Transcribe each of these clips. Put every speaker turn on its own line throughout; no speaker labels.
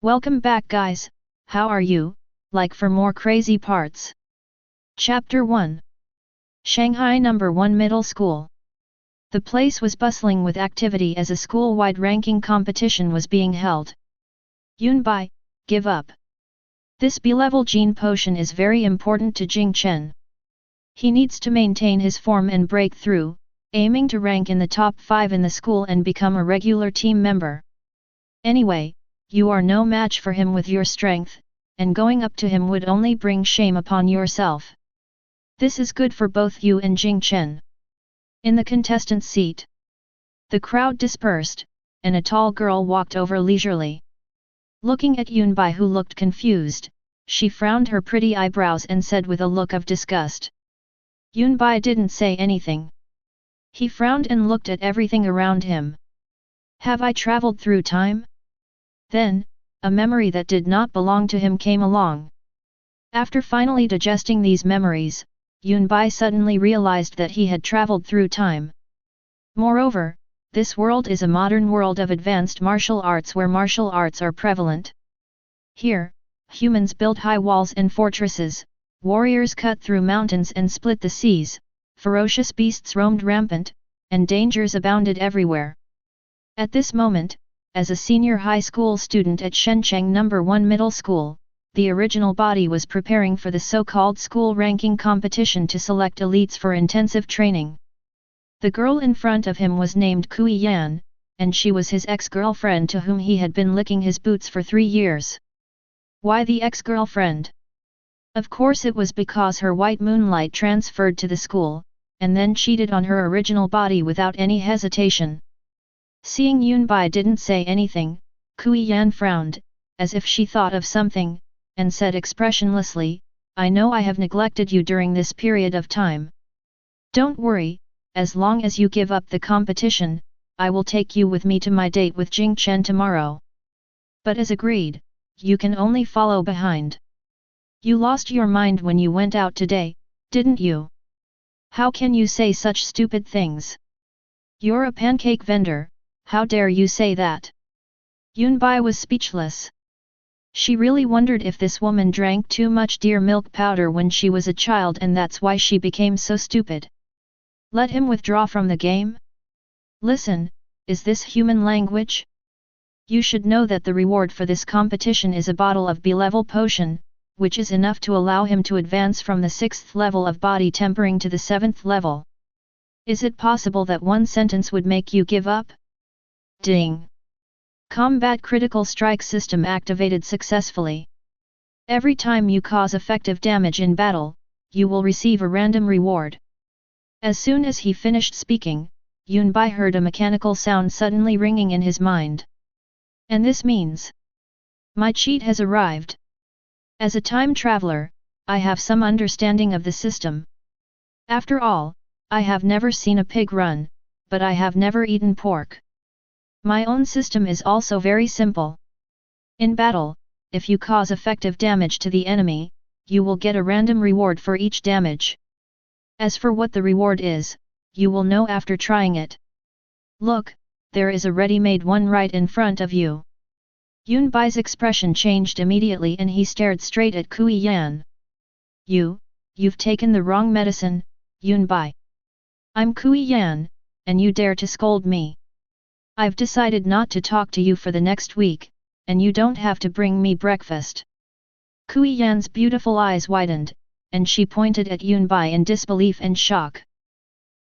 Welcome back guys, how are you, like for more crazy parts. Chapter 1. Shanghai No. 1 Middle School. The place was bustling with activity as a school-wide ranking competition was being held. Yunbai, give up. This B-level gene potion is very important to Jing Chen. He needs to maintain his form and break through, aiming to rank in the top 5 in the school and become a regular team member. Anyway, you are no match for him with your strength, and going up to him would only bring shame upon yourself. This is good for both you and Jing Chen. In the contestant seat, the crowd dispersed, and a tall girl walked over leisurely. Looking at Yunbai, who looked confused, she frowned her pretty eyebrows and said with a look of disgust. Yunbai didn't say anything. He frowned and looked at everything around him. Have I traveled through time? Then, a memory that did not belong to him came along. After finally digesting these memories, Yunbai suddenly realized that he had traveled through time. Moreover, this world is a modern world of advanced martial arts where martial arts are prevalent. Here, humans build high walls and fortresses, warriors cut through mountains and split the seas, ferocious beasts roamed rampant, and dangers abounded everywhere. At this moment, as a senior high school student at Shenzhen No. 1 Middle School, the original body was preparing for the so-called school ranking competition to select elites for intensive training. The girl in front of him was named Kui Yan, and she was his ex-girlfriend to whom he had been licking his boots for 3 years. Why the ex-girlfriend? Of course it was because her white moonlight transferred to the school, and then cheated on her original body without any hesitation. Seeing Yunbai didn't say anything, Kui Yan frowned, as if she thought of something, and said expressionlessly, I know I have neglected you during this period of time. Don't worry, as long as you give up the competition, I will take you with me to my date with Jing Chen tomorrow. But as agreed, you can only follow behind. You lost your mind when you went out today, didn't you? How can you say such stupid things? You're a pancake vendor, how dare you say that? Yunbai was speechless. She really wondered if this woman drank too much deer milk powder when she was a child and that's why she became so stupid. Let him withdraw from the game? Listen, is this human language? You should know that the reward for this competition is a bottle of B-level potion, which is enough to allow him to advance from the 6th level of body tempering to the 7th level. Is it possible that one sentence would make you give up? Ding! Combat Critical Strike System activated successfully. Every time you cause effective damage in battle, you will receive a random reward. As soon as he finished speaking, Yunbai heard a mechanical sound suddenly ringing in his mind. And this means, my cheat has arrived. As a time traveler, I have some understanding of the system. After all, I have never seen a pig run, but I have never eaten pork. My own system is also very simple. In battle, if you cause effective damage to the enemy, you will get a random reward for each damage. As for what the reward is, you will know after trying it. Look, there is a ready-made one right in front of you. Yunbai's expression changed immediately and he stared straight at Kui Yan. You've taken the wrong medicine, Yunbai. I'm Kui Yan, and you dare to scold me. I've decided not to talk to you for the next week, and you don't have to bring me breakfast. Kui Yan's beautiful eyes widened, and she pointed at Yunbai in disbelief and shock.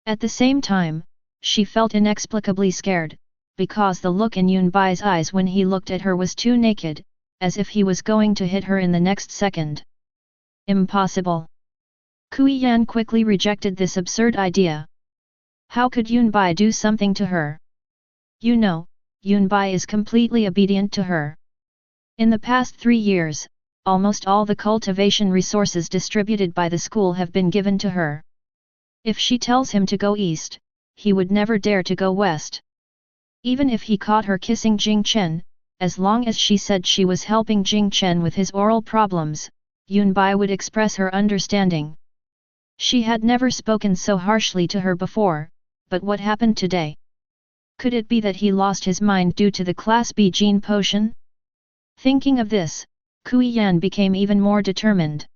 At the same time, she felt inexplicably scared, because the look in Yunbai's eyes when he looked at her was too naked, as if he was going to hit her in the next second. Impossible! Kui Yan quickly rejected this absurd idea. How could Yunbai do something to her? You know, Yunbai is completely obedient to her. In the past 3 years, almost all the cultivation resources distributed by the school have been given to her. If she tells him to go east, he would never dare to go west. Even if he caught her kissing Jing Chen, as long as she said she was helping Jing Chen with his oral problems, Yunbai would express her understanding. She had never spoken so harshly to her before, but what happened today? Could it be that he lost his mind due to the Class B gene potion? Thinking of this, Kui Yan became even more determined.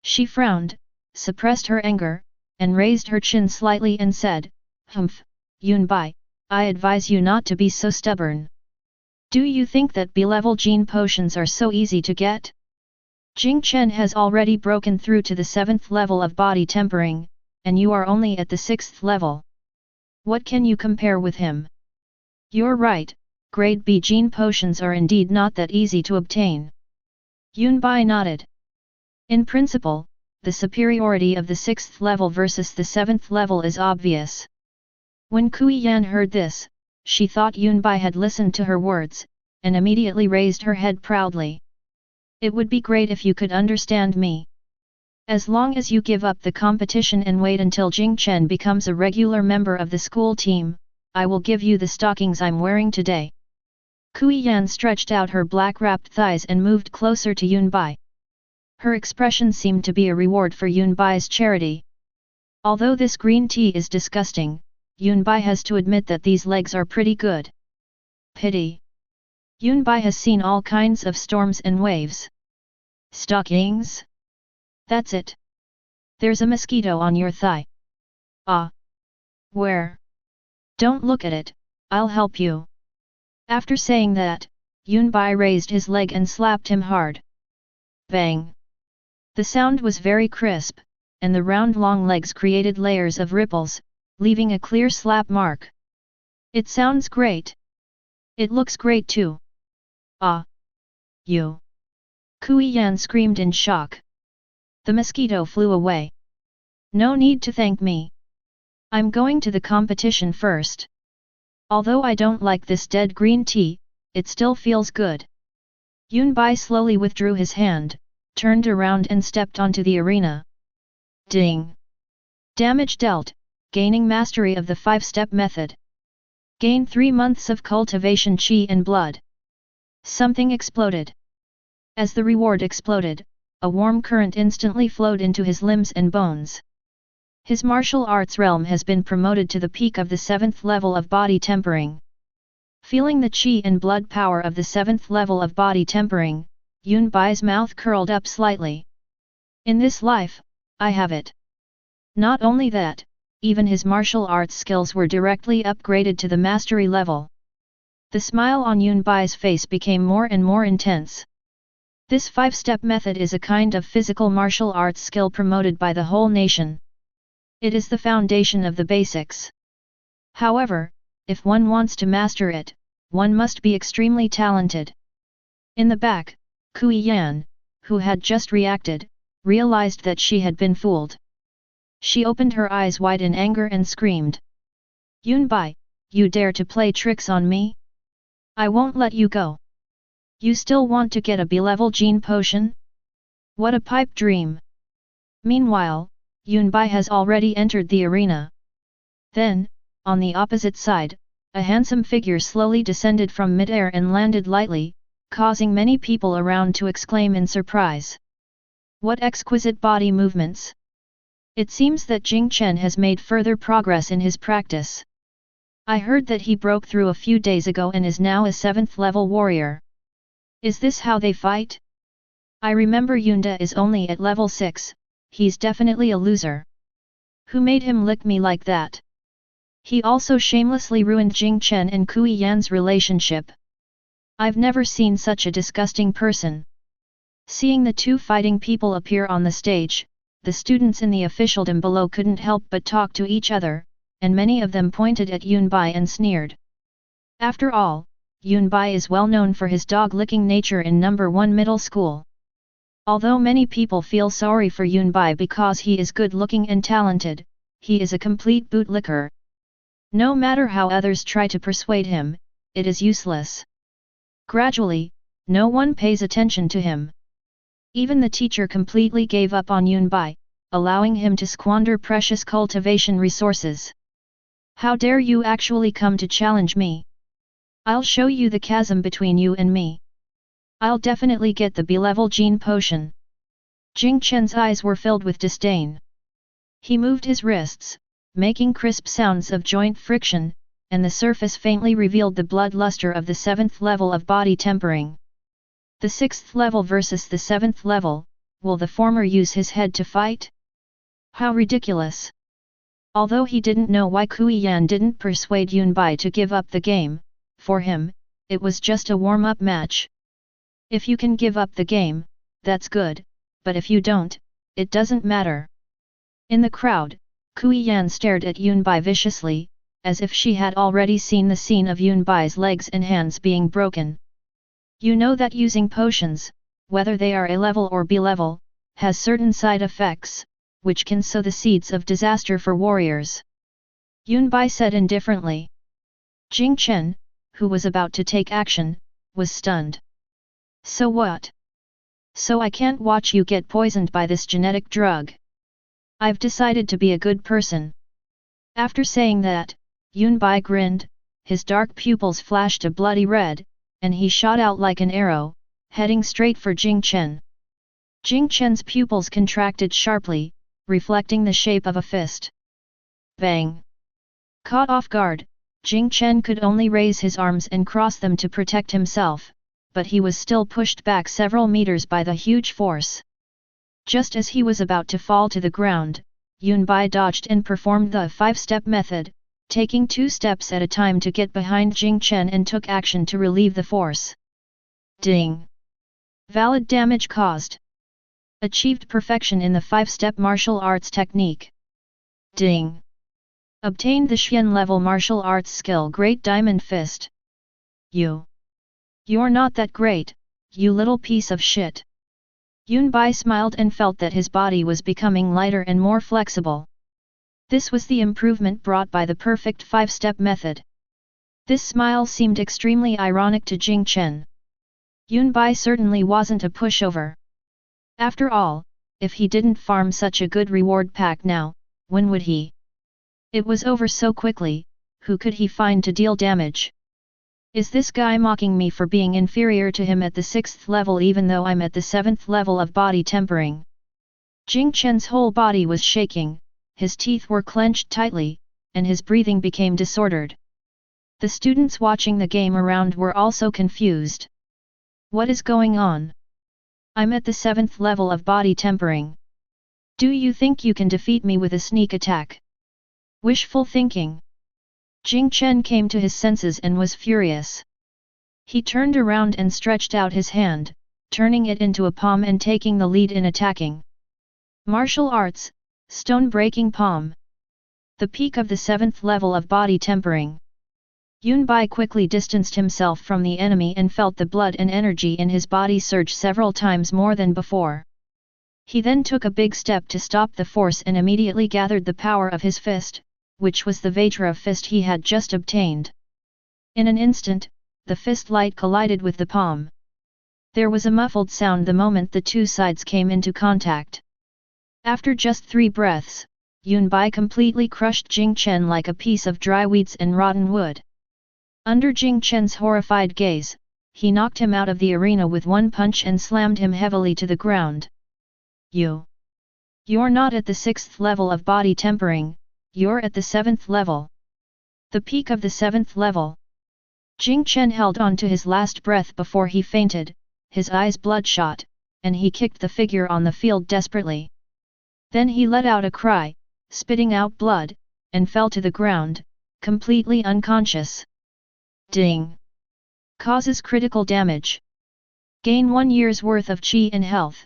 She frowned, suppressed her anger, and raised her chin slightly and said, "Humph, Yunbai, I advise you not to be so stubborn. Do you think that B-level gene potions are so easy to get? Jing Chen has already broken through to the 7th level of body tempering, and you are only at the 6th level. What can you compare with him?" "You're right, grade B gene potions are indeed not that easy to obtain." Yunbai nodded. In principle, the superiority of the 6th level versus the 7th level is obvious. When Kui Yan heard this, she thought Yunbai had listened to her words, and immediately raised her head proudly. "It would be great if you could understand me. As long as you give up the competition and wait until Jing Chen becomes a regular member of the school team, I will give you the stockings I'm wearing today." Kui Yan stretched out her black-wrapped thighs and moved closer to Yunbai. Her expression seemed to be a reward for Yunbai's charity. Although this green tea is disgusting, Yunbai has to admit that these legs are pretty good. Pity. Yunbai has seen all kinds of storms and waves. Stockings? That's it. There's a mosquito on your thigh. Ah. Where? Don't look at it, I'll help you. After saying that, Yunbai raised his leg and slapped him hard. Bang! The sound was very crisp, and the round long legs created layers of ripples, leaving a clear slap mark. It sounds great. It looks great too. Ah! You! Kui Yan screamed in shock. The mosquito flew away. No need to thank me. I'm going to the competition first. Although I don't like this dead green tea, it still feels good. Yunbai slowly withdrew his hand, turned around and stepped onto the arena. Ding! Damage dealt, gaining mastery of the 5-step method. Gain 3 months of cultivation chi and blood. Something exploded. As the reward exploded, a warm current instantly flowed into his limbs and bones. His martial arts realm has been promoted to the peak of the 7th level of body tempering. Feeling the chi and blood power of the 7th level of body tempering, Yunbai's mouth curled up slightly. In this life, I have it. Not only that, even his martial arts skills were directly upgraded to the mastery level. The smile on Yunbai's face became more and more intense. This 5-step method is a kind of physical martial arts skill promoted by the whole nation. It is the foundation of the basics. However, if one wants to master it, one must be extremely talented. In the back, Kui Yan, who had just reacted, realized that she had been fooled. She opened her eyes wide in anger and screamed. "Yunbai, you dare to play tricks on me? I won't let you go. You still want to get a B-level gene potion? What a pipe dream!" Meanwhile, Yunbai has already entered the arena. Then, on the opposite side, a handsome figure slowly descended from mid-air and landed lightly, causing many people around to exclaim in surprise. What exquisite body movements! It seems that Jing Chen has made further progress in his practice. I heard that he broke through a few days ago and is now a 7th level warrior. Is this how they fight? I remember Yunda is only at level 6, he's definitely a loser. Who made him lick me like that? He also shamelessly ruined Jing Chen and Kui Yan's relationship. I've never seen such a disgusting person. Seeing the two fighting people appear on the stage, the students in the officialdom below couldn't help but talk to each other, and many of them pointed at Yunbai and sneered. After all, Yunbai is well known for his dog-licking nature in number 1 middle school. Although many people feel sorry for Yunbai because he is good-looking and talented, he is a complete bootlicker. No matter how others try to persuade him, it is useless. Gradually, no one pays attention to him. Even the teacher completely gave up on Yunbai, allowing him to squander precious cultivation resources. How dare you actually come to challenge me? I'll show you the chasm between you and me. I'll definitely get the B-level gene potion. Jing Chen's eyes were filled with disdain. He moved his wrists, making crisp sounds of joint friction, and the surface faintly revealed the blood luster of the 7th level of body tempering. The 6th level versus the 7th level, will the former use his head to fight? How ridiculous! Although he didn't know why Kui Yan didn't persuade Yunbai to give up the game, for him, it was just a warm-up match. If you can give up the game, that's good, but if you don't, it doesn't matter. In the crowd, Kui Yan stared at Yunbai viciously, as if she had already seen the scene of Yunbai's legs and hands being broken. You know that using potions, whether they are A-level or B-level, has certain side effects, which can sow the seeds of disaster for warriors. Yunbai said indifferently. Jing Chen, who was about to take action, was stunned. So what? So I can't watch you get poisoned by this genetic drug. I've decided to be a good person. After saying that, Yunbai grinned, his dark pupils flashed a bloody red, and he shot out like an arrow, heading straight for Jing Chen. Jing Chen's pupils contracted sharply, reflecting the shape of a fist. Bang! Caught off guard, Jing Chen could only raise his arms and cross them to protect himself, but he was still pushed back several meters by the huge force. Just as he was about to fall to the ground, Yunbai dodged and performed the 5-step method, taking 2 steps at a time to get behind Jing Chen and took action to relieve the force. Ding! Valid damage caused. Achieved perfection in the 5-step martial arts technique. Ding! Obtained the Xian level martial arts skill Great Diamond Fist. You're not that great, you little piece of shit. Yunbai smiled and felt that his body was becoming lighter and more flexible. This was the improvement brought by the perfect 5-step method. This smile seemed extremely ironic to Jing Chen. Yunbai certainly wasn't a pushover. After all, if he didn't farm such a good reward pack now, when would he? It was over so quickly, who could he find to deal damage? Is this guy mocking me for being inferior to him at the 6th level even though I'm at the 7th level of body tempering? Jing Chen's whole body was shaking, his teeth were clenched tightly, and his breathing became disordered. The students watching the game around were also confused. What is going on? I'm at the 7th level of body tempering. Do you think you can defeat me with a sneak attack? Wishful thinking. Jing Chen came to his senses and was furious. He turned around and stretched out his hand, turning it into a palm and taking the lead in attacking. Martial arts, stone-breaking palm. The peak of the 7th level of body tempering. Yunbai quickly distanced himself from the enemy and felt the blood and energy in his body surge several times more than before. He then took a big step to stop the force and immediately gathered the power of his fist, which was the Vajra fist he had just obtained. In an instant, the fist light collided with the palm. There was a muffled sound the moment the two sides came into contact. After just 3 breaths, Yunbai completely crushed Jing Chen like a piece of dry weeds and rotten wood. Under Jing Chen's horrified gaze, he knocked him out of the arena with one punch and slammed him heavily to the ground. You're not at the 6th level of body tempering, you're at the 7th level. The peak of the 7th level. Jing Chen held on to his last breath before he fainted, his eyes bloodshot, and he kicked the figure on the field desperately. Then he let out a cry, spitting out blood, and fell to the ground, completely unconscious. Ding! Causes critical damage. Gain 1 year's worth of Qi and health.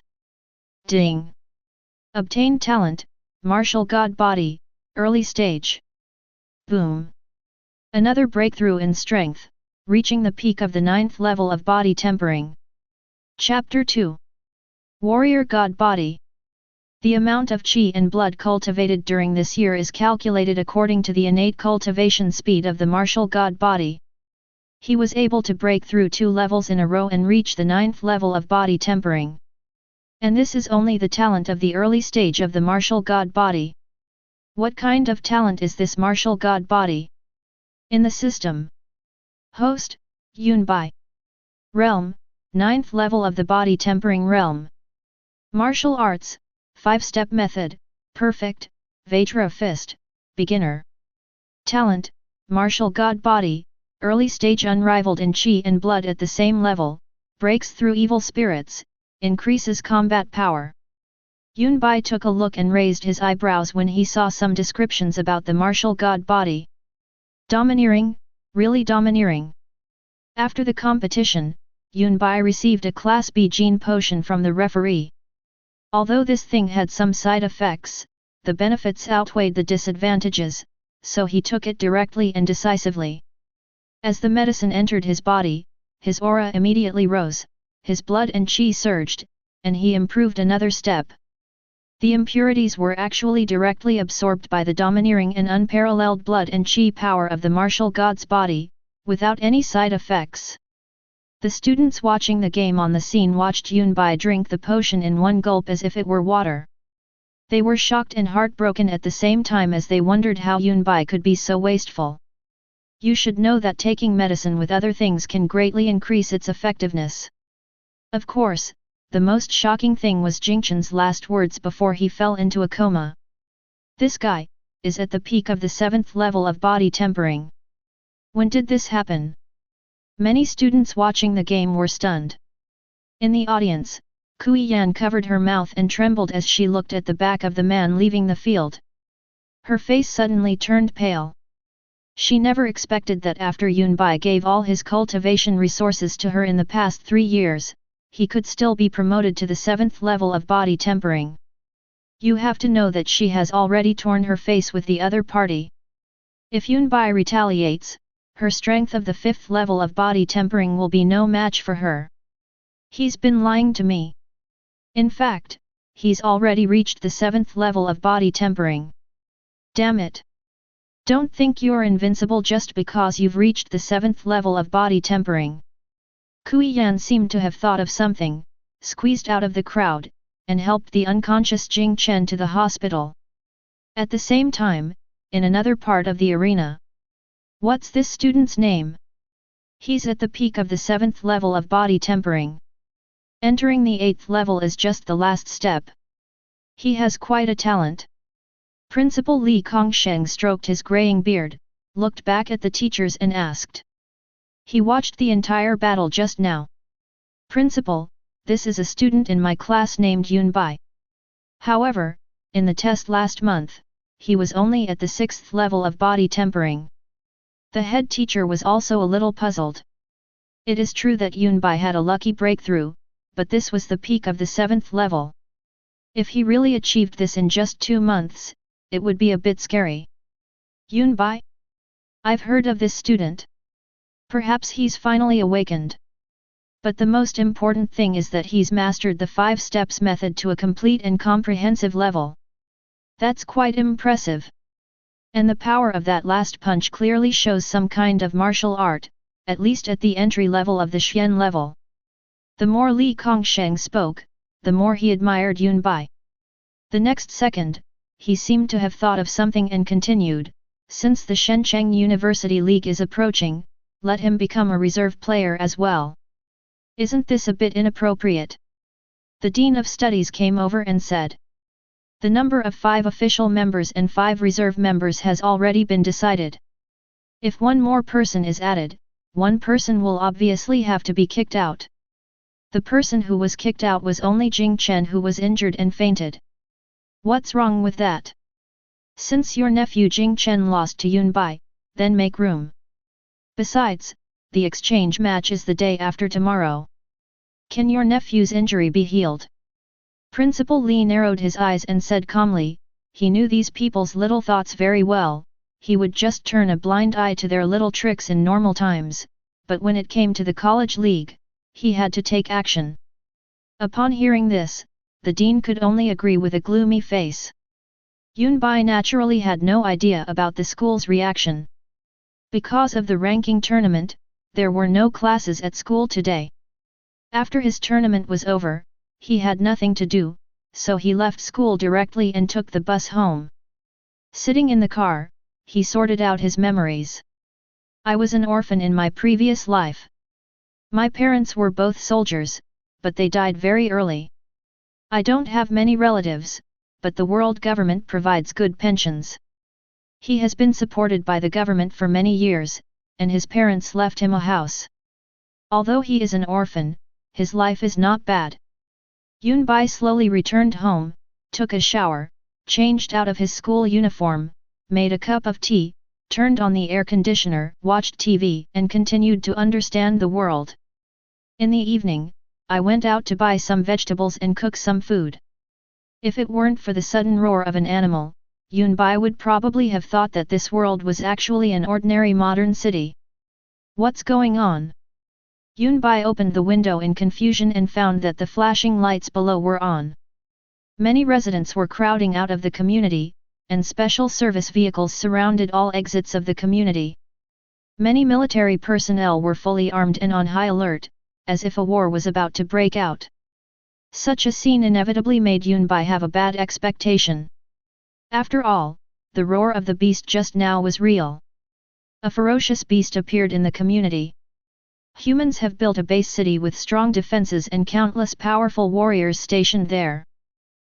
Ding! Obtain talent, Martial God Body, early stage. Boom! Another breakthrough in strength, reaching the peak of the 9th level of body tempering. Chapter 2. Warrior God Body. The amount of Qi and blood cultivated during this year is calculated according to the innate cultivation speed of the martial God Body. He was able to break through 2 levels in a row and reach the 9th level of body tempering. And this is only the talent of the early stage of the martial God Body. What kind of talent is this martial God Body? In the system. Host, Yunbai. Realm, 9th level of the body tempering realm. Martial arts, 5-step method, perfect, Vajra fist, beginner. Talent, martial God Body, early stage unrivaled in Qi and blood at the same level, breaks through evil spirits, increases combat power. Yunbai took a look and raised his eyebrows when he saw some descriptions about the martial god body. Domineering, really domineering. After the competition, Yunbai received a Class B gene potion from the referee. Although this thing had some side effects, the benefits outweighed the disadvantages, so he took it directly and decisively. As the medicine entered his body, his aura immediately rose, his blood and chi surged, and he improved another step. The impurities were actually directly absorbed by the domineering and unparalleled blood and chi power of the martial god's body, without any side effects. The students watching the game on the scene watched Yunbai drink the potion in one gulp as if it were water. They were shocked and heartbroken at the same time as they wondered how Yunbai could be so wasteful. You should know that taking medicine with other things can greatly increase its effectiveness. Of course, the most shocking thing was Jingchen's last words before he fell into a coma. This guy is at the peak of the 7th level of body tempering. When did this happen? Many students watching the game were stunned. In the audience, Kui Yan covered her mouth and trembled as she looked at the back of the man leaving the field. Her face suddenly turned pale. She never expected that after Yunbai gave all his cultivation resources to her in the past 3 years, he could still be promoted to the 7th level of body tempering. You have to know that she has already torn her face with the other party. If Yunbai retaliates, her strength of the 5th level of body tempering will be no match for her. He's been lying to me. In fact, he's already reached the 7th level of body tempering. Damn it! Don't think you're invincible just because you've reached the 7th level of body tempering. Kui Yan seemed to have thought of something, squeezed out of the crowd, and helped the unconscious Jing Chen to the hospital. At the same time, in another part of the arena. What's this student's name? He's at the peak of the 7th level of body tempering. Entering the 8th level is just the last step. He has quite a talent. Principal Li Kongsheng stroked his graying beard, looked back at the teachers and asked. He watched the entire battle just now. Principal, this is a student in my class named Yunbai. However, in the test last month, he was only at the 6th level of body tempering. The head teacher was also a little puzzled. It is true that Yunbai had a lucky breakthrough, but this was the peak of the 7th level. If he really achieved this in just 2 months, it would be a bit scary. Yunbai? I've heard of this student. Perhaps he's finally awakened. But the most important thing is that he's mastered the 5 steps method to a complete and comprehensive level. That's quite impressive. And the power of that last punch clearly shows some kind of martial art, at least at the entry level of the Xian level. The more Li Kongsheng spoke, the more he admired Yunbai. The next second, he seemed to have thought of something and continued, since the Shenzhen University League is approaching, let him become a reserve player as well. Isn't this a bit inappropriate? The Dean of Studies came over and said. The number of 5 official members and 5 reserve members has already been decided. If one more person is added, one person will obviously have to be kicked out. The person who was kicked out was only Jing Chen, who was injured and fainted. What's wrong with that? Since your nephew Jing Chen lost to Yunbai, then make room. Besides, the exchange match is the day after tomorrow. Can your nephew's injury be healed? Principal Li narrowed his eyes and said calmly, he knew these people's little thoughts very well, he would just turn a blind eye to their little tricks in normal times, but when it came to the college league, he had to take action. Upon hearing this, the dean could only agree with a gloomy face. Yunbai naturally had no idea about the school's reaction. Because of the ranking tournament, there were no classes at school today. After his tournament was over, he had nothing to do, so he left school directly and took the bus home. Sitting in the car, he sorted out his memories. I was an orphan in my previous life. My parents were both soldiers, but they died very early. I don't have many relatives, but the world government provides good pensions. He has been supported by the government for many years, and his parents left him a house. Although he is an orphan, his life is not bad. Yunbai slowly returned home, took a shower, changed out of his school uniform, made a cup of tea, turned on the air conditioner, watched TV and continued to understand the world. In the evening, I went out to buy some vegetables and cook some food. If it weren't for the sudden roar of an animal, Yunbai would probably have thought that this world was actually an ordinary modern city. What's going on? Yunbai opened the window in confusion and found that the flashing lights below were on. Many residents were crowding out of the community, and special service vehicles surrounded all exits of the community. Many military personnel were fully armed and on high alert, as if a war was about to break out. Such a scene inevitably made Yunbai have a bad expectation. After all, the roar of the beast just now was real. A ferocious beast appeared in the community. Humans have built a base city with strong defenses and countless powerful warriors stationed there.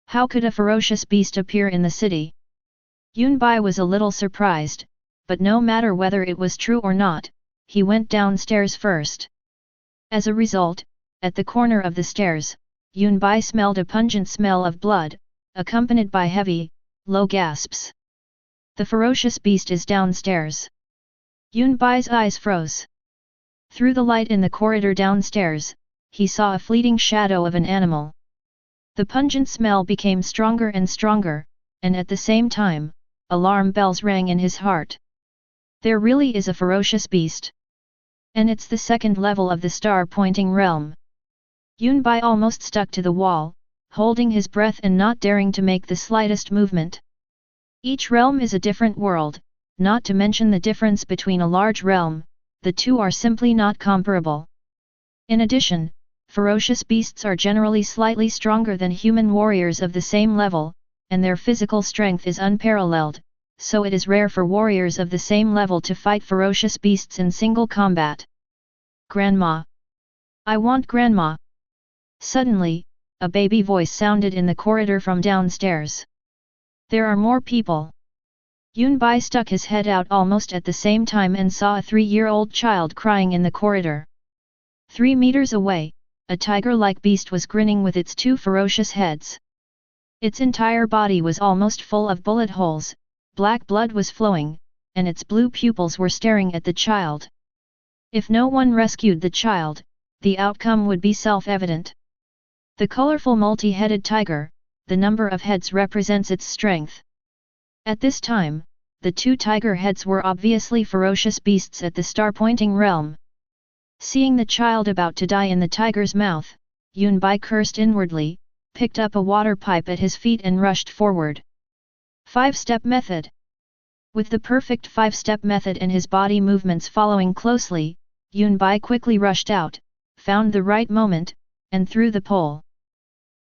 How could a ferocious beast appear in the city? Yunbai was a little surprised, but no matter whether it was true or not, he went downstairs first. As a result, at the corner of the stairs, Yunbai smelled a pungent smell of blood, accompanied by heavy, low gasps. The ferocious beast is downstairs. Yunbai's eyes froze. Through the light in the corridor downstairs, he saw a fleeting shadow of an animal. The pungent smell became stronger and stronger, and at the same time, alarm bells rang in his heart. There really is a ferocious beast. And it's the second level of the star-pointing realm. Yunbai almost stuck to the wall, holding his breath and not daring to make the slightest movement. Each realm is a different world, not to mention the difference between a large realm, the two are simply not comparable. In addition, ferocious beasts are generally slightly stronger than human warriors of the same level, and their physical strength is unparalleled, so it is rare for warriors of the same level to fight ferocious beasts in single combat. Grandma! I want Grandma! Suddenly, a baby voice sounded in the corridor from downstairs. There are more people. Yunbai stuck his head out almost at the same time and saw a 3-year-old child crying in the corridor. 3 meters away, a tiger-like beast was grinning with its 2 ferocious heads. Its entire body was almost full of bullet holes, black blood was flowing, and its blue pupils were staring at the child. If no one rescued the child, the outcome would be self-evident. The colorful multi-headed tiger, the number of heads represents its strength. At this time, the 2 tiger heads were obviously ferocious beasts at the star-pointing realm. Seeing the child about to die in the tiger's mouth, Yunbai cursed inwardly, picked up a water pipe at his feet and rushed forward. 5-step method. With the perfect 5-step method and his body movements following closely, Yunbai quickly rushed out, found the right moment, and threw the pole.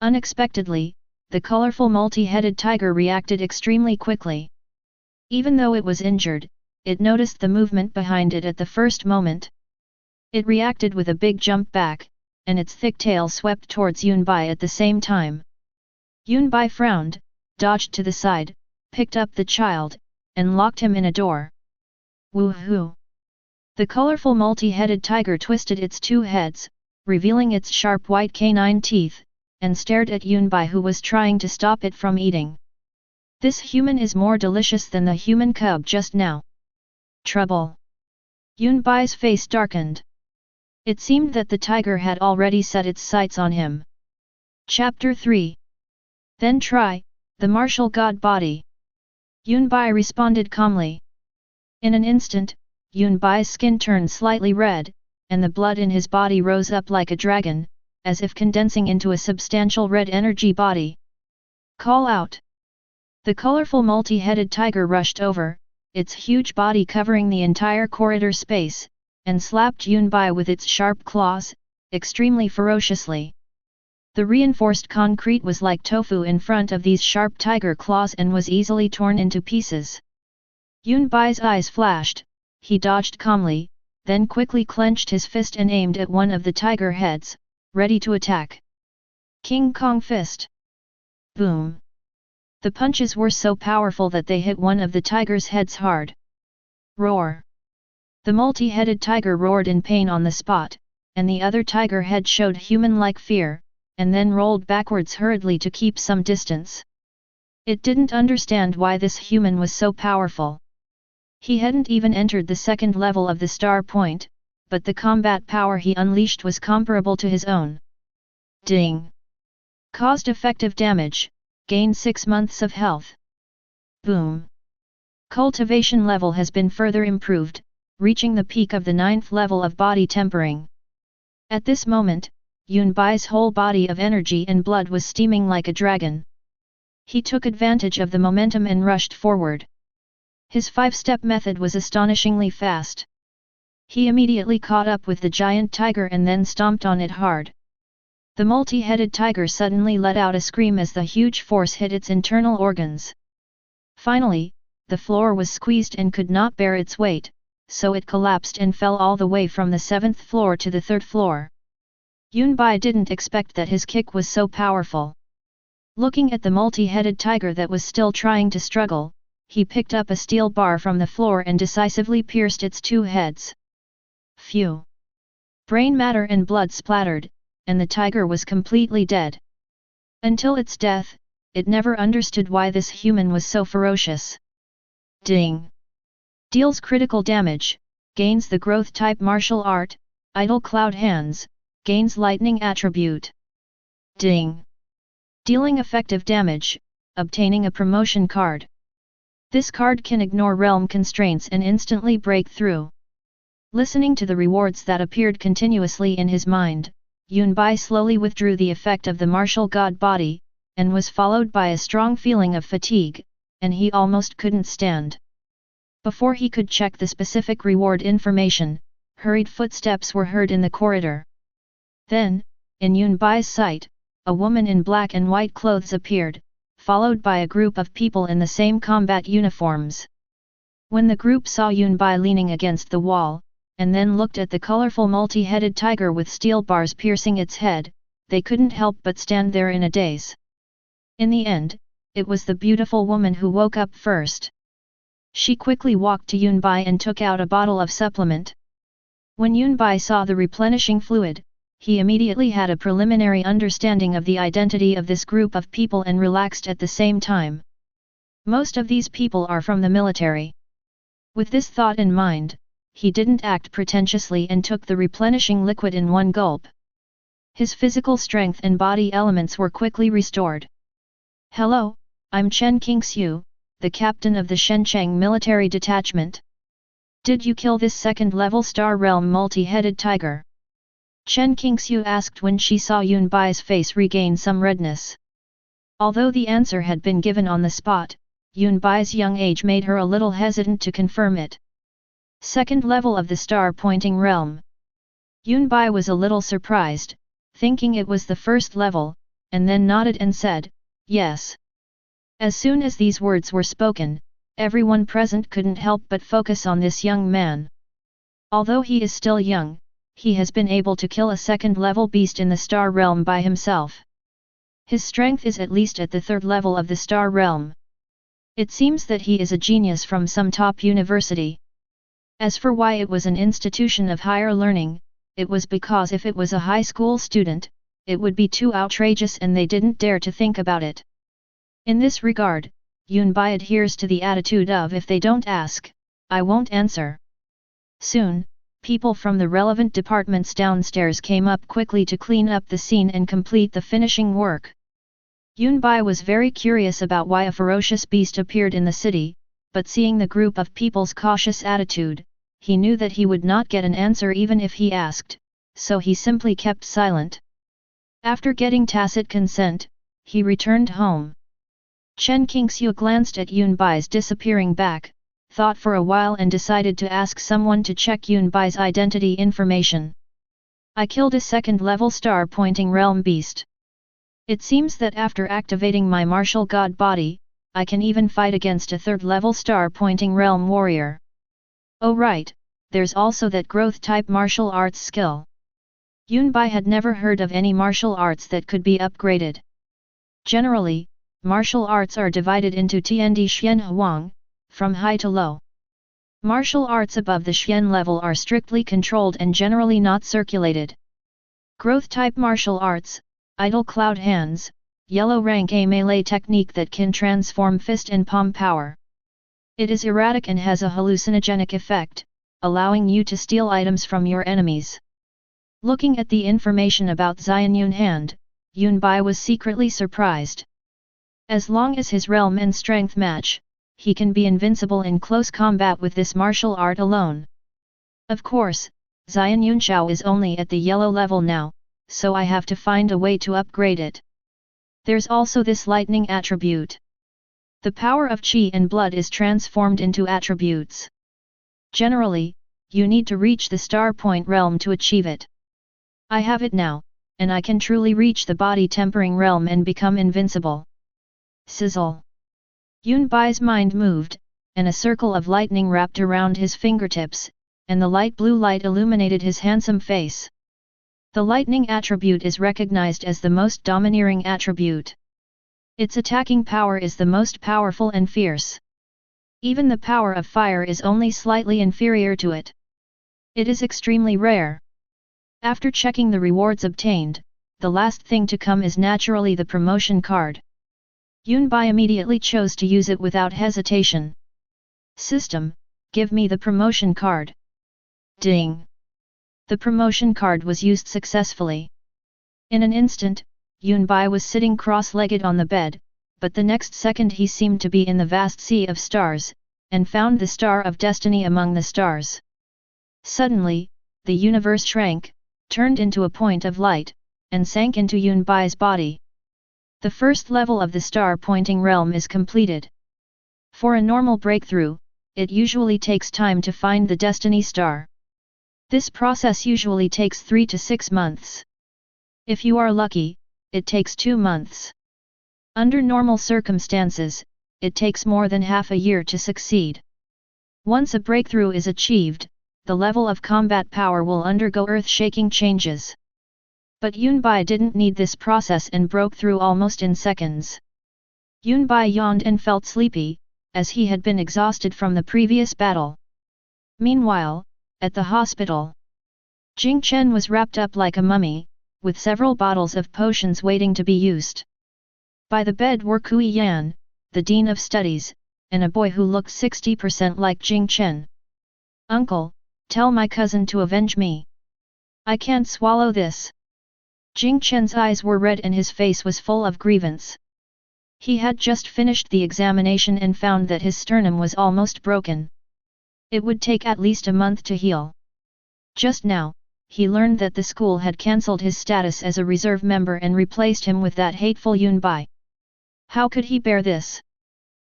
Unexpectedly, the colorful multi-headed tiger reacted extremely quickly. Even though it was injured, it noticed the movement behind it at the first moment. It reacted with a big jump back, and its thick tail swept towards Yunbai at the same time. Yunbai frowned, dodged to the side, picked up the child, and locked him in a door. Woohoo! The colorful multi-headed tiger twisted its 2 heads, revealing its sharp white canine teeth, and stared at Yunbai, who was trying to stop it from eating. This human is more delicious than the human cub just now. Trouble! Yunbai's face darkened. It seemed that the tiger had already set its sights on him. Chapter 3. Then try, the martial god body. Yunbai responded calmly. In an instant, Yunbai's skin turned slightly red, and the blood in his body rose up like a dragon, as if condensing into a substantial red energy body. Call out! The colorful multi-headed tiger rushed over, its huge body covering the entire corridor space, and slapped Yunbai with its sharp claws, extremely ferociously. The reinforced concrete was like tofu in front of these sharp tiger claws and was easily torn into pieces. Yunbai's eyes flashed, he dodged calmly, then quickly clenched his fist and aimed at one of the tiger heads, ready to attack. King Kong Fist! Boom! The punches were so powerful that they hit one of the tiger's heads hard. Roar! The multi-headed tiger roared in pain on the spot, and the other tiger head showed human-like fear, and then rolled backwards hurriedly to keep some distance. It didn't understand why this human was so powerful. He hadn't even entered the second level of the star point, but the combat power he unleashed was comparable to his own. Ding! Caused effective damage, gained 6 months of health. Boom! Cultivation level has been further improved, reaching the peak of the 9th level of body tempering. At this moment, Yunbai's whole body of energy and blood was steaming like a dragon. He took advantage of the momentum and rushed forward. His 5-step method was astonishingly fast. He immediately caught up with the giant tiger and then stomped on it hard. The multi-headed tiger suddenly let out a scream as the huge force hit its internal organs. Finally, the floor was squeezed and could not bear its weight, so it collapsed and fell all the way from the 7th floor to the 3rd floor. Yunbai didn't expect that his kick was so powerful. Looking at the multi-headed tiger that was still trying to struggle, he picked up a steel bar from the floor and decisively pierced its 2 heads. Phew! Brain matter and blood splattered, and the tiger was completely dead. Until its death, it never understood why this human was so ferocious. Ding! Deals critical damage, gains the growth type martial art, idle cloud hands, gains lightning attribute. Ding! Dealing effective damage, obtaining a promotion card. This card can ignore realm constraints and instantly break through. Listening to the rewards that appeared continuously in his mind, Yunbai slowly withdrew the effect of the martial god body, and was followed by a strong feeling of fatigue, and he almost couldn't stand. Before he could check the specific reward information, hurried footsteps were heard in the corridor. Then, in Yunbai's sight, a woman in black and white clothes appeared, followed by a group of people in the same combat uniforms. When the group saw Yunbai leaning against the wall, and then looked at the colorful multi-headed tiger with steel bars piercing its head, they couldn't help but stand there in a daze. In the end, it was the beautiful woman who woke up first. She quickly walked to Yunbai and took out a bottle of supplement. When Yunbai saw the replenishing fluid, he immediately had a preliminary understanding of the identity of this group of people and relaxed at the same time. Most of these people are from the military. With this thought in mind, he didn't act pretentiously and took the replenishing liquid in one gulp. His physical strength and body elements were quickly restored. Hello, I'm Chen Qingxiu, the captain of the Shencheng military detachment. Did you kill this second-level Star Realm multi-headed tiger? Chen Qingxiu asked when she saw Yunbai's face regain some redness. Although the answer had been given on the spot, Yunbai's young age made her a little hesitant to confirm it. Second level of the star-pointing realm. Yunbai was a little surprised, thinking it was the first level, and then nodded and said, yes. As soon as these words were spoken, everyone present couldn't help but focus on this young man. Although he is still young, he has been able to kill a second-level beast in the star realm by himself. His strength is at least at the 3rd level of the star realm. It seems that he is a genius from some top university. As for why it was an institution of higher learning, it was because if it was a high school student, it would be too outrageous and they didn't dare to think about it. In this regard, Yunbai adheres to the attitude of if they don't ask, I won't answer. Soon, people from the relevant departments downstairs came up quickly to clean up the scene and complete the finishing work. Yunbai was very curious about why a ferocious beast appeared in the city, but seeing the group of people's cautious attitude, he knew that he would not get an answer even if he asked, so he simply kept silent. After getting tacit consent, he returned home. Chen Qingxiu glanced at Yunbai's disappearing back, thought for a while and decided to ask someone to check Yunbai's identity information. I killed a second-level star-pointing realm beast. It seems that after activating my martial god body, I can even fight against a 3rd-level star-pointing realm warrior. Oh right, there's also that growth-type martial arts skill. Yunbai had never heard of any martial arts that could be upgraded. Generally, martial arts are divided into Tiandi Xian Huang, from high to low. Martial arts above the Xian level are strictly controlled and generally not circulated. Growth type martial arts, idle cloud hands, yellow rank a melee technique that can transform fist and palm power. It is erratic and has a hallucinogenic effect, allowing you to steal items from your enemies. Looking at the information about Xian Yun hand, Yunbai was secretly surprised. As long as his realm and strength match, he can be invincible in close combat with this martial art alone. Of course, Xian Yunxiao is only at the yellow level now, so I have to find a way to upgrade it. There's also this lightning attribute. The power of qi and blood is transformed into attributes. Generally, you need to reach the star point realm to achieve it. I have it now, and I can truly reach the body tempering realm and become invincible. Sizzle. Yunbai's mind moved, and a circle of lightning wrapped around his fingertips, and the light blue light illuminated his handsome face. The lightning attribute is recognized as the most domineering attribute. Its attacking power is the most powerful and fierce. Even the power of fire is only slightly inferior to it. It is extremely rare. After checking the rewards obtained, the last thing to come is naturally the promotion card. Yunbai immediately chose to use it without hesitation. System, give me the promotion card. Ding! The promotion card was used successfully. In an instant, Yunbai was sitting cross-legged on the bed, but the next second he seemed to be in the vast sea of stars, and found the star of destiny among the stars. Suddenly, the universe shrank, turned into a point of light, and sank into Yunbai's body. The first level of the star-pointing realm is completed. For a normal breakthrough, it usually takes time to find the destiny star. This process usually takes 3 to 6 months. If you are lucky, it takes 2 months. Under normal circumstances, it takes more than half a year to succeed. Once a breakthrough is achieved, the level of combat power will undergo earth-shaking changes. But Yunbai didn't need this process and broke through almost in seconds. Yunbai yawned and felt sleepy, as he had been exhausted from the previous battle. Meanwhile, at the hospital, Jing Chen was wrapped up like a mummy, with several bottles of potions waiting to be used. By the bed were Kui Yan, the Dean of Studies, and a boy who looked 60% like Jing Chen. "Uncle, tell my cousin to avenge me. I can't swallow this." Jing Chen's eyes were red and his face was full of grievance. He had just finished the examination and found that his sternum was almost broken. It would take at least a month to heal. Just now, he learned that the school had cancelled his status as a reserve member and replaced him with that hateful Yunbai. How could he bear this?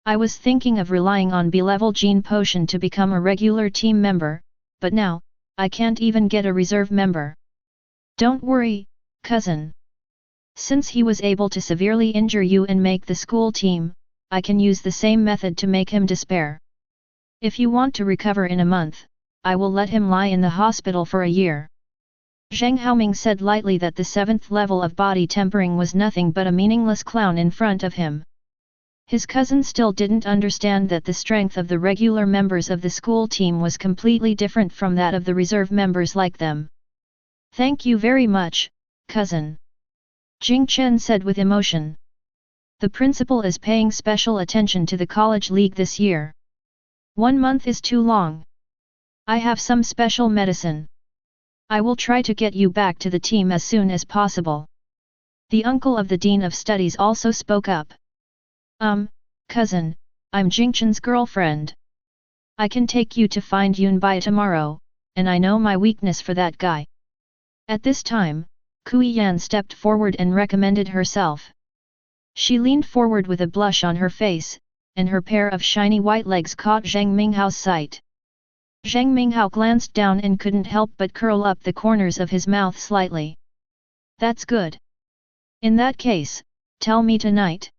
"I was thinking of relying on B-level gene potion to become a regular team member, but now, I can't even get a reserve member." "Don't worry, cousin. Since he was able to severely injure you and make the school team, I can use the same method to make him despair. If you want to recover in a month, I will let him lie in the hospital for a year." Zheng Haoming said lightly that the 7th level of body tempering was nothing but a meaningless clown in front of him. His cousin still didn't understand that the strength of the regular members of the school team was completely different from that of the reserve members like them. "Thank you very much, cousin," Jing Chen said with emotion. "The principal is paying special attention to the college league this year. 1 month is too long. I have some special medicine. I will try to get you back to the team as soon as possible." The uncle of the Dean of Studies also spoke up. Cousin, I'm Jing Chen's girlfriend. I can take you to find Yunbai tomorrow, and I know my weakness for that guy." At this time, Kui Yan stepped forward and recommended herself. She leaned forward with a blush on her face, and her pair of shiny white legs caught Zhang Minghao's sight. Zhang Minghao glanced down and couldn't help but curl up the corners of his mouth slightly. "That's good. In that case, tell me tonight."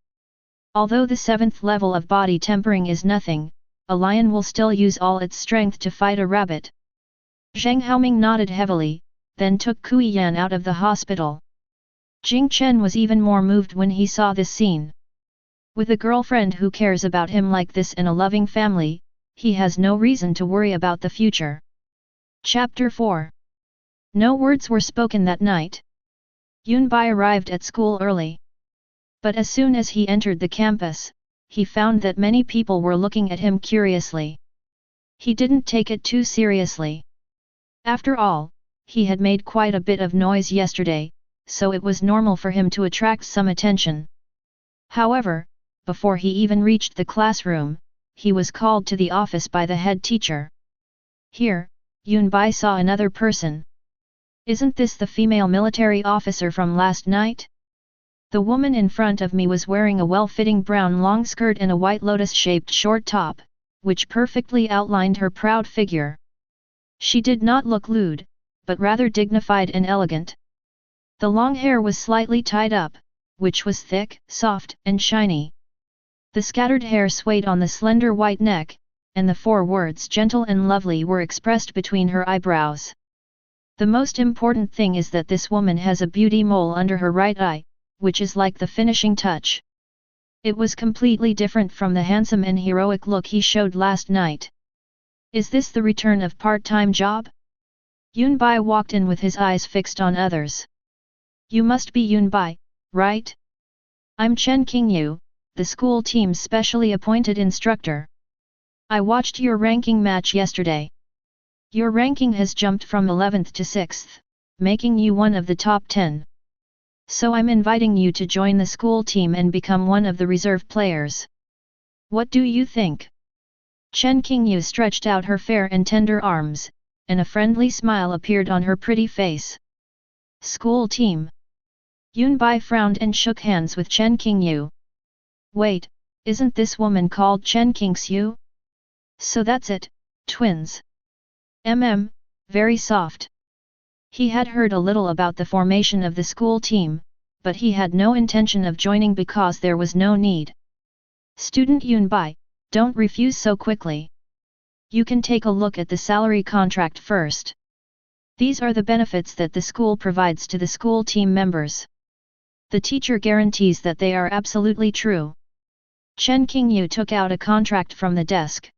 Although the 7th level of body tempering is nothing, a lion will still use all its strength to fight a rabbit. Zheng Haoming nodded heavily, then took Kui Yan out of the hospital. Jing Chen was even more moved when he saw this scene. With a girlfriend who cares about him like this and a loving family, he has no reason to worry about the future. Chapter 4. No words were spoken that night. Yunbai arrived at school early. But as soon as he entered the campus, he found that many people were looking at him curiously. He didn't take it too seriously. After all, he had made quite a bit of noise yesterday, so it was normal for him to attract some attention. However, before he even reached the classroom, he was called to the office by the head teacher. Here, Yunbai saw another person. Isn't this the female military officer from last night? The woman in front of me was wearing a well-fitting brown long skirt and a white lotus-shaped short top, which perfectly outlined her proud figure. She did not look lewd, but rather dignified and elegant. The long hair was slightly tied up, which was thick, soft, and shiny. The scattered hair swayed on the slender white neck, and the 4 words gentle and lovely were expressed between her eyebrows. The most important thing is that this woman has a beauty mole under her right eye, which is like the finishing touch. It was completely different from the handsome and heroic look he showed last night. Is this the return of part-time job? Yunbai walked in with his eyes fixed on others. You must be Yunbai, right? I'm Chen Qingyu, the school team's specially appointed instructor. I watched your ranking match yesterday. Your ranking has jumped from 11th to 6th, making you one of the top 10. So I'm inviting you to join the school team and become one of the reserve players. What do you think? Chen Qingyu stretched out her fair and tender arms, and a friendly smile appeared on her pretty face. School team. Yunbai frowned and shook hands with Chen Qingyu. Wait, isn't this woman called Chen Qingxiu? So that's it, twins. Very soft. He had heard a little about the formation of the school team, but he had no intention of joining because there was no need. Student Yunbai, don't refuse so quickly. You can take a look at the salary contract first. These are the benefits that the school provides to the school team members. The teacher guarantees that they are absolutely true. Chen Qingyu took out a contract from the desk.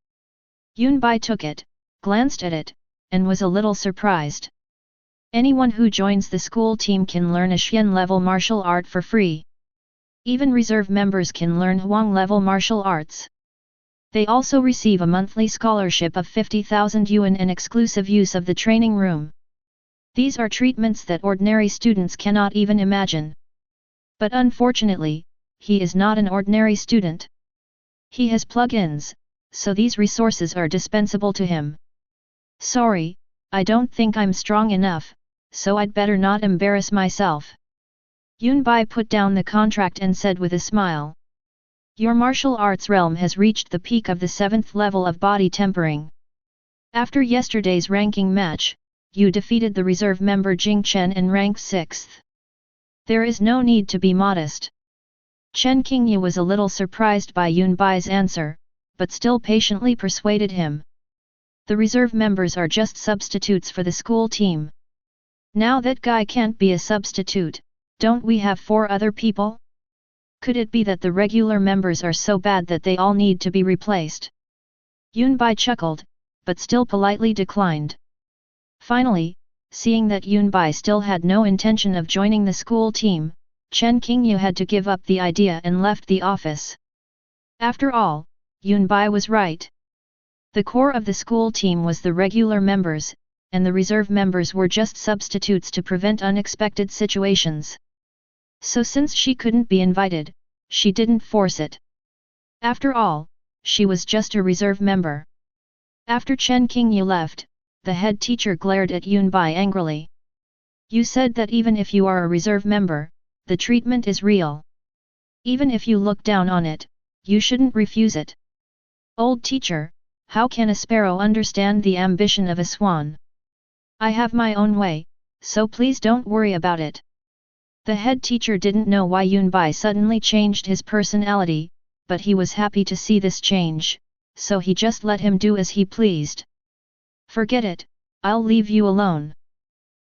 Yunbai took it, glanced at it, and was a little surprised. Anyone who joins the school team can learn a Xian-level martial art for free. Even reserve members can learn Huang-level martial arts. They also receive a monthly scholarship of 50,000 yuan and exclusive use of the training room. These are treatments that ordinary students cannot even imagine. But unfortunately, he is not an ordinary student. He has plug-ins, so these resources are dispensable to him. Sorry, I don't think I'm strong enough, so I'd better not embarrass myself. Yunbai put down the contract and said with a smile. Your martial arts realm has reached the peak of the 7th level of body tempering. After yesterday's ranking match, you defeated the reserve member Jing Chen and ranked 6th. There is no need to be modest. Chen Qingyu was a little surprised by Yunbai's answer, but still patiently persuaded him. The reserve members are just substitutes for the school team. Now that guy can't be a substitute, don't we have 4 other people? Could it be that the regular members are so bad that they all need to be replaced? Yunbai chuckled, but still politely declined. Finally, seeing that Yunbai still had no intention of joining the school team, Chen Qingyu had to give up the idea and left the office. After all, Yunbai was right. The core of the school team was the regular members, and the reserve members were just substitutes to prevent unexpected situations. So since she couldn't be invited, she didn't force it. After all, she was just a reserve member. After Chen Qingyu left, the head teacher glared at Yunbai angrily. You said that even if you are a reserve member, the treatment is real. Even if you look down on it, you shouldn't refuse it. Old teacher, how can a sparrow understand the ambition of a swan? I have my own way, so please don't worry about it. The head teacher didn't know why Yunbai suddenly changed his personality, but he was happy to see this change, so he just let him do as he pleased. Forget it, I'll leave you alone.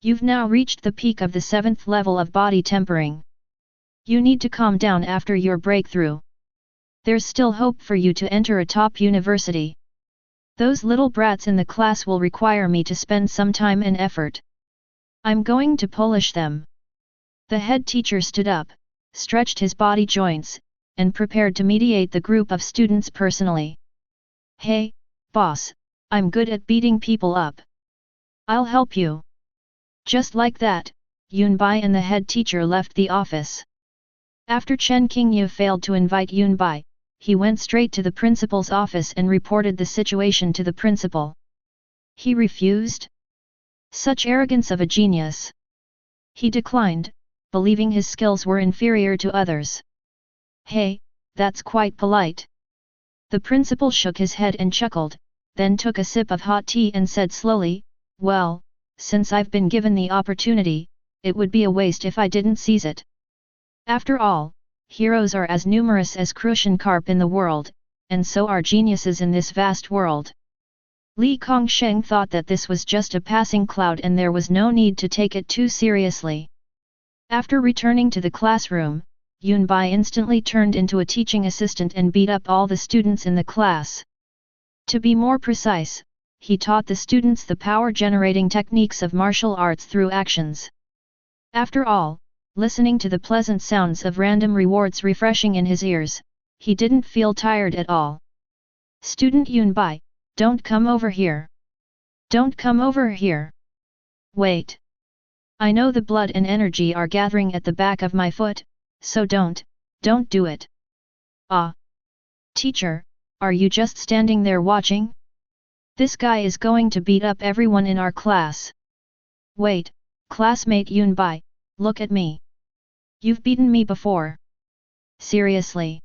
You've now reached the peak of the 7th level of body tempering. You need to calm down after your breakthrough. There's still hope for you to enter a top university. Those little brats in the class will require me to spend some time and effort. I'm going to polish them. The head teacher stood up, stretched his body joints, and prepared to mediate the group of students personally. Hey, boss, I'm good at beating people up. I'll help you. Just like that, Yunbai and the head teacher left the office. After Chen Qingyu failed to invite Yunbai, he went straight to the principal's office and reported the situation to the principal. He refused? Such arrogance of a genius. He declined, believing his skills were inferior to others. Hey, that's quite polite. The principal shook his head and chuckled, then took a sip of hot tea and said slowly, well, since I've been given the opportunity, it would be a waste if I didn't seize it. After all, heroes are as numerous as crucian carp in the world, and so are geniuses in this vast world. Li Kongsheng thought that this was just a passing cloud and there was no need to take it too seriously. After returning to the classroom, Yunbai instantly turned into a teaching assistant and beat up all the students in the class. To be more precise, he taught the students the power-generating techniques of martial arts through actions. After all, listening to the pleasant sounds of random rewards refreshing in his ears, he didn't feel tired at all. Student Yunbai, don't come over here. Don't come over here. Wait. I know the blood and energy are gathering at the back of my foot, so don't do it. Ah. Teacher, are you just standing there watching? This guy is going to beat up everyone in our class. Wait, classmate Yunbai, look at me. You've beaten me before. Seriously.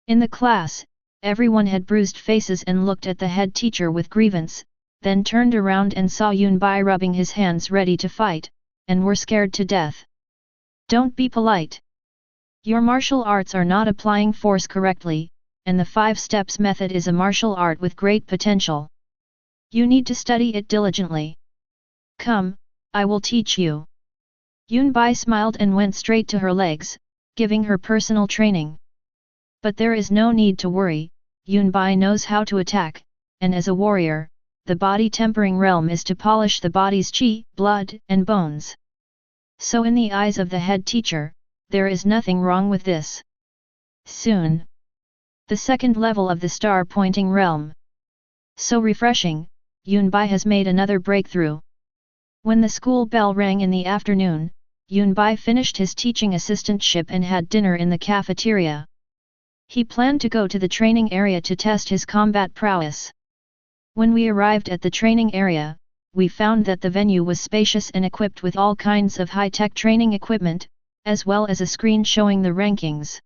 In the class, everyone had bruised faces and looked at the head teacher with grievance, then turned around and saw Yunbai rubbing his hands ready to fight, and were scared to death. Don't be polite. Your martial arts are not applying force correctly, and the 5 steps method is a martial art with great potential. You need to study it diligently. Come, I will teach you. Yunbai smiled and went straight to her legs, giving her personal training. But there is no need to worry, Yunbai knows how to attack, and as a warrior, the body tempering realm is to polish the body's qi, blood, and bones. So in the eyes of the head teacher, there is nothing wrong with this. Soon. The second level of the star-pointing realm. So refreshing, Yunbai has made another breakthrough. When the school bell rang in the afternoon, Yunbai finished his teaching assistantship and had dinner in the cafeteria. He planned to go to the training area to test his combat prowess. When we arrived at the training area, we found that the venue was spacious and equipped with all kinds of high-tech training equipment, as well as a screen showing the rankings.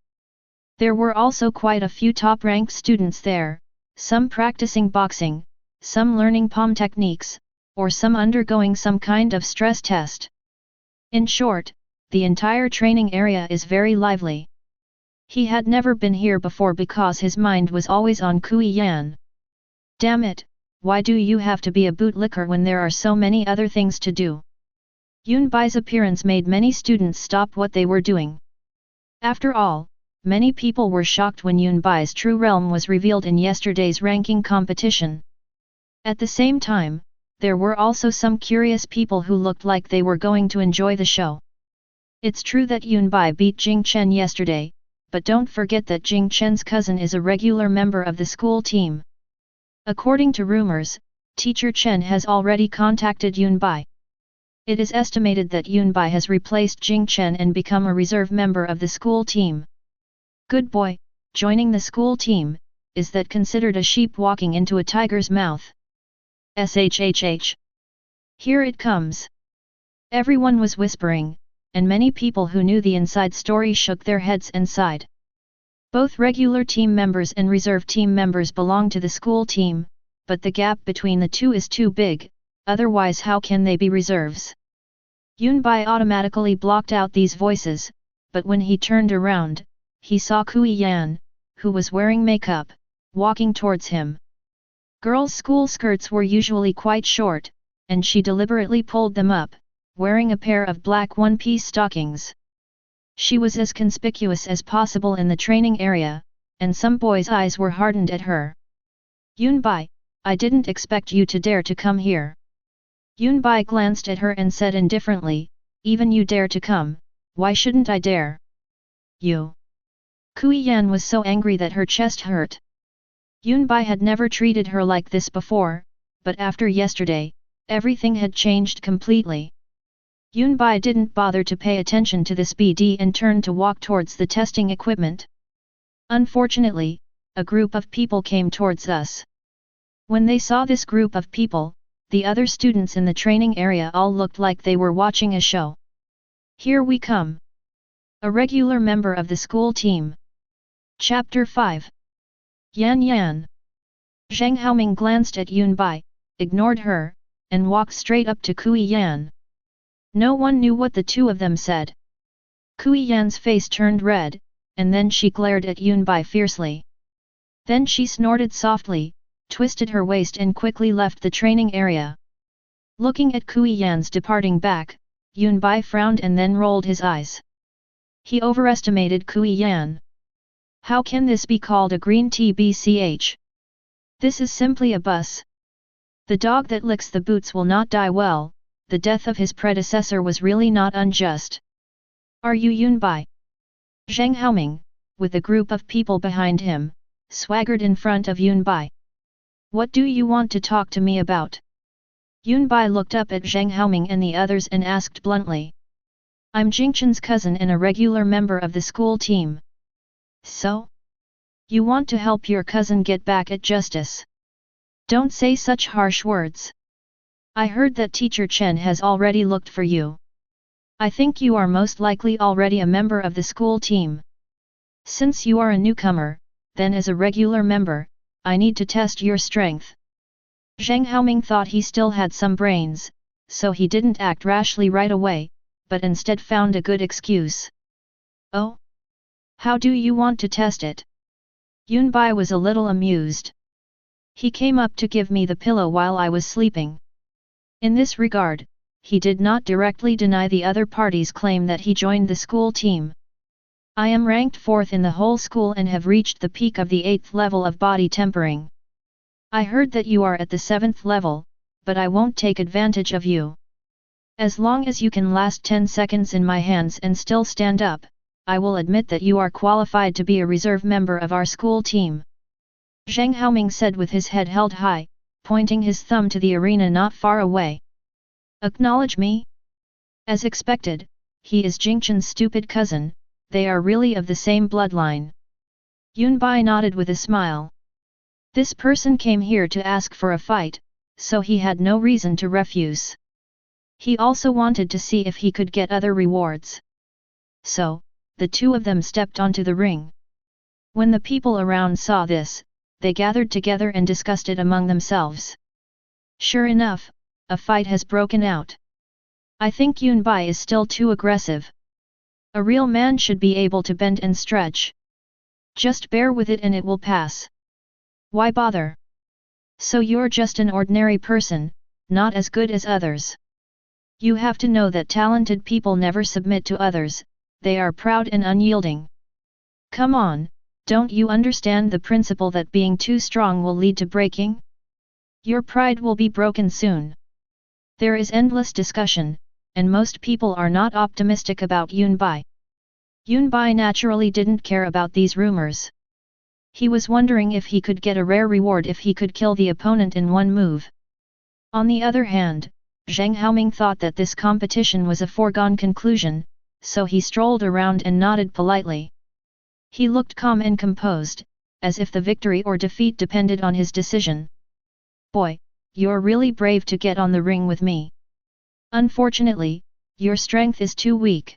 There were also quite a few top-ranked students there, some practicing boxing, some learning palm techniques, or some undergoing some kind of stress test. In short, the entire training area is very lively. He had never been here before because his mind was always on Kui Yan. Damn it, why do you have to be a bootlicker when there are so many other things to do? Yunbai's appearance made many students stop what they were doing. After all, many people were shocked when Yunbai's true realm was revealed in yesterday's ranking competition. At the same time, there were also some curious people who looked like they were going to enjoy the show. It's true that Yunbai beat Jing Chen yesterday, but don't forget that Jing Chen's cousin is a regular member of the school team. According to rumors, Teacher Chen has already contacted Yunbai. It is estimated that Yunbai has replaced Jing Chen and become a reserve member of the school team. Good boy, joining the school team, is that considered a sheep walking into a tiger's mouth? SHHH. Here it comes. Everyone was whispering, and many people who knew the inside story shook their heads and sighed. Both regular team members and reserve team members belong to the school team, but the gap between the two is too big, otherwise how can they be reserves? Yunbai automatically blocked out these voices, but when he turned around, he saw Kui Yan, who was wearing makeup, walking towards him. Girls' school skirts were usually quite short, and she deliberately pulled them up, wearing a pair of black one-piece stockings. She was as conspicuous as possible in the training area, and some boys' eyes were hardened at her. Yunbai, I didn't expect you to dare to come here. Yunbai glanced at her and said indifferently, even you dare to come, Why shouldn't I dare? You. Kui Yan was so angry that her chest hurt. Yunbai had never treated her like this before, but after yesterday, everything had changed completely. Yunbai didn't bother to pay attention to this BD and turned to walk towards the testing equipment. Unfortunately, a group of people came towards us. When they saw this group of people, the other students in the training area all looked like they were watching a show. Here we come. A regular member of the school team. Chapter 5. Yan Yan. Zheng Haoming glanced at Yunbai, ignored her, and walked straight up to Kui Yan. No one knew what the two of them said. Kui Yan's face turned red, and then she glared at Yunbai fiercely. Then she snorted softly, twisted her waist and quickly left the training area. Looking at Kui Yan's departing back, Yunbai frowned and then rolled his eyes. He overestimated Kui Yan. How can this be called a green tea BCH? This is simply a bus. The dog that licks the boots will not die well. The death of his predecessor was really not unjust. Are you Yunbai? Zheng Haoming, with a group of people behind him, swaggered in front of Yunbai. What do you want to talk to me about? Yunbai looked up at Zheng Haoming and the others and asked bluntly. I'm Jingchen's cousin and a regular member of the school team. So? You want to help your cousin get back at justice? Don't say such harsh words. I heard that teacher Chen has already looked for you. I think you are most likely already a member of the school team. Since you are a newcomer, then as a regular member, I need to test your strength. Zheng Haoming thought he still had some brains, so he didn't act rashly right away, but instead found a good excuse. Oh? How do you want to test it? Yunbai was a little amused. He came up to give me the pillow while I was sleeping. In this regard, he did not directly deny the other party's claim that he joined the school team. I am ranked 4th in the whole school and have reached the peak of the 8th level of body tempering. I heard that you are at the 7th level, but I won't take advantage of you. As long as you can last 10 seconds in my hands and still stand up, I will admit that you are qualified to be a reserve member of our school team. Zheng Haoming said with his head held high, pointing his thumb to the arena not far away. Acknowledge me? As expected, he is Jingchen's stupid cousin, they are really of the same bloodline. Yunbai nodded with a smile. This person came here to ask for a fight, so he had no reason to refuse. He also wanted to see if he could get other rewards. So, the two of them stepped onto the ring. When the people around saw this, they gathered together and discussed it among themselves. Sure enough, a fight has broken out. I think Yunbai is still too aggressive. A real man should be able to bend and stretch. Just bear with it and it will pass. Why bother? So you're just an ordinary person, not as good as others. You have to know that talented people never submit to others, they are proud and unyielding. Come on, don't you understand the principle that being too strong will lead to breaking? Your pride will be broken soon. There is endless discussion, and most people are not optimistic about Yunbai. Yunbai naturally didn't care about these rumors. He was wondering if he could get a rare reward if he could kill the opponent in one move. On the other hand, Zheng Haoming thought that this competition was a foregone conclusion, so he strolled around and nodded politely. He looked calm and composed, as if the victory or defeat depended on his decision. Boy, you're really brave to get on the ring with me. Unfortunately, your strength is too weak.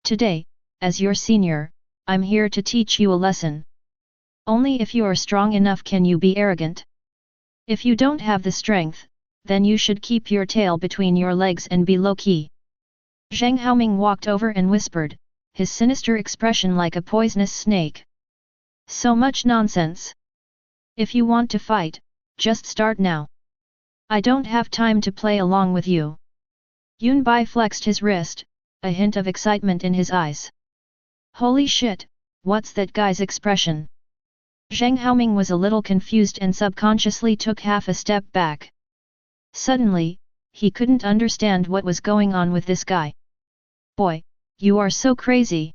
Today, as your senior, I'm here to teach you a lesson. Only if you are strong enough can you be arrogant. If you don't have the strength, then you should keep your tail between your legs and be low-key. Zheng Haoming walked over and whispered, his sinister expression like a poisonous snake. So much nonsense. If you want to fight, just start now. I don't have time to play along with you. Yunbai flexed his wrist, a hint of excitement in his eyes. Holy shit, what's that guy's expression? Zheng Haoming was a little confused and subconsciously took half a step back. Suddenly, he couldn't understand what was going on with this guy. Boy, You are so crazy.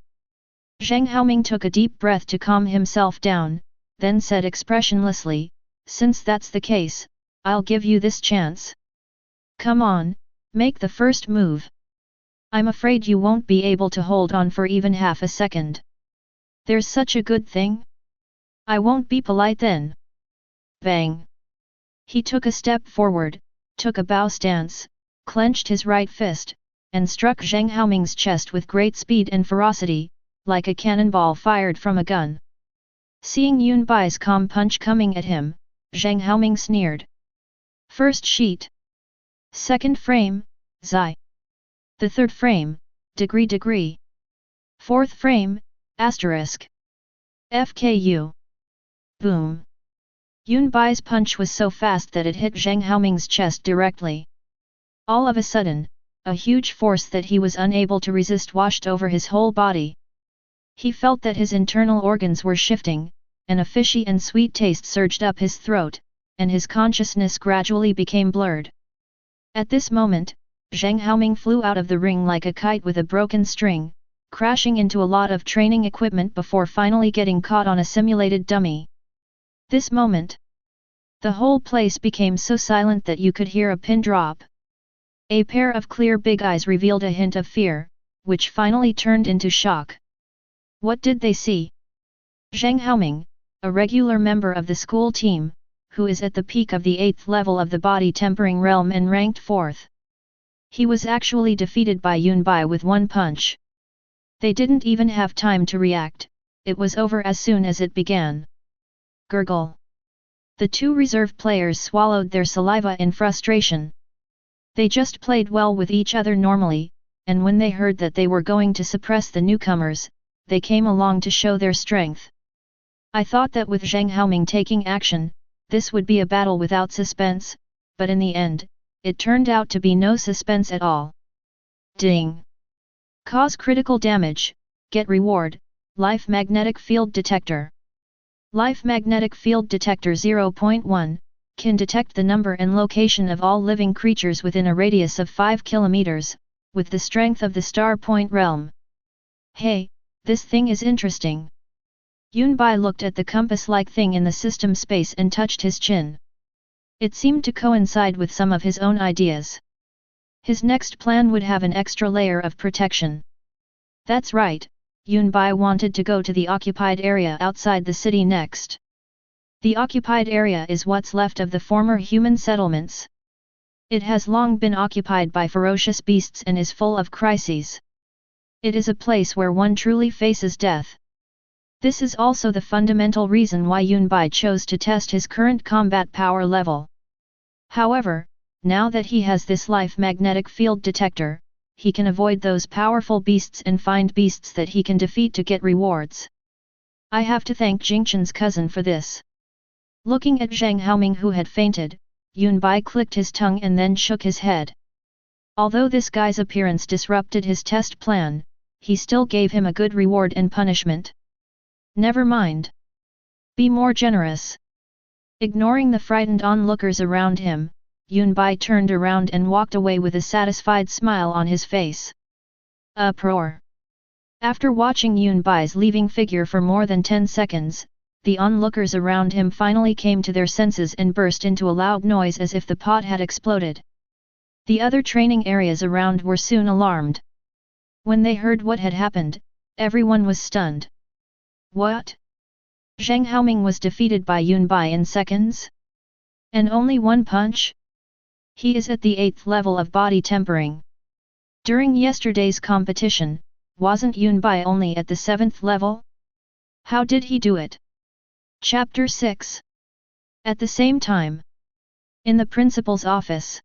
Zheng Haoming took a deep breath to calm himself down, then said expressionlessly, since that's the case, I'll give you this chance. Come on, make the first move. I'm afraid you won't be able to hold on for even half a second. There's such a good thing? I won't be polite then. Bang! He took a step forward, took a bow stance, clenched his right fist, and struck Zheng Haoming's chest with great speed and ferocity, like a cannonball fired from a gun. Seeing Yun Bai's calm punch coming at him, Zheng Haoming sneered. First sheet. Second frame, Zai. The third frame, degree. Fourth frame, asterisk. FKU. Boom. Yun Bai's punch was so fast that it hit Zheng Haoming's chest directly. All of a sudden, a huge force that he was unable to resist washed over his whole body. He felt that his internal organs were shifting, and a fishy and sweet taste surged up his throat, and his consciousness gradually became blurred. At this moment, Zheng Haoming flew out of the ring like a kite with a broken string, crashing into a lot of training equipment before finally getting caught on a simulated dummy. This moment, the whole place became so silent that you could hear a pin drop. A pair of clear big eyes revealed a hint of fear, which finally turned into shock. What did they see? Zheng Haoming, a regular member of the school team, who is at the peak of the 8th level of the body tempering realm and ranked 4th. He was actually defeated by Yun Bai with one punch. They didn't even have time to react, it was over as soon as it began. Gurgle. The two reserve players swallowed their saliva in frustration. They just played well with each other normally, and when they heard that they were going to suppress the newcomers, they came along to show their strength. I thought that with Zheng Haoming taking action, this would be a battle without suspense, but in the end, it turned out to be no suspense at all. Ding! Cause critical damage, get reward, Life Magnetic Field Detector. Life Magnetic Field Detector 0.1, can detect the number and location of all living creatures within a radius of 5 kilometers, with the strength of the Star Point realm. Hey, this thing is interesting. Yun Bai looked at the compass-like thing in the system space and touched his chin. It seemed to coincide with some of his own ideas. His next plan would have an extra layer of protection. That's right, Yun Bai wanted to go to the occupied area outside the city next. The occupied area is what's left of the former human settlements. It has long been occupied by ferocious beasts and is full of crises. It is a place where one truly faces death. This is also the fundamental reason why Yun Bai chose to test his current combat power level. However, now that he has this life magnetic field detector, he can avoid those powerful beasts and find beasts that he can defeat to get rewards. I have to thank Jingchen's cousin for this. Looking at Zheng Haoming who had fainted, Yun Bai clicked his tongue and then shook his head. Although this guy's appearance disrupted his test plan, he still gave him a good reward and punishment. Never mind. Be more generous. Ignoring the frightened onlookers around him, Yun Bai turned around and walked away with a satisfied smile on his face. Uproar. After watching Yun Bai's leaving figure for more than 10 seconds, the onlookers around him finally came to their senses and burst into a loud noise as if the pot had exploded. The other training areas around were soon alarmed. When they heard what had happened, everyone was stunned. What? Zheng Haoming was defeated by Yun Bai in seconds? And only one punch? He is at the 8th level of body tempering. During yesterday's competition, wasn't Yun Bai only at the 7th level? How did he do it? Chapter 6. At the same time, in the principal's office,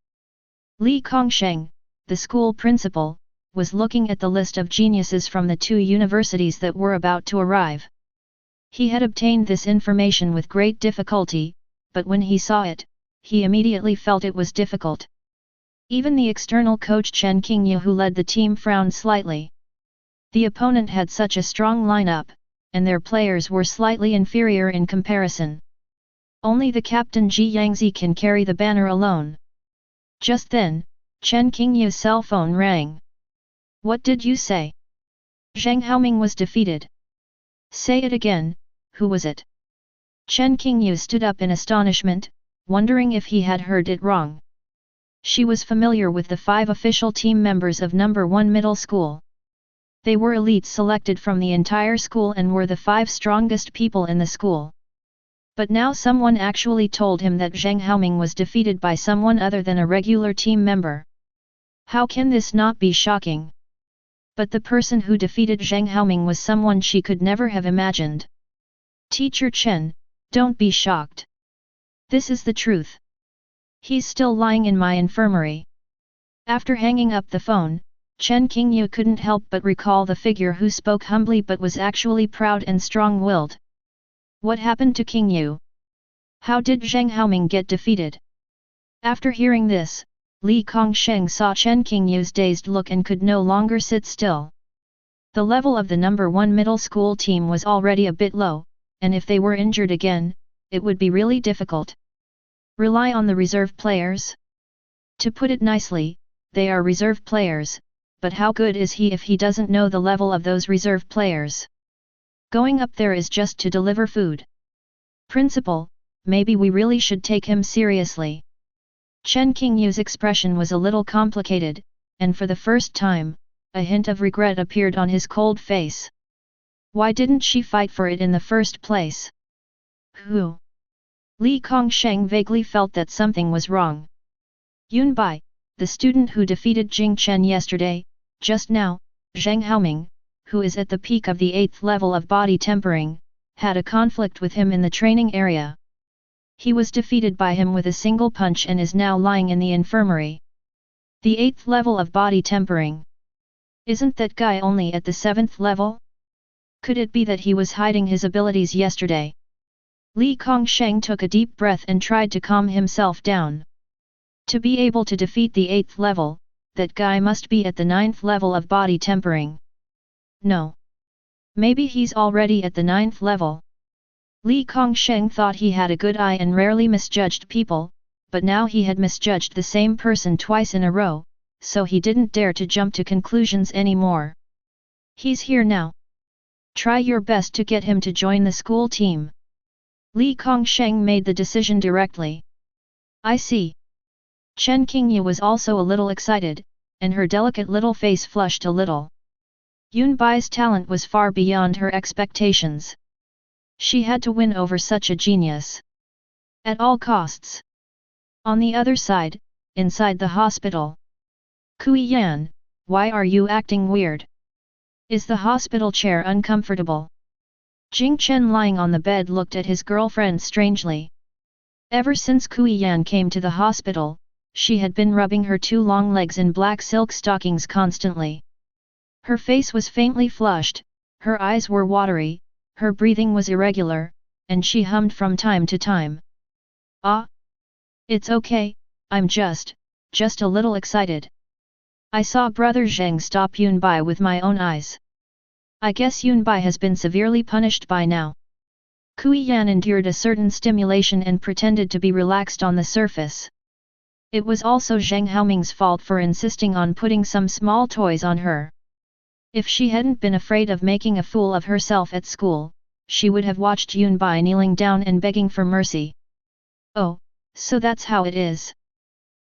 Li Kongsheng, the school principal, was looking at the list of geniuses from the 2 universities that were about to arrive. He had obtained this information with great difficulty, but when he saw it, he immediately felt it was difficult. Even the external coach Chen Qingye who led the team frowned slightly. The opponent had such a strong lineup, and their players were slightly inferior in comparison. Only the captain Ji Yangzi can carry the banner alone. Just then, Chen Qingye's cell phone rang. What did you say? Zhang Haoming was defeated. Say it again, who was it? Chen Qingyu stood up in astonishment, wondering if he had heard it wrong. She was familiar with the 5 official team members of number 1 middle school. They were elites selected from the entire school and were the 5 strongest people in the school. But now someone actually told him that Zhang Haoming was defeated by someone other than a regular team member. How can this not be shocking? But the person who defeated Zhang Haoming was someone she could never have imagined. Teacher Chen, don't be shocked. This is the truth. He's still lying in my infirmary. After hanging up the phone, Chen Qingyu couldn't help but recall the figure who spoke humbly but was actually proud and strong-willed. What happened to Qingyu? How did Zhang Haoming get defeated? After hearing this, Li Kongsheng saw Chen Qingyu's dazed look and could no longer sit still. The level of the number 1 middle school team was already a bit low, and if they were injured again, it would be really difficult. Rely on the reserve players? To put it nicely, they are reserve players, but how good is he if he doesn't know the level of those reserve players? Going up there is just to deliver food. Principal, maybe we really should take him seriously. Chen Qingyu's expression was a little complicated, and for the first time, a hint of regret appeared on his cold face. Why didn't she fight for it in the first place? Who? Li Kongsheng vaguely felt that something was wrong. Yunbai, the student who defeated Jing Chen yesterday, just now, Zhang Haoming, who is at the peak of the 8th level of body tempering, had a conflict with him in the training area. He was defeated by him with a single punch and is now lying in the infirmary. The 8th level of body tempering. Isn't that guy only at the 7th level? Could it be that he was hiding his abilities yesterday? Li Kongsheng took a deep breath and tried to calm himself down. To be able to defeat the 8th level, that guy must be at the 9th level of body tempering. No. Maybe he's already at the 9th level. Li Kongsheng thought he had a good eye and rarely misjudged people, but now he had misjudged the same person twice in a row, so he didn't dare to jump to conclusions anymore. He's here now. Try your best to get him to join the school team. Li Kongsheng made the decision directly. I see. Chen Qingyu was also a little excited, and her delicate little face flushed a little. Yunbai's talent was far beyond her expectations. She had to win over such a genius. At all costs. On the other side, inside the hospital. Kui Yan, why are you acting weird? Is the hospital chair uncomfortable? Jing Chen lying on the bed looked at his girlfriend strangely. Ever since Kui Yan came to the hospital, she had been rubbing her 2 long legs in black silk stockings constantly. Her face was faintly flushed, her eyes were watery, her breathing was irregular, and she hummed from time to time. Ah! It's okay, I'm just a little excited. I saw Brother Zheng stop Yunbai with my own eyes. I guess Yunbai has been severely punished by now. Kui Yan endured a certain stimulation and pretended to be relaxed on the surface. It was also Zhang Haoming's fault for insisting on putting some small toys on her. If she hadn't been afraid of making a fool of herself at school, she would have watched Yunbai kneeling down and begging for mercy. Oh, so that's how it is.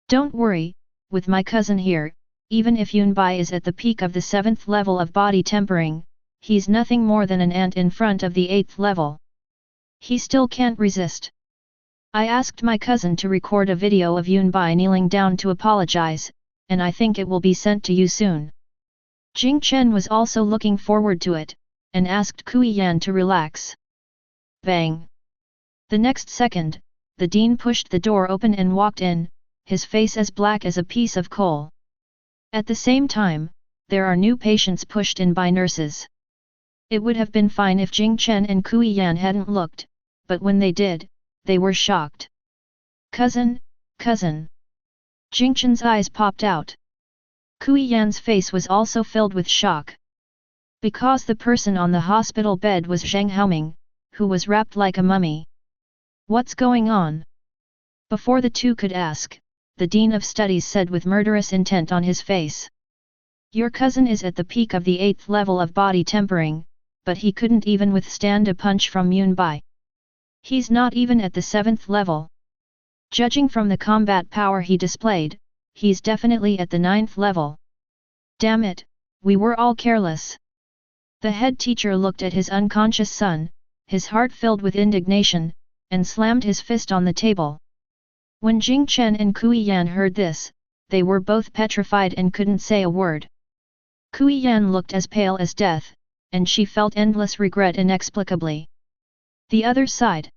Don't worry, with my cousin here, even if Yunbai is at the peak of the 7th level of body tempering, he's nothing more than an ant in front of the 8th level. He still can't resist. I asked my cousin to record a video of Yunbai kneeling down to apologize, and I think it will be sent to you soon. Jing Chen was also looking forward to it, and asked Kui Yan to relax. Bang! The next second, the dean pushed the door open and walked in, his face as black as a piece of coal. At the same time, there are new patients pushed in by nurses. It would have been fine if Jing Chen and Kui Yan hadn't looked, but when they did, they were shocked. Cousin, cousin! Jing Chen's eyes popped out. Kui Yan's face was also filled with shock. Because the person on the hospital bed was Zhang Haoming, who was wrapped like a mummy. What's going on? Before the two could ask, the Dean of Studies said with murderous intent on his face. Your cousin is at the peak of the 8th level of body tempering, but he couldn't even withstand a punch from Yunbai. He's not even at the 7th level. Judging from the combat power he displayed, he's definitely at the 9th level. Damn it, we were all careless. The head teacher looked at his unconscious son, his heart filled with indignation, and slammed his fist on the table. When Jing Chen and Kui Yan heard this, they were both petrified and couldn't say a word. Kui Yan looked as pale as death, and she felt endless regret inexplicably. The other side.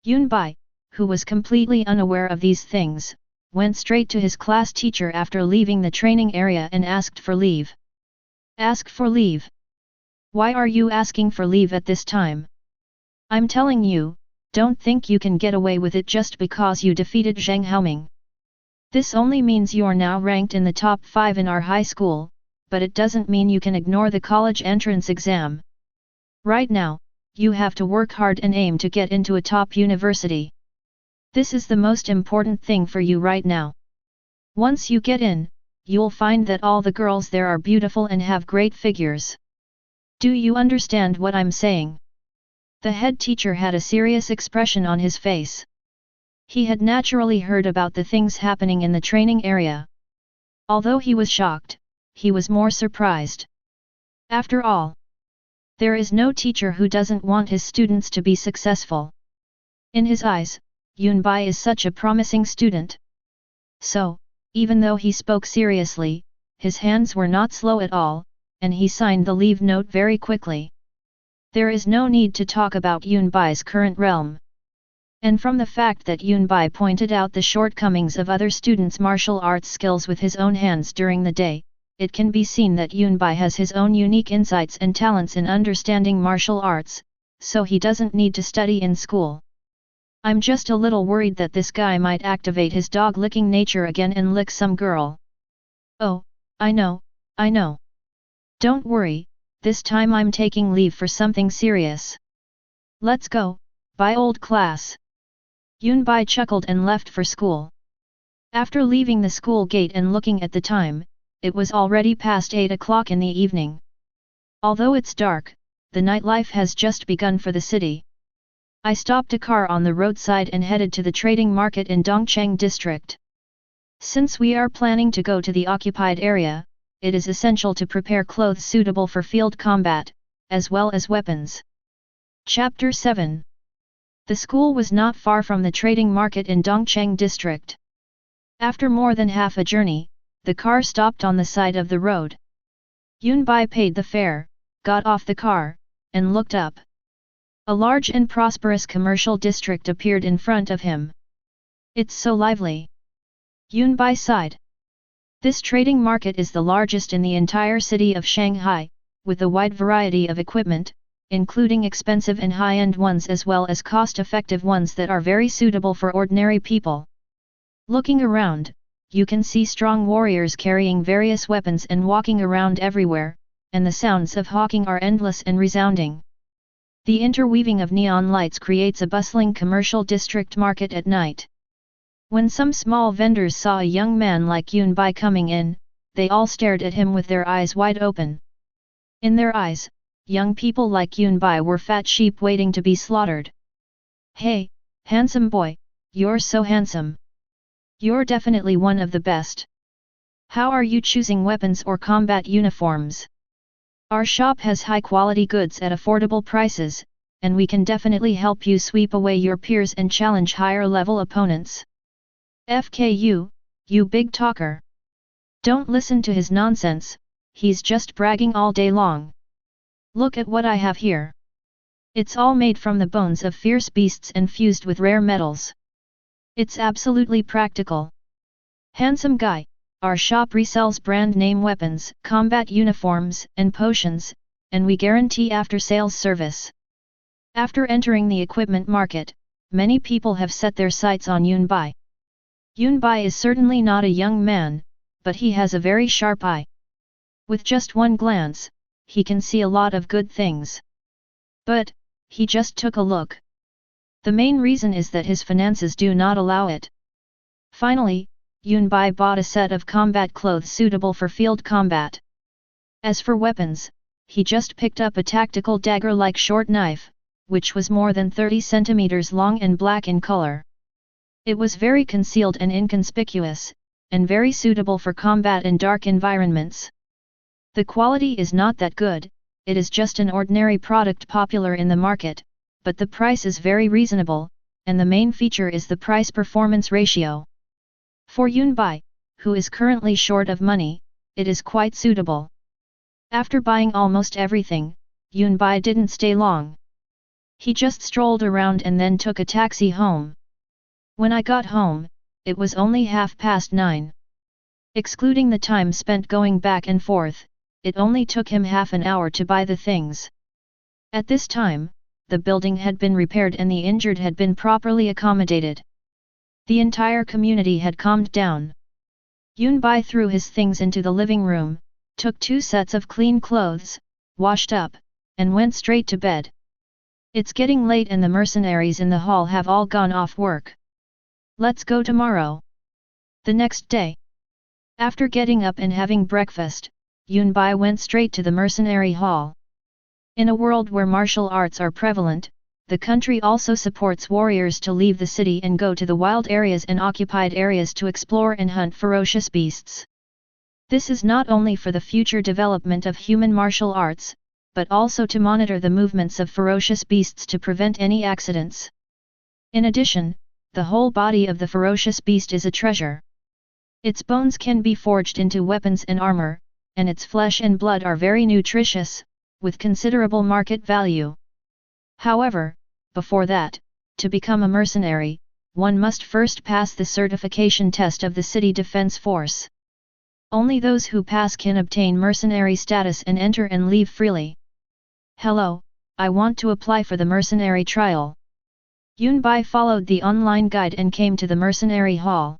Yunbai, who was completely unaware of these things, went straight to his class teacher after leaving the training area and asked for leave. Ask for leave? Why are you asking for leave at this time? I'm telling you, don't think you can get away with it just because you defeated Zheng Haoming. This only means you're now ranked in the top 5 in our high school, but it doesn't mean you can ignore the college entrance exam. Right now, you have to work hard and aim to get into a top university. This is the most important thing for you right now. Once you get in, you'll find that all the girls there are beautiful and have great figures. Do you understand what I'm saying? The head teacher had a serious expression on his face. He had naturally heard about the things happening in the training area. Although he was shocked, he was more surprised. After all, there is no teacher who doesn't want his students to be successful. In his eyes, Yunbai is such a promising student. So, even though he spoke seriously, his hands were not slow at all, and he signed the leave note very quickly. There is no need to talk about Yunbai's current realm. And from the fact that Yunbai pointed out the shortcomings of other students' martial arts skills with his own hands during the day, it can be seen that Yunbai has his own unique insights and talents in understanding martial arts, so he doesn't need to study in school. I'm just a little worried that this guy might activate his dog-licking nature again and lick some girl. Oh, I know. Don't worry, this time I'm taking leave for something serious. Let's go, bye old class. Yunbai chuckled and left for school. After leaving the school gate and looking at the time, it was already past 8 o'clock in the evening. Although it's dark, the nightlife has just begun for the city. I stopped a car on the roadside and headed to the trading market in Dongcheng district. Since we are planning to go to the occupied area, it is essential to prepare clothes suitable for field combat, as well as weapons. Chapter 7. The school was not far from the trading market in Dongcheng district. After more than half a journey, the car stopped on the side of the road. Yunbai paid the fare, got off the car, and looked up. A large and prosperous commercial district appeared in front of him. It's so lively. Yunbai sighed. This trading market is the largest in the entire city of Shanghai, with a wide variety of equipment, including expensive and high-end ones as well as cost-effective ones that are very suitable for ordinary people. Looking around, you can see strong warriors carrying various weapons and walking around everywhere, and the sounds of hawking are endless and resounding. The interweaving of neon lights creates a bustling commercial district market at night. When some small vendors saw a young man like Yunbai coming in, they all stared at him with their eyes wide open. In their eyes, young people like Yunbai were fat sheep waiting to be slaughtered. Hey, handsome boy, you're so handsome. You're definitely one of the best. How are you choosing weapons or combat uniforms? Our shop has high-quality goods at affordable prices, and we can definitely help you sweep away your peers and challenge higher-level opponents. FKU, you big talker. Don't listen to his nonsense, he's just bragging all day long. Look at what I have here. It's all made from the bones of fierce beasts and fused with rare metals. It's absolutely practical. Handsome guy, our shop resells brand-name weapons, combat uniforms, and potions, and we guarantee after-sales service. After entering the equipment market, many people have set their sights on Yunbai. Yunbai is certainly not a young man, but he has a very sharp eye. With just one glance, he can see a lot of good things. But, he just took a look. The main reason is that his finances do not allow it. Finally, Yunbai bought a set of combat clothes suitable for field combat. As for weapons, he just picked up a tactical dagger-like short knife, which was more than 30 centimeters long and black in color. It was very concealed and inconspicuous, and very suitable for combat in dark environments. The quality is not that good, it is just an ordinary product popular in the market, but the price is very reasonable, and the main feature is the price-performance ratio. For Yunbai, who is currently short of money, it is quite suitable. After buying almost everything, Yunbai didn't stay long. He just strolled around and then took a taxi home. When I got home, it was only 9:30. Excluding the time spent going back and forth, it only took him half an hour to buy the things. At this time, the building had been repaired and the injured had been properly accommodated. The entire community had calmed down. Yunbai threw his things into the living room, took 2 sets of clean clothes, washed up, and went straight to bed. It's getting late and the mercenaries in the hall have all gone off work. Let's go tomorrow. The next day. After getting up and having breakfast, Yunbai went straight to the mercenary hall. In a world where martial arts are prevalent, the country also supports warriors to leave the city and go to the wild areas and occupied areas to explore and hunt ferocious beasts. This is not only for the future development of human martial arts, but also to monitor the movements of ferocious beasts to prevent any accidents. In addition, the whole body of the ferocious beast is a treasure. Its bones can be forged into weapons and armor, and its flesh and blood are very nutritious, with considerable market value. However, before that, to become a mercenary, one must first pass the certification test of the city defense force. Only those who pass can obtain mercenary status and enter and leave freely. Hello, I want to apply for the mercenary trial. Yunbai followed the online guide and came to the mercenary hall.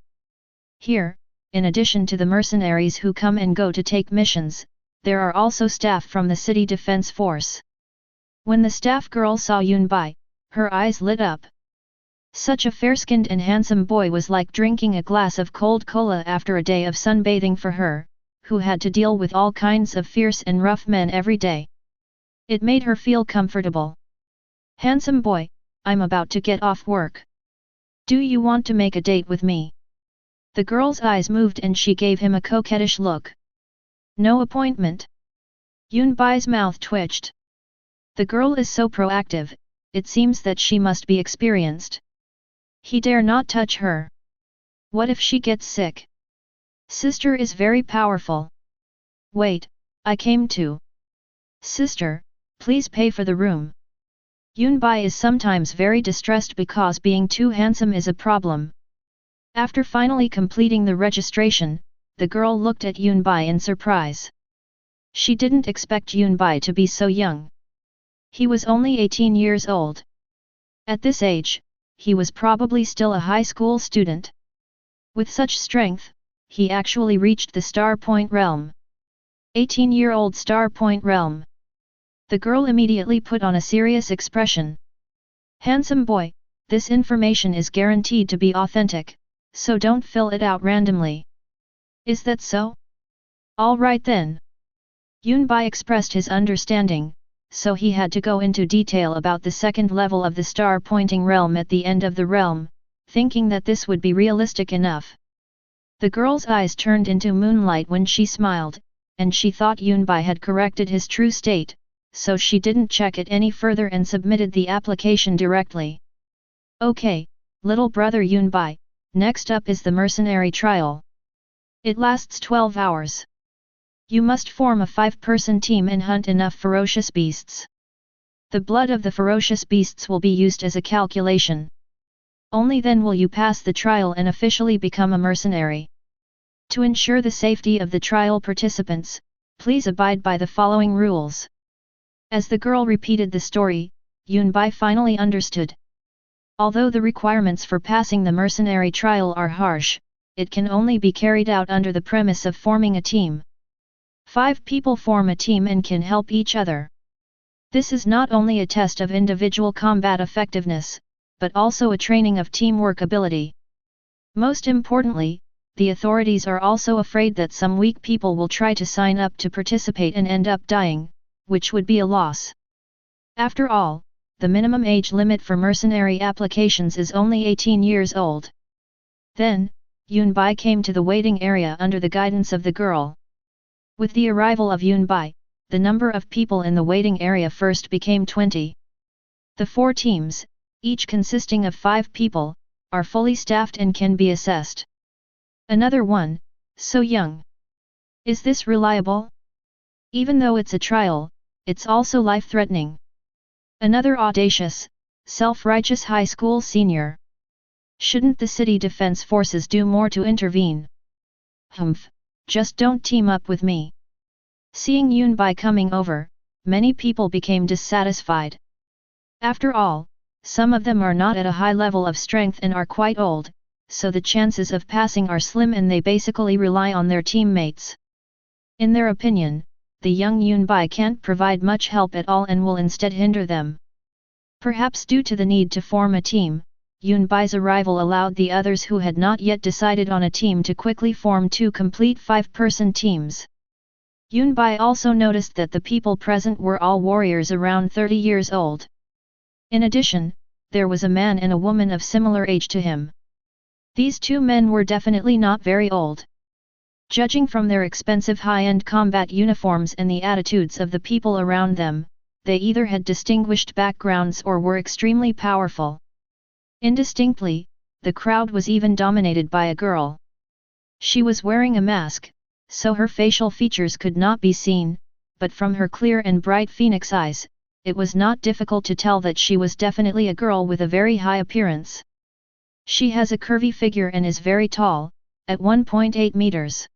Here, in addition to the mercenaries who come and go to take missions, there are also staff from the city defense force. When the staff girl saw Yunbai, her eyes lit up. Such a fair-skinned and handsome boy was like drinking a glass of cold cola after a day of sunbathing for her, who had to deal with all kinds of fierce and rough men every day. It made her feel comfortable. Handsome boy, I'm about to get off work. Do you want to make a date with me? The girl's eyes moved and she gave him a coquettish look. No appointment. Yunbai's mouth twitched. The girl is so proactive, it seems that she must be experienced. He dare not touch her. What if she gets sick? Sister is very powerful. Wait, I came too. Sister, please pay for the room. Yunbai is sometimes very distressed because being too handsome is a problem. After finally completing the registration, the girl looked at Yunbai in surprise. She didn't expect Yunbai to be so young. He was only 18 years old. At this age, he was probably still a high school student. With such strength, he actually reached the Star Point realm. 18-year-old Star Point realm. The girl immediately put on a serious expression. Handsome boy, this information is guaranteed to be authentic, so don't fill it out randomly. Is that so? All right then. Yunbai expressed his understanding, so he had to go into detail about the second level of the star pointing realm at the end of the realm, thinking that this would be realistic enough. The girl's eyes turned into moonlight when she smiled, and she thought Yunbai had corrected his true state, so she didn't check it any further and submitted the application directly. Okay, little brother Yunbai, next up is the mercenary trial. It lasts 12 hours. You must form a 5-person team and hunt enough ferocious beasts. The blood of the ferocious beasts will be used as a calculation. Only then will you pass the trial and officially become a mercenary. To ensure the safety of the trial participants, please abide by the following rules. As the girl repeated the story, Yunbai finally understood. Although the requirements for passing the mercenary trial are harsh, it can only be carried out under the premise of forming a team. 5 people form a team and can help each other. This is not only a test of individual combat effectiveness, but also a training of teamwork ability. Most importantly, the authorities are also afraid that some weak people will try to sign up to participate and end up dying, which would be a loss. After all, the minimum age limit for mercenary applications is only 18 years old. Then, Yunbai came to the waiting area under the guidance of the girl. With the arrival of Yunbai, the number of people in the waiting area first became 20. The 4 teams, each consisting of 5 people, are fully staffed and can be assessed. Another one, so young. Is this reliable? Even though it's a trial, it's also life-threatening. Another audacious, self-righteous high school senior. Shouldn't the city defense forces do more to intervene? Humph, just don't team up with me. Seeing Yunbai coming over, many people became dissatisfied. After all, some of them are not at a high level of strength and are quite old, so the chances of passing are slim and they basically rely on their teammates. In their opinion, the young Yunbai can't provide much help at all and will instead hinder them. Perhaps due to the need to form a team, Yunbai's arrival allowed the others who had not yet decided on a team to quickly form 2 complete 5-person teams. Yunbai also noticed that the people present were all warriors around 30 years old. In addition, there was a man and a woman of similar age to him. These 2 men were definitely not very old. Judging from their expensive high-end combat uniforms and the attitudes of the people around them, they either had distinguished backgrounds or were extremely powerful. Indistinctly, the crowd was even dominated by a girl. She was wearing a mask, so her facial features could not be seen, but from her clear and bright phoenix eyes, it was not difficult to tell that she was definitely a girl with a very high appearance. She has a curvy figure and is very tall, at 1.8 meters.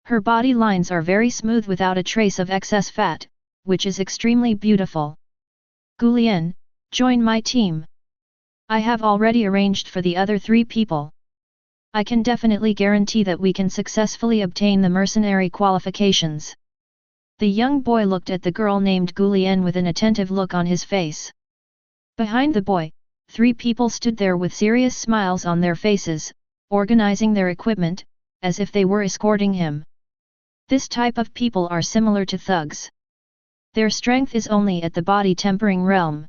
Her body lines are very smooth without a trace of excess fat, which is extremely beautiful. Gulian, join my team. I have already arranged for the other 3 people. I can definitely guarantee that we can successfully obtain the mercenary qualifications. The young boy looked at the girl named Gulian with an attentive look on his face. Behind the boy, 3 people stood there with serious smiles on their faces, organizing their equipment, as if they were escorting him. This type of people are similar to thugs. Their strength is only at the body tempering realm.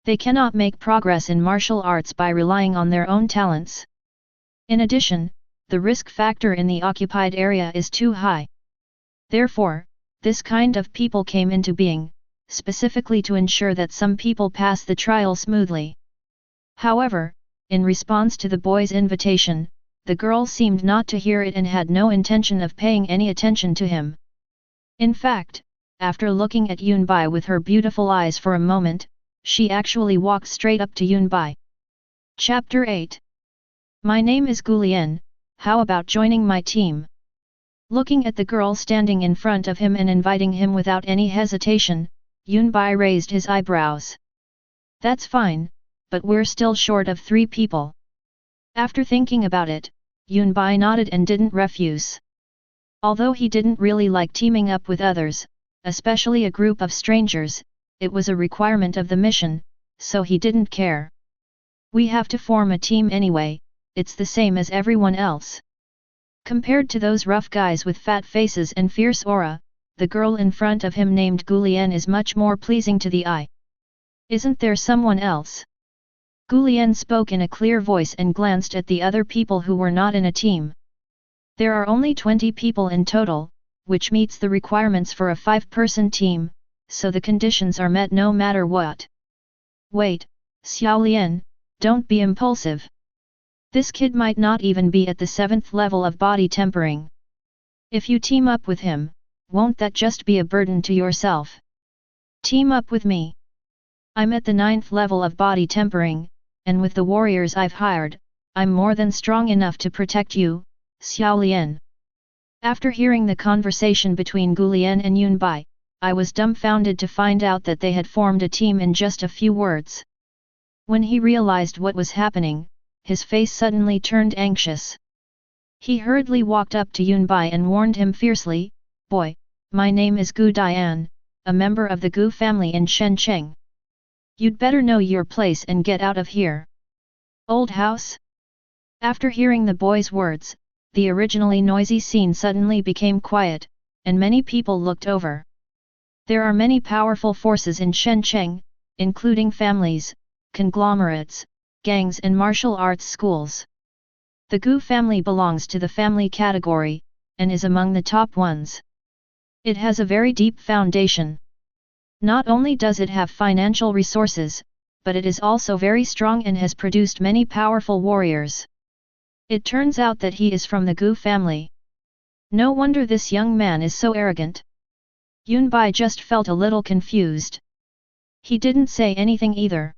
They cannot make progress in martial arts by relying on their own talents. In addition, the risk factor in the occupied area is too high. Therefore, this kind of people came into being, specifically to ensure that some people pass the trial smoothly. However, in response to the boy's invitation, the girl seemed not to hear it and had no intention of paying any attention to him. In fact, after looking at Yunbai with her beautiful eyes for a moment, she actually walked straight up to Yunbai. Chapter 8. My name is Gulian, how about joining my team? Looking at the girl standing in front of him and inviting him without any hesitation, Yunbai raised his eyebrows. That's fine, but we're still short of 3 people. After thinking about it, Yunbai nodded and didn't refuse. Although he didn't really like teaming up with others, especially a group of strangers, it was a requirement of the mission, so he didn't care. We have to form a team anyway, it's the same as everyone else. Compared to those rough guys with fat faces and fierce aura, the girl in front of him named Gulian is much more pleasing to the eye. Isn't there someone else? Gulian spoke in a clear voice and glanced at the other people who were not in a team. There are only 20 people in total, which meets the requirements for a 5-person team, so the conditions are met no matter what. Wait, Xiaolian, don't be impulsive. This kid might not even be at the 7th level of body tempering. If you team up with him, won't that just be a burden to yourself? Team up with me. I'm at the 9th level of body tempering, and with the warriors I've hired, I'm more than strong enough to protect you, Xiaolian. After hearing the conversation between Gulian and Yunbai, I was dumbfounded to find out that they had formed a team in just a few words. When he realized what was happening, his face suddenly turned anxious. He hurriedly walked up to Yunbai and warned him fiercely, "Boy, my name is Gu Dian, a member of the Gu family in Shenzhen. You'd better know your place and get out of here." Old house? After hearing the boy's words, the originally noisy scene suddenly became quiet, and many people looked over. There are many powerful forces in Shenzhen, including families, conglomerates, gangs and martial arts schools. The Gu family belongs to the family category, and is among the top ones. It has a very deep foundation. Not only does it have financial resources, but it is also very strong and has produced many powerful warriors. It turns out that he is from the Gu family. No wonder this young man is so arrogant. Yunbai just felt a little confused. He didn't say anything either.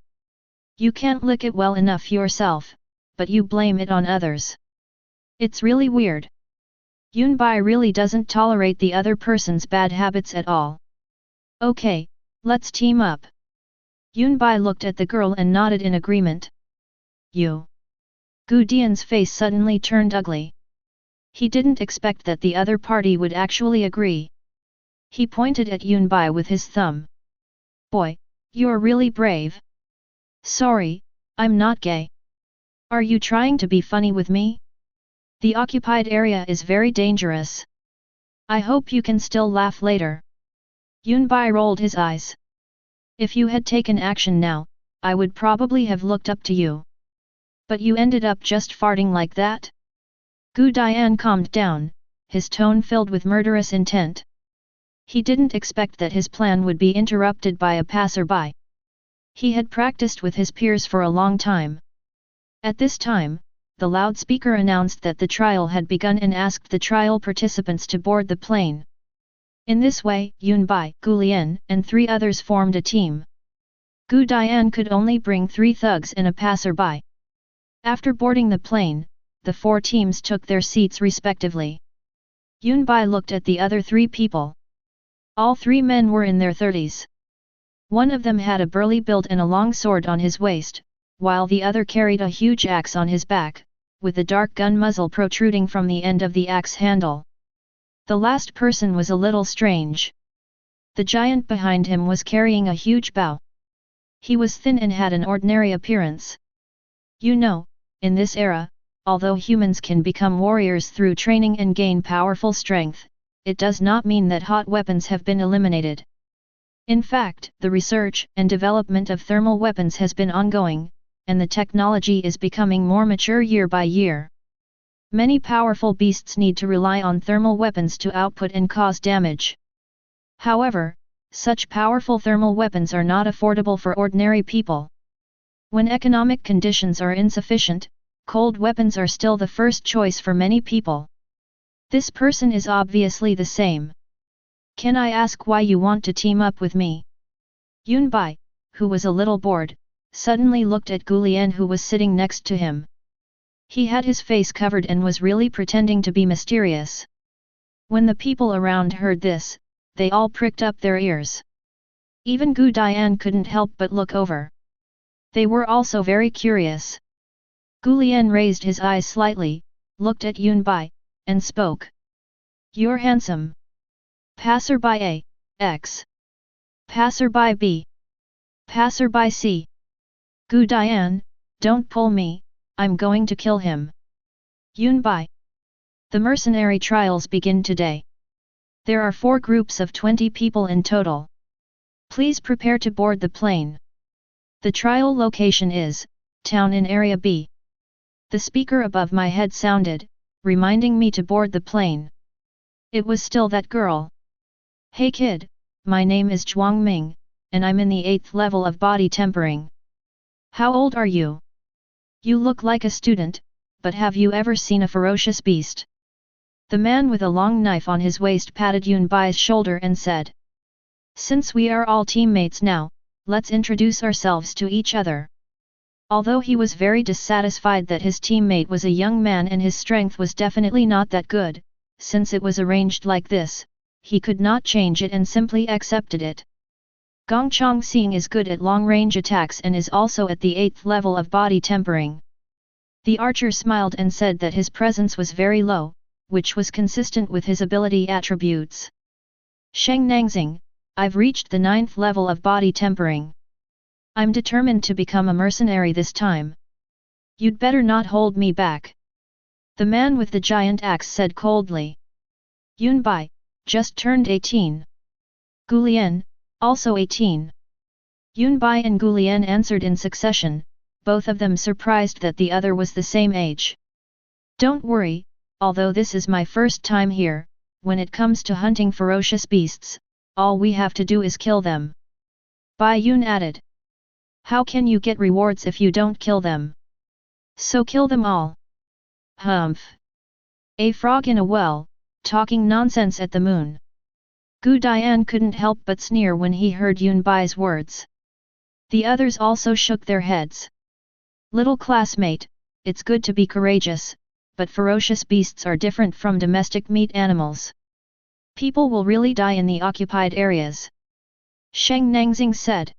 You can't lick it well enough yourself, but you blame it on others. It's really weird. Yunbai really doesn't tolerate the other person's bad habits at all. Okay, let's team up. Yunbai looked at the girl and nodded in agreement. You. Gu Dian's face suddenly turned ugly. He didn't expect that the other party would actually agree. He pointed at Yunbai with his thumb. Boy, you're really brave. Sorry, I'm not gay. Are you trying to be funny with me? The occupied area is very dangerous. I hope you can still laugh later. Yunbai rolled his eyes. If you had taken action now, I would probably have looked up to you. But you ended up just farting like that? Gu Dian calmed down, his tone filled with murderous intent. He didn't expect that his plan would be interrupted by a passerby. He had practiced with his peers for a long time. At this time, the loudspeaker announced that the trial had begun and asked the trial participants to board the plane. In this way, Yunbai, Gu Lian, and 3 others formed a team. Gu Dian could only bring 3 thugs and a passerby. After boarding the plane, the 4 teams took their seats respectively. Yunbai looked at the other 3 people. All 3 men were in their 30s. One of them had a burly build and a long sword on his waist, while the other carried a huge axe on his back, with a dark gun muzzle protruding from the end of the axe handle. The last person was a little strange. The giant behind him was carrying a huge bow. He was thin and had an ordinary appearance. You know, in this era, although humans can become warriors through training and gain powerful strength, it does not mean that hot weapons have been eliminated. In fact, the research and development of thermal weapons has been ongoing, and the technology is becoming more mature year by year. Many powerful beasts need to rely on thermal weapons to output and cause damage. However, such powerful thermal weapons are not affordable for ordinary people. When economic conditions are insufficient, cold weapons are still the first choice for many people. This person is obviously the same. Can I ask why you want to team up with me? Yunbai, who was a little bored, suddenly looked at Gu Lian who was sitting next to him. He had his face covered and was really pretending to be mysterious. When the people around heard this, they all pricked up their ears. Even Gu Dian couldn't help but look over. They were also very curious. Gu Lian raised his eyes slightly, looked at Yunbai, and spoke. You're handsome. Passerby A, X. Passerby B. Passerby C. Gu Dian, don't pull me, I'm going to kill him. Yunbai. The mercenary trials begin today. There are 4 groups of 20 people in total. Please prepare to board the plane. The trial location is, town in Area B. The speaker above my head sounded, reminding me to board the plane. It was still that girl. Hey kid, my name is Zhuang Ming, and I'm in the 8th level of body tempering. How old are you? You look like a student, but have you ever seen a ferocious beast? The man with a long knife on his waist patted Yunbai's shoulder and said. Since we are all teammates now, let's introduce ourselves to each other. Although he was very dissatisfied that his teammate was a young man and his strength was definitely not that good, since it was arranged like this, he could not change it and simply accepted it. Gong Chongqing is good at long-range attacks and is also at the 8th level of body tempering. The archer smiled and said that his presence was very low, which was consistent with his ability attributes. Sheng Nangxing, I've reached the 9th level of body tempering. I'm determined to become a mercenary this time. You'd better not hold me back. The man with the giant axe said coldly. Yunbai, just turned 18. Gulian, also 18. Yunbai and Gulian answered in succession, both of them surprised that the other was the same age. Don't worry, although this is my first time here, when it comes to hunting ferocious beasts, all we have to do is kill them. Bai Yun added. How can you get rewards if you don't kill them? So kill them all. Humph. A frog in a well, talking nonsense at the moon. Gu Dian couldn't help but sneer when he heard Yunbai's words. The others also shook their heads. Little classmate, it's good to be courageous, but ferocious beasts are different from domestic meat animals. People will really die in the occupied areas. Sheng Nangxing said.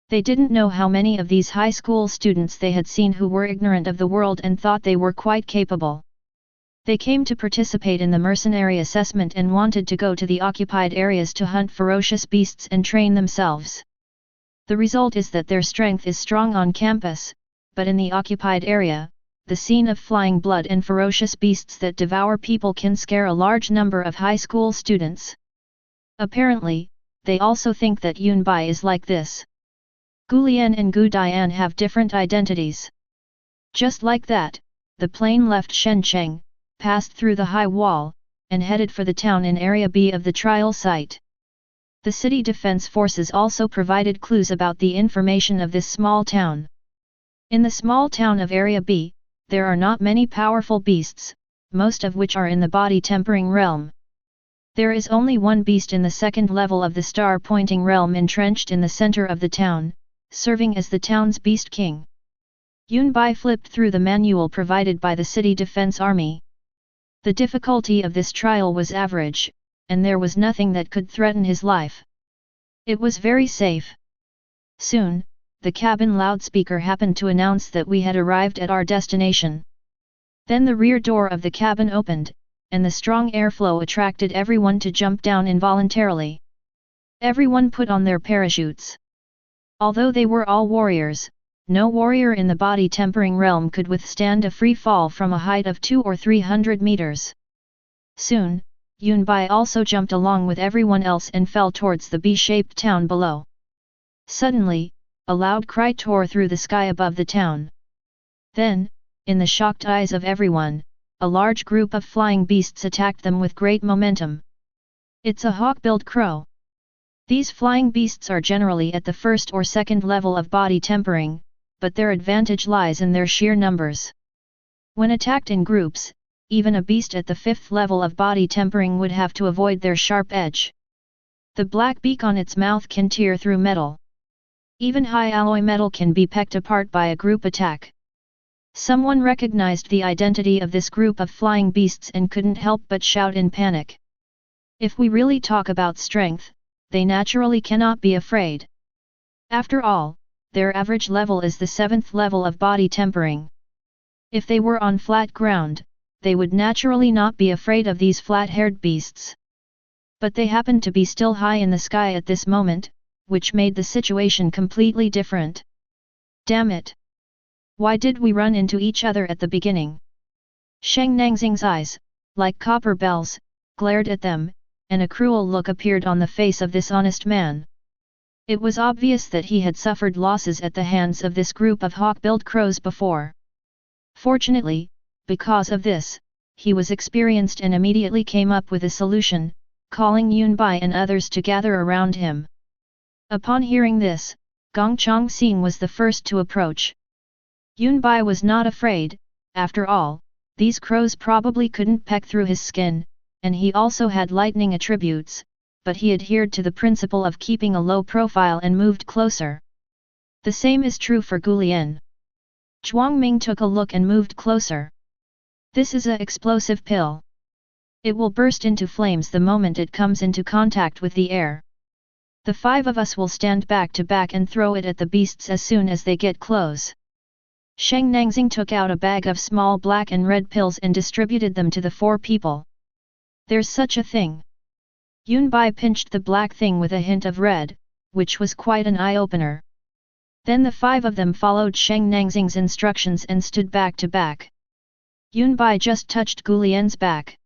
They didn't know how many of these high school students they had seen who were ignorant of the world and thought they were quite capable. They came to participate in the mercenary assessment and wanted to go to the occupied areas to hunt ferocious beasts and train themselves. The result is that their strength is strong on campus, but in the occupied area, the scene of flying blood and ferocious beasts that devour people can scare a large number of high school students. Apparently, they also think that Yunbai is like this. Gulian and Gu Dian have different identities. Just like that, the plane left Shenzhen, passed through the high wall, and headed for the town in Area B of the trial site. The city defense forces also provided clues about the information of this small town. In the small town of Area B, there are not many powerful beasts, most of which are in the body-tempering realm. There is only one beast in the second level of the star-pointing realm entrenched in the center of the town, serving as the town's beast king. Yunbai flipped through the manual provided by the city defense army. The difficulty of this trial was average, and there was nothing that could threaten his life. It was very safe. Soon, the cabin loudspeaker happened to announce that we had arrived at our destination. Then the rear door of the cabin opened, and the strong airflow attracted everyone to jump down involuntarily. Everyone put on their parachutes. Although they were all warriors, no warrior in the body-tempering realm could withstand a free fall from a height of 200 or 300 meters. Soon, Yunbai also jumped along with everyone else and fell towards the B-shaped town below. Suddenly, a loud cry tore through the sky above the town. Then, in the shocked eyes of everyone, a large group of flying beasts attacked them with great momentum. It's a hawk-billed crow. These flying beasts are generally at the first or second level of body tempering, but their advantage lies in their sheer numbers. When attacked in groups, even a beast at the fifth level of body tempering would have to avoid their sharp edge. The black beak on its mouth can tear through metal. Even high alloy metal can be pecked apart by a group attack. Someone recognized the identity of this group of flying beasts and couldn't help but shout in panic. If we really talk about strength, they naturally cannot be afraid. After all, their average level is the 7th level of body tempering. If they were on flat ground, they would naturally not be afraid of these flat-haired beasts. But they happened to be still high in the sky at this moment, which made the situation completely different. Damn it! Why did we run into each other at the beginning? Sheng Nangxing's eyes, like copper bells, glared at them, and a cruel look appeared on the face of this honest man. It was obvious that he had suffered losses at the hands of this group of hawk-billed crows before. Fortunately, because of this, he was experienced and immediately came up with a solution, calling Yunbai and others to gather around him. Upon hearing this, Gong Chongxing was the first to approach. Yunbai was not afraid. After all, these crows probably couldn't peck through his skin, and he also had lightning attributes, but he adhered to the principle of keeping a low profile and moved closer. The same is true for Gulian. Zhuang Ming took a look and moved closer. This is a explosive pill. It will burst into flames the moment it comes into contact with the air. The 5 of us will stand back to back and throw it at the beasts as soon as they get close. Sheng Nangxing took out a bag of small black and red pills and distributed them to the 4 people. There's such a thing. Yunbai pinched the black thing with a hint of red, which was quite an eye-opener. Then the 5 of them followed Sheng Nangxing's instructions and stood back to back. Yunbai just touched Gu Lian's back.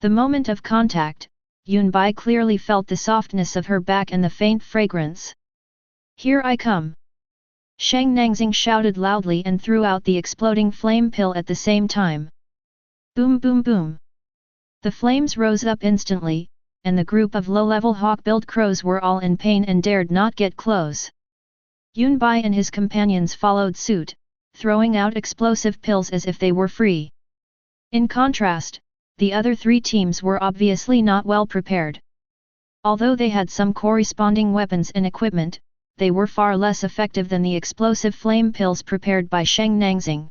The moment of contact, Yunbai clearly felt the softness of her back and the faint fragrance. Here I come! Shang Nangxing shouted loudly and threw out the exploding flame pill at the same time. Boom boom boom! The flames rose up instantly, and the group of low-level hawk-billed crows were all in pain and dared not get close. Yunbai and his companions followed suit, throwing out explosive pills as if they were free. In contrast, the other three teams were obviously not well prepared. Although they had some corresponding weapons and equipment, they were far less effective than the explosive flame pills prepared by Shang Nangxing.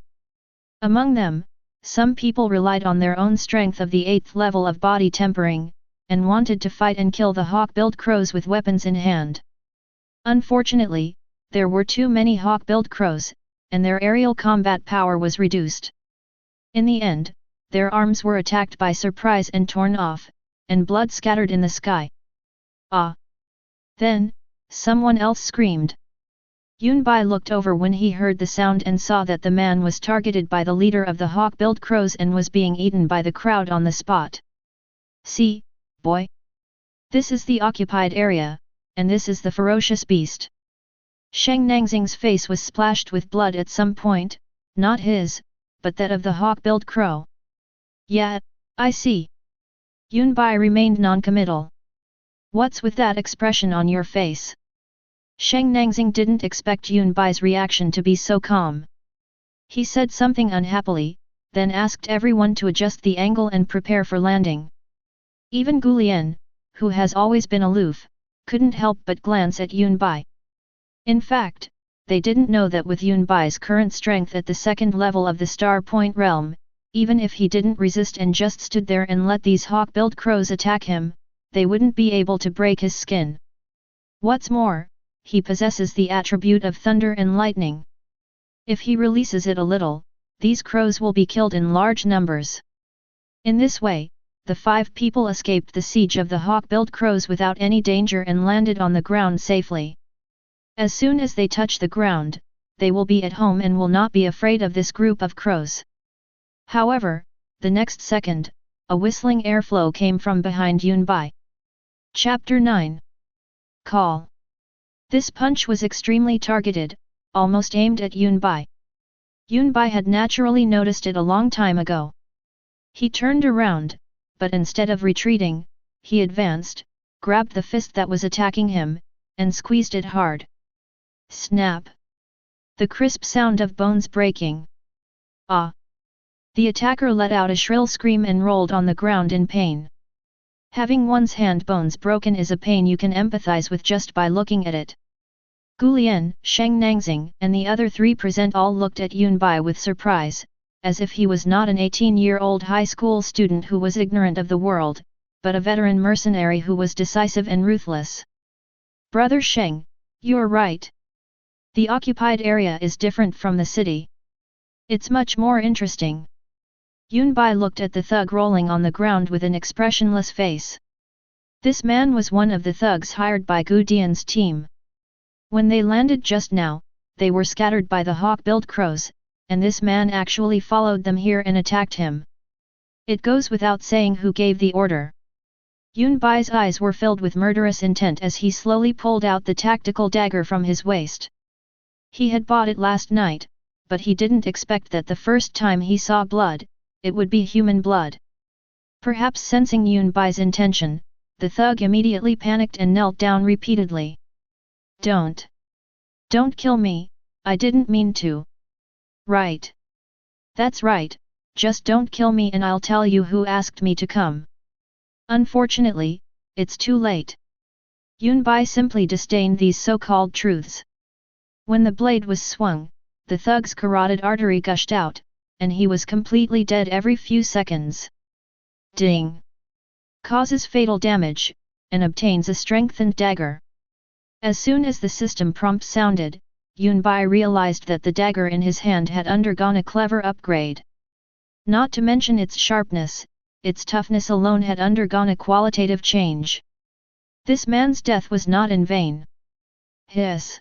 Among them, some people relied on their own strength of the 8th level of body tempering, and wanted to fight and kill the hawk-billed crows with weapons in hand. Unfortunately, there were too many hawk-billed crows, and their aerial combat power was reduced. In the end, their arms were attacked by surprise and torn off, and blood scattered in the sky. Ah! Then, someone else screamed. Yunbai looked over when he heard the sound and saw that the man was targeted by the leader of the hawk-billed crows and was being eaten by the crowd on the spot. See, boy! This is the occupied area, and this is the ferocious beast. Shang Nangxing's face was splashed with blood at some point, not his, but that of the hawk-billed crow. Yeah, I see. Yunbai remained non-committal. What's with that expression on your face? Shang Nangxing didn't expect Yunbai's reaction to be so calm. He said something unhappily, then asked everyone to adjust the angle and prepare for landing. Even Gu Lian, who has always been aloof, couldn't help but glance at Yunbai. In fact, they didn't know that with Yunbai's current strength at the 2nd level of the Star Point realm, even if he didn't resist and just stood there and let these hawk-billed crows attack him, they wouldn't be able to break his skin. What's more, he possesses the attribute of thunder and lightning. If he releases it a little, these crows will be killed in large numbers. In this way, the 5 people escaped the siege of the hawk-billed crows without any danger and landed on the ground safely. As soon as they touch the ground, they will be at home and will not be afraid of this group of crows. However, the next second, a whistling airflow came from behind Yunbai. Chapter 9. Call. This punch was extremely targeted, almost aimed at Yunbai. Yunbai had naturally noticed it a long time ago. He turned around, but instead of retreating, he advanced, grabbed the fist that was attacking him, and squeezed it hard. Snap! The crisp sound of bones breaking. Ah! The attacker let out a shrill scream and rolled on the ground in pain. Having one's hand bones broken is a pain you can empathize with just by looking at it. Gu Lian, Shang Nangxing, and the other 3 present all looked at Yunbai with surprise, as if he was not an 18-year-old high school student who was ignorant of the world, but a veteran mercenary who was decisive and ruthless. Brother Sheng, you're right. The occupied area is different from the city. It's much more interesting. Yunbai looked at the thug rolling on the ground with an expressionless face. This man was one of the thugs hired by Gu Dian's team. When they landed just now, they were scattered by the hawk-billed crows, and this man actually followed them here and attacked him. It goes without saying who gave the order. Yunbai's eyes were filled with murderous intent as he slowly pulled out the tactical dagger from his waist. He had bought it last night, but he didn't expect that the first time he saw blood, it would be human blood. Perhaps sensing Yunbai's intention, the thug immediately panicked and knelt down repeatedly. Don't kill me, I didn't mean to. Right. That's right, just don't kill me and I'll tell you who asked me to come. Unfortunately, it's too late. Yunbai simply disdained these so-called truths. When the blade was swung, the thug's carotid artery gushed out, and he was completely dead every few seconds. Ding! Causes fatal damage, and obtains a strengthened dagger. As soon as the system prompt sounded, Yunbai realized that the dagger in his hand had undergone a clever upgrade. Not to mention its sharpness, its toughness alone had undergone a qualitative change. This man's death was not in vain. Hiss!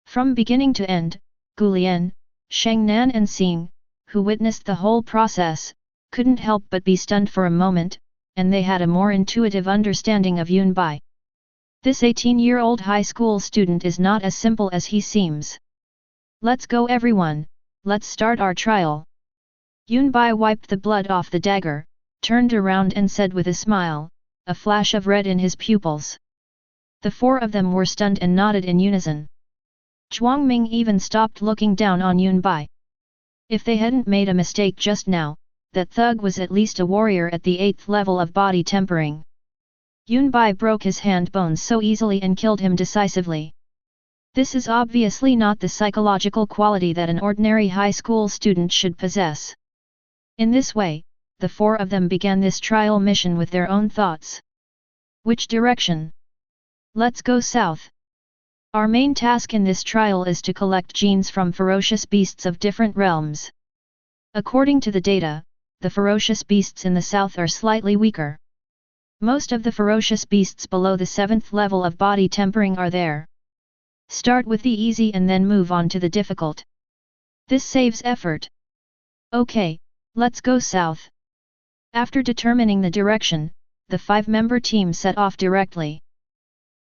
From beginning to end, Gu Lian, Shang Nan and Xing, who witnessed the whole process, couldn't help but be stunned for a moment, and they had a more intuitive understanding of Yunbai. This 18-year-old high school student is not as simple as he seems. Let's go everyone, let's start our trial. Yunbai wiped the blood off the dagger, turned around and said with a smile, a flash of red in his pupils. The four of them were stunned and nodded in unison. Zhuang Ming even stopped looking down on Yunbai. If they hadn't made a mistake just now, that thug was at least a warrior at the 8th level of body tempering. Yunbai broke his hand bones so easily and killed him decisively. This is obviously not the psychological quality that an ordinary high school student should possess. In this way, the four of them began this trial mission with their own thoughts. Which direction? Let's go south. Our main task in this trial is to collect genes from ferocious beasts of different realms. According to the data, the ferocious beasts in the south are slightly weaker. Most of the ferocious beasts below the 7th level of body tempering are there. Start with the easy and then move on to the difficult. This saves effort. Okay, let's go south. After determining the direction, the 5-member team set off directly.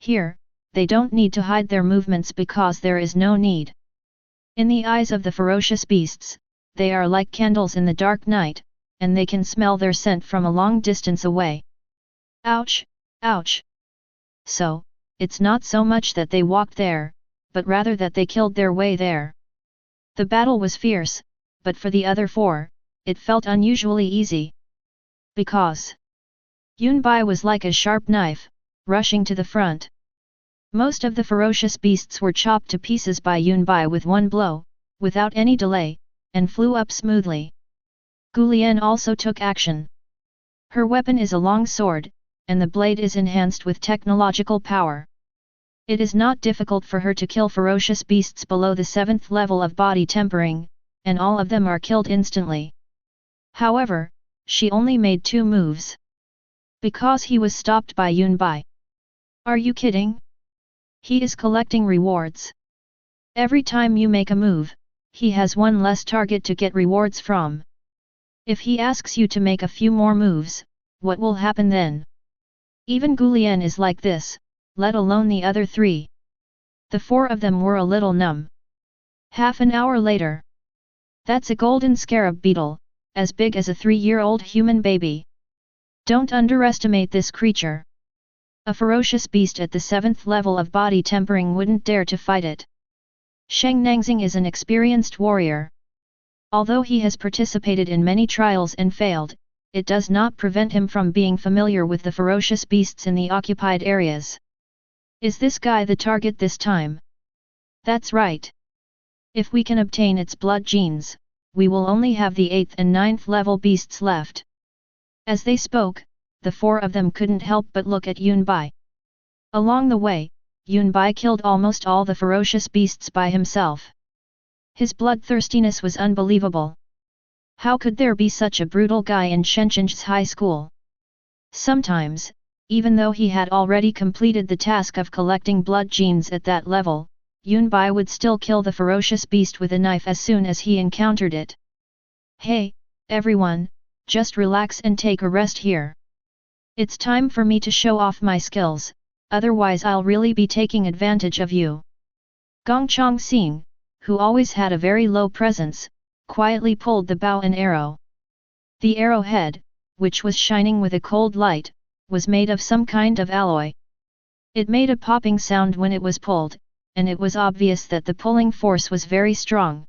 Here, they don't need to hide their movements because there is no need. In the eyes of the ferocious beasts, they are like candles in the dark night, and they can smell their scent from a long distance away. Ouch, ouch. So, it's not so much that they walked there, but rather that they killed their way there. The battle was fierce, but for the other four, it felt unusually easy. Because Yunbai was like a sharp knife, rushing to the front. Most of the ferocious beasts were chopped to pieces by Yunbai with one blow, without any delay, and flew up smoothly. Gulian also took action. Her weapon is a long sword, and the blade is enhanced with technological power. It is not difficult for her to kill ferocious beasts below the 7th level of body tempering, and all of them are killed instantly. However, she only made 2 moves. Because he was stopped by Yunbai. Are you kidding? He is collecting rewards. Every time you make a move, he has one less target to get rewards from. If he asks you to make a few more moves, what will happen then? Even Gulian is like this, let alone the other 3. The 4 of them were a little numb. Half an hour later. That's a golden scarab beetle, as big as a 3-year-old human baby. Don't underestimate this creature. A ferocious beast at the 7th level of body tempering wouldn't dare to fight it. Sheng Nangxing is an experienced warrior. Although he has participated in many trials and failed, it does not prevent him from being familiar with the ferocious beasts in the occupied areas. Is this guy the target this time? That's right. If we can obtain its blood genes, we will only have the 8th and 9th level beasts left. As they spoke, the 4 of them couldn't help but look at Yunbai. Along the way, Yunbai killed almost all the ferocious beasts by himself. His bloodthirstiness was unbelievable. How could there be such a brutal guy in Shenzhen's high school? Sometimes, even though he had already completed the task of collecting blood genes at that level, Yunbai would still kill the ferocious beast with a knife as soon as he encountered it. Hey, everyone, just relax and take a rest here. It's time for me to show off my skills, otherwise I'll really be taking advantage of you. Gong Chongxing, who always had a very low presence, quietly pulled the bow and arrow. The arrowhead, which was shining with a cold light, was made of some kind of alloy. It made a popping sound when it was pulled, and it was obvious that the pulling force was very strong.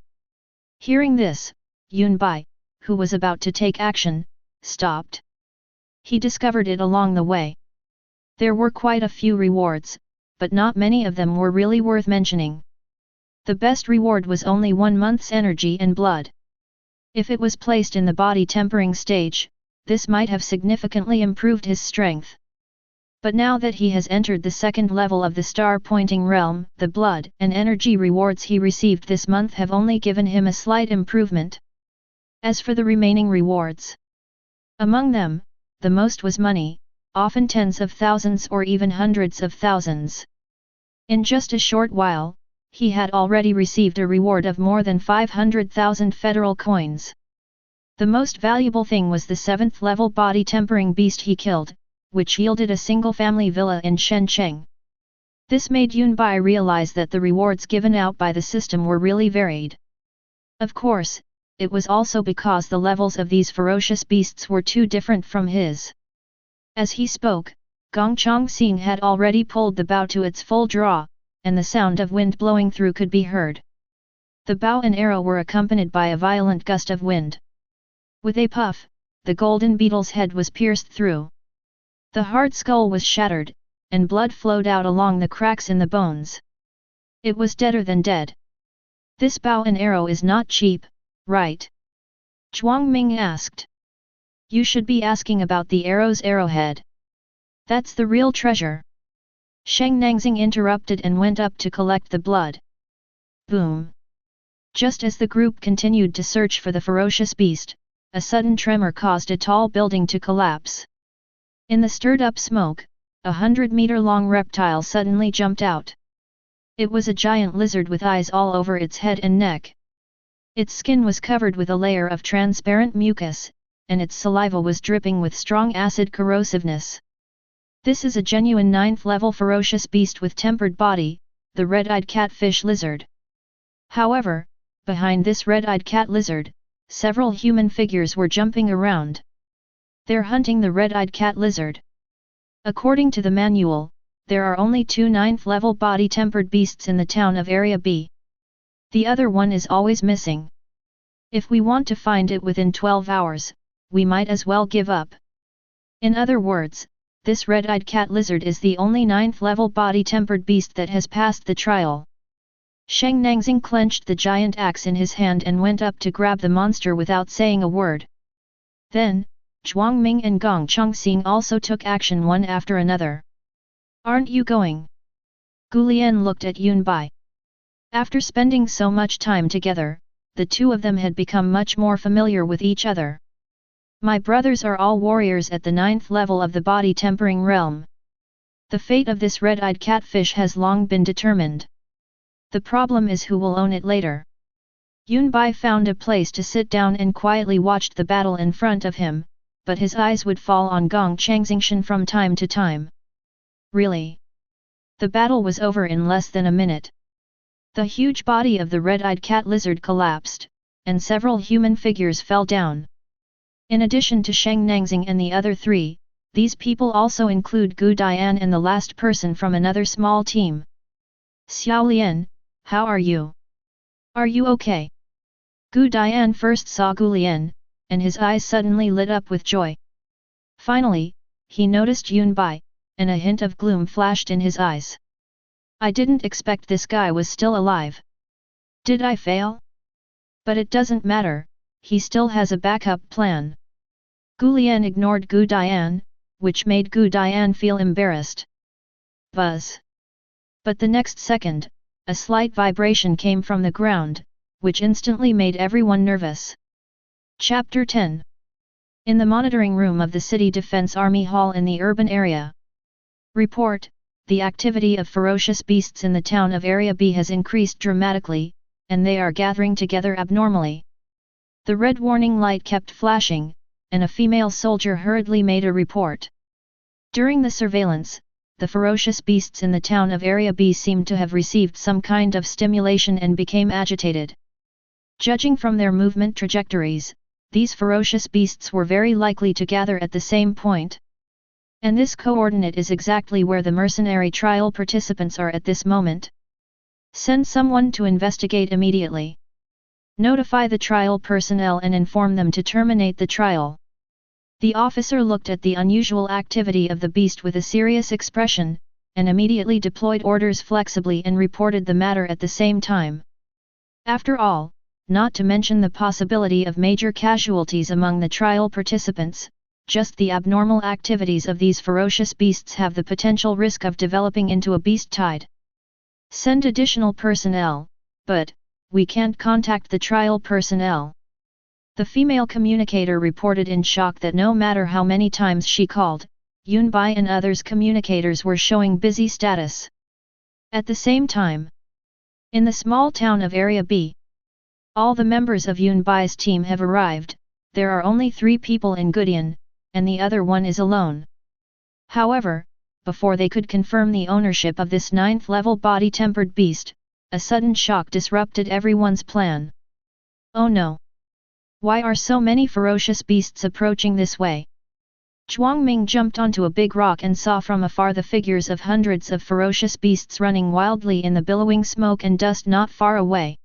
Hearing this, Yunbai, who was about to take action, stopped. He discovered it along the way. There were quite a few rewards, but not many of them were really worth mentioning. The best reward was only 1 month's energy and blood. If it was placed in the body tempering stage, this might have significantly improved his strength. But now that he has entered the 2nd level of the star-pointing realm, the blood and energy rewards he received this month have only given him a slight improvement. As for the remaining rewards, among them, the most was money, often tens of thousands or even hundreds of thousands. In just a short while, he had already received a reward of more than 500,000 federal coins. The most valuable thing was the 7th level body tempering beast he killed, which yielded a single family villa in Shenzhen. This made Yunbai realize that the rewards given out by the system were really varied. Of course, it was also because the levels of these ferocious beasts were too different from his. As he spoke, Gong Chongqing had already pulled the bow to its full draw, and the sound of wind blowing through could be heard. The bow and arrow were accompanied by a violent gust of wind. With a puff, the golden beetle's head was pierced through. The hard skull was shattered, and blood flowed out along the cracks in the bones. It was deader than dead. This bow and arrow is not cheap, right? Zhuang Ming asked. You should be asking about the arrow's arrowhead. That's the real treasure. Sheng Nangxing interrupted and went up to collect the blood. Boom! Just as the group continued to search for the ferocious beast, a sudden tremor caused a tall building to collapse. In the stirred-up smoke, 100-meter-long reptile suddenly jumped out. It was a giant lizard with eyes all over its head and neck. Its skin was covered with a layer of transparent mucus, and its saliva was dripping with strong acid corrosiveness. This is a genuine 9th-level ferocious beast with tempered body, the red-eyed catfish lizard. However, behind this red-eyed cat lizard, several human figures were jumping around. They're hunting the red-eyed cat lizard. According to the manual, there are only 2 9th-level body-tempered beasts in the town of Area B. The other one is always missing. If we want to find it within 12 hours, we might as well give up. In other words, this red-eyed cat lizard is the only 9th-level body-tempered beast that has passed the trial. Sheng Nangxing clenched the giant axe in his hand and went up to grab the monster without saying a word. Then, Zhuang Ming and Gong Chongqing also took action one after another. Aren't you going? Gu Lian looked at Yunbai. After spending so much time together, the two of them had become much more familiar with each other. My brothers are all warriors at the 9th level of the body tempering realm. The fate of this red-eyed catfish has long been determined. The problem is who will own it later. Yunbai found a place to sit down and quietly watched the battle in front of him, but his eyes would fall on Gong Changxingshan from time to time. Really? The battle was over in less than a minute. The huge body of the red-eyed cat lizard collapsed, and several human figures fell down. In addition to Sheng Nangxing and the other 3, these people also include Gu Dian and the last person from another small team. Xiao Lian, how are you? Are you okay? Gu Dian first saw Gu Lian, and his eyes suddenly lit up with joy. Finally, he noticed Yunbai, and a hint of gloom flashed in his eyes. I didn't expect this guy was still alive. Did I fail? But it doesn't matter, he still has a backup plan. Gu Lian ignored Gu Dian, which made Gu Dian feel embarrassed. Buzz. But the next second, a slight vibration came from the ground, which instantly made everyone nervous. Chapter 10. In the monitoring room of the City Defense Army Hall in the urban area. Report, the activity of ferocious beasts in the town of Area B has increased dramatically, and they are gathering together abnormally. The red warning light kept flashing, and a female soldier hurriedly made a report. During the surveillance, the ferocious beasts in the town of Area B seemed to have received some kind of stimulation and became agitated. Judging from their movement trajectories, these ferocious beasts were very likely to gather at the same point. And this coordinate is exactly where the mercenary trial participants are at this moment. Send someone to investigate immediately. Notify the trial personnel and inform them to terminate the trial. The officer looked at the unusual activity of the beast with a serious expression, and immediately deployed orders flexibly and reported the matter at the same time. After all, not to mention the possibility of major casualties among the trial participants, just the abnormal activities of these ferocious beasts have the potential risk of developing into a beast tide. Send additional personnel, but we can't contact the trial personnel. The female communicator reported in shock that no matter how many times she called, Yunbai and others communicators were showing busy status. At the same time, in the small town of Area B, all the members of Yunbai's team have arrived. there are only 3 people in Gudian, and the other one is alone. However, before they could confirm the ownership of this 9th level body-tempered beast, a sudden shock disrupted everyone's plan. Oh no! Why are so many ferocious beasts approaching this way? Zhuangming jumped onto a big rock and saw from afar the figures of hundreds of ferocious beasts running wildly in the billowing smoke and dust not far away.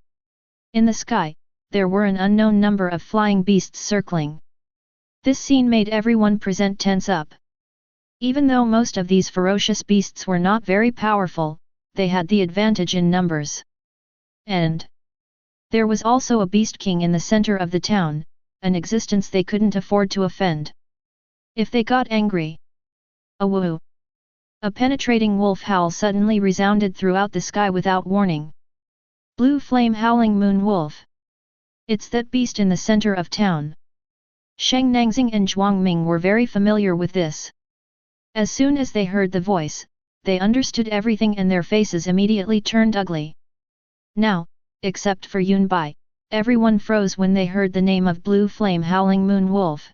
In the sky, there were an unknown number of flying beasts circling. This scene made everyone present tense up. Even though most of these ferocious beasts were not very powerful, they had the advantage in numbers. And there was also a beast king in the center of the town, an existence they couldn't afford to offend. If they got angry. A woo! A penetrating wolf howl suddenly resounded throughout the sky without warning. Blue flame howling moon wolf. It's that beast in the center of town. Sheng Nangxing and Zhuangming were very familiar with this. As soon as they heard the voice, they understood everything and their faces immediately turned ugly. Now, except for Yunbai, everyone froze when they heard the name of Blue Flame Howling Moon Wolf.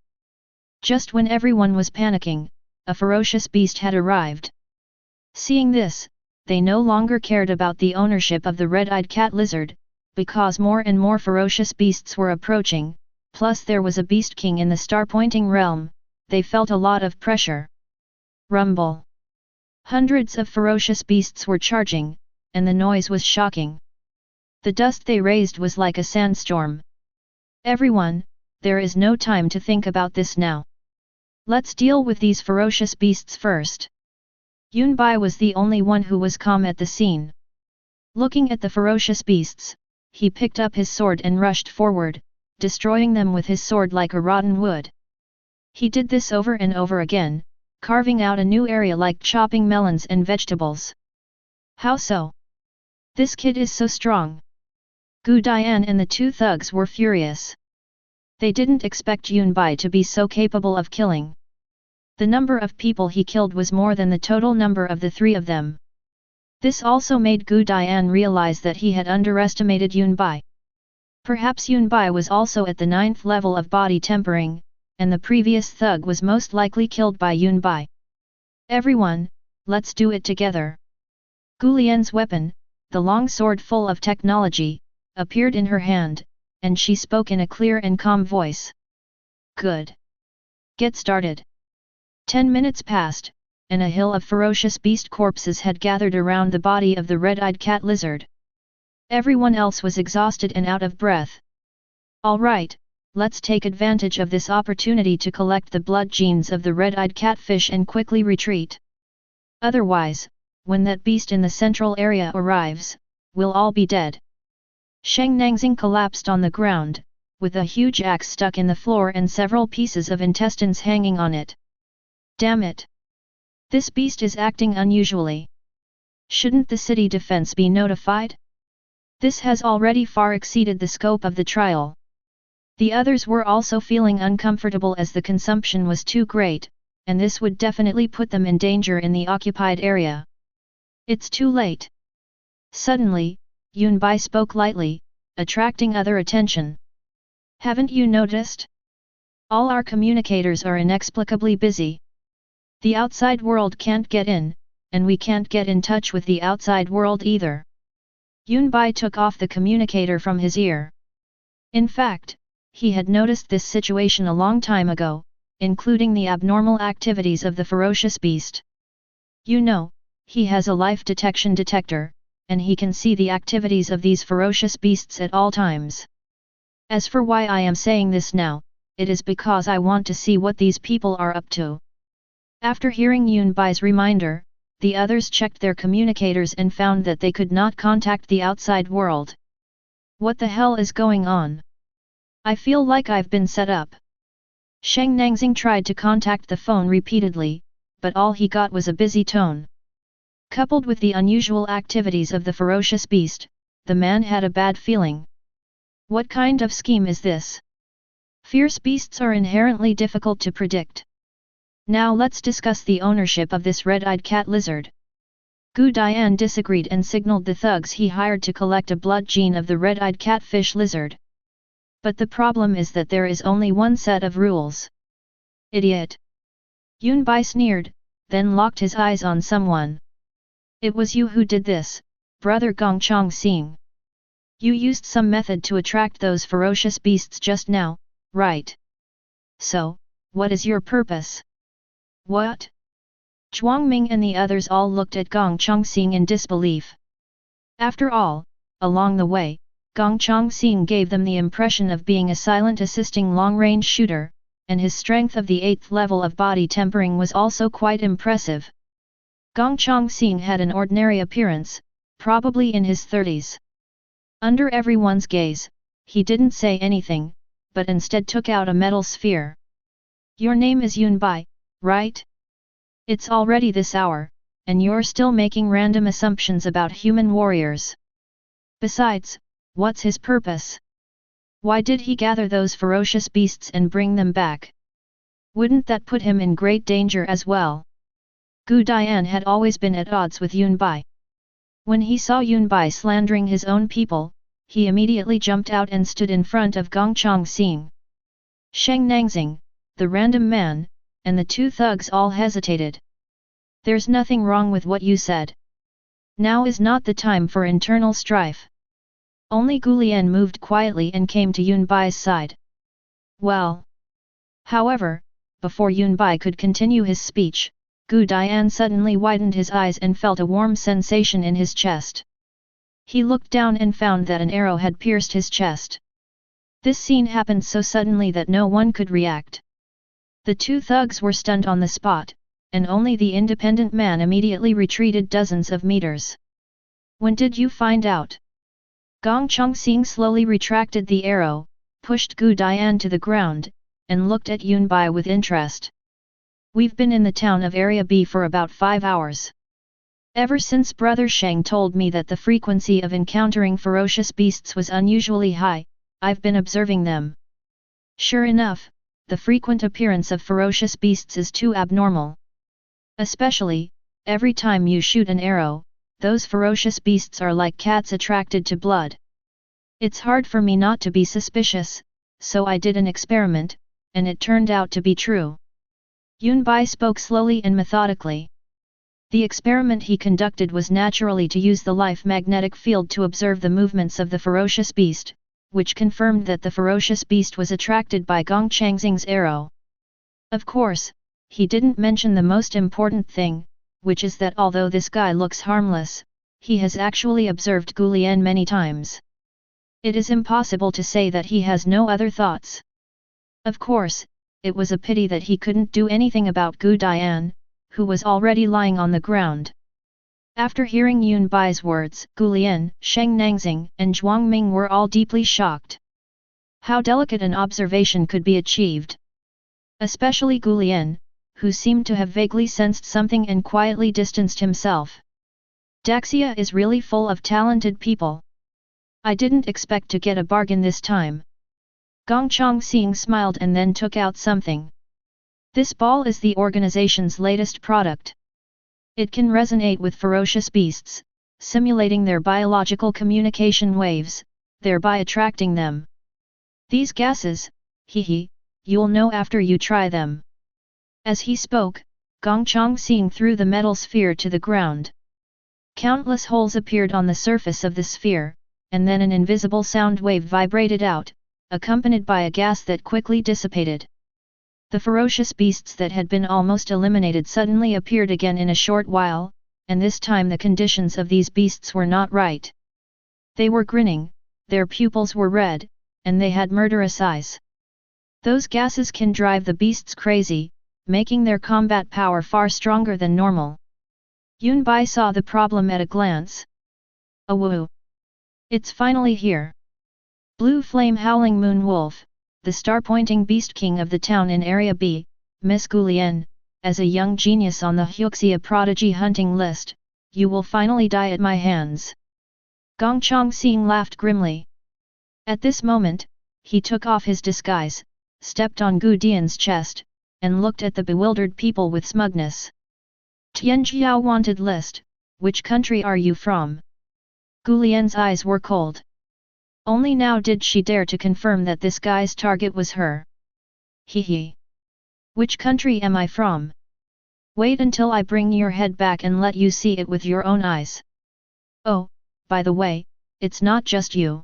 Just when everyone was panicking, a ferocious beast had arrived. Seeing this, they no longer cared about the ownership of the red-eyed cat lizard, because more and more ferocious beasts were approaching, plus there was a beast king in the star-pointing realm, they felt a lot of pressure. Rumble! Hundreds of ferocious beasts were charging, and the noise was shocking. The dust they raised was like a sandstorm. Everyone, there is no time to think about this now. Let's deal with these ferocious beasts first. Yunbai was the only one who was calm at the scene. Looking at the ferocious beasts, he picked up his sword and rushed forward, destroying them with his sword like a rotten wood. He did this over and over again, carving out a new area like chopping melons and vegetables. How so? This kid is so strong. Gu Dian and the 2 thugs were furious. They didn't expect Yunbai to be so capable of killing. The number of people he killed was more than the total number of the 3 of them. This also made Gu Dian realize that he had underestimated Yunbai. Perhaps Yunbai was also at the 9th level of body tempering, and the previous thug was most likely killed by Yunbai. Everyone, let's do it together. Gu Lian's weapon, the long sword full of technology, appeared in her hand, and she spoke in a clear and calm voice. Good. Get started. 10 minutes passed, and a hill of ferocious beast corpses had gathered around the body of the red-eyed cat lizard. Everyone else was exhausted and out of breath. All right, let's take advantage of this opportunity to collect the blood genes of the red-eyed catfish and quickly retreat. Otherwise, when that beast in the central area arrives, we'll all be dead. Sheng Nangxing collapsed on the ground, with a huge axe stuck in the floor and several pieces of intestines hanging on it. Damn it! This beast is acting unusually. Shouldn't the city defense be notified? This has already far exceeded the scope of the trial. The others were also feeling uncomfortable as the consumption was too great, and this would definitely put them in danger in the occupied area. It's too late. Suddenly, Yunbai spoke lightly, attracting other attention. Haven't you noticed? All our communicators are inexplicably busy. The outside world can't get in, and we can't get in touch with the outside world either. Yunbai took off the communicator from his ear. In fact, he had noticed this situation a long time ago, including the abnormal activities of the ferocious beast. You know, he has a life detection detector, and he can see the activities of these ferocious beasts at all times. As for why I am saying this now, it is because I want to see what these people are up to. After hearing Yunbai's reminder, the others checked their communicators and found that they could not contact the outside world. What the hell is going on? I feel like I've been set up. Sheng Nangxing tried to contact the phone repeatedly, but all he got was a busy tone. Coupled with the unusual activities of the ferocious beast, the man had a bad feeling. What kind of scheme is this? Fierce beasts are inherently difficult to predict. Now let's discuss the ownership of this red-eyed cat lizard. Gu Dian disagreed and signaled the thugs he hired to collect a blood gene of the red-eyed catfish lizard. But the problem is that there is only one set of rules. Idiot! Yunbai sneered, then locked his eyes on someone. It was you who did this, brother Gongchang Xing. You used some method to attract those ferocious beasts just now, right? So, what is your purpose? What? Zhuang Ming and the others all looked at Gongchang Xing in disbelief. After all, along the way, Gongchang Xing gave them the impression of being a silent assisting long-range shooter, and his strength of the 8th level of body tempering was also quite impressive. Gongchang Xing had an ordinary appearance, probably in his 30s. Under everyone's gaze, he didn't say anything, but instead took out a metal sphere. Your name is Yunbai, right? It's already this hour, and you're still making random assumptions about human warriors. Besides, what's his purpose? Why did he gather those ferocious beasts and bring them back? Wouldn't that put him in great danger as well? Gu Dian had always been at odds with Yunbai. When he saw Yunbai slandering his own people, he immediately jumped out and stood in front of Gongchang Xing. Sheng Nangxing, the random man, and the two thugs all hesitated. There's nothing wrong with what you said. Now is not the time for internal strife. Only Gu Lian moved quietly and came to Yunbai's side. Well. However, before Yunbai could continue his speech, Gu Dian suddenly widened his eyes and felt a warm sensation in his chest. He looked down and found that an arrow had pierced his chest. This scene happened so suddenly that no one could react. The two thugs were stunned on the spot, and only the independent man immediately retreated dozens of meters. When did you find out? Gongchang Xing slowly retracted the arrow, pushed Gu Dian to the ground, and looked at Yunbai with interest. We've been in the town of Area B for about 5 hours. Ever since Brother Sheng told me that the frequency of encountering ferocious beasts was unusually high, I've been observing them. Sure enough, the frequent appearance of ferocious beasts is too abnormal. Especially, every time you shoot an arrow, those ferocious beasts are like cats attracted to blood. It's hard for me not to be suspicious, so I did an experiment, and it turned out to be true. Yunbai spoke slowly and methodically. The experiment he conducted was naturally to use the life magnetic field to observe the movements of the ferocious beast, which confirmed that the ferocious beast was attracted by Gongchang Xing's arrow. Of course, he didn't mention the most important thing, which is that although this guy looks harmless, he has actually observed Gu Lian many times. It is impossible to say that he has no other thoughts. Of course, it was a pity that he couldn't do anything about Gu Dian, who was already lying on the ground. After hearing Yunbai's words, Gu Lian, Sheng Nangxing, and Zhuang Ming were all deeply shocked. How delicate an observation could be achieved. Especially Gu Lian, who seemed to have vaguely sensed something and quietly distanced himself. Daxia is really full of talented people. I didn't expect to get a bargain this time. Gongchang Xing smiled and then took out something. This ball is the organization's latest product. It can resonate with ferocious beasts, simulating their biological communication waves, thereby attracting them. These gases, you'll know after you try them. As he spoke, Gongchang Xing threw the metal sphere to the ground. Countless holes appeared on the surface of the sphere, and then an invisible sound wave vibrated out, accompanied by a gas that quickly dissipated. The ferocious beasts that had been almost eliminated suddenly appeared again in a short while, and this time the conditions of these beasts were not right. They were grinning, their pupils were red, and they had murderous eyes. Those gases can drive the beasts crazy, making their combat power far stronger than normal. Yunbai saw the problem at a glance. Awoo! It's finally here. Blue Flame Howling Moon Wolf, the star-pointing beast king of the town in Area B, Miss Gu Lian, as a young genius on the Huxia prodigy hunting list, you will finally die at my hands. Gongchang Xing laughed grimly. At this moment, he took off his disguise, stepped on Gu Dian's chest, and looked at the bewildered people with smugness. Tianjiao wanted list, which country are you from? Gu Lian's eyes were cold. Only now did she dare to confirm that this guy's target was her. Hee. Which country am I from? Wait until I bring your head back and let you see it with your own eyes. Oh, by the way, it's not just you.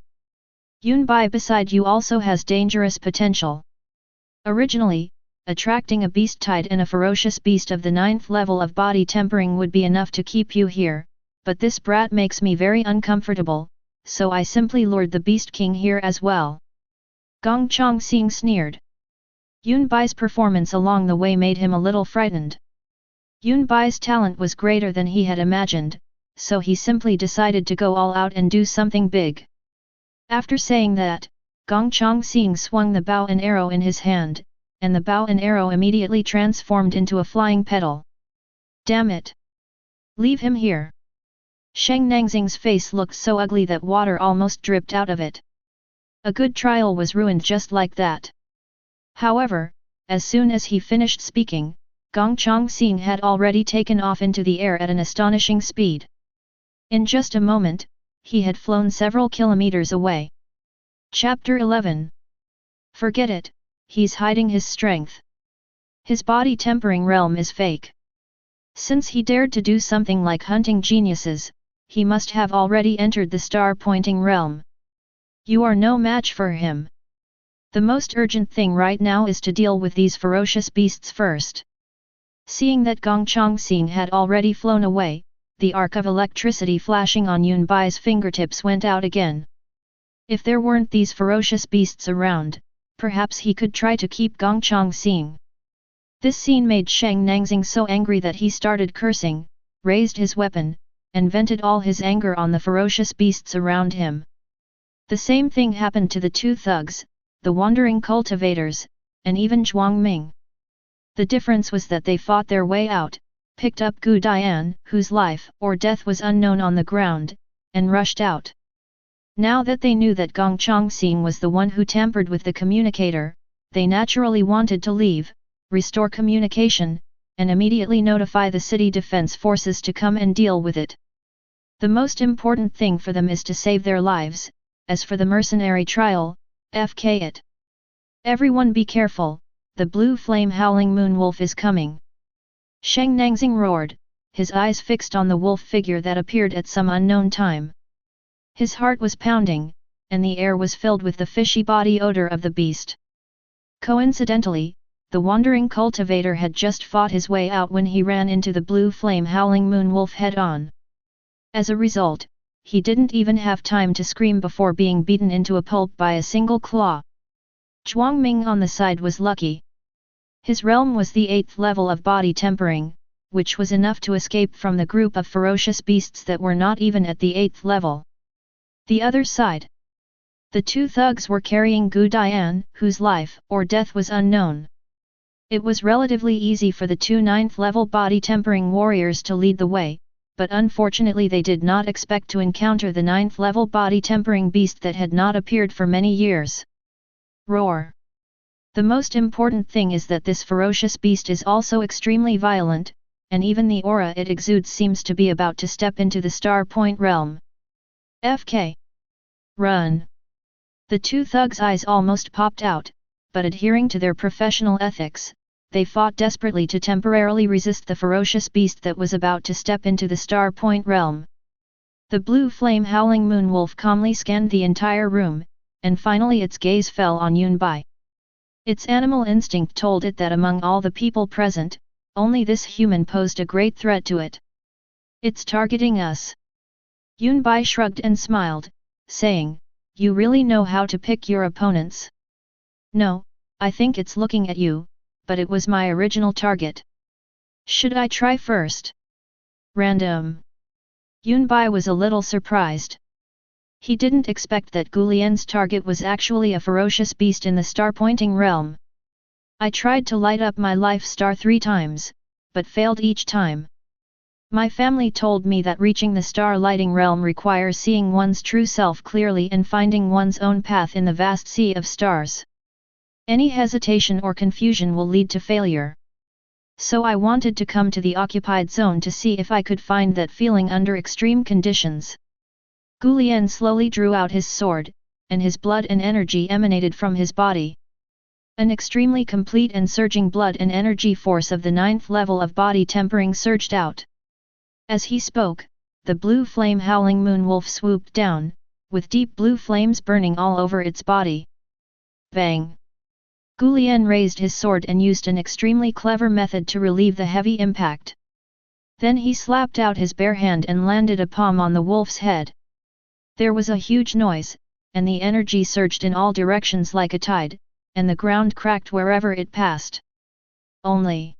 Yunbai beside you also has dangerous potential. Originally, attracting a beast type and a ferocious beast of the 9th level of body tempering would be enough to keep you here, but this brat makes me very uncomfortable, so I simply lured the Beast King here as well. Gong Chongqing sneered. Yunbai's performance along the way made him a little frightened. Yunbai's talent was greater than he had imagined, so he simply decided to go all out and do something big. After saying that, Gong Chongqing swung the bow and arrow in his hand, and the bow and arrow immediately transformed into a flying petal. Damn it! Leave him here! Sheng Nangxing's face looked so ugly that water almost dripped out of it. A good trial was ruined just like that. However, as soon as he finished speaking, Gong Chongqing had already taken off into the air at an astonishing speed. In just a moment, he had flown several kilometers away. Chapter 11. Forget it, he's hiding his strength. His body tempering realm is fake. Since he dared to do something like hunting geniuses, he must have already entered the star-pointing realm. You are no match for him. The most urgent thing right now is to deal with these ferocious beasts first. Seeing that Gong Chongqing had already flown away, the arc of electricity flashing on Yunbai's fingertips went out again. If there weren't these ferocious beasts around, perhaps he could try to keep Gong Chongqing. This scene made Sheng Nangxing so angry that he started cursing, raised his weapon, and vented all his anger on the ferocious beasts around him. The same thing happened to the two thugs, the wandering cultivators, and even Zhuang Ming. The difference was that they fought their way out, picked up Gu Dian, whose life or death was unknown on the ground, and rushed out. Now that they knew that Gong Chongqing was the one who tampered with the communicator, they naturally wanted to leave, restore communication, and immediately notify the city defense forces to come and deal with it. The most important thing for them is to save their lives. As for the mercenary trial, FK it. Everyone be careful, the blue flame howling moon wolf is coming. Sheng Nangxing roared, his eyes fixed on the wolf figure that appeared at some unknown time. His heart was pounding, and the air was filled with the fishy body odor of the beast. Coincidentally, the wandering cultivator had just fought his way out when he ran into the blue flame howling moon wolf head-on. As a result, he didn't even have time to scream before being beaten into a pulp by a single claw. Zhuang Ming on the side was lucky. His realm was the 8th level of body tempering, which was enough to escape from the group of ferocious beasts that were not even at the 8th level. The other side. The two thugs were carrying Gu Dian, whose life or death was unknown. It was relatively easy for the two 9th level body tempering warriors to lead the way, but unfortunately they did not expect to encounter the 9th level body tempering beast that had not appeared for many years. Roar! The most important thing is that this ferocious beast is also extremely violent, and even the aura it exudes seems to be about to step into the Star Point realm. FK! Run! The two thugs' eyes almost popped out, but adhering to their professional ethics, they fought desperately to temporarily resist the ferocious beast that was about to step into the Star Point realm. The blue flame howling moon wolf calmly scanned the entire room, and finally its gaze fell on Yunbai. Its animal instinct told it that among all the people present, only this human posed a great threat to it. It's targeting us. Yunbai shrugged and smiled, saying, "You really know how to pick your opponents." "No, I think it's looking at you, but it was my original target. Should I try first?" Random. Yunbai was a little surprised. He didn't expect that Gulian's target was actually a ferocious beast in the star-pointing realm. "I tried to light up my life star 3 times, but failed each time. My family told me that reaching the star-lighting realm requires seeing one's true self clearly and finding one's own path in the vast sea of stars. Any hesitation or confusion will lead to failure. So I wanted to come to the occupied zone to see if I could find that feeling under extreme conditions." Gulian slowly drew out his sword, and his blood and energy emanated from his body. An extremely complete and surging blood and energy force of the 9th level of body tempering surged out. As he spoke, the blue flame howling moon wolf swooped down, with deep blue flames burning all over its body. Bang! Gu Lian raised his sword and used an extremely clever method to relieve the heavy impact. Then he slapped out his bare hand and landed a palm on the wolf's head. There was a huge noise, and the energy surged in all directions like a tide, and the ground cracked wherever it passed. Only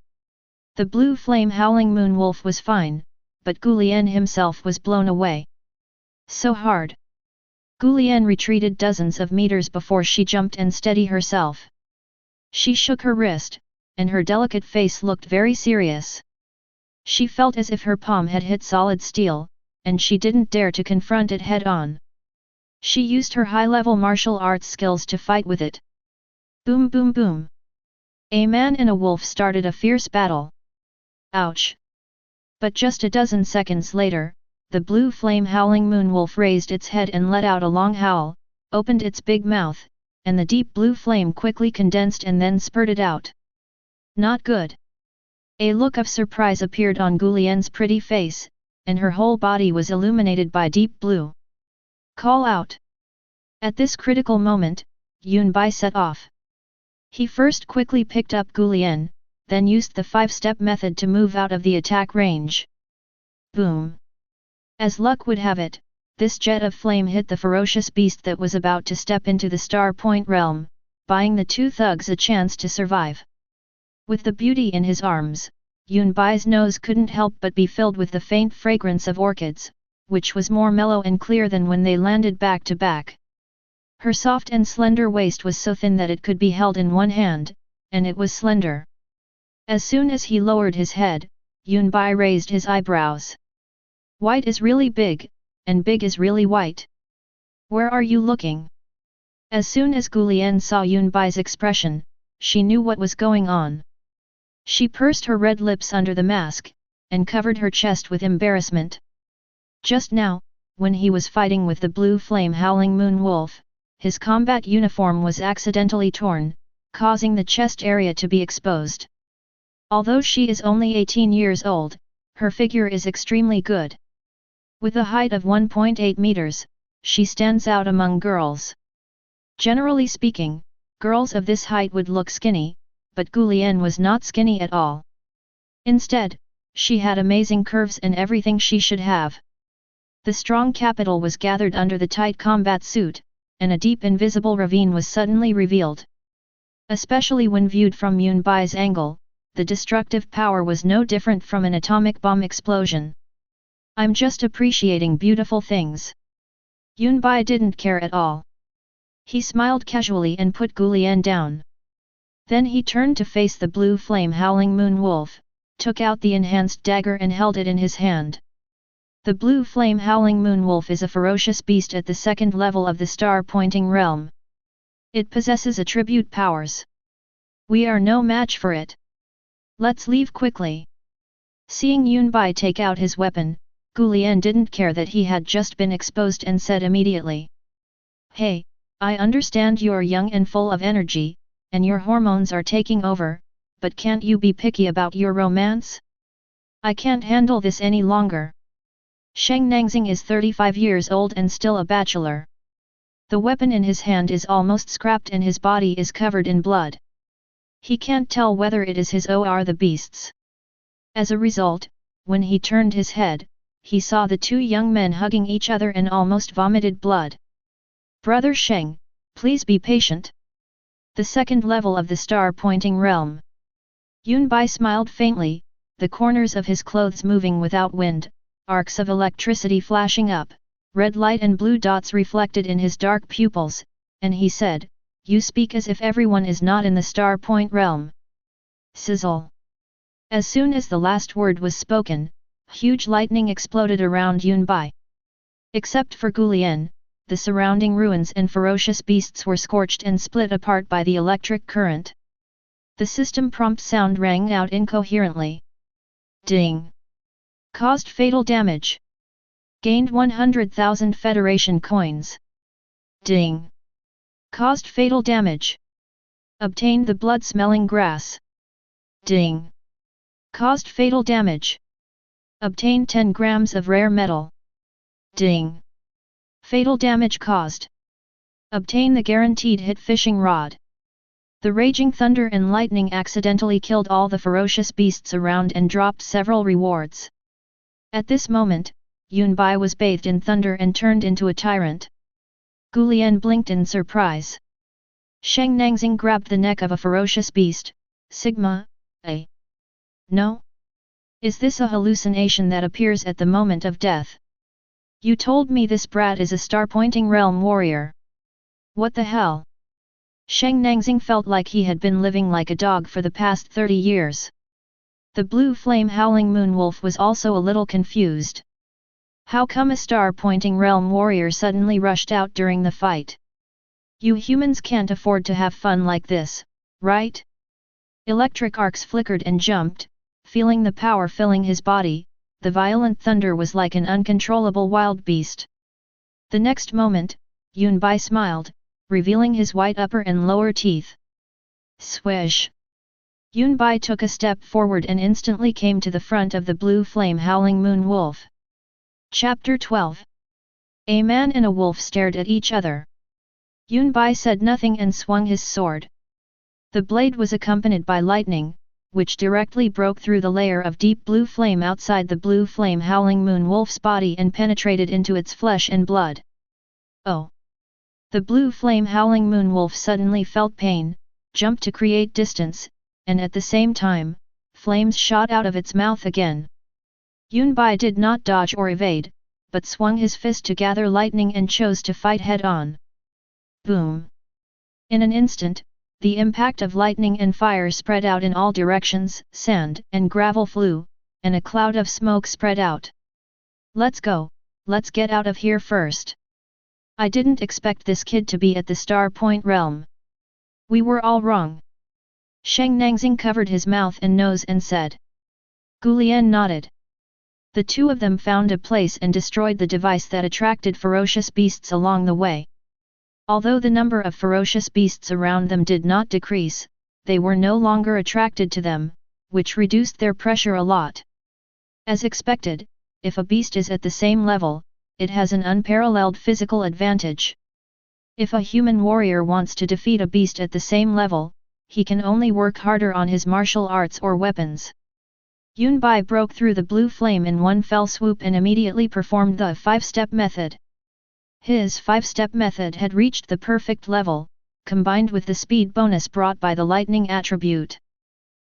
the blue flame howling moon wolf was fine, but Gu Lian himself was blown away. So hard! Gu Lian retreated dozens of meters before she jumped and steadied herself. She shook her wrist, and her delicate face looked very serious. She felt as if her palm had hit solid steel, and she didn't dare to confront it head-on. She used her high-level martial arts skills to fight with it. Boom boom boom! A man and a wolf started a fierce battle. Ouch! But just a dozen seconds later, the blue flame howling moon wolf raised its head and let out a long howl, opened its big mouth, and the deep blue flame quickly condensed and then spurted out. Not good! A look of surprise appeared on Gu Lian's pretty face, and her whole body was illuminated by deep blue. Call out! At this critical moment, Yun Bai set off. He first quickly picked up Gu Lian, then used the 5-step method to move out of the attack range. Boom! As luck would have it, this jet of flame hit the ferocious beast that was about to step into the Star Point realm, buying the two thugs a chance to survive. With the beauty in his arms, Yun Bai's nose couldn't help but be filled with the faint fragrance of orchids, which was more mellow and clear than when they landed back to back. Her soft and slender waist was so thin that it could be held in one hand, and it was slender. As soon as he lowered his head, Yun Bai raised his eyebrows. White is really big, and big is really white. Where are you looking? As soon as Gu Lian saw Yun Bai's expression, she knew what was going on. She pursed her red lips under the mask, and covered her chest with embarrassment. Just now, when he was fighting with the blue flame howling moon wolf, his combat uniform was accidentally torn, causing the chest area to be exposed. Although she is only 18 years old, her figure is extremely good. With a height of 1.8 meters, she stands out among girls. Generally speaking, girls of this height would look skinny, but Gu Lian was not skinny at all. Instead, she had amazing curves and everything she should have. The strong capital was gathered under the tight combat suit, and a deep invisible ravine was suddenly revealed. Especially when viewed from Yun Bai's angle, the destructive power was no different from an atomic bomb explosion. I'm just appreciating beautiful things. Yun Bai didn't care at all. He smiled casually and put Gu Lian down. Then he turned to face the blue flame howling moon wolf, took out the enhanced dagger and held it in his hand. The blue flame howling moon wolf is a ferocious beast at the 2nd level of the star pointing realm. It possesses attribute powers. We are no match for it. Let's leave quickly. Seeing Yun Bai take out his weapon, Gu Lian didn't care that he had just been exposed and said immediately. Hey, I understand you're young and full of energy, and your hormones are taking over, but can't you be picky about your romance? I can't handle this any longer. Sheng Nangxing is 35 years old and still a bachelor. The weapon in his hand is almost scrapped and his body is covered in blood. He can't tell whether it is his or the beast's. As a result, when he turned his head, he saw the two young men hugging each other and almost vomited blood. Brother Sheng, please be patient. The 2nd level of the star pointing realm. Yun Bai smiled faintly, the corners of his clothes moving without wind, arcs of electricity flashing up, red light and blue dots reflected in his dark pupils, and he said, You speak as if everyone is not in the star point realm. Sizzle. As soon as the last word was spoken, huge lightning exploded around Yun Bai. Except for Gu Lian, the surrounding ruins and ferocious beasts were scorched and split apart by the electric current. The system prompt sound rang out incoherently. Ding! Caused fatal damage. Gained 100,000 Federation coins. Ding! Caused fatal damage. Obtained the blood-smelling grass. Ding. Caused fatal damage. Obtained 10 grams of rare metal. Ding. Fatal damage caused. Obtain the guaranteed hit fishing rod. The raging thunder and lightning accidentally killed all the ferocious beasts around and dropped several rewards. At this moment, Yunbai was bathed in thunder and turned into a tyrant. Gu Lian blinked in surprise. Sheng Nangxing grabbed the neck of a ferocious beast. Sigma, a. No? Is this a hallucination that appears at the moment of death? You told me this brat is a star-pointing realm warrior. What the hell? Sheng Nangxing felt like he had been living like a dog for the past 30 years. The blue flame howling moonwolf was also a little confused. How come a star-pointing realm warrior suddenly rushed out during the fight? You humans can't afford to have fun like this, right? Electric arcs flickered and jumped, feeling the power filling his body. The violent thunder was like an uncontrollable wild beast. The next moment, Yunbai smiled, revealing his white upper and lower teeth. Swish! Yunbai took a step forward and instantly came to the front of the blue flame howling moon wolf. Chapter 12. A man and a wolf stared at each other. Yunbai said nothing and swung his sword. The blade was accompanied by lightning, which directly broke through the layer of deep blue flame outside the blue flame howling moon wolf's body and penetrated into its flesh and blood. Oh! The blue flame howling moon wolf suddenly felt pain, jumped to create distance, and at the same time, flames shot out of its mouth again. Yunbai did not dodge or evade, but swung his fist to gather lightning and chose to fight head-on. Boom! In an instant, the impact of lightning and fire spread out in all directions, sand and gravel flew, and a cloud of smoke spread out. Let's go, let's get out of here first. I didn't expect this kid to be at the Star Point realm. We were all wrong. Sheng Nangxing covered his mouth and nose and said. Gu Lian nodded. The two of them found a place and destroyed the device that attracted ferocious beasts along the way. Although the number of ferocious beasts around them did not decrease, they were no longer attracted to them, which reduced their pressure a lot. As expected, if a beast is at the same level, it has an unparalleled physical advantage. If a human warrior wants to defeat a beast at the same level, he can only work harder on his martial arts or weapons. Yunbai broke through the blue flame in one fell swoop and immediately performed the 5-step method. His 5-step method had reached the perfect level, combined with the speed bonus brought by the lightning attribute.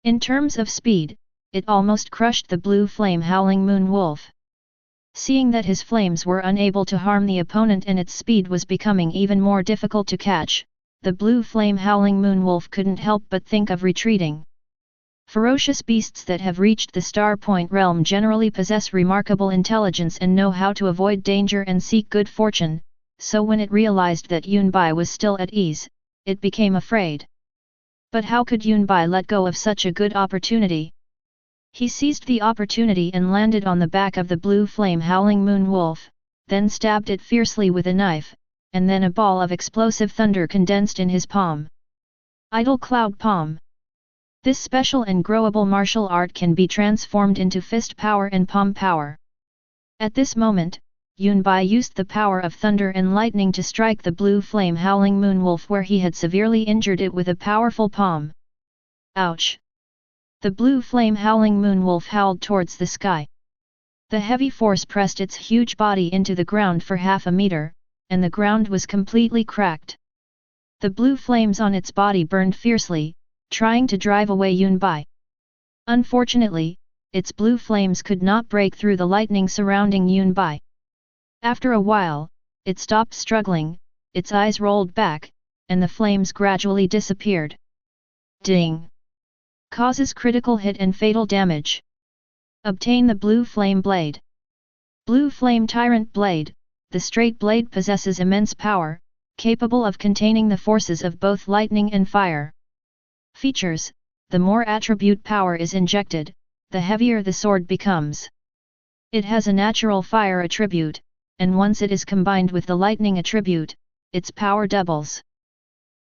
In terms of speed, it almost crushed the blue flame howling moon wolf. Seeing that his flames were unable to harm the opponent and its speed was becoming even more difficult to catch, the blue flame howling moon wolf couldn't help but think of retreating. Ferocious beasts that have reached the Star Point realm generally possess remarkable intelligence and know how to avoid danger and seek good fortune, so when it realized that Yunbai was still at ease, it became afraid. But how could Yunbai let go of such a good opportunity? He seized the opportunity and landed on the back of the blue flame howling moon wolf, then stabbed it fiercely with a knife, and then a ball of explosive thunder condensed in his palm. Idle Cloud Palm. This special and growable martial art can be transformed into fist power and palm power. At this moment, Yunbai used the power of thunder and lightning to strike the blue flame howling moon wolf where he had severely injured it with a powerful palm. Ouch! The blue flame howling moon wolf howled towards the sky. The heavy force pressed its huge body into the ground for half a meter, and the ground was completely cracked. The blue flames on its body burned fiercely, trying to drive away Yunbai. Unfortunately, its blue flames could not break through the lightning surrounding Yunbai. After a while, it stopped struggling, its eyes rolled back, and the flames gradually disappeared. Ding! Causes critical hit and fatal damage. Obtain the Blue Flame Blade. Blue Flame Tyrant Blade. The straight blade possesses immense power, capable of containing the forces of both lightning and fire. Features: the more attribute power is injected, the heavier the sword becomes. It has a natural fire attribute, and once it is combined with the lightning attribute, its power doubles.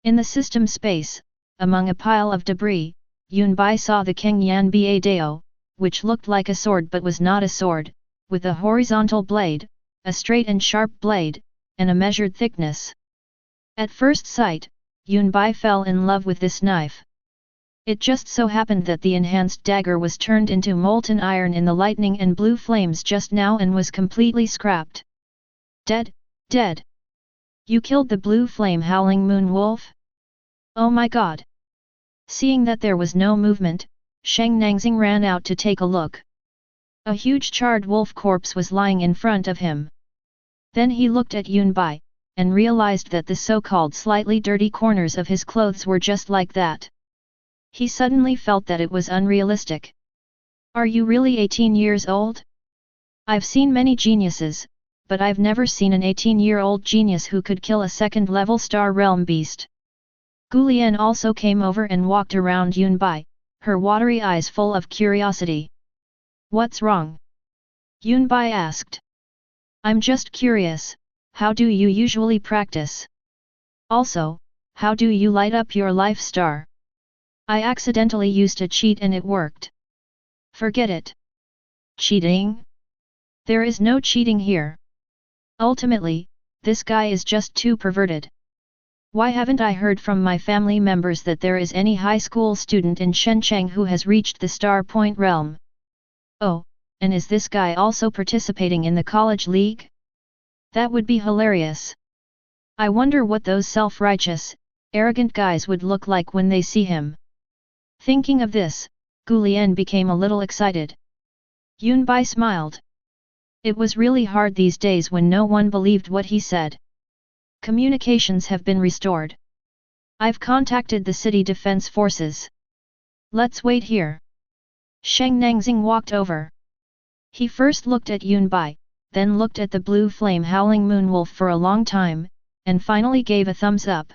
In the system space, among a pile of debris, Yunbai saw the Keng Yan Ba Dao, which looked like a sword but was not a sword, with a horizontal blade, a straight and sharp blade, and a measured thickness. At first sight, Yunbai fell in love with this knife. It just so happened that the enhanced dagger was turned into molten iron in the lightning and blue flames just now and was completely scrapped. Dead, dead. You killed the blue flame howling moon wolf? Oh my god! Seeing that there was no movement, Sheng Nangxing ran out to take a look. A huge charred wolf corpse was lying in front of him. Then he looked at Yunbai, and realized that the so-called slightly dirty corners of his clothes were just like that. He suddenly felt that it was unrealistic. Are you really 18 years old? I've seen many geniuses, but I've never seen an 18-year-old genius who could kill a second-level Star Realm beast. Gu Lian also came over and walked around Yunbai, her watery eyes full of curiosity. What's wrong? Yunbai asked. I'm just curious, how do you usually practice? Also, how do you light up your life star? I accidentally used a cheat and it worked. Forget it. Cheating? There is no cheating here. Ultimately, this guy is just too perverted. Why haven't I heard from my family members that there is any high school student in Shenzhen who has reached the Star Point realm? Oh, and is this guy also participating in the college league? That would be hilarious. I wonder what those self-righteous, arrogant guys would look like when they see him. Thinking of this, Gu Lian became a little excited. Yunbai smiled. It was really hard these days when no one believed what he said. Communications have been restored. I've contacted the city defense forces. Let's wait here. Sheng Nangxing walked over. He first looked at Yunbai, then looked at the blue flame howling moonwolf for a long time, and finally gave a thumbs up.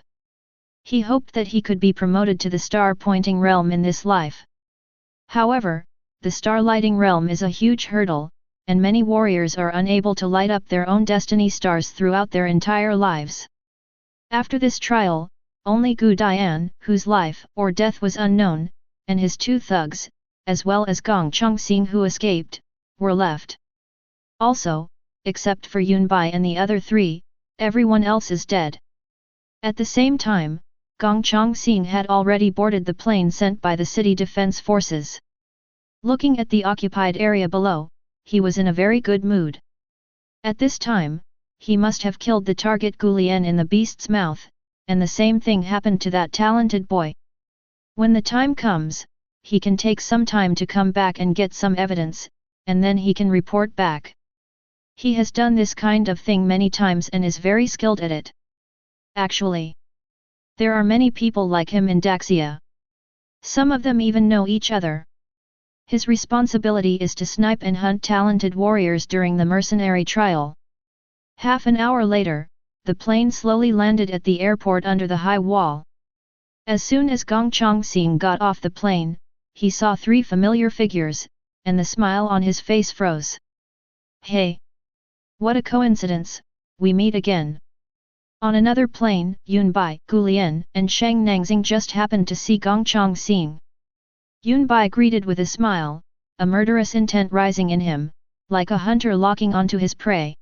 He hoped that he could be promoted to the star-pointing realm in this life. However, the star-lighting realm is a huge hurdle, and many warriors are unable to light up their own destiny stars throughout their entire lives. After this trial, only Gu Dian, whose life or death was unknown, and his two thugs, as well as Gong Chongxing who escaped, were left. Also, except for Yunbai and the other three, everyone else is dead. At the same time, Gong Chongxing had already boarded the plane sent by the city defense forces. Looking at the occupied area below, he was in a very good mood. At this time, he must have killed the target Gu Lian in the beast's mouth, and the same thing happened to that talented boy. When the time comes, he can take some time to come back and get some evidence, and then he can report back. He has done this kind of thing many times and is very skilled at it. Actually, there are many people like him in Daxia. Some of them even know each other. His responsibility is to snipe and hunt talented warriors during the mercenary trial. Half an hour later, the plane slowly landed at the airport under the high wall. As soon as Gong Chongxing got off the plane, he saw three familiar figures, and the smile on his face froze. Hey! What a coincidence, we meet again. On another plane, Yunbai, Gu Lian, and Sheng Nangxing just happened to see Gong Chongxing. Yunbai greeted with a smile, a murderous intent rising in him, like a hunter locking onto his prey.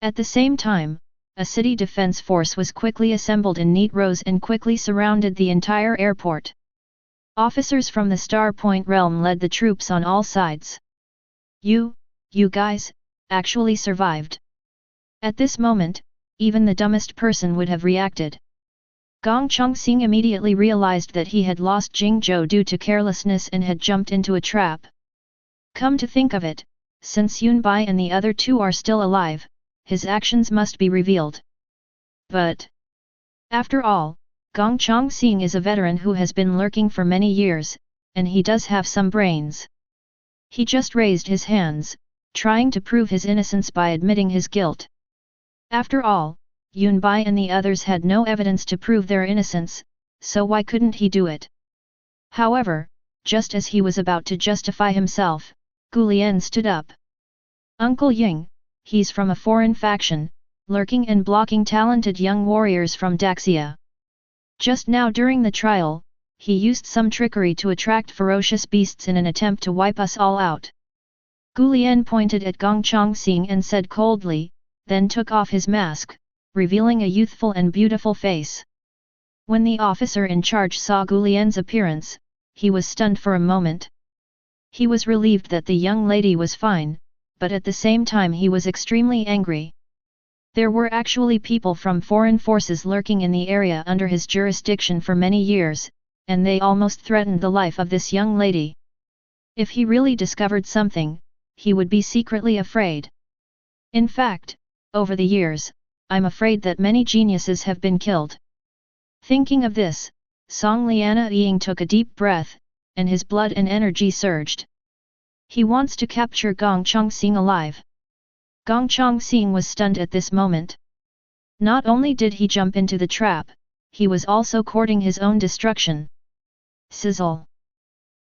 At the same time, a city defense force was quickly assembled in neat rows and quickly surrounded the entire airport. Officers from the Star Point realm led the troops on all sides. You guys, actually survived. At this moment, even the dumbest person would have reacted. Gong Chongxing immediately realized that he had lost Jingzhou due to carelessness and had jumped into a trap. Come to think of it, since Yunbai and the other two are still alive, his actions must be revealed. But, after all, Gong Chongxing is a veteran who has been lurking for many years, and he does have some brains. He just raised his hands, trying to prove his innocence by admitting his guilt. After all, Yunbai and the others had no evidence to prove their innocence, so why couldn't he do it? However, just as he was about to justify himself, Gu Lian stood up. Uncle Ying, he's from a foreign faction, lurking and blocking talented young warriors from Daxia. Just now during the trial, he used some trickery to attract ferocious beasts in an attempt to wipe us all out. Gu Lian pointed at Gong Changxing and said coldly, then took off his mask, revealing a youthful and beautiful face. When the officer in charge saw Gu Lian's appearance, he was stunned for a moment. He was relieved that the young lady was fine, but at the same time he was extremely angry. There were actually people from foreign forces lurking in the area under his jurisdiction for many years, and they almost threatened the life of this young lady. If he really discovered something, he would be secretly afraid. In fact, over the years, I'm afraid that many geniuses have been killed. Thinking of this, Song Liana Ying took a deep breath, and his blood and energy surged. He wants to capture Gong Changxing alive. Gong Changxing was stunned at this moment. Not only did he jump into the trap, he was also courting his own destruction. Sizzle!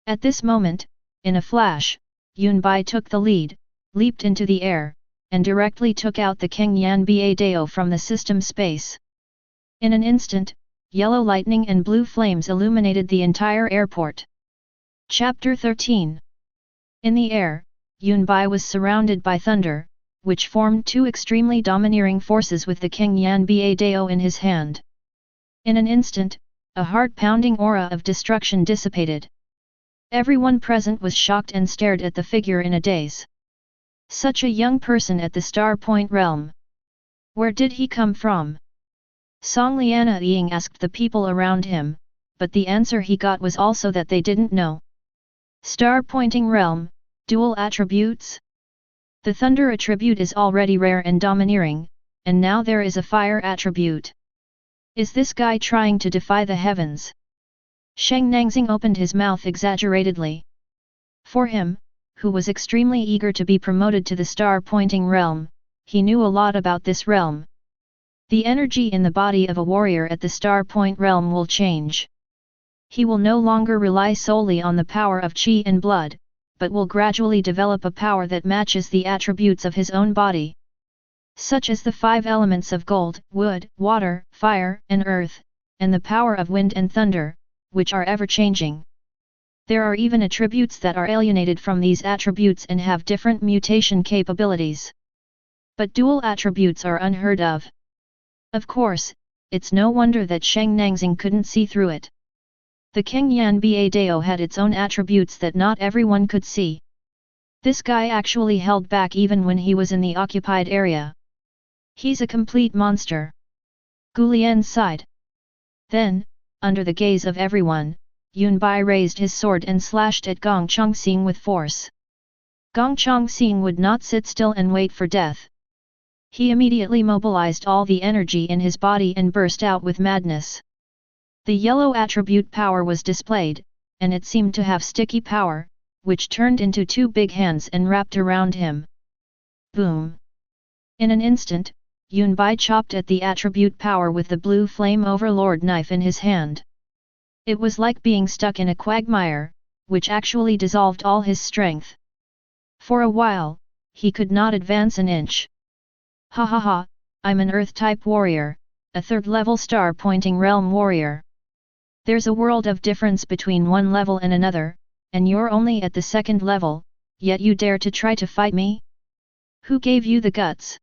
At this moment, in a flash, Yun Bai took the lead, leaped into the air, and directly took out the Keng Yan Ba Dao from the system space. In an instant, yellow lightning and blue flames illuminated the entire airport. Chapter 13. In the air, Yun Bai was surrounded by thunder, which formed two extremely domineering forces with the Keng Yan Ba Dao in his hand. In an instant, a heart-pounding aura of destruction dissipated. Everyone present was shocked and stared at the figure in a daze. Such a young person at the Star Point realm. Where did he come from? Song Liana Ying asked the people around him, but the answer he got was also that they didn't know. Star Pointing realm, dual attributes? The thunder attribute is already rare and domineering, and now there is a fire attribute. Is this guy trying to defy the heavens? Sheng Nangxing opened his mouth exaggeratedly. For him, who was extremely eager to be promoted to the star pointing realm, he knew a lot about this realm. The energy in the body of a warrior at the star point realm will change. He will no longer rely solely on the power of qi and blood, but will gradually develop a power that matches the attributes of his own body. Such as the 5 elements of gold, wood, water, fire, and earth, and the power of wind and thunder, which are ever-changing. There are even attributes that are alienated from these attributes and have different mutation capabilities. But dual attributes are unheard of. Of course, it's no wonder that Sheng Nangxing couldn't see through it. The Keng Yan Ba Dao had its own attributes that not everyone could see. This guy actually held back even when he was in the occupied area. He's a complete monster. Gu Lian sighed. Then, under the gaze of everyone, Yun Bai raised his sword and slashed at Gong Changxing with force. Gong Changxing would not sit still and wait for death. He immediately mobilized all the energy in his body and burst out with madness. The yellow attribute power was displayed, and it seemed to have sticky power, which turned into 2 big hands and wrapped around him. Boom! In an instant, Yun Bai chopped at the attribute power with the blue flame overlord knife in his hand. It was like being stuck in a quagmire, which actually dissolved all his strength. For a while, he could not advance an inch. Ha ha ha, I'm an Earth-type warrior, a 3rd-level star-pointing realm warrior. There's a world of difference between one level and another, and you're only at the 2nd level, yet you dare to try to fight me? Who gave you the guts?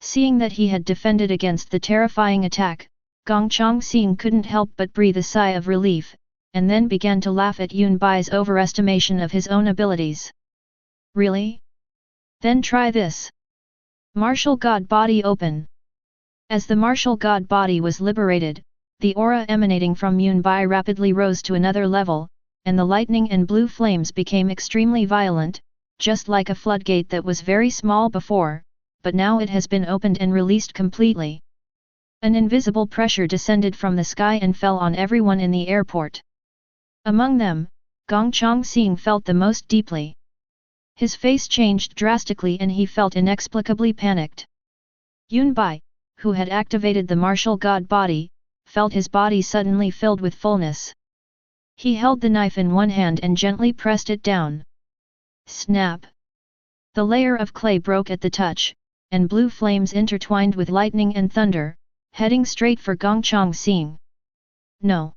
Seeing that he had defended against the terrifying attack, Gong Changxing couldn't help but breathe a sigh of relief, and then began to laugh at Yun Bai's overestimation of his own abilities. Really? Then try this. Martial God Body open. As the martial God Body was liberated, the aura emanating from Yun Bai rapidly rose to another level, and the lightning and blue flames became extremely violent, just like a floodgate that was very small before, but now it has been opened and released completely. An invisible pressure descended from the sky and fell on everyone in the airport. Among them, Gong Changxing felt the most deeply. His face changed drastically and he felt inexplicably panicked. Yun Bai, who had activated the martial god body, felt his body suddenly filled with fullness. He held the knife in one hand and gently pressed it down. Snap! The layer of clay broke at the touch, and blue flames intertwined with lightning and thunder, heading straight for Gong Changxing. No.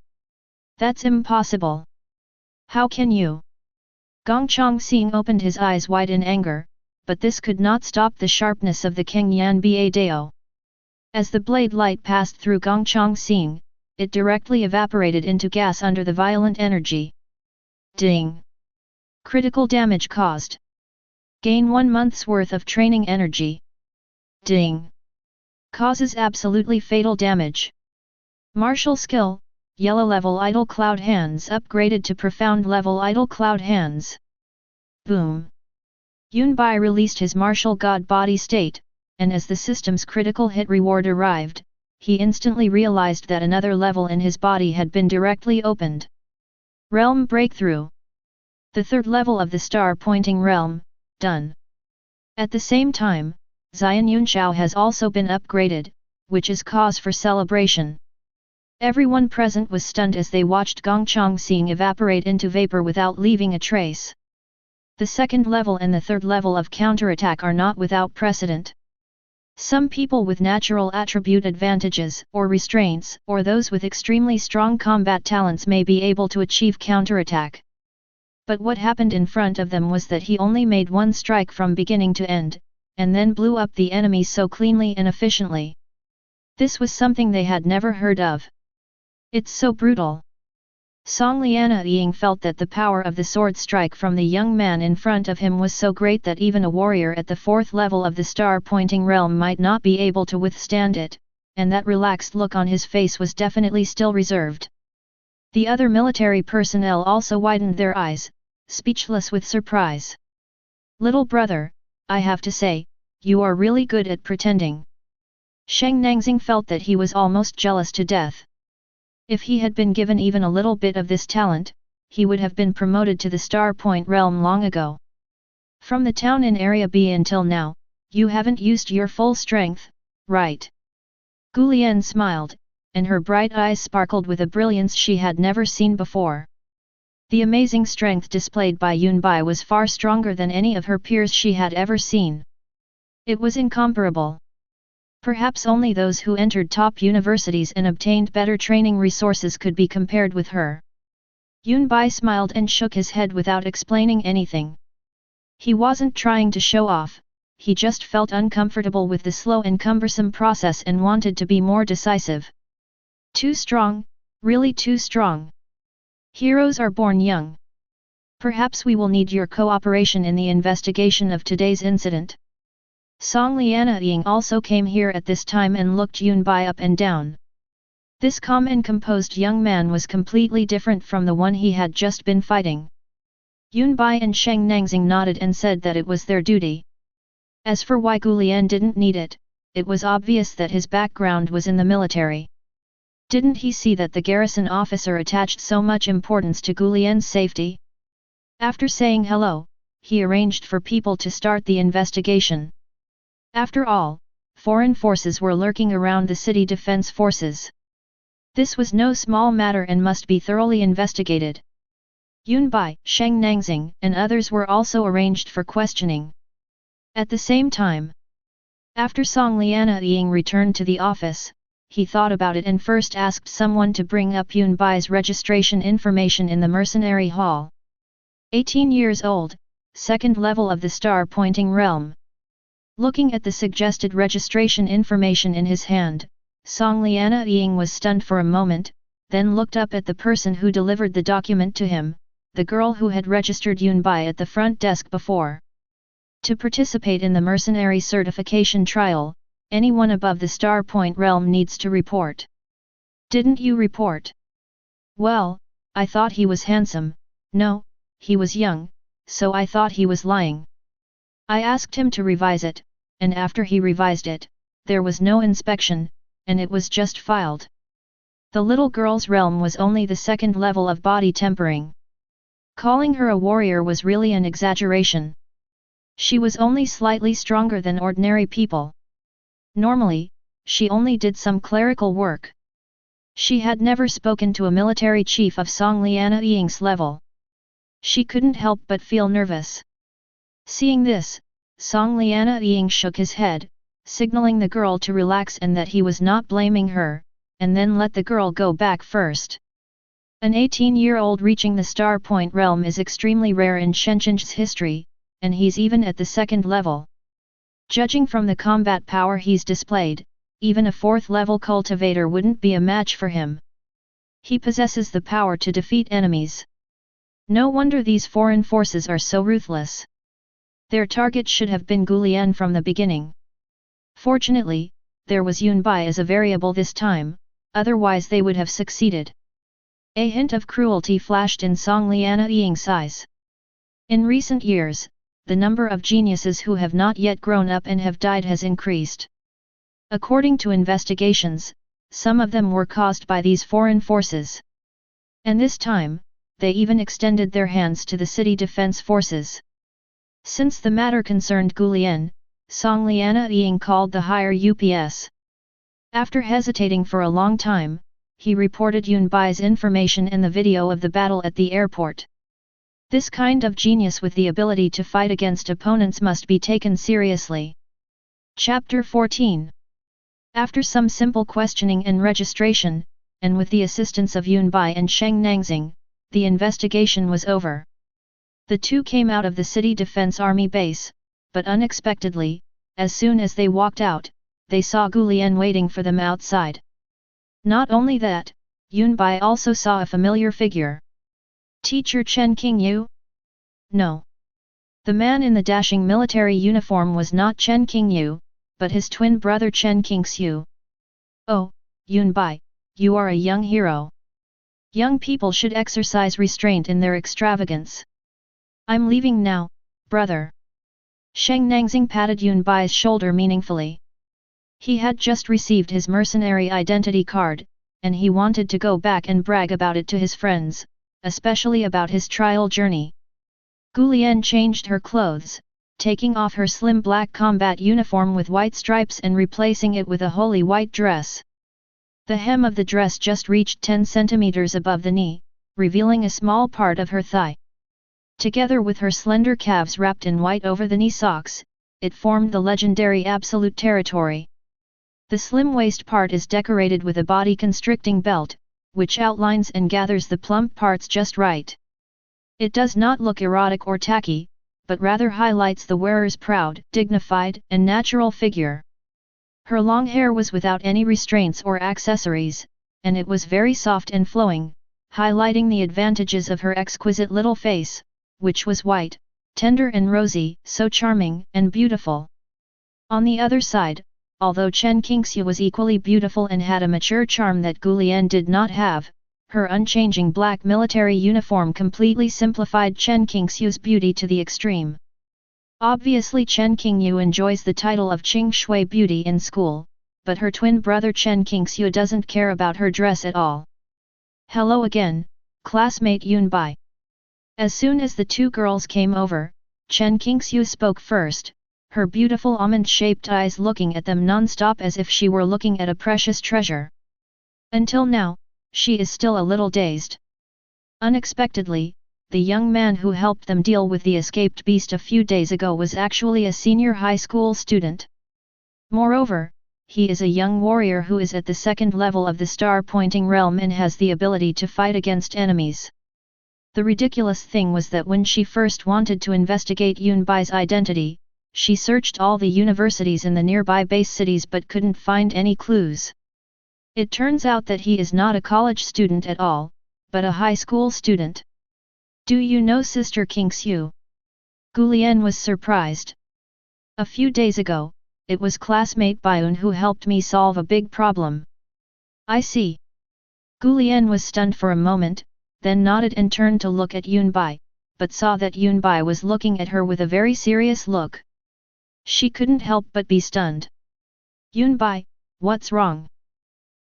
That's impossible. How can you? Gong Chongqing opened his eyes wide in anger, but this could not stop the sharpness of the King Yan Ba Dao. As the blade light passed through Gong Chongqing, it directly evaporated into gas under the violent energy. Ding! Critical damage caused. Gain 1 month's worth of training energy. Ding! Causes absolutely fatal damage. Martial skill, Yellow level idle cloud hands upgraded to profound level idle cloud hands. Boom! Yunbai released his martial god body state, and as the system's critical hit reward arrived, he instantly realized that another level in his body had been directly opened. Realm Breakthrough. The third level of the star-pointing realm, done. At the same time, Xian Yunxiao has also been upgraded, which is cause for celebration. Everyone present was stunned as they watched Gong Chongqing evaporate into vapor without leaving a trace. The second level and the third level of counterattack are not without precedent. Some people with natural attribute advantages or restraints or those with extremely strong combat talents may be able to achieve counterattack. But what happened in front of them was that he only made one strike from beginning to end, and then blew up the enemy so cleanly and efficiently. This was something they had never heard of. It's so brutal. Song Lianying felt that the power of the sword strike from the young man in front of him was so great that even a warrior at the fourth level of the star-pointing realm might not be able to withstand it, and that relaxed look on his face was definitely still reserved. The other military personnel also widened their eyes, speechless with surprise. Little brother, I have to say, you are really good at pretending. Sheng Nangxing felt that he was almost jealous to death. If he had been given even a little bit of this talent, he would have been promoted to the Star Point realm long ago. From the town in Area B until now, you haven't used your full strength, right? Gu Lian smiled, and her bright eyes sparkled with a brilliance she had never seen before. The amazing strength displayed by Yunbai was far stronger than any of her peers she had ever seen. It was incomparable. Perhaps only those who entered top universities and obtained better training resources could be compared with her. Yunbai smiled and shook his head without explaining anything. He wasn't trying to show off, he just felt uncomfortable with the slow and cumbersome process and wanted to be more decisive. Too strong, really too strong. Heroes are born young. Perhaps we will need your cooperation in the investigation of today's incident. Song Lianying also came here at this time and looked Yunbai up and down. This calm and composed young man was completely different from the one he had just been fighting. Yunbai and Sheng Nangxing nodded and said that it was their duty. As for why Gu Lian didn't need it, it was obvious that his background was in the military. Didn't he see that the garrison officer attached so much importance to Gu Lian's safety? After saying hello, he arranged for people to start the investigation. After all, foreign forces were lurking around the city defense forces. This was no small matter and must be thoroughly investigated. Yunbai, Sheng Nangxing, and others were also arranged for questioning. At the same time, after Song Lianying returned to the office, he thought about it and first asked someone to bring up Yunbai's registration information in the mercenary hall. 18 years old, second level of the star-pointing realm. Looking at the suggested registration information in his hand, Song Lianying was stunned for a moment, then looked up at the person who delivered the document to him, the girl who had registered Yunbai at the front desk before. To participate in the mercenary certification trial, anyone above the Star Point realm needs to report. Didn't you report? Well, I thought he was handsome. No, he was young, so I thought he was lying. I asked him to revise it, and after he revised it, there was no inspection, and it was just filed. The little girl's realm was only the second level of body tempering. Calling her a warrior was really an exaggeration. She was only slightly stronger than ordinary people. Normally, she only did some clerical work. She had never spoken to a military chief of Song Lianying's level. She couldn't help but feel nervous. Seeing this, Song Lianying shook his head, signaling the girl to relax and that he was not blaming her, and then let the girl go back first. An 18-year-old reaching the Star Point realm is extremely rare in Shenqing's history, and he's even at the second level. Judging from the combat power he's displayed, even a 4th level cultivator wouldn't be a match for him. He possesses the power to defeat enemies. No wonder these foreign forces are so ruthless. Their target should have been Gulian from the beginning. Fortunately, there was Yunbai as a variable this time, otherwise they would have succeeded. A hint of cruelty flashed in Song Liana Ying's eyes. In recent years, the number of geniuses who have not yet grown up and have died has increased. According to investigations, some of them were caused by these foreign forces. And this time, they even extended their hands to the city defense forces. Since the matter concerned Gulian, Song Liana Ying called the higher UPS. After hesitating for a long time, he reported Yunbai's information and the video of the battle at the airport. This kind of genius with the ability to fight against opponents must be taken seriously. Chapter 14. After some simple questioning and registration, and with the assistance of Yunbai and Sheng Nangxing, the investigation was over. The two came out of the city defense army base, but unexpectedly, as soon as they walked out, they saw Gulian waiting for them outside. Not only that, Yunbai also saw a familiar figure. Teacher Chen Qingyu? No. The man in the dashing military uniform was not Chen Qingyu, but his twin brother Chen Qingxiu. Oh, Yunbai, you are a young hero. Young people should exercise restraint in their extravagance. I'm leaving now, brother. Sheng Nangxing patted Yunbai's shoulder meaningfully. He had just received his mercenary identity card, and he wanted to go back and brag about it to his friends, especially about his trial journey. Gulian changed her clothes, taking off her slim black combat uniform with white stripes and replacing it with a wholly white dress. The hem of the dress just reached 10 centimeters above the knee, revealing a small part of her thigh. Together with her slender calves wrapped in white over-the-knee socks, it formed the legendary absolute territory. The slim waist part is decorated with a body-constricting belt, which outlines and gathers the plump parts just right. It does not look erotic or tacky, but rather highlights the wearer's proud, dignified, and natural figure. Her long hair was without any restraints or accessories, and it was very soft and flowing, highlighting the advantages of her exquisite little face, which was white, tender and rosy, so charming and beautiful. On the other side, although Chen Qingxiu was equally beautiful and had a mature charm that Gulian did not have, her unchanging black military uniform completely simplified Chen Qingxiu's beauty to the extreme. Obviously Chen Qingyu enjoys the title of Qing Shui Beauty in school, but her twin brother Chen Qingxiu doesn't care about her dress at all. Hello again, classmate Yunbai. As soon as the two girls came over, Chen Qingxiu spoke first, her beautiful almond-shaped eyes looking at them non-stop as if she were looking at a precious treasure. Until now, she is still a little dazed. Unexpectedly, the young man who helped them deal with the escaped beast a few days ago was actually a senior high school student. Moreover, he is a young warrior who is at the second level of the star-pointing realm and has the ability to fight against enemies. The ridiculous thing was that when she first wanted to investigate Yunbai's identity, she searched all the universities in the nearby base cities but couldn't find any clues. It turns out that he is not a college student at all, but a high school student. Do you know Sister Qingxiu? Gulian was surprised. A few days ago, it was classmate Baiyun who helped me solve a big problem. I see. Gulian was stunned for a moment, then nodded and turned to look at Yunbai, but saw that Yunbai was looking at her with a very serious look. She couldn't help but be stunned. Yunbai, what's wrong?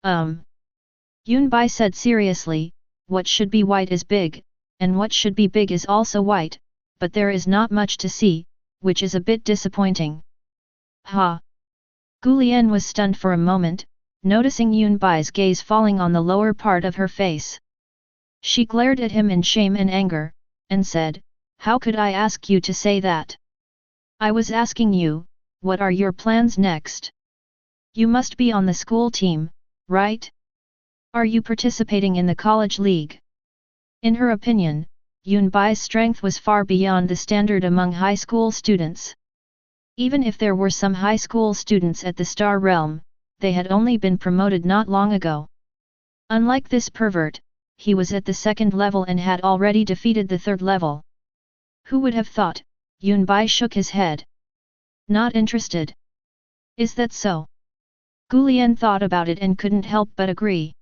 Yunbai said seriously, what should be white is big, and what should be big is also white, but there is not much to see, which is a bit disappointing. Ha! Gulian was stunned for a moment, noticing Yunbai's gaze falling on the lower part of her face. She glared at him in shame and anger, and said, how could I ask you to say that? I was asking you, what are your plans next? You must be on the school team, right? Are you participating in the college league? In her opinion, Yunbai's strength was far beyond the standard among high school students. Even if there were some high school students at the Star Realm, they had only been promoted not long ago. Unlike this pervert, he was at the second level and had already defeated the third level. Who would have thought? Yunbai shook his head. Not interested. Is that so? Gulian thought about it and couldn't help but agree.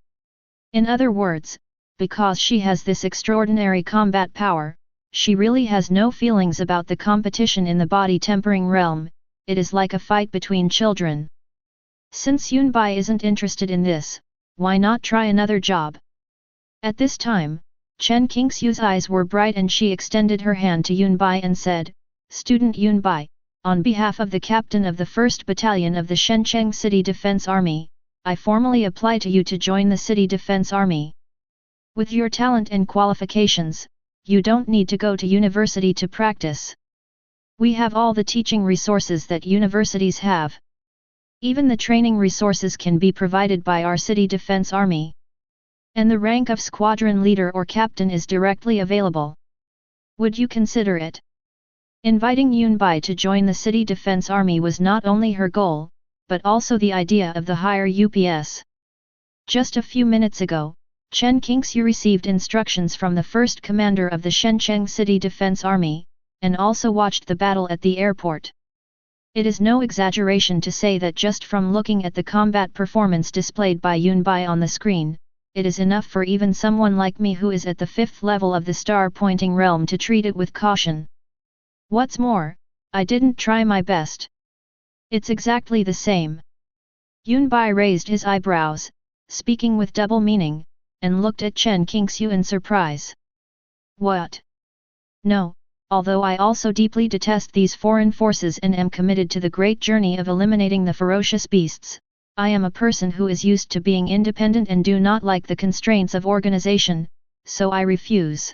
In other words, because she has this extraordinary combat power, she really has no feelings about the competition in the body-tempering realm. It is like a fight between children. Since Yunbai isn't interested in this, why not try another job? At this time, Chen Qingxiu's eyes were bright and she extended her hand to Yunbai and said, Student Yunbai, on behalf of the captain of the 1st Battalion of the Shenzhen City Defense Army, I formally apply to you to join the City Defense Army. With your talent and qualifications, you don't need to go to university to practice. We have all the teaching resources that universities have. Even the training resources can be provided by our City Defense Army. And the rank of squadron leader or captain is directly available. Would you consider it? Inviting Yunbai to join the City Defense Army was not only her goal, but also the idea of the higher UPS. Just a few minutes ago, Chen Qingxiu received instructions from the first commander of the Shenzhen City Defense Army, and also watched the battle at the airport. It is no exaggeration to say that just from looking at the combat performance displayed by Yunbai on the screen, it is enough for even someone like me who is at the 5th level of the star-pointing realm to treat it with caution. What's more, I didn't try my best. It's exactly the same. Yunbai raised his eyebrows, speaking with double meaning, and looked at Chen Qingxiu in surprise. What? No, although I also deeply detest these foreign forces and am committed to the great journey of eliminating the ferocious beasts, I am a person who is used to being independent and do not like the constraints of organization, so I refuse.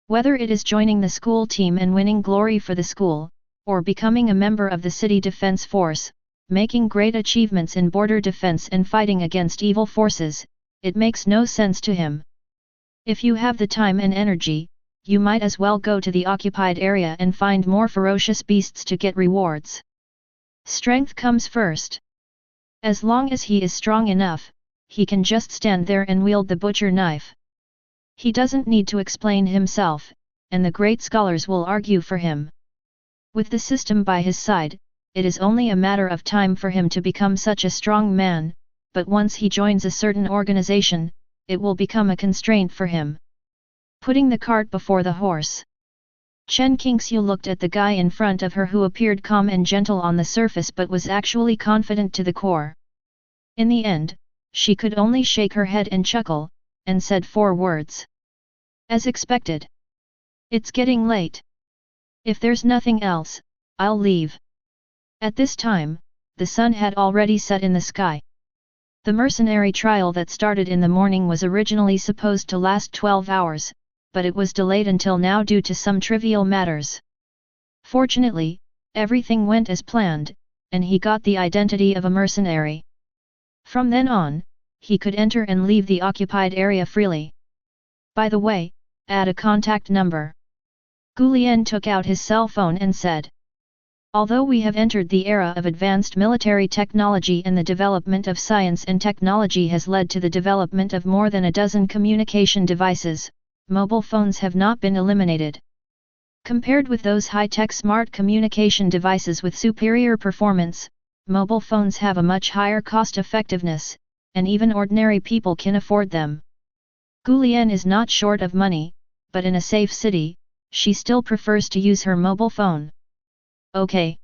Whether it is joining the school team and winning glory for the school, or becoming a member of the city defense force, making great achievements in border defense and fighting against evil forces, it makes no sense to him. If you have the time and energy, you might as well go to the occupied area and find more ferocious beasts to get rewards. Strength comes first. As long as he is strong enough, he can just stand there and wield the butcher knife. He doesn't need to explain himself, and the great scholars will argue for him. With the system by his side, it is only a matter of time for him to become such a strong man, but once he joins a certain organization, it will become a constraint for him. Putting the cart before the horse. Chen Qingxiu looked at the guy in front of her who appeared calm and gentle on the surface but was actually confident to the core. In the end, she could only shake her head and chuckle, and said 4 words. As expected. It's getting late. If there's nothing else, I'll leave. At this time, the sun had already set in the sky. The mercenary trial that started in the morning was originally supposed to last 12 hours, but it was delayed until now due to some trivial matters. Fortunately, everything went as planned, and he got the identity of a mercenary. From then on, he could enter and leave the occupied area freely. By the way, add a contact number. Gulian took out his cell phone and said. Although we have entered the era of advanced military technology and the development of science and technology has led to the development of more than a dozen communication devices, mobile phones have not been eliminated. Compared with those high-tech smart communication devices with superior performance, mobile phones have a much higher cost-effectiveness, and even ordinary people can afford them. Gulian is not short of money, but in a safe city, she still prefers to use her mobile phone. Okay.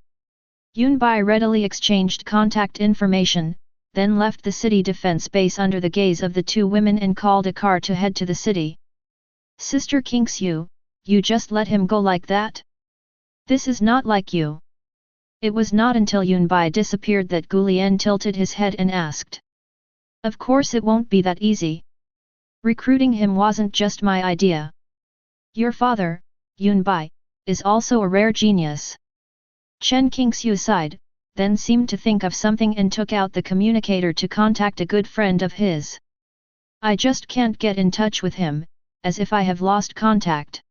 Yunbai readily exchanged contact information, then left the city defense base under the gaze of the 2 women and called a car to head to the city. Sister Qingxiu, you just let him go like that? This is not like you. It was not until Yunbai disappeared that Gulian tilted his head and asked. Of course it won't be that easy. Recruiting him wasn't just my idea. Your father, Yunbai, is also a rare genius. Chen Qingxiu sighed, then seemed to think of something and took out the communicator to contact a good friend of his. I just can't get in touch with him, as if I have lost contact.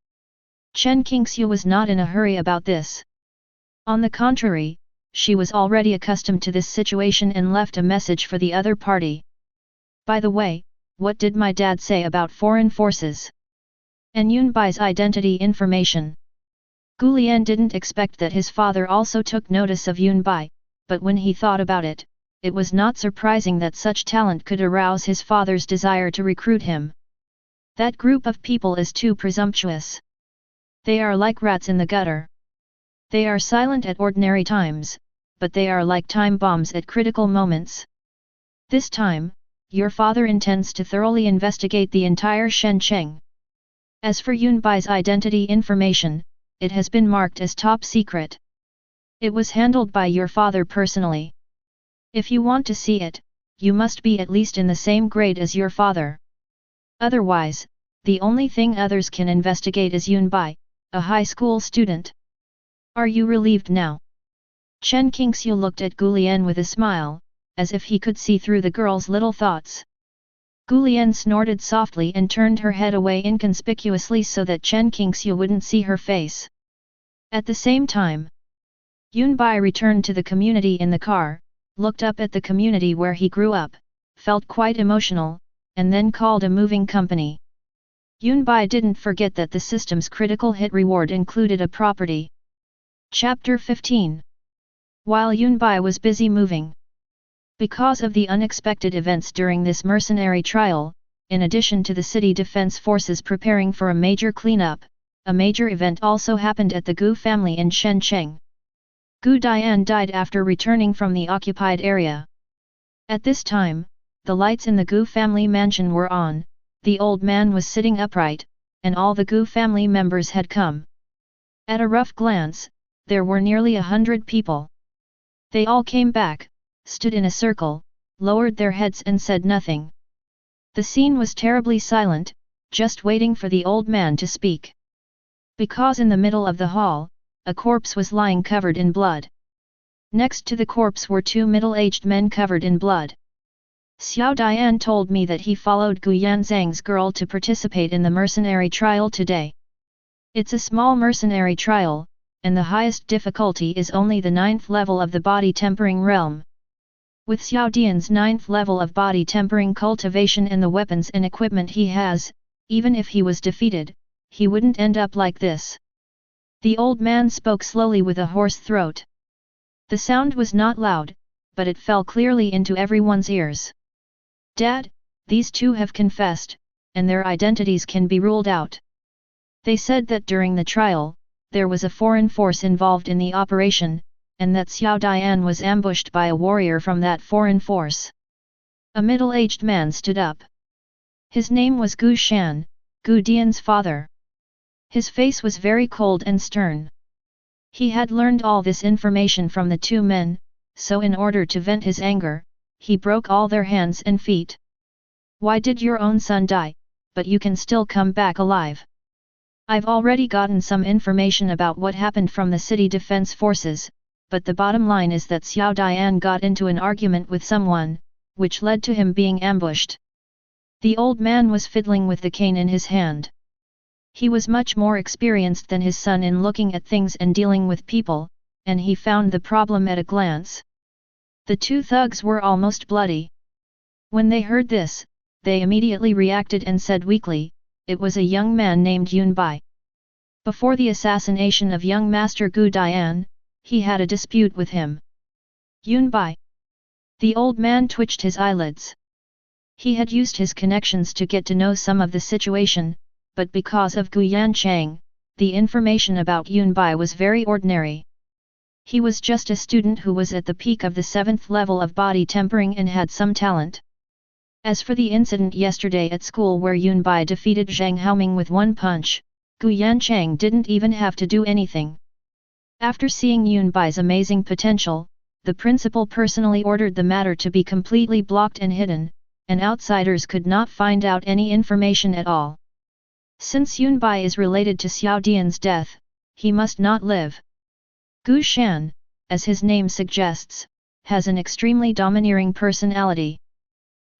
Chen Qingxiu was not in a hurry about this. On the contrary, she was already accustomed to this situation and left a message for the other party. By the way, what did my dad say about foreign forces? And Yunbai's identity information. Gu Lian didn't expect that his father also took notice of Yunbai, but when he thought about it, it was not surprising that such talent could arouse his father's desire to recruit him. That group of people is too presumptuous. They are like rats in the gutter. They are silent at ordinary times, but they are like time bombs at critical moments. This time, your father intends to thoroughly investigate the entire Shenzhen. As for Yunbai's identity information, it has been marked as top secret. It was handled by your father personally. If you want to see it, you must be at least in the same grade as your father. Otherwise, the only thing others can investigate is Yunbai, a high school student. Are you relieved now? Chen Qingxiu looked at Gu Lian with a smile, as if he could see through the girl's little thoughts. Gu Lian snorted softly and turned her head away inconspicuously so that Chen Qingxiu wouldn't see her face. At the same time, Yunbai returned to the community in the car, looked up at the community where he grew up, felt quite emotional, and then called a moving company. Yunbai didn't forget that the system's critical hit reward included a property. Chapter 15. While Yunbai was busy moving. Because of the unexpected events during this mercenary trial, in addition to the city defense forces preparing for a major cleanup, a major event also happened at the Gu family in Shenzhen. Gu Dian died after returning from the occupied area. At this time, the lights in the Gu family mansion were on, the old man was sitting upright, and all the Gu family members had come. At a rough glance, there were nearly 100 people. They all came back, stood in a circle, lowered their heads and said nothing. The scene was terribly silent, just waiting for the old man to speak. Because in the middle of the hall, a corpse was lying covered in blood. Next to the corpse were two middle-aged men covered in blood. Xiao Dian told me that he followed Gu Yanzhang's girl to participate in the mercenary trial today. It's a small mercenary trial, and the highest difficulty is only the 9th level of the body tempering realm. With Xiao Dian's 9th level of body tempering cultivation and the weapons and equipment he has, even if he was defeated, he wouldn't end up like this. The old man spoke slowly with a hoarse throat. The sound was not loud, but it fell clearly into everyone's ears. Dad, these two have confessed, and their identities can be ruled out. They said that during the trial, there was a foreign force involved in the operation, and that Xiao Dian was ambushed by a warrior from that foreign force. A middle-aged man stood up. His name was Gu Shan, Gu Dian's father. His face was very cold and stern. He had learned all this information from the two men, so in order to vent his anger, he broke all their hands and feet. Why did your own son die, but you can still come back alive? I've already gotten some information about what happened from the city defense forces, but the bottom line is that Xiao Dian got into an argument with someone, which led to him being ambushed. The old man was fiddling with the cane in his hand. He was much more experienced than his son in looking at things and dealing with people, and he found the problem at a glance. The two thugs were almost bloody. When they heard this, they immediately reacted and said weakly, it was a young man named Yunbai. Before the assassination of young Master Gu Dian, he had a dispute with him. Yunbai. The old man twitched his eyelids. He had used his connections to get to know some of the situation, but because of Gu Yanchang, the information about Yunbai was very ordinary. He was just a student who was at the peak of the 7th level of body tempering and had some talent. As for the incident yesterday at school where Yunbai defeated Zhang Haoming with one punch, Gu Yanchang didn't even have to do anything. After seeing Yunbai's amazing potential, the principal personally ordered the matter to be completely blocked and hidden, and outsiders could not find out any information at all. Since Yunbai is related to Xiao Dian's death, he must not live. Gu Shan, as his name suggests, has an extremely domineering personality.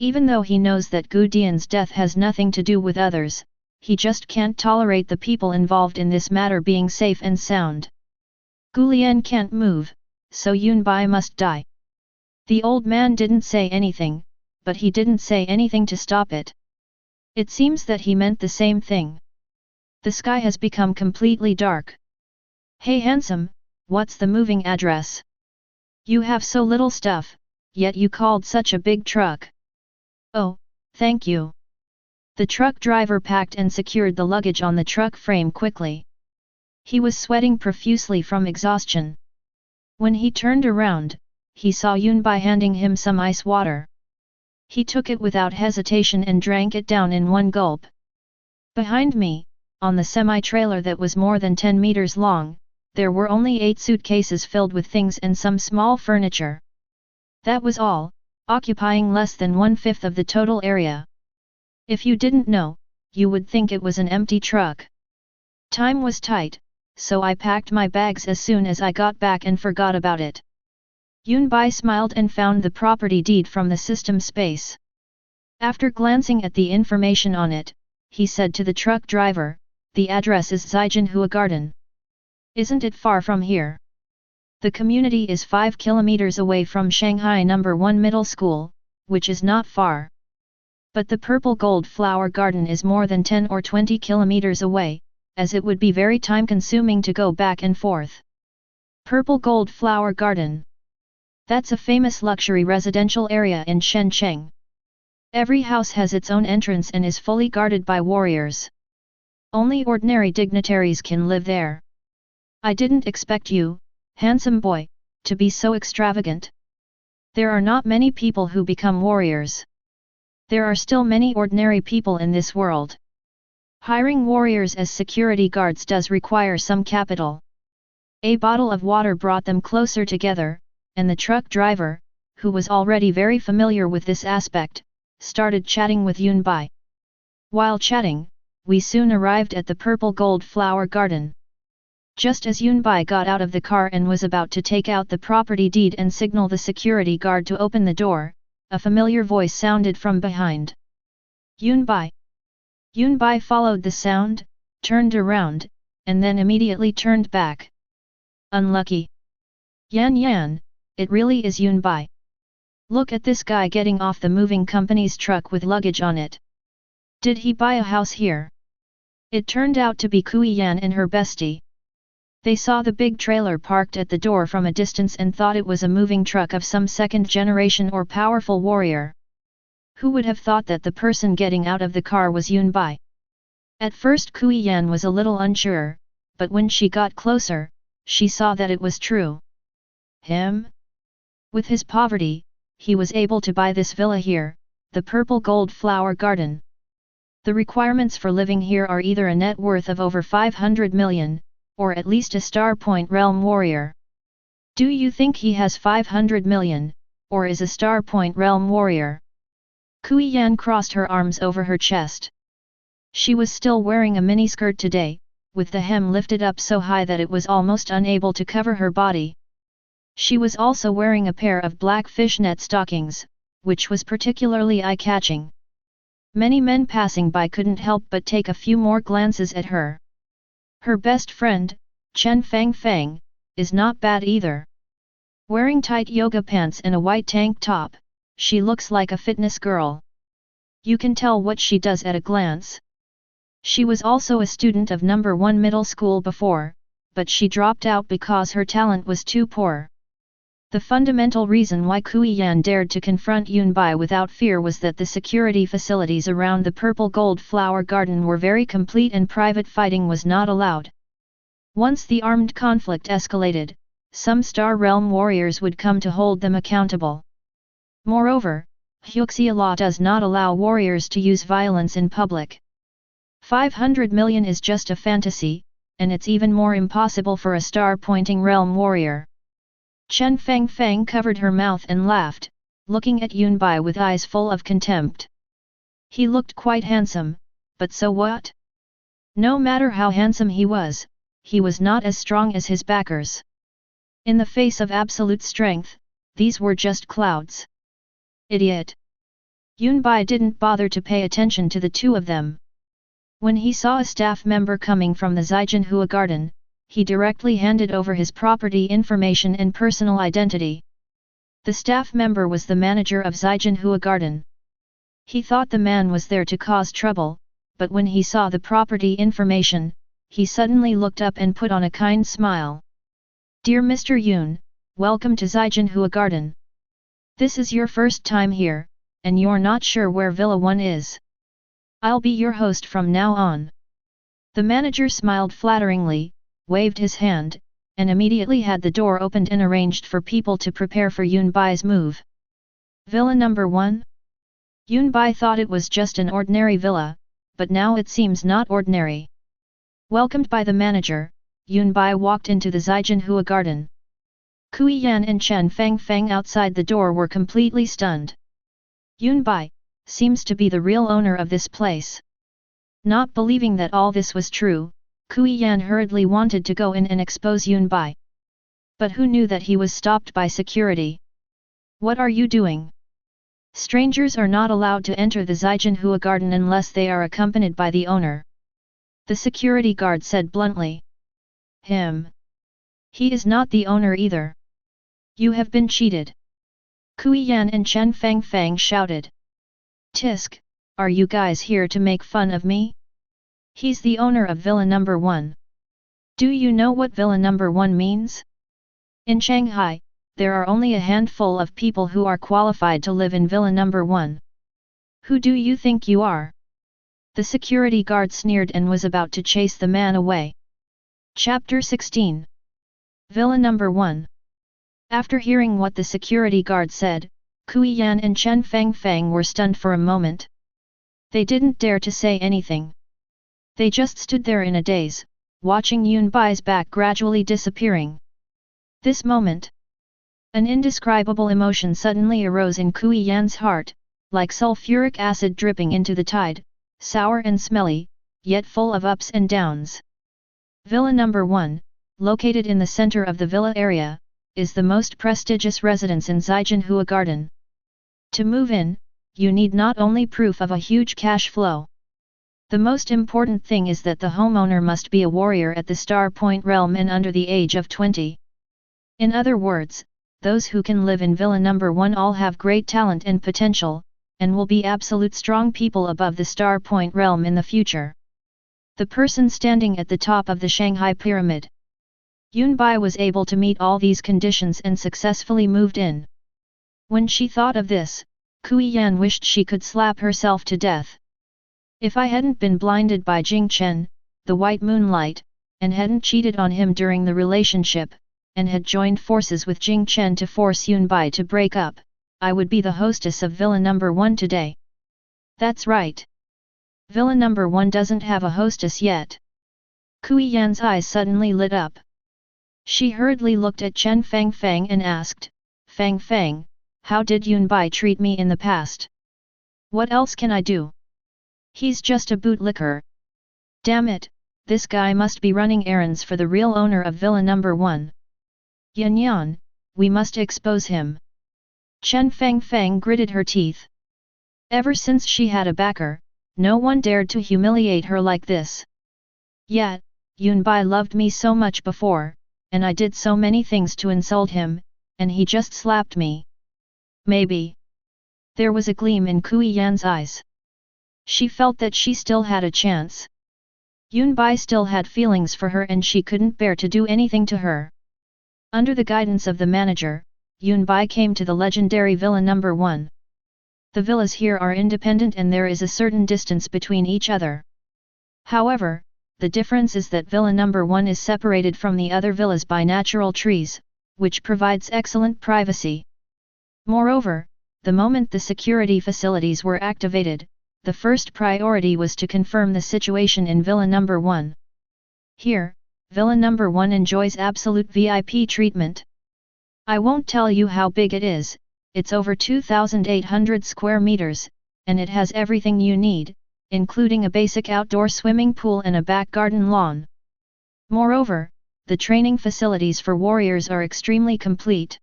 Even though he knows that Gu Dian's death has nothing to do with others, he just can't tolerate the people involved in this matter being safe and sound. Gu Lian can't move, so Yun Bai must die. The old man didn't say anything, but he didn't say anything to stop it. It seems that he meant the same thing. The sky has become completely dark. Hey handsome, what's the moving address? You have so little stuff, yet you called such a big truck. Oh, thank you. The truck driver packed and secured the luggage on the truck frame quickly. He was sweating profusely from exhaustion. When he turned around, he saw Yun Bai handing him some ice water. He took it without hesitation and drank it down in one gulp. Behind me, on the semi-trailer that was more than 10 meters long, there were only 8 suitcases filled with things and some small furniture. That was all, occupying less than 1/5 of the total area. If you didn't know, you would think it was an empty truck. Time was tight, so I packed my bags as soon as I got back and forgot about it. Yun Bai smiled and found the property deed from the system space. After glancing at the information on it, he said to the truck driver, "The address is Zaijianhua Garden. Isn't it far from here?" The community is 5 kilometers away from Shanghai No. 1 Middle School, which is not far. But the Purple Gold Flower Garden is more than 10 or 20 kilometers away, as it would be very time-consuming to go back and forth. Purple Gold Flower Garden. That's a famous luxury residential area in Shenzhen. Every house has its own entrance and is fully guarded by warriors. Only ordinary dignitaries can live there. I didn't expect you, handsome boy, to be so extravagant. There are not many people who become warriors. There are still many ordinary people in this world. Hiring warriors as security guards does require some capital. A bottle of water brought them closer together, and the truck driver, who was already very familiar with this aspect, started chatting with Yun Bai. While chatting, we soon arrived at the Purple Gold Flower Garden. Just as Yun Bai got out of the car and was about to take out the property deed and signal the security guard to open the door, a familiar voice sounded from behind. Yun Bai. Yun Bai followed the sound, turned around, and then immediately turned back. Unlucky. Yan Yan, it really is Yun Bai. Look at this guy getting off the moving company's truck with luggage on it. Did he buy a house here? It turned out to be Kui Yan and her bestie. They saw the big trailer parked at the door from a distance and thought it was a moving truck of some second generation or powerful warrior. Who would have thought that the person getting out of the car was Yun Bai? At first Kui Yan was a little unsure, but when she got closer, she saw that it was true. Him? With his poverty, he was able to buy this villa here, the Purple Gold Flower Garden. The requirements for living here are either a net worth of over 500 million, or at least a Star Point Realm warrior. Do you think he has 500 million, or is a Star Point Realm warrior? Kui Yan crossed her arms over her chest. She was still wearing a miniskirt today, with the hem lifted up so high that it was almost unable to cover her body. She was also wearing a pair of black fishnet stockings, which was particularly eye-catching. Many men passing by couldn't help but take a few more glances at her. Her best friend, Chen Fang Fang, is not bad either. Wearing tight yoga pants and a white tank top, she looks like a fitness girl. You can tell what she does at a glance. She was also a student of No. 1 middle school before, but she dropped out because her talent was too poor. The fundamental reason why Kui Yan dared to confront Yun Bai without fear was that the security facilities around the Purple Gold Flower Garden were very complete and private fighting was not allowed. Once the armed conflict escalated, some Star Realm warriors would come to hold them accountable. Moreover, Huxia law does not allow warriors to use violence in public. 500 million is just a fantasy, and it's even more impossible for a star-pointing realm warrior. Chen Fang Fang covered her mouth and laughed, looking at Yun Bai with eyes full of contempt. He looked quite handsome, but so what? No matter how handsome he was not as strong as his backers. In the face of absolute strength, these were just clouds. Idiot! Yunbai didn't bother to pay attention to the two of them. When he saw a staff member coming from the Zijinhua garden, he directly handed over his property information and personal identity. The staff member was the manager of Zijinhua garden. He thought the man was there to cause trouble, but when he saw the property information, he suddenly looked up and put on a kind smile. "Dear Mr. Yun, welcome to Zijinhua garden. This is your first time here, and you're not sure where Villa 1 is. I'll be your host from now on." The manager smiled flatteringly, waved his hand, and immediately had the door opened and arranged for people to prepare for Yunbai's move. Villa number 1? Yunbai thought it was just an ordinary villa, but now it seems not ordinary. Welcomed by the manager, Yunbai walked into the Zijinhua garden. Kui Yan and Chen Fang outside the door were completely stunned. Yunbai seems to be the real owner of this place. Not believing that all this was true, Kui Yan hurriedly wanted to go in and expose Yunbai. But who knew that he was stopped by security? "What are you doing? Strangers are not allowed to enter the Zijinhua garden unless they are accompanied by the owner," the security guard said bluntly. "Him? He is not the owner either. You have been cheated!" Kui Yan and Chen Fang shouted. "Tisk, are you guys here to make fun of me? He's the owner of Villa number 1. Do you know what Villa number 1 means? In Shanghai, there are only a handful of people who are qualified to live in Villa number 1. Who do you think you are?" The security guard sneered and was about to chase the man away. Chapter 16. Villa number 1. After hearing what the security guard said, Kui Yan and Chen Fang were stunned for a moment. They didn't dare to say anything. They just stood there in a daze, watching Yunbai's back gradually disappearing. This moment, an indescribable emotion suddenly arose in Kui Yan's heart, like sulfuric acid dripping into the tide, sour and smelly, yet full of ups and downs. Villa number 1, located in the center of the villa area, is the most prestigious residence in Zijinhua garden. To move in, you need not only proof of a huge cash flow. The most important thing is that the homeowner must be a warrior at the Star Point realm and under the age of 20. In other words, those who can live in Villa number 1 all have great talent and potential, and will be absolute strong people above the Star Point realm in the future. The person standing at the top of the Shanghai Pyramid. Yunbai was able to meet all these conditions and successfully moved in. When she thought of this, Kui Yan wished she could slap herself to death. If I hadn't been blinded by Jing Chen, the white moonlight, and hadn't cheated on him during the relationship, and had joined forces with Jing Chen to force Yunbai to break up, I would be the hostess of Villa number 1 today. That's right. Villa number 1 doesn't have a hostess yet. Kui Yan's eyes suddenly lit up. She hurriedly looked at Chen Fang and asked, Fang, how did Yunbai treat me in the past? What else can I do? He's just a bootlicker. Damn it, this guy must be running errands for the real owner of Villa number 1. Yan, we must expose him. Chen Fang gritted her teeth. Ever since she had a backer, no one dared to humiliate her like this. Yet, Yunbai loved me so much before, and I did so many things to insult him, and he just slapped me. Maybe. There was a gleam in Kui Yan's eyes. She felt that she still had a chance. Yunbai still had feelings for her and she couldn't bear to do anything to her. Under the guidance of the manager, Yunbai came to the legendary Villa number 1. The villas here are independent and there is a certain distance between each other. However, the difference is that Villa number 1 is separated from the other villas by natural trees, which provides excellent privacy. Moreover, the moment the security facilities were activated, the first priority was to confirm the situation in Villa number 1. Here, Villa number 1 enjoys absolute VIP treatment. I won't tell you how big it is, it's over 2,800 square meters, and it has everything you need, including a basic outdoor swimming pool and a back garden lawn. Moreover, the training facilities for warriors are extremely complete.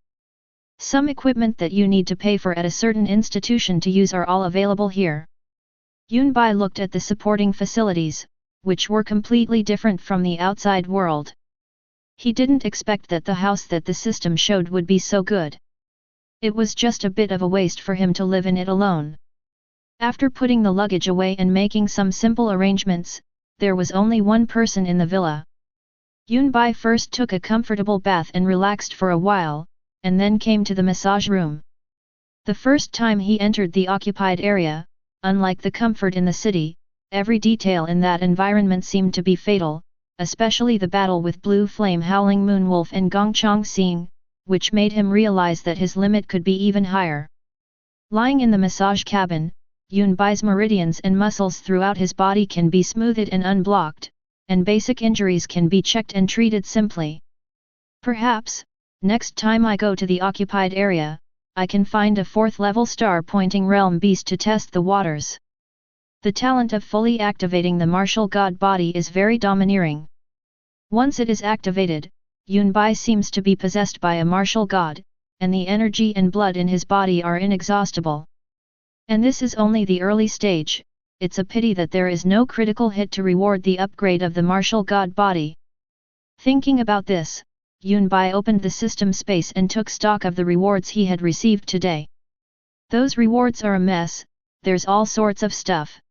Some equipment that you need to pay for at a certain institution to use are all available here. Yunbai looked at the supporting facilities, which were completely different from the outside world. He didn't expect that the house that the system showed would be so good. It was just a bit of a waste for him to live in it alone. After putting the luggage away and making some simple arrangements, there was only one person in the villa. Yunbai first took a comfortable bath and relaxed for a while, and then came to the massage room. The first time he entered the occupied area, unlike the comfort in the city, every detail in that environment seemed to be fatal, especially the battle with Blue Flame Howling Moonwolf and Gongchang Xing, which made him realize that his limit could be even higher. Lying in the massage cabin, Yunbai's meridians and muscles throughout his body can be smoothed and unblocked, and basic injuries can be checked and treated simply. Perhaps, next time I go to the occupied area, I can find a 4th-level star-pointing realm beast to test the waters. The talent of fully activating the martial god body is very domineering. Once it is activated, Yunbai seems to be possessed by a martial god, and the energy and blood in his body are inexhaustible. And this is only the early stage. It's a pity that there is no critical hit to reward the upgrade of the martial god body. Thinking about this, Yunbai opened the system space and took stock of the rewards he had received today. Those rewards are a mess, there's all sorts of stuff.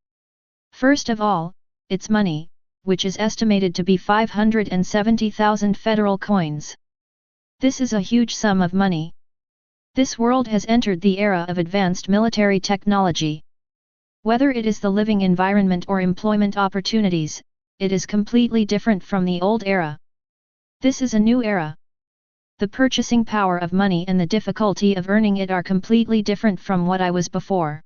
First of all, it's money, which is estimated to be 570,000 federal coins. This is a huge sum of money. This world has entered the era of advanced military technology. Whether it is the living environment or employment opportunities, it is completely different from the old era. This is a new era. The purchasing power of money and the difficulty of earning it are completely different from what I was before.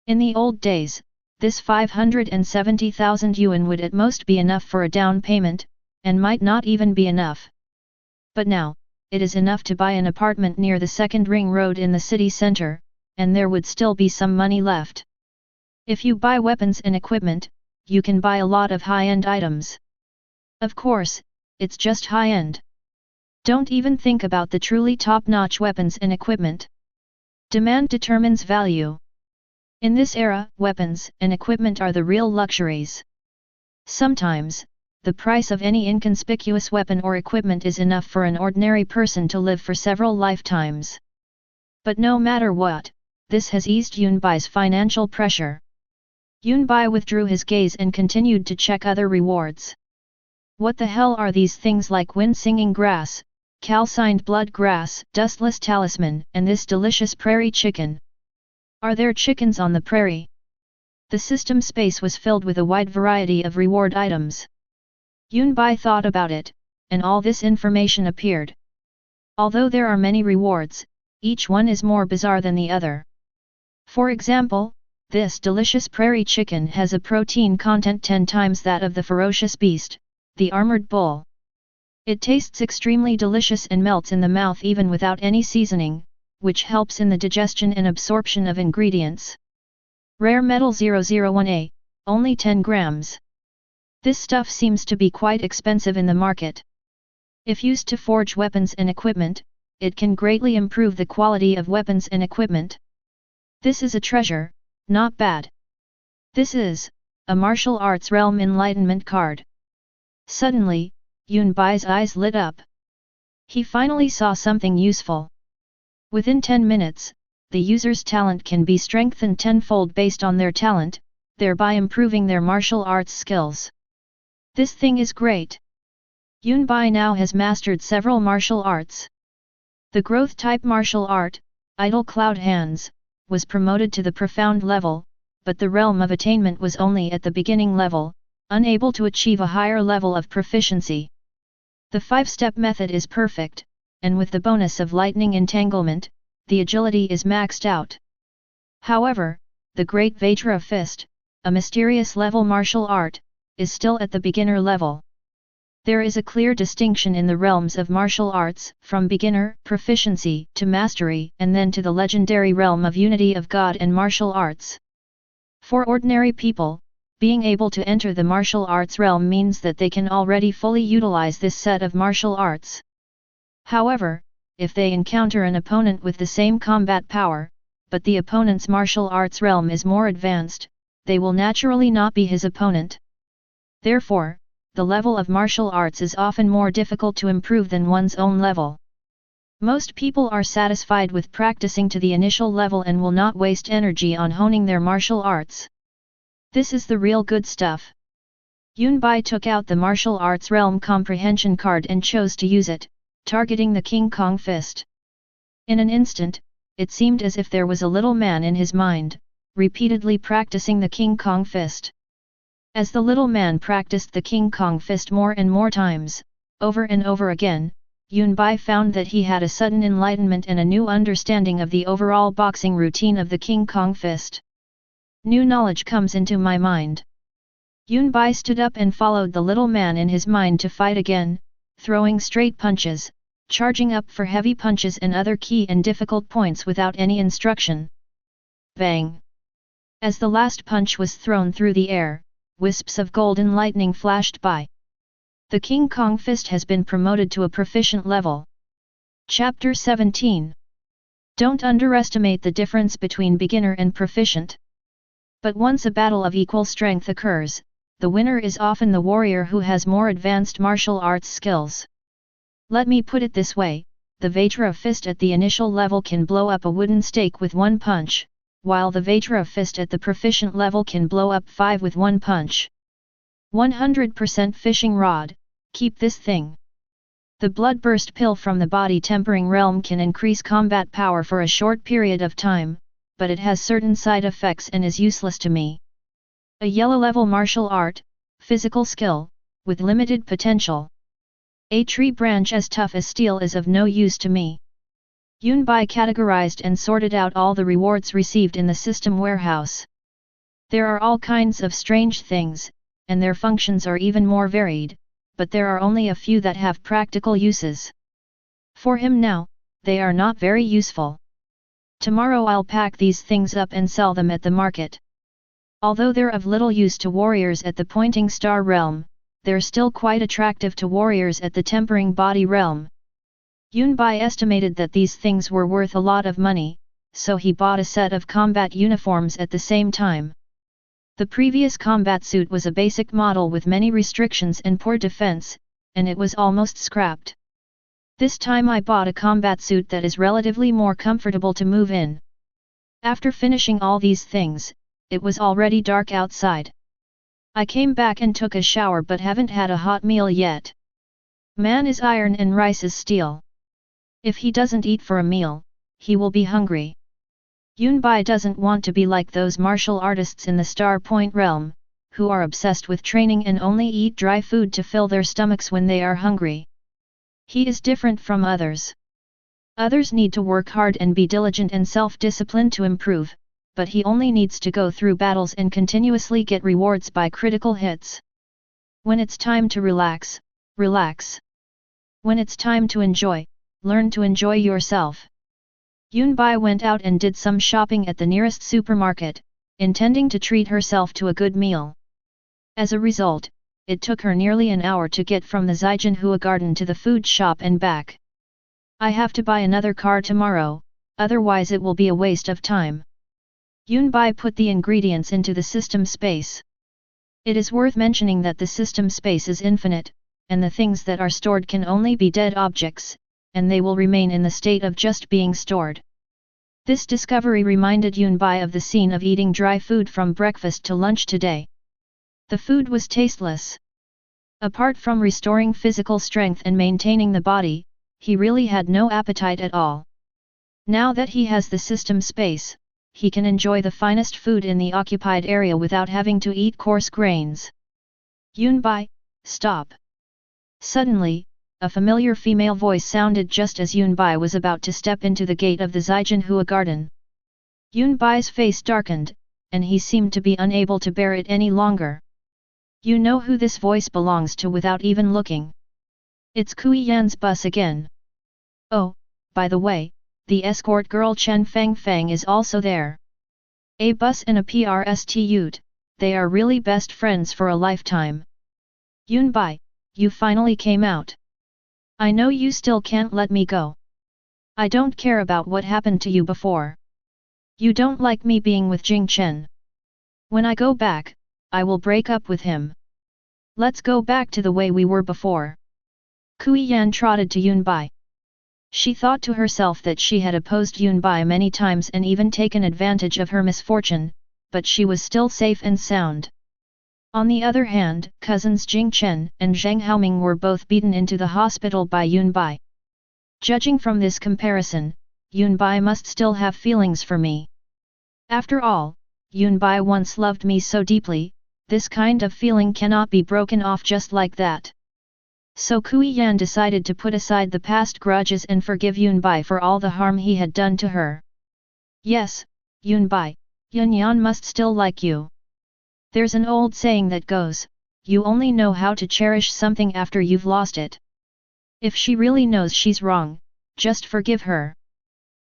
In the old days, this 570,000 yuan would at most be enough for a down payment, and might not even be enough. But now, it is enough to buy an apartment near the second ring road in the city center, and there would still be some money left. If you buy weapons and equipment, you can buy a lot of high-end items. Of course, it's just high-end. Don't even think about the truly top-notch weapons and equipment. Demand determines value. In this era, weapons and equipment are the real luxuries. Sometimes, the price of any inconspicuous weapon or equipment is enough for an ordinary person to live for several lifetimes. But no matter what, this has eased Yunbai's financial pressure. Yunbai withdrew his gaze and continued to check other rewards. What the hell are these things like wind-singing grass, calcined blood grass, dustless talisman, and this delicious prairie chicken? Are there chickens on the prairie? The system space was filled with a wide variety of reward items. Yunbai thought about it, and all this information appeared. Although there are many rewards, each one is more bizarre than the other. For example, this delicious prairie chicken has a protein content 10 times that of the ferocious beast, the armored bull. It tastes extremely delicious and melts in the mouth even without any seasoning, which helps in the digestion and absorption of ingredients. Rare metal 001A, only 10 grams. This stuff seems to be quite expensive in the market. If used to forge weapons and equipment, it can greatly improve the quality of weapons and equipment. This is a treasure, not bad. This is a martial arts realm enlightenment card. Suddenly, Yunbai's eyes lit up. He finally saw something useful. Within 10 minutes, the user's talent can be strengthened tenfold based on their talent, thereby improving their martial arts skills. This thing is great. Yunbai now has mastered several martial arts. The growth-type martial art, Idle Cloud Hands, was promoted to the profound level, but the realm of attainment was only at the beginning level, unable to achieve a higher level of proficiency. The 5-step method is perfect, and with the bonus of lightning entanglement, the agility is maxed out. However, the Great Vajra Fist, a mysterious level martial art, is still at the beginner level. There is a clear distinction in the realms of martial arts, from beginner, proficiency, to mastery, and then to the legendary realm of unity of God and martial arts. For ordinary people, being able to enter the martial arts realm means that they can already fully utilize this set of martial arts. However, if they encounter an opponent with the same combat power, but the opponent's martial arts realm is more advanced, they will naturally not be his opponent. Therefore, the level of martial arts is often more difficult to improve than one's own level. Most people are satisfied with practicing to the initial level and will not waste energy on honing their martial arts. This is the real good stuff. Yunbai took out the martial arts realm comprehension card and chose to use it, targeting the King Kong fist. In an instant, it seemed as if there was a little man in his mind, repeatedly practicing the King Kong fist. As the little man practiced the King Kong fist more and more times, over and over again, Yunbai found that he had a sudden enlightenment and a new understanding of the overall boxing routine of the King Kong fist. New knowledge comes into my mind. Yunbai stood up and followed the little man in his mind to fight again, throwing straight punches, charging up for heavy punches and other key and difficult points without any instruction. Bang! As the last punch was thrown through the air, wisps of golden lightning flashed by. The King Kong fist has been promoted to a proficient level. Chapter 17. Don't underestimate the difference between beginner and proficient. But once a battle of equal strength occurs, the winner is often the warrior who has more advanced martial arts skills. Let me put it this way, the Vajra fist at the initial level can blow up a wooden stake with one punch, while the Vajra fist at the proficient level can blow up 5 with one punch. 100% fishing rod, keep this thing. The bloodburst pill from the body tempering realm can increase combat power for a short period of time, but it has certain side effects and is useless to me. A yellow level martial art, physical skill, with limited potential. A tree branch as tough as steel is of no use to me. Yunbai categorized and sorted out all the rewards received in the system warehouse. There are all kinds of strange things, and their functions are even more varied, but there are only a few that have practical uses. For him now, they are not very useful. Tomorrow I'll pack these things up and sell them at the market. Although they're of little use to warriors at the pointing star realm, they're still quite attractive to warriors at the tempering body realm. Yunbai estimated that these things were worth a lot of money, so he bought a set of combat uniforms at the same time. The previous combat suit was a basic model with many restrictions and poor defense, and it was almost scrapped. This time I bought a combat suit that is relatively more comfortable to move in. After finishing all these things, it was already dark outside. I came back and took a shower but haven't had a hot meal yet. Man is iron and rice is steel. If he doesn't eat for a meal, he will be hungry. Yunbai doesn't want to be like those martial artists in the Star Point realm, who are obsessed with training and only eat dry food to fill their stomachs when they are hungry. He is different from others. Others need to work hard and be diligent and self-disciplined to improve, but he only needs to go through battles and continuously get rewards by critical hits. When it's time to relax, relax. When it's time to enjoy, learn to enjoy yourself. Yunbai went out and did some shopping at the nearest supermarket, intending to treat herself to a good meal. As a result, it took her nearly an hour to get from the Zaijianhua garden to the food shop and back. I have to buy another car tomorrow, otherwise it will be a waste of time. Yunbai put the ingredients into the system space. It is worth mentioning that the system space is infinite, and the things that are stored can only be dead objects, and they will remain in the state of just being stored. This discovery reminded Yunbai of the scene of eating dry food from breakfast to lunch today. The food was tasteless. Apart from restoring physical strength and maintaining the body, he really had no appetite at all. Now that he has the system space, he can enjoy the finest food in the occupied area without having to eat coarse grains. Yunbai, stop! Suddenly, a familiar female voice sounded just as Yunbai was about to step into the gate of the Zaijianhua garden. Yunbai's face darkened, and he seemed to be unable to bear it any longer. You know who this voice belongs to without even looking. It's Kui Yan's bus again. Oh, by the way, the escort girl Chen Fang is also there. A bus and a prostitute, they are really best friends for a lifetime. Yunbai, you finally came out. I know you still can't let me go. I don't care about what happened to you before. You don't like me being with Jing Chen. When I go back, I will break up with him. Let's go back to the way we were before. Kui Yan trotted to Yunbai. She thought to herself that she had opposed Yunbai many times and even taken advantage of her misfortune, but she was still safe and sound. On the other hand, cousins Jing Chen and Zheng Haoming were both beaten into the hospital by Yunbai. Judging from this comparison, Yunbai must still have feelings for me. After all, Yunbai once loved me so deeply, this kind of feeling cannot be broken off just like that. So Kui Yan decided to put aside the past grudges and forgive Yunbai for all the harm he had done to her. Yes, Yunbai, Yunyan must still like you. There's an old saying that goes, you only know how to cherish something after you've lost it. If she really knows she's wrong, just forgive her.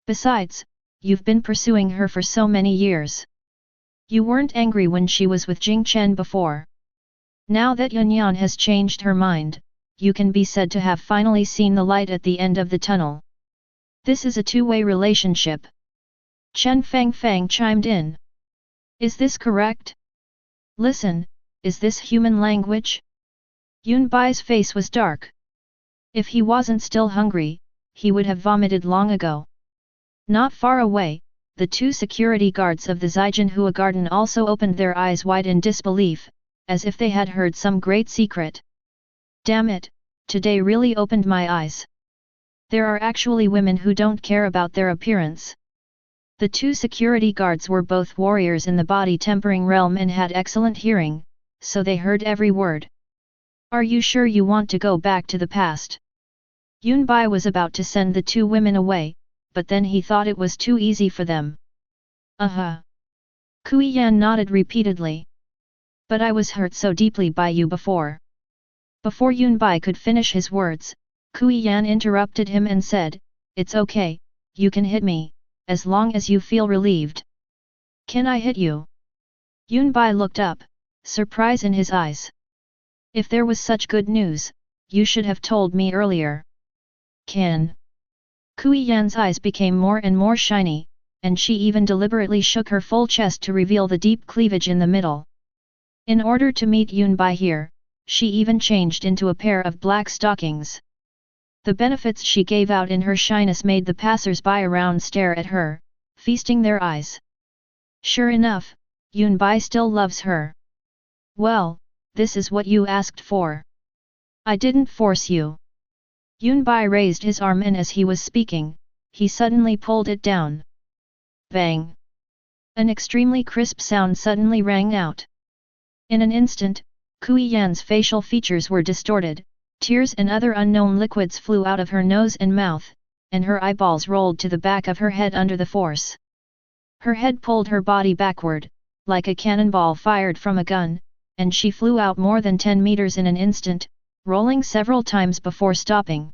Besides, you've been pursuing her for so many years. You weren't angry when she was with Jing Chen before. Now that Yunyan has changed her mind, you can be said to have finally seen the light at the end of the tunnel. This is a two-way relationship. Chen Fang chimed in. Is this correct? Listen, is this human language? Yunbai's face was dark. If he wasn't still hungry, he would have vomited long ago. Not far away, the two security guards of the Zaijianhua garden also opened their eyes wide in disbelief, as if they had heard some great secret. Damn it, today really opened my eyes. There are actually women who don't care about their appearance. The two security guards were both warriors in the body-tempering realm and had excellent hearing, so they heard every word. Are you sure you want to go back to the past? Yunbai was about to send the two women away, but then he thought it was too easy for them. Kui Yan nodded repeatedly. But I was hurt so deeply by you before. Before Yunbai could finish his words, Kui Yan interrupted him and said, it's okay, you can hit me, as long as you feel relieved. Can I hit you? Yunbai looked up, surprise in his eyes. If there was such good news, you should have told me earlier. Can? Kui Yan's eyes became more and more shiny, and she even deliberately shook her full chest to reveal the deep cleavage in the middle. In order to meet Yunbai here, she even changed into a pair of black stockings. The benefits she gave out in her shyness made the passers-by around stare at her, feasting their eyes. Sure enough, Yunbai still loves her. Well, this is what you asked for. I didn't force you. Yunbai raised his arm and as he was speaking, he suddenly pulled it down. Bang! An extremely crisp sound suddenly rang out. In an instant, Kui Yan's facial features were distorted, tears and other unknown liquids flew out of her nose and mouth, and her eyeballs rolled to the back of her head under the force. Her head pulled her body backward, like a cannonball fired from a gun, and she flew out more than 10 meters in an instant, rolling several times before stopping.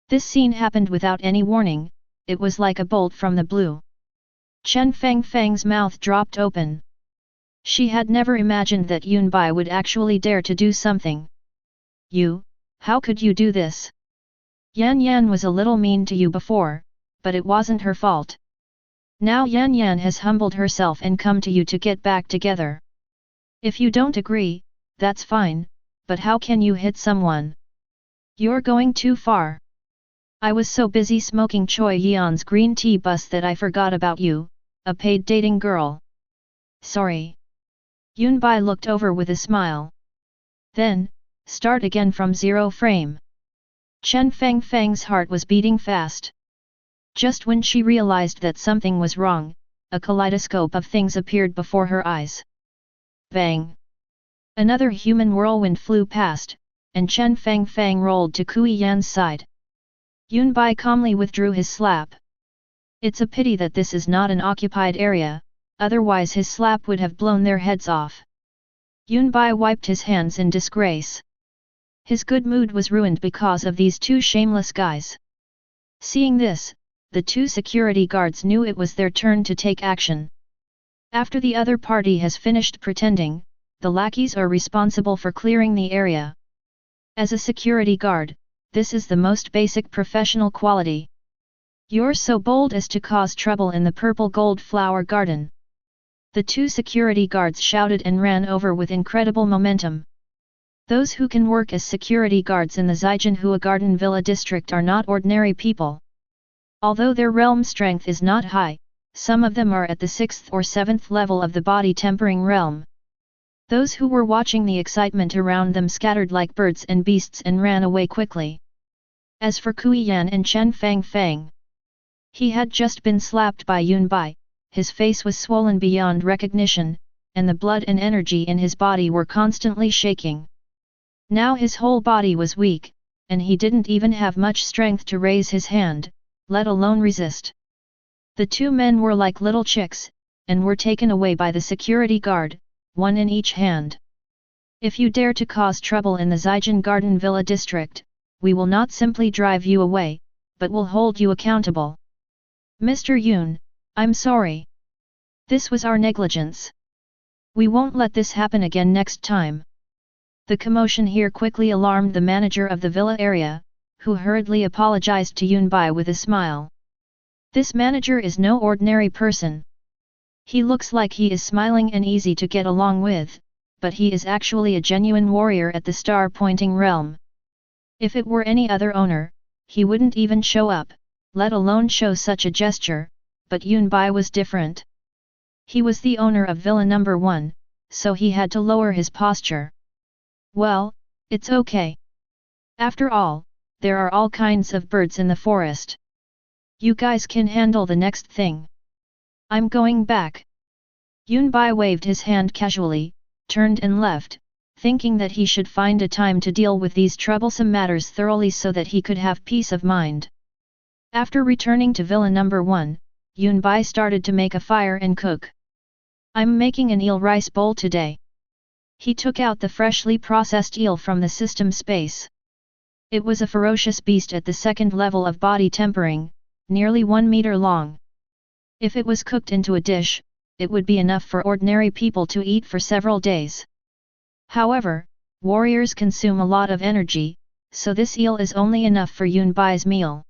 This scene happened without any warning, it was like a bolt from the blue. Chen Fang's mouth dropped open. She had never imagined that Yunbai would actually dare to do something. You, how could you do this? Yan was a little mean to you before, but it wasn't her fault. Now Yan has humbled herself and come to you to get back together. If you don't agree, that's fine, but how can you hit someone? You're going too far. I was so busy smoking Choi Yeon's green tea bus that I forgot about you, a paid dating girl. Sorry. Yunbai looked over with a smile. Then, start again from zero frame. Chen Fang's heart was beating fast. Just when she realized that something was wrong, a kaleidoscope of things appeared before her eyes. Bang! Another human whirlwind flew past, and Chen Fang rolled to Kui Yan's side. Yunbai calmly withdrew his slap. It's a pity that this is not an occupied area, otherwise his slap would have blown their heads off. Yunbai wiped his hands in disgrace. His good mood was ruined because of these two shameless guys. Seeing this, the two security guards knew it was their turn to take action. After the other party has finished pretending, the lackeys are responsible for clearing the area. As a security guard, this is the most basic professional quality. You're so bold as to cause trouble in the purple gold flower garden. The two security guards shouted and ran over with incredible momentum. Those who can work as security guards in the Zaijianhua Garden Villa district are not ordinary people. Although their realm strength is not high, some of them are at the 6th or 7th level of the body tempering realm. Those who were watching the excitement around them scattered like birds and beasts and ran away quickly. As for Kui Yan and Chen Fang, he had just been slapped by Yun Bai, his face was swollen beyond recognition, and the blood and energy in his body were constantly shaking. Now his whole body was weak, and he didn't even have much strength to raise his hand, let alone resist. The two men were like little chicks, and were taken away by the security guard, one in each hand. If you dare to cause trouble in the Zaijian Garden Villa district, we will not simply drive you away, but will hold you accountable. Mr. Yun, I'm sorry. This was our negligence. We won't let this happen again next time. The commotion here quickly alarmed the manager of the villa area, who hurriedly apologized to Yun Bai with a smile. This manager is no ordinary person. He looks like he is smiling and easy to get along with, but he is actually a genuine warrior at the star-pointing realm. If it were any other owner, he wouldn't even show up, let alone show such a gesture, but Yun Bai was different. He was the owner of Villa number 1, so he had to lower his posture. Well, it's okay. After all, there are all kinds of birds in the forest. You guys can handle the next thing. I'm going back. Yun Bai waved his hand casually, turned and left, thinking that he should find a time to deal with these troublesome matters thoroughly so that he could have peace of mind. After returning to Villa number 1, Yun Bai started to make a fire and cook. I'm making an eel rice bowl today. He took out the freshly processed eel from the system space. It was a ferocious beast at the 2nd level of body tempering, nearly 1 meter long. If it was cooked into a dish, it would be enough for ordinary people to eat for several days. However, warriors consume a lot of energy, so this eel is only enough for Yun Bai's meal.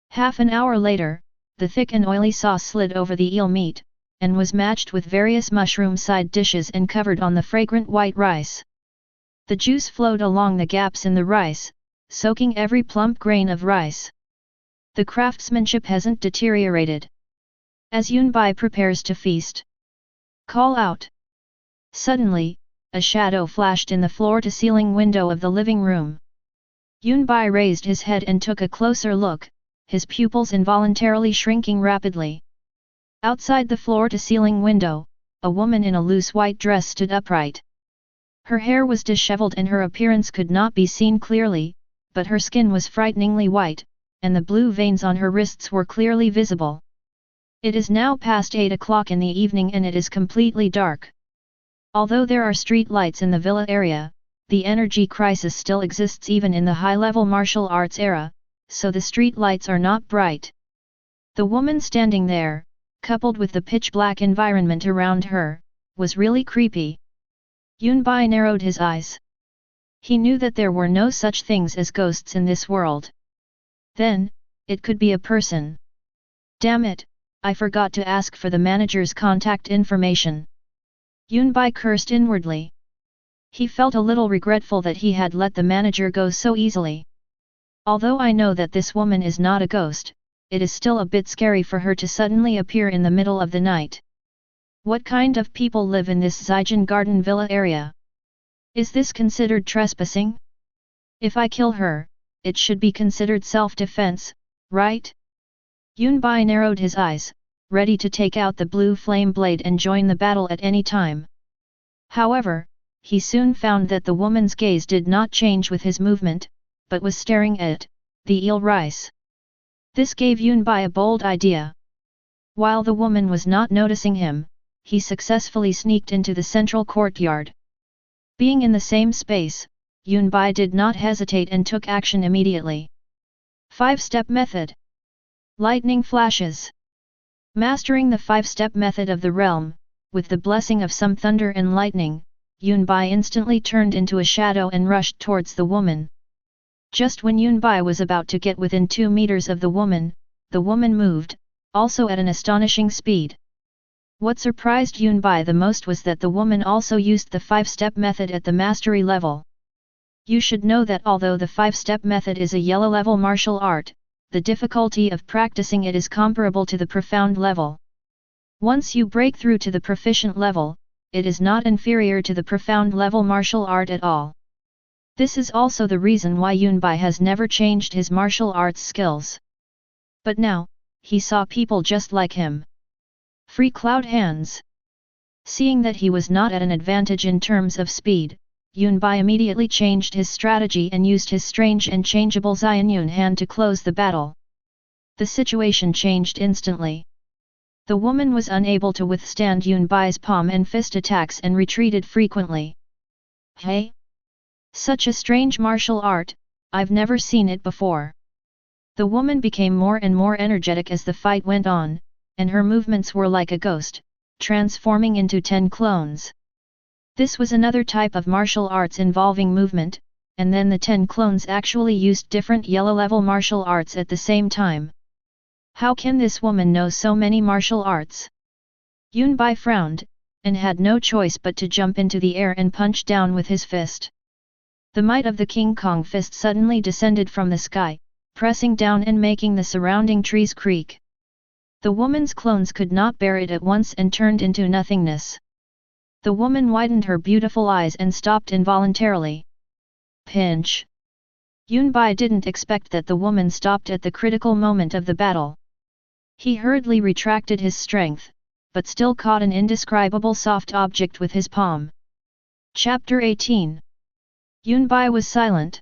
Half an hour later, the thick and oily sauce slid over the eel meat, and was matched with various mushroom side dishes and covered on the fragrant white rice. The juice flowed along the gaps in the rice, soaking every plump grain of rice. The craftsmanship hasn't deteriorated. As Yun Bai prepares to feast. Call out. Suddenly, a shadow flashed in the floor-to-ceiling window of the living room. Yun Bai raised his head and took a closer look, his pupils involuntarily shrinking rapidly. Outside the floor-to-ceiling window, a woman in a loose white dress stood upright. Her hair was disheveled and her appearance could not be seen clearly, but her skin was frighteningly white, and the blue veins on her wrists were clearly visible. It is now past 8 o'clock in the evening and it is completely dark. Although there are street lights in the villa area, the energy crisis still exists even in the high-level martial arts era, so the street lights are not bright. The woman standing there, coupled with the pitch-black environment around her, was really creepy. Yun Bai narrowed his eyes. He knew that there were no such things as ghosts in this world. Then, it could be a person. Damn it, I forgot to ask for the manager's contact information. Yun Bai cursed inwardly. He felt a little regretful that he had let the manager go so easily. Although I know that this woman is not a ghost, it is still a bit scary for her to suddenly appear in the middle of the night. What kind of people live in this Zaijian Garden Villa area? Is this considered trespassing? If I kill her, it should be considered self-defense, right? Yun Bai narrowed his eyes, ready to take out the blue flame blade and join the battle at any time. However, he soon found that the woman's gaze did not change with his movement, but was staring at the eel rice. This gave Yun Bai a bold idea. While the woman was not noticing him, he successfully sneaked into the central courtyard. Being in the same space, Yun Bai did not hesitate and took action immediately. 5-step method. Lightning flashes. Mastering the 5-step method of the realm, with the blessing of some thunder and lightning, Yun Bai instantly turned into a shadow and rushed towards the woman. Just when Yun Bai was about to get within 2 meters of the woman, the woman moved, also at an astonishing speed. What surprised Yunbai the most was that the woman also used the 5-step method at the mastery level. You should know that although the 5-step method is a yellow level martial art, the difficulty of practicing it is comparable to the profound level. Once you break through to the proficient level, it is not inferior to the profound level martial art at all. This is also the reason why Yunbai has never changed his martial arts skills. But now, he saw people just like him. Free cloud hands. Seeing that he was not at an advantage in terms of speed, Yunbai immediately changed his strategy and used his strange and changeable Xianyun hand to close the battle. The situation changed instantly. The woman was unable to withstand Yunbai's palm and fist attacks and retreated frequently. Hey! Such a strange martial art, I've never seen it before. The woman became more and more energetic as the fight went on, and her movements were like a ghost, transforming into 10 clones. This was another type of martial arts involving movement, and then the 10 clones actually used different yellow-level martial arts at the same time. How can this woman know so many martial arts? Yunbai frowned, and had no choice but to jump into the air and punch down with his fist. The might of the King Kong fist suddenly descended from the sky, pressing down and making the surrounding trees creak. The woman's clones could not bear it at once and turned into nothingness. The woman widened her beautiful eyes and stopped involuntarily. Pinch! Yunbai didn't expect that the woman stopped at the critical moment of the battle. He hurriedly retracted his strength, but still caught an indescribable soft object with his palm. Chapter 18. Yunbai was silent.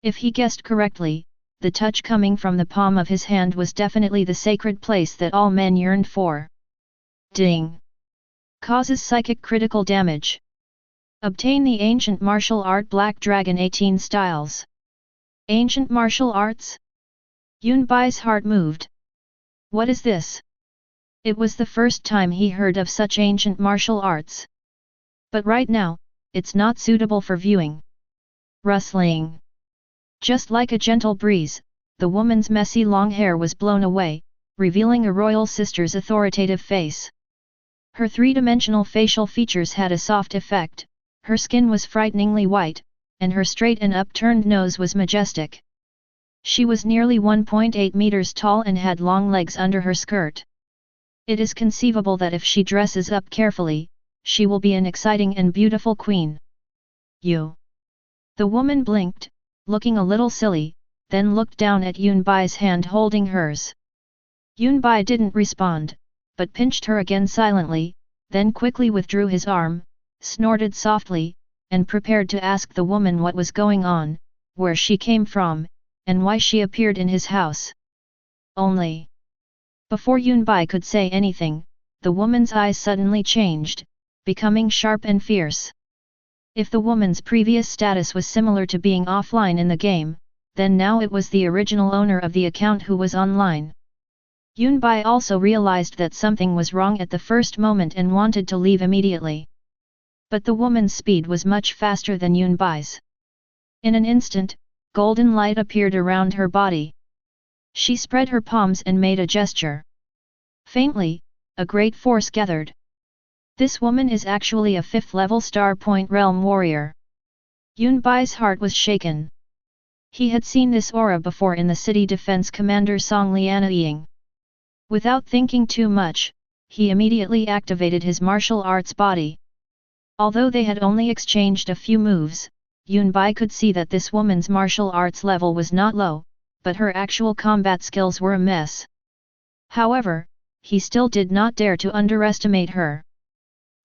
If he guessed correctly, the touch coming from the palm of his hand was definitely the sacred place that all men yearned for. Ding! Causes psychic critical damage. Obtain the ancient martial art Black Dragon 18 styles. Ancient martial arts? Yunbai's heart moved. What is this? It was the first time he heard of such ancient martial arts. But right now, it's not suitable for viewing. Rustling. Just like a gentle breeze, the woman's messy long hair was blown away, revealing a royal sister's authoritative face. Her three-dimensional facial features had a soft effect, her skin was frighteningly white, and her straight and upturned nose was majestic. She was nearly 1.8 meters tall and had long legs under her skirt. It is conceivable that if she dresses up carefully, she will be an exciting and beautiful queen. You. The woman blinked, looking a little silly, then looked down at Yunbai's hand holding hers. Yunbai didn't respond, but pinched her again silently, then quickly withdrew his arm, snorted softly, and prepared to ask the woman what was going on, where she came from, and why she appeared in his house. Only. Before Yunbai could say anything, the woman's eyes suddenly changed, becoming sharp and fierce. If the woman's previous status was similar to being offline in the game, then now it was the original owner of the account who was online. Yunbai also realized that something was wrong at the first moment and wanted to leave immediately. But the woman's speed was much faster than Yunbai's. In an instant, golden light appeared around her body. She spread her palms and made a gesture. Faintly, a great force gathered. This woman is actually a 5th-level Star Point Realm warrior. Yunbai's heart was shaken. He had seen this aura before in the city defense commander Song Lianying. Without thinking too much, he immediately activated his martial arts body. Although they had only exchanged a few moves, Yunbai could see that this woman's martial arts level was not low, but her actual combat skills were a mess. However, he still did not dare to underestimate her.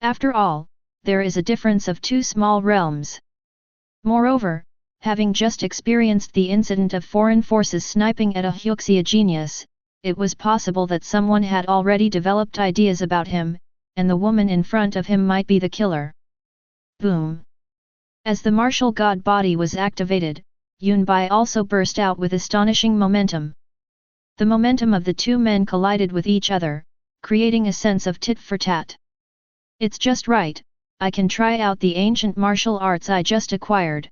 After all, there is a difference of 2 small realms. Moreover, having just experienced the incident of foreign forces sniping at a Huxia genius, it was possible that someone had already developed ideas about him, and the woman in front of him might be the killer. Boom! As the martial god body was activated, Yunbai also burst out with astonishing momentum. The momentum of the 2 men collided with each other, creating a sense of tit-for-tat. It's just right, I can try out the ancient martial arts I just acquired.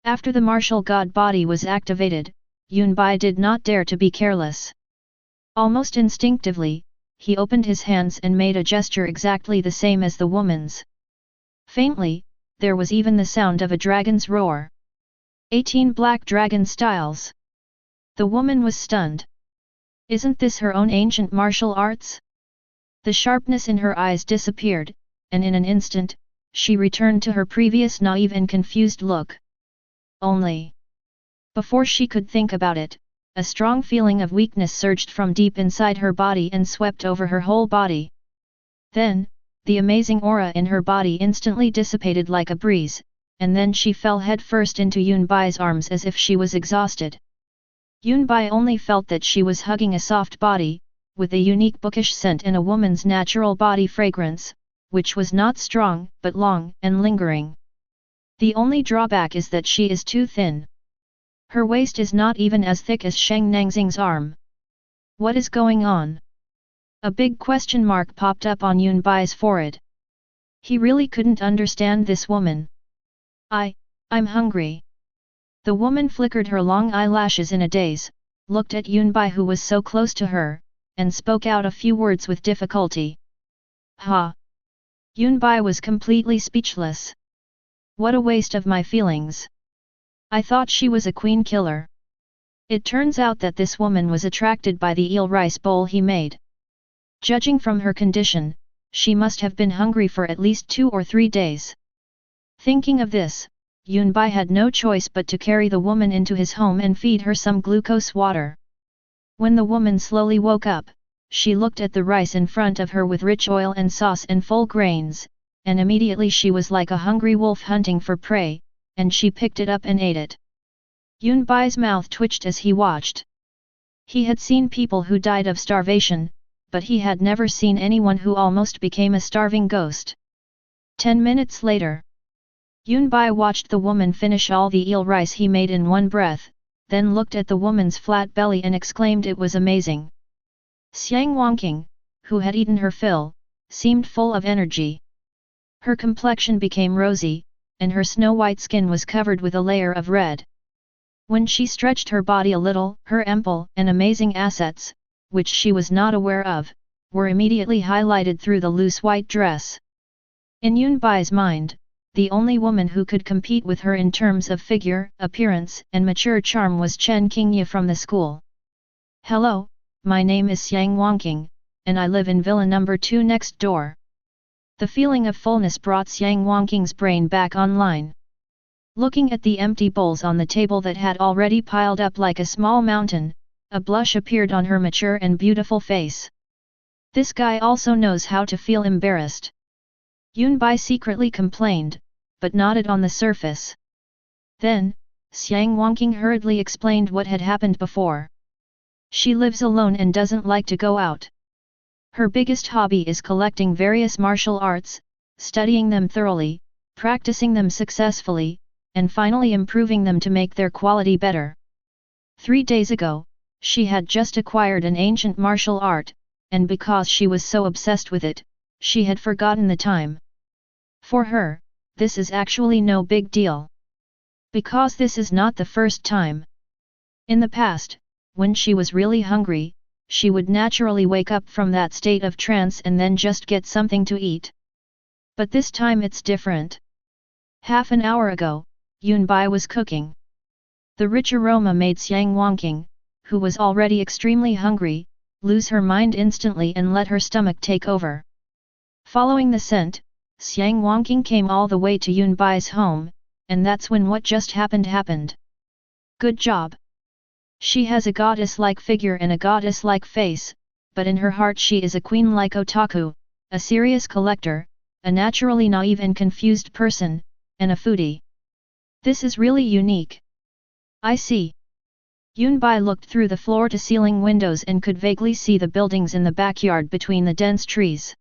After the martial god body was activated, Yunbai did not dare to be careless. Almost instinctively, he opened his hands and made a gesture exactly the same as the woman's. Faintly, there was even the sound of a dragon's roar. 18 black dragon styles. The woman was stunned. Isn't this her own ancient martial arts? The sharpness in her eyes disappeared, and in an instant, she returned to her previous naive and confused look. Only. Before she could think about it, a strong feeling of weakness surged from deep inside her body and swept over her whole body. Then, the amazing aura in her body instantly dissipated like a breeze, and then she fell headfirst into Yunbai's arms as if she was exhausted. Yunbai only felt that she was hugging a soft body, with a unique bookish scent and a woman's natural body fragrance, which was not strong but long and lingering. The only drawback is that she is too thin. Her waist is not even as thick as Sheng Nangxing's arm. What is going on? A big question mark popped up on Yunbai's forehead. He really couldn't understand this woman. I'm hungry. The woman flickered her long eyelashes in a daze, looked at Yunbai who was so close to her, and spoke out a few words with difficulty. Ha! Yunbai was completely speechless. What a waste of my feelings. I thought she was a queen killer. It turns out that this woman was attracted by the eel rice bowl he made. Judging from her condition, she must have been hungry for at least 2 or 3 days. Thinking of this, Yunbai had no choice but to carry the woman into his home and feed her some glucose water. When the woman slowly woke up, she looked at the rice in front of her with rich oil and sauce and full grains, and immediately she was like a hungry wolf hunting for prey, and she picked it up and ate it. Yunbai's mouth twitched as he watched. He had seen people who died of starvation, but he had never seen anyone who almost became a starving ghost. 10 minutes later, Yunbai watched the woman finish all the eel rice he made in one breath, then looked at the woman's flat belly and exclaimed it was amazing. Xiang Wangqing, who had eaten her fill, seemed full of energy. Her complexion became rosy, and her snow-white skin was covered with a layer of red. When she stretched her body a little, her ample and amazing assets, which she was not aware of, were immediately highlighted through the loose white dress. In Yunbai's mind, the only woman who could compete with her in terms of figure, appearance and mature charm was Chen Qingye from the school. Hello, my name is Xiang Wangqing, and I live in Villa number 2 next door. The feeling of fullness brought Xiang Wangqing's brain back online. Looking at the empty bowls on the table that had already piled up like a small mountain, a blush appeared on her mature and beautiful face. This guy also knows how to feel embarrassed. Yunbai secretly complained, but nodded on the surface. Then, Xiang Wangqing hurriedly explained what had happened before. She lives alone and doesn't like to go out. Her biggest hobby is collecting various martial arts, studying them thoroughly, practicing them successfully, and finally improving them to make their quality better. 3 days ago, she had just acquired an ancient martial art, and because she was so obsessed with it, she had forgotten the time. For her, this is actually no big deal. Because this is not the first time. In the past, when she was really hungry, she would naturally wake up from that state of trance and then just get something to eat. But this time it's different. Half an hour ago, Yunbai was cooking. The rich aroma made Xiang Wangqing, who was already extremely hungry, lose her mind instantly and let her stomach take over. Following the scent, Xiang Wangqing came all the way to Yunbai's home, and that's when what just happened. Good job! She has a goddess-like figure and a goddess-like face, but in her heart she is a queen-like otaku, a serious collector, a naturally naive and confused person, and a foodie. This is really unique. I see. Yunbai looked through the floor-to-ceiling windows and could vaguely see the buildings in the backyard between the dense trees.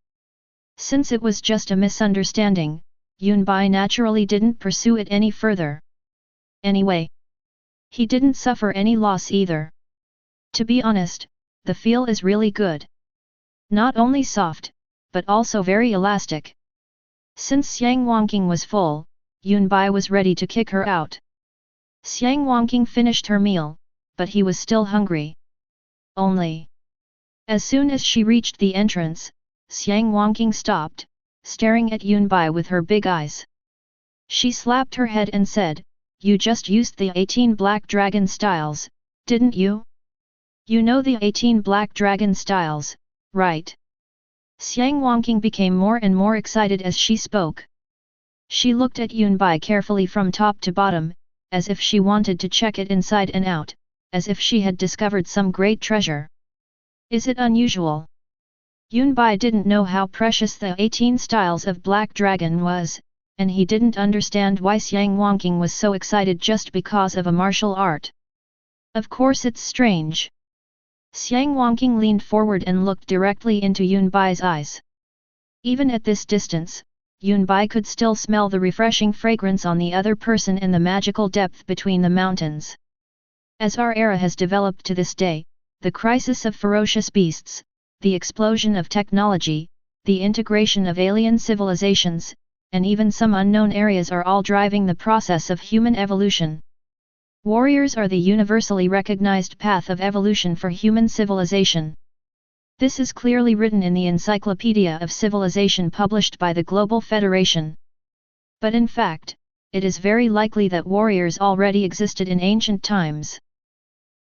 Since it was just a misunderstanding, Yunbai naturally didn't pursue it any further. Anyway, he didn't suffer any loss either. To be honest, the feel is really good. Not only soft, but also very elastic. Since Xiang Wangqing was full, Yunbai was ready to kick her out. Xiang Wangqing finished her meal, but he was still hungry. Only As soon as she reached the entrance, Xiang Wangqing stopped, staring at Yunbai with her big eyes. She slapped her head and said, "You just used the 18 Black Dragon styles, didn't you? You know the 18 Black Dragon styles, right?" Xiang Wangqing became more and more excited as she spoke. She looked at Yunbai carefully from top to bottom, as if she wanted to check it inside and out, as if she had discovered some great treasure. Is it unusual? Yunbai didn't know how precious the 18 styles of Black Dragon was, and he didn't understand why Xiang Wangqing was so excited just because of a martial art. Of course it's strange. Xiang Wangqing leaned forward and looked directly into Yunbai's eyes. Even at this distance, Yunbai could still smell the refreshing fragrance on the other person and the magical depth between the mountains. As our era has developed to this day, the crisis of ferocious beasts, the explosion of technology, the integration of alien civilizations, and even some unknown areas are all driving the process of human evolution. Warriors are the universally recognized path of evolution for human civilization. This is clearly written in the Encyclopedia of Civilization published by the Global Federation. But in fact, it is very likely that warriors already existed in ancient times.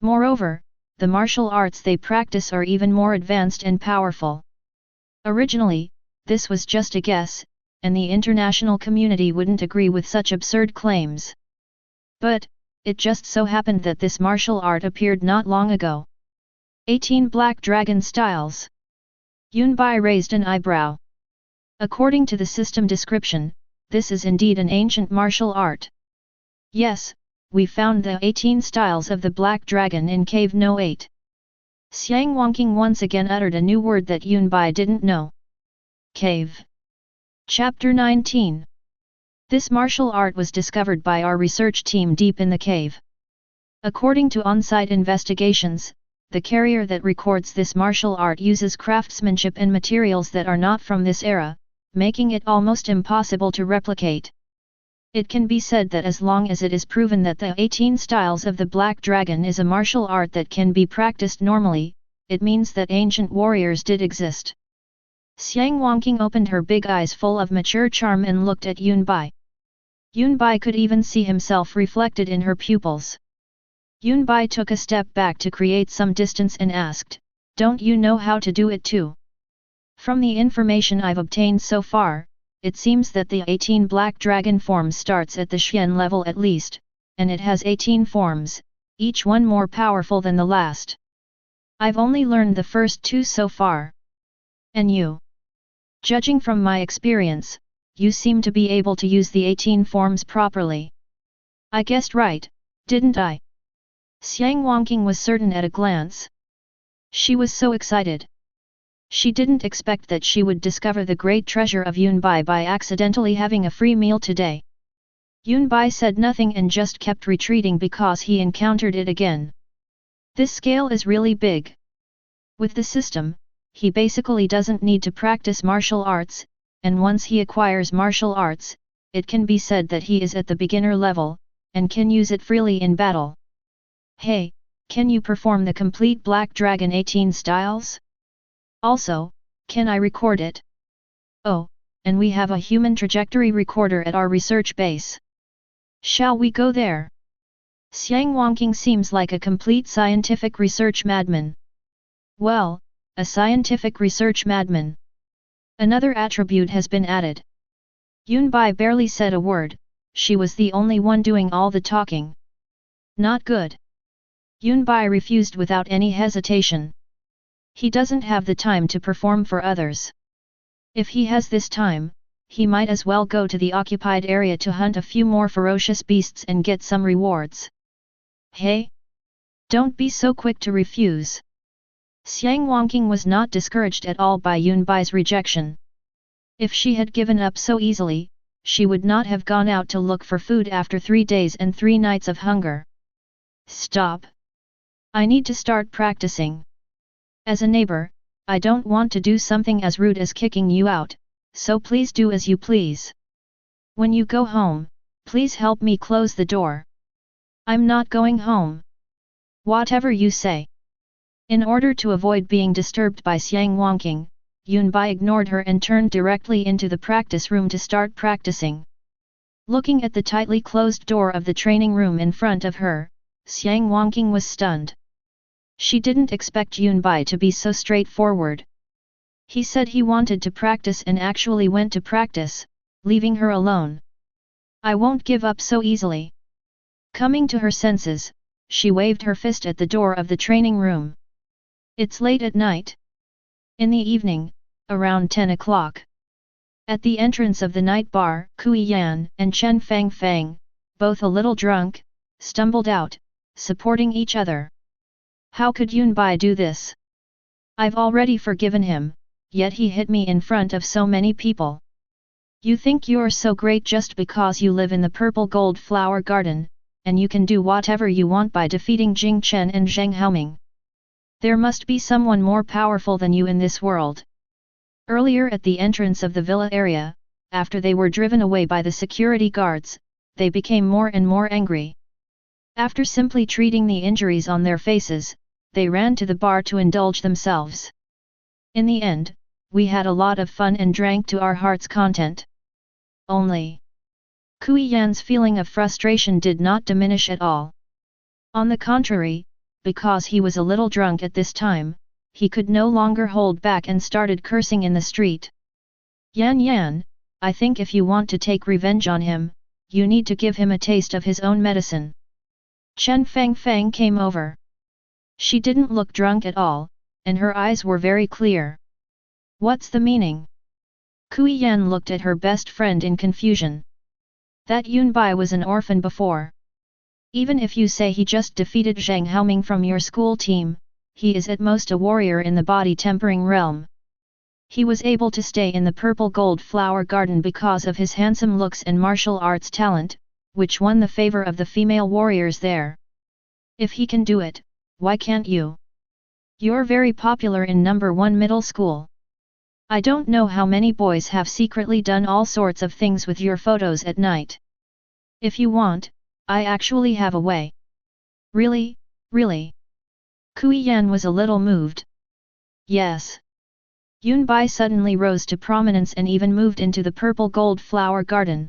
Moreover, the martial arts they practice are even more advanced and powerful. Originally, this was just a guess, and the international community wouldn't agree with such absurd claims. But, it just so happened that this martial art appeared not long ago. 18 Black Dragon Styles. Yunbai raised an eyebrow. According to the system description, this is indeed an ancient martial art. Yes, we found the 18 styles of the Black Dragon in Cave No. 8. Xiang Wangqing once again uttered a new word that Yunbai didn't know. Cave. Chapter 19. This martial art was discovered by our research team deep in the cave. According to on-site investigations, the carrier that records this martial art uses craftsmanship and materials that are not from this era, making it almost impossible to replicate. It can be said that as long as it is proven that the 18 styles of the Black Dragon is a martial art that can be practiced normally, it means that ancient warriors did exist. Xiang Wangqing opened her big eyes full of mature charm and looked at Yunbai. Yunbai could even see himself reflected in her pupils. Yunbai took a step back to create some distance and asked, "Don't you know how to do it too?" From the information I've obtained so far, it seems that the 18 Black Dragon forms starts at the Xian level at least, and it has 18 forms, each one more powerful than the last. I've only learned the first 2 so far. And you? Judging from my experience, you seem to be able to use the 18 forms properly. I guessed right, didn't I? Xiang Wangqing was certain at a glance. She was so excited. She didn't expect that she would discover the great treasure of Yunbai by accidentally having a free meal today. Yunbai said nothing and just kept retreating because he encountered it again. This scale is really big. With the system, he basically doesn't need to practice martial arts, and once he acquires martial arts, it can be said that he is at the beginner level, and can use it freely in battle. Hey, can you perform the complete Black Dragon 18 styles? Also, can I record it? Oh, and we have a human trajectory recorder at our research base. Shall we go there? Xiang Wangqing seems like a complete scientific research madman. Well, a scientific research madman. Another attribute has been added. Yunbai barely said a word, she was the only one doing all the talking. Not good. Yunbai refused without any hesitation. He doesn't have the time to perform for others. If he has this time, he might as well go to the occupied area to hunt a few more ferocious beasts and get some rewards. Hey! Don't be so quick to refuse. Xiang Wangqing was not discouraged at all by Yunbai's rejection. If she had given up so easily, she would not have gone out to look for food after 3 days and 3 nights of hunger. Stop! I need to start practicing. As a neighbor, I don't want to do something as rude as kicking you out, so please do as you please. When you go home, please help me close the door. I'm not going home. Whatever you say. In order to avoid being disturbed by Xiang Wangqing, Yunbai ignored her and turned directly into the practice room to start practicing. Looking at the tightly closed door of the training room in front of her, Xiang Wangqing was stunned. She didn't expect Yunbai to be so straightforward. He said he wanted to practice and actually went to practice, leaving her alone. I won't give up so easily. Coming to her senses, she waved her fist at the door of the training room. It's late at night. In the evening, around 10 o'clock. At the entrance of the night bar, Kui Yan and Chen Fang, both a little drunk, stumbled out, supporting each other. How could Yunbai do this? I've already forgiven him, yet he hit me in front of so many people. You think you're so great just because you live in the purple gold flower garden, and you can do whatever you want by defeating Jing Chen and Zheng Haoming. There must be someone more powerful than you in this world. Earlier at the entrance of the villa area, after they were driven away by the security guards, they became more and more angry. After simply treating the injuries on their faces, they ran to the bar to indulge themselves. In the end, we had a lot of fun and drank to our heart's content. Only, Kui Yan's feeling of frustration did not diminish at all. On the contrary, because he was a little drunk at this time, he could no longer hold back and started cursing in the street. Yan, I think if you want to take revenge on him, you need to give him a taste of his own medicine. Chen Fang came over. She didn't look drunk at all, and her eyes were very clear. What's the meaning? Kui Yan looked at her best friend in confusion. That Yunbai was an orphan before. Even if you say he just defeated Zheng Haoming from your school team, he is at most a warrior in the body tempering realm. He was able to stay in the purple gold flower garden because of his handsome looks and martial arts talent, which won the favor of the female warriors there. If he can do it, why can't you? You're very popular in number 1 middle school. I don't know how many boys have secretly done all sorts of things with your photos at night. If you want, I actually have a way. Really? Kui Yan was a little moved. Yes. Yunbai suddenly rose to prominence and even moved into the purple gold flower garden.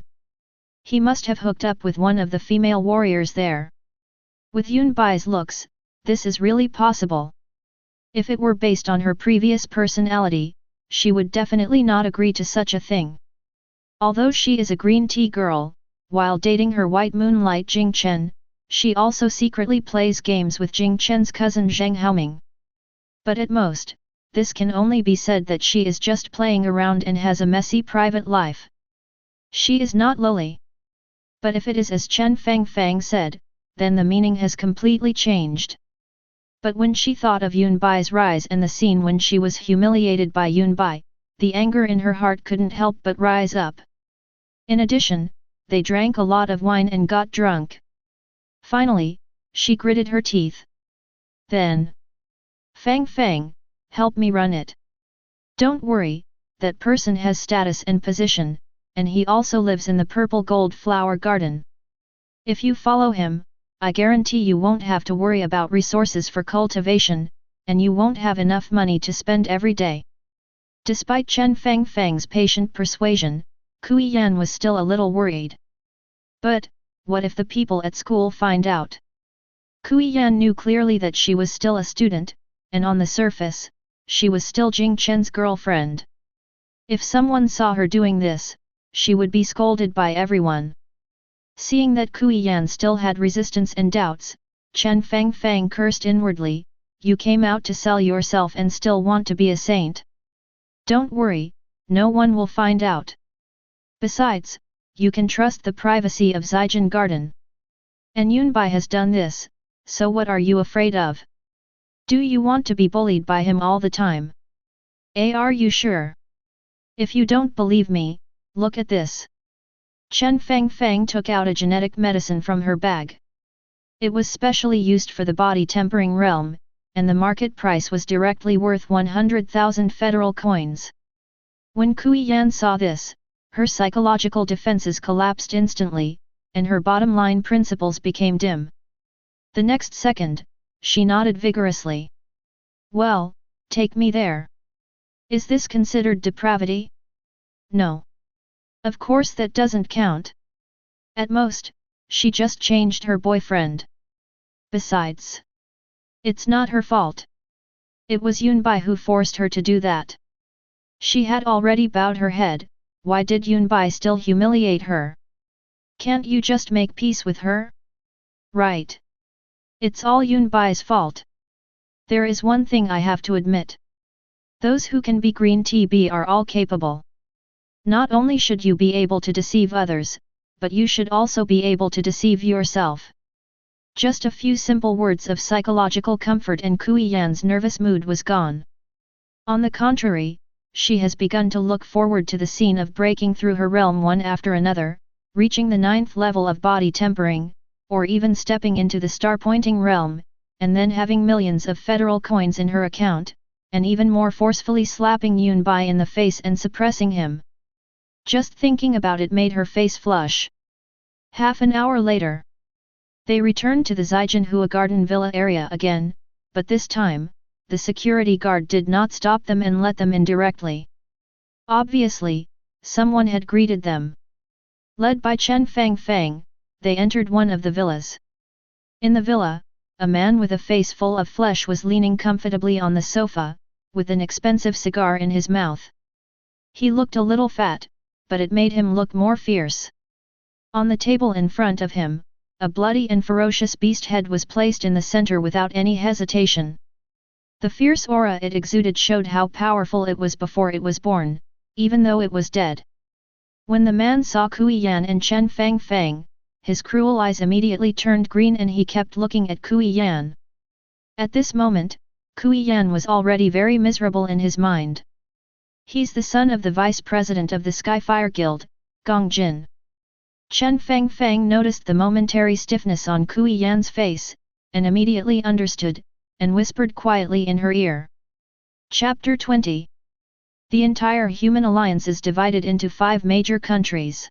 He must have hooked up with one of the female warriors there. With Yunbai's looks, this is really possible. If it were based on her previous personality, she would definitely not agree to such a thing. Although she is a green tea girl, while dating her white moonlight Jing Chen, she also secretly plays games with Jing Chen's cousin Zheng Haoming. But at most, this can only be said that she is just playing around and has a messy private life. She is not lowly. But if it is as Chen Fang said, then the meaning has completely changed. But when she thought of Yunbai's rise and the scene when she was humiliated by Yunbai, the anger in her heart couldn't help but rise up. In addition, they drank a lot of wine and got drunk. Finally, she gritted her teeth. Then, Fang, help me run it. Don't worry, that person has status and position, and he also lives in the purple gold flower garden. If you follow him, I guarantee you won't have to worry about resources for cultivation, and you won't have enough money to spend every day. Despite Chen Fang's patient persuasion, Kui Yan was still a little worried. But, what if the people at school find out? Kui Yan knew clearly that she was still a student, and on the surface, she was still Jing Chen's girlfriend. If someone saw her doing this, she would be scolded by everyone. Seeing that Kui Yan still had resistance and doubts, Chen Fang cursed inwardly, "You came out to sell yourself and still want to be a saint. Don't worry, no one will find out. Besides, you can trust the privacy of Zijin Garden. And Yunbai has done this, so what are you afraid of? Do you want to be bullied by him all the time? Are you sure? If you don't believe me, look at this." Chen Fang took out a genetic medicine from her bag. It was specially used for the body tempering realm, and the market price was directly worth 100,000 federal coins. When Kui Yan saw this, her psychological defenses collapsed instantly, and her bottom line principles became dim. The next second, she nodded vigorously. Well, take me there. Is this considered depravity? No. Of course that doesn't count. At most, she just changed her boyfriend. Besides, it's not her fault. It was Yunbai who forced her to do that. She had already bowed her head, why did Yunbai still humiliate her? Can't you just make peace with her? Right. It's all Yunbai's fault. There is one thing I have to admit. Those who can be green TB are all capable. Not only should you be able to deceive others, but you should also be able to deceive yourself. Just a few simple words of psychological comfort and Kui Yan's nervous mood was gone. On the contrary, she has begun to look forward to the scene of breaking through her realm one after another, reaching the 9th level of body tempering, or even stepping into the star-pointing realm, and then having millions of federal coins in her account, and even more forcefully slapping Yunbai in the face and suppressing him. Just thinking about it made her face flush. Half an hour later, they returned to the Zaijianhua Garden Villa area again, but this time, the security guard did not stop them and let them in directly. Obviously, someone had greeted them. Led by Chen Fangfang, they entered one of the villas. In the villa, a man with a face full of flesh was leaning comfortably on the sofa, with an expensive cigar in his mouth. He looked a little fat, but it made him look more fierce. On the table in front of him, a bloody and ferocious beast head was placed in the center without any hesitation. The fierce aura it exuded showed how powerful it was before it was born, even though it was dead. When the man saw Kui Yan and Chen Fangfang, his cruel eyes immediately turned green and he kept looking at Kui Yan. At this moment, Kui Yan was already very miserable in his mind. He's the son of the vice president of the Skyfire Guild, Gong Jin. Chen Fangfang noticed the momentary stiffness on Kui Yan's face, and immediately understood, and whispered quietly in her ear. Chapter 20. The entire human alliance is divided into 5 major countries.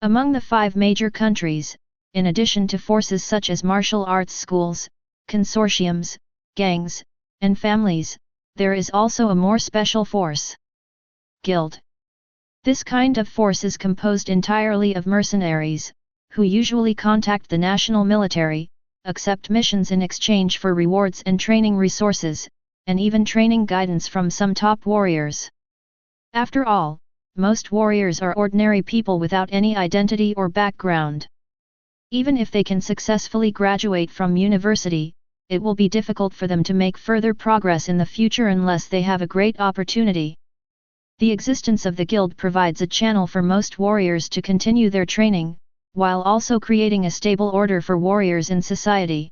Among the 5 major countries, in addition to forces such as martial arts schools, consortiums, gangs, and families, there is also a more special force. Guild. This kind of force is composed entirely of mercenaries, who usually contact the national military, accept missions in exchange for rewards and training resources, and even training guidance from some top warriors. After all, most warriors are ordinary people without any identity or background. Even if they can successfully graduate from university, it will be difficult for them to make further progress in the future unless they have a great opportunity. The existence of the guild provides a channel for most warriors to continue their training, while also creating a stable order for warriors in society.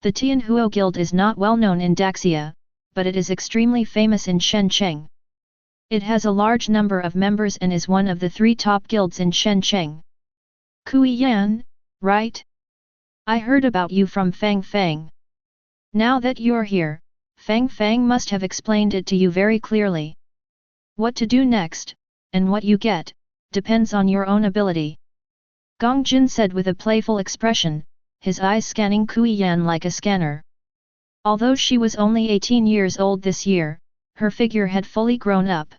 The Tianhuo Guild is not well known in Daxia, but it is extremely famous in Shenzhen. It has a large number of members and is one of the 3 top guilds in Shenzhen. Kui Yan, right? I heard about you from Fang Fang. Now that you're here, Fang Fang must have explained it to you very clearly. What to do next, and what you get, depends on your own ability. Gong Jin said with a playful expression, his eyes scanning Kui Yan like a scanner. Although she was only 18 years old this year, her figure had fully grown up.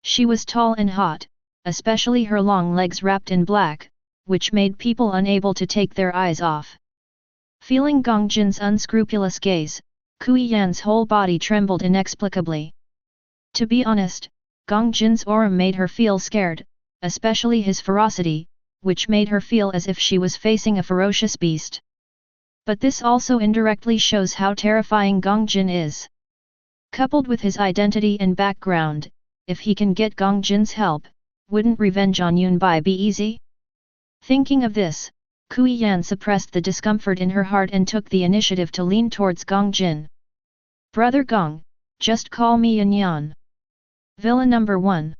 She was tall and hot, especially her long legs wrapped in black, which made people unable to take their eyes off. Feeling Gong Jin's unscrupulous gaze, Kui Yan's whole body trembled inexplicably. To be honest, Gong Jin's aura made her feel scared, especially his ferocity, which made her feel as if she was facing a ferocious beast. But this also indirectly shows how terrifying Gong Jin is. Coupled with his identity and background, if he can get Gong Jin's help, wouldn't revenge on Yunbai be easy? Thinking of this, Kui Yan suppressed the discomfort in her heart and took the initiative to lean towards Gong Jin. Brother Gong, just call me Yan Yan. Villa number 1.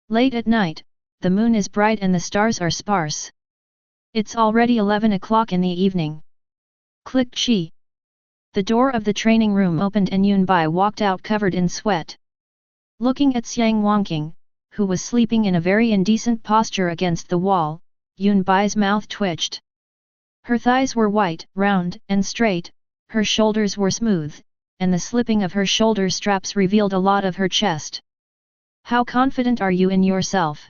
Late at night, the moon is bright and the stars are sparse. It's already 11 o'clock in the evening. Click chi. The door of the training room opened and Yunbai walked out covered in sweat. Looking at Xiang Wangqing, who was sleeping in a very indecent posture against the wall, Yunbai's mouth twitched. Her thighs were white, round, and straight, her shoulders were smooth, and the slipping of her shoulder straps revealed a lot of her chest. How confident are you in yourself?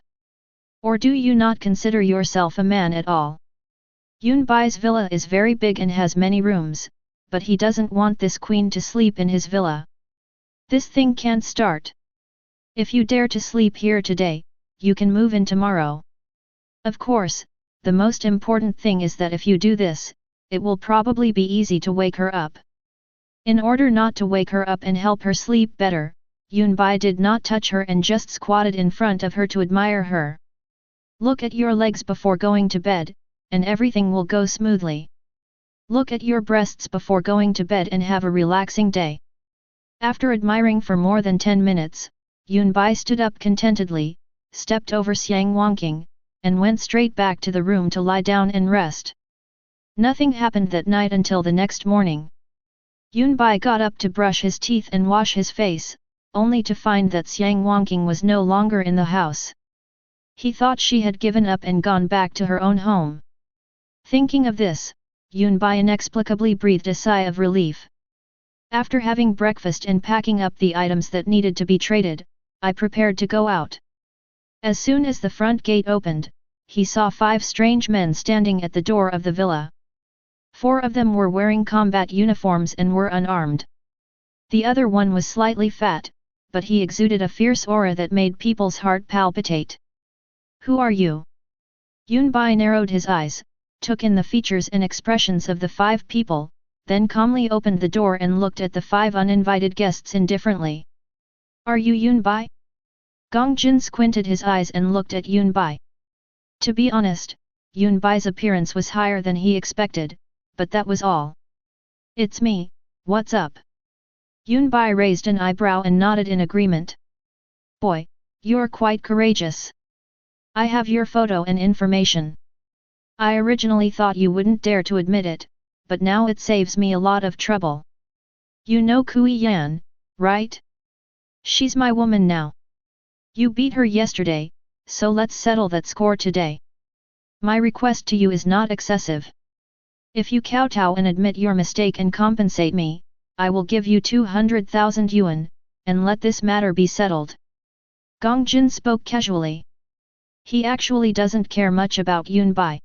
Or do you not consider yourself a man at all? Yunbai's villa is very big and has many rooms, but he doesn't want this queen to sleep in his villa. This thing can't start. If you dare to sleep here today, you can move in tomorrow. Of course, the most important thing is that if you do this, it will probably be easy to wake her up. In order not to wake her up and help her sleep better, Yunbai did not touch her and just squatted in front of her to admire her. Look at your legs before going to bed, and everything will go smoothly. Look at your breasts before going to bed and have a relaxing day. After admiring for more than 10 minutes, Yunbai stood up contentedly, stepped over Xiang Wangqing, and went straight back to the room to lie down and rest. Nothing happened that night until the next morning. Yunbai got up to brush his teeth and wash his face, only to find that Xiang Wangqing was no longer in the house. He thought she had given up and gone back to her own home. Thinking of this, Yunbai inexplicably breathed a sigh of relief. After having breakfast and packing up the items that needed to be traded, I prepared to go out. As soon as the front gate opened, he saw 5 strange men standing at the door of the villa. 4 of them were wearing combat uniforms and were unarmed. The other one was slightly fat, but he exuded a fierce aura that made people's heart palpitate. Who are you? Yunbai narrowed his eyes, took in the features and expressions of the 5 people, then calmly opened the door and looked at the 5 uninvited guests indifferently. Are you Yunbai? Gong Jin squinted his eyes and looked at Yunbai. To be honest, Yunbai's appearance was higher than he expected, but that was all. It's me, what's up? Yunbai raised an eyebrow and nodded in agreement. Boy, you're quite courageous. I have your photo and information. I originally thought you wouldn't dare to admit it, but now it saves me a lot of trouble. You know Kui Yan, right? She's my woman now. You beat her yesterday, so let's settle that score today. My request to you is not excessive. If you kowtow and admit your mistake and compensate me, I will give you 200,000 yuan, and let this matter be settled. Gong Jin spoke casually. He actually doesn't care much about Yunbai.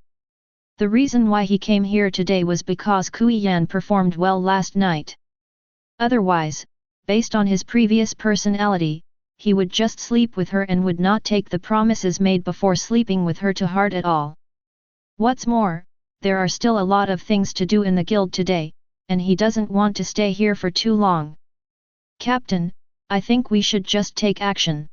The reason why he came here today was because Kui Yan performed well last night. Otherwise, based on his previous personality, he would just sleep with her and would not take the promises made before sleeping with her to heart at all. What's more, there are still a lot of things to do in the guild today, and he doesn't want to stay here for too long. Captain, I think we should just take action.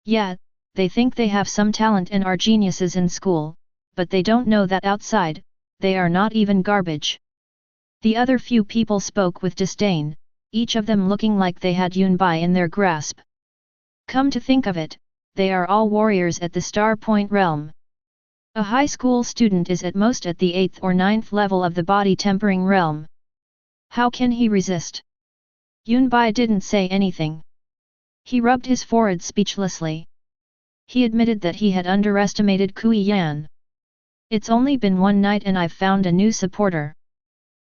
Yeah, they think they have some talent and are geniuses in school, but they don't know that outside, they are not even garbage. The other few people spoke with disdain, each of them looking like they had Yunbai in their grasp. Come to think of it, they are all warriors at the Star Point realm. A high school student is at most at the 8th or 9th level of the body tempering realm. How can he resist? Yunbai didn't say anything. He rubbed his forehead speechlessly. He admitted that he had underestimated Kui Yan. It's only been one night and I've found a new supporter.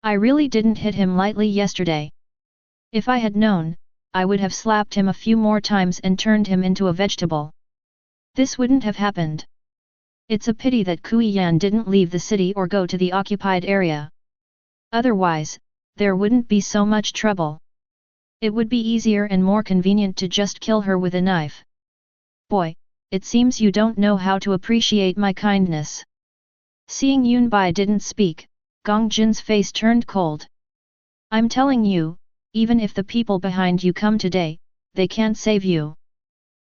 I really didn't hit him lightly yesterday. If I had known, I would have slapped him a few more times and turned him into a vegetable. This wouldn't have happened. It's a pity that Kui Yan didn't leave the city or go to the occupied area. Otherwise, there wouldn't be so much trouble. It would be easier and more convenient to just kill her with a knife. Boy, it seems you don't know how to appreciate my kindness. Seeing Yunbai didn't speak, Gong Jin's face turned cold. I'm telling you, even if the people behind you come today, they can't save you.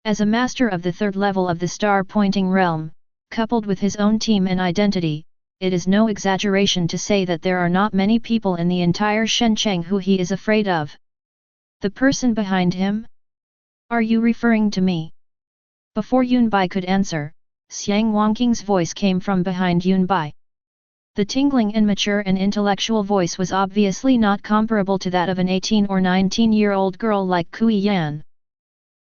As a master of the 3rd level of the star pointing realm, coupled with his own team and identity, it is no exaggeration to say that there are not many people in the entire Shencheng who he is afraid of. The person behind him? Are you referring to me? Before Yunbai could answer, Xiang Wangqing's voice came from behind Yunbai. The tingling and mature and intellectual voice was obviously not comparable to that of an 18 or 19-year-old girl like Kui Yan.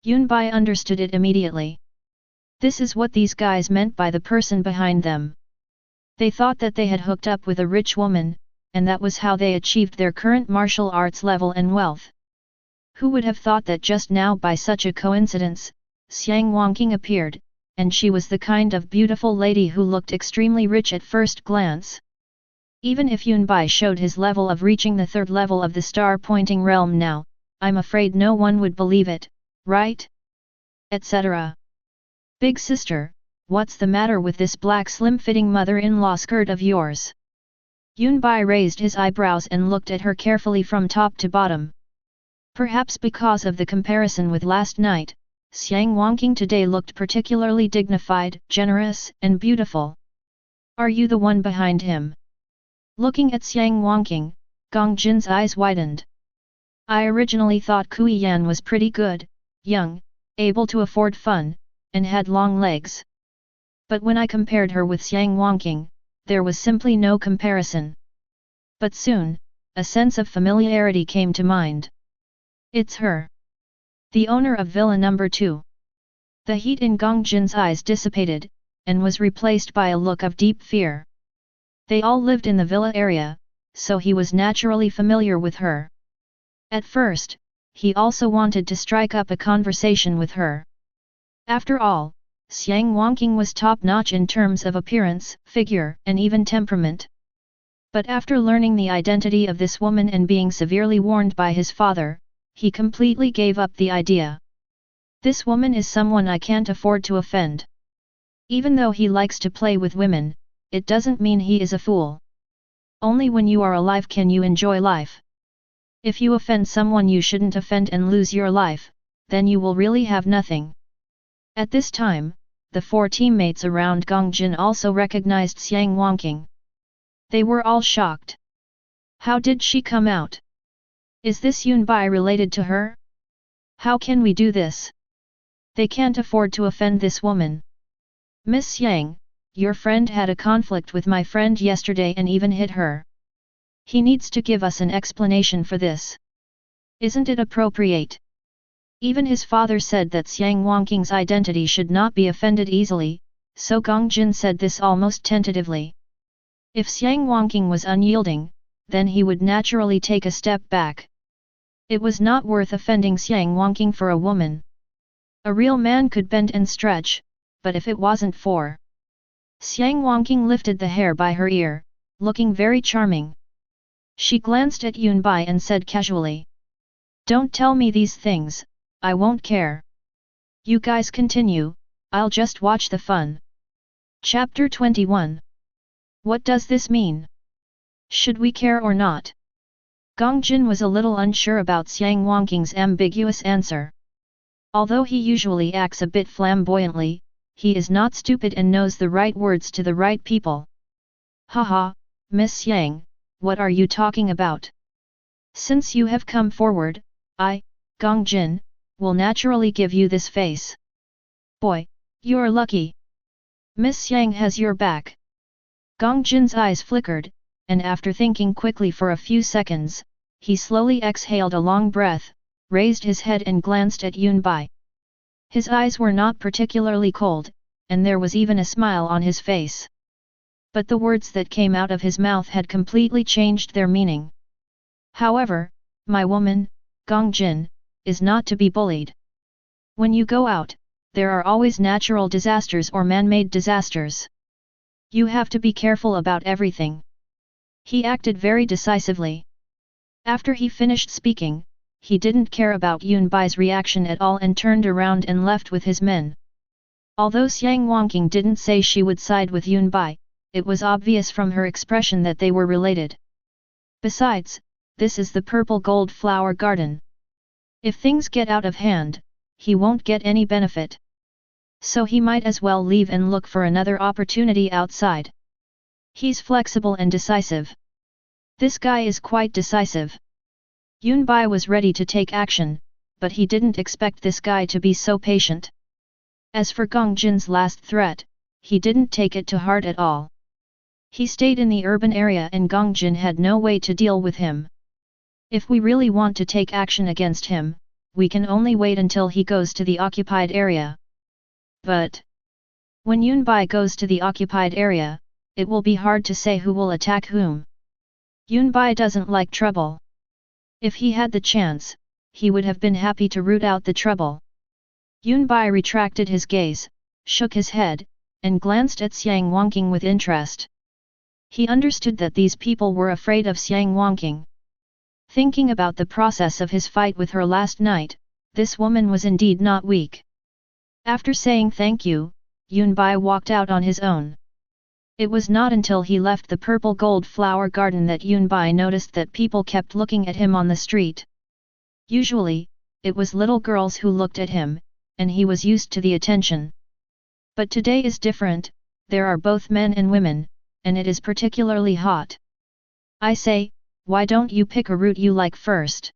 Yunbai understood it immediately. This is what these guys meant by the person behind them. They thought that they had hooked up with a rich woman, and that was how they achieved their current martial arts level and wealth. Who would have thought that just now by such a coincidence, Xiang Wangqing appeared, and she was the kind of beautiful lady who looked extremely rich at first glance. Even if Yunbai showed his level of reaching the third level of the star-pointing realm now, I'm afraid no one would believe it, right? Etc. Big sister, what's the matter with this black slim-fitting mother-in-law skirt of yours? Yunbai raised his eyebrows and looked at her carefully from top to bottom. Perhaps because of the comparison with last night, Xiang Wangqing today looked particularly dignified, generous, and beautiful. Are you the one behind him? Looking at Xiang Wangqing, Gong Jin's eyes widened. I originally thought Kui Yan was pretty good, young, able to afford fun, and had long legs. But when I compared her with Xiang Wangqing, there was simply no comparison. But soon, a sense of familiarity came to mind. It's her. The owner of Villa Number 2. The heat in Gong Jin's eyes dissipated, and was replaced by a look of deep fear. They all lived in the villa area, so he was naturally familiar with her. At first, he also wanted to strike up a conversation with her. After all, Xiang Wangqing was top-notch in terms of appearance, figure, and even temperament. But after learning the identity of this woman and being severely warned by his father, he completely gave up the idea. This woman is someone I can't afford to offend. Even though he likes to play with women, it doesn't mean he is a fool. Only when you are alive can you enjoy life. If you offend someone you shouldn't offend and lose your life, then you will really have nothing. At this time, the four teammates around Gong Jin also recognized Xiang Wangqing. They were all shocked. How did she come out? Is this Yunbai related to her? How can we do this? They can't afford to offend this woman. Miss Yang, your friend had a conflict with my friend yesterday and even hit her. He needs to give us an explanation for this. Isn't it appropriate? Even his father said that Xiang Wangqing's identity should not be offended easily, so Gong Jin said this almost tentatively. If Xiang Wangqing was unyielding, then he would naturally take a step back. It was not worth offending Xiang Wangqing for a woman. A real man could bend and stretch, but if it wasn't for... Xiang Wangqing lifted the hair by her ear, looking very charming. She glanced at Yunbai and said casually. Don't tell me these things, I won't care. You guys continue, I'll just watch the fun. Chapter 21. What does this mean? Should we care or not? Gong Jin was a little unsure about Xiang Wangqing's ambiguous answer. Although he usually acts a bit flamboyantly, he is not stupid and knows the right words to the right people. Haha, Miss Yang, what are you talking about? Since you have come forward, I, Gong Jin, will naturally give you this face. Boy, you're lucky. Miss Yang has your back. Gong Jin's eyes flickered, and after thinking quickly for a few seconds, he slowly exhaled a long breath, raised his head and glanced at Yunbai. His eyes were not particularly cold, and there was even a smile on his face. But the words that came out of his mouth had completely changed their meaning. However, my woman, Gong Jin, is not to be bullied. When you go out, there are always natural disasters or man-made disasters. You have to be careful about everything. He acted very decisively. After he finished speaking, he didn't care about Yunbai's reaction at all and turned around and left with his men. Although Xiang Wangqing didn't say she would side with Yunbai, it was obvious from her expression that they were related. Besides, this is the purple gold flower garden. If things get out of hand, he won't get any benefit. So he might as well leave and look for another opportunity outside. He's flexible and decisive. This guy is quite decisive. Yunbai was ready to take action, but he didn't expect this guy to be so patient. As for Gong Jin's last threat, he didn't take it to heart at all. He stayed in the urban area and Gong Jin had no way to deal with him. If we really want to take action against him, we can only wait until he goes to the occupied area. But when Yunbai goes to the occupied area, it will be hard to say who will attack whom. Yunbai doesn't like trouble. If he had the chance, he would have been happy to root out the trouble. Yunbai retracted his gaze, shook his head, and glanced at Xiang Wangqing with interest. He understood that these people were afraid of Xiang Wangqing. Thinking about the process of his fight with her last night, this woman was indeed not weak. After saying thank you, Yunbai walked out on his own. It was not until he left the purple gold flower garden that Yunbai noticed that people kept looking at him on the street. Usually, it was little girls who looked at him, and he was used to the attention. But today is different, there are both men and women, and it is particularly hot. I say, why don't you pick a route you like first?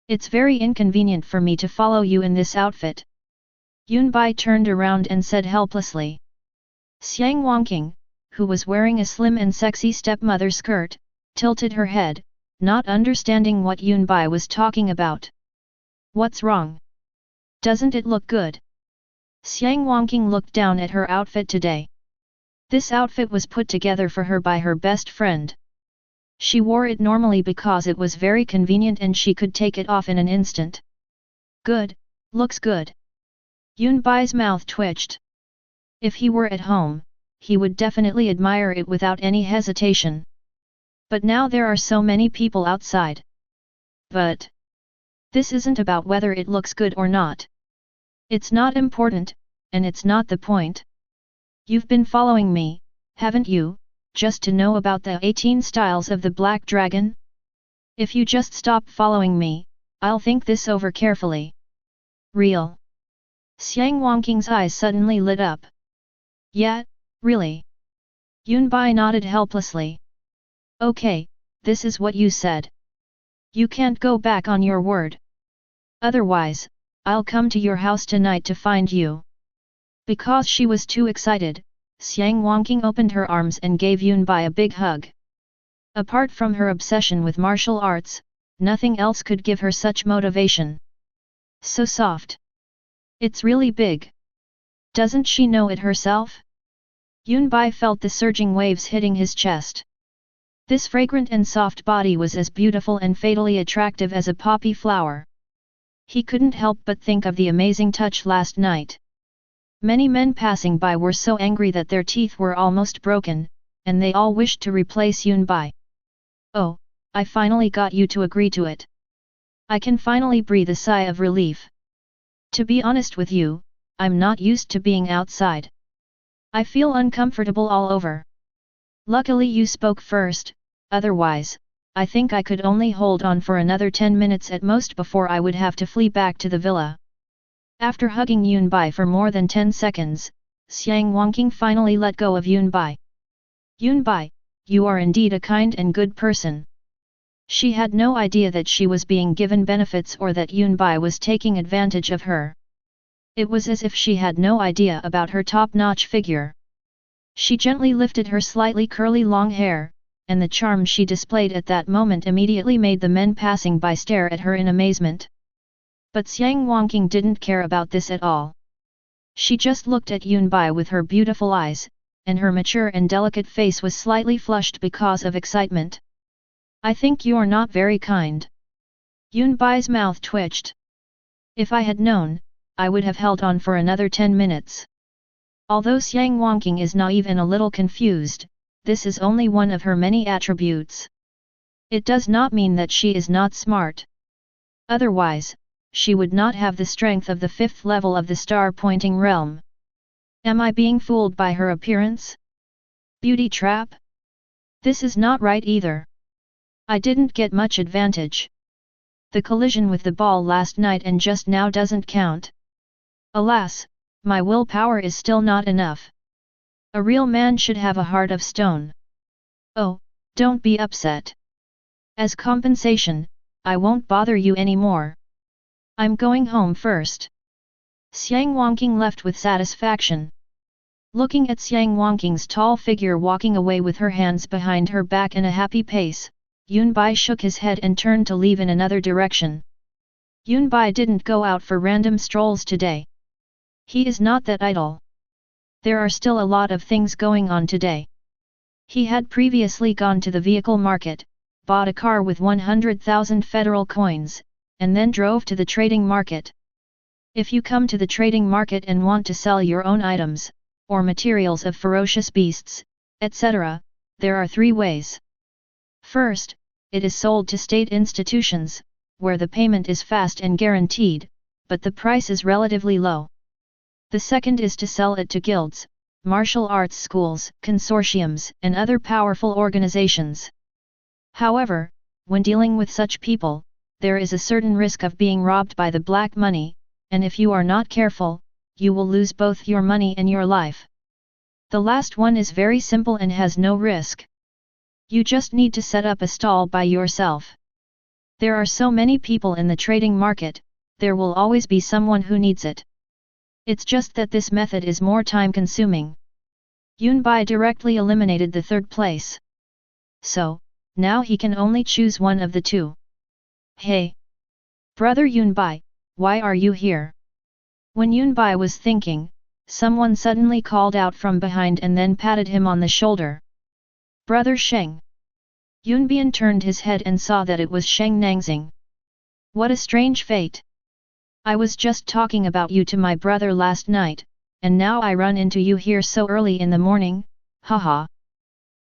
It's very inconvenient for me to follow you in this outfit. Yunbai turned around and said helplessly. Xiang Wangqing, who was wearing a slim and sexy stepmother skirt, tilted her head, not understanding what Yunbai was talking about. What's wrong? Doesn't it look good? Xiang Wangqing looked down at her outfit today. This outfit was put together for her by her best friend. She wore it normally because it was very convenient and she could take it off in an instant. Good, looks good. Yunbai's mouth twitched. If he were at home, he would definitely admire it without any hesitation. But now there are so many people outside. But this isn't about whether it looks good or not. It's not important, and it's not the point. You've been following me, haven't you, just to know about the 18 styles of the Black Dragon? If you just stop following me, I'll think this over carefully. Real? Xiang Wangqing's eyes suddenly lit up. Yeah, really? Yunbai nodded helplessly. Okay, this is what you said. You can't go back on your word. Otherwise, I'll come to your house tonight to find you. Because she was too excited, Xiang Wangqing opened her arms and gave Yunbai a big hug. Apart from her obsession with martial arts, nothing else could give her such motivation. So soft. It's really big. Doesn't she know it herself? Yunbai felt the surging waves hitting his chest. This fragrant and soft body was as beautiful and fatally attractive as a poppy flower. He couldn't help but think of the amazing touch last night. Many men passing by were so angry that their teeth were almost broken, and they all wished to replace Yunbai. Oh, I finally got you to agree to it. I can finally breathe a sigh of relief. To be honest with you, I'm not used to being outside. I feel uncomfortable all over. Luckily you spoke first, otherwise, I think I could only hold on for another 10 minutes at most before I would have to flee back to the villa. After hugging Yunbai for more than 10 seconds, Xiang Wangqing finally let go of Yunbai. Yunbai, you are indeed a kind and good person. She had no idea that she was being given benefits or that Yunbai was taking advantage of her. It was as if she had no idea about her top-notch figure. She gently lifted her slightly curly long hair, and the charm she displayed at that moment immediately made the men passing by stare at her in amazement. But Xiang Wangqing didn't care about this at all. She just looked at Yunbai with her beautiful eyes, and her mature and delicate face was slightly flushed because of excitement. I think you're not very kind. Yunbai's mouth twitched. If I had known, I would have held on for another 10 minutes. Although Xiang Wangqing is naive and a little confused, this is only one of her many attributes. It does not mean that she is not smart. Otherwise, she would not have the strength of the 5th level of the star-pointing realm. Am I being fooled by her appearance? Beauty trap? This is not right either. I didn't get much advantage. The collision with the ball last night and just now doesn't count. Alas, my willpower is still not enough. A real man should have a heart of stone. Oh, don't be upset. As compensation, I won't bother you anymore. I'm going home first. Xiang Wangqing left with satisfaction. Looking at Xiang Wangqing's tall figure walking away with her hands behind her back in a happy pace, Yunbai shook his head and turned to leave in another direction. Yunbai didn't go out for random strolls today. He is not that idle. There are still a lot of things going on today. He had previously gone to the vehicle market, bought a car with 100,000 federal coins, and then drove to the trading market. If you come to the trading market and want to sell your own items, or materials of ferocious beasts, etc., there are three ways. First, it is sold to state institutions, where the payment is fast and guaranteed, but the price is relatively low. The second is to sell it to guilds, martial arts schools, consortiums, and other powerful organizations. However, when dealing with such people, there is a certain risk of being robbed by the black money, and if you are not careful, you will lose both your money and your life. The last one is very simple and has no risk. You just need to set up a stall by yourself. There are so many people in the trading market, there will always be someone who needs it. It's just that this method is more time-consuming. Yunbai directly eliminated the third place. So, now he can only choose one of the two. Hey! Brother Yunbai, why are you here? When Yunbai was thinking, someone suddenly called out from behind and then patted him on the shoulder. Brother Sheng. Yunbian turned his head and saw that it was Sheng Nangxing. What a strange fate! I was just talking about you to my brother last night, and now I run into you here so early in the morning, haha.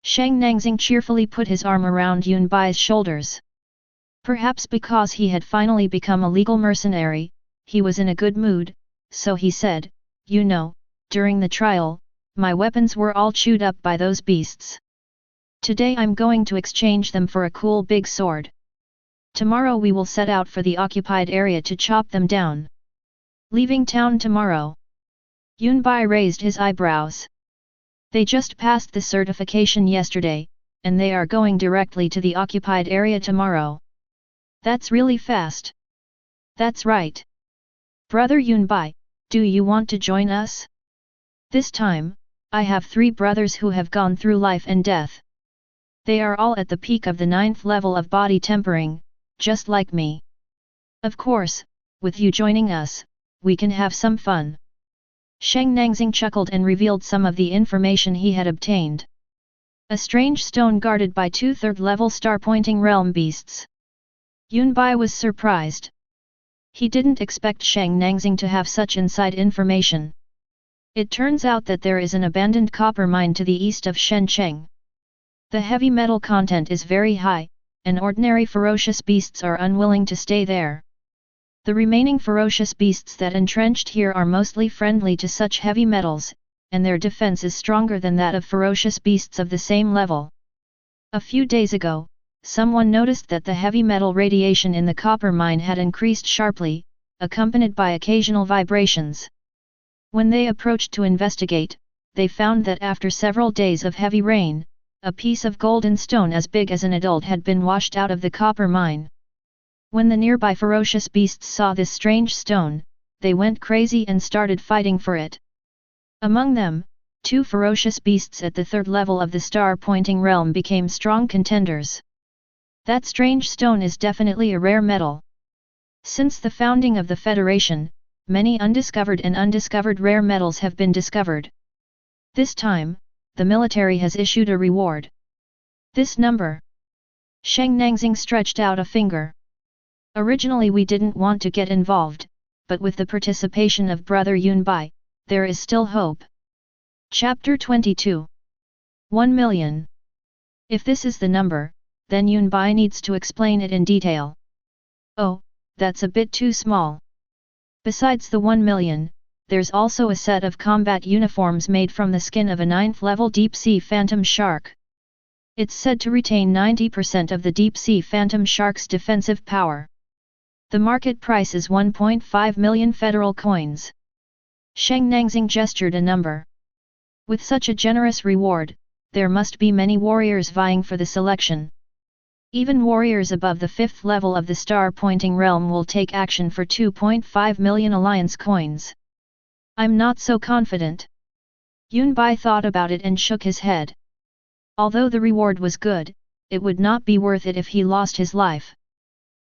Sheng Nangxing cheerfully put his arm around Yunbai's shoulders. Perhaps because he had finally become a legal mercenary, he was in a good mood, so he said, you know, during the trial, my weapons were all chewed up by those beasts. Today I'm going to exchange them for a cool big sword. Tomorrow we will set out for the occupied area to chop them down. Leaving town tomorrow. Yunbai raised his eyebrows. They just passed the certification yesterday, and they are going directly to the occupied area tomorrow. That's really fast. That's right. Brother Yunbai, do you want to join us? This time, I have 3 brothers who have gone through life and death. They are all at the peak of the 9th level of body tempering, just like me. Of course, with you joining us, we can have some fun. Sheng Nangxing chuckled and revealed some of the information he had obtained. A strange stone guarded by 2 3rd-level star-pointing realm beasts. Yunbai was surprised. He didn't expect Sheng Nangxing to have such inside information. It turns out that there is an abandoned copper mine to the east of Shenzhen. The heavy metal content is very high, and ordinary ferocious beasts are unwilling to stay there. The remaining ferocious beasts that entrenched here are mostly friendly to such heavy metals, and their defense is stronger than that of ferocious beasts of the same level. A few days ago, someone noticed that the heavy metal radiation in the copper mine had increased sharply, accompanied by occasional vibrations. When they approached to investigate, they found that after several days of heavy rain, a piece of golden stone as big as an adult had been washed out of the copper mine. When the nearby ferocious beasts saw this strange stone, they went crazy and started fighting for it. Among them, 2 ferocious beasts at the 3rd level of the star-pointing realm became strong contenders. That strange stone is definitely a rare metal. Since the founding of the Federation, many undiscovered and undiscovered rare metals have been discovered. This time, the military has issued a reward. This number. Sheng Nangxing stretched out a finger. Originally we didn't want to get involved, but with the participation of Brother Yunbai, there is still hope. Chapter 22. 1 million. If this is the number, then Yunbai needs to explain it in detail. Oh, that's a bit too small. Besides the 1 million, there's also a set of combat uniforms made from the skin of a 9th-level deep-sea phantom shark. It's said to retain 90% of the deep-sea phantom shark's defensive power. The market price is 1.5 million federal coins. Sheng Nangxing gestured a number. With such a generous reward, there must be many warriors vying for the selection. Even warriors above the 5th level of the star-pointing realm will take action for 2.5 million alliance coins. I'm not so confident. Yunbai thought about it and shook his head. Although the reward was good, it would not be worth it if he lost his life.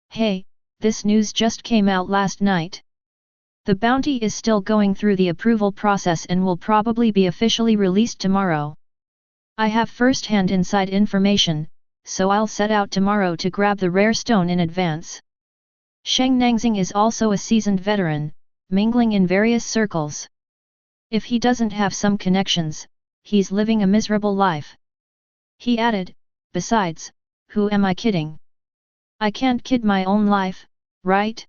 Hey, this news just came out last night. The bounty is still going through the approval process and will probably be officially released tomorrow. I have first-hand inside information, so I'll set out tomorrow to grab the rare stone in advance. Sheng Nangxing is also a seasoned veteran, mingling in various circles. If he doesn't have some connections, he's living a miserable life. He added, besides, who am I kidding? I can't kid my own life, right?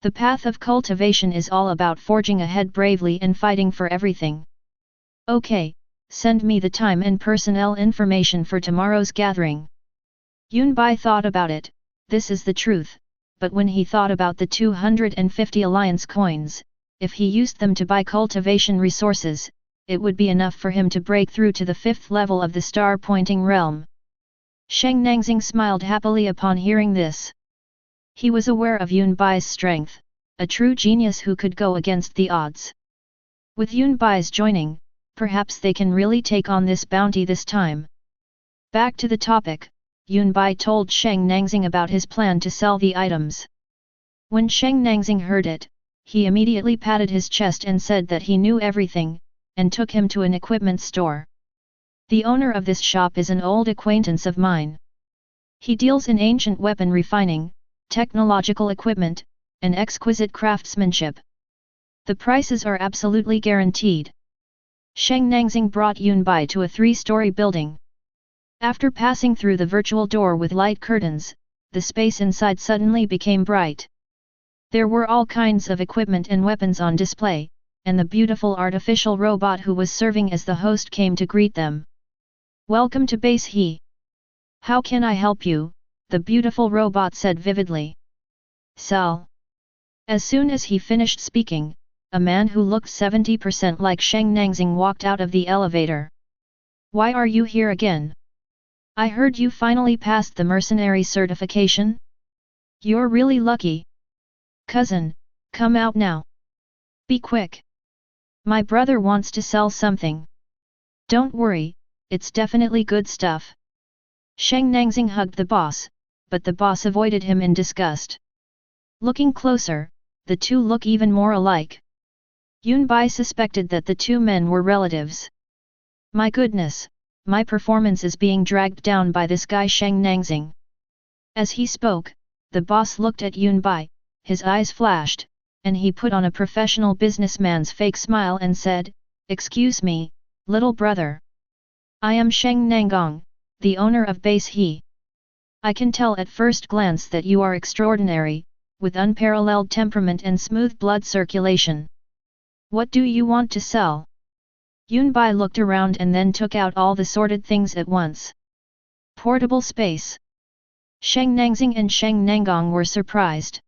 The path of cultivation is all about forging ahead bravely and fighting for everything. Okay, send me the time and personnel information for tomorrow's gathering. Yun Bai thought about it, this is the truth, but when he thought about the 250 alliance coins, if he used them to buy cultivation resources, it would be enough for him to break through to the 5th level of the star-pointing realm. Sheng Nangxing smiled happily upon hearing this. He was aware of Yun Bai's strength, a true genius who could go against the odds. With Yun Bai's joining, perhaps they can really take on this bounty this time. Back to the topic, Yun Bai told Sheng Nangxing about his plan to sell the items. When Sheng Nangxing heard it, he immediately patted his chest and said that he knew everything, and took him to an equipment store. The owner of this shop is an old acquaintance of mine. He deals in ancient weapon refining, technological equipment, and exquisite craftsmanship. The prices are absolutely guaranteed. Sheng Nangxing brought Yun Bai to a 3-story building. After passing through the virtual door with light curtains, the space inside suddenly became bright. There were all kinds of equipment and weapons on display, and the beautiful artificial robot who was serving as the host came to greet them. Welcome to Base He. How can I help you? The beautiful robot said vividly. Sell. As soon as he finished speaking, a man who looked 70% like Sheng Nangxing walked out of the elevator. Why are you here again? I heard you finally passed the mercenary certification? You're really lucky. Cousin, come out now. Be quick. My brother wants to sell something. Don't worry, it's definitely good stuff. Sheng Nangxing hugged the boss, but the boss avoided him in disgust. Looking closer, the two look even more alike. Yun Bai suspected that the two men were relatives. My goodness, my performance is being dragged down by this guy Sheng Nangxing. As he spoke, the boss looked at Yun Bai, his eyes flashed, and he put on a professional businessman's fake smile and said, "Excuse me, little brother. I am Sheng Nangong, the owner of Base He. I can tell at first glance that you are extraordinary, with unparalleled temperament and smooth blood circulation. What do you want to sell?" Yun Bai looked around and then took out all the sorted things at once. Portable space. Sheng Nangxing and Sheng Nangong were surprised.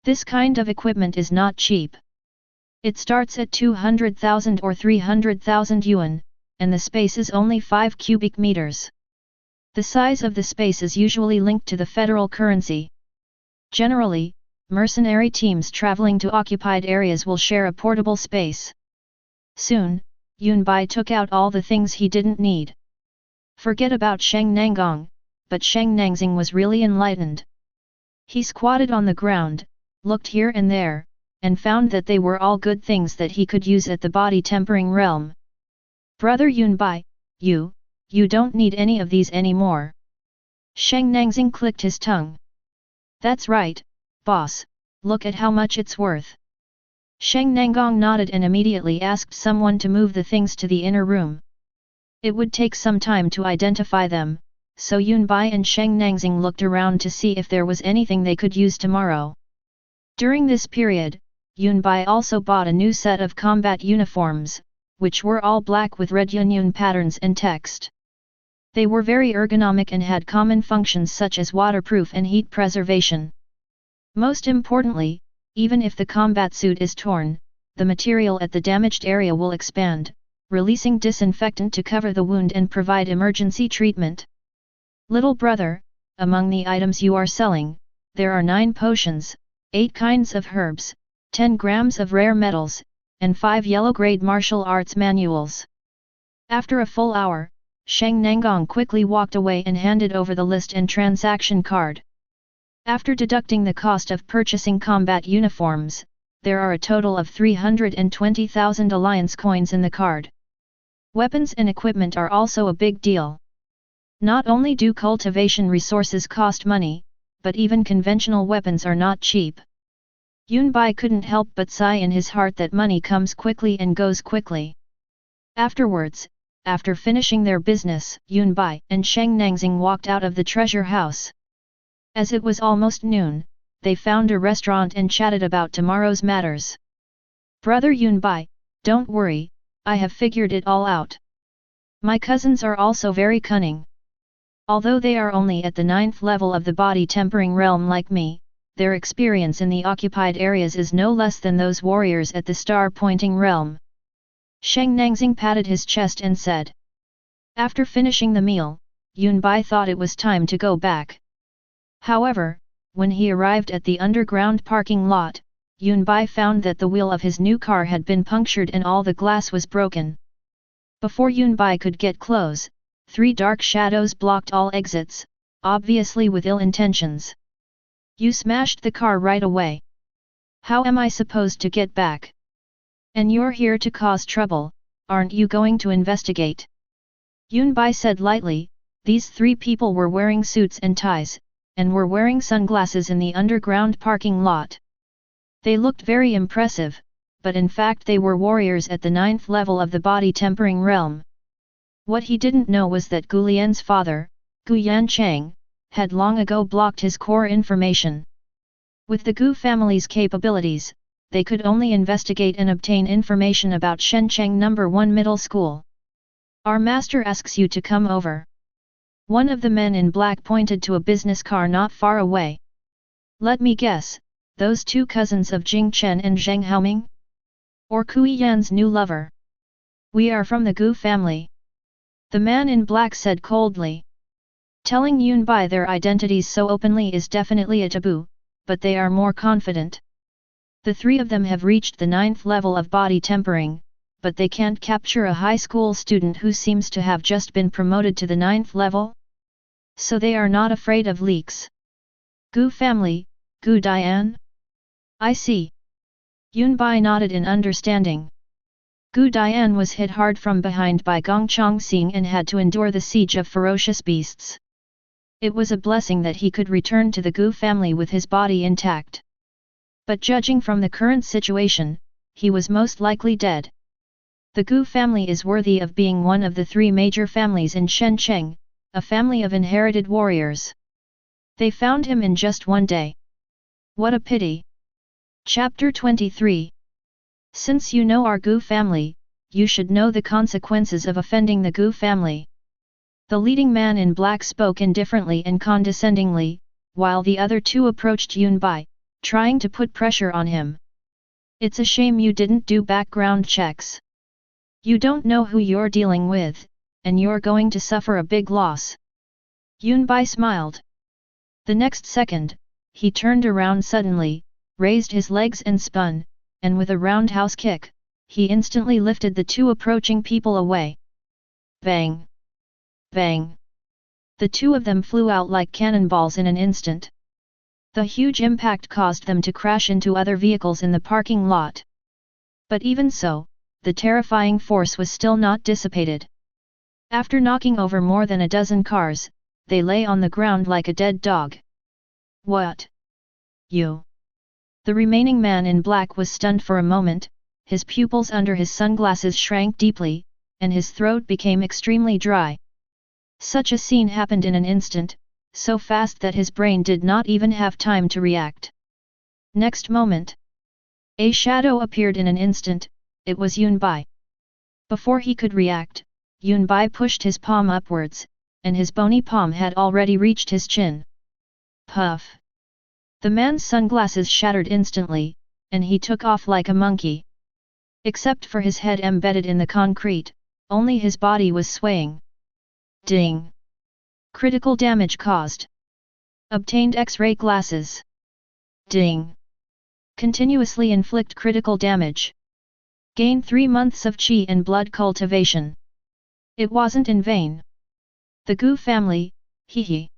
This kind of equipment is not cheap. It starts at 200,000 or 300,000 yuan, and the space is only 5 cubic meters. The size of the space is usually linked to the federal currency. Generally, mercenary teams traveling to occupied areas will share a portable space. Soon, Yun Bai took out all the things he didn't need. Forget about Sheng Nangong, but Sheng Nangxing was really enlightened. He squatted on the ground, looked here and there, and found that they were all good things that he could use at the body tempering realm. Brother Yun Bai, you don't need any of these anymore. Sheng Nangxing clicked his tongue. That's right, boss, look at how much it's worth. Sheng Nangong nodded and immediately asked someone to move the things to the inner room. It would take some time to identify them, so Yun Bai and Sheng Nangxing looked around to see if there was anything they could use tomorrow. During this period, Yun Bai also bought a new set of combat uniforms, which were all black with red Yun patterns and text. They were very ergonomic and had common functions such as waterproof and heat preservation. Most importantly, even if the combat suit is torn, the material at the damaged area will expand, releasing disinfectant to cover the wound and provide emergency treatment. Little brother, among the items you are selling, there are 9 potions, 8 kinds of herbs, 10 grams of rare metals, and 5 yellow-grade martial arts manuals. After a full hour, Sheng Nangong quickly walked away and handed over the list and transaction card. After deducting the cost of purchasing combat uniforms, there are a total of 320,000 alliance coins in the card. Weapons and equipment are also a big deal. Not only do cultivation resources cost money, but even conventional weapons are not cheap. Yunbai couldn't help but sigh in his heart that money comes quickly and goes quickly. Afterwards, after finishing their business, Yunbai and Sheng Nangxing walked out of the treasure house. As it was almost noon, they found a restaurant and chatted about tomorrow's matters. Brother Yunbai, don't worry, I have figured it all out. My cousins are also very cunning. Although they are only at the 9th level of the body tempering realm like me, their experience in the occupied areas is no less than those warriors at the star-pointing realm. Sheng Nangxing patted his chest and said. After finishing the meal, Yunbai thought it was time to go back. However, when he arrived at the underground parking lot, Yunbai found that the wheel of his new car had been punctured and all the glass was broken. Before Yunbai could get close, 3 dark shadows blocked all exits, obviously with ill intentions. You smashed the car right away. How am I supposed to get back? And you're here to cause trouble, aren't you going to investigate? Yunbai said lightly. These 3 people were wearing suits and ties, and were wearing sunglasses in the underground parking lot. They looked very impressive, but in fact they were warriors at the 9th level of the body tempering realm. What he didn't know was that Gu Lian's father, Gu Yanchang, had long ago blocked his core information. With the Gu family's capabilities, they could only investigate and obtain information about Shencheng No. 1 Middle School. Our master asks you to come over. One of the men in black pointed to a business car not far away. Let me guess, those 2 cousins of Jing Chen and Zheng Haoming? Or Kui Yan's new lover? We are from the Gu family. The man in black said coldly. Telling Yunbai their identities so openly is definitely a taboo, but they are more confident. The 3 of them have reached the 9th level of body tempering, but they can't capture a high school student who seems to have just been promoted to the 9th level? So they are not afraid of leaks. Gu family, Gu Dian? I see. Yunbai nodded in understanding. Gu Dian was hit hard from behind by Gong Chongxing and had to endure the siege of ferocious beasts. It was a blessing that he could return to the Gu family with his body intact. But judging from the current situation, he was most likely dead. The Gu family is worthy of being one of the 3 major families in Shencheng, a family of inherited warriors. They found him in just one day. What a pity! Chapter 23. Since you know our Gu family, you should know the consequences of offending the Gu family. The leading man in black spoke indifferently and condescendingly, while the other 2 approached Yunbai, trying to put pressure on him. It's a shame you didn't do background checks. You don't know who you're dealing with, and you're going to suffer a big loss. Yunbai smiled. The next second, he turned around suddenly, raised his legs and spun, and with a roundhouse kick, he instantly lifted the 2 approaching people away. Bang! Bang! The 2 of them flew out like cannonballs in an instant. The huge impact caused them to crash into other vehicles in the parking lot. But even so, the terrifying force was still not dissipated. After knocking over more than a dozen cars, they lay on the ground like a dead dog. What? You? The remaining man in black was stunned for a moment, his pupils under his sunglasses shrank deeply, and his throat became extremely dry. Such a scene happened in an instant, so fast that his brain did not even have time to react. Next moment, a shadow appeared in an instant. It was Yunbai. Before he could react, Yunbai pushed his palm upwards, and his bony palm had already reached his chin. Puff! The man's sunglasses shattered instantly, and he took off like a monkey. Except for his head embedded in the concrete, only his body was swaying. Ding! Critical damage caused. Obtained X-ray glasses. Ding! Continuously inflict critical damage. Gain 3 months of qi and blood cultivation. It wasn't in vain. The Gu family, hee.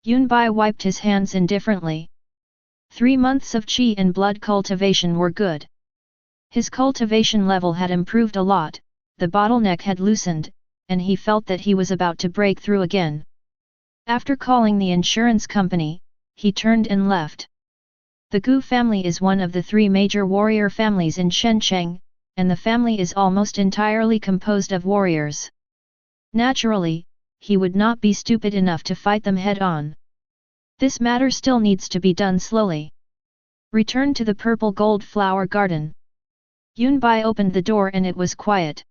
Yunbai wiped his hands indifferently. 3 months of qi and blood cultivation were good. His cultivation level had improved a lot, the bottleneck had loosened, and he felt that he was about to break through again. After calling the insurance company, he turned and left. The Gu family is one of the 3 major warrior families in Shenzhen, and the family is almost entirely composed of warriors. Naturally, he would not be stupid enough to fight them head-on. This matter still needs to be done slowly. Return to the purple gold flower garden. Yunbai opened the door and it was quiet.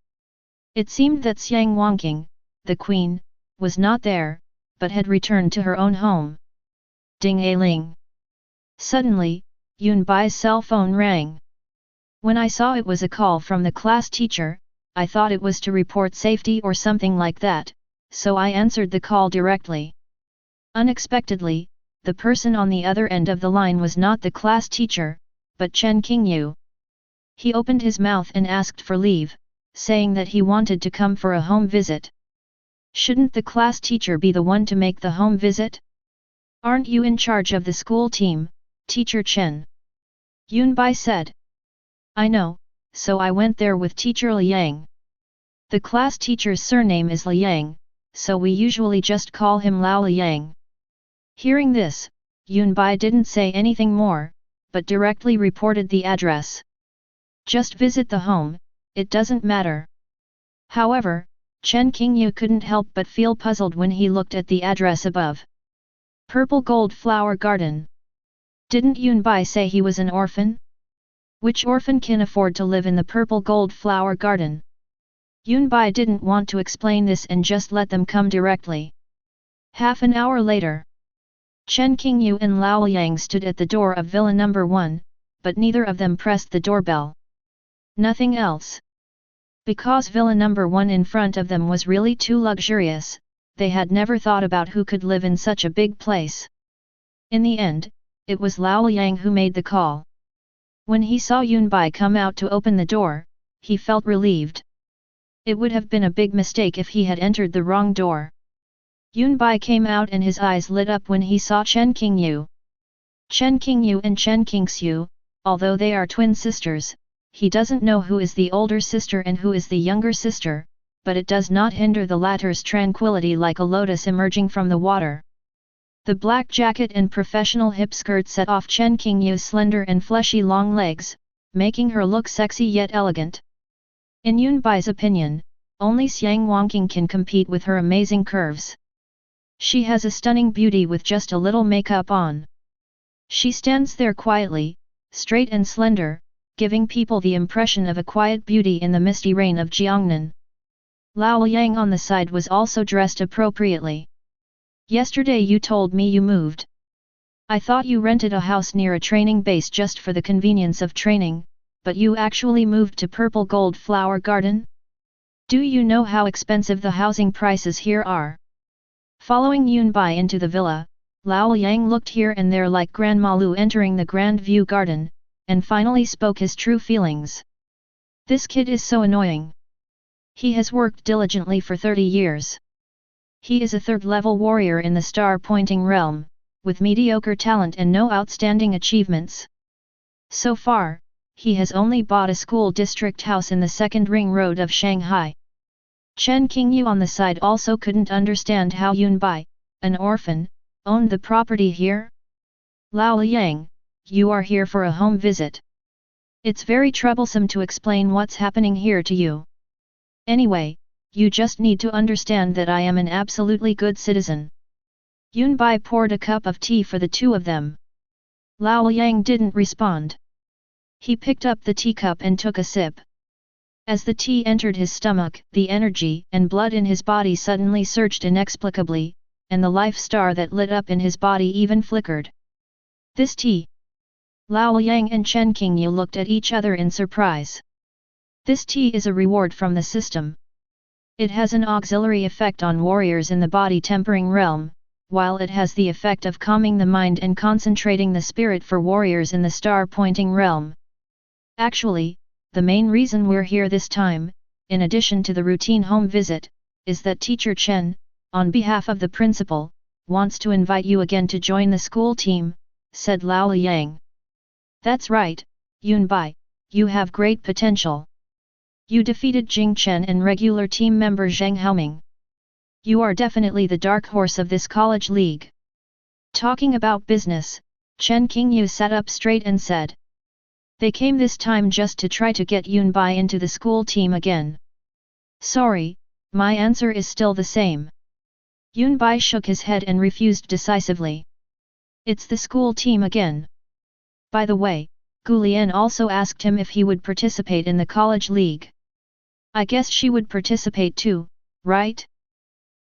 It seemed that Xiang Wangqing, the queen, was not there, but had returned to her own home. Ding-a-ling. Suddenly, Yunbai's cell phone rang. When I saw it was a call from the class teacher, I thought it was to report safety or something like that, so I answered the call directly. Unexpectedly, the person on the other end of the line was not the class teacher, but Chen Qingyu. He opened his mouth and asked for leave, saying that he wanted to come for a home visit. Shouldn't the class teacher be the one to make the home visit? Aren't you in charge of the school team, Teacher Chen? Yunbai said. I know, so I went there with Teacher Liang. The class teacher's surname is Liang, so we usually just call him Lao Liang. Hearing this, Yunbai didn't say anything more, but directly reported the address. Just visit the home, it doesn't matter. However, Chen Qingyu couldn't help but feel puzzled when he looked at the address above. Purple Gold Flower Garden. Didn't Yunbai say he was an orphan? Which orphan can afford to live in the Purple Gold Flower Garden? Yunbai didn't want to explain this and just let them come directly. Half an hour later, Chen Qingyu and Lao Liang stood at the door of Villa No. 1, but neither of them pressed the doorbell. Nothing else. Because Villa No. 1 in front of them was really too luxurious, they had never thought about who could live in such a big place. In the end, it was Lao Liang who made the call. When he saw Yunbai come out to open the door, he felt relieved. It would have been a big mistake if he had entered the wrong door. Yunbai came out and his eyes lit up when he saw Chen Qingyu. Chen Qingyu and Chen Qingxiu, although they are twin sisters, he doesn't know who is the older sister and who is the younger sister, but it does not hinder the latter's tranquility like a lotus emerging from the water. The black jacket and professional hip skirt set off Chen Qingyu's slender and fleshy long legs, making her look sexy yet elegant. In Yunbai's opinion, only Xiang Wangqing can compete with her amazing curves. She has a stunning beauty with just a little makeup on. She stands there quietly, straight and slender, giving people the impression of a quiet beauty in the misty rain of Jiangnan. Lao Liang on the side was also dressed appropriately. Yesterday you told me you moved. I thought you rented a house near a training base just for the convenience of training, but you actually moved to Purple Gold Flower Garden? Do you know how expensive the housing prices here are? Following Yunbai into the villa, Lao Liang looked here and there like Grandma Lu entering the Grand View Garden, and finally spoke his true feelings. This kid is so annoying. He has worked diligently for 30 years. He is a third-level warrior in the star-pointing realm, with mediocre talent and no outstanding achievements. So far, he has only bought a school district house in the second ring road of Shanghai. Chen Qingyu on the side also couldn't understand how Yunbai, an orphan, owned the property here. Lao Liang, you are here for a home visit. It's very troublesome to explain what's happening here to you. Anyway, you just need to understand that I am an absolutely good citizen. Yunbai poured a cup of tea for the two of them. Lao Liang didn't respond. He picked up the teacup and took a sip. As the tea entered his stomach, the energy and blood in his body suddenly surged inexplicably, and the life star that lit up in his body even flickered. This tea! Lao Liang and Chen Qingyu looked at each other in surprise. This tea is a reward from the system. It has an auxiliary effect on warriors in the body-tempering realm, while it has the effect of calming the mind and concentrating the spirit for warriors in the star-pointing realm. Actually, the main reason we're here this time, in addition to the routine home visit, is that Teacher Chen, on behalf of the principal, wants to invite you again to join the school team, said Lao Liang. That's right, Yunbai, you have great potential. You defeated Jing Chen and regular team member Zheng Haoming. You are definitely the dark horse of this college league. Talking about business, Chen Qingyu sat up straight and said. They came this time just to try to get Yun Bai into the school team again. Sorry, my answer is still the same. Yun Bai shook his head and refused decisively. It's the school team again. By the way, Gu Lian also asked him if he would participate in the college league. I guess she would participate too, right?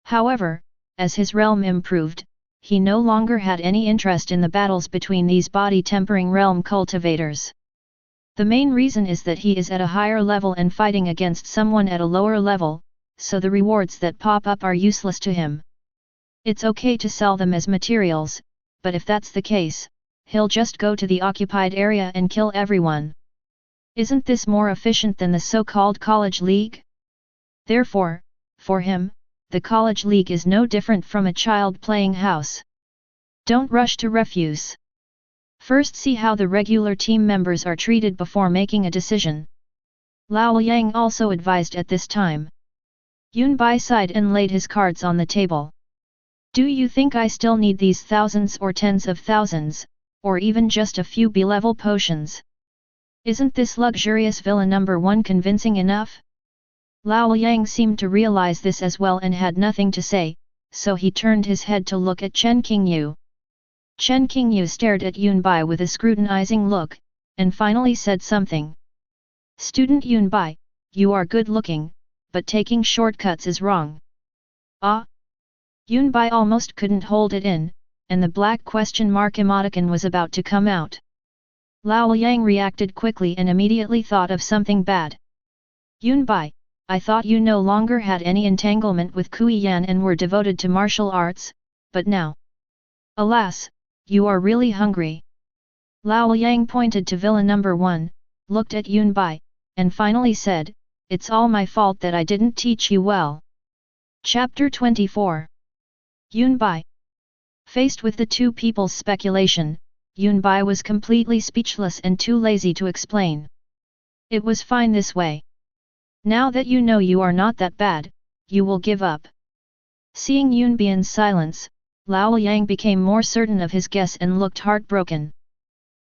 However, as his realm improved, he no longer had any interest in the battles between these body-tempering realm cultivators. The main reason is that he is at a higher level and fighting against someone at a lower level, so the rewards that pop up are useless to him. It's okay to sell them as materials, but if that's the case, he'll just go to the occupied area and kill everyone. Isn't this more efficient than the so-called college league? Therefore, for him, the college league is no different from a child playing house. Don't rush to refuse. First see how the regular team members are treated before making a decision. Lao Yang also advised at this time. Yun Bai sighed and laid his cards on the table. Do you think I still need these thousands or tens of thousands, or even just a few B-level potions? Isn't this luxurious villa number 1 convincing enough? Lao Yang seemed to realize this as well and had nothing to say, so he turned his head to look at Chen Qingyu. Chen Qingyu stared at Yun Bai with a scrutinizing look, and finally said something. Student Yun Bai, you are good looking, but taking shortcuts is wrong. Ah? Yun Bai almost couldn't hold it in, and the black question mark emoticon was about to come out. Lao Yang reacted quickly and immediately thought of something bad. Yun Bai, I thought you no longer had any entanglement with Kui Yan and were devoted to martial arts, but now. Alas, you are really hungry. Lao Yang pointed to villa number 1, looked at Yun Bai, and finally said, It's all my fault that I didn't teach you well. Chapter 24. Yun Bai. Faced with the two people's speculation, Yun Bai was completely speechless and too lazy to explain. It was fine this way. Now that you know you are not that bad, you will give up. Seeing Yun Bai's silence, Lao Yang became more certain of his guess and looked heartbroken.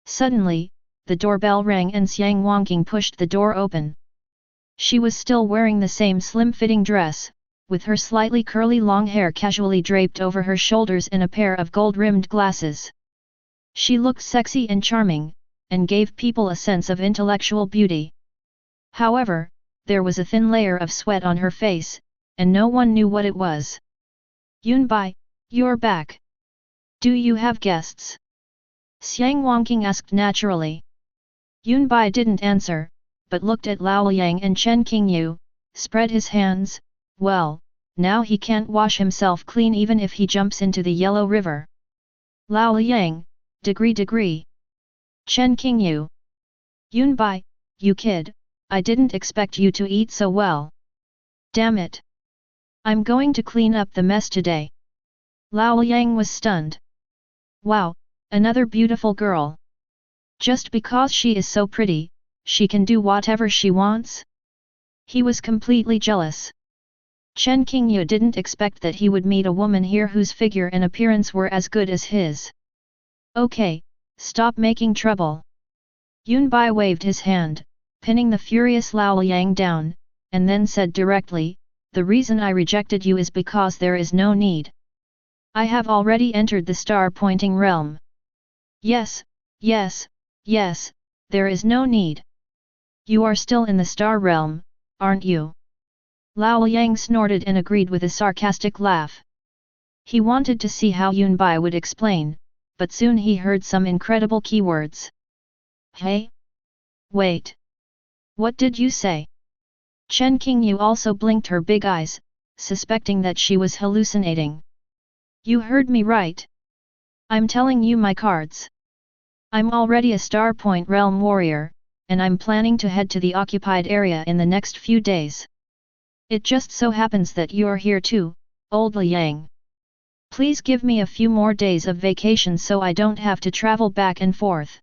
Suddenly, the doorbell rang and Xiang Wangqing pushed the door open. She was still wearing the same slim-fitting dress, with her slightly curly long hair casually draped over her shoulders and a pair of gold-rimmed glasses. She looked sexy and charming, and gave people a sense of intellectual beauty. However, there was a thin layer of sweat on her face, and no one knew what it was. Yun Bai, you're back. Do you have guests? Xiang Wangqing asked naturally. Yun Bai didn't answer, but looked at Lao Yang and Chen Qingyu, spread his hands. Well, now he can't wash himself clean even if he jumps into the Yellow River. Lao Yang, degree. Chen Qingyu. Yun Bai, you kid, I didn't expect you to eat so well. Damn it. I'm going to clean up the mess today. Lao Yang was stunned. Wow, another beautiful girl. Just because she is so pretty, she can do whatever she wants? He was completely jealous. Chen Qingyu didn't expect that he would meet a woman here whose figure and appearance were as good as his. Okay, stop making trouble. Yun Bai waved his hand, pinning the furious Lao Yang down, and then said directly, the reason I rejected you is because there is no need. I have already entered the star-pointing realm. Yes, there is no need. You are still in the star realm, aren't you? Lao Yang snorted and agreed with a sarcastic laugh. He wanted to see how Yun Bai would explain, but soon he heard some incredible keywords. Hey? Wait. What did you say? Chen Qingyu also blinked her big eyes, suspecting that she was hallucinating. You heard me right. I'm telling you my cards. I'm already a Star Point Realm warrior, and I'm planning to head to the occupied area in the next few days. It just so happens that you're here too, old Liang. Please give me a few more days of vacation so I don't have to travel back and forth.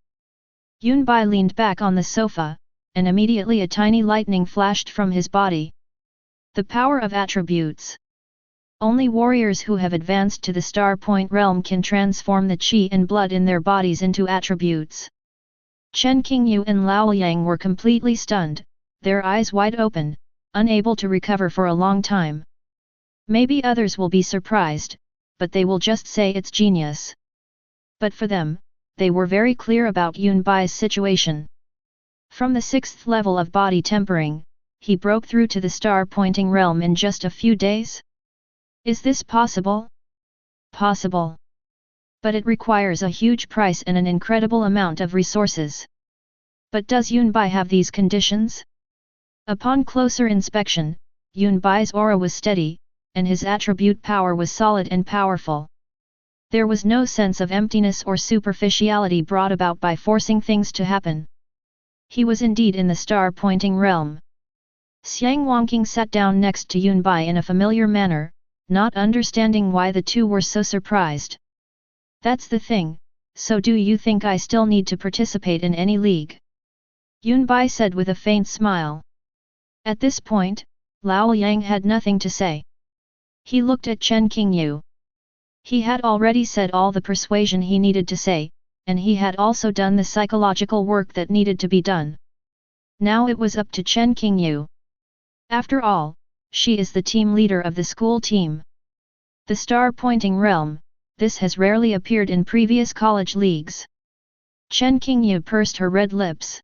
Yun Bai leaned back on the sofa, and immediately a tiny lightning flashed from his body. The power of attributes. Only warriors who have advanced to the Star Point realm can transform the qi and blood in their bodies into attributes. Chen Qingyu and Lao Yang were completely stunned, their eyes wide open, unable to recover for a long time. Maybe others will be surprised, but they will just say it's genius. But for them, they were very clear about Yun Bai's situation. From the 6th level of body tempering, he broke through to the star-pointing realm in just a few days? Is this possible? Possible. But it requires a huge price and an incredible amount of resources. But does Yun Bai have these conditions? Upon closer inspection, Yun Bai's aura was steady, and his attribute power was solid and powerful. There was no sense of emptiness or superficiality brought about by forcing things to happen. He was indeed in the star-pointing realm. Xiang Wangqing sat down next to Yun Bai in a familiar manner, not understanding why the two were so surprised. That's the thing, so do you think I still need to participate in any league? Yun Bai said with a faint smile. At this point, Lao Yang had nothing to say. He looked at Chen Qingyu. He had already said all the persuasion he needed to say, and he had also done the psychological work that needed to be done. Now it was up to Chen Qingyu. After all, she is the team leader of the school team. The star-pointing realm, this has rarely appeared in previous college leagues. Chen Qingyu pursed her red lips.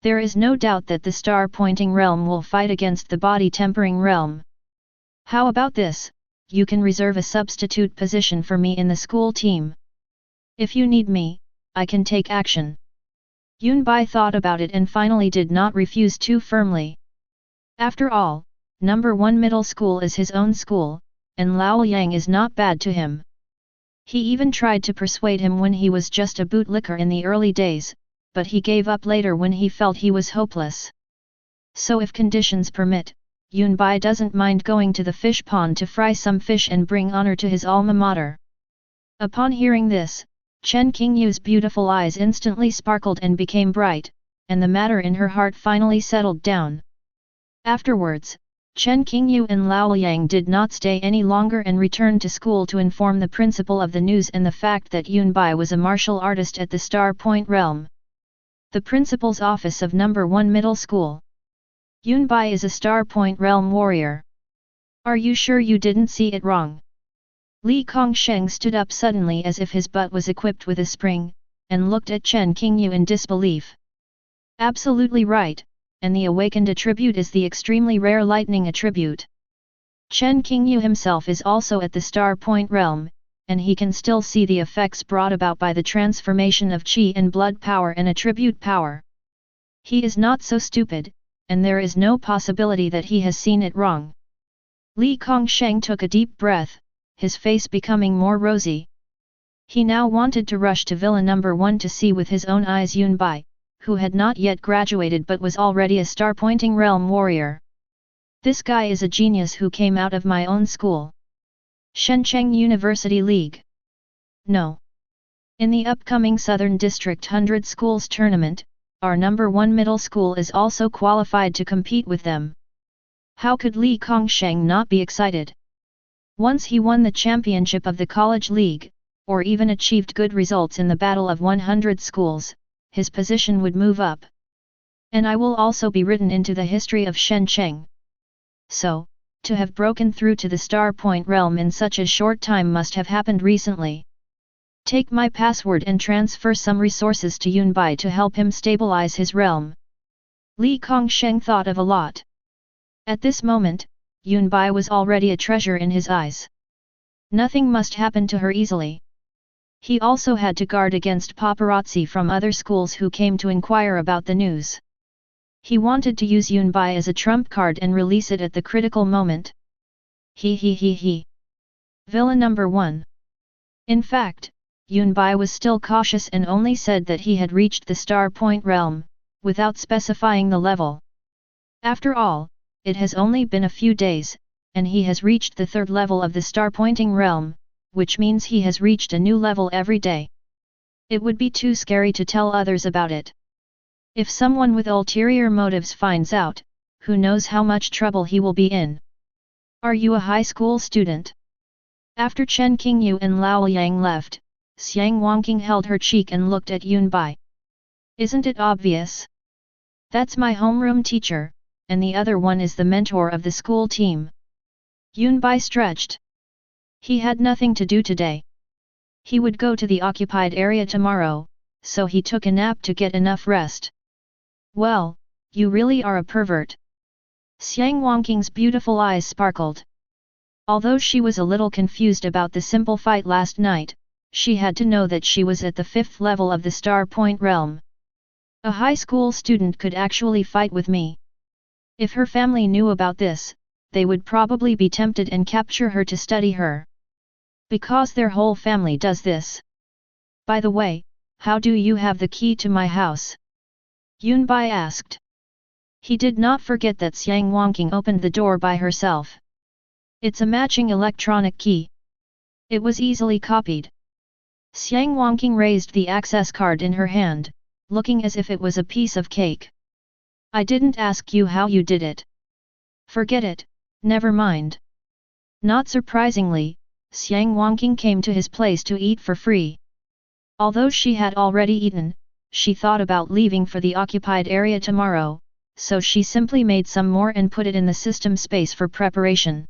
There is no doubt that the star-pointing realm will fight against the body-tempering realm. How about this? You can reserve a substitute position for me in the school team. If you need me, I can take action. Yun Bai thought about it and finally did not refuse too firmly. After all, number 1 middle school is his own school, and Lao Yang is not bad to him. He even tried to persuade him when he was just a bootlicker in the early days, but he gave up later when he felt he was hopeless. So if conditions permit, Yun Bai doesn't mind going to the fish pond to fry some fish and bring honor to his alma mater. Upon hearing this, Chen Qingyu's beautiful eyes instantly sparkled and became bright, and the matter in her heart finally settled down. Afterwards, Chen Qingyu and Lao Yang did not stay any longer and returned to school to inform the principal of the news and the fact that Yun Bai was a martial artist at the Star Point realm. The principal's office of number 1 middle school. Yun Bai is a Star Point realm warrior. Are you sure you didn't see it wrong? Li Kongsheng stood up suddenly as if his butt was equipped with a spring, and looked at Chen Qingyu in disbelief. Absolutely right, and the awakened attribute is the extremely rare lightning attribute. Chen Qingyu himself is also at the Star Point realm, and he can still see the effects brought about by the transformation of qi and blood power and attribute power. He is not so stupid, and there is no possibility that he has seen it wrong. Li Kongsheng took a deep breath, his face becoming more rosy. He now wanted to rush to Villa number 1 to see with his own eyes Yun Bai, who had not yet graduated but was already a star-pointing realm warrior. This guy is a genius who came out of my own school. Shenzhen University League. No. In the upcoming Southern District 100 Schools Tournament, our number 1 middle school is also qualified to compete with them. How could Li Kongsheng not be excited? Once he won the championship of the college league, or even achieved good results in the Battle of 100 Schools, his position would move up. And I will also be written into the history of Shenzhen. So, to have broken through to the Star Point realm in such a short time must have happened recently. Take my password and transfer some resources to Yun Bai to help him stabilize his realm. Li Kongsheng thought of a lot. At this moment, Yun Bai was already a treasure in his eyes. Nothing must happen to her easily. He also had to guard against paparazzi from other schools who came to inquire about the news. He wanted to use Yun Bai as a trump card and release it at the critical moment. He. Villa number 1. In fact, Yun Bai was still cautious and only said that he had reached the Star Point realm, without specifying the level. After all, it has only been a few days, and he has reached the 3rd level of the Star Pointing realm, which means he has reached a new level every day. It would be too scary to tell others about it. If someone with ulterior motives finds out, who knows how much trouble he will be in. Are you a high school student? After Chen Qingyu and Lao Yang left, Xiang Wangqing held her cheek and looked at Yunbai. Isn't it obvious? That's my homeroom teacher, and the other one is the mentor of the school team. Yunbai stretched. He had nothing to do today. He would go to the occupied area tomorrow, so he took a nap to get enough rest. Well, you really are a pervert. Xiang Wangqing's beautiful eyes sparkled. Although she was a little confused about the simple fight last night, she had to know that she was at the 5th level of the Star Point realm. A high school student could actually fight with me. If her family knew about this, they would probably be tempted and capture her to study her. Because their whole family does this. By the way, how do you have the key to my house? Yunbai asked. He did not forget that Xiang Wangqing opened the door by herself. It's a matching electronic key. It was easily copied. Xiang Wangqing raised the access card in her hand, looking as if it was a piece of cake. I didn't ask you how you did it. Forget it, never mind. Not surprisingly, Xiang Wangqing came to his place to eat for free. Although she had already eaten, she thought about leaving for the occupied area tomorrow, so she simply made some more and put it in the system space for preparation.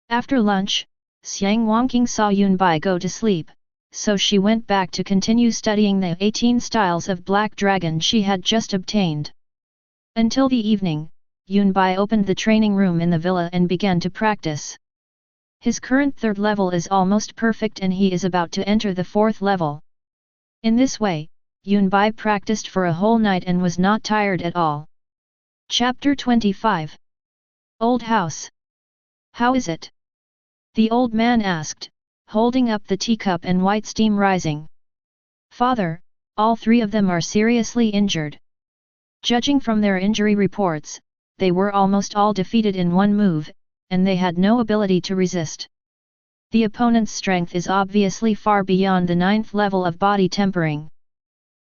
After lunch, Xiang Wangqing saw Yunbai go to sleep, so she went back to continue studying the 18 styles of Black Dragon she had just obtained. Until the evening, Yunbai opened the training room in the villa and began to practice. His current 3rd level is almost perfect and he is about to enter the 4th level. In this way, Yunbai practiced for a whole night and was not tired at all. Chapter 25. Old House. How is it? The old man asked, holding up the teacup and white steam rising. Father, all 3 of them are seriously injured. Judging from their injury reports, they were almost all defeated in one move, and they had no ability to resist. The opponent's strength is obviously far beyond the 9th level of body tempering.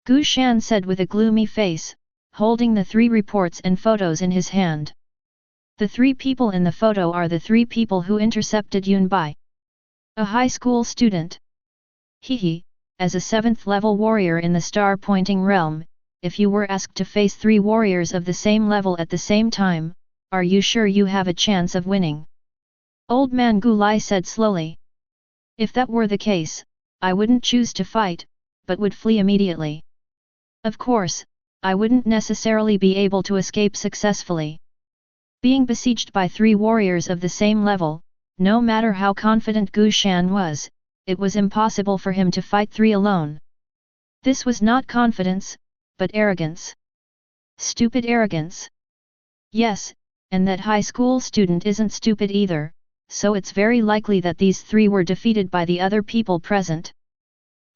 Gu Shan said with a gloomy face, holding the 3 reports and photos in his hand. The 3 people in the photo are the 3 people who intercepted Yunbai. A high school student. Hehe, as a 7th level warrior in the star pointing realm, if you were asked to face 3 warriors of the same level at the same time, are you sure you have a chance of winning? Old man Gulai said slowly. If that were the case, I wouldn't choose to fight, but would flee immediately. Of course, I wouldn't necessarily be able to escape successfully. Being besieged by 3 warriors of the same level, no matter how confident Gu Shan was, it was impossible for him to fight 3 alone. This was not confidence, but arrogance. Stupid arrogance. Yes, and that high school student isn't stupid either, so it's very likely that these 3 were defeated by the other people present.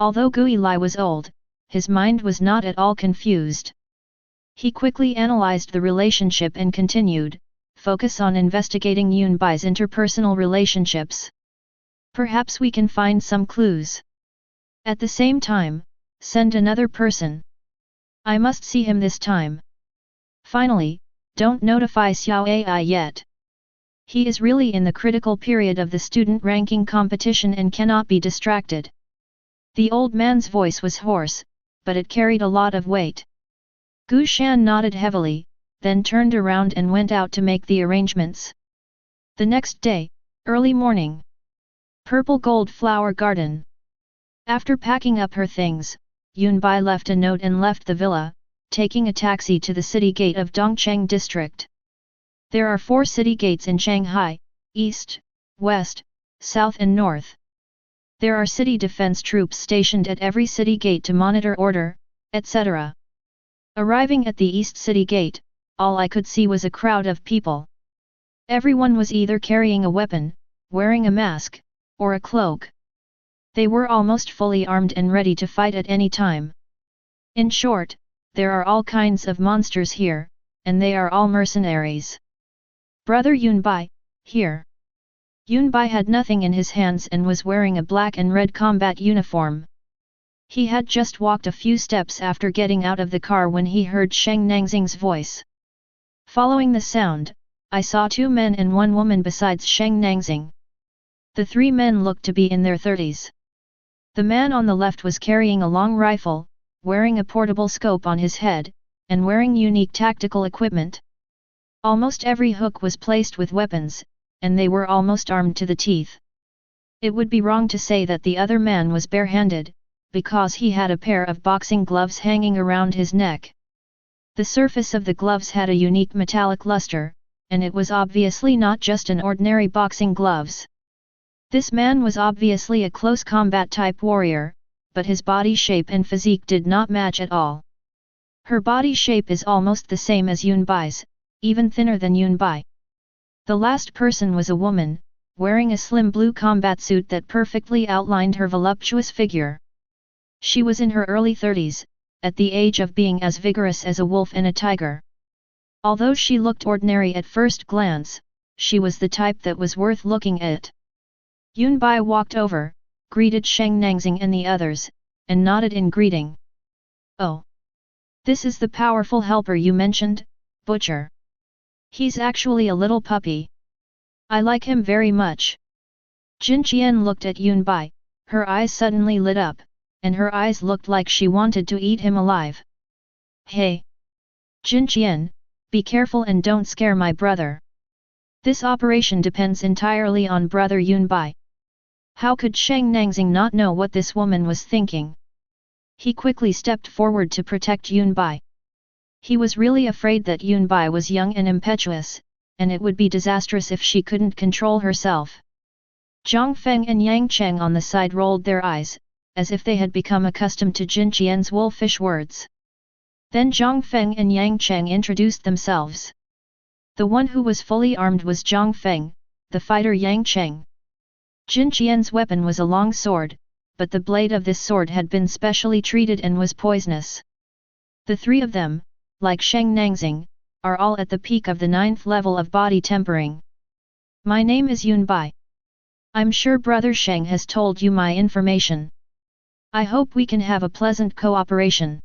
Although Gui Lai was old, his mind was not at all confused. He quickly analyzed the relationship and continued, focus on investigating Yunbai's interpersonal relationships. Perhaps we can find some clues. At the same time, send another person. I must see him this time. Finally, don't notify Xiao Ai yet. He is really in the critical period of the student ranking competition and cannot be distracted. The old man's voice was hoarse, but it carried a lot of weight. Gu Shan nodded heavily, then turned around and went out to make the arrangements. The next day, early morning. Purple Gold Flower Garden. After packing up her things, Yunbai left a note and left the villa, taking a taxi to the city gate of Dongcheng district. There are 4 city gates in Shanghai, east, west, south and north. There are city defense troops stationed at every city gate to monitor order, etc. Arriving at the east city gate, all I could see was a crowd of people. Everyone was either carrying a weapon, wearing a mask, or a cloak. They were almost fully armed and ready to fight at any time. In short, there are all kinds of monsters here, and they are all mercenaries. Brother Yunbai, here. Yunbai had nothing in his hands and was wearing a black and red combat uniform. He had just walked a few steps after getting out of the car when he heard Sheng Nangxing's voice. Following the sound, I saw 2 men and 1 woman besides Sheng Nangxing. The 3 men looked to be in their 30s. The man on the left was carrying a long rifle, wearing a portable scope on his head, and wearing unique tactical equipment. Almost every hook was placed with weapons, and they were almost armed to the teeth. It would be wrong to say that the other man was barehanded, because he had a pair of boxing gloves hanging around his neck. The surface of the gloves had a unique metallic luster, and it was obviously not just an ordinary boxing gloves. This man was obviously a close combat type warrior, but his body shape and physique did not match at all. Her body shape is almost the same as Yunbai's, even thinner than Yunbai. The last person was a woman, wearing a slim blue combat suit that perfectly outlined her voluptuous figure. She was in her early 30s, at the age of being as vigorous as a wolf and a tiger. Although she looked ordinary at first glance, she was the type that was worth looking at. Yunbai walked over, greeted Sheng Nangxing and the others, and nodded in greeting. "Oh! This is the powerful helper you mentioned, Butcher. He's actually a little puppy. I like him very much." Jin Qian looked at Yunbai, her eyes suddenly lit up, and her eyes looked like she wanted to eat him alive. "Hey! Jin Qian, be careful and don't scare my brother. This operation depends entirely on brother Yunbai." How could Sheng Nangxing not know what this woman was thinking? He quickly stepped forward to protect Yunbai. He was really afraid that Yunbai was young and impetuous, and it would be disastrous if she couldn't control herself. Zhang Feng and Yang Cheng on the side rolled their eyes, as if they had become accustomed to Jin Qian's wolfish words. Then Zhang Feng and Yang Cheng introduced themselves. The one who was fully armed was Zhang Feng, the fighter Yang Cheng. Jin Qian's weapon was a long sword, but the blade of this sword had been specially treated and was poisonous. The 3 of them, like Sheng Nangxing, are all at the peak of the 9th level of body tempering. "My name is Yunbai. I'm sure brother Sheng has told you my information. I hope we can have a pleasant cooperation."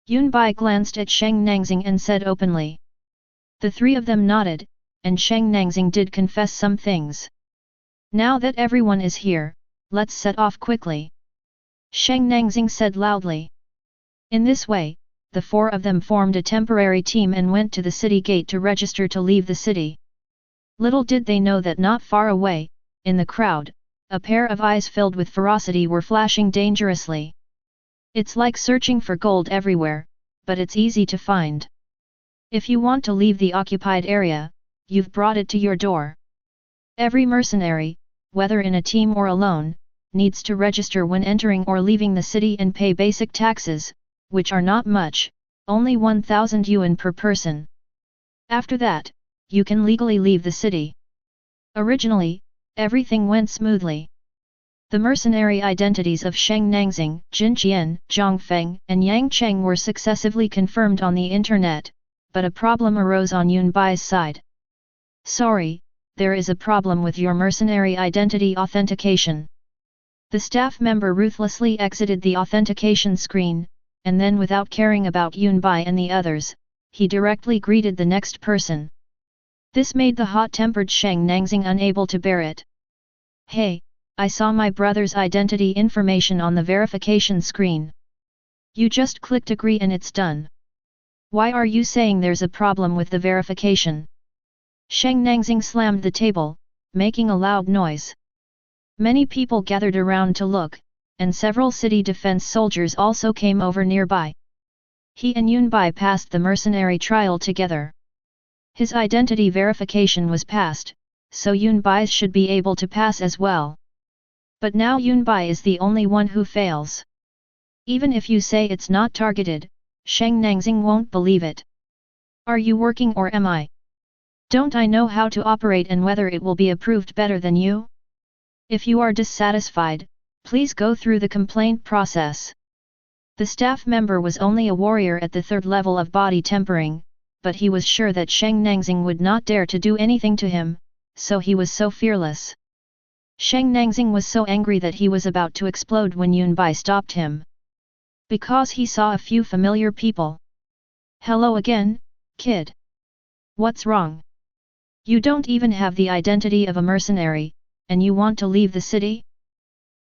Yunbai glanced at Sheng Nangxing and said openly. The 3 of them nodded, and Sheng Nangxing did confess some things. "Now that everyone is here, let's set off quickly," Sheng Nangxing said loudly. In this way, the 4 of them formed a temporary team and went to the city gate to register to leave the city. Little did they know that not far away, in the crowd, a pair of eyes filled with ferocity were flashing dangerously. It's like searching for gold everywhere, but it's easy to find. If you want to leave the occupied area, you've brought it to your door. Every mercenary, whether in a team or alone, needs to register when entering or leaving the city and pay basic taxes, which are not much, only 1,000 yuan per person. After that, you can legally leave the city. Originally, everything went smoothly. The mercenary identities of Sheng Nangxing, Jin Qian, Zhang Feng, and Yang Cheng were successively confirmed on the internet, but a problem arose on Yunbai's side. "Sorry, there is a problem with your mercenary identity authentication." The staff member ruthlessly exited the authentication screen, and then without caring about Yunbai and the others, he directly greeted the next person. This made the hot-tempered Sheng Nangxing unable to bear it. "Hey, I saw my brother's identity information on the verification screen. You just clicked agree and it's done. Why are you saying there's a problem with the verification?" Sheng Nangxing slammed the table, making a loud noise. Many people gathered around to look, and several city defense soldiers also came over nearby. He and Yunbai passed the mercenary trial together. His identity verification was passed, so Yunbai's should be able to pass as well. But now Yunbai is the only one who fails. Even if you say it's not targeted, Sheng Nangxing won't believe it. "Are you working or am I? Don't I know how to operate and whether it will be approved better than you? If you are dissatisfied, please go through the complaint process." The staff member was only a warrior at the 3rd level of body tempering, but he was sure that Sheng Nangxing would not dare to do anything to him, so he was so fearless. Sheng Nangxing was so angry that he was about to explode when Yunbai stopped him. because he saw a few familiar people. Hello again, kid. What's wrong? You don't even have the identity of a mercenary, and you want to leave the city?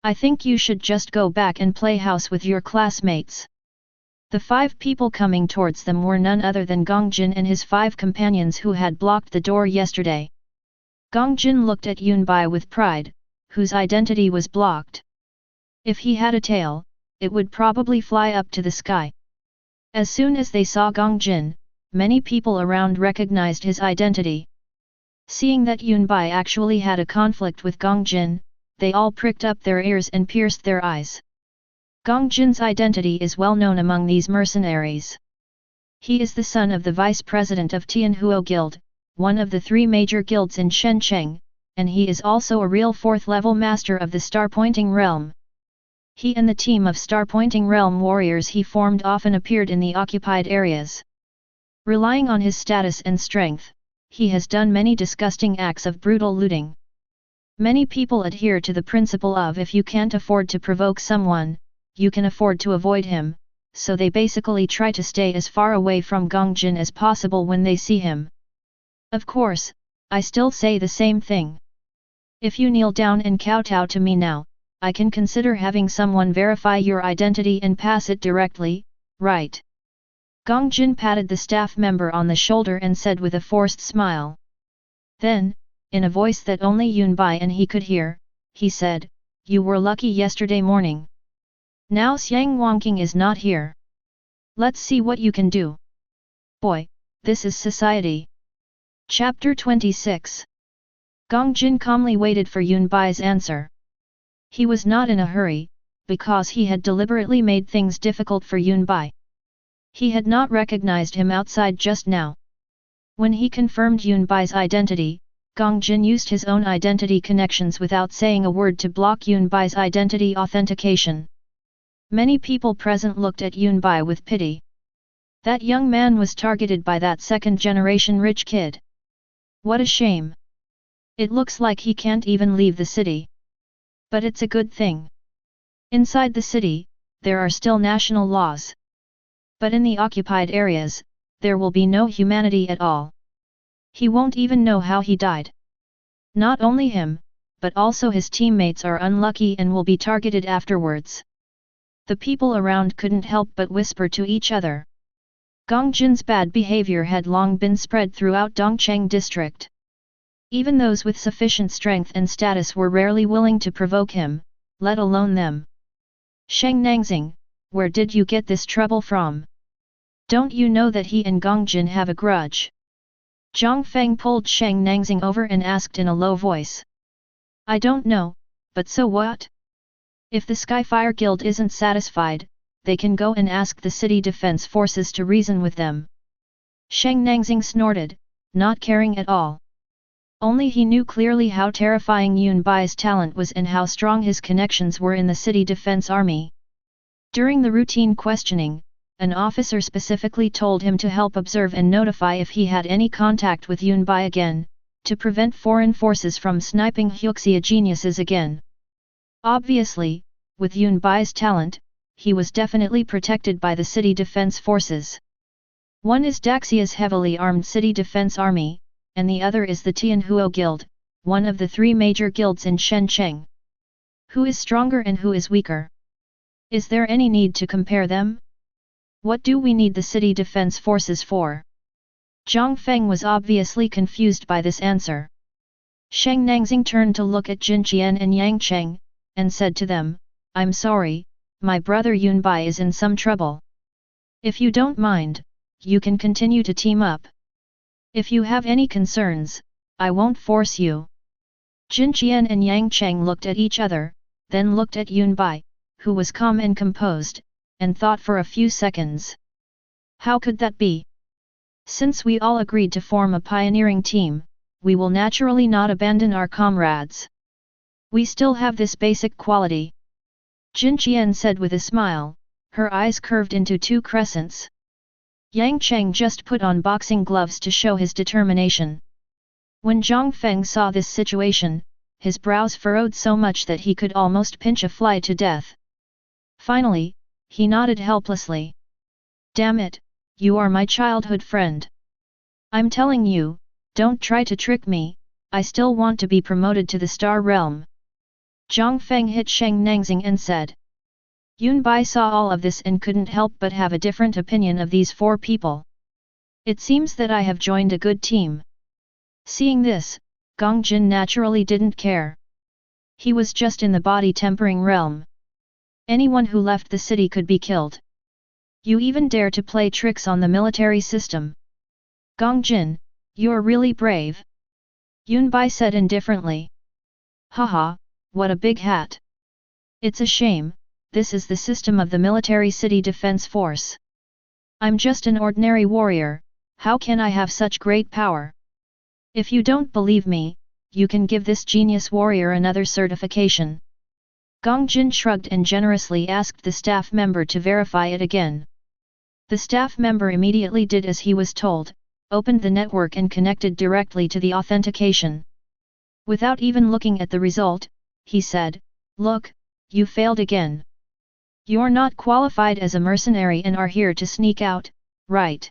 I think you should just go back and play house with your classmates. The 5 people coming towards them were none other than Gongjin and his 5 companions who had blocked the door yesterday. Gongjin looked at Yunbai with pride, whose identity was blocked. If he had a tail, it would probably fly up to the sky. As soon as they saw Gongjin, many people around recognized his identity. Seeing that Yunbai actually had a conflict with Gongjin, they all pricked up their ears and pierced their eyes. Gongjin's identity is well known among these mercenaries. He is the son of the vice president of Tianhuo Guild, one of the 3 major guilds in Shenzhen, and he is also a real 4th-level master of the star-pointing realm. He and the team of star-pointing realm warriors he formed often appeared in the occupied areas. Relying on his status and strength, he has done many disgusting acts of brutal looting. Many people adhere to the principle of if you can't afford to provoke someone, you can afford to avoid him, so they basically try to stay as far away from Gongjin as possible when they see him. Of course, I still say the same thing. If you kneel down and kowtow to me now, I can consider having someone verify your identity and pass it directly, right? Gongjin patted the staff member on the shoulder and said with a forced smile. Then, in a voice that only Yunbai and he could hear, he said, "You were lucky yesterday morning. Now Xiang Wangqing is not here. Let's see what you can do." Boy, this is society. Chapter 26. Gongjin calmly waited for Yunbai's answer. He was not in a hurry, because he had deliberately made things difficult for Yunbai. He had not recognized him outside just now. When he confirmed Yunbai's identity, Gongjin used his own identity connections without saying a word to block Yunbai's identity authentication. Many people present looked at Yunbai with pity. That young man was targeted by that second-generation rich kid. What a shame. It looks like he can't even leave the city. But it's a good thing. Inside the city, there are still national laws. But in the occupied areas, there will be no humanity at all. He won't even know how he died. Not only him, but also his teammates are unlucky and will be targeted afterwards. The people around couldn't help but whisper to each other. Gongjin's bad behavior had long been spread throughout Dongcheng district. Even those with sufficient strength and status were rarely willing to provoke him, let alone them. "Sheng Nangxing, where did you get this trouble from? Don't you know that he and Gongjin have a grudge?" Zhang Feng pulled Sheng Nangxing over and asked in a low voice. "I don't know, but so what? If the Skyfire Guild isn't satisfied, they can go and ask the city defense forces to reason with them." Sheng Nangxing snorted, not caring at all. Only he knew clearly how terrifying Yunbai's talent was and how strong his connections were in the city defense army. During the routine questioning, an officer specifically told him to help observe and notify if he had any contact with Yunbai again, to prevent foreign forces from sniping Huxia geniuses again. Obviously, with Yunbai's talent, he was definitely protected by the city defense forces. One is Daxia's heavily armed city defense army, and the other is the Tianhuo Guild, one of the 3 major guilds in Shenzhen. Who is stronger and who is weaker? Is there any need to compare them? What do we need the city defense forces for? Zhang Feng was obviously confused by this answer. Sheng Nangxing turned to look at Jin Qian and Yang Cheng, and said to them, "I'm sorry, my brother Yunbai is in some trouble. If you don't mind, you can continue to team up. If you have any concerns, I won't force you." Jin Qian and Yang Cheng looked at each other, then looked at Yunbai, who was calm and composed, and thought for a few seconds. How could that be? Since we all agreed to form a pioneering team, we will naturally not abandon our comrades. We still have this basic quality. Jin Qian said with a smile, her eyes curved into 2 crescents. Yang Cheng just put on boxing gloves to show his determination. When Zhang Feng saw this situation, his brows furrowed so much that he could almost pinch a fly to death. Finally, he nodded helplessly. Damn it, you are my childhood friend. I'm telling you, don't try to trick me, I still want to be promoted to the Star Realm. Zhang Feng hit Sheng Nangxing and said. Yunbai saw all of this and couldn't help but have a different opinion of these four people. It seems that I have joined a good team. Seeing this, Gong Jin naturally didn't care. He was just in the body tempering realm. Anyone who left the city could be killed. You even dare to play tricks on the military system. Gong Jin, you're really brave. Yunbai said indifferently. Haha, what a big hat. It's a shame, this is the system of the military city defense force. I'm just an ordinary warrior, how can I have such great power? If you don't believe me, you can give this genius warrior another certification. Gong Jin shrugged and generously asked the staff member to verify it again. The staff member immediately did as he was told, opened the network and connected directly to the authentication. Without even looking at the result, he said, "Look, you failed again. You're not qualified as a mercenary and are here to sneak out, right?"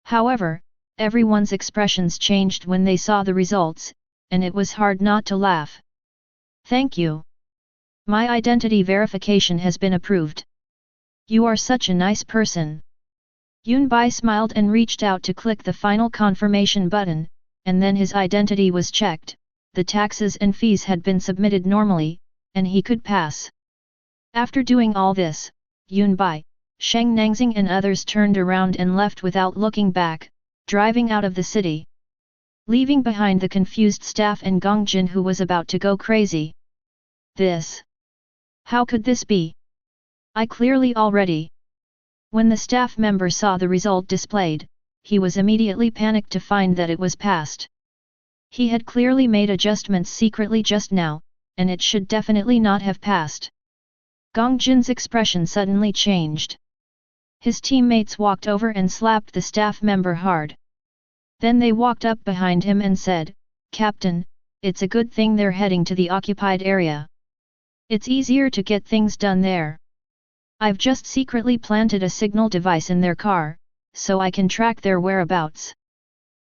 However, everyone's expressions changed when they saw the results, and it was hard not to laugh. "Thank you. My identity verification has been approved. You are such a nice person." Yunbai smiled and reached out to click the final confirmation button, and then his identity was checked, the taxes and fees had been submitted normally, and he could pass. After doing all this, Yunbai, Sheng Nangxing and others turned around and left without looking back, driving out of the city. Leaving behind the confused staff and Gong Jin who was about to go crazy. This. How could this be? I clearly already. When the staff member saw the result displayed, he was immediately panicked to find that it was passed. He had clearly made adjustments secretly just now, and it should definitely not have passed. Gong Jin's expression suddenly changed. His teammates walked over and slapped the staff member hard. Then they walked up behind him and said, "Captain, it's a good thing they're heading to the occupied area. It's easier to get things done there. I've just secretly planted a signal device in their car, so I can track their whereabouts.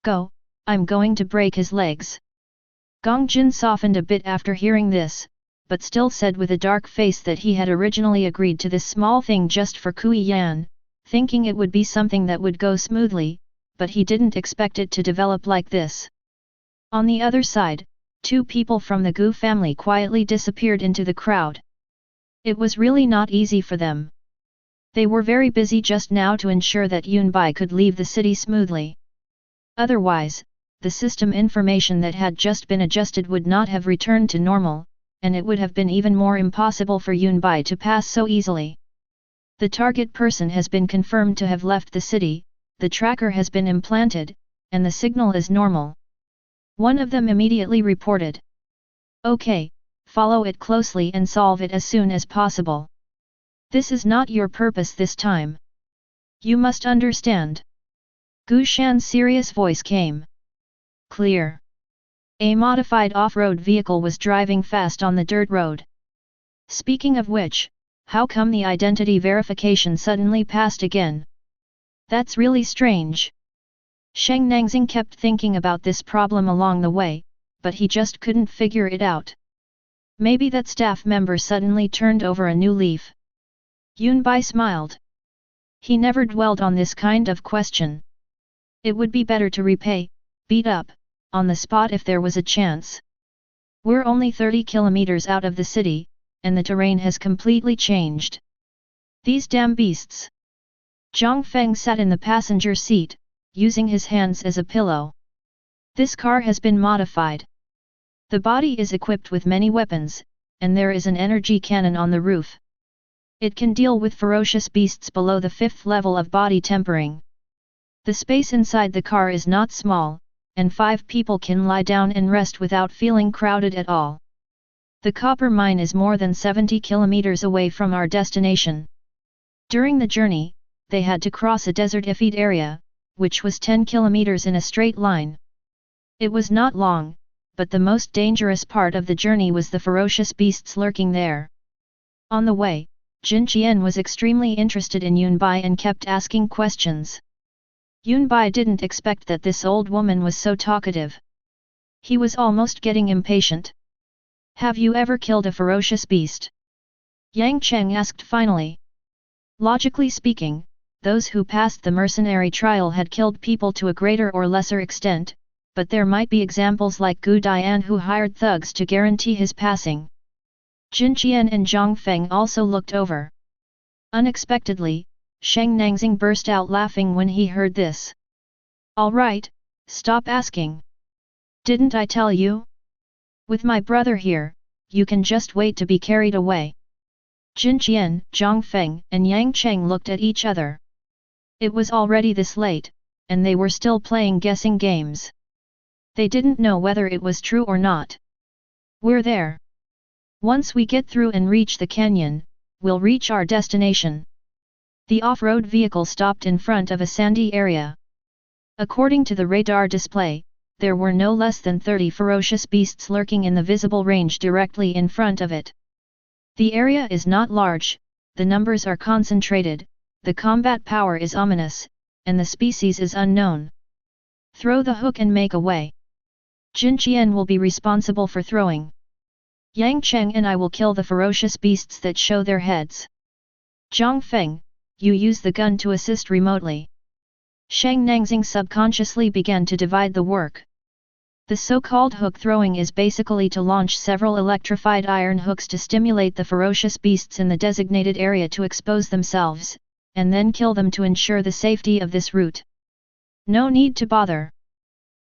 Go, I'm going to break his legs." Gong Jin softened a bit after hearing this, but still said with a dark face that he had originally agreed to this small thing just for Kui Yan, thinking it would be something that would go smoothly, but he didn't expect it to develop like this. On the other side, two people from the Gu family quietly disappeared into the crowd. It was really not easy for them. They were very busy just now to ensure that Yunbai could leave the city smoothly. Otherwise, the system information that had just been adjusted would not have returned to normal, and it would have been even more impossible for Yunbai to pass so easily. The target person has been confirmed to have left the city, the tracker has been implanted, and the signal is normal. One of them immediately reported. "Okay, follow it closely and solve it as soon as possible. This is not your purpose this time. You must understand." Gu Shan's serious voice came. Clear. A modified off-road vehicle was driving fast on the dirt road. Speaking of which, how come the identity verification suddenly passed again? That's really strange. Sheng Nangxing kept thinking about this problem along the way, but he just couldn't figure it out. Maybe that staff member suddenly turned over a new leaf. Yunbai smiled. He never dwelled on this kind of question. It would be better to repay, beat up, on the spot if there was a chance. We're only 30 kilometers out of the city, and the terrain has completely changed. These damn beasts. Zhang Feng sat in the passenger seat, using his hands as a pillow. This car has been modified. The body is equipped with many weapons, and there is an energy cannon on the roof. It can deal with ferocious beasts below the 5th level of body tempering. The space inside the car is not small, and 5 people can lie down and rest without feeling crowded at all. The copper mine is more than 70 kilometers away from our destination. During the journey, they had to cross a desertified area, which was 10 kilometers in a straight line. It was not long, but the most dangerous part of the journey was the ferocious beasts lurking there. On the way, Jin Qian was extremely interested in Yunbai and kept asking questions. Yunbai didn't expect that this old woman was so talkative. He was almost getting impatient. Have you ever killed a ferocious beast? Yang Cheng asked finally. Logically speaking, those who passed the mercenary trial had killed people to a greater or lesser extent, but there might be examples like Gu Dian who hired thugs to guarantee his passing. Jin Qian and Zhang Feng also looked over. Unexpectedly, Sheng Nangxing burst out laughing when he heard this. All right, stop asking. Didn't I tell you? With my brother here, you can just wait to be carried away. Jin Qian, Zhang Feng, and Yang Cheng looked at each other. It was already this late, and they were still playing guessing games. They didn't know whether it was true or not. We're there. Once we get through and reach the canyon, we'll reach our destination. The off-road vehicle stopped in front of a sandy area. According to the radar display, there were no less than 30 ferocious beasts lurking in the visible range directly in front of it. The area is not large, the numbers are concentrated, the combat power is ominous, and the species is unknown. Throw the hook and make away. Jin Qian will be responsible for throwing. Yang Cheng and I will kill the ferocious beasts that show their heads. Zhang Feng, you use the gun to assist remotely. Sheng Nangxing subconsciously began to divide the work. The so-called hook throwing is basically to launch several electrified iron hooks to stimulate the ferocious beasts in the designated area to expose themselves, and then kill them to ensure the safety of this route. No need to bother.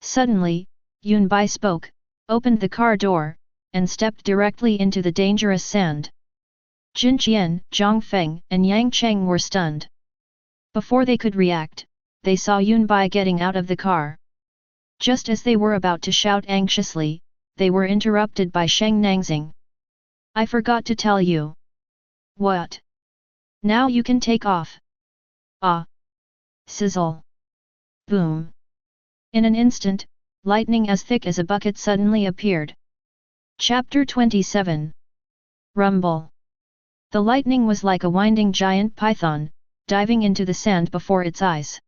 Suddenly, Yunbai spoke, opened the car door, and stepped directly into the dangerous sand. Jin Qian, Zhang Feng, and Yang Cheng were stunned. Before they could react, they saw Yunbai getting out of the car. Just as they were about to shout anxiously, they were interrupted by Sheng Nangxing. I forgot to tell you. What? Now you can take off. Ah! Sizzle! Boom! In an instant, lightning as thick as a bucket suddenly appeared. Chapter 27. Rumble. The lightning was like a winding giant python, diving into the sand before its eyes.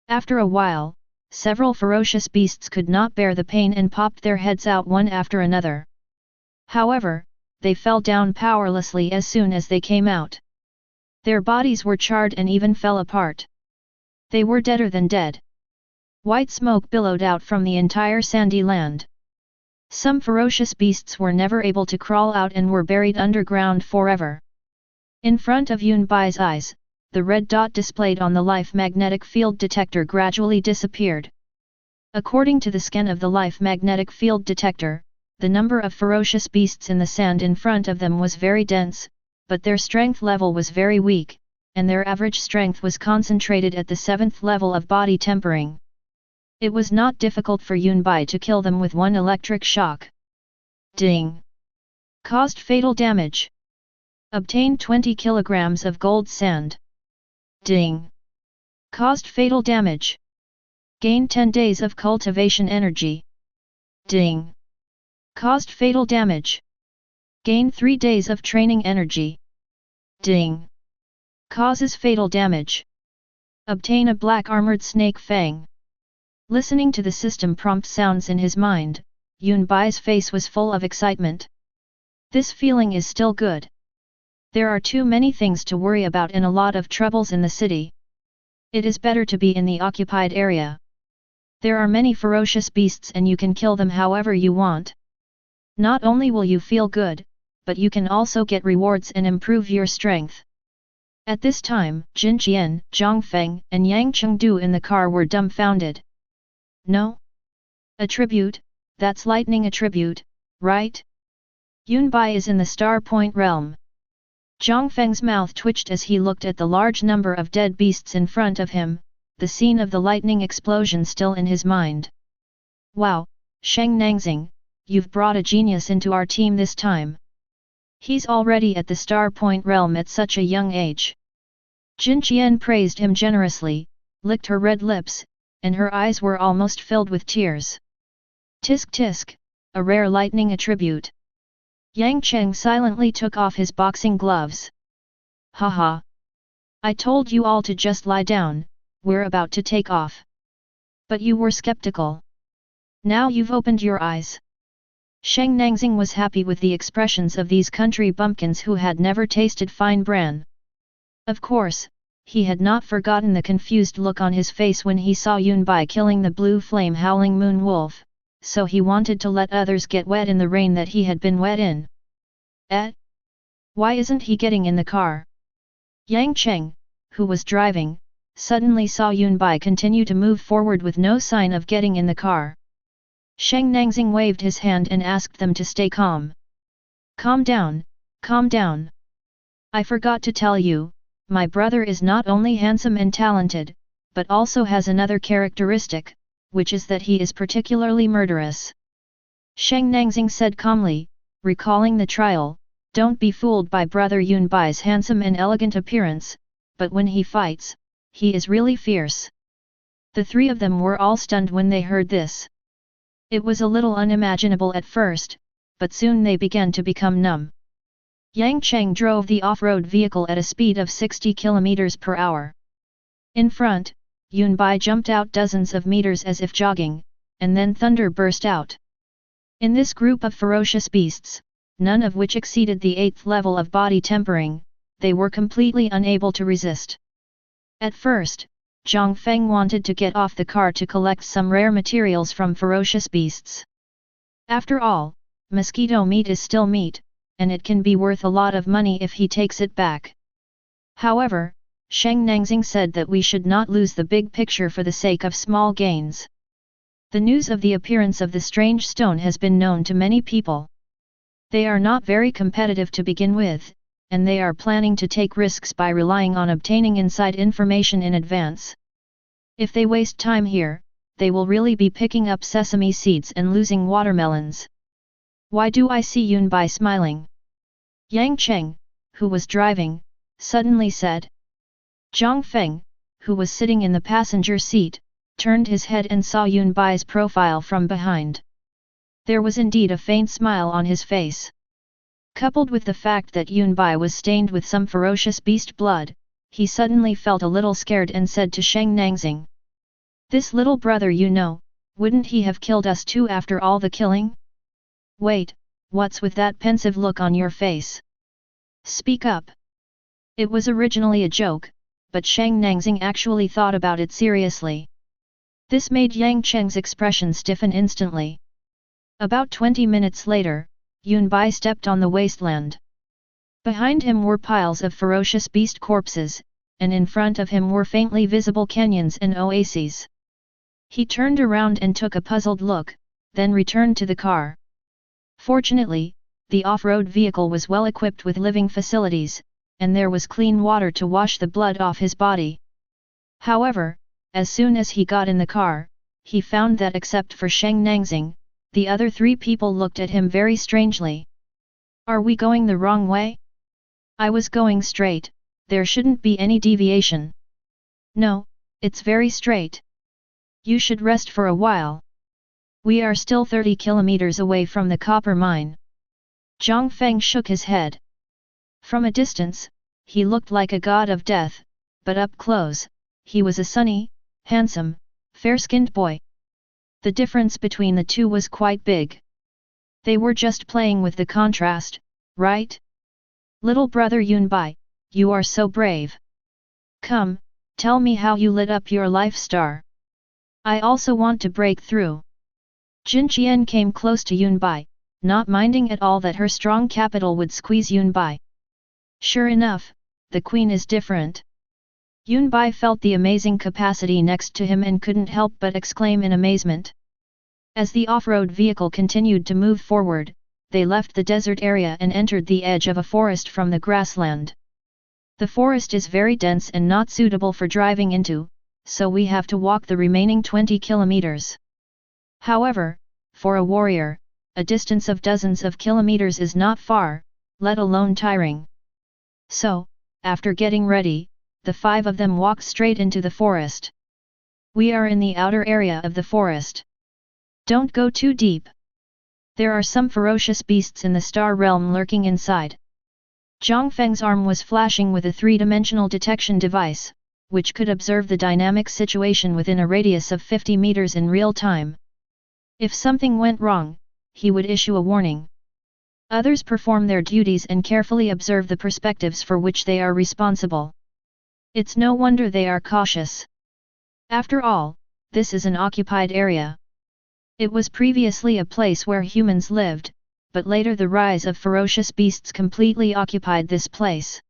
After a while, several ferocious beasts could not bear the pain and popped their heads out one after another. However, they fell down powerlessly as soon as they came out. Their bodies were charred and even fell apart. They were deader than dead. White smoke billowed out from the entire sandy land. Some ferocious beasts were never able to crawl out and were buried underground forever. In front of Yunbai's eyes, the red dot displayed on the life magnetic field detector gradually disappeared. According to the scan of the life magnetic field detector, the number of ferocious beasts in the sand in front of them was very dense, but their strength level was very weak, and their average strength was concentrated at the 7th level of body tempering. It was not difficult for Yunbai to kill them with one electric shock. Ding! Caused fatal damage. Obtained 20 kilograms of gold sand. Ding! Caused fatal damage. Gained 10 days of cultivation energy. Ding! Caused fatal damage. Gain 3 days of training energy. Ding! Causes fatal damage. Obtain a black armored snake fang. Listening to the system prompt sounds in his mind, Yunbai's face was full of excitement. This feeling is still good. There are too many things to worry about and a lot of troubles in the city. It is better to be in the occupied area. There are many ferocious beasts and you can kill them however you want. Not only will you feel good, but you can also get rewards and improve your strength. At this time, Jin Qian, Zhang Feng, and Yang Chengdu in the car were dumbfounded. No? Attribute, that's lightning attribute, right? Yunbai is in the Star Point realm. Zhang Feng's mouth twitched as he looked at the large number of dead beasts in front of him, the scene of the lightning explosion still in his mind. Wow, Sheng Nangxing, you've brought a genius into our team this time. He's already at the Star Point realm at such a young age. Jin Qian praised him generously, licked her red lips, and her eyes were almost filled with tears. Tisk tisk, a rare lightning attribute. Yang Cheng silently took off his boxing gloves. Haha. I told you all to just lie down, we're about to take off. But you were skeptical. Now you've opened your eyes. Sheng Nangxing was happy with the expressions of these country bumpkins who had never tasted fine bran. Of course, he had not forgotten the confused look on his face when he saw Yunbai killing the blue flame howling moon wolf, so he wanted to let others get wet in the rain that he had been wet in. Why isn't he getting in the car? Yang Cheng, who was driving, suddenly saw Yunbai continue to move forward with no sign of getting in the car. Sheng Nangxing waved his hand and asked them to stay calm. Calm down, calm down. I forgot to tell you, my brother is not only handsome and talented, but also has another characteristic, which is that he is particularly murderous. Sheng Nangxing said calmly, recalling the trial, don't be fooled by brother Yunbai's handsome and elegant appearance, but when he fights, he is really fierce. The three of them were all stunned when they heard this. It was a little unimaginable at first, but soon they began to become numb. Yang Cheng drove the off-road vehicle at a speed of 60 km per hour. In front, Yunbai jumped out dozens of meters as if jogging, and then thunder burst out. In this group of ferocious beasts, none of which exceeded the 8th level of body tempering, they were completely unable to resist. At first, Zhang Feng wanted to get off the car to collect some rare materials from ferocious beasts. After all, mosquito meat is still meat, and it can be worth a lot of money if he takes it back. However, Sheng Nangxing said that we should not lose the big picture for the sake of small gains. The news of the appearance of the strange stone has been known to many people. They are not very competitive to begin with, and they are planning to take risks by relying on obtaining inside information in advance. If they waste time here, they will really be picking up sesame seeds and losing watermelons. Why do I see Yunbai smiling? Yang Cheng, who was driving, suddenly said. Zhang Feng, who was sitting in the passenger seat, turned his head and saw Yunbai's profile from behind. There was indeed a faint smile on his face. Coupled with the fact that Yunbai was stained with some ferocious beast blood, he suddenly felt a little scared and said to Sheng Nangxing. This little brother wouldn't he have killed us too after all the killing? Wait, what's with that pensive look on your face? Speak up. It was originally a joke, but Sheng Nangxing actually thought about it seriously. This made Yang Cheng's expression stiffen instantly. About 20 minutes later, Yunbai stepped on the wasteland. Behind him were piles of ferocious beast corpses, and in front of him were faintly visible canyons and oases. He turned around and took a puzzled look, then returned to the car. Fortunately, the off-road vehicle was well equipped with living facilities, and there was clean water to wash the blood off his body. However, as soon as he got in the car, he found that except for Sheng Nangxing, the other three people looked at him very strangely. Are we going the wrong way? I was going straight, there shouldn't be any deviation. No, it's very straight. You should rest for a while. We are still 30 kilometers away from the copper mine. Zhang Feng shook his head. From a distance, he looked like a god of death, but up close, he was a sunny, handsome, fair-skinned boy. The difference between the two was quite big. They were just playing with the contrast, right? Little brother Yunbai, you are so brave. Come, tell me how you lit up your life star. I also want to break through. Jin Qian came close to Yunbai, not minding at all that her strong capital would squeeze Yunbai. Sure enough, the queen is different. Yunbai felt the amazing capacity next to him and couldn't help but exclaim in amazement. As the off-road vehicle continued to move forward, they left the desert area and entered the edge of a forest from the grassland. The forest is very dense and not suitable for driving into, so we have to walk the remaining 20 kilometers. However, for a warrior, a distance of dozens of kilometers is not far, let alone tiring. So, after getting ready, the five of them walked straight into the forest. We are in the outer area of the forest. Don't go too deep. There are some ferocious beasts in the star realm lurking inside. Zhang Feng's arm was flashing with a three-dimensional detection device, which could observe the dynamic situation within a radius of 50 meters in real time. If something went wrong, he would issue a warning. Others perform their duties and carefully observe the perspectives for which they are responsible. It's no wonder they are cautious. After all, this is an occupied area. It was previously a place where humans lived, but later the rise of ferocious beasts completely occupied this place.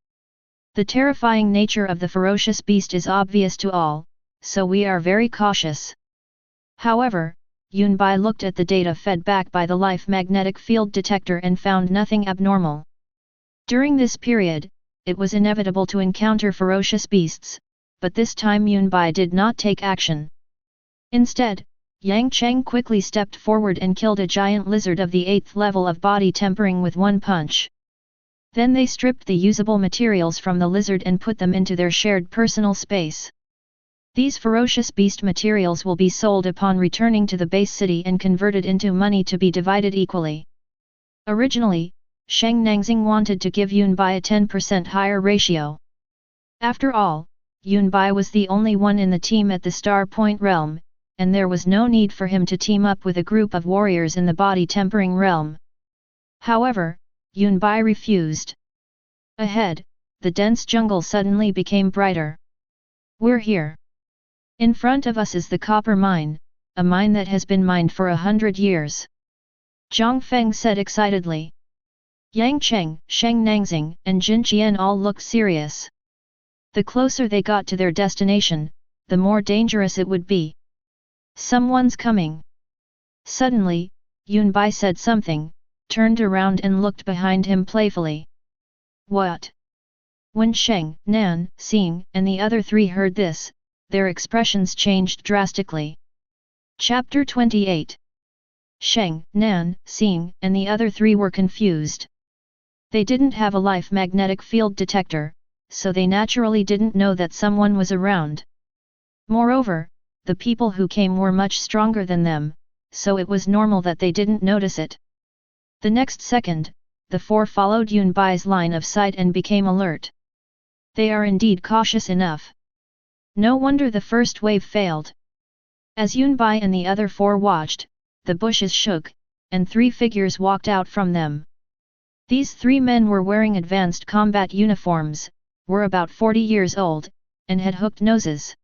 The terrifying nature of the ferocious beast is obvious to all, so we are very cautious. However, Yunbai looked at the data fed back by the life magnetic field detector and found nothing abnormal. During this period, it was inevitable to encounter ferocious beasts, but this time Yunbai did not take action. Instead, Yang Cheng quickly stepped forward and killed a giant lizard of the 8th level of body tempering with one punch. Then they stripped the usable materials from the lizard and put them into their shared personal space. These ferocious beast materials will be sold upon returning to the base city and converted into money to be divided equally. Originally, Sheng Nangxing wanted to give Yunbai a 10% higher ratio. After all, Yunbai was the only one in the team at the Star Point realm, and there was no need for him to team up with a group of warriors in the body tempering realm. However, Yunbai refused. Ahead, the dense jungle suddenly became brighter. We're here. In front of us is the copper mine, a mine that has been mined for 100 years. Zhang Feng said excitedly. Yang Cheng, Sheng Nangxing, and Jin Qian all looked serious. The closer they got to their destination, the more dangerous it would be. Someone's coming. Suddenly, Yunbai said something, turned around and looked behind him playfully. What? When Sheng, Nan, Xing, and the other three heard this, their expressions changed drastically. Chapter 28. Sheng, Nan, Xing, and the other three were confused. They didn't have a life magnetic field detector, so they naturally didn't know that someone was around. Moreover, the people who came were much stronger than them, so it was normal that they didn't notice it. The next second, the four followed Yunbai's line of sight and became alert. They are indeed cautious enough. No wonder the first wave failed. As Yunbai and the other four watched, the bushes shook, and three figures walked out from them. These three men were wearing advanced combat uniforms, were about 40 years old, and had hooked noses.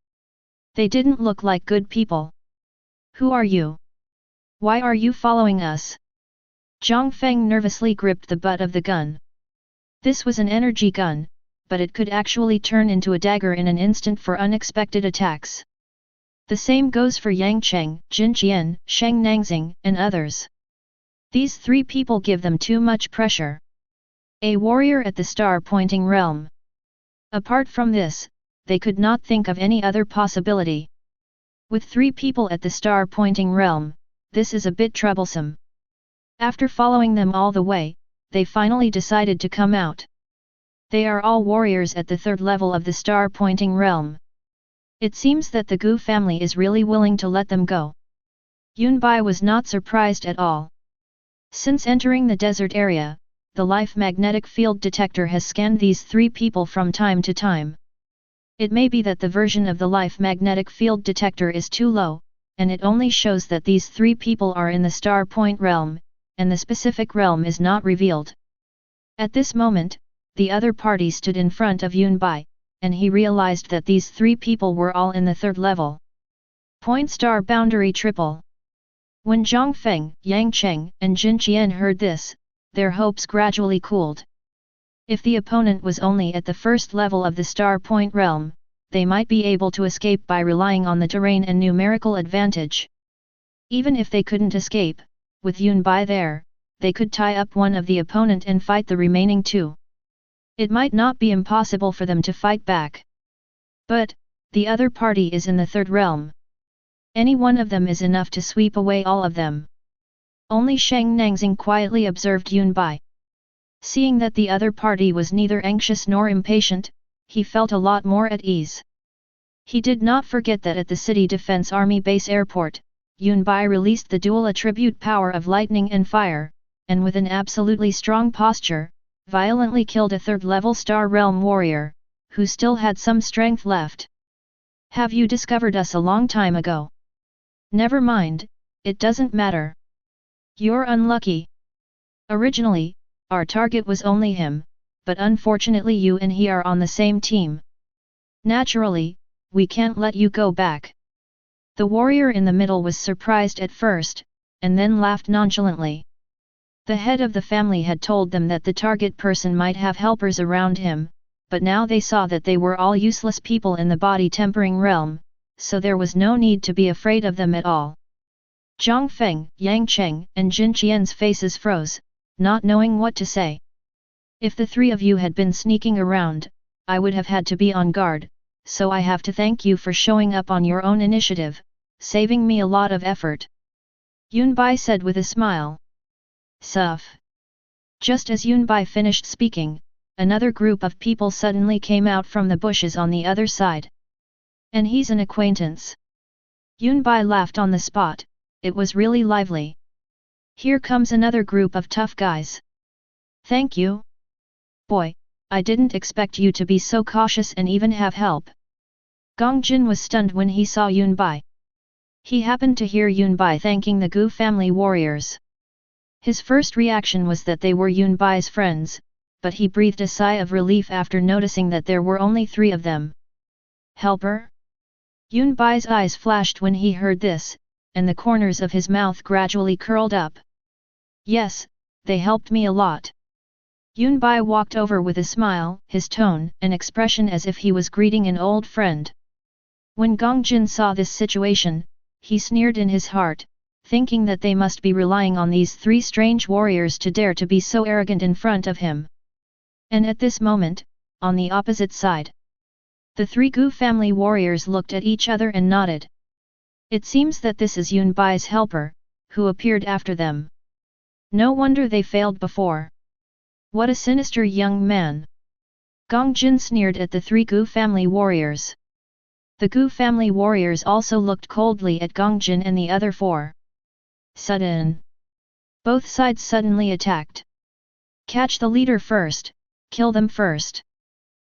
They didn't look like good people. Who are you? Why are you following us? Zhang Feng nervously gripped the butt of the gun. This was an energy gun, but it could actually turn into a dagger in an instant for unexpected attacks. The same goes for Yang Cheng, Jin Qian, Sheng Nangxing, and others. These three people give them too much pressure. A warrior at the star-pointing realm. Apart from this, they could not think of any other possibility. With three people at the star-pointing realm, this is a bit troublesome. After following them all the way, they finally decided to come out. They are all warriors at the 3rd level of the star-pointing realm. It seems that the Gu family is really willing to let them go. Yunbai was not surprised at all. Since entering the desert area, the life magnetic field detector has scanned these three people from time to time. It may be that the version of the life magnetic field detector is too low, and it only shows that these three people are in the Star Point realm, and the specific realm is not revealed. At this moment, the other party stood in front of Yunbai, and he realized that these three people were all in the 3rd level. Point star boundary triple. When Zhang Feng, Yang Cheng, and Jin Qian heard this, their hopes gradually cooled. If the opponent was only at the 1st level of the Star Point realm, they might be able to escape by relying on the terrain and numerical advantage. Even if they couldn't escape, with Yunbai there, they could tie up one of the opponent and fight the remaining two. It might not be impossible for them to fight back. But, the other party is in the 3rd realm. Any one of them is enough to sweep away all of them. Only Sheng Nangxing quietly observed Yunbai. Seeing that the other party was neither anxious nor impatient, he felt a lot more at ease. He did not forget that at the City Defense Army Base Airport, Yunbai released the dual attribute power of lightning and fire, and with an absolutely strong posture, violently killed a third-level Star Realm warrior, who still had some strength left. Have you discovered us a long time ago? Never mind, it doesn't matter. You're unlucky. Originally, our target was only him, but unfortunately you and he are on the same team. Naturally, we can't let you go back. The warrior in the middle was surprised at first, and then laughed nonchalantly. The head of the family had told them that the target person might have helpers around him, but now they saw that they were all useless people in the body-tempering realm, so there was no need to be afraid of them at all. Zhang Feng, Yang Cheng, and Jin Qian's faces froze, not knowing what to say. If the three of you had been sneaking around, I would have had to be on guard, so I have to thank you for showing up on your own initiative, saving me a lot of effort. Yunbai said with a smile. Suff. Just as Yunbai finished speaking, another group of people suddenly came out from the bushes on the other side. And he's an acquaintance. Yunbai laughed on the spot, it was really lively. Here comes another group of tough guys. Thank you. Boy, I didn't expect you to be so cautious and even have help. Gong Jin was stunned when he saw Yunbai. He happened to hear Yunbai thanking the Gu family warriors. His first reaction was that they were Yunbai's friends, but he breathed a sigh of relief after noticing that there were only 3 of them. Helper? Yunbai's eyes flashed when he heard this, and the corners of his mouth gradually curled up. Yes, they helped me a lot. Yunbai walked over with a smile, his tone, an expression as if he was greeting an old friend. When Gong Jin saw this situation, he sneered in his heart, thinking that they must be relying on these 3 strange warriors to dare to be so arrogant in front of him. And at this moment, on the opposite side, the 3 Gu family warriors looked at each other and nodded. It seems that this is Yunbai's helper, who appeared after them. No wonder they failed before. What a sinister young man! Gong Jin sneered at the 3 Gu family warriors. The Gu family warriors also looked coldly at Gong Jin and the other 4. Sudden. Both sides suddenly attacked. Catch the leader first, kill them first.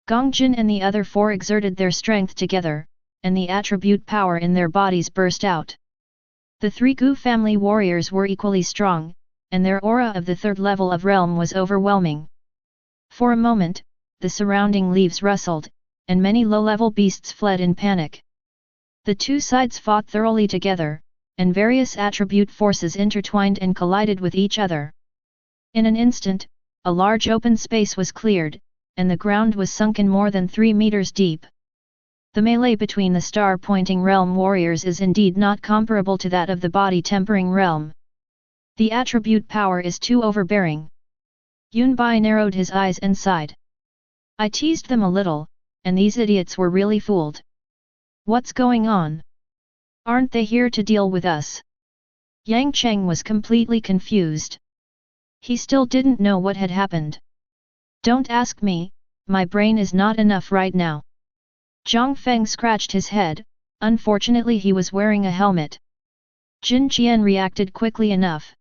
Gong Jin and the other 4 exerted their strength together, and the attribute power in their bodies burst out. The 3 Gu family warriors were equally strong, and their aura of the 3rd level of realm was overwhelming. For a moment, the surrounding leaves rustled, and many low-level beasts fled in panic. The 2 sides fought thoroughly together, and various attribute forces intertwined and collided with each other. In an instant, a large open space was cleared, and the ground was sunken more than 3 meters deep. The melee between the star-pointing realm warriors is indeed not comparable to that of the body-tempering realm. The attribute power is too overbearing. Yunbai narrowed his eyes and sighed. I teased them a little, and these idiots were really fooled. What's going on? Aren't they here to deal with us? Yang Cheng was completely confused. He still didn't know what had happened. Don't ask me, my brain is not enough right now. Zhang Feng scratched his head, unfortunately he was wearing a helmet. Jin Qian reacted quickly enough.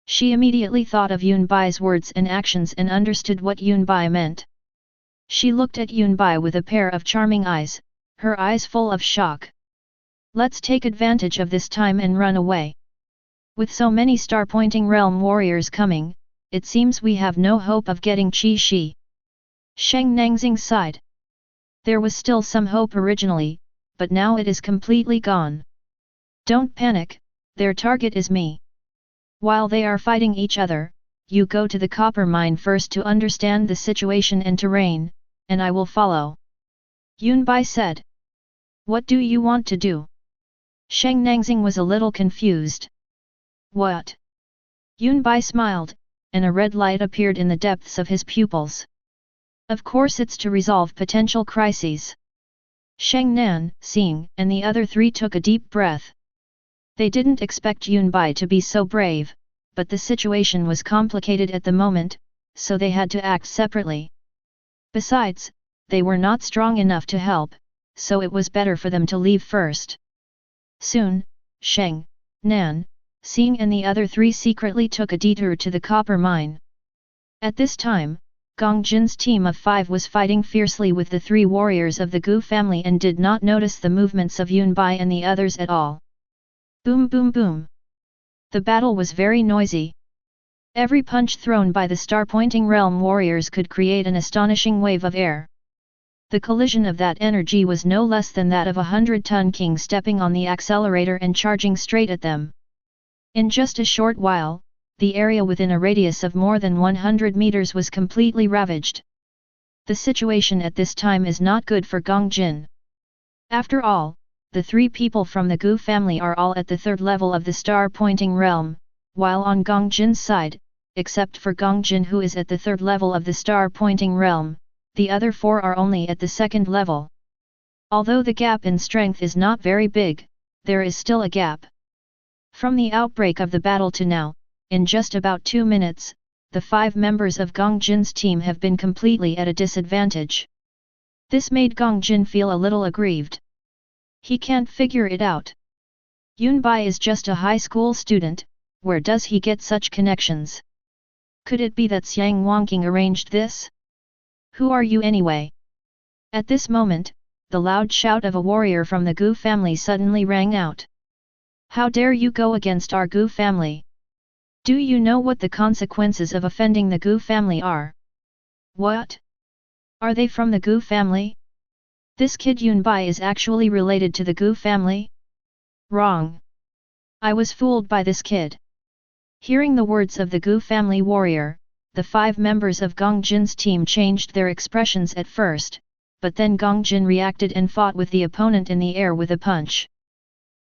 She immediately thought of Yunbai's words and actions and understood what Yunbai meant. She looked at Yunbai with a pair of charming eyes, her eyes full of shock. Let's take advantage of this time and run away. With so many star-pointing realm warriors coming, it seems we have no hope of getting Qi Shi. Sheng Nangxing sighed. There was still some hope originally, but now it is completely gone. Don't panic, their target is me. While they are fighting each other, you go to the copper mine first to understand the situation and terrain, and I will follow. Yunbai said. What do you want to do? Sheng Nangxing was a little confused. What? Yunbai smiled, and a red light appeared in the depths of his pupils. Of course it's to resolve potential crises. Sheng Nan, Xing, and the other 3 took a deep breath. They didn't expect Yunbai to be so brave, but the situation was complicated at the moment, so they had to act separately. Besides, they were not strong enough to help, so it was better for them to leave first. Soon, Sheng, Nan, Xing and the other 3 secretly took a detour to the copper mine. At this time, Gong Jin's team of 5 was fighting fiercely with the 3 warriors of the Gu family and did not notice the movements of Yun Bai and the others at all. Boom boom boom. The battle was very noisy. Every punch thrown by the star-pointing realm warriors could create an astonishing wave of air. The collision of that energy was no less than that of 100-ton king stepping on the accelerator and charging straight at them. In just a short while, the area within a radius of more than 100 meters was completely ravaged. The situation at this time is not good for Gong Jin. After all, the 3 people from the Gu family are all at the 3rd level of the star-pointing realm, while on Gong Jin's side, except for Gong Jin who is at the 3rd level of the star-pointing realm, the other 4 are only at the 2nd level. Although the gap in strength is not very big, there is still a gap. From the outbreak of the battle to now, in just about 2 minutes, the 5 members of Gong Jin's team have been completely at a disadvantage. This made Gong Jin feel a little aggrieved. He can't figure it out. Yun Bai is just a high school student, where does he get such connections? Could it be that Xiang Wangqing arranged this? Who are you anyway? At this moment, the loud shout of a warrior from the Gu family suddenly rang out. How dare you go against our Gu family? Do you know what the consequences of offending the Gu family are? What? Are they from the Gu family? This kid Yun Bai is actually related to the Gu family? Wrong. I was fooled by this kid. Hearing the words of the Gu family warrior, the 5 members of Gong Jin's team changed their expressions at first, but then Gong Jin reacted and fought with the opponent in the air with a punch.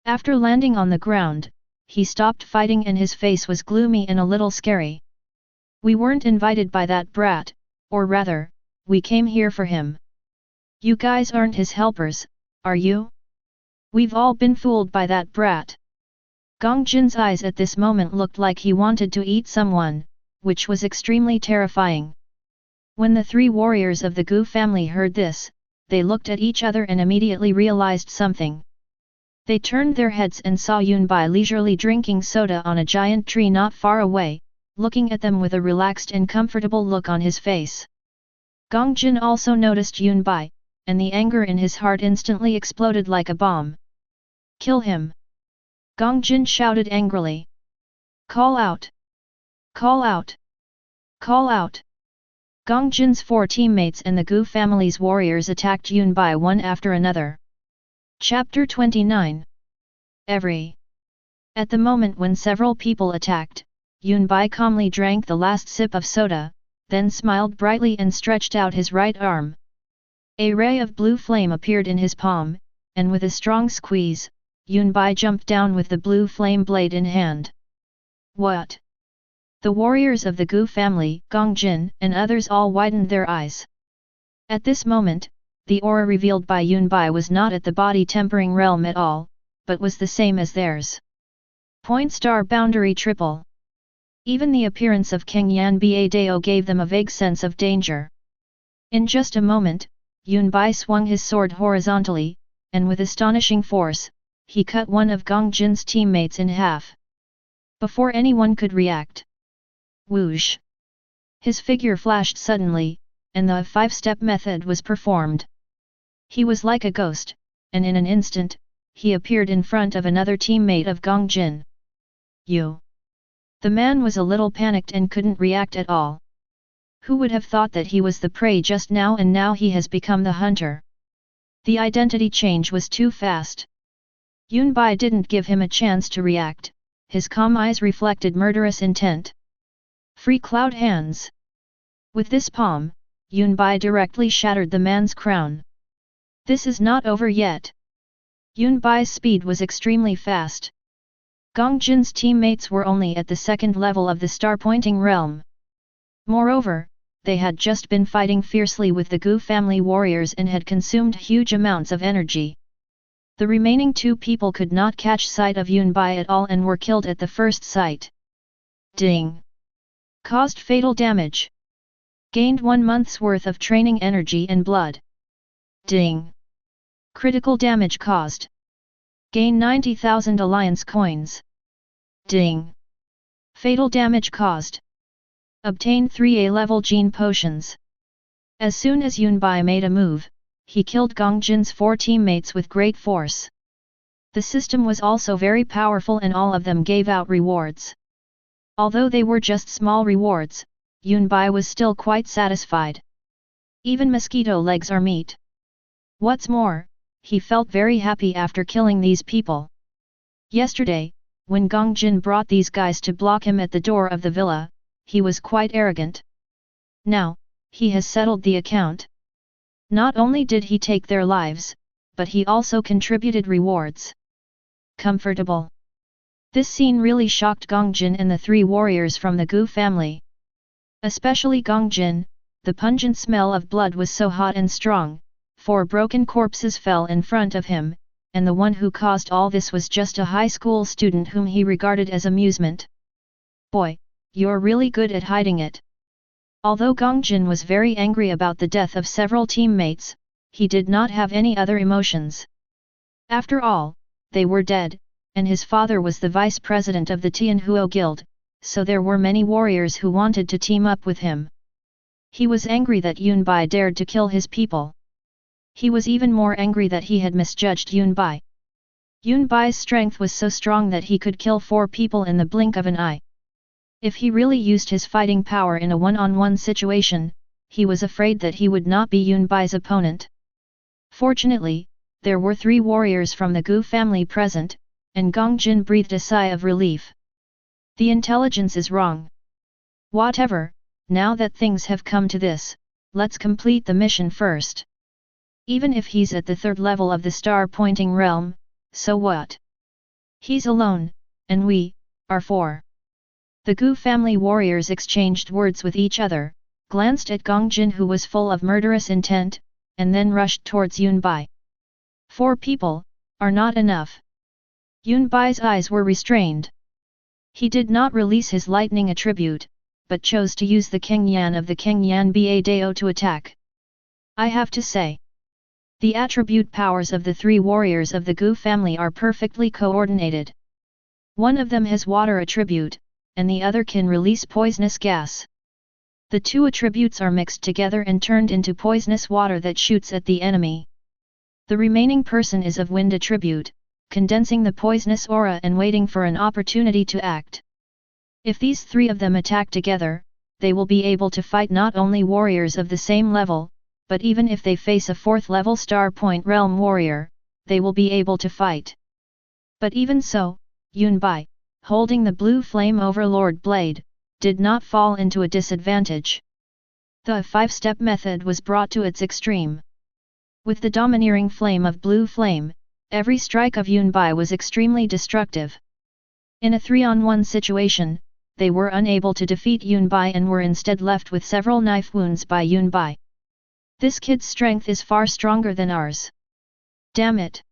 After landing on the ground, he stopped fighting and his face was gloomy and a little scary. We weren't invited by that brat, or rather, we came here for him. You guys aren't his helpers, are you? We've all been fooled by that brat. Gong Jin's eyes at this moment looked like he wanted to eat someone, which was extremely terrifying. When the 3 warriors of the Gu family heard this, they looked at each other and immediately realized something. They turned their heads and saw Yun Bai leisurely drinking soda on a giant tree not far away, looking at them with a relaxed and comfortable look on his face. Gong Jin also noticed Yun Bai, and the anger in his heart instantly exploded like a bomb. Kill him! Gong Jin shouted angrily. Call out! Call out! Call out! Gong Jin's 4 teammates and the Gu family's warriors attacked Yun Bai one after another. Chapter 29. At the moment when several people attacked, Yun Bai calmly drank the last sip of soda, then smiled brightly and stretched out his right arm. A ray of blue flame appeared in his palm, and with a strong squeeze, Yun Bai jumped down with the blue flame blade in hand. What? The warriors of the Gu family, Gong Jin, and others all widened their eyes. At this moment, the aura revealed by Yun Bai was not at the body-tempering realm at all, but was the same as theirs. Point star boundary triple. Even the appearance of Kang Yan Ba Dao gave them a vague sense of danger. In just a moment, Yun Bai swung his sword horizontally, and with astonishing force, he cut one of Gong Jin's teammates in half. Before anyone could react. Whoosh! His figure flashed suddenly, and the 5-step method was performed. He was like a ghost, and in an instant, he appeared in front of another teammate of Gong Jin. You! The man was a little panicked and couldn't react at all. Who would have thought that he was the prey just now and now he has become the hunter? The identity change was too fast. Yun Bai didn't give him a chance to react, his calm eyes reflected murderous intent. Free cloud hands. With this palm, Yun Bai directly shattered the man's crown. This is not over yet. Yun Bai's speed was extremely fast. Gong Jin's teammates were only at the 2nd level of the star-pointing realm. Moreover, they had just been fighting fiercely with the Gu family warriors and had consumed huge amounts of energy. The remaining 2 people could not catch sight of Yun Bai at all and were killed at the first sight. Ding! Caused fatal damage. Gained 1 month's worth of training energy and blood. Ding! Critical damage caused. Gain 90,000 alliance coins. Ding! Fatal damage caused. Obtain 3 A-level gene potions. As soon as Yunbai made a move, he killed Gong Jin's 4 teammates with great force. The system was also very powerful and all of them gave out rewards. Although they were just small rewards, Yunbai was still quite satisfied. Even mosquito legs are meat. What's more, he felt very happy after killing these people. Yesterday, when Gong Jin brought these guys to block him at the door of the villa, he was quite arrogant. Now, he has settled the account. Not only did he take their lives, but he also contributed rewards. Comfortable. This scene really shocked Gong Jin and the 3 warriors from the Gu family. Especially Gong Jin, the pungent smell of blood was so hot and strong, 4 broken corpses fell in front of him, and the one who caused all this was just a high school student whom he regarded as amusement. Boy, you're really good at hiding it. Although Gong Jin was very angry about the death of several teammates, he did not have any other emotions. After all, they were dead, and his father was the vice president of the Tianhuo Guild, so there were many warriors who wanted to team up with him. He was angry that Yunbai dared to kill his people. He was even more angry that he had misjudged Yunbai. Yunbai's strength was so strong that he could kill 4 people in the blink of an eye. If he really used his fighting power in a one-on-one situation, he was afraid that he would not be Yunbai's opponent. Fortunately, there were 3 warriors from the Gu family present, and Gong Jin breathed a sigh of relief. The intelligence is wrong. Whatever, now that things have come to this, let's complete the mission first. Even if he's at the 3rd level of the star-pointing realm, so what? He's alone, and we are 4. The Gu family warriors exchanged words with each other, glanced at Gong Jin who was full of murderous intent, and then rushed towards Yunbai. 4 people are not enough. Yunbai's eyes were restrained. He did not release his lightning attribute, but chose to use the Kengyan of the Kengyan Ba Dao to attack. I have to say, the attribute powers of the 3 warriors of the Gu family are perfectly coordinated. One of them has water attribute, and the other can release poisonous gas. The 2 attributes are mixed together and turned into poisonous water that shoots at the enemy. The remaining person is of wind attribute, condensing the poisonous aura and waiting for an opportunity to act. If these 3 of them attack together, they will be able to fight not only warriors of the same level, but even if they face a 4th level Star Point Realm warrior, they will be able to fight. But even so, Yunbai, holding the blue flame overlord blade, did not fall into a disadvantage. The 5-step method was brought to its extreme. With the domineering flame of blue flame, every strike of Yunbai was extremely destructive. In a 3-on-1 situation, they were unable to defeat Yunbai and were instead left with several knife wounds by Yunbai. This kid's strength is far stronger than ours. Damn it!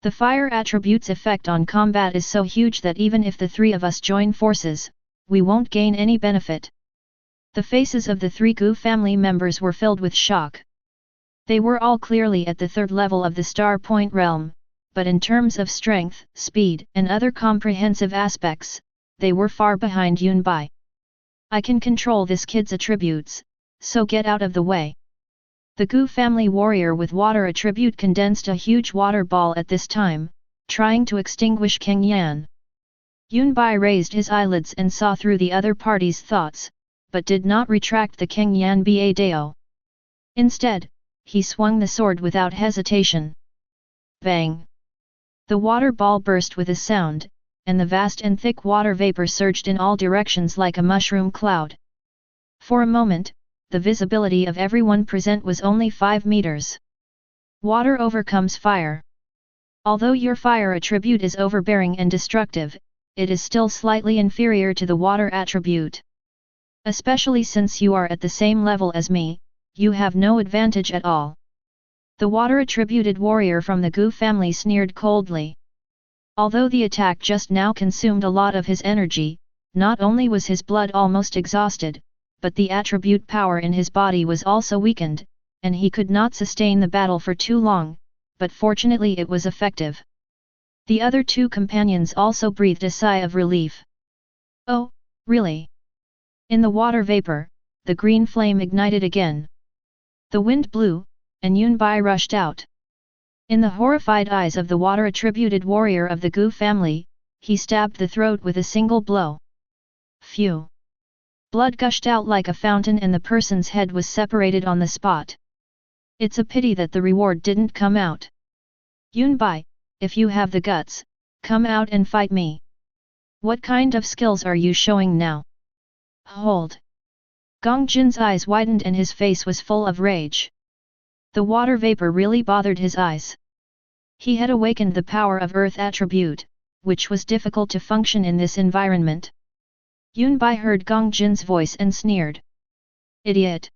The fire attribute's effect on combat is so huge that even if the 3 of us join forces, we won't gain any benefit. The faces of the 3 Gu family members were filled with shock. They were all clearly at the 3rd level of the Star Point realm, but in terms of strength, speed, and other comprehensive aspects, they were far behind Yunbai. I can control this kid's attributes, so get out of the way. The Gu family warrior with water attribute condensed a huge water ball at this time, trying to extinguish Keng Yan. Yunbai raised his eyelids and saw through the other party's thoughts, but did not retract the Keng Yan Ba Dao. Instead, he swung the sword without hesitation. Bang! The water ball burst with a sound, and the vast and thick water vapor surged in all directions like a mushroom cloud. For a moment, the visibility of everyone present was only 5 meters. Water overcomes fire. Although your fire attribute is overbearing and destructive, it is still slightly inferior to the water attribute. Especially since you are at the same level as me, you have no advantage at all. The water-attributed warrior from the Gu family sneered coldly. Although the attack just now consumed a lot of his energy, not only was his blood almost exhausted, but the attribute power in his body was also weakened, and he could not sustain the battle for too long, but fortunately it was effective. The other 2 companions also breathed a sigh of relief. Oh, really? In the water vapor, the green flame ignited again. The wind blew, and Yunbai rushed out. In the horrified eyes of the water-attributed warrior of the Gu family, he stabbed the throat with a single blow. Phew! Blood gushed out like a fountain and the person's head was separated on the spot. It's a pity that the reward didn't come out. Yunbai, if you have the guts, come out and fight me. What kind of skills are you showing now? Hold! Gong Jin's eyes widened and his face was full of rage. The water vapor really bothered his eyes. He had awakened the power of earth attribute, which was difficult to function in this environment. Yunbai heard Gong Jin's voice and sneered. Idiot!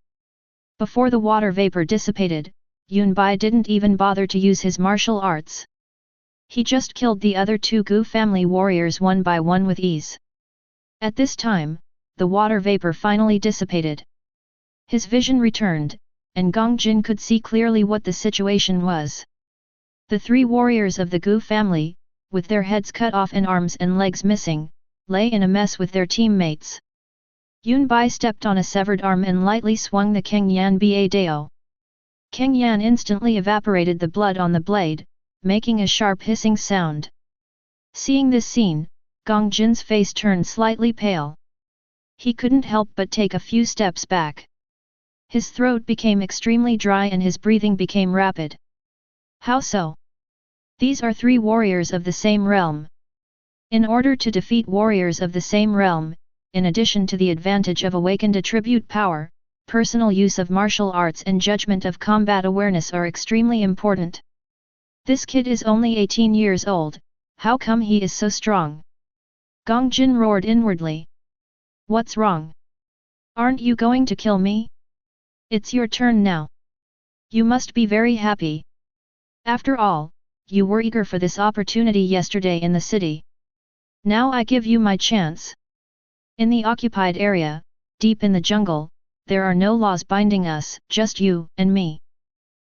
Before the water vapor dissipated, Yunbai didn't even bother to use his martial arts. He just killed the other two Gu family warriors one by one with ease. At this time, the water vapor finally dissipated. His vision returned, and Gong Jin could see clearly what the situation was. The three warriors of the Gu family, with their heads cut off and arms and legs missing, lay in a mess with their teammates. Yunbai stepped on a severed arm and lightly swung the Keng Yan Ba Dao. Keng Yan instantly evaporated the blood on the blade, making a sharp hissing sound. Seeing this scene, Gong Jin's face turned slightly pale. He couldn't help but take a few steps back. His throat became extremely dry and his breathing became rapid. How so? These are three warriors of the same realm. In order to defeat warriors of the same realm, in addition to the advantage of awakened attribute power, personal use of martial arts and judgment of combat awareness are extremely important. This kid is only 18 years old, how come he is so strong? Gong Jin roared inwardly. What's wrong? Aren't you going to kill me? It's your turn now. You must be very happy. After all, you were eager for this opportunity yesterday in the city. Now I give you my chance. In the occupied area, deep in the jungle, there are no laws binding us, just you and me.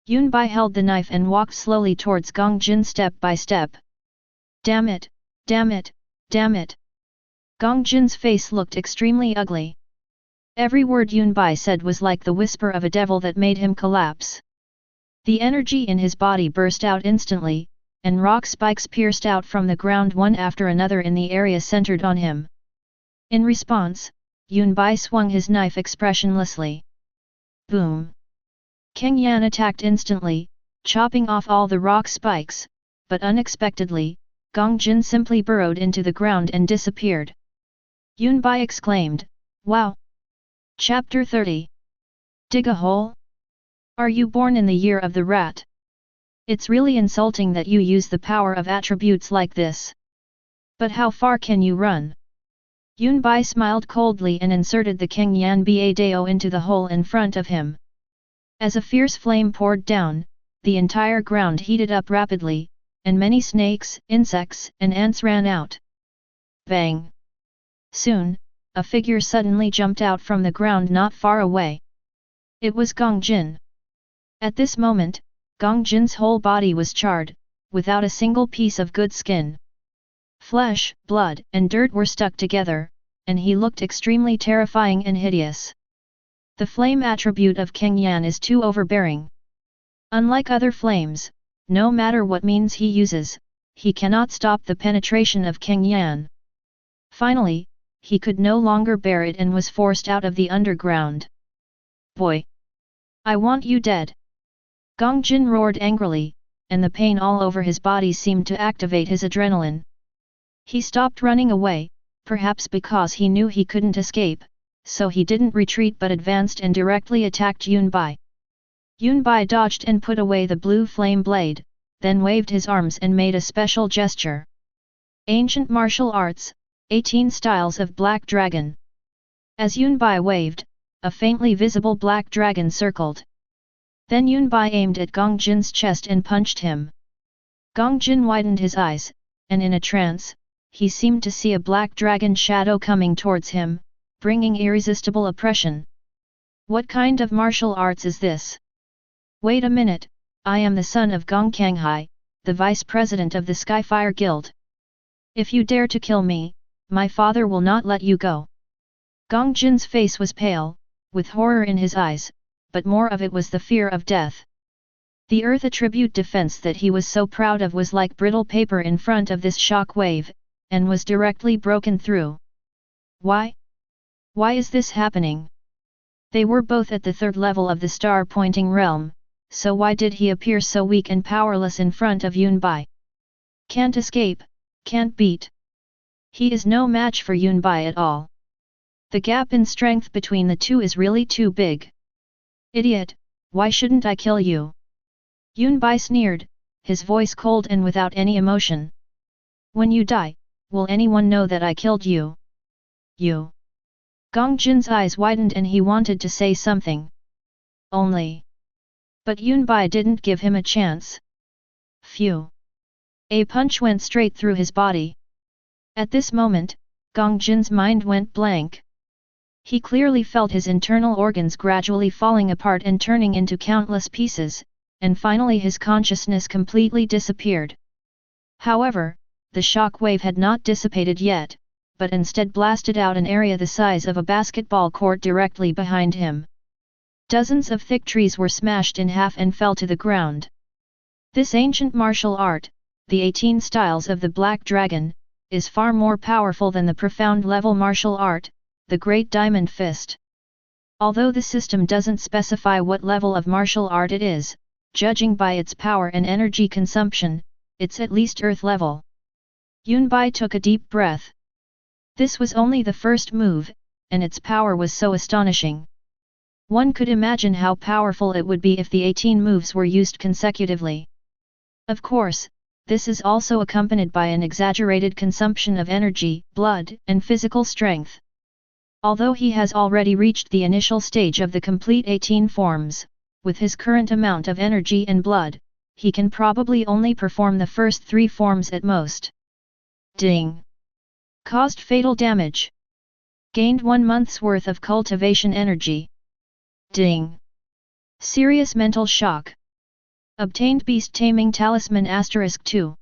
Yunbai held the knife and walked slowly towards Gong Jin step by step. Damn it, damn it, damn it. Gong Jin's face looked extremely ugly. Every word Yunbai said was like the whisper of a devil that made him collapse. The energy in his body burst out instantly, and rock spikes pierced out from the ground one after another in the area centered on him. In response, Yunbai swung his knife expressionlessly. Boom! Keng Yan attacked instantly, chopping off all the rock spikes, but unexpectedly, Gong Jin simply burrowed into the ground and disappeared. Yunbai exclaimed, Wow! Chapter 30. Dig a hole? Are you born in the year of the rat? It's really insulting that you use the power of attributes like this. But how far can you run? Yunbai smiled coldly and inserted the Keng Yan Ba Dao into the hole in front of him. As a fierce flame poured down, the entire ground heated up rapidly, and many snakes, insects, and ants ran out. Bang! Soon, a figure suddenly jumped out from the ground not far away. It was Gong Jin. At this moment, Gong Jin's whole body was charred, without a single piece of good skin. Flesh, blood, and dirt were stuck together, and he looked extremely terrifying and hideous. The flame attribute of Keng Yan is too overbearing. Unlike other flames, no matter what means he uses, he cannot stop the penetration of Keng Yan. Finally, he could no longer bear it and was forced out of the underground. Boy! I want you dead! Gong Jin roared angrily, and the pain all over his body seemed to activate his adrenaline. He stopped running away, perhaps because he knew he couldn't escape, so he didn't retreat but advanced and directly attacked Yunbai. Yunbai dodged and put away the blue flame blade, then waved his arms and made a special gesture. Ancient Martial Arts, 18 Styles of Black Dragon. As Yunbai waved, a faintly visible black dragon circled. Then Yunbai aimed at Gong Jin's chest and punched him. Gong Jin widened his eyes, and in a trance, he seemed to see a black dragon shadow coming towards him, bringing irresistible oppression. What kind of martial arts is this? Wait a minute, I am the son of Gong Kanghai, the vice president of the Skyfire Guild. If you dare to kill me, my father will not let you go. Gong Jin's face was pale, with horror in his eyes, but more of it was the fear of death. The earth attribute defense that he was so proud of was like brittle paper in front of this shock wave, and was directly broken through. Why? Why is this happening? They were both at the third level of the star-pointing realm, so why did he appear so weak and powerless in front of Yunbai? Can't escape, can't beat. He is no match for Yunbai at all. The gap in strength between the two is really too big. Idiot, why shouldn't I kill you? Yunbai sneered, his voice cold and without any emotion. When you die, will anyone know that I killed you? You. Gong Jin's eyes widened and he wanted to say something. Only. But Yunbai didn't give him a chance. Phew. A punch went straight through his body. At this moment, Gong Jin's mind went blank. He clearly felt his internal organs gradually falling apart and turning into countless pieces, and finally his consciousness completely disappeared. However, the shock wave had not dissipated yet, but instead blasted out an area the size of a basketball court directly behind him. Dozens of thick trees were smashed in half and fell to the ground. This ancient martial art, the 18 styles of the Black Dragon, is far more powerful than the profound level martial art, the Great Diamond Fist. Although the system doesn't specify what level of martial art it is, judging by its power and energy consumption, it's at least earth level. Yunbai took a deep breath. This was only the first move, and its power was so astonishing. One could imagine how powerful it would be if the 18 moves were used consecutively. Of course, this is also accompanied by an exaggerated consumption of energy, blood, and physical strength. Although he has already reached the initial stage of the complete 18 forms, with his current amount of energy and blood, he can probably only perform the first 3 forms at most. Ding! Caused fatal damage. Gained 1 month's worth of cultivation energy. Ding! Serious mental shock. Obtained Beast Taming Talisman *2.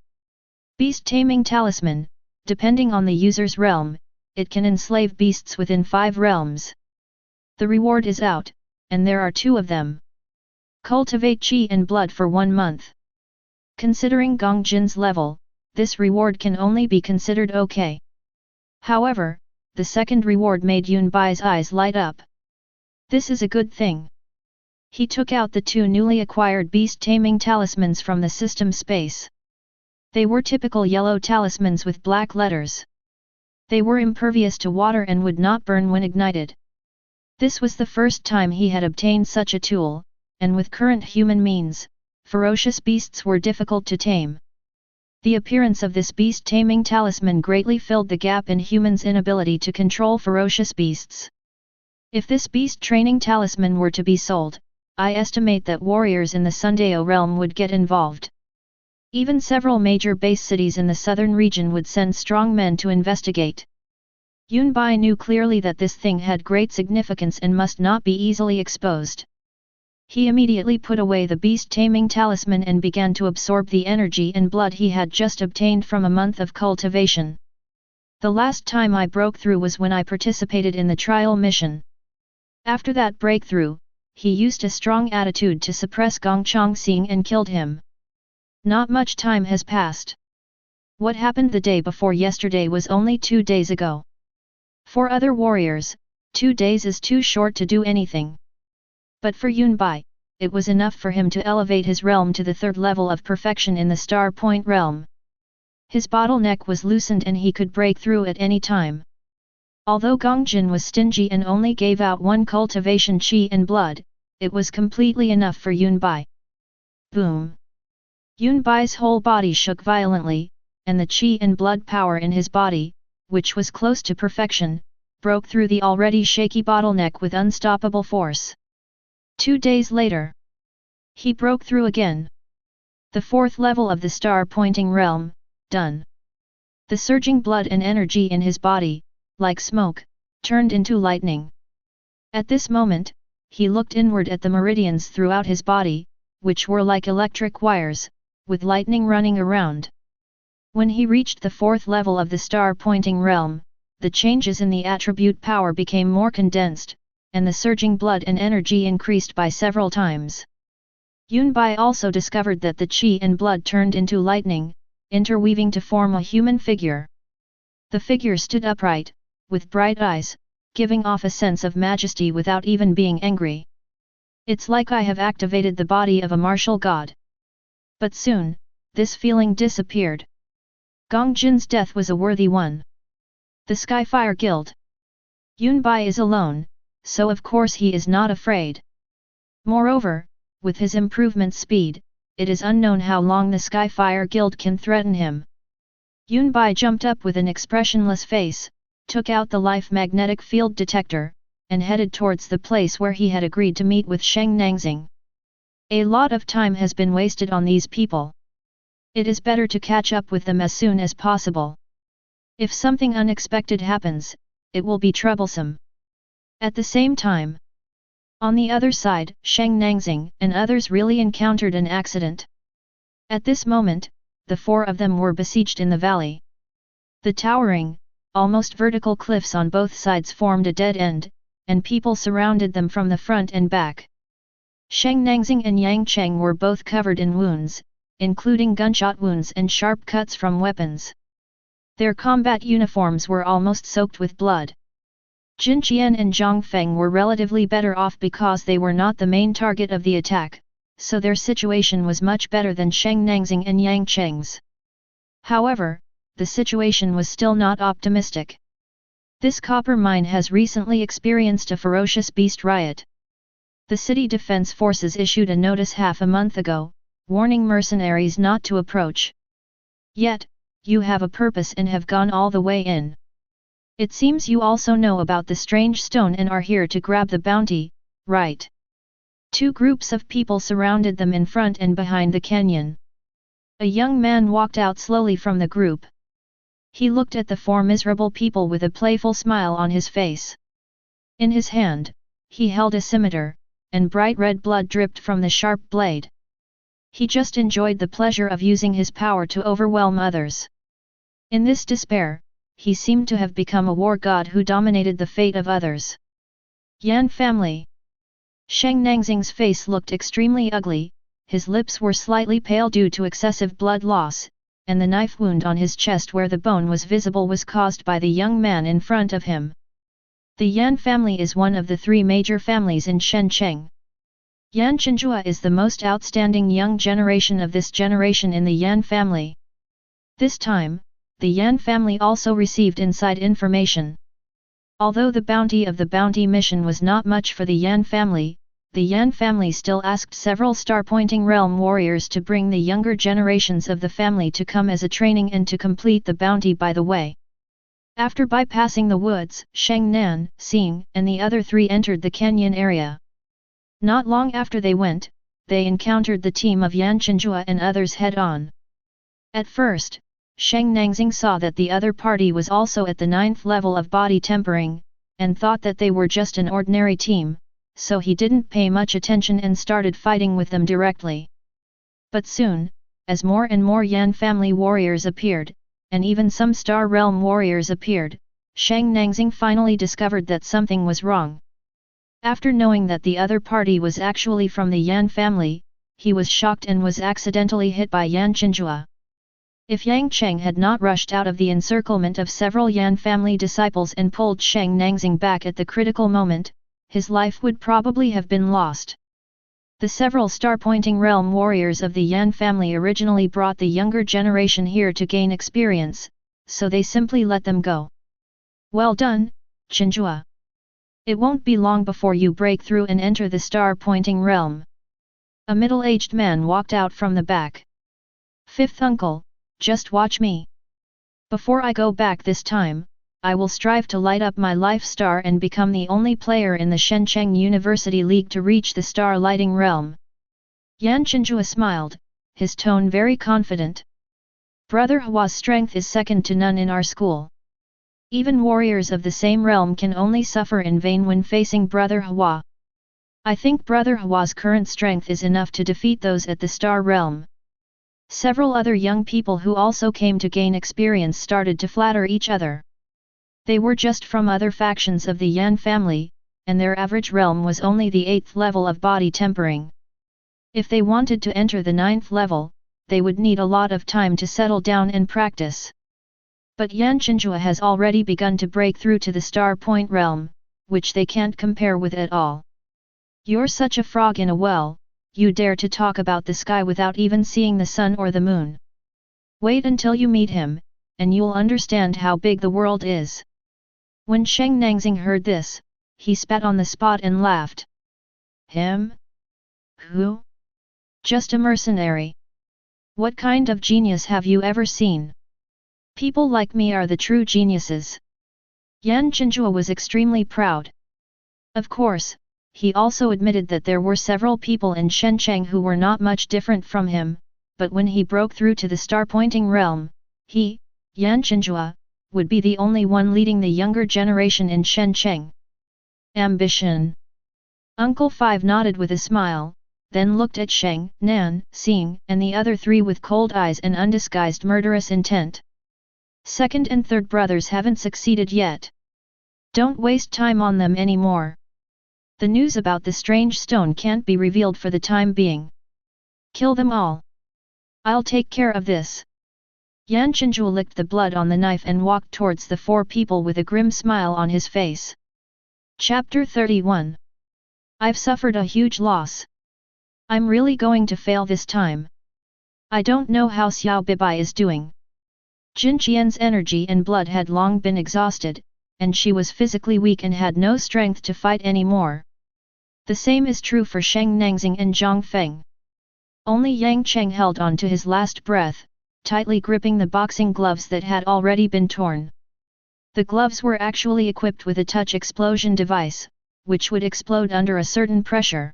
Beast Taming Talisman, depending on the user's realm, it can enslave beasts within 5 realms. The reward is out, and there are 2 of them. Cultivate Qi and Blood for 1 month. Considering Gong Jin's level, this reward can only be considered okay. However, the second reward made Yunbai's eyes light up. This is a good thing. He took out the 2 newly acquired beast taming talismans from the system space. They were typical yellow talismans with black letters. They were impervious to water and would not burn when ignited. This was the first time he had obtained such a tool, and with current human means, ferocious beasts were difficult to tame. The appearance of this beast taming talisman greatly filled the gap in humans' inability to control ferocious beasts. If this beast training talisman were to be sold, I estimate that warriors in the Sundao realm would get involved. Even several major base cities in the southern region would send strong men to investigate. Yunbai knew clearly that this thing had great significance and must not be easily exposed. He immediately put away the beast taming talisman and began to absorb the energy and blood he had just obtained from a month of cultivation. The last time I broke through was when I participated in the trial mission. After that breakthrough, he used a strong attitude to suppress Gong Chongxing and killed him. Not much time has passed. What happened the day before yesterday was only 2 days ago. For other warriors, 2 days is too short to do anything. But for Yunbai, it was enough for him to elevate his realm to the 3rd level of perfection in the Star Point realm. His bottleneck was loosened and he could break through at any time. Although Gong Jin was stingy and only gave out 1 cultivation qi and blood, it was completely enough for Yunbai. Boom! Yunbai's whole body shook violently, and the qi and blood power in his body, which was close to perfection, broke through the already shaky bottleneck with unstoppable force. 2 days later, he broke through again. The 4th level of the star-pointing realm, done. The surging blood and energy in his body, like smoke, turned into lightning. At this moment, he looked inward at the meridians throughout his body, which were like electric wires, with lightning running around. When he reached the 4th level of the star-pointing realm, the changes in the attribute power became more condensed, and the surging blood and energy increased by several times. Yunbai also discovered that the qi and blood turned into lightning, interweaving to form a human figure. The figure stood upright, with bright eyes, giving off a sense of majesty without even being angry. It's like I have activated the body of a martial god. But soon, this feeling disappeared. Gong Jin's death was a worthy one. The Skyfire Guild. Yunbai is alone, so of course he is not afraid. Moreover, with his improvement speed, it is unknown how long the Skyfire Guild can threaten him. Yunbai jumped up with an expressionless face, took out the life magnetic field detector, and headed towards the place where he had agreed to meet with Sheng Nangxing. A lot of time has been wasted on these people. It is better to catch up with them as soon as possible. If something unexpected happens, it will be troublesome. At the same time, on the other side, Sheng Nangxing and others really encountered an accident. At this moment, the four of them were besieged in the valley. The towering, almost vertical cliffs on both sides formed a dead end, and people surrounded them from the front and back. Sheng Nangxing and Yang Cheng were both covered in wounds, including gunshot wounds and sharp cuts from weapons. Their combat uniforms were almost soaked with blood. Jin Qian and Zhang Feng were relatively better off because they were not the main target of the attack, so their situation was much better than Sheng Nangxing and Yang Cheng's. However, the situation was still not optimistic. This copper mine has recently experienced a ferocious beast riot. The city defense forces issued a notice half a month ago, warning mercenaries not to approach. Yet, you have a purpose and have gone all the way in. It seems you also know about the strange stone and are here to grab the bounty, right? Two groups of people surrounded them in front and behind the canyon. A young man walked out slowly from the group. He looked at the four miserable people with a playful smile on his face. In his hand, he held a scimitar, and bright red blood dripped from the sharp blade. He just enjoyed the pleasure of using his power to overwhelm others. In this despair, he seemed to have become a war god who dominated the fate of others. Yan family. Sheng Nangxing's face looked extremely ugly, his lips were slightly pale due to excessive blood loss, and the knife wound on his chest where the bone was visible was caused by the young man in front of him. The Yan family is one of the three major families in Shenzhen. Yan Chenjua is the most outstanding young generation of this generation in the Yan family. This time, the Yan family also received inside information. Although the bounty of the bounty mission was not much for the Yan family still asked several star-pointing realm warriors to bring the younger generations of the family to come as a training and to complete the bounty by the way. After bypassing the woods, Sheng Nan, Xing, and the other three entered the canyon area. Not long after they went, they encountered the team of Yan Chenjua and others head-on. At first, Sheng Nangxing saw that the other party was also at the 9th level of body tempering, and thought that they were just an ordinary team, so he didn't pay much attention and started fighting with them directly. But soon, as more and more Yan family warriors appeared, and even some Star Realm warriors appeared, Sheng Nangxing finally discovered that something was wrong. After knowing that the other party was actually from the Yan family, he was shocked and was accidentally hit by Yan Chenjua. If Yang Cheng had not rushed out of the encirclement of several Yan family disciples and pulled Sheng Nangxing back at the critical moment, his life would probably have been lost. The several star-pointing realm warriors of the Yan family originally brought the younger generation here to gain experience, so they simply let them go. Well done, Chenjua. It won't be long before you break through and enter the star-pointing realm. A middle-aged man walked out from the back. Fifth uncle, just watch me. Before I go back this time, I will strive to light up my life star and become the only player in the Shenzhen University League to reach the star lighting realm. Yan Chenjua smiled, his tone very confident. Brother Hua's strength is second to none in our school. Even warriors of the same realm can only suffer in vain when facing Brother Hua. I think Brother Hua's current strength is enough to defeat those at the star realm. Several other young people who also came to gain experience started to flatter each other. They were just from other factions of the Yan family, and their average realm was only the 8th level of body tempering. If they wanted to enter the 9th level, they would need a lot of time to settle down and practice. But Yan Chenjua has already begun to break through to the Star Point realm, which they can't compare with at all. You're such a frog in a well, you dare to talk about the sky without even seeing the sun or the moon. Wait until you meet him, and you'll understand how big the world is. When Sheng Nangxing heard this, he spat on the spot and laughed. Him? Who? Just a mercenary. What kind of genius have you ever seen? People like me are the true geniuses. Yan Chenjua was extremely proud. Of course, he also admitted that there were several people in Shencheng who were not much different from him, but when he broke through to the star-pointing realm, he, Yan Chenjua, would be the only one leading the younger generation in Shencheng. Ambition. Uncle Five nodded with a smile, then looked at Sheng, Nan, Xing, and the other three with cold eyes and undisguised murderous intent. Second and third brothers haven't succeeded yet. Don't waste time on them anymore. The news about the strange stone can't be revealed for the time being. Kill them all. I'll take care of this. Yan Chenjua licked the blood on the knife and walked towards the four people with a grim smile on his face. Chapter 31. I've suffered a huge loss. I'm really going to fail this time. I don't know how Xiao Bibai is doing. Jin Qian's energy and blood had long been exhausted, and she was physically weak and had no strength to fight anymore. The same is true for Sheng Nangxing and Zhang Feng. Only Yang Cheng held on to his last breath, tightly gripping the boxing gloves that had already been torn. The gloves were actually equipped with a touch explosion device, which would explode under a certain pressure.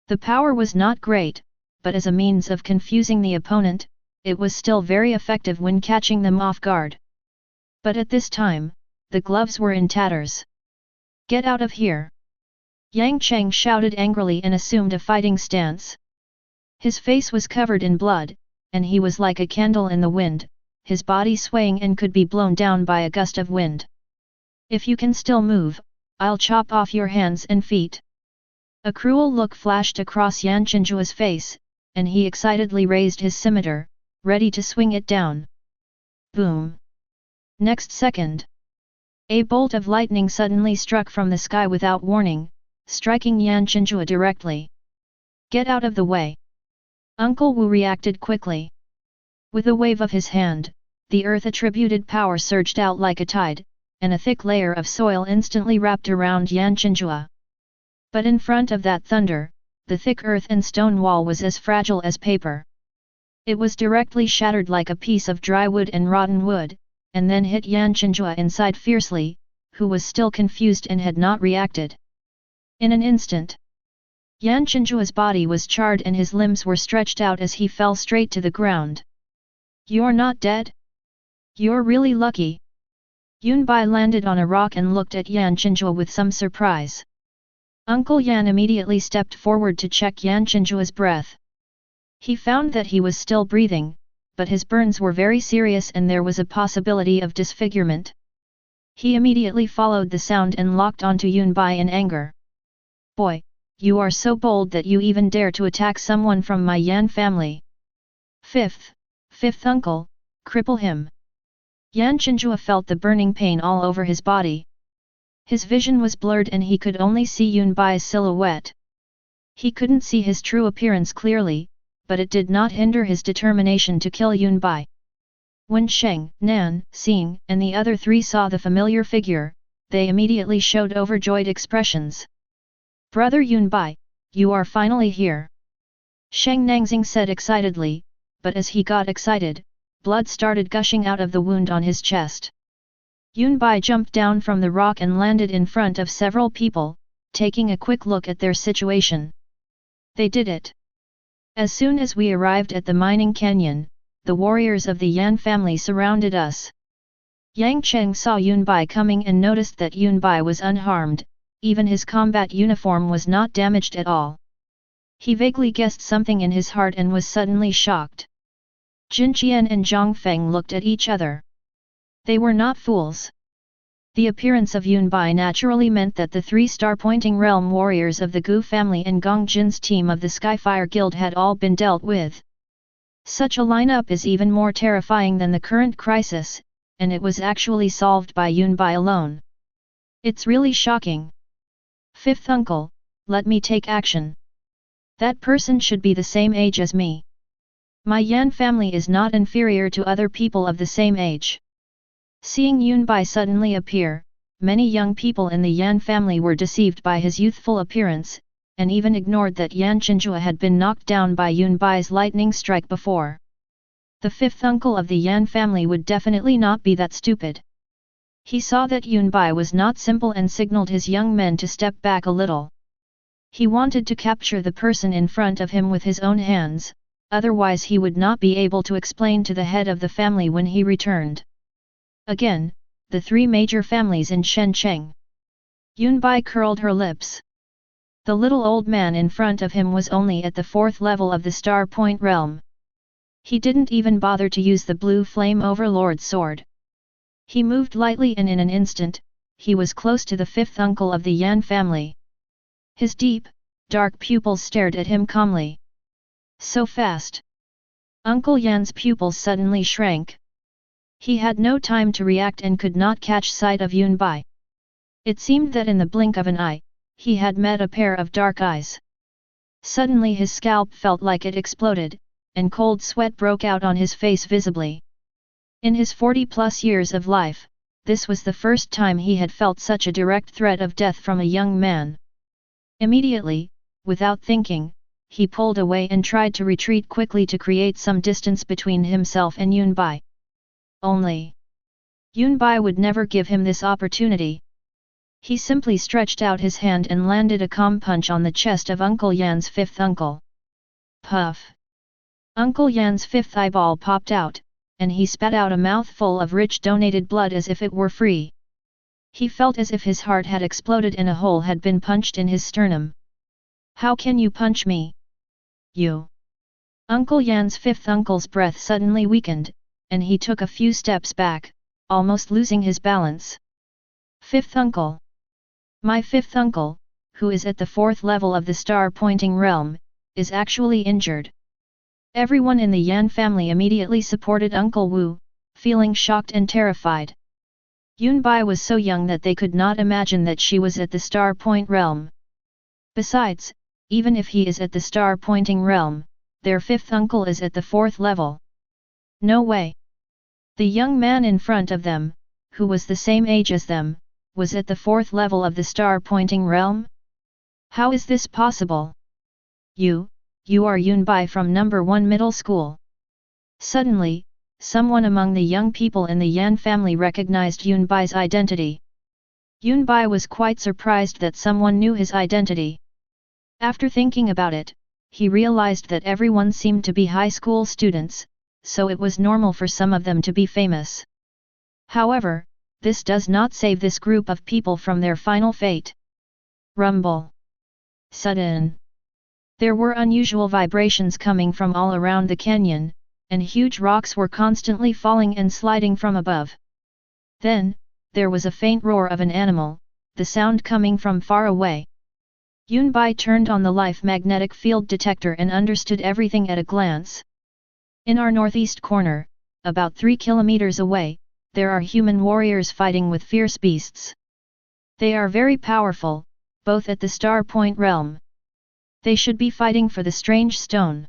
The power was not great, but as a means of confusing the opponent, it was still very effective when catching them off guard. But at this time, the gloves were in tatters. Get out of here! Yang Cheng shouted angrily and assumed a fighting stance. His face was covered in blood, and he was like a candle in the wind, his body swaying and could be blown down by a gust of wind. If you can still move, I'll chop off your hands and feet. A cruel look flashed across Yan Chenjua's face, and he excitedly raised his scimitar, ready to swing it down. Boom! Next second, a bolt of lightning suddenly struck from the sky without warning, striking Yan Chenjua directly. Get out of the way! Uncle Wu reacted quickly. With a wave of his hand, the earth-attributed power surged out like a tide, and a thick layer of soil instantly wrapped around Yan Chenjua. But in front of that thunder, the thick earth and stone wall was as fragile as paper. It was directly shattered like a piece of dry wood and rotten wood, and then hit Yan Chenjua inside fiercely, who was still confused and had not reacted. In an instant, Yan Chenjua's body was charred and his limbs were stretched out as he fell straight to the ground. You're not dead? You're really lucky. Yun Bai landed on a rock and looked at Yan Chenjua with some surprise. Uncle Yan immediately stepped forward to check Yan Chenjua's breath. He found that he was still breathing, but his burns were very serious and there was a possibility of disfigurement. He immediately followed the sound and locked onto Yun Bai in anger. Boy, you are so bold that you even dare to attack someone from my Yan family. Fifth uncle, cripple him. Yan Chenjua felt the burning pain all over his body. His vision was blurred and he could only see Yun Bai's silhouette. He couldn't see his true appearance clearly, but it did not hinder his determination to kill Yun Bai. When Sheng, Nan, Xing, and the other three saw the familiar figure, they immediately showed overjoyed expressions. Brother Yun Bai, you are finally here. Sheng Nangxing said excitedly, but as he got excited, blood started gushing out of the wound on his chest. Yun Bai jumped down from the rock and landed in front of several people, taking a quick look at their situation. They did it. As soon as we arrived at the mining canyon, the warriors of the Yan family surrounded us. Yang Cheng saw Yun Bai coming and noticed that Yun Bai was unharmed, even his combat uniform was not damaged at all. He vaguely guessed something in his heart and was suddenly shocked. Jin Qian and Zhang Feng looked at each other. They were not fools. The appearance of Yunbai naturally meant that the 3-star pointing realm warriors of the Gu family and Gong Jin's team of the Skyfire Guild had all been dealt with. Such a lineup is even more terrifying than the current crisis, and it was actually solved by Yunbai alone. It's really shocking. Fifth uncle, let me take action. That person should be the same age as me. My Yan family is not inferior to other people of the same age. Seeing Yunbai suddenly appear, many young people in the Yan family were deceived by his youthful appearance, and even ignored that Yan Chenjua had been knocked down by Yunbai's lightning strike before. The fifth uncle of the Yan family would definitely not be that stupid. He saw that Yunbai was not simple and signaled his young men to step back a little. He wanted to capture the person in front of him with his own hands, otherwise he would not be able to explain to the head of the family when he returned. Again, the 3 major families in Shenzhen. Yunbai curled her lips. The little old man in front of him was only at the 4th level of the Star Point realm. He didn't even bother to use the blue flame overlord sword. He moved lightly and in an instant, he was close to the 5th uncle of the Yan family. His deep, dark pupils stared at him calmly. So fast. Uncle Yan's pupils suddenly shrank. He had no time to react and could not catch sight of Yunbai. It seemed that in the blink of an eye, he had met a pair of dark eyes. Suddenly his scalp felt like it exploded, and cold sweat broke out on his face visibly. In his 40-plus years of life, this was the first time he had felt such a direct threat of death from a young man. Immediately, without thinking, he pulled away and tried to retreat quickly to create some distance between himself and Yunbai. Only Yunbai would never give him this opportunity. He simply stretched out his hand and landed a calm punch on the chest of Uncle Yan's 5th uncle. Puff! Uncle Yan's 5th eyeball popped out, and he spat out a mouthful of rich donated blood as if it were free. He felt as if his heart had exploded and a hole had been punched in his sternum. How can you punch me? You! Uncle Yan's 5th uncle's breath suddenly weakened, and he took a few steps back, almost losing his balance. 5th uncle! My 5th uncle, who is at the 4th level of the star-pointing realm, is actually injured. Everyone in the Yan family immediately supported Uncle Wu, feeling shocked and terrified. Yunbai was so young that they could not imagine that she was at the Star Point realm. Besides, even if he is at the Star Pointing realm, their 5th uncle is at the 4th level. No way! The young man in front of them, who was the same age as them, was at the 4th level of the Star Pointing realm? How is this possible? You are Yunbai from number 1 middle school. Suddenly, someone among the young people in the Yan family recognized Yunbai's identity. Yunbai was quite surprised that someone knew his identity. After thinking about it, he realized that everyone seemed to be high school students, so it was normal for some of them to be famous. However, this does not save this group of people from their final fate. Rumble. Sudden. There were unusual vibrations coming from all around the canyon, and huge rocks were constantly falling and sliding from above. Then, there was a faint roar of an animal, the sound coming from far away. Yunbai turned on the life magnetic field detector and understood everything at a glance. In our northeast corner, about 3 kilometers away, there are human warriors fighting with fierce beasts. They are very powerful, both at the Star Point realm. They should be fighting for the strange stone.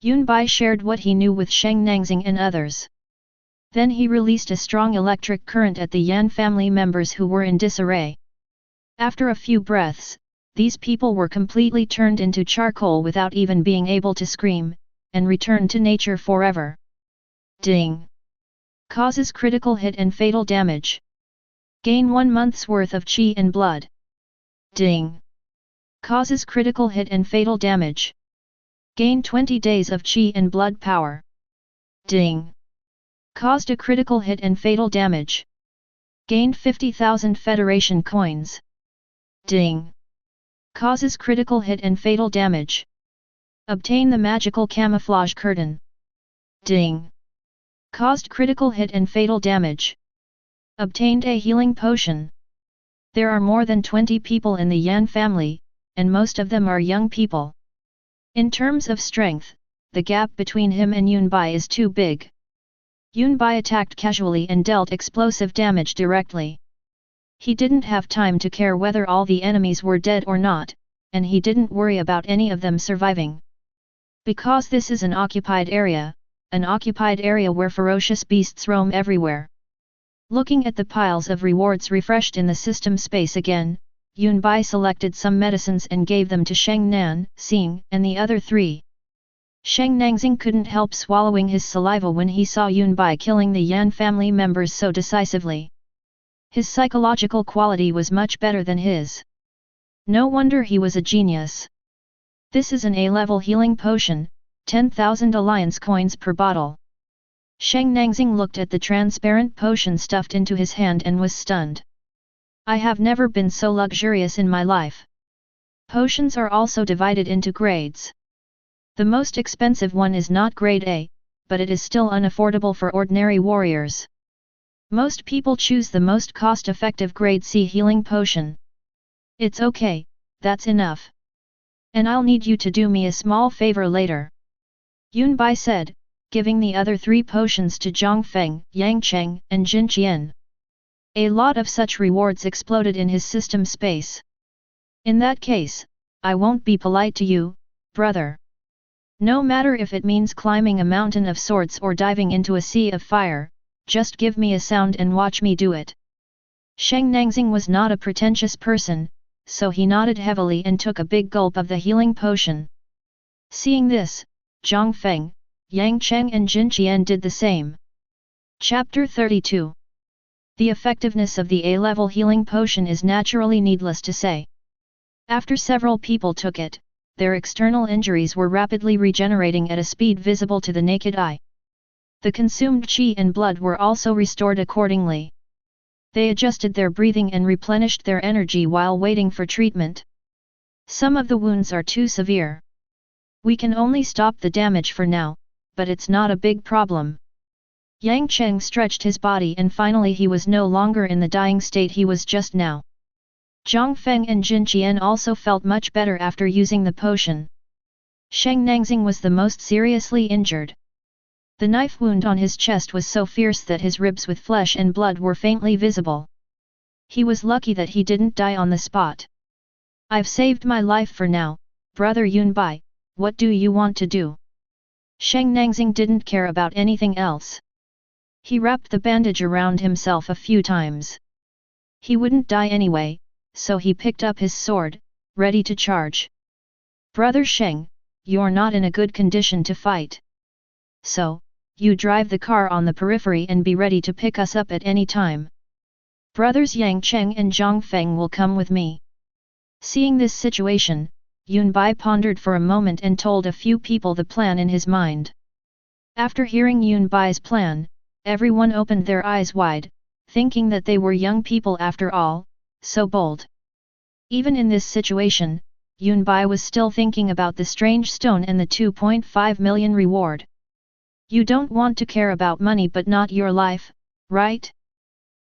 Yunbai shared what he knew with Sheng Nangxing and others. Then he released a strong electric current at the Yan family members who were in disarray. After a few breaths, these people were completely turned into charcoal without even being able to scream, and returned to nature forever. Ding! Causes critical hit and fatal damage. Gain 1 month's worth of qi and blood. Ding! Causes critical hit and fatal damage. Gain 20 days of qi and blood power. Ding! Caused a critical hit and fatal damage. Gained 50,000 Federation coins. Ding! Causes critical hit and fatal damage. Obtain the magical camouflage curtain. Ding! Caused critical hit and fatal damage. Obtained a healing potion. There are more than 20 people in the Yan family, and most of them are young people. In terms of strength, the gap between him and Yunbai is too big. Yunbai attacked casually and dealt explosive damage directly. He didn't have time to care whether all the enemies were dead or not, and he didn't worry about any of them surviving. Because this is an occupied area where ferocious beasts roam everywhere. Looking at the piles of rewards refreshed in the system space again, Yunbai selected some medicines and gave them to Sheng Nan, Xing, and the other three. Sheng Nangxing couldn't help swallowing his saliva when he saw Yunbai killing the Yan family members so decisively. His psychological quality was much better than his. No wonder he was a genius. This is an A-level healing potion, 10,000 alliance coins per bottle. Sheng Nangxing looked at the transparent potion stuffed into his hand and was stunned. I have never been so luxurious in my life. Potions are also divided into grades. The most expensive one is not grade A, but it is still unaffordable for ordinary warriors. Most people choose the most cost-effective grade C healing potion. It's okay, that's enough. And I'll need you to do me a small favor later. Yunbai said, giving the other three potions to Zhang Feng, Yang Cheng, and Jin Qian. A lot of such rewards exploded in his system space. In that case, I won't be polite to you, brother. No matter if it means climbing a mountain of swords or diving into a sea of fire, just give me a sound and watch me do it. Sheng Nangxing was not a pretentious person, so he nodded heavily and took a big gulp of the healing potion. Seeing this, Zhang Feng, Yang Cheng and Jin Qian did the same. Chapter 32. The effectiveness of the A-level healing potion is naturally needless to say. After several people took it, their external injuries were rapidly regenerating at a speed visible to the naked eye. The consumed qi and blood were also restored accordingly. They adjusted their breathing and replenished their energy while waiting for treatment. Some of the wounds are too severe. We can only stop the damage for now, but it's not a big problem. Yang Cheng stretched his body and finally he was no longer in the dying state he was just now. Zhang Feng and Jin Qian also felt much better after using the potion. Sheng Nangxing was the most seriously injured. The knife wound on his chest was so fierce that his ribs with flesh and blood were faintly visible. He was lucky that he didn't die on the spot. I've saved my life for now, brother Yunbai, what do you want to do? Sheng Nangxing didn't care about anything else. He wrapped the bandage around himself a few times. He wouldn't die anyway, so he picked up his sword, ready to charge. Brother Sheng, you're not in a good condition to fight. So, you drive the car on the periphery and be ready to pick us up at any time. Brothers Yang Cheng and Zhang Feng will come with me. Seeing this situation, Yunbai pondered for a moment and told a few people the plan in his mind. After hearing Yunbai's plan, everyone opened their eyes wide, thinking that they were young people after all, so bold. Even in this situation, Yunbai was still thinking about the strange stone and the 2.5 million reward. You don't want to care about money but not your life, right?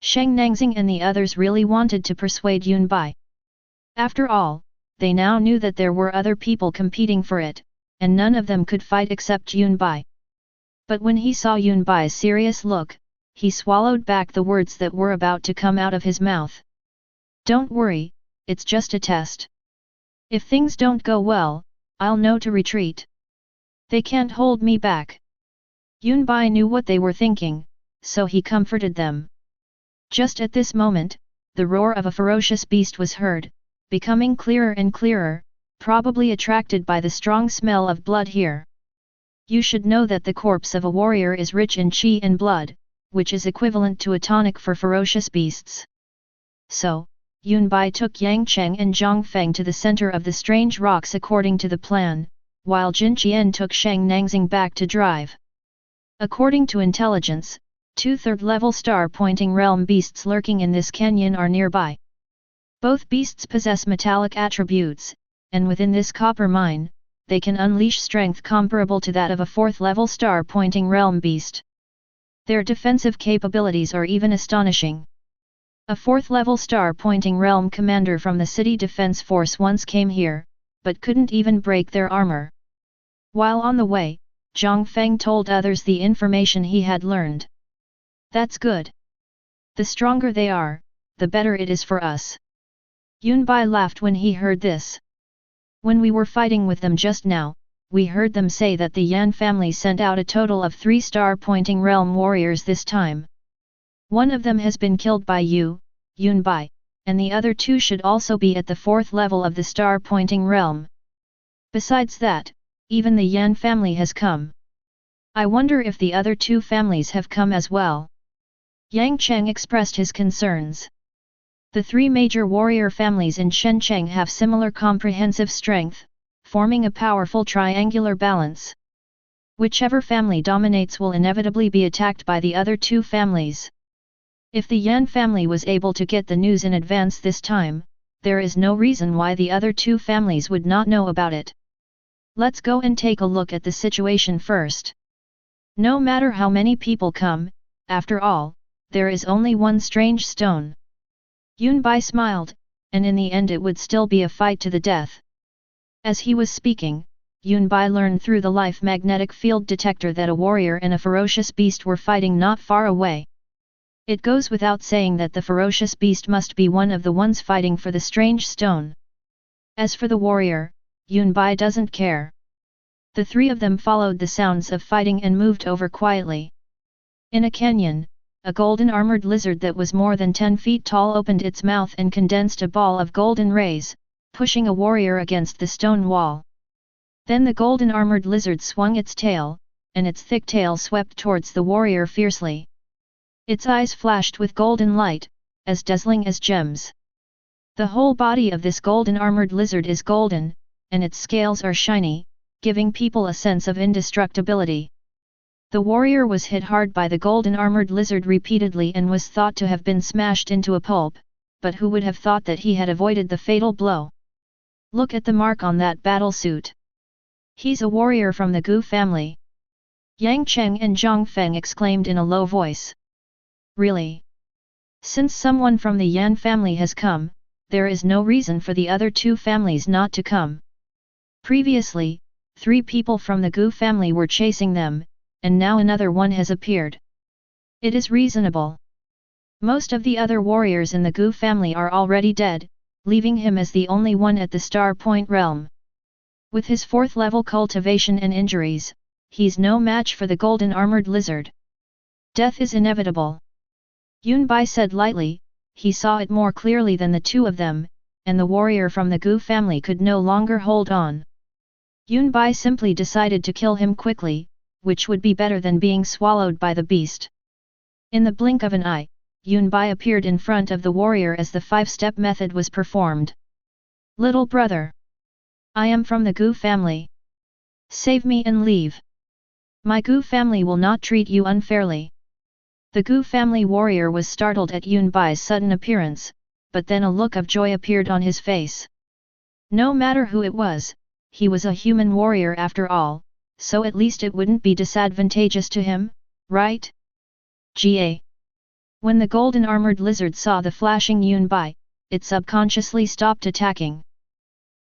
Sheng Nangxing and the others really wanted to persuade Yunbai. After all, they now knew that there were other people competing for it, and none of them could fight except Yunbai. But when he saw Yunbai's serious look, he swallowed back the words that were about to come out of his mouth. Don't worry, it's just a test. If things don't go well, I'll know to retreat. They can't hold me back. Yunbai knew what they were thinking, so he comforted them. Just at this moment, the roar of a ferocious beast was heard, becoming clearer and clearer, probably attracted by the strong smell of blood here. You should know that the corpse of a warrior is rich in qi and blood, which is equivalent to a tonic for ferocious beasts. So, Yunbai took Yang Cheng and Zhang Feng to the center of the strange rocks according to the plan, while Jin Qian took Sheng Nangxing back to drive. According to intelligence, 2 third-level star-pointing realm beasts lurking in this canyon are nearby. Both beasts possess metallic attributes, and within this copper mine, they can unleash strength comparable to that of a 4th-level star-pointing realm beast. Their defensive capabilities are even astonishing. A 4th-level star-pointing realm commander from the city defense force once came here, but couldn't even break their armor. While on the way, Zhang Feng told others the information he had learned. That's good. The stronger they are, the better it is for us. Yunbai laughed when he heard this. When we were fighting with them just now, we heard them say that the Yan family sent out a total of 3 star-pointing realm warriors this time. One of them has been killed by you, Yunbai, and the other 2 should also be at the 4th level of the star-pointing realm. Besides that, even the Yan family has come. I wonder if the other 2 families have come as well. Yang Cheng expressed his concerns. The 3 major warrior families in Shenzhen have similar comprehensive strength, forming a powerful triangular balance. Whichever family dominates will inevitably be attacked by the other 2 families. If the Yan family was able to get the news in advance this time, there is no reason why the other 2 families would not know about it. Let's go and take a look at the situation first. No matter how many people come, after all, there is only one strange stone. Yunbai smiled, and in the end it would still be a fight to the death. As he was speaking, Yunbai learned through the life magnetic field detector that a warrior and a ferocious beast were fighting not far away. It goes without saying that the ferocious beast must be one of the ones fighting for the strange stone. As for the warrior, Yunbai doesn't care. The 3 of them followed the sounds of fighting and moved over quietly. In a canyon, a golden armored lizard that was more than 10 feet tall opened its mouth and condensed a ball of golden rays, pushing a warrior against the stone wall. Then the golden armored lizard swung its tail, and its thick tail swept towards the warrior fiercely. Its eyes flashed with golden light, as dazzling as gems. The whole body of this golden armored lizard is golden, and its scales are shiny, giving people a sense of indestructibility. The warrior was hit hard by the golden armored lizard repeatedly and was thought to have been smashed into a pulp, but who would have thought that he had avoided the fatal blow? Look at the mark on that battle suit. He's a warrior from the Gu family. Yang Cheng and Zhang Feng exclaimed in a low voice. Really? Since someone from the Yan family has come, there is no reason for the other 2 families not to come. Previously, 3 people from the Gu family were chasing them, and now another one has appeared. It is reasonable. Most of the other warriors in the Gu family are already dead, leaving him as the only one at the Star Point realm. With his 4th level cultivation and injuries, he's no match for the golden armored lizard. Death is inevitable. Yunbai said lightly, he saw it more clearly than the 2 of them, and the warrior from the Gu family could no longer hold on. Yunbai simply decided to kill him quickly, which would be better than being swallowed by the beast. In the blink of an eye, Yunbai appeared in front of the warrior as the 5-step method was performed. Little brother! I am from the Gu family. Save me and leave. My Gu family will not treat you unfairly. The Gu family warrior was startled at Yunbai's sudden appearance, but then a look of joy appeared on his face. No matter who it was, he was a human warrior after all, so at least it wouldn't be disadvantageous to him, right? Ga. When the golden armored lizard saw the flashing Yunbai, it subconsciously stopped attacking.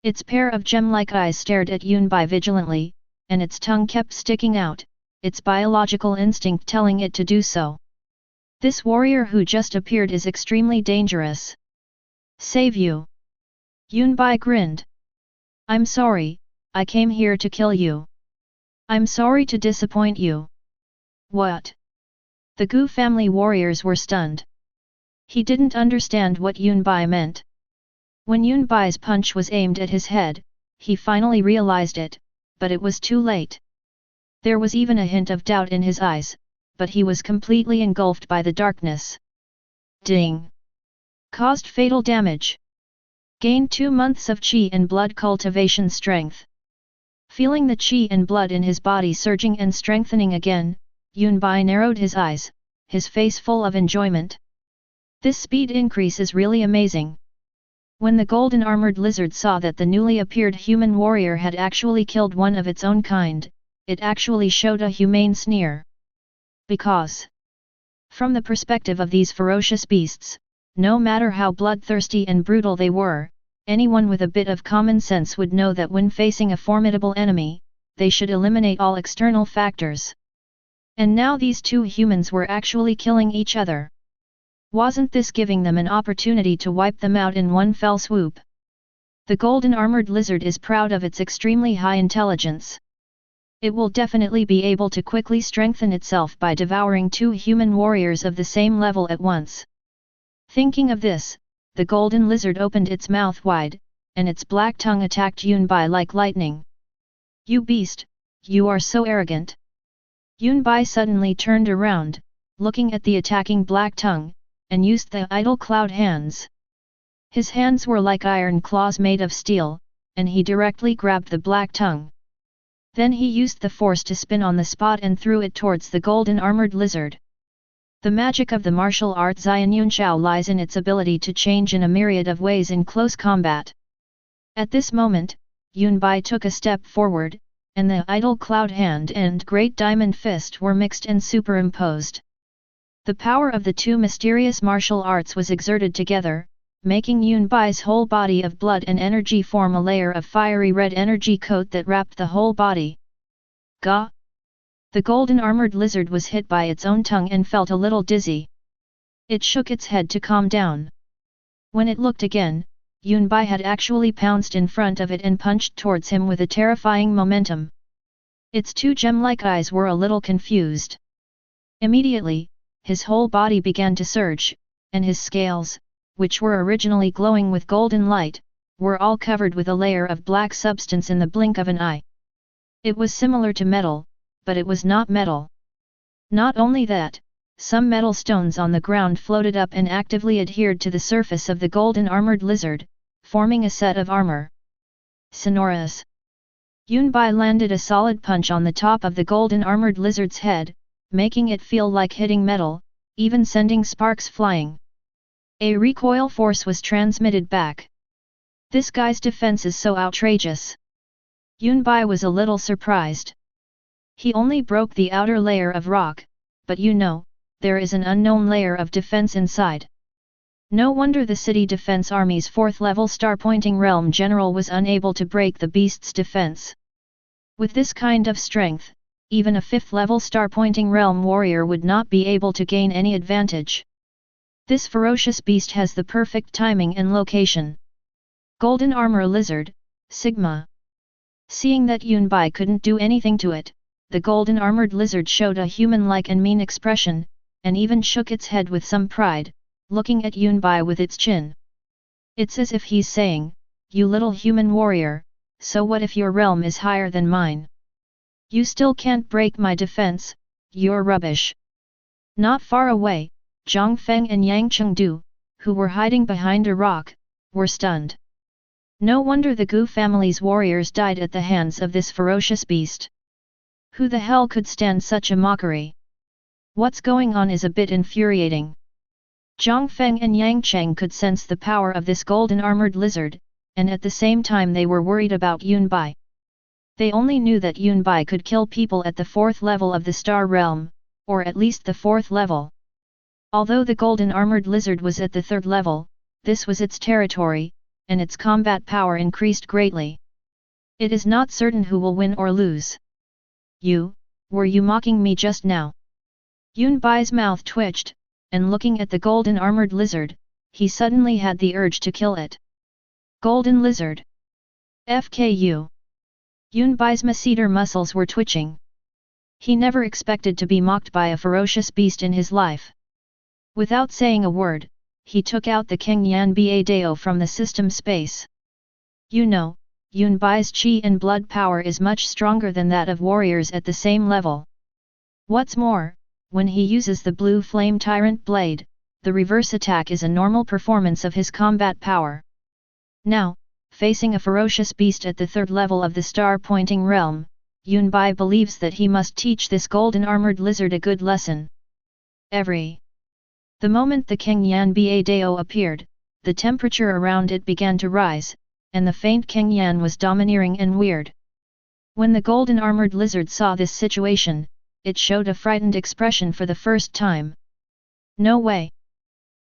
Its pair of gem-like eyes stared at Yunbai vigilantly, and its tongue kept sticking out, its biological instinct telling it to do so. This warrior who just appeared is extremely dangerous. Save you! Yunbai grinned. I'm sorry, I came here to kill you. I'm sorry to disappoint you. What? The Gu family warriors were stunned. He didn't understand what Yunbai meant. When Yunbai's punch was aimed at his head, he finally realized it, but it was too late. There was even a hint of doubt in his eyes, but he was completely engulfed by the darkness. Ding! Caused fatal damage. Gained 2 months of qi and blood cultivation strength. Feeling the qi and blood in his body surging and strengthening again, Yunbai narrowed his eyes, his face full of enjoyment. This speed increase is really amazing. When the golden armored lizard saw that the newly appeared human warrior had actually killed one of its own kind, it actually showed a humane sneer. Because, from the perspective of these ferocious beasts, No matter how bloodthirsty and brutal they were, anyone with a bit of common sense would know that when facing a formidable enemy, they should eliminate all external factors. And now these two humans were actually killing each other. Wasn't this giving them an opportunity to wipe them out in one fell swoop? The golden armored lizard is proud of its extremely high intelligence. It will definitely be able to quickly strengthen itself by devouring two human warriors of the same level at once. Thinking of this, the golden lizard opened its mouth wide, and its black tongue attacked Yunbai like lightning. "You beast, you are so arrogant!" Yunbai suddenly turned around, looking at the attacking black tongue, and used the idle cloud hands. His hands were like iron claws made of steel, and he directly grabbed the black tongue. Then he used the force to spin on the spot and threw it towards the golden armored lizard. The magic of the martial art Xian Yunchao lies in its ability to change in a myriad of ways in close combat. At this moment, Yunbai took a step forward, and the idle cloud hand and great diamond fist were mixed and superimposed. The power of the two mysterious martial arts was exerted together, making Yunbai's whole body of blood and energy form a layer of fiery red energy coat that wrapped the whole body. Gah! The golden armored lizard was hit by its own tongue and felt a little dizzy. It shook its head to calm down. When it looked again, Yunbai had actually pounced in front of it and punched towards him with a terrifying momentum. Its two gem-like eyes were a little confused. Immediately, his whole body began to surge, and his scales, which were originally glowing with golden light, were all covered with a layer of black substance in the blink of an eye. It was similar to metal, but it was not metal. Not only that, some metal stones on the ground floated up and actively adhered to the surface of the golden armored lizard, forming a set of armor. Sonorous. Yunbai landed a solid punch on the top of the golden armored lizard's head, making it feel like hitting metal, even sending sparks flying. A recoil force was transmitted back. This guy's defense is so outrageous. Yunbai was a little surprised. He only broke the outer layer of rock, but there is an unknown layer of defense inside. No wonder the City Defense Army's 4th level star-pointing realm general was unable to break the beast's defense. With this kind of strength, even a 5th level star-pointing realm warrior would not be able to gain any advantage. This ferocious beast has the perfect timing and location. Golden Armor Lizard, Sigma. Seeing that Yunbai couldn't do anything to it, the golden armored lizard showed a human-like and mean expression, and even shook its head with some pride, looking at Yunbai with its chin. It's as if he's saying, "You little human warrior, so what if your realm is higher than mine? You still can't break my defense, you're rubbish." Not far away, Zhang Feng and Yang Chengdu, who were hiding behind a rock, were stunned. No wonder the Gu family's warriors died at the hands of this ferocious beast. Who the hell could stand such a mockery? What's going on is a bit infuriating. Zhang Feng and Yang Cheng could sense the power of this golden armored lizard, and at the same time they were worried about Yunbai. They only knew that Yunbai could kill people at the 4th level of the Star Realm, or at least the 4th level. Although the golden armored lizard was at the 3rd level, this was its territory, and its combat power increased greatly. It is not certain who will win or lose. Were you mocking me just now? Yunbai's mouth twitched, and looking at the golden armored lizard, he suddenly had the urge to kill it. Golden lizard. FKU. Yunbai's masseter muscles were twitching. He never expected to be mocked by a ferocious beast in his life. Without saying a word, he took out the King Yan Ba Dao from the system space. Yunbai's chi and blood power is much stronger than that of warriors at the same level. What's more, when he uses the blue flame tyrant blade, the reverse attack is a normal performance of his combat power. Now, facing a ferocious beast at the 3rd level of the star-pointing realm, Yunbai believes that he must teach this golden armored lizard a good lesson. The moment the King Yan Ba Dao appeared, the temperature around it began to rise, and the faint King Yan was domineering and weird. When the golden armored lizard saw this situation, it showed a frightened expression for the first time. No way!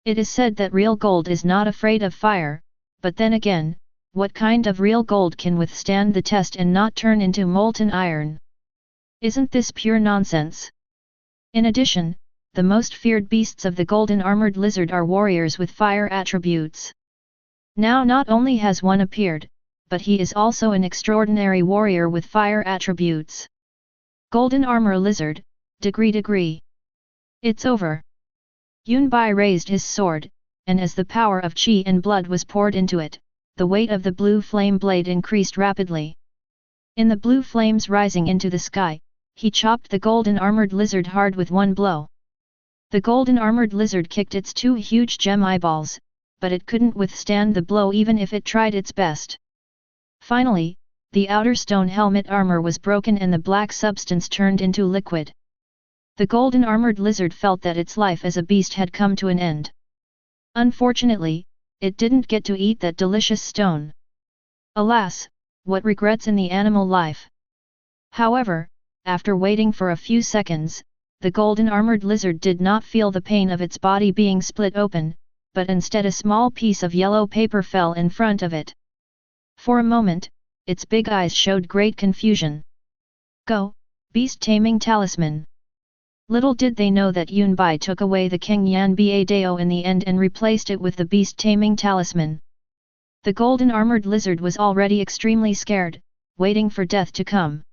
It is said that real gold is not afraid of fire, but then again, what kind of real gold can withstand the test and not turn into molten iron? Isn't this pure nonsense? In addition, the most feared beasts of the golden armored lizard are warriors with fire attributes. Now not only has one appeared, but he is also an extraordinary warrior with fire attributes. Golden armor lizard, degree. It's over. Yunbai raised his sword, and as the power of qi and blood was poured into it, the weight of the blue flame blade increased rapidly. In the blue flames rising into the sky, he chopped the golden armored lizard hard with one blow. The golden armored lizard kicked its two huge gem eyeballs, but it couldn't withstand the blow even if it tried its best. Finally, the outer stone helmet armor was broken and the black substance turned into liquid. The golden armored lizard felt that its life as a beast had come to an end. Unfortunately, it didn't get to eat that delicious stone. Alas, what regrets in the animal life! However, after waiting for a few seconds, the golden armored lizard did not feel the pain of its body being split open, but instead a small piece of yellow paper fell in front of it. For a moment, its big eyes showed great confusion. Go, beast taming talisman! Little did they know that Yunbai took away the King Yanbei Dao in the end and replaced it with the beast taming talisman. The golden armored lizard was already extremely scared, waiting for death to come.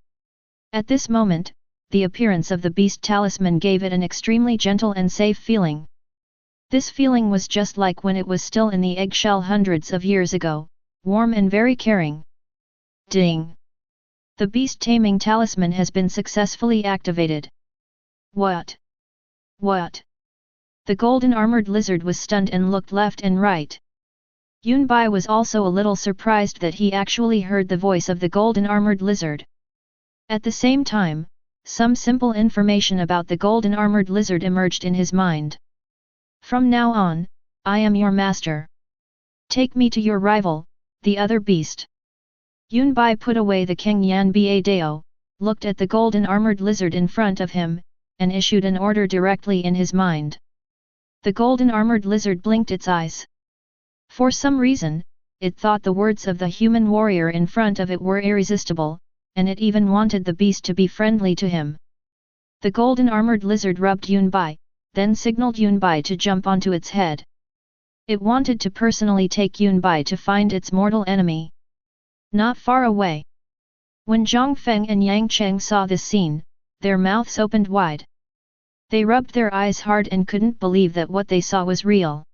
At this moment, the appearance of the beast talisman gave it an extremely gentle and safe feeling. This feeling was just like when it was still in the eggshell hundreds of years ago, warm and very caring. Ding! The beast taming talisman has been successfully activated. What? What? The golden armored lizard was stunned and looked left and right. Yunbai was also a little surprised that he actually heard the voice of the golden armored lizard. At the same time, some simple information about the golden armored lizard emerged in his mind. From now on, I am your master. Take me to your rival, the other beast. Yunbai put away the King Yanbei Dao, looked at the golden armored lizard in front of him, and issued an order directly in his mind. The golden armored lizard blinked its eyes. For some reason, it thought the words of the human warrior in front of it were irresistible, and it even wanted the beast to be friendly to him. The golden armored lizard rubbed Yunbai, then signaled Yunbai to jump onto its head. It wanted to personally take Yunbai to find its mortal enemy. Not far away. When Zhang Feng and Yang Cheng saw this scene, their mouths opened wide. They rubbed their eyes hard and couldn't believe that what they saw was real.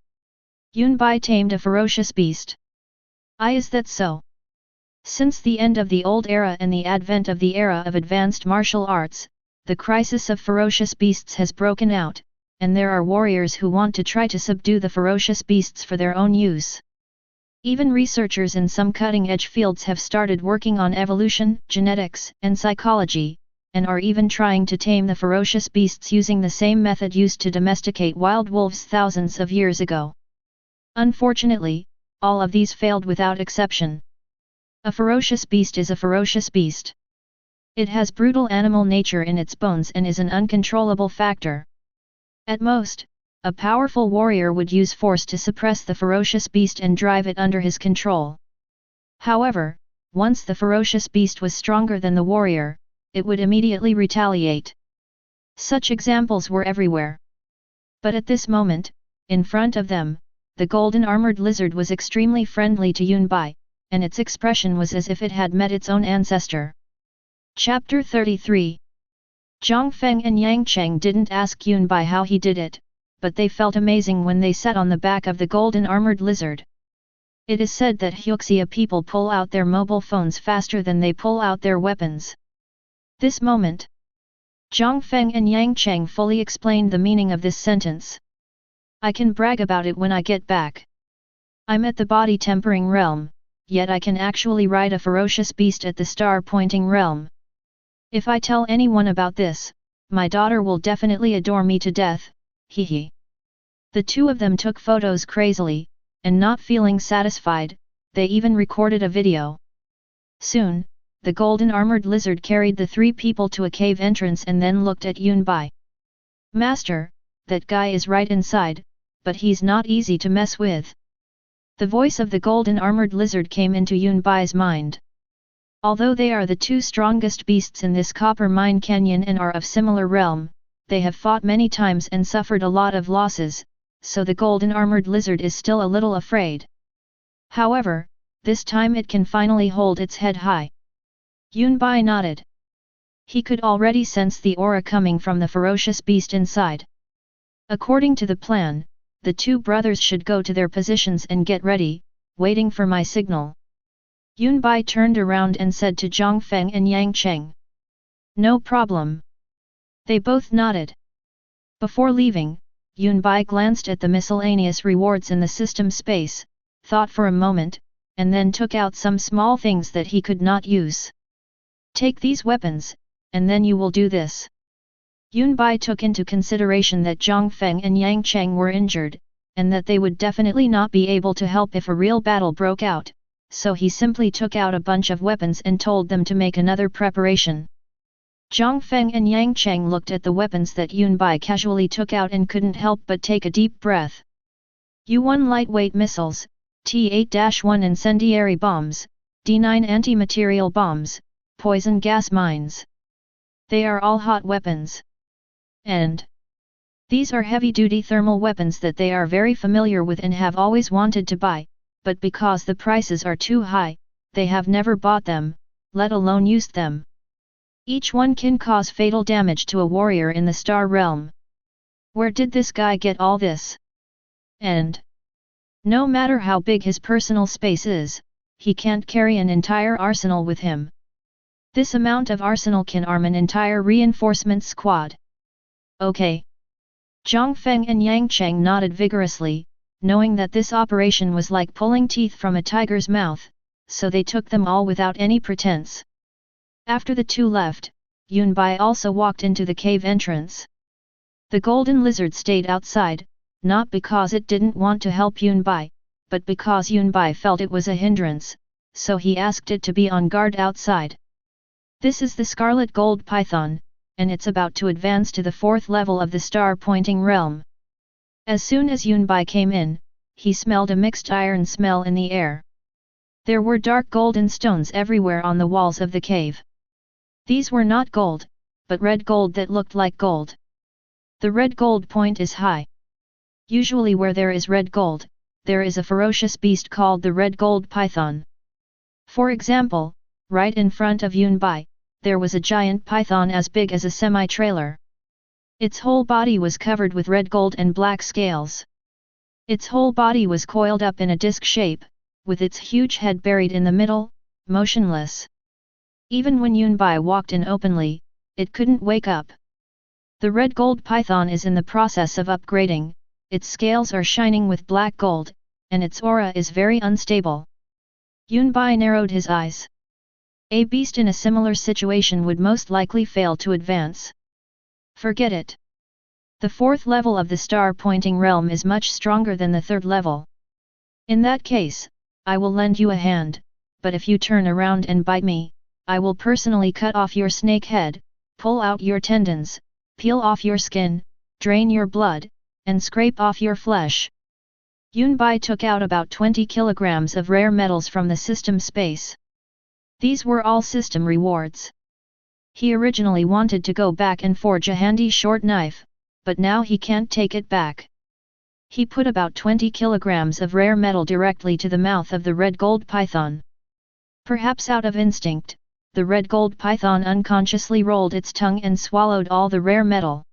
Yunbai tamed a ferocious beast. Is that so? Since the end of the old era and the advent of the era of advanced martial arts, the crisis of ferocious beasts has broken out, and there are warriors who want to try to subdue the ferocious beasts for their own use. Even researchers in some cutting-edge fields have started working on evolution, genetics, and psychology, and are even trying to tame the ferocious beasts using the same method used to domesticate wild wolves thousands of years ago. Unfortunately, all of these failed without exception. A ferocious beast is a ferocious beast. It has brutal animal nature in its bones and is an uncontrollable factor. At most, a powerful warrior would use force to suppress the ferocious beast and drive it under his control. However, once the ferocious beast was stronger than the warrior, it would immediately retaliate. Such examples were everywhere. But at this moment, in front of them, the golden armored lizard was extremely friendly to Yunbai, and its expression was as if it had met its own ancestor. Chapter 33. Zhang Feng and Yang Cheng didn't ask Yunbai how he did it, but they felt amazing when they sat on the back of the golden armored lizard. It is said that Huxia people pull out their mobile phones faster than they pull out their weapons. This moment, Zhang Feng and Yang Cheng fully explained the meaning of this sentence. I can brag about it when I get back. I'm at the body tempering realm, yet I can actually ride a ferocious beast at the star pointing realm. If I tell anyone about this, my daughter will definitely adore me to death, hee. The two of them took photos crazily, and not feeling satisfied, they even recorded a video. Soon, the golden armored lizard carried the three people to a cave entrance and then looked at Yunbai. Master, that guy is right inside, but he's not easy to mess with. The voice of the golden armored lizard came into Yunbai's mind. Although they are the two strongest beasts in this copper mine canyon and are of similar realm, they have fought many times and suffered a lot of losses, so the golden armored lizard is still a little afraid. However, this time it can finally hold its head high. Yunbai nodded. He could already sense the aura coming from the ferocious beast inside. According to the plan, the two brothers should go to their positions and get ready, waiting for my signal. Yunbai turned around and said to Zhang Feng and Yang Cheng. No problem. They both nodded. Before leaving, Yunbai glanced at the miscellaneous rewards in the system space, thought for a moment, and then took out some small things that he could not use. Take these weapons, and then you will do this. Yunbai took into consideration that Zhang Feng and Yang Cheng were injured, and that they would definitely not be able to help if a real battle broke out, so he simply took out a bunch of weapons and told them to make another preparation. Zhang Feng and Yang Cheng looked at the weapons that Yunbai casually took out and couldn't help but take a deep breath. U-1 lightweight missiles, T-8-1 incendiary bombs, D-9 anti-material bombs, poison gas mines. They are all hot weapons. And these are heavy-duty thermal weapons that they are very familiar with and have always wanted to buy, but because the prices are too high, they have never bought them, let alone used them. Each one can cause fatal damage to a warrior in the star realm. Where did this guy get all this? And no matter how big his personal space is, he can't carry an entire arsenal with him. This amount of arsenal can arm an entire reinforcement squad. Okay. Zhang Feng and Yang Cheng nodded vigorously, knowing that this operation was like pulling teeth from a tiger's mouth, so they took them all without any pretense. After the two left, Yunbai also walked into the cave entrance. The golden lizard stayed outside, not because it didn't want to help Yunbai, but because Yunbai felt it was a hindrance, so he asked it to be on guard outside. This is the scarlet gold python, and it's about to advance to the 4th level of the star-pointing realm. As soon as Yunbai came in, he smelled a mixed iron smell in the air. There were dark golden stones everywhere on the walls of the cave. These were not gold, but red gold that looked like gold. The red gold point is high. Usually where there is red gold, there is a ferocious beast called the red gold python. For example, right in front of Yunbai, there was a giant python as big as a semi-trailer. Its whole body was covered with red gold and black scales. Its whole body was coiled up in a disc shape, with its huge head buried in the middle, motionless. Even when Yunbai walked in openly, it couldn't wake up. The red gold python is in the process of upgrading, its scales are shining with black gold, and its aura is very unstable. Yunbai narrowed his eyes. A beast in a similar situation would most likely fail to advance. Forget it. The 4th level of the star-pointing realm is much stronger than the 3rd level. In that case, I will lend you a hand, but if you turn around and bite me, I will personally cut off your snake head, pull out your tendons, peel off your skin, drain your blood, and scrape off your flesh. Yunbai took out about 20 kilograms of rare metals from the system space. These were all system rewards. He originally wanted to go back and forge a handy short knife, but now he can't take it back. He put about 20 kilograms of rare metal directly to the mouth of the red gold python. Perhaps out of instinct, the red gold python unconsciously rolled its tongue and swallowed all the rare metal.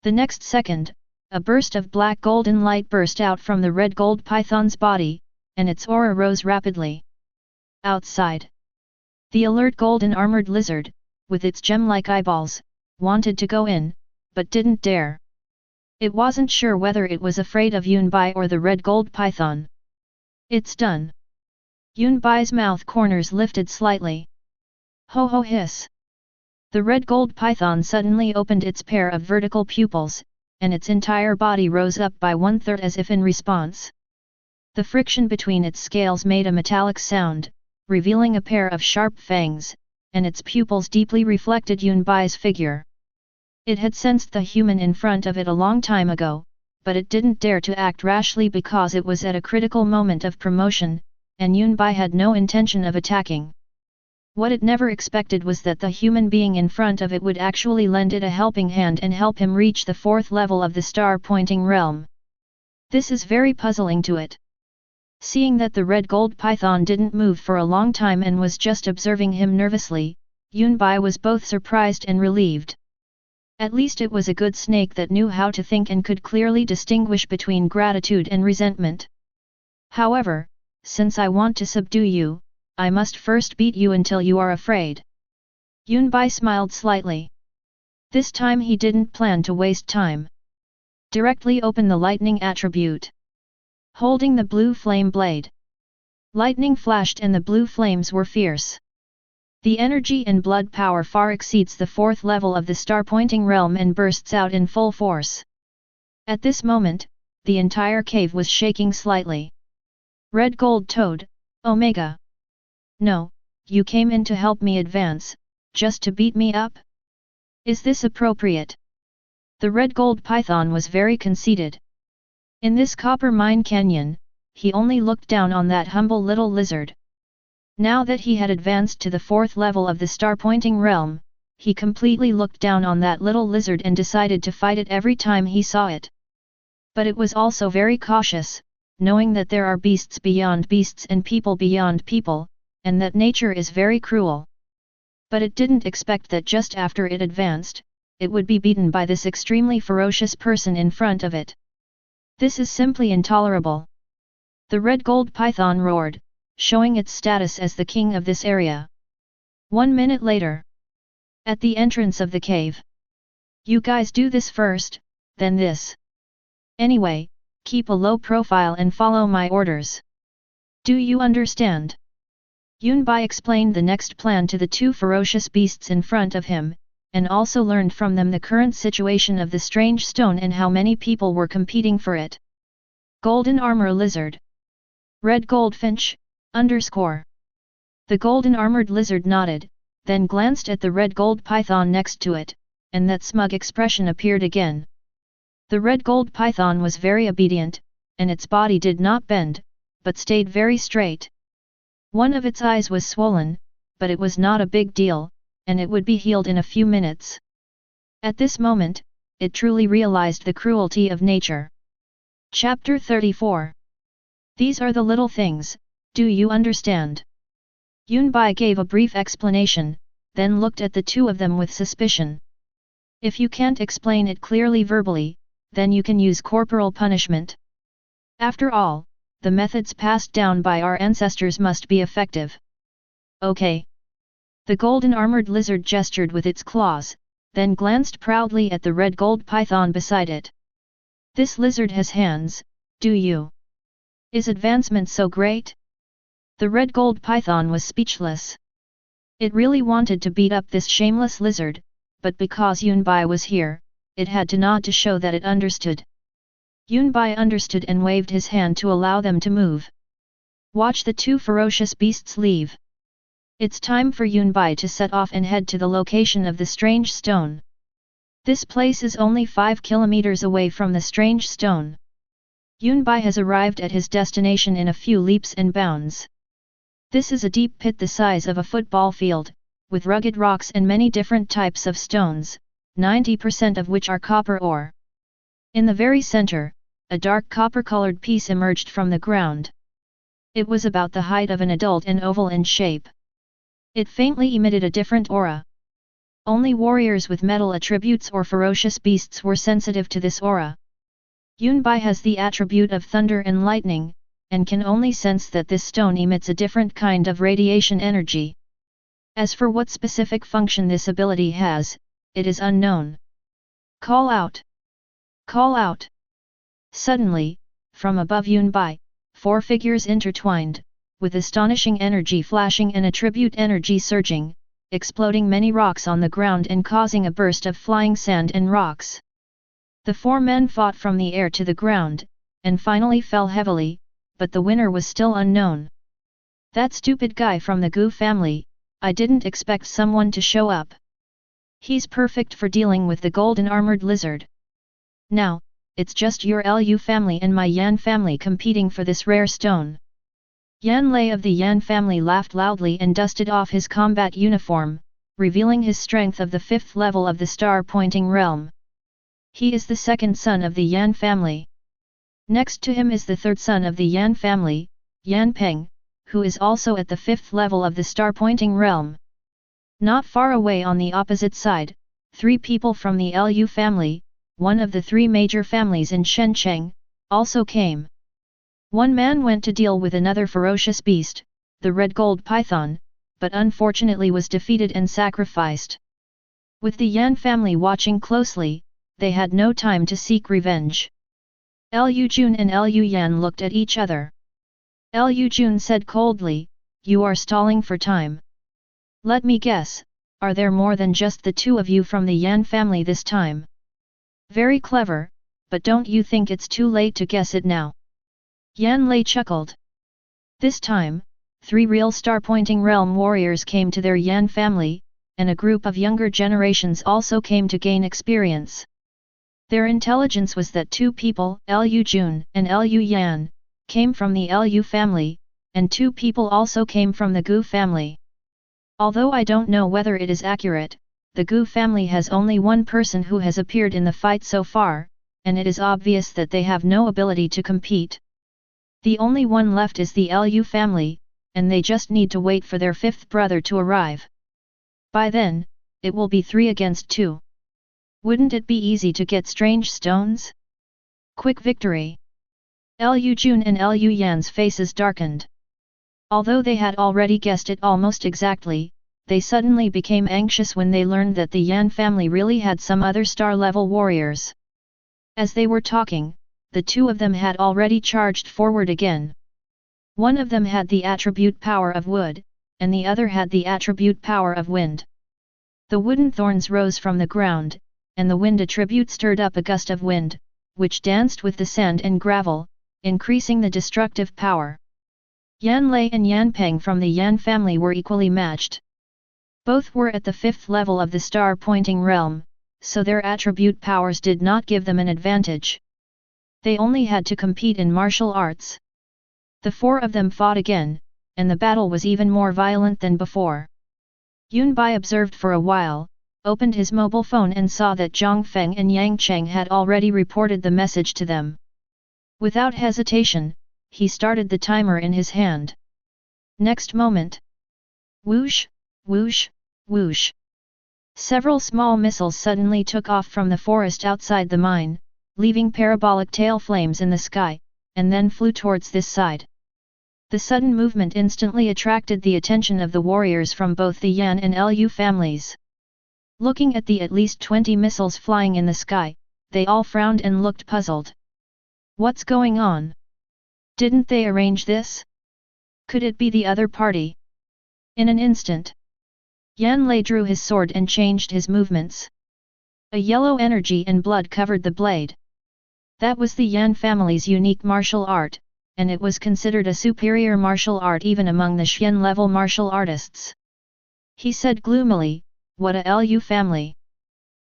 The next second, a burst of black golden light burst out from the red gold python's body, and its aura rose rapidly. Outside, the alert golden armored lizard, with its gem-like eyeballs, wanted to go in, but didn't dare. It wasn't sure whether it was afraid of Yunbai or the red gold python. It's done. Yunbai's mouth corners lifted slightly. Ho ho hiss. The red gold python suddenly opened its pair of vertical pupils, and its entire body rose up by 1/3 as if in response. The friction between its scales made a metallic sound, revealing a pair of sharp fangs, and its pupils deeply reflected Yunbai's figure. It had sensed the human in front of it a long time ago, but it didn't dare to act rashly because it was at a critical moment of promotion, and Yunbai had no intention of attacking. What it never expected was that the human being in front of it would actually lend it a helping hand and help him reach the 4th level of the star-pointing realm. This is very puzzling to it. Seeing that the red gold python didn't move for a long time and was just observing him nervously, Yunbai was both surprised and relieved. At least it was a good snake that knew how to think and could clearly distinguish between gratitude and resentment. However, since I want to subdue you, I must first beat you until you are afraid. Yunbai smiled slightly. This time he didn't plan to waste time. Directly open the lightning attribute. Holding the blue flame blade. Lightning flashed and the blue flames were fierce. The energy and blood power far exceeds the 4th level of the star-pointing realm and bursts out in full force. At this moment, the entire cave was shaking slightly. Red Gold Toad, Omega. No, you came in to help me advance, just to beat me up? Is this appropriate? The red gold python was very conceited. In this copper mine canyon, he only looked down on that humble little lizard. Now that he had advanced to the 4th level of the star-pointing realm, he completely looked down on that little lizard and decided to fight it every time he saw it. But it was also very cautious, knowing that there are beasts beyond beasts and people beyond people, and that nature is very cruel. But it didn't expect that just after it advanced, it would be beaten by this extremely ferocious person in front of it. This is simply intolerable. The red gold python roared, showing its status as the king of this area. 1 minute later. At the entrance of the cave. You guys do this first, then this. Anyway, keep a low profile and follow my orders. Do you understand? Yunbai explained the next plan to the 2 ferocious beasts in front of him, and also learned from them the current situation of the strange stone and how many people were competing for it. Golden Armor Lizard. Red Goldfinch, _. The golden armored lizard nodded, then glanced at the red gold python next to it, and that smug expression appeared again. The red gold python was very obedient, and its body did not bend, but stayed very straight. One of its eyes was swollen, but it was not a big deal, and it would be healed in a few minutes. At this moment, it truly realized the cruelty of nature. Chapter 34. These are the little things, do you understand? Yunbai gave a brief explanation, then looked at the 2 of them with suspicion. If you can't explain it clearly verbally, then you can use corporal punishment. After all, the methods passed down by our ancestors must be effective. Okay. The golden armored lizard gestured with its claws, then glanced proudly at the red gold python beside it. This lizard has hands, do you? Is advancement so great? The red gold python was speechless. It really wanted to beat up this shameless lizard, but because Yunbai was here, it had to nod to show that it understood. Yunbai understood and waved his hand to allow them to move. Watch the 2 ferocious beasts leave. It's time for Yunbai to set off and head to the location of the strange stone. This place is only 5 kilometers away from the strange stone. Yunbai has arrived at his destination in a few leaps and bounds. This is a deep pit the size of a football field, with rugged rocks and many different types of stones, 90% of which are copper ore. In the very center, a dark copper-colored piece emerged from the ground. It was about the height of an adult and oval in shape. It faintly emitted a different aura. Only warriors with metal attributes or ferocious beasts were sensitive to this aura. Yunbai has the attribute of thunder and lightning, and can only sense that this stone emits a different kind of radiation energy. As for what specific function this ability has, it is unknown. Call out! Call out! Suddenly, from above Yunbai, 4 figures intertwined, with astonishing energy flashing and attribute energy surging, exploding many rocks on the ground and causing a burst of flying sand and rocks. The 4 men fought from the air to the ground, and finally fell heavily, but the winner was still unknown. That stupid guy from the Gu family, I didn't expect someone to show up. He's perfect for dealing with the golden armored lizard. Now, it's just your Lu family and my Yan family competing for this rare stone." Yan Lei of the Yan family laughed loudly and dusted off his combat uniform, revealing his strength of the 5th level of the star-pointing realm. He is the second son of the Yan family. Next to him is the third son of the Yan family, Yan Peng, who is also at the 5th level of the star-pointing realm. Not far away on the opposite side, 3 people from the Lu family, one of the 3 major families in Shenzhen, also came. One man went to deal with another ferocious beast, the red gold python, but unfortunately was defeated and sacrificed. With the Yan family watching closely, they had no time to seek revenge. Lu Jun and Lu Yan looked at each other. Lu Jun said coldly, "You are stalling for time. Let me guess, are there more than just the 2 of you from the Yan family this time?" "Very clever, but don't you think it's too late to guess it now?" Yan Lei chuckled. This time, 3 real star-pointing realm warriors came to their Yan family, and a group of younger generations also came to gain experience. Their intelligence was that 2 people, Lu Jun and Lu Yan, came from the Lu family, and 2 people also came from the Gu family. Although I don't know whether it is accurate, the Gu family has only 1 person who has appeared in the fight so far, and it is obvious that they have no ability to compete. The only one left is the Lu family, and they just need to wait for their 5th brother to arrive. By then, it will be 3 against 2. Wouldn't it be easy to get strange stones? Quick victory! Lu Jun and Lu Yan's faces darkened. Although they had already guessed it almost exactly, they suddenly became anxious when they learned that the Yan family really had some other star-level warriors. As they were talking, the 2 of them had already charged forward again. One of them had the attribute power of wood, and the other had the attribute power of wind. The wooden thorns rose from the ground, and the wind attribute stirred up a gust of wind, which danced with the sand and gravel, increasing the destructive power. Yan Lei and Yan Peng from the Yan family were equally matched. Both were at the 5th level of the star-pointing realm, so their attribute powers did not give them an advantage. They only had to compete in martial arts. The 4 of them fought again, and the battle was even more violent than before. Yun Bai observed for a while, opened his mobile phone and saw that Zhang Feng and Yang Cheng had already reported the message to them. Without hesitation, he started the timer in his hand. Next moment. Whoosh, whoosh, whoosh. Several small missiles suddenly took off from the forest outside the mine, leaving parabolic tail flames in the sky, and then flew towards this side. The sudden movement instantly attracted the attention of the warriors from both the Yan and Lu families. Looking at the at least 20 missiles flying in the sky, they all frowned and looked puzzled. What's going on? Didn't they arrange this? Could it be the other party? In an instant, Yan Lei drew his sword and changed his movements. A yellow energy and blood covered the blade. That was the Yan family's unique martial art, and it was considered a superior martial art even among the Xian-level martial artists. He said gloomily, "What a Lu family!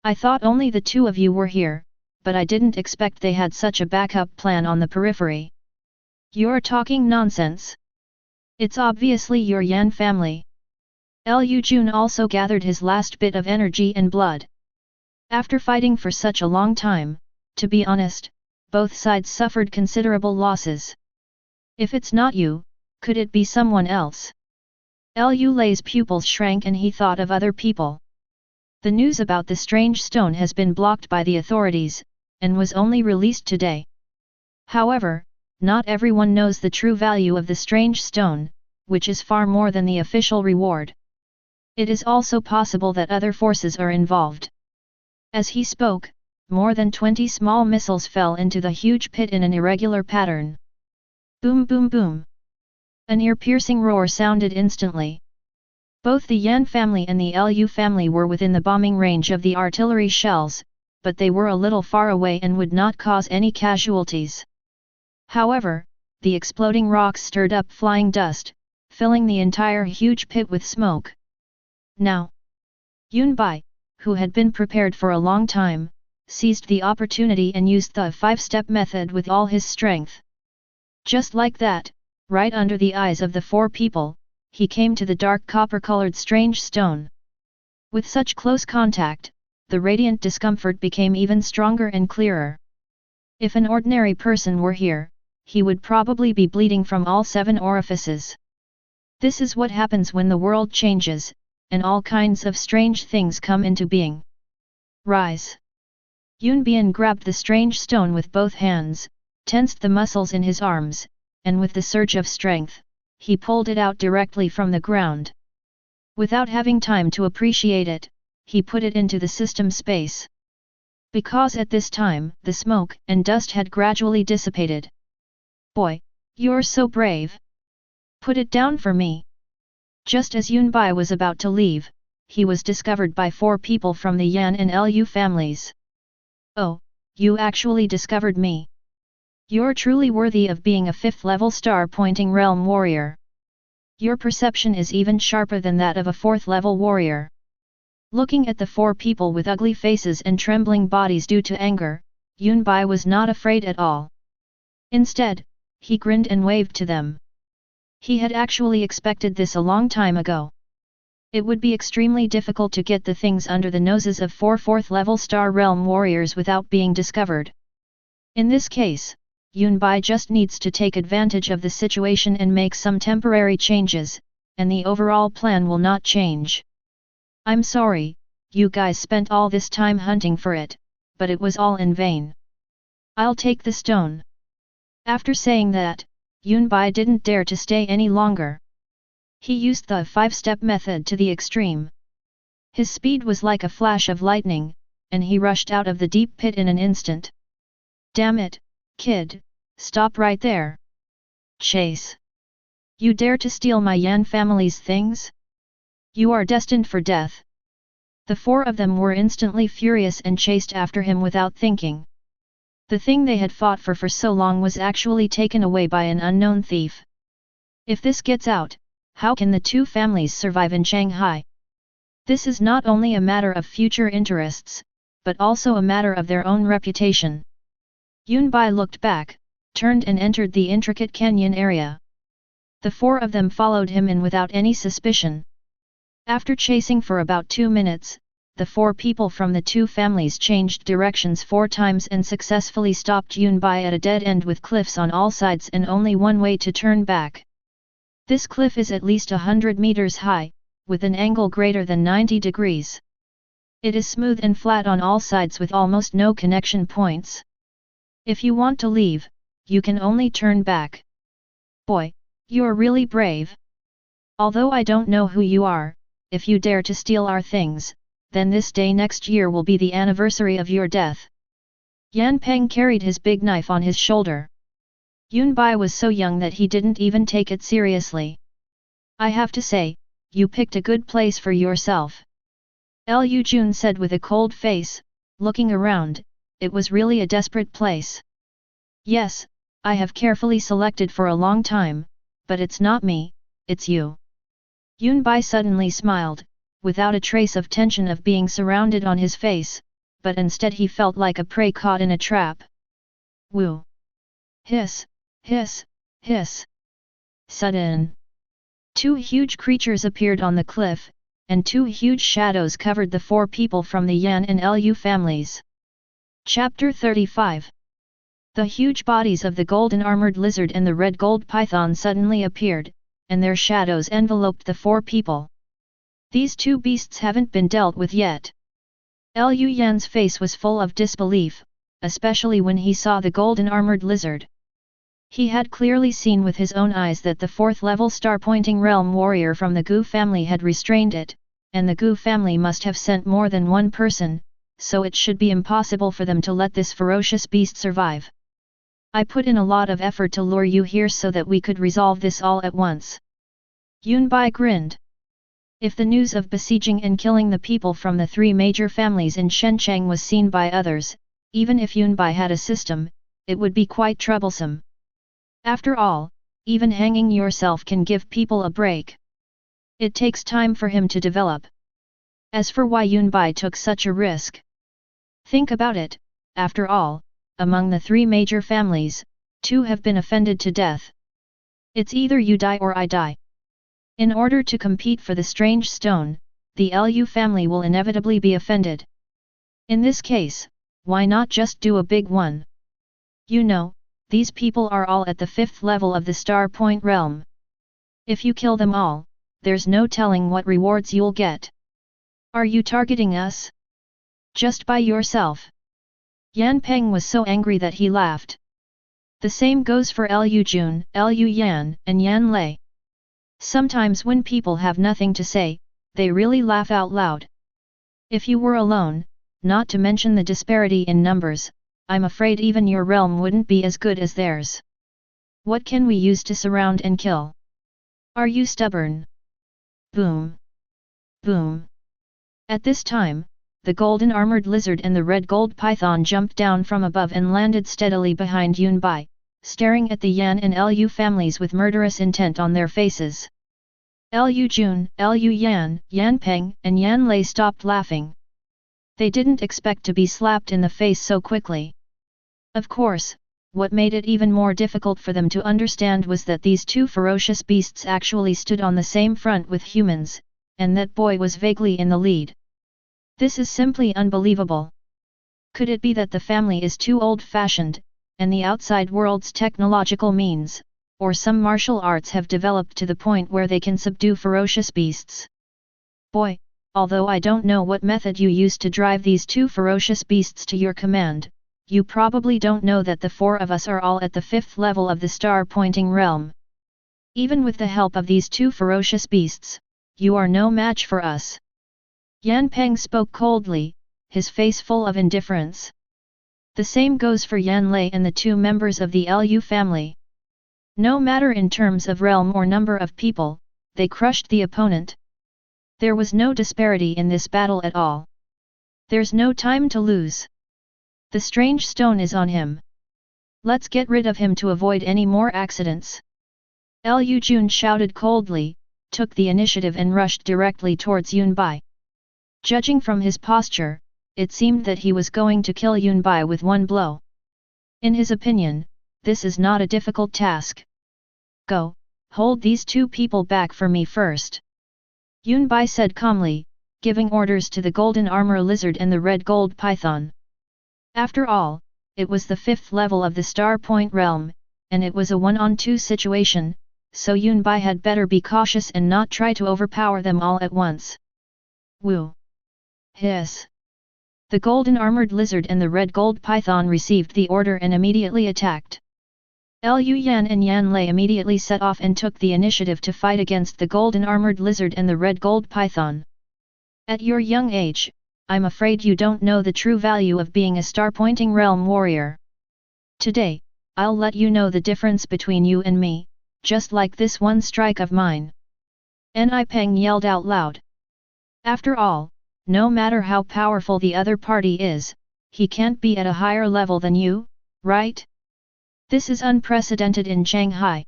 I thought only the 2 of you were here, but I didn't expect they had such a backup plan on the periphery." "You're talking nonsense. It's obviously your Yan family." Lu Jun also gathered his last bit of energy and blood. After fighting for such a long time, to be honest, both sides suffered considerable losses. If it's not you, could it be someone else? Lu Lei's pupils shrank and he thought of other people. The news about the strange stone has been blocked by the authorities, and was only released today. However, not everyone knows the true value of the strange stone, which is far more than the official reward. It is also possible that other forces are involved. As he spoke, more than 20 small missiles fell into the huge pit in an irregular pattern. Boom boom boom. An ear-piercing roar sounded instantly. Both the Yan family and the Lu family were within the bombing range of the artillery shells, but they were a little far away and would not cause any casualties. However, the exploding rocks stirred up flying dust, filling the entire huge pit with smoke. Now, Yun Bai, who had been prepared for a long time, seized the opportunity and used the 5-step method with all his strength. Just like that, right under the eyes of the 4 people, he came to the dark copper-colored strange stone. With such close contact, the radiant discomfort became even stronger and clearer. If an ordinary person were here, he would probably be bleeding from all 7 orifices. This is what happens when the world changes, and all kinds of strange things come into being. Rise! Yunbian grabbed the strange stone with both hands, tensed the muscles in his arms, and with the surge of strength, he pulled it out directly from the ground. Without having time to appreciate it, he put it into the system space. Because at this time, the smoke and dust had gradually dissipated. Boy, you're so brave! Put it down for me! Just as Yunbai was about to leave, he was discovered by 4 people from the Yan and Lu families. Oh, you actually discovered me. You're truly worthy of being a 5th-level star-pointing realm warrior. Your perception is even sharper than that of a 4th-level warrior. Looking at the 4 people with ugly faces and trembling bodies due to anger, Yunbai was not afraid at all. Instead, he grinned and waved to them. He had actually expected this a long time ago. It would be extremely difficult to get the things under the noses of 4 4th-level star realm warriors without being discovered. In this case, Yunbai just needs to take advantage of the situation and make some temporary changes, and the overall plan will not change. I'm sorry, you guys spent all this time hunting for it, but it was all in vain. I'll take the stone. After saying that, Yunbai didn't dare to stay any longer. He used the 5-step method to the extreme. His speed was like a flash of lightning, and he rushed out of the deep pit in an instant. Damn it, kid, stop right there. Chase! You dare to steal my Yan family's things? You are destined for death. The 4 of them were instantly furious and chased after him without thinking. The thing they had fought for so long was actually taken away by an unknown thief. If this gets out, how can the 2 families survive in Shanghai? This is not only a matter of future interests, but also a matter of their own reputation. Yunbai looked back, turned and entered the intricate canyon area. The 4 of them followed him in without any suspicion. After chasing for about 2 minutes, the 4 people from the 2 families changed directions 4 times and successfully stopped Yunbai at a dead end with cliffs on all sides and only one way to turn back. This cliff is at least 100 meters high, with an angle greater than 90 degrees. It is smooth and flat on all sides with almost no connection points. If you want to leave, you can only turn back. Boy, you're really brave. Although I don't know who you are, if you dare to steal our things, then this day next year will be the anniversary of your death. Yan Peng carried his big knife on his shoulder. Yunbai was so young that he didn't even take it seriously. I have to say, you picked a good place for yourself. Lu Jun said with a cold face, looking around, it was really a desperate place. Yes, I have carefully selected for a long time, but it's not me, it's you. Yunbai suddenly smiled, without a trace of tension of being surrounded on his face, but instead he felt like a prey caught in a trap. Woo! Hiss, hiss, hiss. Sudden. 2 huge creatures appeared on the cliff, and 2 huge shadows covered the 4 people from the Yan and Lu families. Chapter 35. The huge bodies of the golden armored lizard and the red gold python suddenly appeared, and their shadows enveloped the 4 people. These 2 beasts haven't been dealt with yet. Lu Yan's face was full of disbelief, especially when he saw the golden armored lizard. He had clearly seen with his own eyes that the 4th-level star-pointing realm warrior from the Gu family had restrained it, and the Gu family must have sent more than one person, so it should be impossible for them to let this ferocious beast survive. I put in a lot of effort to lure you here so that we could resolve this all at once. Yunbai grinned. If the news of besieging and killing the people from the 3 major families in Shencheng was seen by others, even if Yunbai had a system, it would be quite troublesome. After all, even hanging yourself can give people a break. It takes time for him to develop. As for why Yunbai took such a risk, Think about it, after all, among the three major families, two have been offended to death. It's either you die or I die. In order to compete for the strange stone, the Lu family will inevitably be offended. In this case, why not just do a big one? You know, these people are all at the 5th level of the Star Point realm. If you kill them all, there's no telling what rewards you'll get. Are you targeting us? Just by yourself. Yan Peng was so angry that he laughed. The same goes for Lu Jun, Lu Yan, and Yan Lei. Sometimes when people have nothing to say, they really laugh out loud. If you were alone, not to mention the disparity in numbers, I'm afraid even your realm wouldn't be as good as theirs. What can we use to surround and kill? Are you stubborn? Boom! Boom! At this time, the golden armored lizard and the red gold python jumped down from above and landed steadily behind Yun Bai, staring at the Yan and Lu families with murderous intent on their faces. Lu Jun, Lu Yan, Yan Peng, and Yan Lei stopped laughing. They didn't expect to be slapped in the face so quickly. Of course, what made it even more difficult for them to understand was that these two ferocious beasts actually stood on the same front with humans, and that boy was vaguely in the lead. This is simply unbelievable. Could it be that the family is too old-fashioned, and the outside world's technological means, or some martial arts have developed to the point where they can subdue ferocious beasts? Boy, although I don't know what method you used to drive these two ferocious beasts to your command, you probably don't know that the four of us are all at the 5th level of the star-pointing realm. Even with the help of these two ferocious beasts, you are no match for us. Yan Peng spoke coldly, his face full of indifference. The same goes for Yan Lei and the two members of the Lu family. No matter in terms of realm or number of people, they crushed the opponent. There was no disparity in this battle at all. There's no time to lose. The strange stone is on him. Let's get rid of him to avoid any more accidents. Lu Jun shouted coldly, took the initiative and rushed directly towards Yun Bai. Judging from his posture, it seemed that he was going to kill Yun Bai with one blow. In his opinion, this is not a difficult task. Go, hold these two people back for me first. Yun Bai said calmly, giving orders to the golden armor lizard and the red gold python. After all, it was the 5th level of the Star Point realm, and it was a 1-on-2 situation, so Yun Bai had better be cautious and not try to overpower them all at once. Woo! Hiss! The golden armored lizard and the red gold python received the order and immediately attacked. Lu Yan and Yan Lei immediately set off and took the initiative to fight against the golden armored lizard and the red gold python. At your young age, I'm afraid you don't know the true value of being a star-pointing realm warrior. Today, I'll let you know the difference between you and me, just like this one strike of mine. Ni Peng yelled out loud. After all, no matter how powerful the other party is, he can't be at a higher level than you, right? This is unprecedented in Shanghai.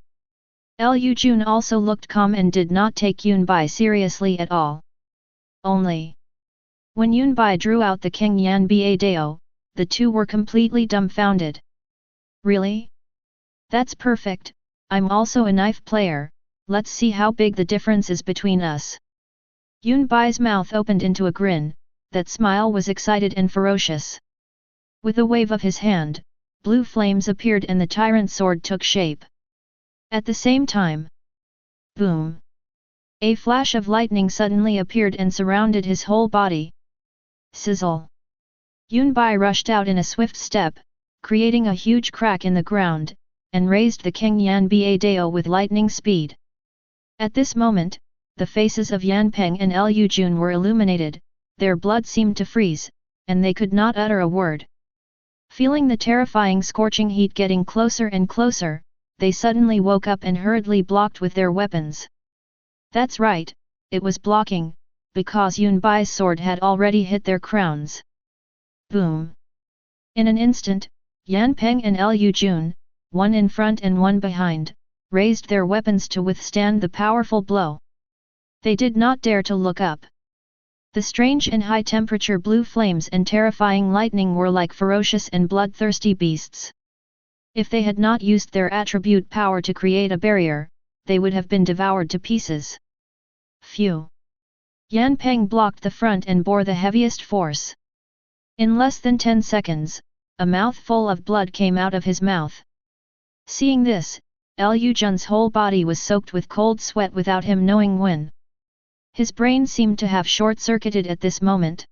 Lu Jun also looked calm and did not take Yun Bai seriously at all. Only when Yun Bai drew out the King Yan Ba Dao, the two were completely dumbfounded. Really? That's perfect, I'm also a knife player, let's see how big the difference is between us. Yun Bai's mouth opened into a grin, that smile was excited and ferocious. With a wave of his hand, blue flames appeared and the tyrant sword took shape. At the same time, boom! A flash of lightning suddenly appeared and surrounded his whole body. Sizzle! Yun Bai rushed out in a swift step, creating a huge crack in the ground, and raised the King Yan Ba Dao with lightning speed. At this moment, the faces of Yan Peng and Lu Jun were illuminated, their blood seemed to freeze, and they could not utter a word. Feeling the terrifying scorching heat getting closer and closer, they suddenly woke up and hurriedly blocked with their weapons. That's right, it was blocking, because Yun Bai's sword had already hit their crowns. Boom! In an instant, Yan Peng and Lu Jun, one in front and one behind, raised their weapons to withstand the powerful blow. They did not dare to look up. The strange and high-temperature blue flames and terrifying lightning were like ferocious and bloodthirsty beasts. If they had not used their attribute power to create a barrier, they would have been devoured to pieces. Phew! Yan Peng blocked the front and bore the heaviest force. In less than 10 seconds, a mouthful of blood came out of his mouth. Seeing this, Liu Jun's whole body was soaked with cold sweat without him knowing when. His brain seemed to have short-circuited at this moment.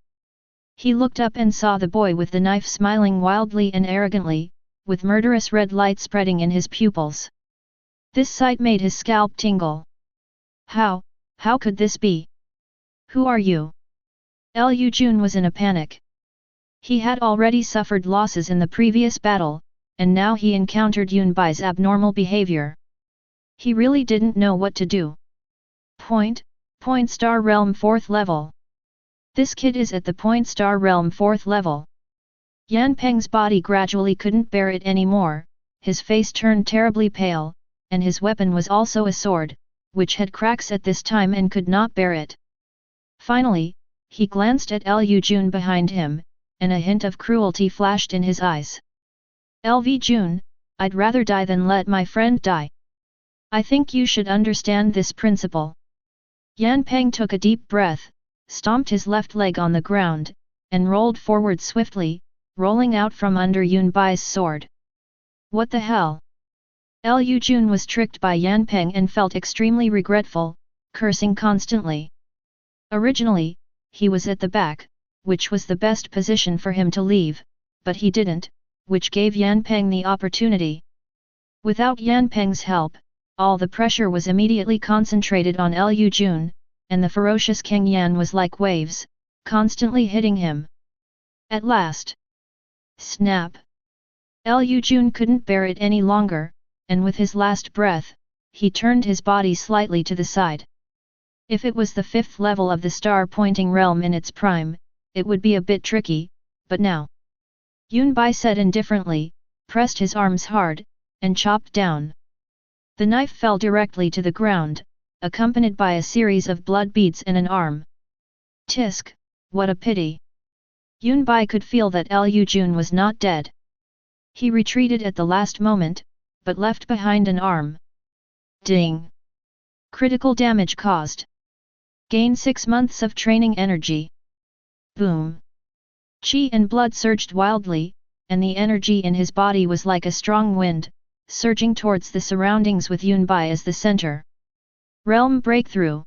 He looked up and saw the boy with the knife smiling wildly and arrogantly, with murderous red light spreading in his pupils. This sight made his scalp tingle. How could this be? Who are you? Liu Jun was in a panic. He had already suffered losses in the previous battle, and now he encountered Yunbai's abnormal behavior. He really didn't know what to do. Point Star Realm 4th level. This kid is at the Point Star Realm 4th level. Yan Peng's body gradually couldn't bear it anymore, his face turned terribly pale, and his weapon was also a sword, which had cracks at this time and could not bear it. Finally, he glanced at Liu Jun behind him, and a hint of cruelty flashed in his eyes. "LV Jun, I'd rather die than let my friend die. I think you should understand this principle." Yan Peng took a deep breath, stomped his left leg on the ground, and rolled forward swiftly, rolling out from under Yunbai's sword. What the hell? Liu Jun was tricked by Yan Peng and felt extremely regretful, cursing constantly. Originally, he was at the back, which was the best position for him to leave, but he didn't, which gave Yan Peng the opportunity. Without Yan Peng's help, all the pressure was immediately concentrated on Liu Jun, and the ferocious Kang Yan was like waves, constantly hitting him. At last, snap! Liu Jun couldn't bear it any longer, and with his last breath, he turned his body slightly to the side. If it was the 5th level of the star-pointing realm in its prime, it would be a bit tricky, but now. Yunbai said indifferently, pressed his arms hard, and chopped down. The knife fell directly to the ground, accompanied by a series of blood beads and an arm. Tisk, what a pity! Yunbai could feel that Liu Jun was not dead. He retreated at the last moment, but left behind an arm. Ding! Critical damage caused. Gain 6 months of training energy. Boom! Qi and blood surged wildly, and the energy in his body was like a strong wind, surging towards the surroundings with Yunbai as the center. Realm breakthrough.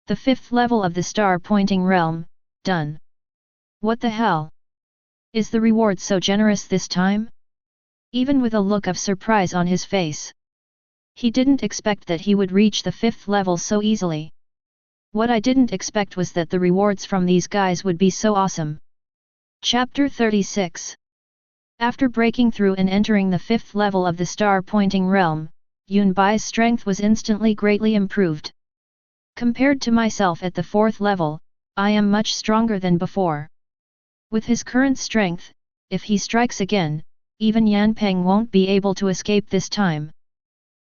The 5th level of the star-pointing realm, done. What the hell? Is the reward so generous this time? Even with a look of surprise on his face. He didn't expect that he would reach the 5th level so easily. What I didn't expect was that the rewards from these guys would be so awesome. Chapter 36. After breaking through and entering the 5th level of the star-pointing realm, Yunbai's strength was instantly greatly improved. Compared to myself at the 4th level, I am much stronger than before. With his current strength, if he strikes again, even Yan Peng won't be able to escape this time.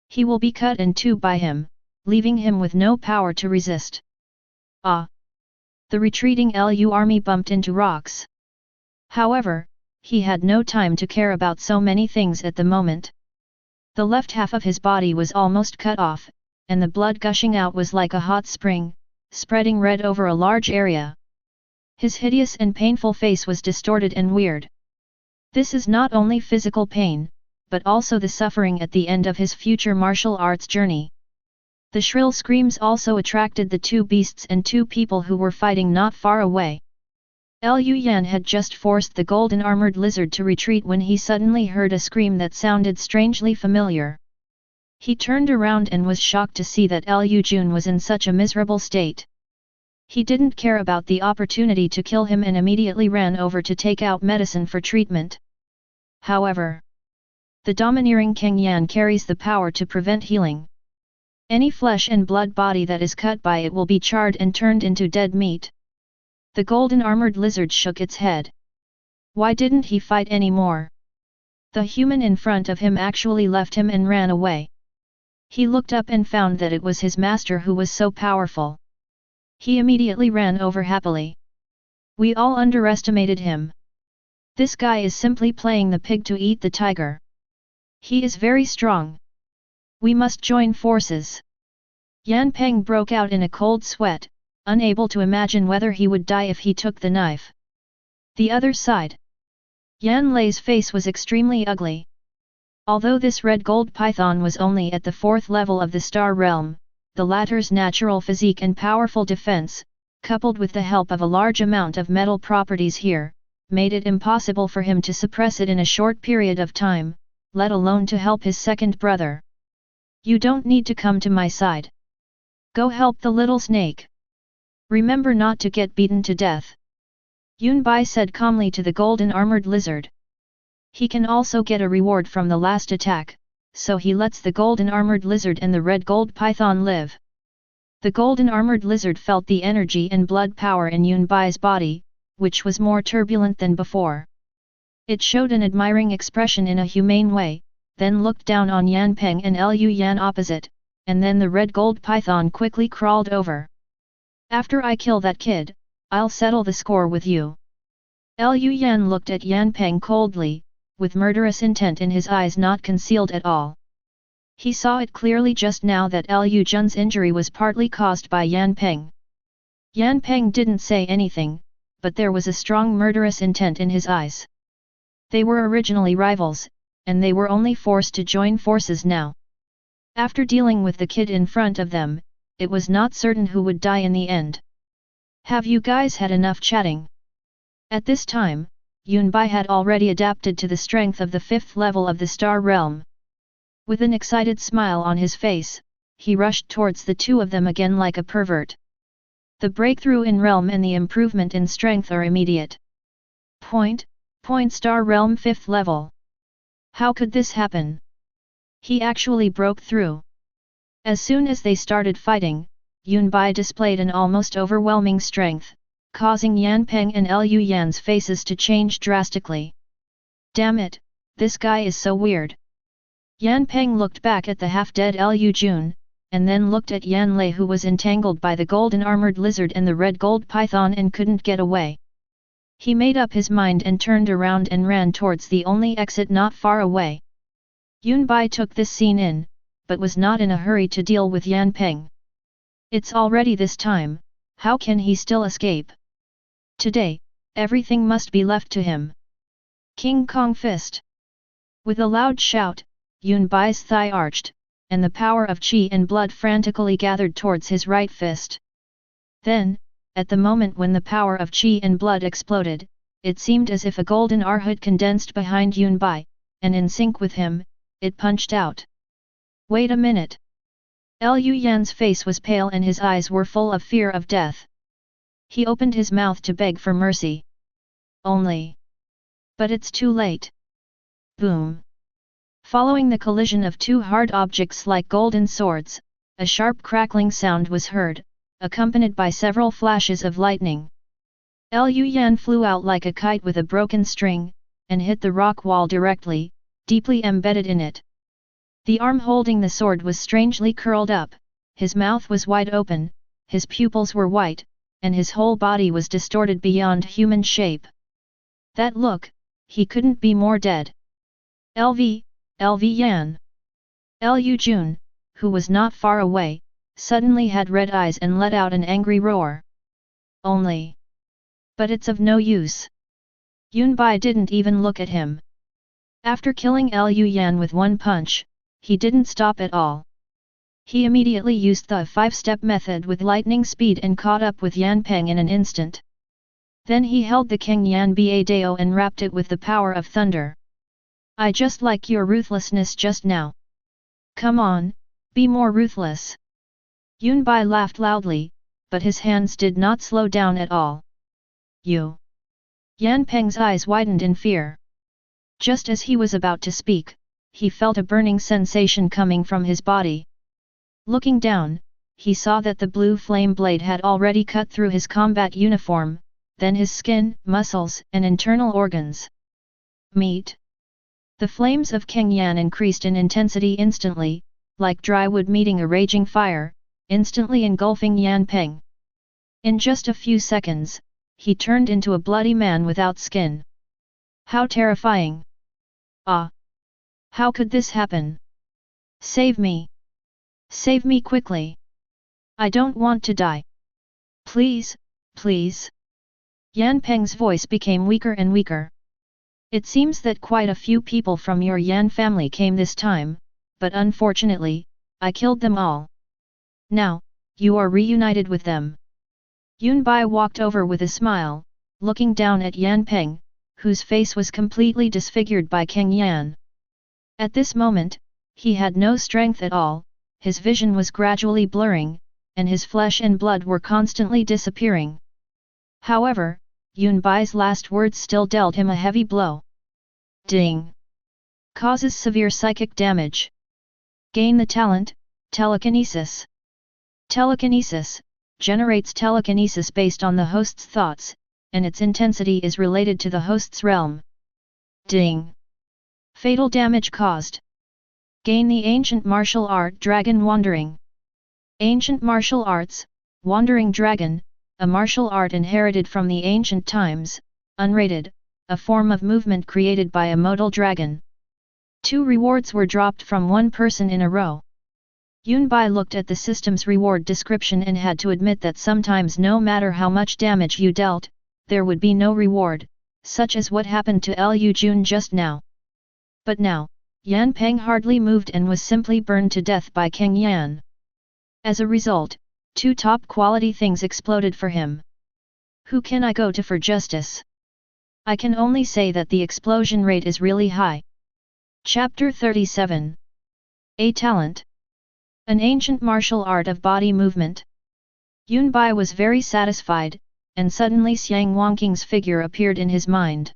He will be cut in two by him, leaving him with no power to resist. Ah! The retreating Lu army bumped into rocks. However, he had no time to care about so many things at the moment. The left half of his body was almost cut off, and the blood gushing out was like a hot spring, spreading red over a large area. His hideous and painful face was distorted and weird. This is not only physical pain, but also the suffering at the end of his future martial arts journey. The shrill screams also attracted the two beasts and two people who were fighting not far away. Liu Yan had just forced the golden armored lizard to retreat when he suddenly heard a scream that sounded strangely familiar. He turned around and was shocked to see that Liu Jun was in such a miserable state. He didn't care about the opportunity to kill him and immediately ran over to take out medicine for treatment. However, the domineering Kang Yan carries the power to prevent healing. Any flesh and blood body that is cut by it will be charred and turned into dead meat. The golden armored lizard shook its head. Why didn't he fight anymore? The human in front of him actually left him and ran away. He looked up and found that it was his master who was so powerful. He immediately ran over happily. We all underestimated him. This guy is simply playing the pig to eat the tiger. He is very strong. We must join forces. Yan Peng broke out in a cold sweat, unable to imagine whether he would die if he took the knife. The other side. Yan Lei's face was extremely ugly. Although this red gold python was only at the 4th level of the star realm, the latter's natural physique and powerful defense, coupled with the help of a large amount of metal properties here, made it impossible for him to suppress it in a short period of time, let alone to help his second brother. You don't need to come to my side. Go help the little snake. Remember not to get beaten to death. Yun Bai said calmly to the golden armored lizard. He can also get a reward from the last attack, so he lets the golden armored lizard and the red gold python live. The golden armored lizard felt the energy and blood power in Yun Bai's body, which was more turbulent than before. It showed an admiring expression in a humane way, then looked down on Yan Peng and Lu Yan opposite, and then the red gold python quickly crawled over. After I kill that kid, I'll settle the score with you. Lu Yan looked at Yan Peng coldly, with murderous intent in his eyes not concealed at all. He saw it clearly just now that Lu Jun's injury was partly caused by Yan Peng. Yan Peng didn't say anything, but there was a strong murderous intent in his eyes. They were originally rivals, and they were only forced to join forces now. After dealing with the kid in front of them, it was not certain who would die in the end. Have you guys had enough chatting? At this time, Yun Bai had already adapted to the strength of the 5th level of the star realm. With an excited smile on his face, he rushed towards the two of them again like a pervert. The breakthrough in realm and the improvement in strength are immediate. Point star realm 5th level. How could this happen? He actually broke through. As soon as they started fighting, Yun Bai displayed an almost overwhelming strength, causing Yan Peng and Lu Yan's faces to change drastically. Damn it, this guy is so weird. Yan Peng looked back at the half-dead Lu Jun, and then looked at Yan Lei who was entangled by the golden armored lizard and the red gold python and couldn't get away. He made up his mind and turned around and ran towards the only exit not far away. Yun Bai took this scene in, but was not in a hurry to deal with Yan Peng. It's already this time, how can he still escape? Today, everything must be left to him. King Kong Fist. With a loud shout, Yun Bai's thigh arched, and the power of qi and blood frantically gathered towards his right fist. Then, at the moment when the power of qi and blood exploded, it seemed as if a golden arhat condensed behind Yun Bai, and in sync with him, it punched out. Wait a minute. Lu Yan's face was pale and his eyes were full of fear of death. He opened his mouth to beg for mercy. Only. But it's too late. Boom. Following the collision of two hard objects like golden swords, a sharp crackling sound was heard, accompanied by several flashes of lightning. Lu Yan flew out like a kite with a broken string, and hit the rock wall directly, deeply embedded in it. The arm holding the sword was strangely curled up, his mouth was wide open, his pupils were white, and his whole body was distorted beyond human shape. That look, he couldn't be more dead. LV Yan. Lu Jun, who was not far away, suddenly had red eyes and let out an angry roar. Only. But it's of no use. Yun Bai didn't even look at him. After killing Lu Yan with one punch, he didn't stop at all. He immediately used the 5-step method with lightning speed and caught up with Yan Peng in an instant. Then he held the King Yan Ba Dao and wrapped it with the power of thunder. I just like your ruthlessness just now. Come on, be more ruthless. Yun Bai laughed loudly, but his hands did not slow down at all. You. Yan Peng's eyes widened in fear. Just as he was about to speak, he felt a burning sensation coming from his body. Looking down, he saw that the blue flame blade had already cut through his combat uniform, then his skin, muscles, and internal organs. Meat. The flames of King Yan increased in intensity instantly, like dry wood meeting a raging fire, instantly engulfing Yan Peng. In just a few seconds, he turned into a bloody man without skin. How terrifying! Ah! How could this happen? Save me! Save me quickly! I don't want to die! Please, please! Yan Peng's voice became weaker and weaker. It seems that quite a few people from your Yan family came this time, but unfortunately, I killed them all. Now, you are reunited with them. Yun Bai walked over with a smile, looking down at Yan Peng, whose face was completely disfigured by Kang Yan. At this moment, he had no strength at all, his vision was gradually blurring, and his flesh and blood were constantly disappearing. However, Yun Bai's last words still dealt him a heavy blow. Ding! Causes severe psychic damage. Gain the talent, telekinesis. Telekinesis generates telekinesis based on the host's thoughts, and its intensity is related to the host's realm. Ding! Fatal damage caused. Gain the ancient martial art Dragon Wandering. Ancient martial arts, Wandering Dragon, a martial art inherited from the ancient times, unrated, a form of movement created by a modal dragon. 2 rewards were dropped from one person in a row. Yun Bai looked at the system's reward description and had to admit that sometimes no matter how much damage you dealt, there would be no reward, such as what happened to Liu Jun just now. But now, Yan Peng hardly moved and was simply burned to death by Kang Yan. As a result, 2 top-quality things exploded for him. Who can I go to for justice? I can only say that the explosion rate is really high. Chapter 37. A Talent. An ancient martial art of body movement. Yun Bai was very satisfied, and suddenly Xiang Wangqing's figure appeared in his mind.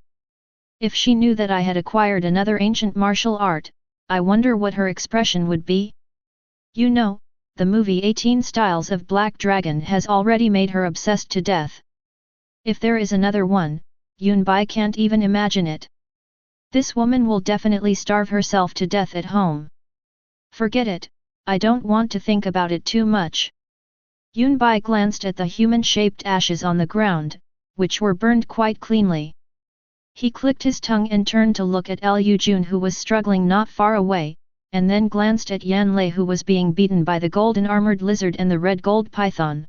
If she knew that I had acquired another ancient martial art, I wonder what her expression would be? You know, the movie 18 Styles of Black Dragon has already made her obsessed to death. If there is another one, Yun Bai can't even imagine it. This woman will definitely starve herself to death at home. Forget it, I don't want to think about it too much. Yun Bai glanced at the human-shaped ashes on the ground, which were burned quite cleanly. He clicked his tongue and turned to look at Liu Jun who was struggling not far away, and then glanced at Yan Lei who was being beaten by the golden armored lizard and the red gold python.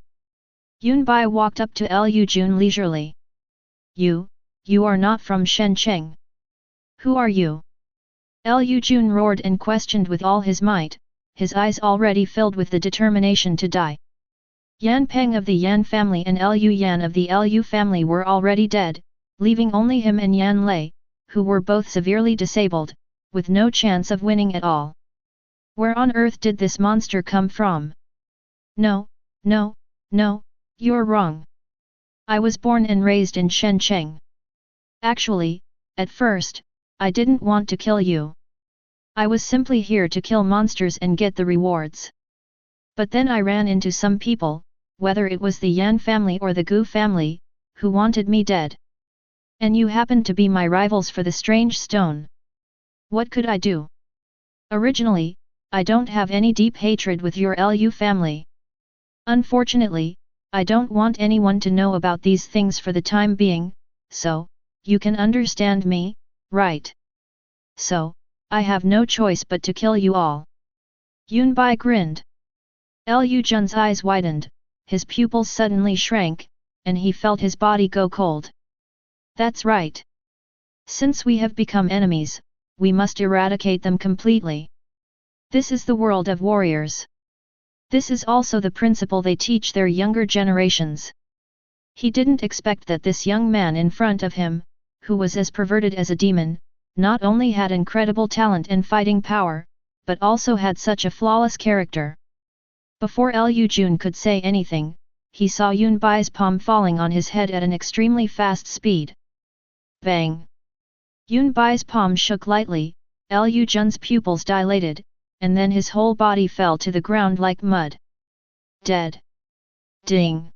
Yun Bai walked up to Liu Jun leisurely. You are not from Shencheng. Who are you? Liu Jun roared and questioned with all his might, his eyes already filled with the determination to die. Yan Peng of the Yan family and Liu Yan of the Liu family were already dead, leaving only him and Yan Lei, who were both severely disabled, with no chance of winning at all. Where on earth did this monster come from? No, you're wrong. I was born and raised in Shencheng. Actually, at first, I didn't want to kill you. I was simply here to kill monsters and get the rewards. But then I ran into some people, whether it was the Yan family or the Gu family, who wanted me dead. And you happened to be my rivals for the strange stone. What could I do? Originally, I don't have any deep hatred with your Liu family. Unfortunately, I don't want anyone to know about these things for the time being, so, you can understand me, right? So, I have no choice but to kill you all. Yun Bai grinned. Liu Jun's eyes widened, his pupils suddenly shrank, and he felt his body go cold. That's right. Since we have become enemies, we must eradicate them completely. This is the world of warriors. This is also the principle they teach their younger generations. He didn't expect that this young man in front of him, who was as perverted as a demon, not only had incredible talent and fighting power, but also had such a flawless character. Before Liu Jun could say anything, he saw Yun Bai's palm falling on his head at an extremely fast speed. Bang! Yun Bai's palm shook lightly, Liu Jun's pupils dilated, and then his whole body fell to the ground like mud. Dead. Ding!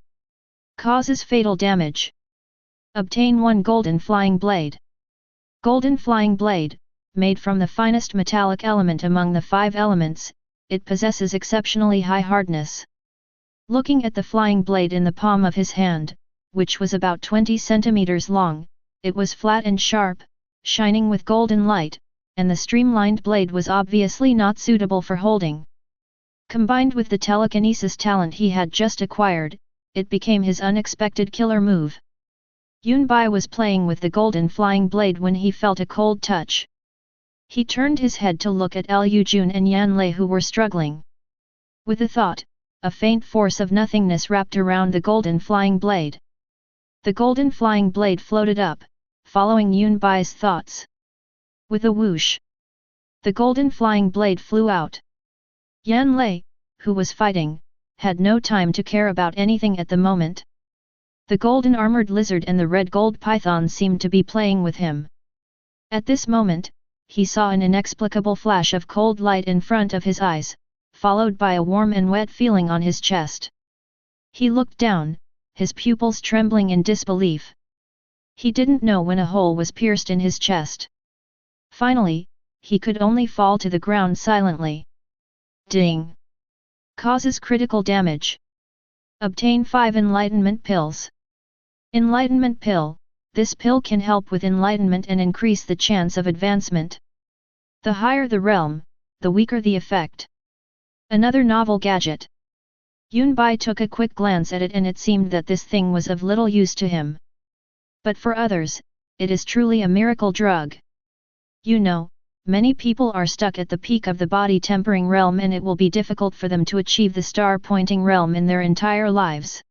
Causes fatal damage. Obtain 1 golden flying blade. Golden flying blade, made from the finest metallic element among the 5 elements, it possesses exceptionally high hardness. Looking at the flying blade in the palm of his hand, which was about 20 centimeters long, it was flat and sharp, shining with golden light, and the streamlined blade was obviously not suitable for holding. Combined with the telekinesis talent he had just acquired, it became his unexpected killer move. Yunbai was playing with the golden flying blade when he felt a cold touch. He turned his head to look at Liu Jun and Yan Lei, who were struggling. With a thought, a faint force of nothingness wrapped around the golden flying blade. The golden flying blade floated up, following Yunbai's thoughts. With a whoosh, the golden flying blade flew out. Yan Lei, who was fighting, had no time to care about anything at the moment. The golden armored lizard and the red gold python seemed to be playing with him. At this moment, he saw an inexplicable flash of cold light in front of his eyes, followed by a warm and wet feeling on his chest. He looked down, his pupils trembling in disbelief. He didn't know when a hole was pierced in his chest. Finally, he could only fall to the ground silently. Ding! Causes critical damage. Obtain 5 enlightenment pills. Enlightenment pill. This pill can help with enlightenment and increase the chance of advancement. The higher the realm, the weaker the effect. Another novel gadget. Yunbai took a quick glance at it and it seemed that this thing was of little use to him. But for others, it is truly a miracle drug. You know, many people are stuck at the peak of the body tempering realm and it will be difficult for them to achieve the star pointing realm in their entire lives.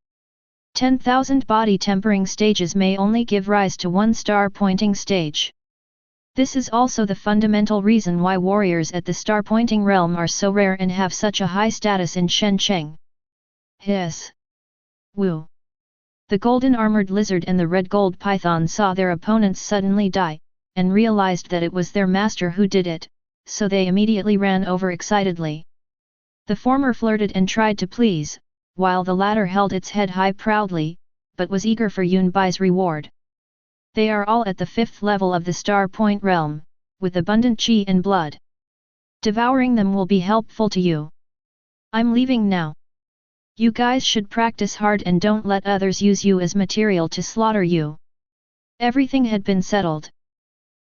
10,000 body tempering stages may only give rise to one star pointing stage. This is also the fundamental reason why warriors at the star pointing realm are so rare and have such a high status in Shencheng. Hiss! Woo! The golden armored lizard and the red gold python saw their opponents suddenly die, and realized that it was their master who did it, so they immediately ran over excitedly. The former flirted and tried to please, while the latter held its head high proudly, but was eager for Yunbai's reward. They are all at the 5th level of the Star Point realm, with abundant qi and blood. Devouring them will be helpful to you. I'm leaving now. You guys should practice hard and don't let others use you as material to slaughter you. Everything had been settled.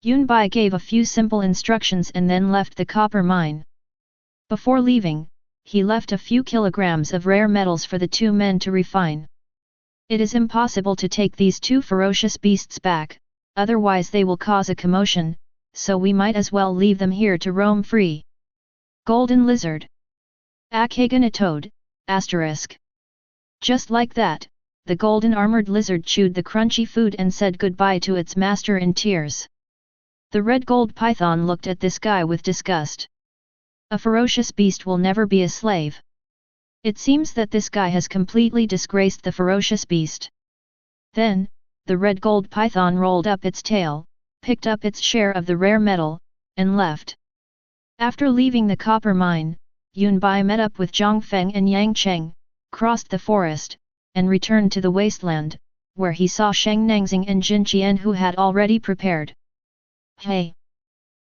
Yunbai gave a few simple instructions and then left the copper mine. Before leaving, he left a few kilograms of rare metals for the 2 men to refine. It is impossible to take these 2 ferocious beasts back, otherwise they will cause a commotion, so we might as well leave them here to roam free. Golden Lizard. Akagan toad, asterisk. Just like that, the golden armored lizard chewed the crunchy food and said goodbye to its master in tears. The red gold python looked at this guy with disgust. A ferocious beast will never be a slave. It seems that this guy has completely disgraced the ferocious beast. Then, the red gold python rolled up its tail, picked up its share of the rare metal, and left. After leaving the copper mine, Yunbai met up with Zhang Feng and Yang Cheng, crossed the forest, and returned to the wasteland, where he saw Sheng Nangxing and Jin Qian who had already prepared. Hey!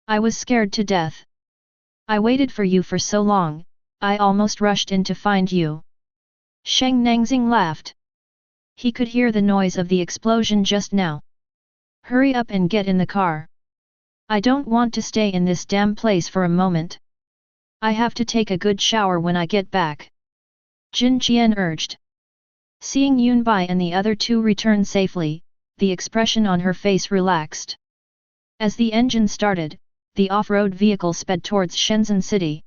I was scared to death. I waited for you for so long, I almost rushed in to find you. Sheng Nangxing laughed. He could hear the noise of the explosion just now. Hurry up and get in the car. I don't want to stay in this damn place for a moment. I have to take a good shower when I get back. Jin Qian urged. Seeing Yunbai and the other 2 return safely, the expression on her face relaxed. As the engine started, the off-road vehicle sped towards Shenzhen City.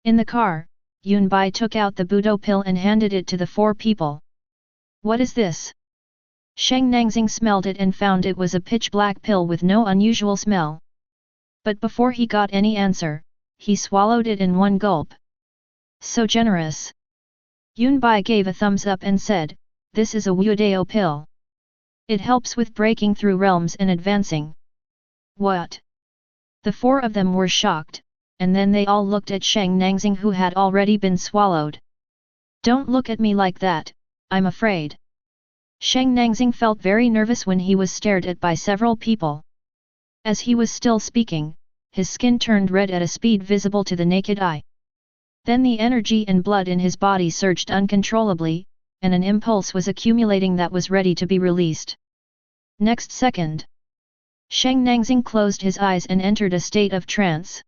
In the car, Yunbai took out the Budo pill and handed it to the 4 people. What is this? Sheng Nangxing smelled it and found it was a pitch-black pill with no unusual smell. But before he got any answer, he swallowed it in one gulp. So generous. Yunbai gave a thumbs up and said, this is a Wudao pill. It helps with breaking through realms and advancing. What? The 4 of them were shocked, and then they all looked at Sheng Nangxing who had already been swallowed. Don't look at me like that, I'm afraid. Sheng Nangxing felt very nervous when he was stared at by several people. As he was still speaking, his skin turned red at a speed visible to the naked eye. Then the energy and blood in his body surged uncontrollably, and an impulse was accumulating that was ready to be released. Next second, Sheng Nangxing closed his eyes and entered a state of trance.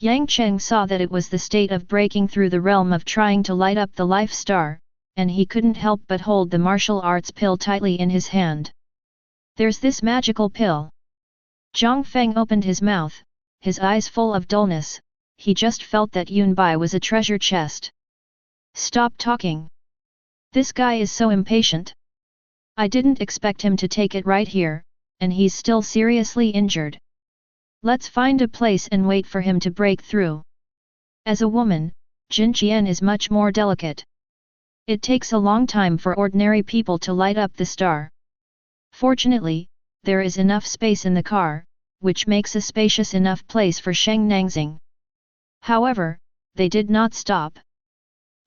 Yang Cheng saw that it was the state of breaking through the realm of trying to light up the life star, and he couldn't help but hold the martial arts pill tightly in his hand. There's this magical pill. Zhang Feng opened his mouth, his eyes full of dullness. He just felt that Yunbai was a treasure chest. Stop talking. This guy is so impatient. I didn't expect him to take it right here, and he's still seriously injured. Let's find a place and wait for him to break through. As a woman, Jin Qian is much more delicate. It takes a long time for ordinary people to light up the star. Fortunately, there is enough space in the car, which makes a spacious enough place for Sheng Nangxing. However, they did not stop.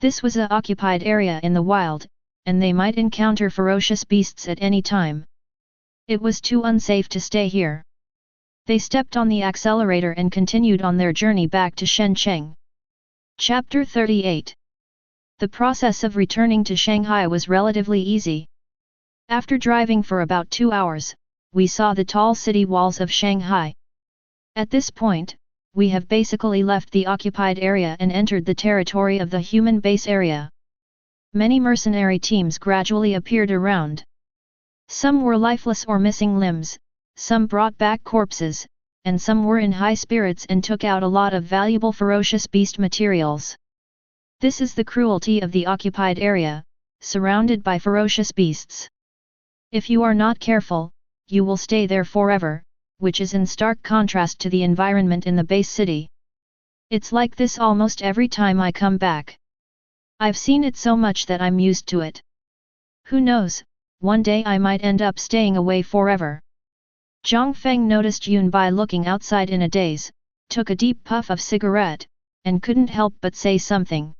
This was an occupied area in the wild, and they might encounter ferocious beasts at any time. It was too unsafe to stay here. They stepped on the accelerator and continued on their journey back to Shenzhen. Chapter 38. The process of returning to Shanghai was relatively easy. After driving for about 2 hours, we saw the tall city walls of Shanghai. At this point, we have basically left the occupied area and entered the territory of the human base area. Many mercenary teams gradually appeared around. Some were lifeless or missing limbs, some brought back corpses, and some were in high spirits and took out a lot of valuable ferocious beast materials. This is the cruelty of the occupied area, surrounded by ferocious beasts. If you are not careful, you will stay there forever, which is in stark contrast to the environment in the base city. It's like this almost every time I come back. I've seen it so much that I'm used to it. Who knows, one day I might end up staying away forever. Zhang Feng noticed Yunbai looking outside in a daze, took a deep puff of cigarette, and couldn't help but say something.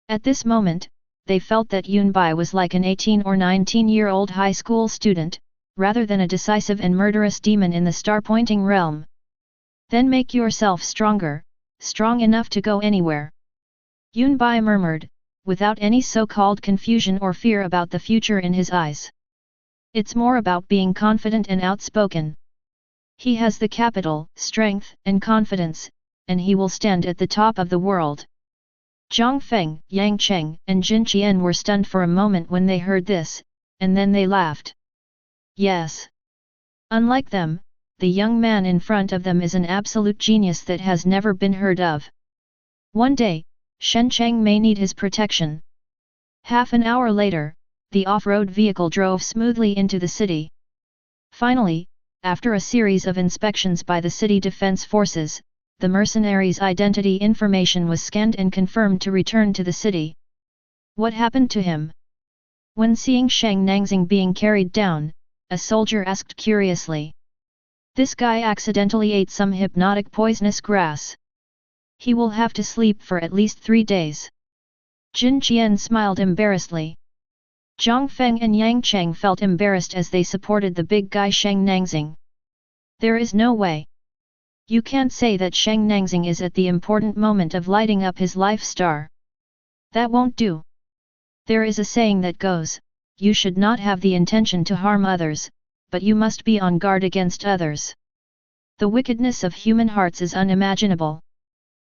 At this moment, they felt that Yunbai was like an 18 or 19-year-old high school student, rather than a decisive and murderous demon in the star-pointing realm. Then make yourself stronger, strong enough to go anywhere. Yunbai murmured, without any so-called confusion or fear about the future in his eyes. It's more about being confident and outspoken. He has the capital, strength, and confidence, and he will stand at the top of the world. Zhang Feng, Yang Cheng, and Jin Qian were stunned for a moment when they heard this, and then they laughed. Yes. Unlike them, the young man in front of them is an absolute genius that has never been heard of. One day, Shen Cheng may need his protection. Half an hour later, the off-road vehicle drove smoothly into the city. Finally, after a series of inspections by the city defense forces, the mercenaries' identity information was scanned and confirmed to return to the city. What happened to him? When seeing Sheng Nangxing being carried down, a soldier asked curiously. This guy accidentally ate some hypnotic poisonous grass. He will have to sleep for at least 3 days. Jin Qian smiled embarrassedly. Zhang Feng and Yang Cheng felt embarrassed as they supported the big guy Sheng Nangxing. There is no way. You can't say that Sheng Nangxing is at the important moment of lighting up his life star. That won't do. There is a saying that goes, you should not have the intention to harm others, but you must be on guard against others. The wickedness of human hearts is unimaginable.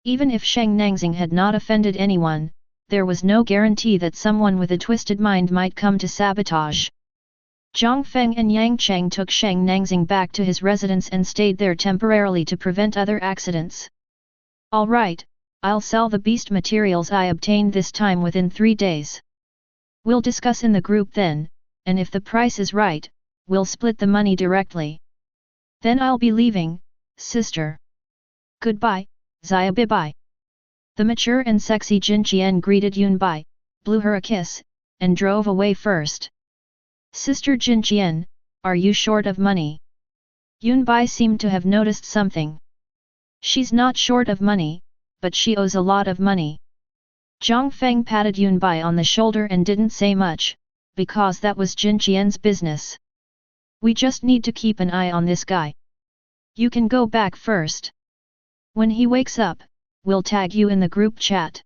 Even if Sheng Nangxing had not offended anyone, there was no guarantee that someone with a twisted mind might come to sabotage. Zhang Feng and Yang Cheng took Sheng Nangxing back to his residence and stayed there temporarily to prevent other accidents. All right, I'll sell the beast materials I obtained this time within 3 days. We'll discuss in the group then, and if the price is right, we'll split the money directly. Then I'll be leaving, sister. Goodbye, Xiaobibai. The mature and sexy Jin Qian greeted Yunbai, blew her a kiss, and drove away first. Sister Jin Qian, are you short of money? Yunbai seemed to have noticed something. She's not short of money, but she owes a lot of money. Zhang Feng patted Yunbai on the shoulder and didn't say much, because that was Jin Qian's business. We just need to keep an eye on this guy. You can go back first. When he wakes up, we'll tag you in the group chat.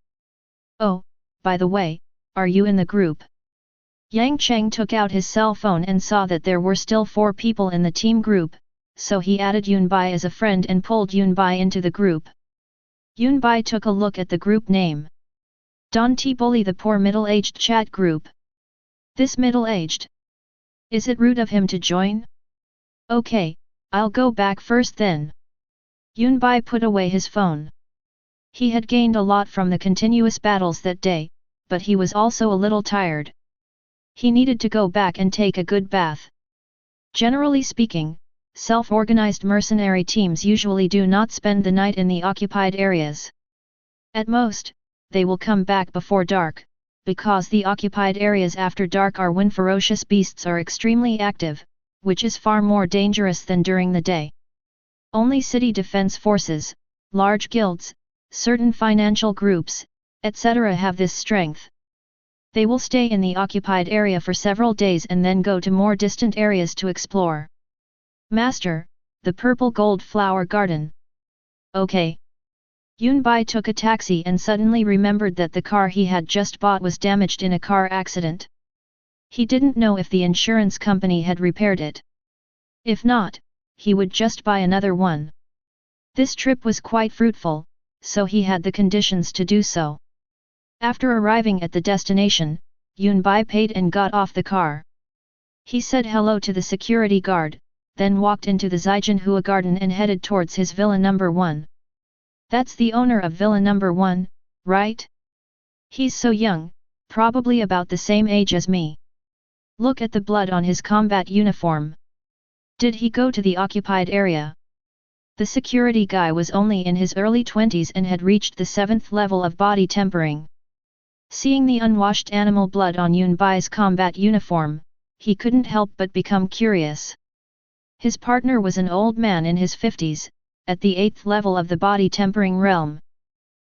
Oh, by the way, are you in the group? Yang Cheng took out his cell phone and saw that there were still 4 people in the team group, so he added Yunbai as a friend and pulled Yunbai into the group. Yunbai took a look at the group name. Don T Bully, the poor middle-aged chat group. This middle-aged? Is it rude of him to join? Okay, I'll go back first then. Yunbai put away his phone. He had gained a lot from the continuous battles that day, but he was also a little tired. He needed to go back and take a good bath. Generally speaking, self-organized mercenary teams usually do not spend the night in the occupied areas. At most, they will come back before dark, because the occupied areas after dark are when ferocious beasts are extremely active, which is far more dangerous than during the day. Only city defense forces, large guilds, certain financial groups, etc. have this strength. They will stay in the occupied area for several days and then go to more distant areas to explore. Master, the purple gold flower garden. Okay. Yunbai took a taxi and suddenly remembered that the car he had just bought was damaged in a car accident. He didn't know if the insurance company had repaired it. If not, he would just buy another one. This trip was quite fruitful, so he had the conditions to do so. After arriving at the destination, Yunbai paid and got off the car. He said hello to the security guard, then walked into the Zaijianhua garden and headed towards his villa number 1. That's the owner of villa number 1, right? He's so young, probably about the same age as me. Look at the blood on his combat uniform. Did he go to the occupied area? The security guy was only in his early 20s and had reached the 7th level of body tempering. Seeing the unwashed animal blood on Yunbai's combat uniform, he couldn't help but become curious. His partner was an old man in his 50s, at the 8th level of the body tempering realm.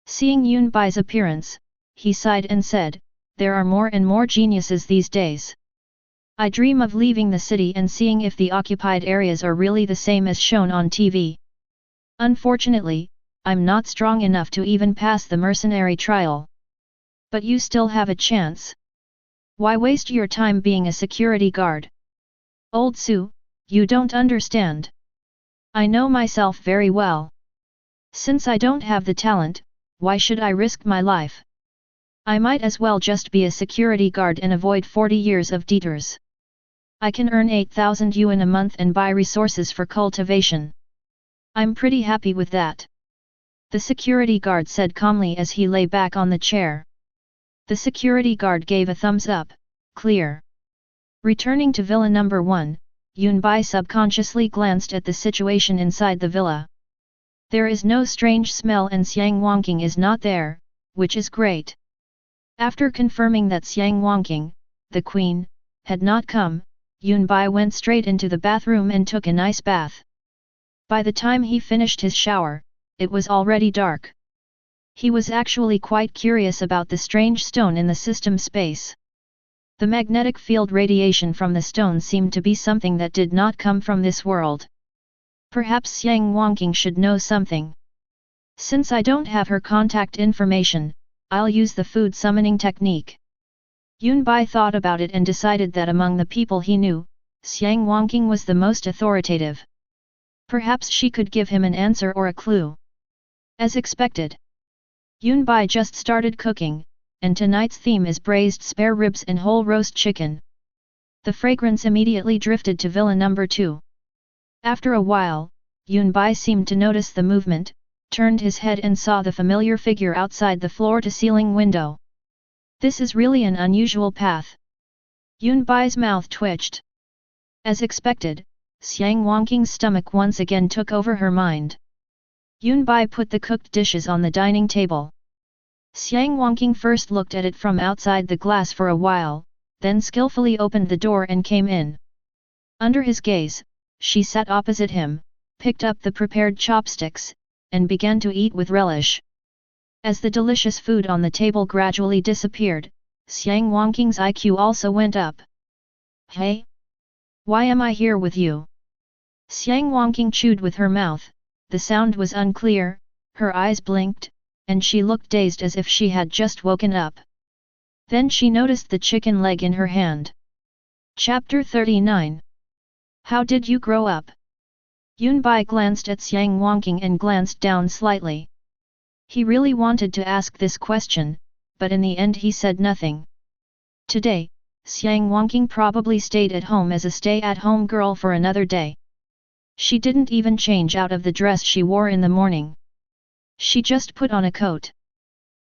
Seeing Yunbai's appearance, he sighed and said, "There are more and more geniuses these days. I dream of leaving the city and seeing if the occupied areas are really the same as shown on TV. Unfortunately, I'm not strong enough to even pass the mercenary trial. But you still have a chance. Why waste your time being a security guard? Old Su, you don't understand. I know myself very well. Since I don't have the talent, why should I risk my life? I might as well just be a security guard and avoid 40 years of debtors. I can earn 8,000 yuan a month and buy resources for cultivation. I'm pretty happy with that." The security guard said calmly as he lay back on the chair. The security guard gave a thumbs up, clear. Returning to villa number 1, Yunbai subconsciously glanced at the situation inside the villa. There is no strange smell and Xiang Wangqing is not there, which is great. After confirming that Xiang Wangqing, the queen, had not come, Yunbai went straight into the bathroom and took a nice bath. By the time he finished his shower, it was already dark. He was actually quite curious about the strange stone in the system space. The magnetic field radiation from the stone seemed to be something that did not come from this world. Perhaps Xiang Wangqing should know something. Since I don't have her contact information, I'll use the food summoning technique. Yunbai thought about it and decided that among the people he knew, Xiang Wangqing was the most authoritative. Perhaps she could give him an answer or a clue. As expected, Yunbai just started cooking, and tonight's theme is braised spare ribs and whole roast chicken. The fragrance immediately drifted to villa number 2. After a while, Yunbai seemed to notice the movement, turned his head and saw the familiar figure outside the floor-to-ceiling window. This is really an unusual path. Yunbai's mouth twitched. As expected, Xiang Wangqing's stomach once again took over her mind. Yunbai put the cooked dishes on the dining table. Xiang Wangqing first looked at it from outside the glass for a while, then skillfully opened the door and came in. Under his gaze, she sat opposite him, picked up the prepared chopsticks, and began to eat with relish. As the delicious food on the table gradually disappeared, Xiang Wangqing's IQ also went up. "Hey? Why am I here with you?" Xiang Wangqing chewed with her mouth, the sound was unclear, her eyes blinked, and she looked dazed as if she had just woken up. Then she noticed the chicken leg in her hand. Chapter 39. How did you grow up? Yunbai glanced at Xiang Wangqing and glanced down slightly. He really wanted to ask this question, but in the end he said nothing. Today, Xiang Wangqing probably stayed at home as a stay-at-home girl for another day. She didn't even change out of the dress she wore in the morning. She just put on a coat.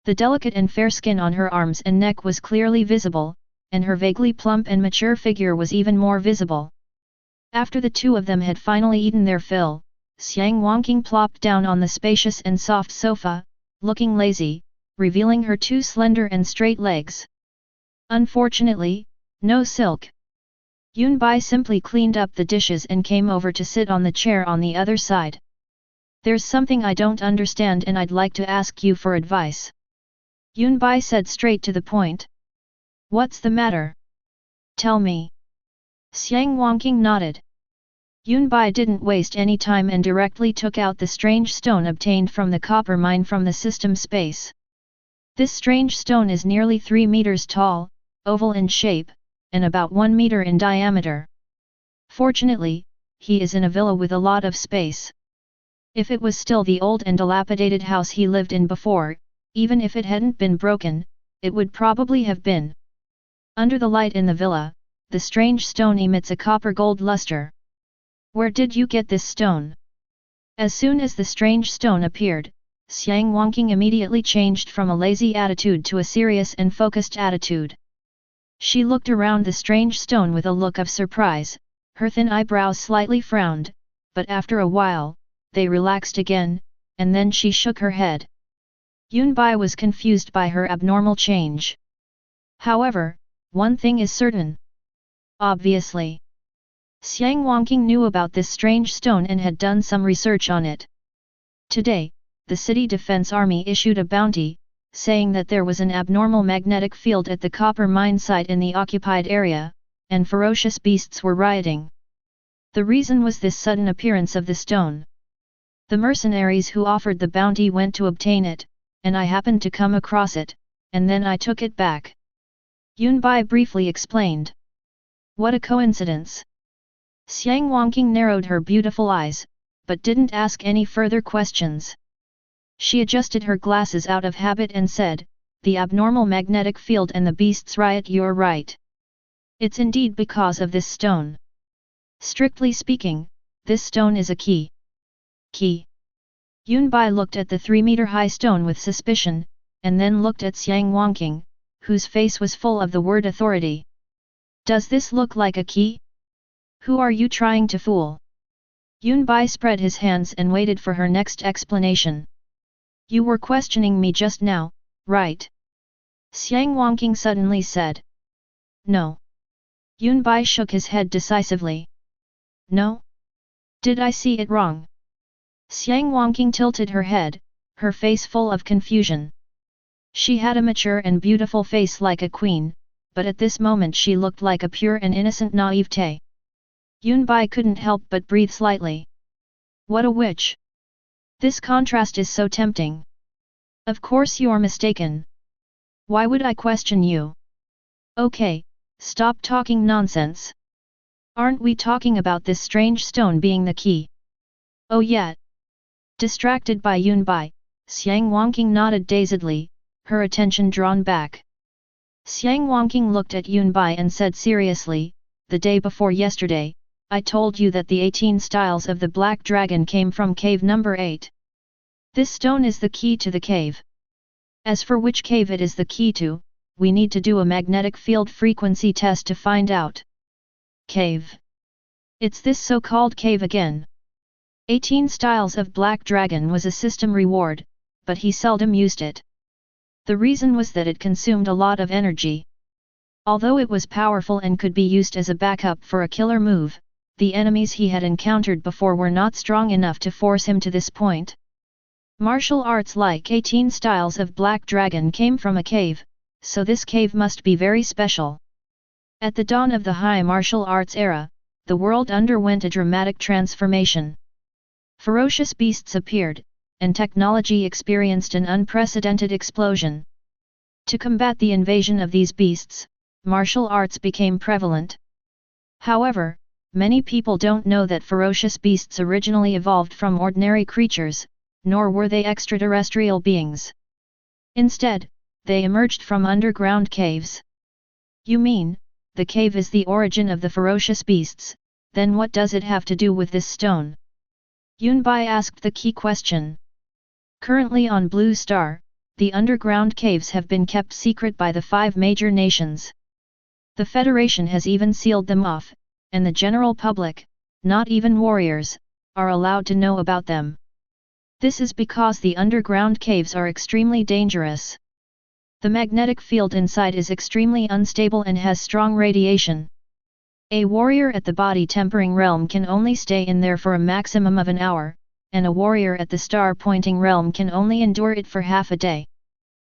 The delicate and fair skin on her arms and neck was clearly visible, and her vaguely plump and mature figure was even more visible. After the two of them had finally eaten their fill, Xiang Wangqing plopped down on the spacious and soft sofa, looking lazy, revealing her two slender and straight legs. Unfortunately, no silk. Yunbai simply cleaned up the dishes and came over to sit on the chair on the other side. There's something I don't understand and I'd like to ask you for advice. Yunbai said straight to the point. What's the matter? Tell me. Xiang Wangqing nodded. Yunbai didn't waste any time and directly took out the strange stone obtained from the copper mine from the system space. This strange stone is nearly 3 meters tall, oval in shape, and about 1 meter in diameter. Fortunately, he is in a villa with a lot of space. If it was still the old and dilapidated house he lived in before, even if it hadn't been broken, it would probably have been. Under the light in the villa, the strange stone emits a copper-gold luster. Where did you get this stone? As soon as the strange stone appeared, Xiang Wangqing immediately changed from a lazy attitude to a serious and focused attitude. She looked around the strange stone with a look of surprise, her thin eyebrows slightly frowned, but after a while, they relaxed again, and then she shook her head. Yunbai was confused by her abnormal change. However, one thing is certain. Obviously, Xiang Wangqing knew about this strange stone and had done some research on it. Today, the City Defense Army issued a bounty, saying that there was an abnormal magnetic field at the copper mine site in the occupied area, and ferocious beasts were rioting. The reason was this sudden appearance of the stone. The mercenaries who offered the bounty went to obtain it, and I happened to come across it, and then I took it back. Yunbai briefly explained. What a coincidence! Xiang Wangqing narrowed her beautiful eyes, but didn't ask any further questions. She adjusted her glasses out of habit and said, the abnormal magnetic field and the beasts riot, you're right. It's indeed because of this stone. Strictly speaking, this stone is a key. Key. Yunbai looked at the 3-meter-high stone with suspicion, and then looked at Xiang Wangqing, whose face was full of the word authority. Does this look like a key? Who are you trying to fool? Yunbai spread his hands and waited for her next explanation. You were questioning me just now, right? Xiang Wangqing suddenly said. No. Yunbai shook his head decisively. No? Did I see it wrong? Xiang Wangqing tilted her head, her face full of confusion. She had a mature and beautiful face like a queen, but at this moment she looked like a pure and innocent naivete. Yunbai couldn't help but breathe slightly. What a witch! This contrast is so tempting. Of course you're mistaken. Why would I question you? Okay, stop talking nonsense. Aren't we talking about this strange stone being the key? Oh yeah. Distracted by Yunbai, Xiang Wangqing nodded dazedly, her attention drawn back. Xiang Wangqing looked at Yunbai and said seriously, the day before yesterday, I told you that the 18 styles of the Black Dragon came from cave number 8. This stone is the key to the cave. As for which cave it is the key to, we need to do a magnetic field frequency test to find out. Cave. It's this so-called cave again. 18 styles of Black Dragon was a system reward, but he seldom used it. The reason was that it consumed a lot of energy. Although it was powerful and could be used as a backup for a killer move, the enemies he had encountered before were not strong enough to force him to this point. Martial arts like 18 styles of Black Dragon came from a cave, so this cave must be very special. At the dawn of the high martial arts era, the world underwent a dramatic transformation. Ferocious beasts appeared, and technology experienced an unprecedented explosion. To combat the invasion of these beasts, martial arts became prevalent. However, many people don't know that ferocious beasts originally evolved from ordinary creatures, nor were they extraterrestrial beings. Instead, they emerged from underground caves. You mean, the cave is the origin of the ferocious beasts, then what does it have to do with this stone? Yunbai asked the key question. Currently on Blue Star, the underground caves have been kept secret by the 5 major nations. The Federation has even sealed them off, and the general public, not even warriors, are allowed to know about them. This is because the underground caves are extremely dangerous. The magnetic field inside is extremely unstable and has strong radiation. A warrior at the body tempering realm can only stay in there for a maximum of an hour, and a warrior at the star pointing realm can only endure it for half a day.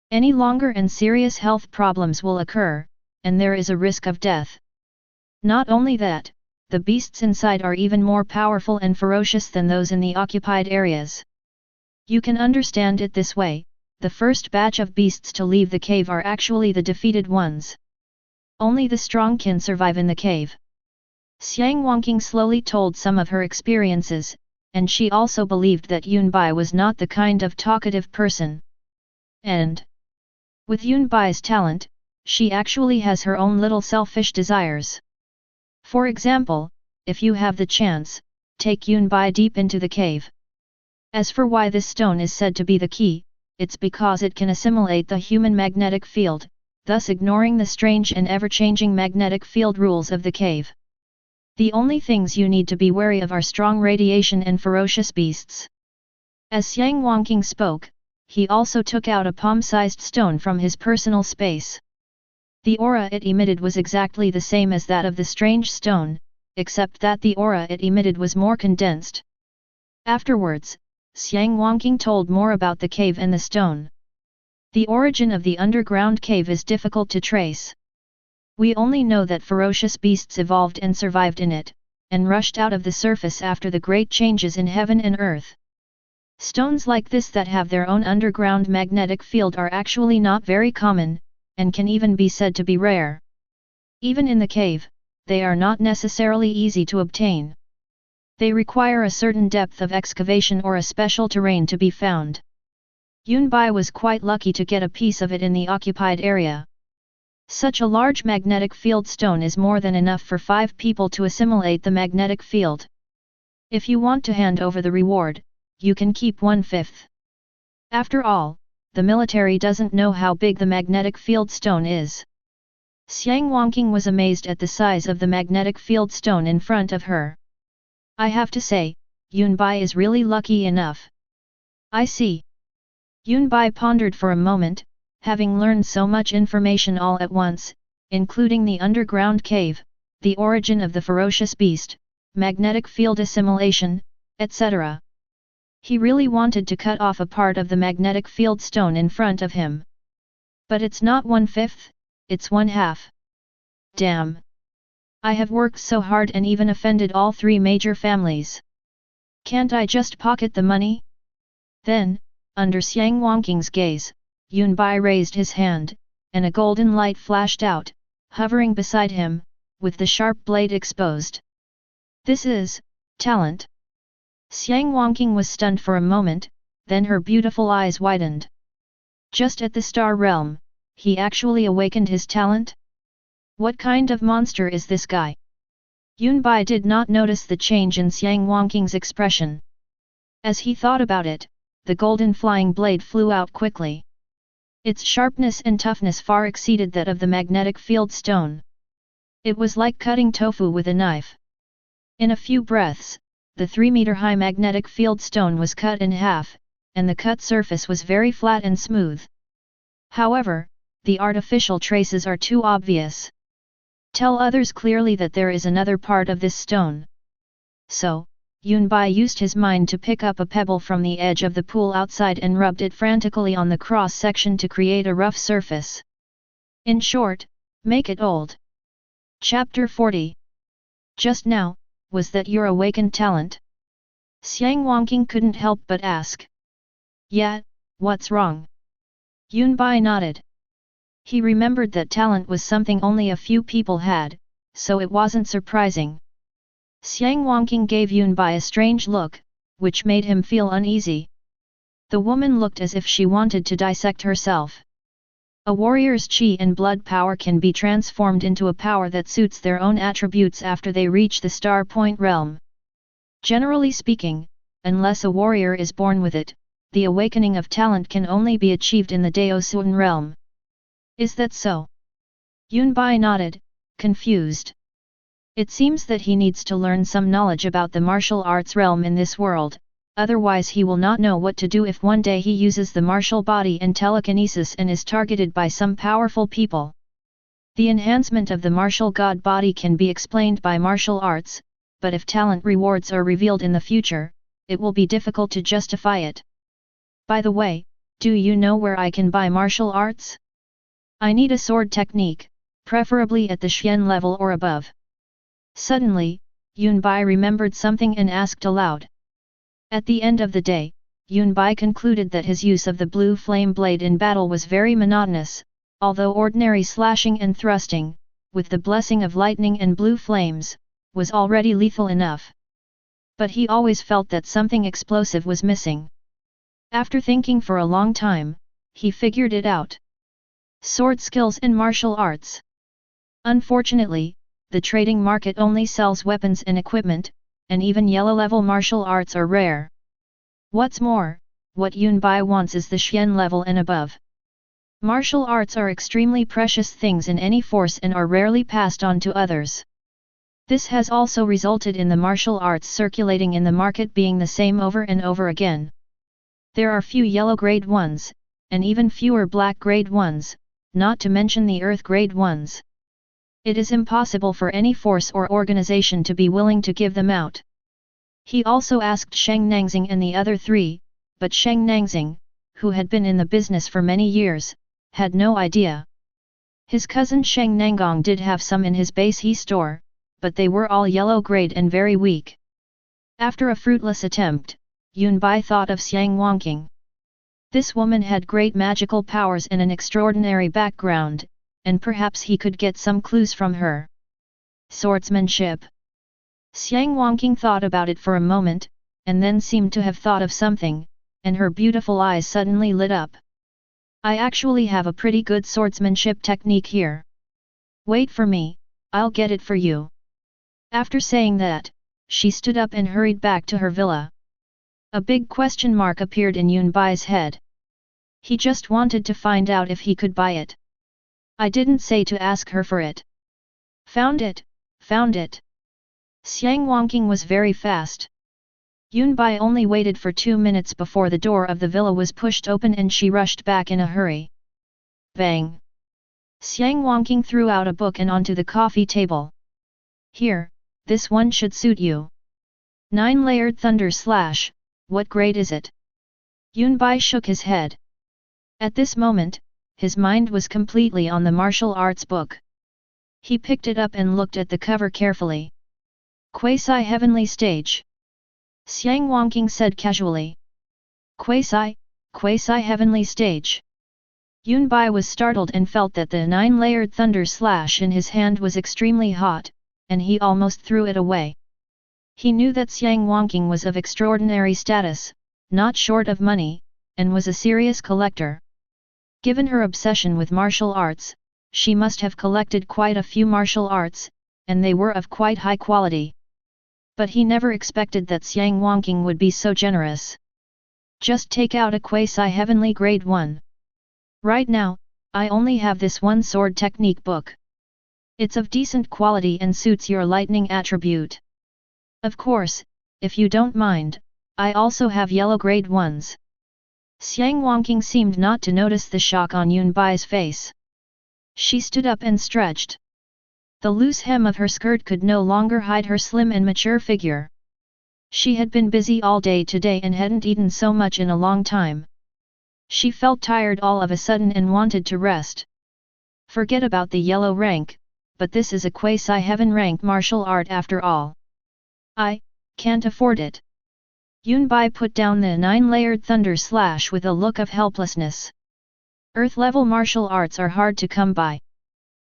Any longer and serious health problems will occur, and there is a risk of death. Not only that, the beasts inside are even more powerful and ferocious than those in the occupied areas. You can understand it this way, the first batch of beasts to leave the cave are actually the defeated ones. Only the strong can survive in the cave. Xiang Wangqing slowly told some of her experiences, and she also believed that Yunbai was not the kind of talkative person. And with Yunbai's talent, she actually has her own little selfish desires. For example, if you have the chance, take Yunbai deep into the cave. As for why this stone is said to be the key, it's because it can assimilate the human magnetic field, thus ignoring the strange and ever-changing magnetic field rules of the cave. The only things you need to be wary of are strong radiation and ferocious beasts. As Xiang Wangqing spoke, he also took out a palm-sized stone from his personal space. The aura it emitted was exactly the same as that of the strange stone, except that the aura it emitted was more condensed. Afterwards, Xiang Wangqing told more about the cave and the stone. The origin of the underground cave is difficult to trace. We only know that ferocious beasts evolved and survived in it, and rushed out of the surface after the great changes in heaven and earth. Stones like this that have their own underground magnetic field are actually not very common, and can even be said to be rare. Even in the cave, they are not necessarily easy to obtain. They require a certain depth of excavation or a special terrain to be found. Yunbai was quite lucky to get a piece of it in the occupied area. Such a large magnetic field stone is more than enough for 5 people to assimilate the magnetic field. If you want to hand over the reward, you can keep 1/5. After all, the military doesn't know how big the magnetic field stone is. Xiang Wangqing was amazed at the size of the magnetic field stone in front of her. I have to say, Yunbai is really lucky enough. I see. Yunbai pondered for a moment, having learned so much information all at once, including the underground cave, the origin of the ferocious beast, magnetic field assimilation, etc. He really wanted to cut off a part of the magnetic field stone in front of him. But it's not 1/5, it's 1/2. Damn! I have worked so hard and even offended all 3 major families. Can't I just pocket the money? Then, under Xiang Wangqing's gaze, Yunbai raised his hand, and a golden light flashed out, hovering beside him, with the sharp blade exposed. This is talent. Xiang Wangqing was stunned for a moment, then her beautiful eyes widened. Just at the star realm, he actually awakened his talent? What kind of monster is this guy? Yunbai did not notice the change in Xiang Wangqing's expression. As he thought about it, the golden flying blade flew out quickly. Its sharpness and toughness far exceeded that of the magnetic field stone. It was like cutting tofu with a knife. In a few breaths, the 3-meter-high magnetic field stone was cut in half, and the cut surface was very flat and smooth. However, the artificial traces are too obvious. Tell others clearly that there is another part of this stone. So, Yunbai used his mind to pick up a pebble from the edge of the pool outside and rubbed it frantically on the cross-section to create a rough surface. In short, make it old. Chapter 40. Just now, was that your awakened talent? Xiang Wangqing couldn't help but ask. Yeah, what's wrong? Yunbai nodded. He remembered that talent was something only a few people had, so it wasn't surprising. Xiang Wangqing gave Yunbai a strange look, which made him feel uneasy. The woman looked as if she wanted to dissect herself. A warrior's qi and blood power can be transformed into a power that suits their own attributes after they reach the star point realm. Generally speaking, unless a warrior is born with it, the awakening of talent can only be achieved in the Daosuan realm. Is that so? Yunbai nodded, confused. It seems that he needs to learn some knowledge about the martial arts realm in this world, otherwise he will not know what to do if one day he uses the martial body and telekinesis and is targeted by some powerful people. The enhancement of the martial god body can be explained by martial arts, but if talent rewards are revealed in the future, it will be difficult to justify it. By the way, do you know where I can buy martial arts? I need a sword technique, preferably at the Xian level or above. Suddenly, Yunbai remembered something and asked aloud. At the end of the day, Yunbai concluded that his use of the blue flame blade in battle was very monotonous, although ordinary slashing and thrusting, with the blessing of lightning and blue flames, was already lethal enough. But he always felt that something explosive was missing. After thinking for a long time, he figured it out. Sword skills and martial arts. Unfortunately, the trading market only sells weapons and equipment, and even yellow-level martial arts are rare. What's more, what Yunbai wants is the Xian level and above. Martial arts are extremely precious things in any force and are rarely passed on to others. This has also resulted in the martial arts circulating in the market being the same over and over again. There are few yellow grade ones, and even fewer black grade ones, not to mention the earth grade ones. It is impossible for any force or organization to be willing to give them out. He also asked Sheng Nangxing and the other three, but Sheng Nangxing, who had been in the business for many years, had no idea. His cousin Sheng Nanggong did have some in his base he store, but they were all yellow grade and very weak. After a fruitless attempt, Yunbai thought of Xiang Wangqing. This woman had great magical powers and an extraordinary background, and perhaps he could get some clues from her. Swordsmanship. Xiang Wangqing thought about it for a moment, and then seemed to have thought of something, and her beautiful eyes suddenly lit up. I actually have a pretty good swordsmanship technique here. Wait for me, I'll get it for you. After saying that, she stood up and hurried back to her villa. A big question mark appeared in Yunbai's head. He just wanted to find out if he could buy it. I didn't say to ask her for it. Found it, found it. Xiang Wangqing was very fast. Yunbai only waited for 2 minutes before the door of the villa was pushed open and she rushed back in a hurry. Bang! Xiang Wangqing threw out a book and onto the coffee table. Here, this one should suit you. 9-layered thunder slash, what grade is it? Yunbai shook his head. At this moment, his mind was completely on the martial arts book. He picked it up and looked at the cover carefully. Quasi-heavenly stage. Xiang Wangqing said casually. Quasi-heavenly stage. Yunbai was startled and felt that the 9-layered thunder slash in his hand was extremely hot, and he almost threw it away. He knew that Xiang Wangqing was of extraordinary status, not short of money, and was a serious collector. Given her obsession with martial arts, she must have collected quite a few martial arts, and they were of quite high quality. But he never expected that Xiang Wangqing would be so generous. Just take out a quasi-heavenly grade 1. Right now, I only have this one sword technique book. It's of decent quality and suits your lightning attribute. Of course, if you don't mind, I also have yellow grade 1s. Xiang Wangqing seemed not to notice the shock on Yunbai's face. She stood up and stretched. The loose hem of her skirt could no longer hide her slim and mature figure. She had been busy all day today and hadn't eaten so much in a long time. She felt tired all of a sudden and wanted to rest. Forget about the yellow rank, but this is a quasi-heaven rank martial art after all. I can't afford it. Yunbai put down the 9-layered thunder slash with a look of helplessness. Earth-level martial arts are hard to come by.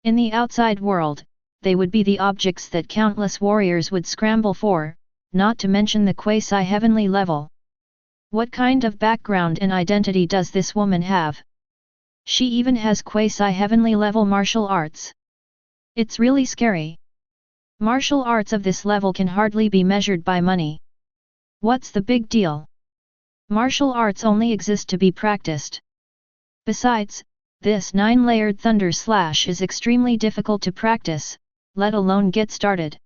In the outside world, they would be the objects that countless warriors would scramble for, not to mention the quasi-heavenly level. What kind of background and identity does this woman have? She even has quasi-heavenly level martial arts. It's really scary. Martial arts of this level can hardly be measured by money. What's the big deal? Martial arts only exist to be practiced. Besides, this 9-layered thunder slash is extremely difficult to practice, let alone get started.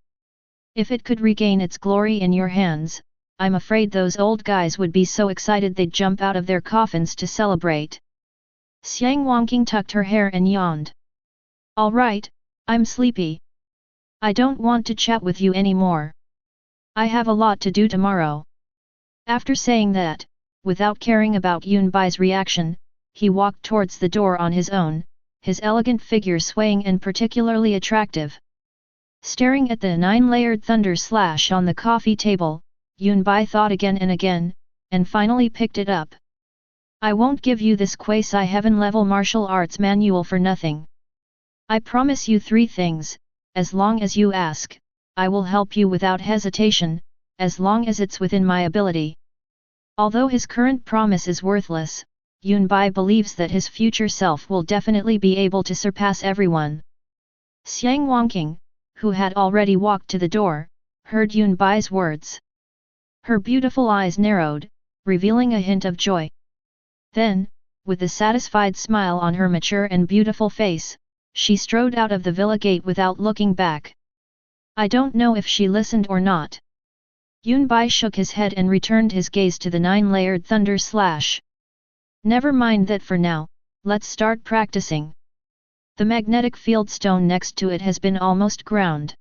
If it could regain its glory in your hands, I'm afraid those old guys would be so excited they'd jump out of their coffins to celebrate. Xiang Wangqing tucked her hair and yawned. All right, I'm sleepy. I don't want to chat with you anymore. I have a lot to do tomorrow. After saying that, without caring about Yunbai's reaction, he walked towards the door on his own, his elegant figure swaying and particularly attractive. Staring at the 9-layered thunder slash on the coffee table, Yunbai thought again and again, and finally picked it up. I won't give you this quasi-heaven level martial arts manual for nothing. I promise you 3 things, as long as you ask, I will help you without hesitation, as long as it's within my ability. Although his current promise is worthless, Yunbai believes that his future self will definitely be able to surpass everyone. Xiang Wangqing, who had already walked to the door, heard Yunbai's words. Her beautiful eyes narrowed, revealing a hint of joy. Then, with a satisfied smile on her mature and beautiful face, she strode out of the villa gate without looking back. I don't know if she listened or not. Yunbai shook his head and returned his gaze to the 9-layered thunder slash. Never mind that for now, let's start practicing. The magnetic field stone next to it has been almost ground.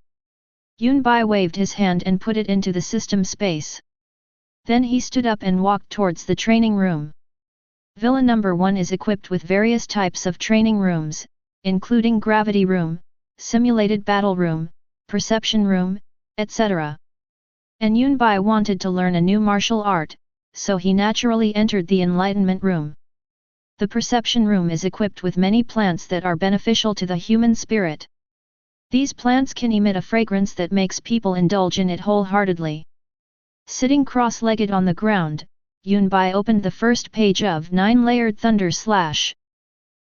Yunbai waved his hand and put it into the system space. Then he stood up and walked towards the training room. Villa number 1 is equipped with various types of training rooms, including gravity room, simulated battle room, perception room, etc. And Yunbai wanted to learn a new martial art, so he naturally entered the enlightenment room. The perception room is equipped with many plants that are beneficial to the human spirit. These plants can emit a fragrance that makes people indulge in it wholeheartedly. Sitting cross-legged on the ground, Yunbai opened the first page of 9-layered thunder slash.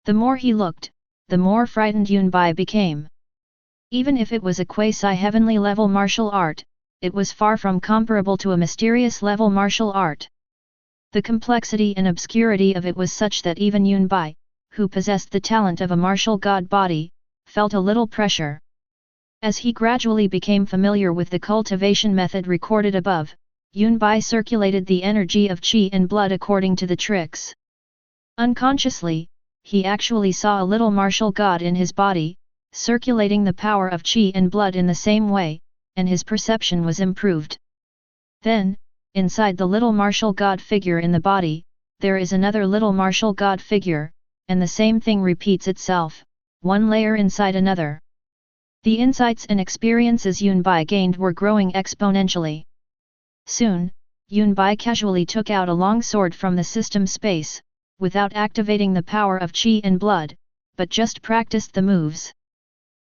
The more he looked, the more frightened Yunbai became. Even if it was a quasi-heavenly level martial art, it was far from comparable to a mysterious level martial art. The complexity and obscurity of it was such that even Yunbai, who possessed the talent of a martial god body, felt a little pressure. As he gradually became familiar with the cultivation method recorded above, Yunbai circulated the energy of qi and blood according to the tricks. Unconsciously, he actually saw a little martial god in his body, circulating the power of qi and blood in the same way, and his perception was improved. Then, inside the little martial god figure in the body, there is another little martial god figure, and the same thing repeats itself, one layer inside another. The insights and experiences Yunbai gained were growing exponentially. Soon, Yunbai casually took out a long sword from the system space, without activating the power of qi and blood, but just practiced the moves.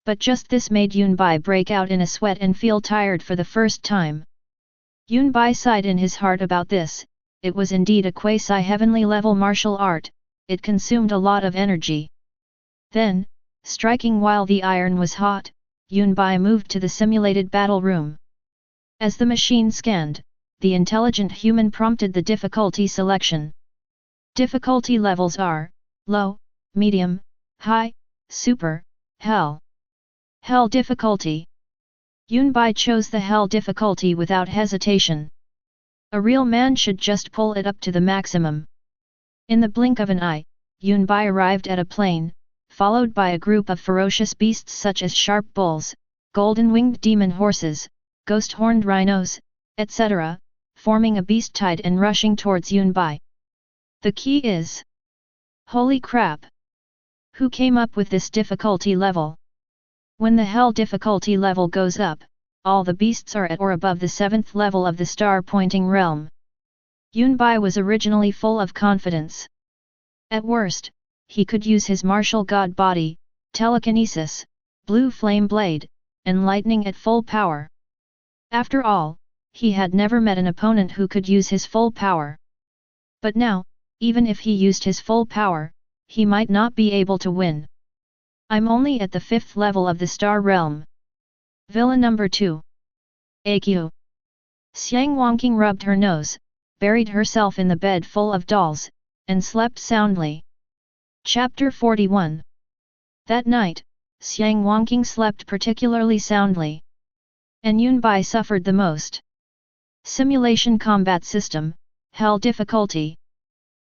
But just this made Yunbai break out in a sweat and feel tired for the first time. Yunbai sighed in his heart about this. It was indeed a quasi-heavenly level martial art, it consumed a lot of energy. Then, striking while the iron was hot, Yunbai moved to the simulated battle room. As the machine scanned, the intelligent human prompted the difficulty selection. Difficulty levels are low, medium, high, super, hell. Hell difficulty. Yunbai chose the hell difficulty without hesitation. A real man should just pull it up to the maximum. In the blink of an eye, Yunbai arrived at a plain, followed by a group of ferocious beasts such as sharp bulls, golden-winged demon horses, ghost-horned rhinos, etc., forming a beast tide and rushing towards Yunbai. The key is... Holy crap! Who came up with this difficulty level? When the hell difficulty level goes up, all the beasts are at or above the 7th level of the star-pointing realm. Yunbai was originally full of confidence. At worst, he could use his martial god body, telekinesis, blue flame blade, and lightning at full power. After all, he had never met an opponent who could use his full power. But now, even if he used his full power, he might not be able to win. I'm only at the 5th level of the Star Realm. Villa number 2. AQ. Xiang Wangqing rubbed her nose, buried herself in the bed full of dolls, and slept soundly. Chapter 41. That night, Xiang Wangqing slept particularly soundly. And Yunbai suffered the most. Simulation Combat System, Hell Difficulty.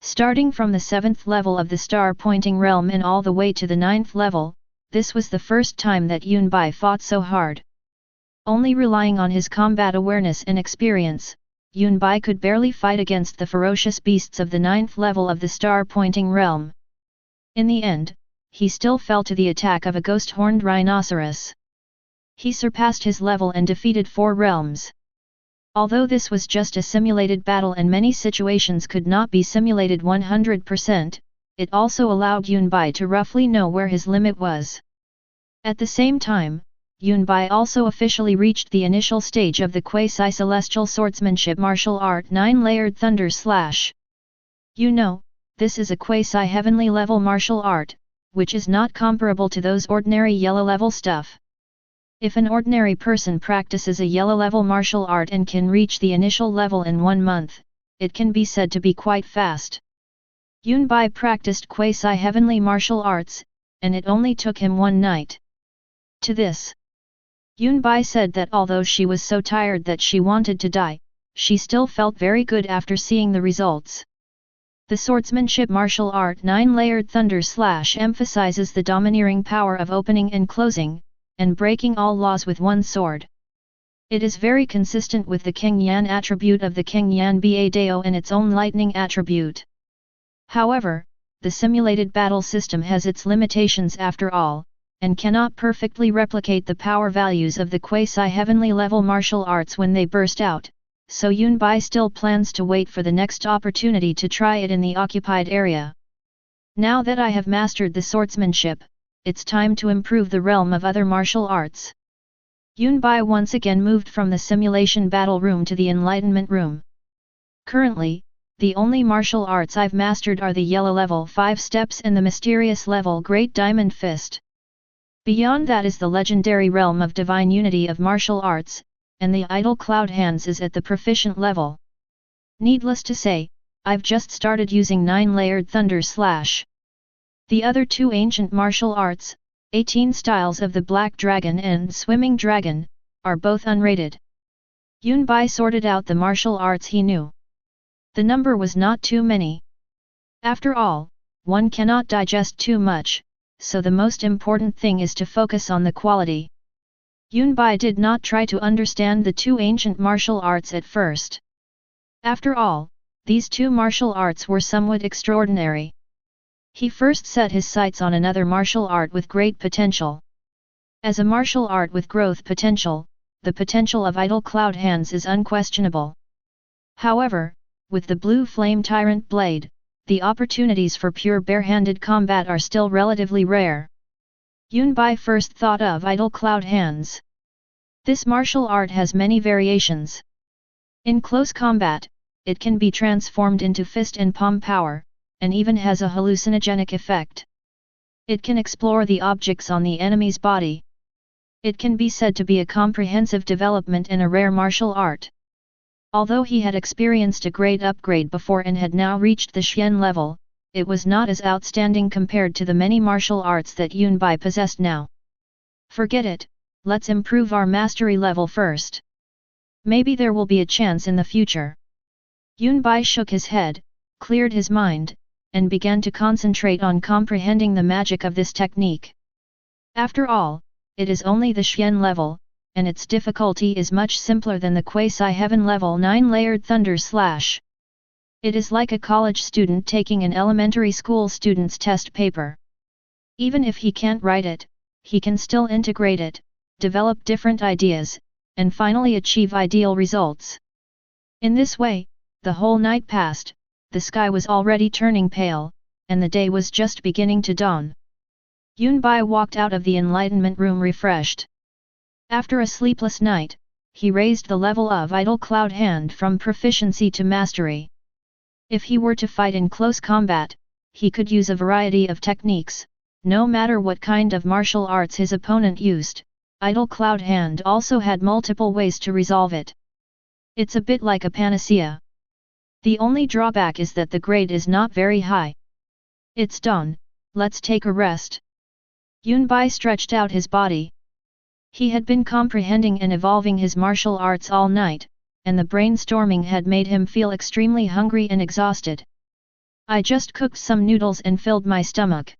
Starting from the 7th level of the Star-Pointing Realm and all the way to the 9th level, this was the first time that Yunbai fought so hard. Only relying on his combat awareness and experience, Yunbai could barely fight against the ferocious beasts of the 9th level of the Star-Pointing Realm. In the end, he still fell to the attack of a ghost-horned rhinoceros. He surpassed his level and defeated 4 realms. Although this was just a simulated battle and many situations could not be simulated 100%, it also allowed Yunbai to roughly know where his limit was. At the same time, Yunbai also officially reached the initial stage of the quasi-celestial swordsmanship martial art 9-layered thunder slash. You know, this is a quasi-heavenly level martial art, which is not comparable to those ordinary yellow level stuff. If an ordinary person practices a yellow level martial art and can reach the initial level in 1 month, it can be said to be quite fast. Yunbai practiced quasi-heavenly martial arts, and it only took him 1 night. To this, Yunbai said that although she was so tired that she wanted to die, she still felt very good after seeing the results. The swordsmanship martial art 9-layered thunder slash emphasizes the domineering power of opening and closing, and breaking all laws with one sword. It is very consistent with the King Yan attribute of the King Yan Ba Dao and its own lightning attribute. However, the simulated battle system has its limitations after all, and cannot perfectly replicate the power values of the quasi-heavenly level martial arts when they burst out, so Yunbai still plans to wait for the next opportunity to try it in the occupied area. Now that I have mastered the swordsmanship, it's time to improve the realm of other martial arts. Yunbai once again moved from the simulation battle room to the enlightenment room. Currently, the only martial arts I've mastered are the yellow level 5 steps and the mysterious level Great Diamond Fist. Beyond that is the legendary realm of divine unity of martial arts, and the idol cloud hands is at the proficient level. Needless to say, I've just started using 9-layered thunder slash. The other 2 ancient martial arts, 18 styles of the Black Dragon and Swimming Dragon, are both unrated. Yunbai sorted out the martial arts he knew. The number was not too many. After all, one cannot digest too much, so the most important thing is to focus on the quality. Yunbai did not try to understand the 2 ancient martial arts at first. After all, these 2 martial arts were somewhat extraordinary. He first set his sights on another martial art with great potential. As a martial art with growth potential, the potential of idol cloud hands is unquestionable. However, with the blue flame tyrant blade, the opportunities for pure barehanded combat are still relatively rare. Yunbai first thought of idol cloud hands. This martial art has many variations. In close combat, it can be transformed into fist and palm power, and even has a hallucinogenic effect. It can explore the objects on the enemy's body. It can be said to be a comprehensive development and a rare martial art. Although he had experienced a great upgrade before and had now reached the Xian level, it was not as outstanding compared to the many martial arts that Yunbai possessed now. Forget it, let's improve our mastery level first. Maybe there will be a chance in the future. Yunbai shook his head, cleared his mind, and began to concentrate on comprehending the magic of this technique. After all, it is only the Xian level, and its difficulty is much simpler than the quasi-heaven level 9-layered thunder slash. It is like a college student taking an elementary school student's test paper. Even if he can't write it, he can still integrate it, develop different ideas, and finally achieve ideal results. In this way, The whole night passed, the sky was already turning pale, and the day was just beginning to dawn. Yunbai walked out of the enlightenment room refreshed. After a sleepless night, he raised the level of idle cloud hand from proficiency to mastery. If he were to fight in close combat, he could use a variety of techniques, no matter what kind of martial arts his opponent used. Idle cloud hand also had multiple ways to resolve it. It's a bit like a panacea. The only drawback is that the grade is not very high. It's dawn, let's take a rest. Yunbai stretched out his body. He had been comprehending and evolving his martial arts all night, and the brainstorming had made him feel extremely hungry and exhausted. I just cooked some noodles and filled my stomach.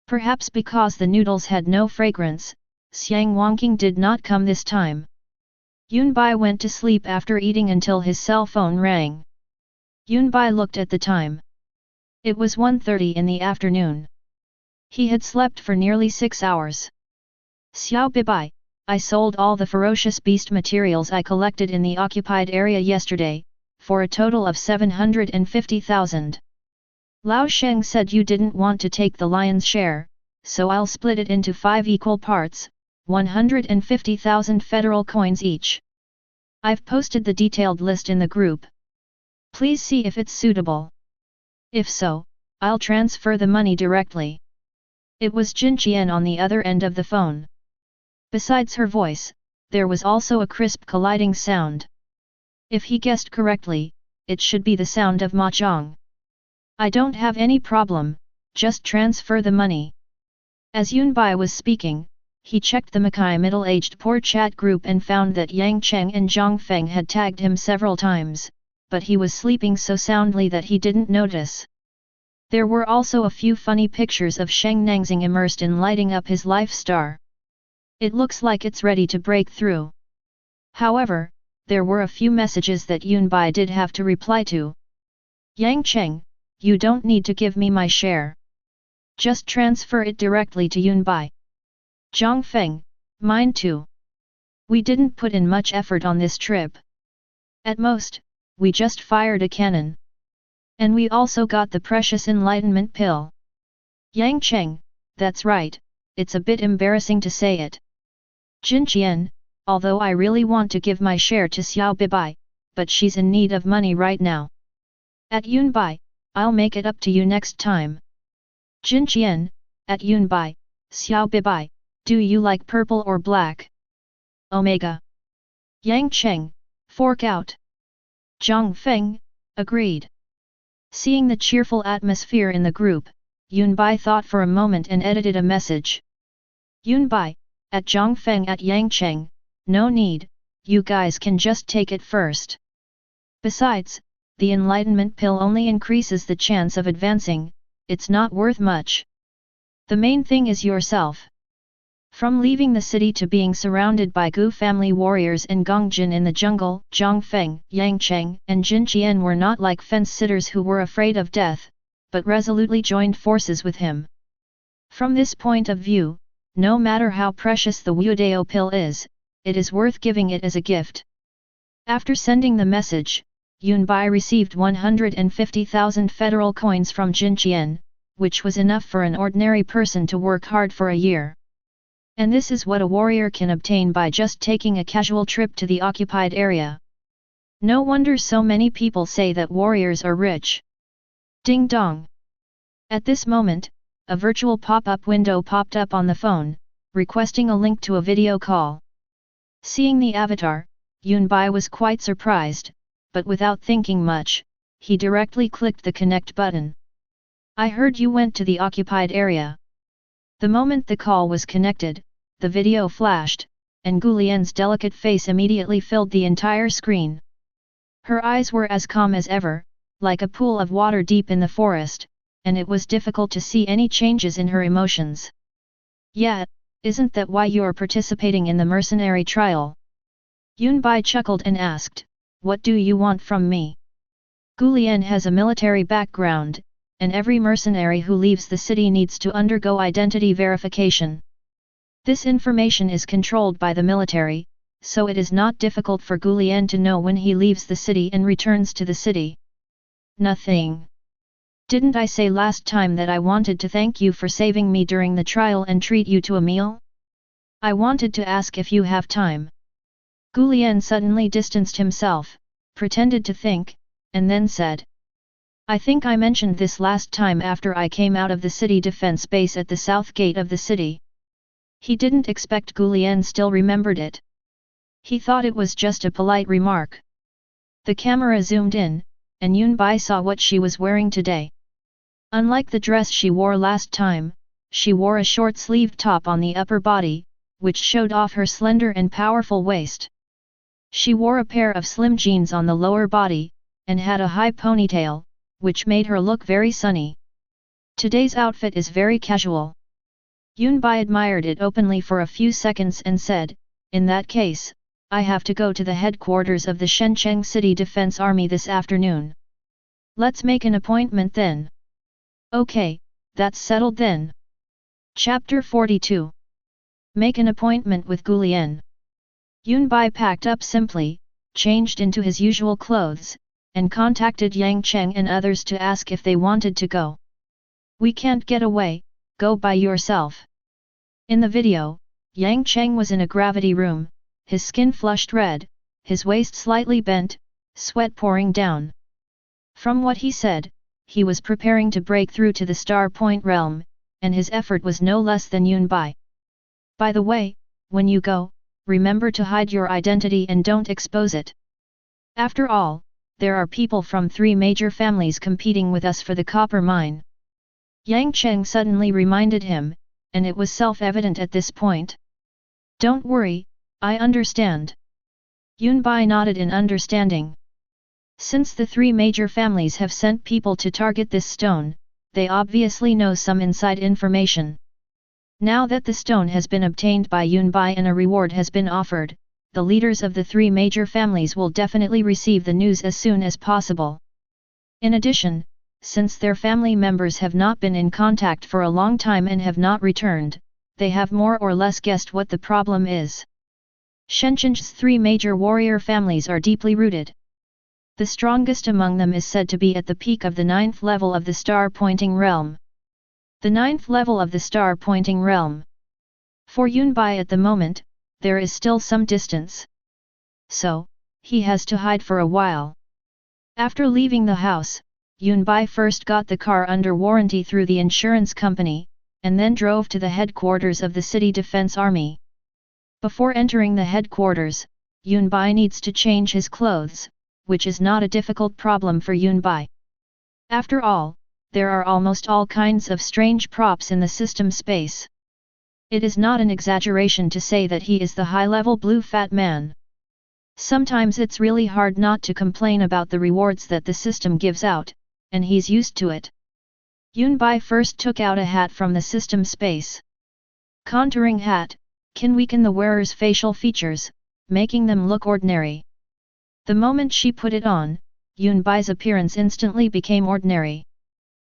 Perhaps because the noodles had no fragrance, Xiang Wangqing did not come this time. Yunbai went to sleep after eating until his cell phone rang. Yunbai looked at the time. It was 1:30 in the afternoon. He had slept for nearly 6 hours. Xiao Bibai, I sold all the ferocious beast materials I collected in the occupied area yesterday, for a total of 750,000. Lao Sheng said you didn't want to take the lion's share, so I'll split it into 5 equal parts, 150,000 federal coins each. I've posted the detailed list in the group. Please see if it's suitable. If so, I'll transfer the money directly. It was Jin Qian on the other end of the phone. Besides her voice, there was also a crisp colliding sound. If he guessed correctly, it should be the sound of mahjong. I don't have any problem, just transfer the money. As Yunbai was speaking, he checked the Mackay middle-aged poor chat group and found that Yang Cheng and Zhang Feng had tagged him several times, but he was sleeping so soundly that he didn't notice. There were also a few funny pictures of Sheng Nangxing immersed in lighting up his life star. It looks like it's ready to break through. However, there were a few messages that Yunbai did have to reply to. Yang Cheng, you don't need to give me my share. Just transfer it directly to Yunbai. Zhang Feng, mine too. We didn't put in much effort on this trip. At most, we just fired a cannon. And we also got the precious enlightenment pill. Yang Cheng, that's right, it's a bit embarrassing to say it. Jin Qian, although I really want to give my share to Xiao Bibai, but she's in need of money right now. At Yunbai, I'll make it up to you next time. Jin Qian, at Yunbai, Xiao Bibai, do you like purple or black? Omega. Yang Cheng, fork out. Zhang Feng, agreed. Seeing the cheerful atmosphere in the group, Yunbai thought for a moment and edited a message. Yunbai, at Zhang Feng at Yang Cheng, no need, you guys can just take it first. Besides, the enlightenment pill only increases the chance of advancing, it's not worth much. The main thing is yourself. From leaving the city to being surrounded by Gu family warriors and Gongjin in the jungle, Zhang Feng, Yang Cheng, and Jin Qian were not like fence-sitters who were afraid of death, but resolutely joined forces with him. From this point of view, no matter how precious the Wuodao pill is, it is worth giving it as a gift. After sending the message, Yunbai received 150,000 federal coins from Jin Qian, which was enough for an ordinary person to work hard for a year. And this is what a warrior can obtain by just taking a casual trip to the occupied area. No wonder so many people say that warriors are rich. Ding dong. At this moment, a virtual pop-up window popped up on the phone, requesting a link to a video call. Seeing the avatar, Yunbai was quite surprised, but without thinking much, he directly clicked the connect button. I heard you went to the occupied area. The moment the call was connected, the video flashed, and Gulian's delicate face immediately filled the entire screen. Her eyes were as calm as ever, like a pool of water deep in the forest, and it was difficult to see any changes in her emotions. Yeah, isn't that why you're participating in the mercenary trial? Yunbai chuckled and asked, what do you want from me? Gulian has a military background, and every mercenary who leaves the city needs to undergo identity verification. This information is controlled by the military, so it is not difficult for Gu Lian to know when he leaves the city and returns to the city. Nothing. Didn't I say last time that I wanted to thank you for saving me during the trial and treat you to a meal? I wanted to ask if you have time. Gu Lian suddenly distanced himself, pretended to think, and then said. I think I mentioned this last time after I came out of the city defense base at the south gate of the city. He didn't expect Gu Lian still remembered it. He thought it was just a polite remark. The camera zoomed in, and Yun Bai saw what she was wearing today. Unlike the dress she wore last time, she wore a short-sleeved top on the upper body, which showed off her slender and powerful waist. She wore a pair of slim jeans on the lower body, and had a high ponytail, which made her look very sunny. Today's outfit is very casual. Yun Bai admired it openly for a few seconds and said, in that case, I have to go to the headquarters of the Shenzhen City Defense Army this afternoon. Let's make an appointment then. Okay, that's settled then. Chapter 42. Make an appointment with Gu Lian. Yun Bai packed up simply, changed into his usual clothes, and contacted Yang Cheng and others to ask if they wanted to go. We can't get away, go by yourself. In the video, Yang Cheng was in a gravity room, his skin flushed red, his waist slightly bent, sweat pouring down. From what he said, he was preparing to break through to the Star Point realm, and his effort was no less than Yun Bai. By the way, when you go, remember to hide your identity and don't expose it. After all, there are people from 3 major families competing with us for the copper mine. Yang Cheng suddenly reminded him, and it was self-evident at this point. Don't worry, I understand. Yun Bai nodded in understanding. Since the 3 major families have sent people to target this stone, they obviously know some inside information. Now that the stone has been obtained by Yun Bai and a reward has been offered, the leaders of the 3 major families will definitely receive the news as soon as possible. In addition, since their family members have not been in contact for a long time and have not returned, they have more or less guessed what the problem is. Shenzhen's 3 major warrior families are deeply rooted. The strongest among them is said to be at the peak of the 9th level of the star-pointing realm. The 9th level of the star-pointing realm. For Yun Bai at the moment, there is still some distance. So, he has to hide for a while. After leaving the house, Yun Bai first got the car under warranty through the insurance company, and then drove to the headquarters of the City Defense Army. Before entering the headquarters, Yun Bai needs to change his clothes, which is not a difficult problem for Yun Bai. After all, there are almost all kinds of strange props in the system space. It is not an exaggeration to say that he is the high-level blue fat man. Sometimes it's really hard not to complain about the rewards that the system gives out, and he's used to it. Yun Bai first took out a hat from the system space. Contouring hat can weaken the wearer's facial features, making them look ordinary. The moment she put it on, Yun Bai's appearance instantly became ordinary.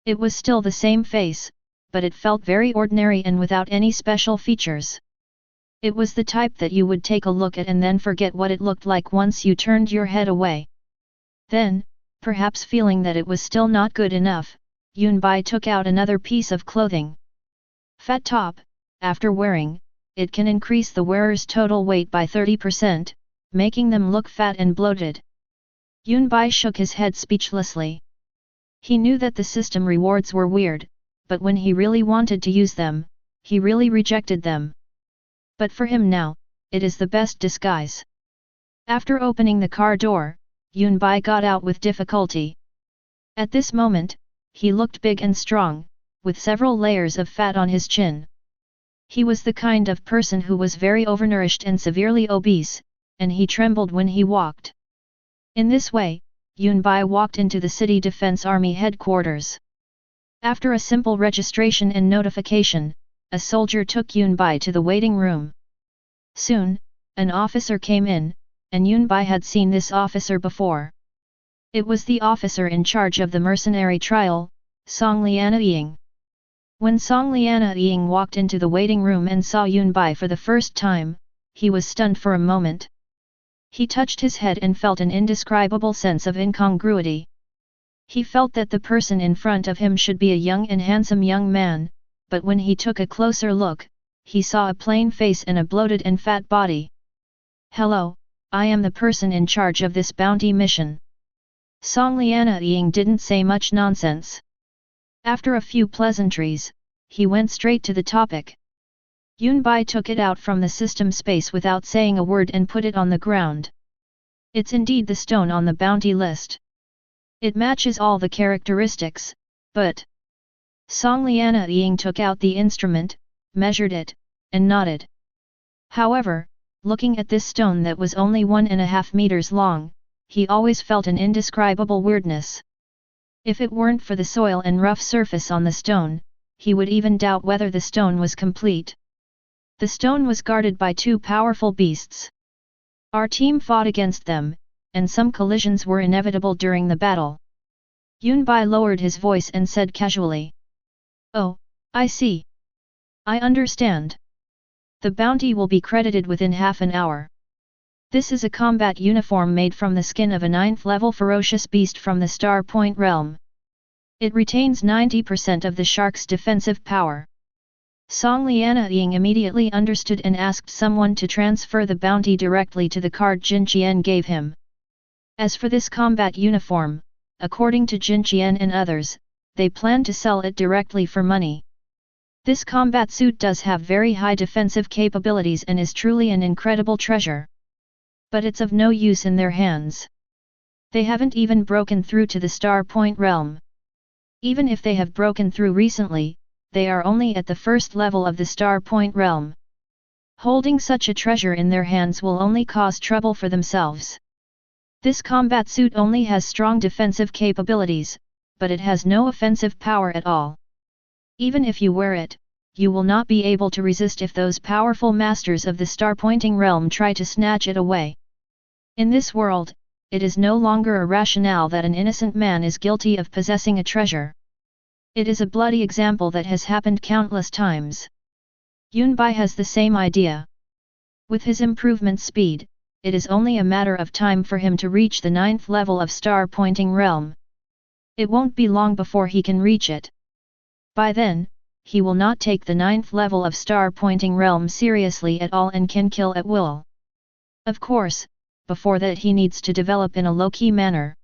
It was still the same face, but it felt very ordinary and without any special features. It was the type that you would take a look at and then forget what it looked like once you turned your head away. Then, perhaps feeling that it was still not good enough, Yun Bai took out another piece of clothing. Fat top. After wearing, it can increase the wearer's total weight by 30%, making them look fat and bloated. Yun Bai shook his head speechlessly. He knew that the system rewards were weird, but when he really wanted to use them, he really rejected them. But for him now, it is the best disguise. After opening the car door, Yun Bai got out with difficulty. At this moment, he looked big and strong, with several layers of fat on his chin. He was the kind of person who was very overnourished and severely obese, and he trembled when he walked. In this way, Yun Bai walked into the City Defense Army headquarters. After a simple registration and notification, a soldier took Yun Bai to the waiting room. Soon, an officer came in, and Yun Bai had seen this officer before. It was the officer in charge of the mercenary trial, Song Liana Ying. When Song Liana Ying walked into the waiting room and saw Yun Bai for the first time, he was stunned for a moment. He touched his head and felt an indescribable sense of incongruity. He felt that the person in front of him should be a young and handsome young man, but when he took a closer look, he saw a plain face and a bloated and fat body. "Hello, I am the person in charge of this bounty mission." Song Lianying didn't say much nonsense. After a few pleasantries, he went straight to the topic. Yunbai took it out from the system space without saying a word and put it on the ground. "It's indeed the stone on the bounty list. It matches all the characteristics, but..." Song Lianying took out the instrument, measured it, and nodded. However, looking at this stone that was only 1.5 meters long, he always felt an indescribable weirdness. If it weren't for the soil and rough surface on the stone, he would even doubt whether the stone was complete. The stone was guarded by 2 powerful beasts. Our team fought against them, and some collisions were inevitable during the battle. Yunbai lowered his voice and said casually. "Oh, I see. I understand. The bounty will be credited within half an hour. This is a combat uniform made from the skin of a 9th-level ferocious beast from the Star Point realm. It retains 90% of the shark's defensive power." Song Lianying immediately understood and asked someone to transfer the bounty directly to the card Jin Qian gave him. As for this combat uniform, according to Jin Qian and others, they plan to sell it directly for money. This combat suit does have very high defensive capabilities and is truly an incredible treasure. But it's of no use in their hands. They haven't even broken through to the Star Point realm. Even if they have broken through recently, they are only at the 1st level of the Star Point realm. Holding such a treasure in their hands will only cause trouble for themselves. This combat suit only has strong defensive capabilities, but it has no offensive power at all. Even if you wear it, you will not be able to resist if those powerful masters of the star-pointing realm try to snatch it away. In this world, it is no longer a rationale that an innocent man is guilty of possessing a treasure. It is a bloody example that has happened countless times. Yunbai has the same idea. With his improvement speed, it is only a matter of time for him to reach the 9th level of star-pointing realm. It won't be long before he can reach it. By then, he will not take the 9th level of star-pointing realm seriously at all and can kill at will. Of course, before that he needs to develop in a low-key manner.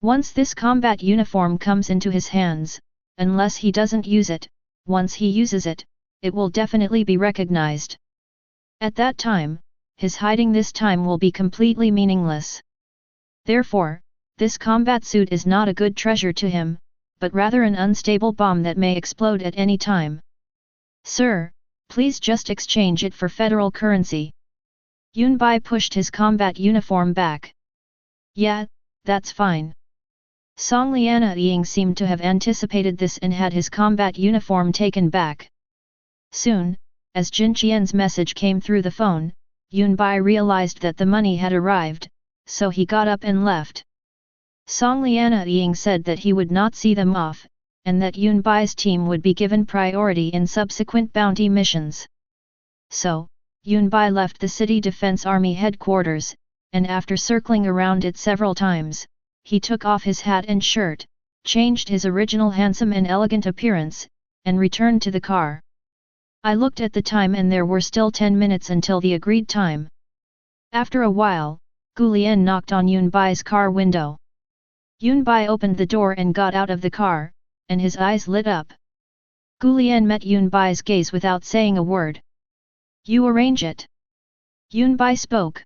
Once this combat uniform comes into his hands, unless he doesn't use it, once he uses it, it will definitely be recognized. At that time, his hiding this time will be completely meaningless. Therefore, this combat suit is not a good treasure to him, but rather an unstable bomb that may explode at any time. "Sir, please just exchange it for federal currency." Yunbai pushed his combat uniform back. "Yeah, that's fine." Song Lianying seemed to have anticipated this and had his combat uniform taken back. Soon, as Jin Qian's message came through the phone, Yunbai realized that the money had arrived, so he got up and left. Song Lianying said that he would not see them off, and that Yunbai's team would be given priority in subsequent bounty missions. So, Yunbai left the City Defense Army headquarters, and after circling around it several times, he took off his hat and shirt, changed his original handsome and elegant appearance, and returned to the car. I looked at the time and there were still 10 minutes until the agreed time. After a while, Gu Lian knocked on Yunbai's car window. Yunbai opened the door and got out of the car, and his eyes lit up. Gu Lian met Yunbai's gaze without saying a word. "You arrange it." Yunbai spoke.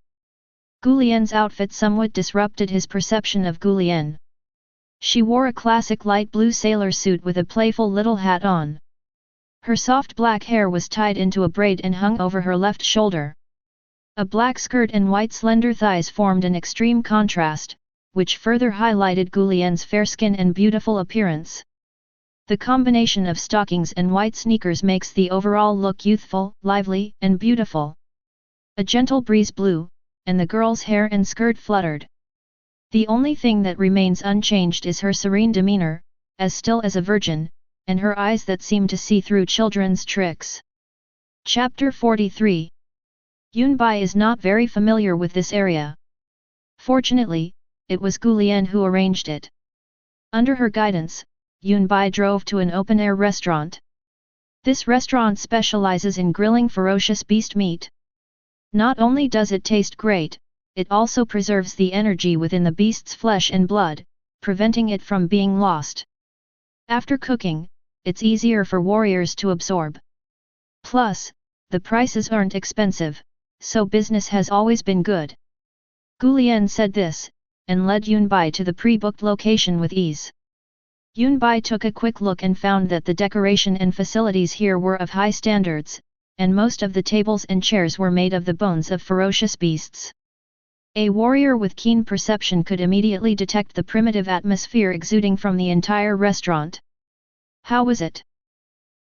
Gu Lian's outfit somewhat disrupted his perception of Gu Lian. She wore a classic light blue sailor suit with a playful little hat on. Her soft black hair was tied into a braid and hung over her left shoulder. A black skirt and white slender thighs formed an extreme contrast, which further highlighted Gu Lian's fair skin and beautiful appearance. The combination of stockings and white sneakers makes the overall look youthful, lively, and beautiful. A gentle breeze blew, and the girl's hair and skirt fluttered. The only thing that remains unchanged is her serene demeanor, as still as a virgin, and her eyes that seem to see through children's tricks. Chapter 43. Yunbai is not very familiar with this area. Fortunately, it was Gu Lian who arranged it. Under her guidance, Yunbai drove to an open-air restaurant. This restaurant specializes in grilling ferocious beast meat. Not only does it taste great, it also preserves the energy within the beast's flesh and blood, preventing it from being lost. After cooking, it's easier for warriors to absorb. Plus, the prices aren't expensive, so business has always been good. Gu Lian said this, and led Yunbai to the pre-booked location with ease. Yunbai took a quick look and found that the decoration and facilities here were of high standards, and most of the tables and chairs were made of the bones of ferocious beasts. A warrior with keen perception could immediately detect the primitive atmosphere exuding from the entire restaurant. How was it?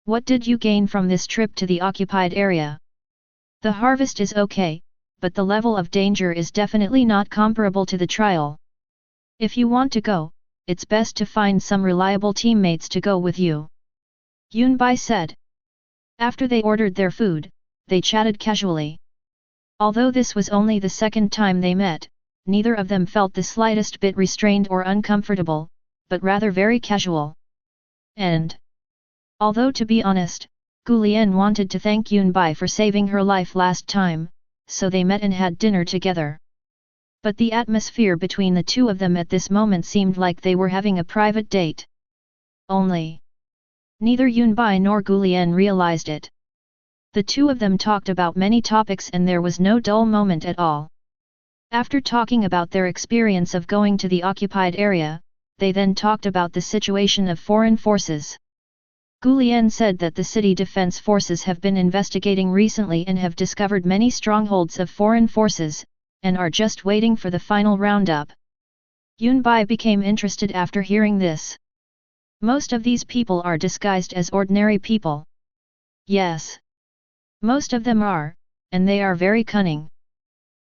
What did you gain from this trip to the occupied area? The harvest is okay, but the level of danger is definitely not comparable to the trial. If you want to go, it's best to find some reliable teammates to go with you. Yunbai said. After they ordered their food, they chatted casually. Although this was only the second time they met, neither of them felt the slightest bit restrained or uncomfortable, but rather very casual. And although to be honest, Gu Lian wanted to thank Yunbai for saving her life last time, so they met and had dinner together. But the atmosphere between the two of them at this moment seemed like they were having a private date. Only neither Yunbai nor Gu Lian realized it. The two of them talked about many topics and there was no dull moment at all. After talking about their experience of going to the occupied area, they then talked about the situation of foreign forces. Gu Lian said that the city defense forces have been investigating recently and have discovered many strongholds of foreign forces, and are just waiting for the final roundup. Yunbai became interested after hearing this. Most of these people are disguised as ordinary people. Yes. Most of them are, and they are very cunning.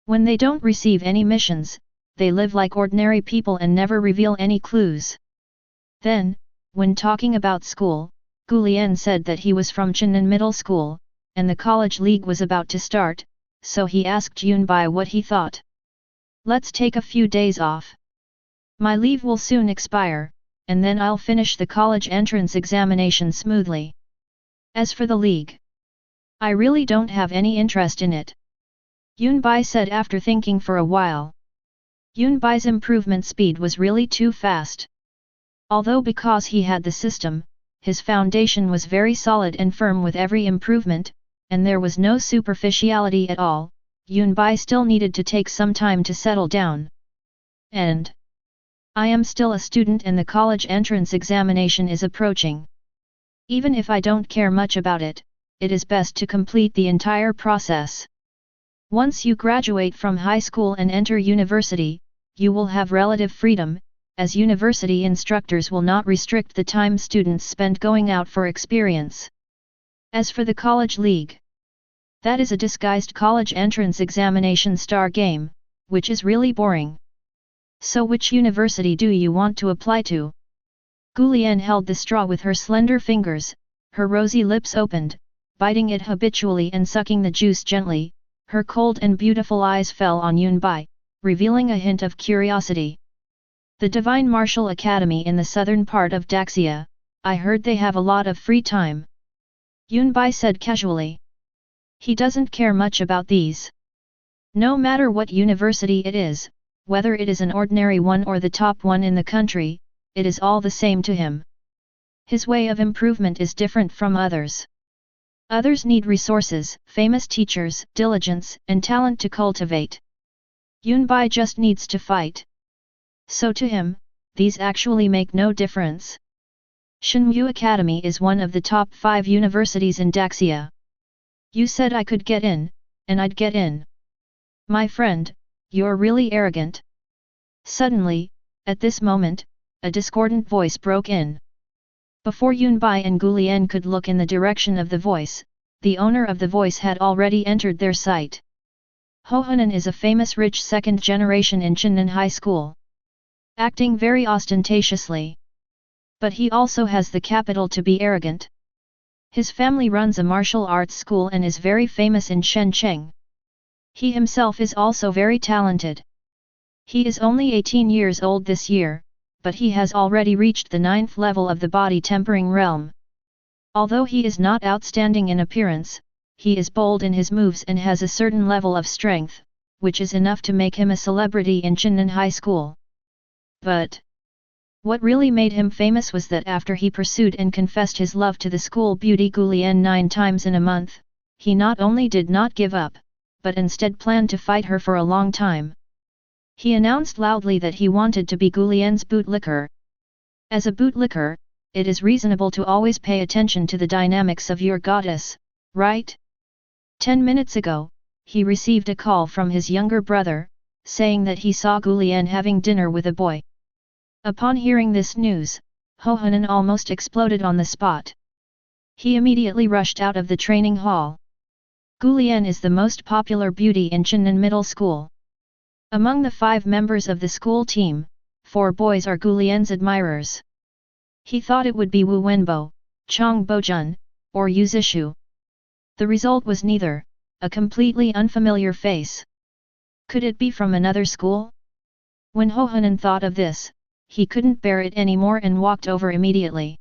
When they don't receive any missions, they live like ordinary people and never reveal any clues. Then, when talking about school, Gu Lian said that he was from Chinnan Middle School, and the college league was about to start, so he asked Yunbai what he thought. Let's take a few days off. My leave will soon expire, and then I'll finish the college entrance examination smoothly. As for the league, I really don't have any interest in it. Yunbai said after thinking for a while. Yunbai's improvement speed was really too fast. Although because he had the system, his foundation was very solid and firm with every improvement, and there was no superficiality at all, Yunbai still needed to take some time to settle down. And I am still a student and the college entrance examination is approaching. Even if I don't care much about it, it is best to complete the entire process. Once you graduate from high school and enter university, you will have relative freedom, as university instructors will not restrict the time students spend going out for experience. As for the college league, that is a disguised college entrance examination star game, which is really boring. So which university do you want to apply to? Gu Lian held the straw with her slender fingers, her rosy lips opened, biting it habitually and sucking the juice gently, her cold and beautiful eyes fell on Yunbai, revealing a hint of curiosity. The Divine Martial Academy in the southern part of Daxia, I heard they have a lot of free time. Yunbai said casually. He doesn't care much about these. No matter what university it is, whether it is an ordinary one or the top one in the country, it is all the same to him. His way of improvement is different from others. Others need resources, famous teachers, diligence, and talent to cultivate. Yunbai just needs to fight. So to him, these actually make no difference. Shenyu Academy is one of the top 5 universities in Daxia. You said I could get in, and I'd get in. My friend, you're really arrogant. Suddenly, at this moment, a discordant voice broke in. Before Yunbai and Gu Lian could look in the direction of the voice, the owner of the voice had already entered their sight. Hohanan is a famous rich second generation in Chinnan High School. Acting very ostentatiously. But he also has the capital to be arrogant. His family runs a martial arts school and is very famous in Shenzhen. He himself is also very talented. He is only 18 years old this year, but he has already reached the 9th level of the body tempering realm. Although he is not outstanding in appearance, he is bold in his moves and has a certain level of strength, which is enough to make him a celebrity in Chinnan High School. But what really made him famous was that after he pursued and confessed his love to the school beauty Gulian 9 times in a month, he not only did not give up, but instead planned to fight her for a long time. He announced loudly that he wanted to be Gulian's bootlicker. As a bootlicker, it is reasonable to always pay attention to the dynamics of your goddess, right? 10 minutes ago, he received a call from his younger brother, saying that he saw Gulian having dinner with a boy. Upon hearing this news, Hohanan almost exploded on the spot. He immediately rushed out of the training hall. Gulian is the most popular beauty in Chinnan Middle School. Among the 5 members of the school team, 4 boys are Gulian's admirers. He thought it would be Wu Wenbo, Chong Bojun, or Yu Zishu. The result was neither, a completely unfamiliar face. Could it be from another school? When Hohanan thought of this, he couldn't bear it anymore and walked over immediately.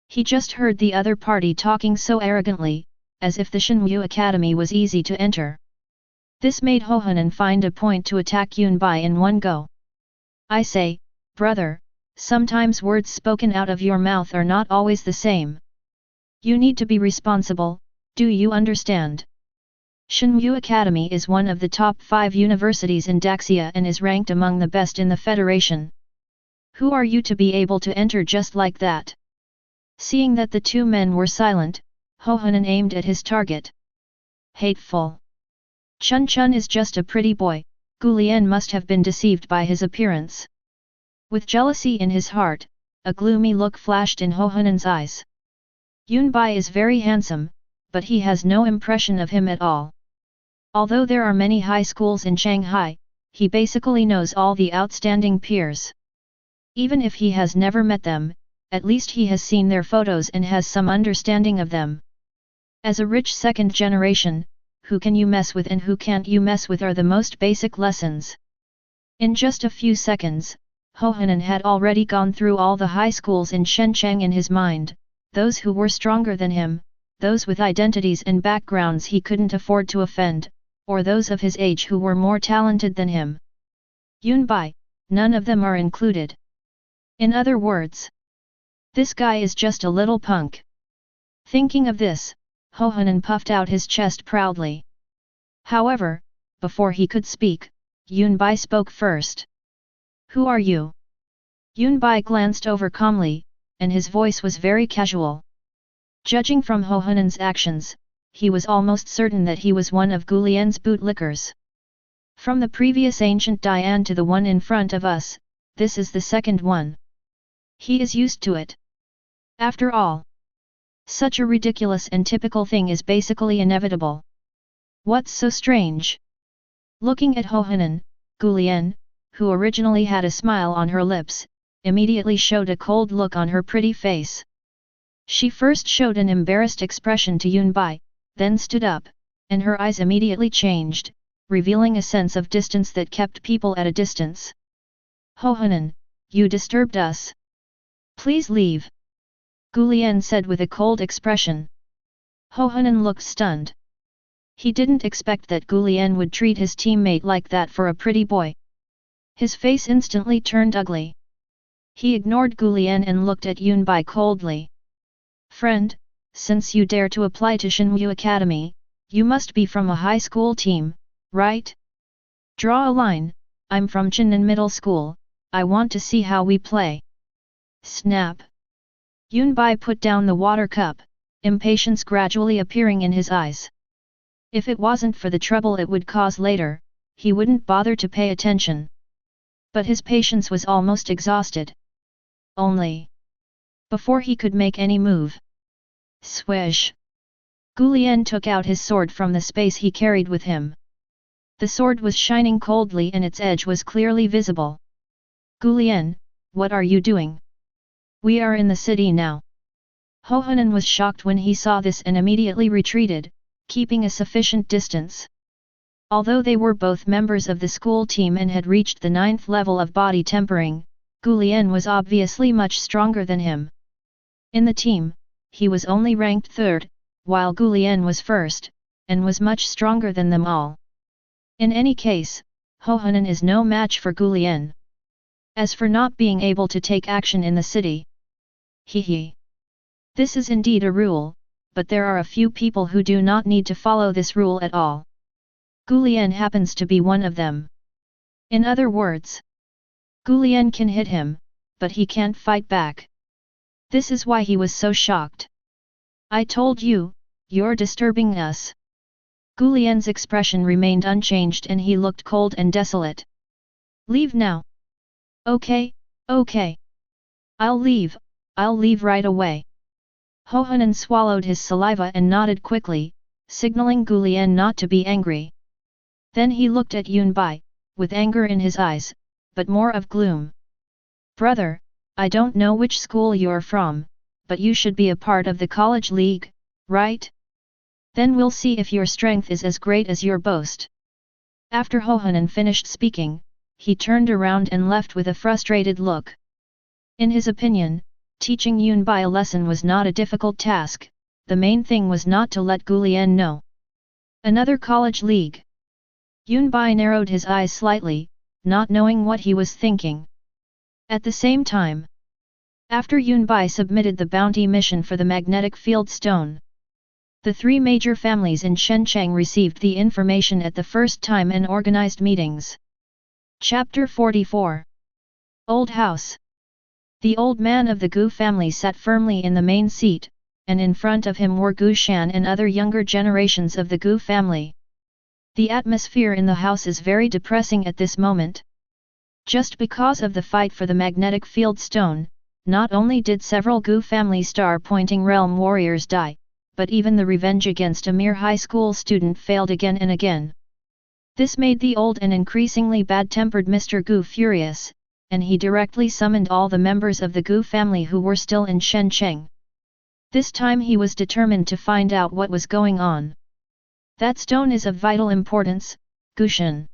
He just heard the other party talking so arrogantly, as if the Shenwu Academy was easy to enter. This made Hohanan find a point to attack Yunbai in one go. I say, brother, sometimes words spoken out of your mouth are not always the same. You need to be responsible, do you understand? Shenwu Academy is one of the top 5 universities in Daxia and is ranked among the best in the Federation. Who are you to be able to enter just like that? Seeing that the 2 men were silent, Hohanan aimed at his target. Hateful. Chun Chun is just a pretty boy, Gulian must have been deceived by his appearance. With jealousy in his heart, a gloomy look flashed in Hohanan's eyes. Yunbai is very handsome, but he has no impression of him at all. Although there are many high schools in Shanghai, he basically knows all the outstanding peers. Even if he has never met them, at least he has seen their photos and has some understanding of them. As a rich second generation, who can you mess with and who can't you mess with are the most basic lessons. In just a few seconds, Hohanan had already gone through all the high schools in Shenzhen in his mind, those who were stronger than him, those with identities and backgrounds he couldn't afford to offend, or those of his age who were more talented than him. Yunbai, none of them are included. In other words, this guy is just a little punk. Thinking of this, Hohanan puffed out his chest proudly. However, before he could speak, Yunbai spoke first. Who are you? Yunbai glanced over calmly, and his voice was very casual. Judging from Hohanan's actions, he was almost certain that he was one of Gulian's bootlickers. From the previous ancient Dian to the one in front of us, this is the second one. He is used to it. After all, such a ridiculous and typical thing is basically inevitable. What's so strange? Looking at Hohanan, Gulian, who originally had a smile on her lips, immediately showed a cold look on her pretty face. She first showed an embarrassed expression to Yunbai, then stood up, and her eyes immediately changed, revealing a sense of distance that kept people at a distance. Hohanan, you disturbed us. Please leave. Gulian said with a cold expression. Hohanan looked stunned. He didn't expect that Gulian would treat his teammate like that for a pretty boy. His face instantly turned ugly. He ignored Gulian and looked at Yunbai coldly. Friend, since you dare to apply to Shenwu Academy, you must be from a high school team, right? Draw a line, I'm from Chinnan Middle School, I want to see how we play. Snap. Yunbai put down the water cup, impatience gradually appearing in his eyes. If it wasn't for the trouble it would cause later, he wouldn't bother to pay attention. But his patience was almost exhausted. Only before he could make any move. Swish! Gulian took out his sword from the space he carried with him. The sword was shining coldly and its edge was clearly visible. Gulian, what are you doing? We are in the city now. Hohanan was shocked when he saw this and immediately retreated, keeping a sufficient distance. Although they were both members of the school team and had reached the 9th level of body tempering, Gu Lian was obviously much stronger than him. In the team, he was only ranked 3rd, while Gu Lian was 1st, and was much stronger than them all. In any case, Ho Hunan is no match for Gu Lian. As for not being able to take action in the city, this is indeed a rule, but there are a few people who do not need to follow this rule at all. Gu Lian happens to be one of them. In other words, Gu Lian can hit him, but he can't fight back. This is why he was so shocked. I told you, you're disturbing us. Gu Lian's expression remained unchanged and he looked cold and desolate. Leave now. Okay, okay. I'll leave right away. Ho Hunan swallowed his saliva and nodded quickly, signaling Gu Lian not to be angry. Then he looked at Yun Bai, with anger in his eyes, but more of gloom. Brother, I don't know which school you're from, but you should be a part of the college league, right? Then we'll see if your strength is as great as your boast. After Ho Hunan finished speaking, he turned around and left with a frustrated look. In his opinion, teaching Yun Bai a lesson was not a difficult task, the main thing was not to let Gu Lian know. Another college league. Yun Bai narrowed his eyes slightly, not knowing what he was thinking. At the same time, after Yun Bai submitted the bounty mission for the magnetic field stone, the 3 major families in Shencheng received the information at the first time and organized meetings. Chapter 44. Old House. The old man of the Gu family sat firmly in the main seat, and in front of him were Gu Shan and other younger generations of the Gu family. The atmosphere in the house is very depressing at this moment. Just because of the fight for the magnetic field stone, not only did several Gu family star-pointing realm warriors die, but even the revenge against a mere high school student failed again and again. This made the old and increasingly bad-tempered Mr. Gu furious, and he directly summoned all the members of the Gu family who were still in Shencheng. This time he was determined to find out what was going on. That stone is of vital importance, Gu Shan.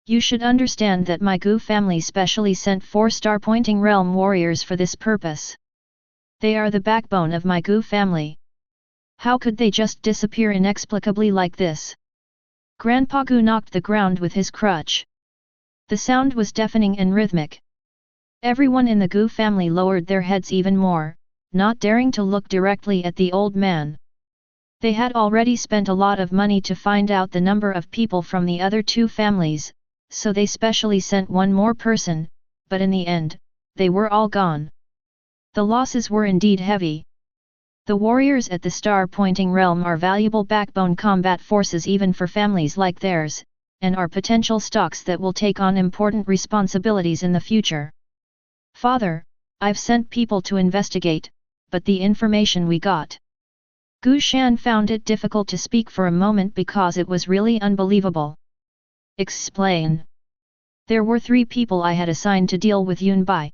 You should understand that my Gu family specially sent 4 star-pointing realm warriors for this purpose. They are the backbone of my Gu family. How could they just disappear inexplicably like this? Grandpa Gu knocked the ground with his crutch. The sound was deafening and rhythmic. Everyone in the Gu family lowered their heads even more, not daring to look directly at the old man. They had already spent a lot of money to find out the number of people from the other 2 families, so they specially sent 1 more person, but in the end, they were all gone. The losses were indeed heavy. The warriors at the star-pointing realm are valuable backbone combat forces even for families like theirs, and are potential stocks that will take on important responsibilities in the future. Father, I've sent people to investigate, but the information we got. Gu Shan found it difficult to speak for a moment because it was really unbelievable. Explain. There were 3 people I had assigned to deal with Yun Bai.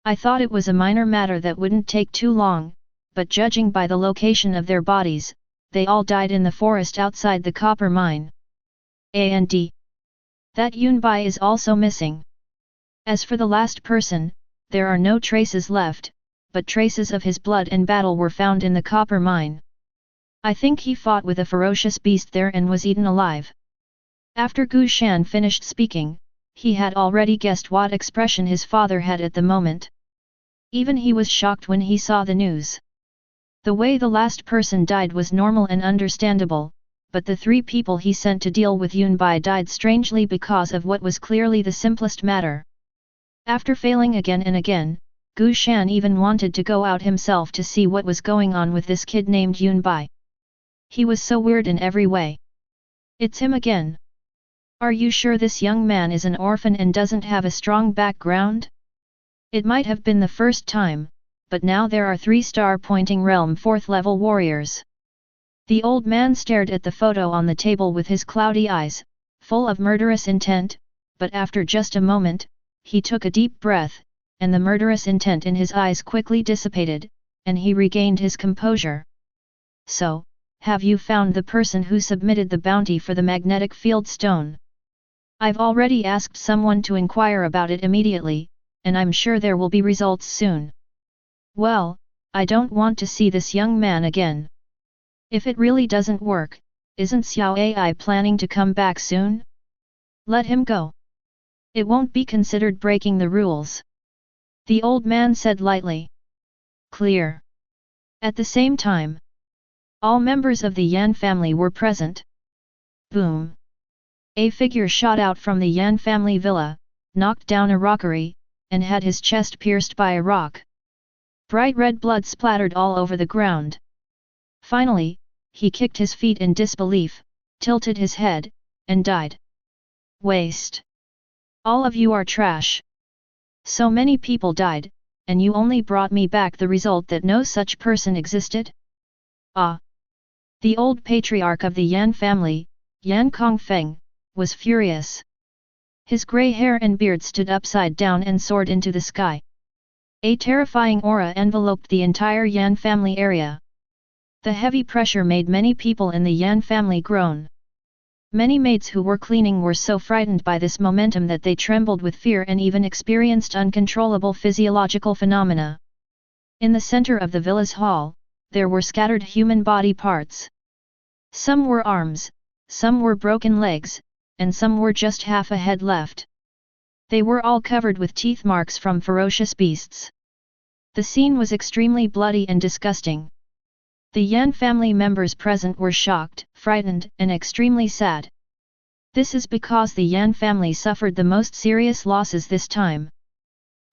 I thought it was a minor matter that wouldn't take too long, but judging by the location of their bodies, they all died in the forest outside the copper mine. And that Yun Bai is also missing. As for the last person, there are no traces left, but traces of his blood and battle were found in the copper mine. I think he fought with a ferocious beast there and was eaten alive. After Gu Shan finished speaking, he had already guessed what expression his father had at the moment. Even he was shocked when he saw the news. The way the last person died was normal and understandable, but the 3 people he sent to deal with Yun Bai died strangely because of what was clearly the simplest matter. After failing again and again, Gu Shan even wanted to go out himself to see what was going on with this kid named Yun Bai. He was so weird in every way. It's him again. Are you sure this young man is an orphan and doesn't have a strong background? It might have been the first time, but now there are 3 star-pointing realm 4th level warriors. The old man stared at the photo on the table with his cloudy eyes, full of murderous intent, but after just a moment, he took a deep breath, and the murderous intent in his eyes quickly dissipated, and he regained his composure. So, have you found the person who submitted the bounty for the magnetic field stone? I've already asked someone to inquire about it immediately, and I'm sure there will be results soon. Well, I don't want to see this young man again. If it really doesn't work, isn't Xiao Ai planning to come back soon? Let him go. It won't be considered breaking the rules. The old man said lightly. Clear. At the same time, all members of the Yan family were present. Boom. A figure shot out from the Yan family villa, knocked down a rockery, and had his chest pierced by a rock. Bright red blood splattered all over the ground. Finally, he kicked his feet in disbelief, tilted his head, and died. Waste. All of you are trash. So many people died, and you only brought me back the result that no such person existed? Ah! The old patriarch of the Yan family, Yan Kongfeng, was furious. His grey hair and beard stood upside down and soared into the sky. A terrifying aura enveloped the entire Yan family area. The heavy pressure made many people in the Yan family groan. Many maids who were cleaning were so frightened by this momentum that they trembled with fear and even experienced uncontrollable physiological phenomena. In the center of the villa's hall, there were scattered human body parts. Some were arms, some were broken legs, and some were just half a head left. They were all covered with teeth marks from ferocious beasts. The scene was extremely bloody and disgusting. The Yan family members present were shocked, frightened, and extremely sad. This is because the Yan family suffered the most serious losses this time.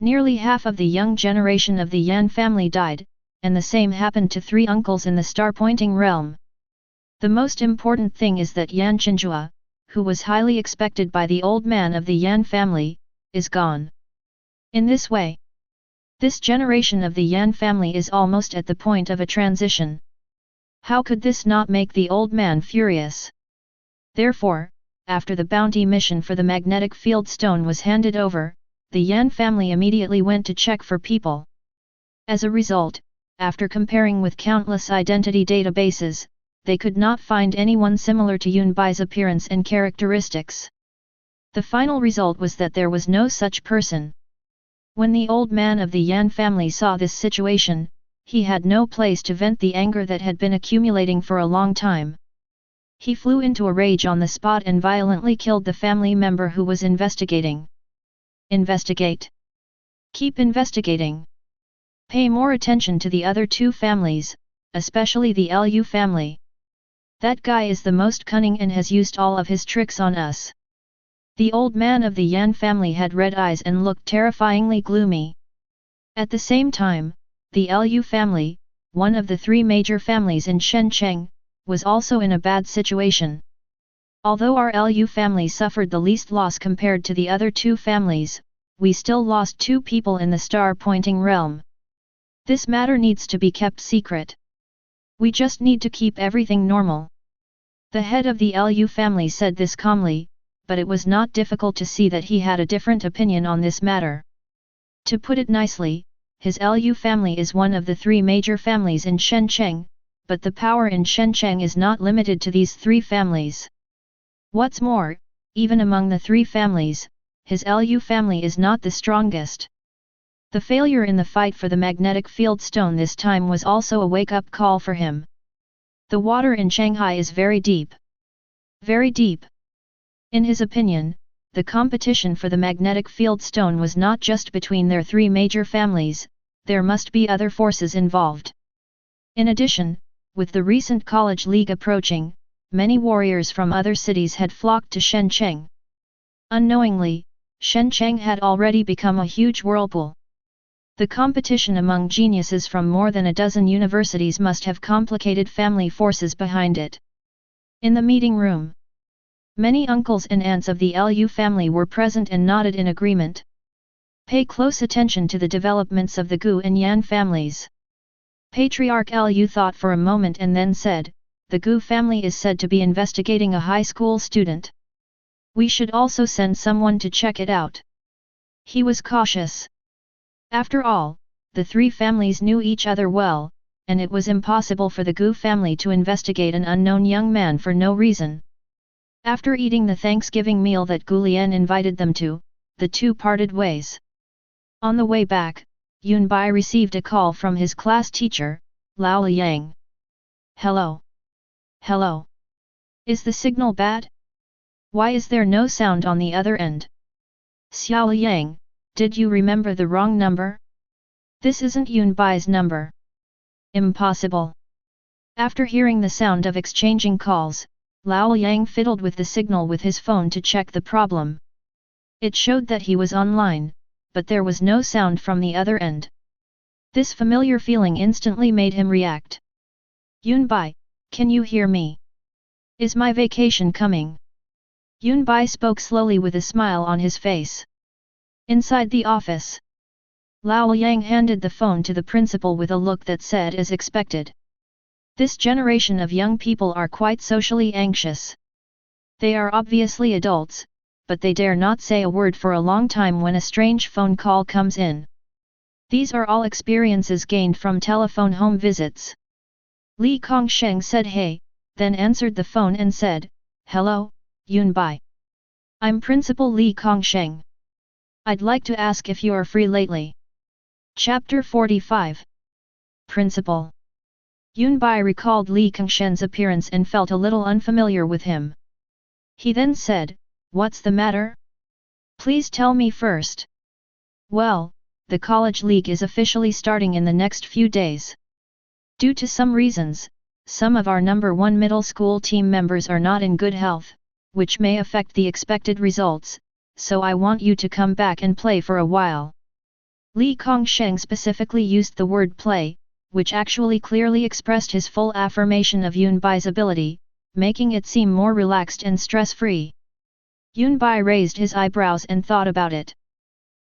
Nearly half of the young generation of the Yan family died, and the same happened to 3 uncles in the star-pointing realm. The most important thing is that Yan Chenjua, who was highly expected by the old man of the Yan family, is gone. In this way, this generation of the Yan family is almost at the point of a transition. How could this not make the old man furious? Therefore, after the bounty mission for the magnetic field stone was handed over, the Yan family immediately went to check for people. As a result, after comparing with countless identity databases, they could not find anyone similar to Yun Bai's appearance and characteristics. The final result was that there was no such person. When the old man of the Yan family saw this situation, he had no place to vent the anger that had been accumulating for a long time. He flew into a rage on the spot and violently killed the family member who was investigating. Investigate. Keep investigating. Pay more attention to the other 2 families, especially the Lu family. That guy is the most cunning and has used all of his tricks on us. The old man of the Yan family had red eyes and looked terrifyingly gloomy. At the same time, the Lu family, one of the 3 major families in Shenzhen, was also in a bad situation. Although our Lu family suffered the least loss compared to the other 2 families, we still lost 2 people in the star-pointing realm. This matter needs to be kept secret. We just need to keep everything normal. The head of the Lu family said this calmly, but it was not difficult to see that he had a different opinion on this matter. To put it nicely, his Lu family is one of the 3 major families in Shenzhen, but the power in Shenzhen is not limited to these 3 families. What's more, even among the 3 families, his Lu family is not the strongest. The failure in the fight for the magnetic field stone this time was also a wake-up call for him. The water in Shanghai is very deep. Very deep. In his opinion, the competition for the magnetic field stone was not just between their 3 major families, there must be other forces involved. In addition, with the recent college league approaching, many warriors from other cities had flocked to Shenzhen. Unknowingly, Shenzhen had already become a huge whirlpool. The competition among geniuses from more than a dozen universities must have complicated family forces behind it. In the meeting room, many uncles and aunts of the Lu family were present and nodded in agreement. Pay close attention to the developments of the Gu and Yan families. Patriarch Lu thought for a moment and then said, the Gu family is said to be investigating a high school student. We should also send someone to check it out. He was cautious. After all, the 3 families knew each other well, and it was impossible for the Gu family to investigate an unknown young man for no reason. After eating the Thanksgiving meal that Gu Lian invited them to, the two parted ways. On the way back, Yunbai received a call from his class teacher, Lao Liang. Hello. Hello. Is the signal bad? Why is there no sound on the other end? Xiao Liang, did you remember the wrong number? This isn't Yunbai's number. Impossible. After hearing the sound of exchanging calls, Lao Liang fiddled with the signal with his phone to check the problem. It showed that he was online, but there was no sound from the other end. This familiar feeling instantly made him react. Yunbai, can you hear me? Is my vacation coming? Yunbai spoke slowly with a smile on his face. Inside the office, Lao Liang handed the phone to the principal with a look that said as expected. This generation of young people are quite socially anxious. They are obviously adults, but they dare not say a word for a long time when a strange phone call comes in. These are all experiences gained from telephone home visits. Li Kongsheng said hey, then answered the phone and said, Hello, Yunbai. I'm Principal Li Kongsheng. I'd like to ask if you are free lately. Chapter 45. Principal. Yunbai recalled Li Kongsheng's appearance and felt a little unfamiliar with him. He then said, What's the matter? Please tell me first. Well, the college league is officially starting in the next few days. Due to some reasons, some of our number 1 middle school team members are not in good health, which may affect the expected results, so I want you to come back and play for a while. Li Kongsheng specifically used the word play, which actually clearly expressed his full affirmation of Yunbai's ability, making it seem more relaxed and stress-free. Yunbai raised his eyebrows and thought about it.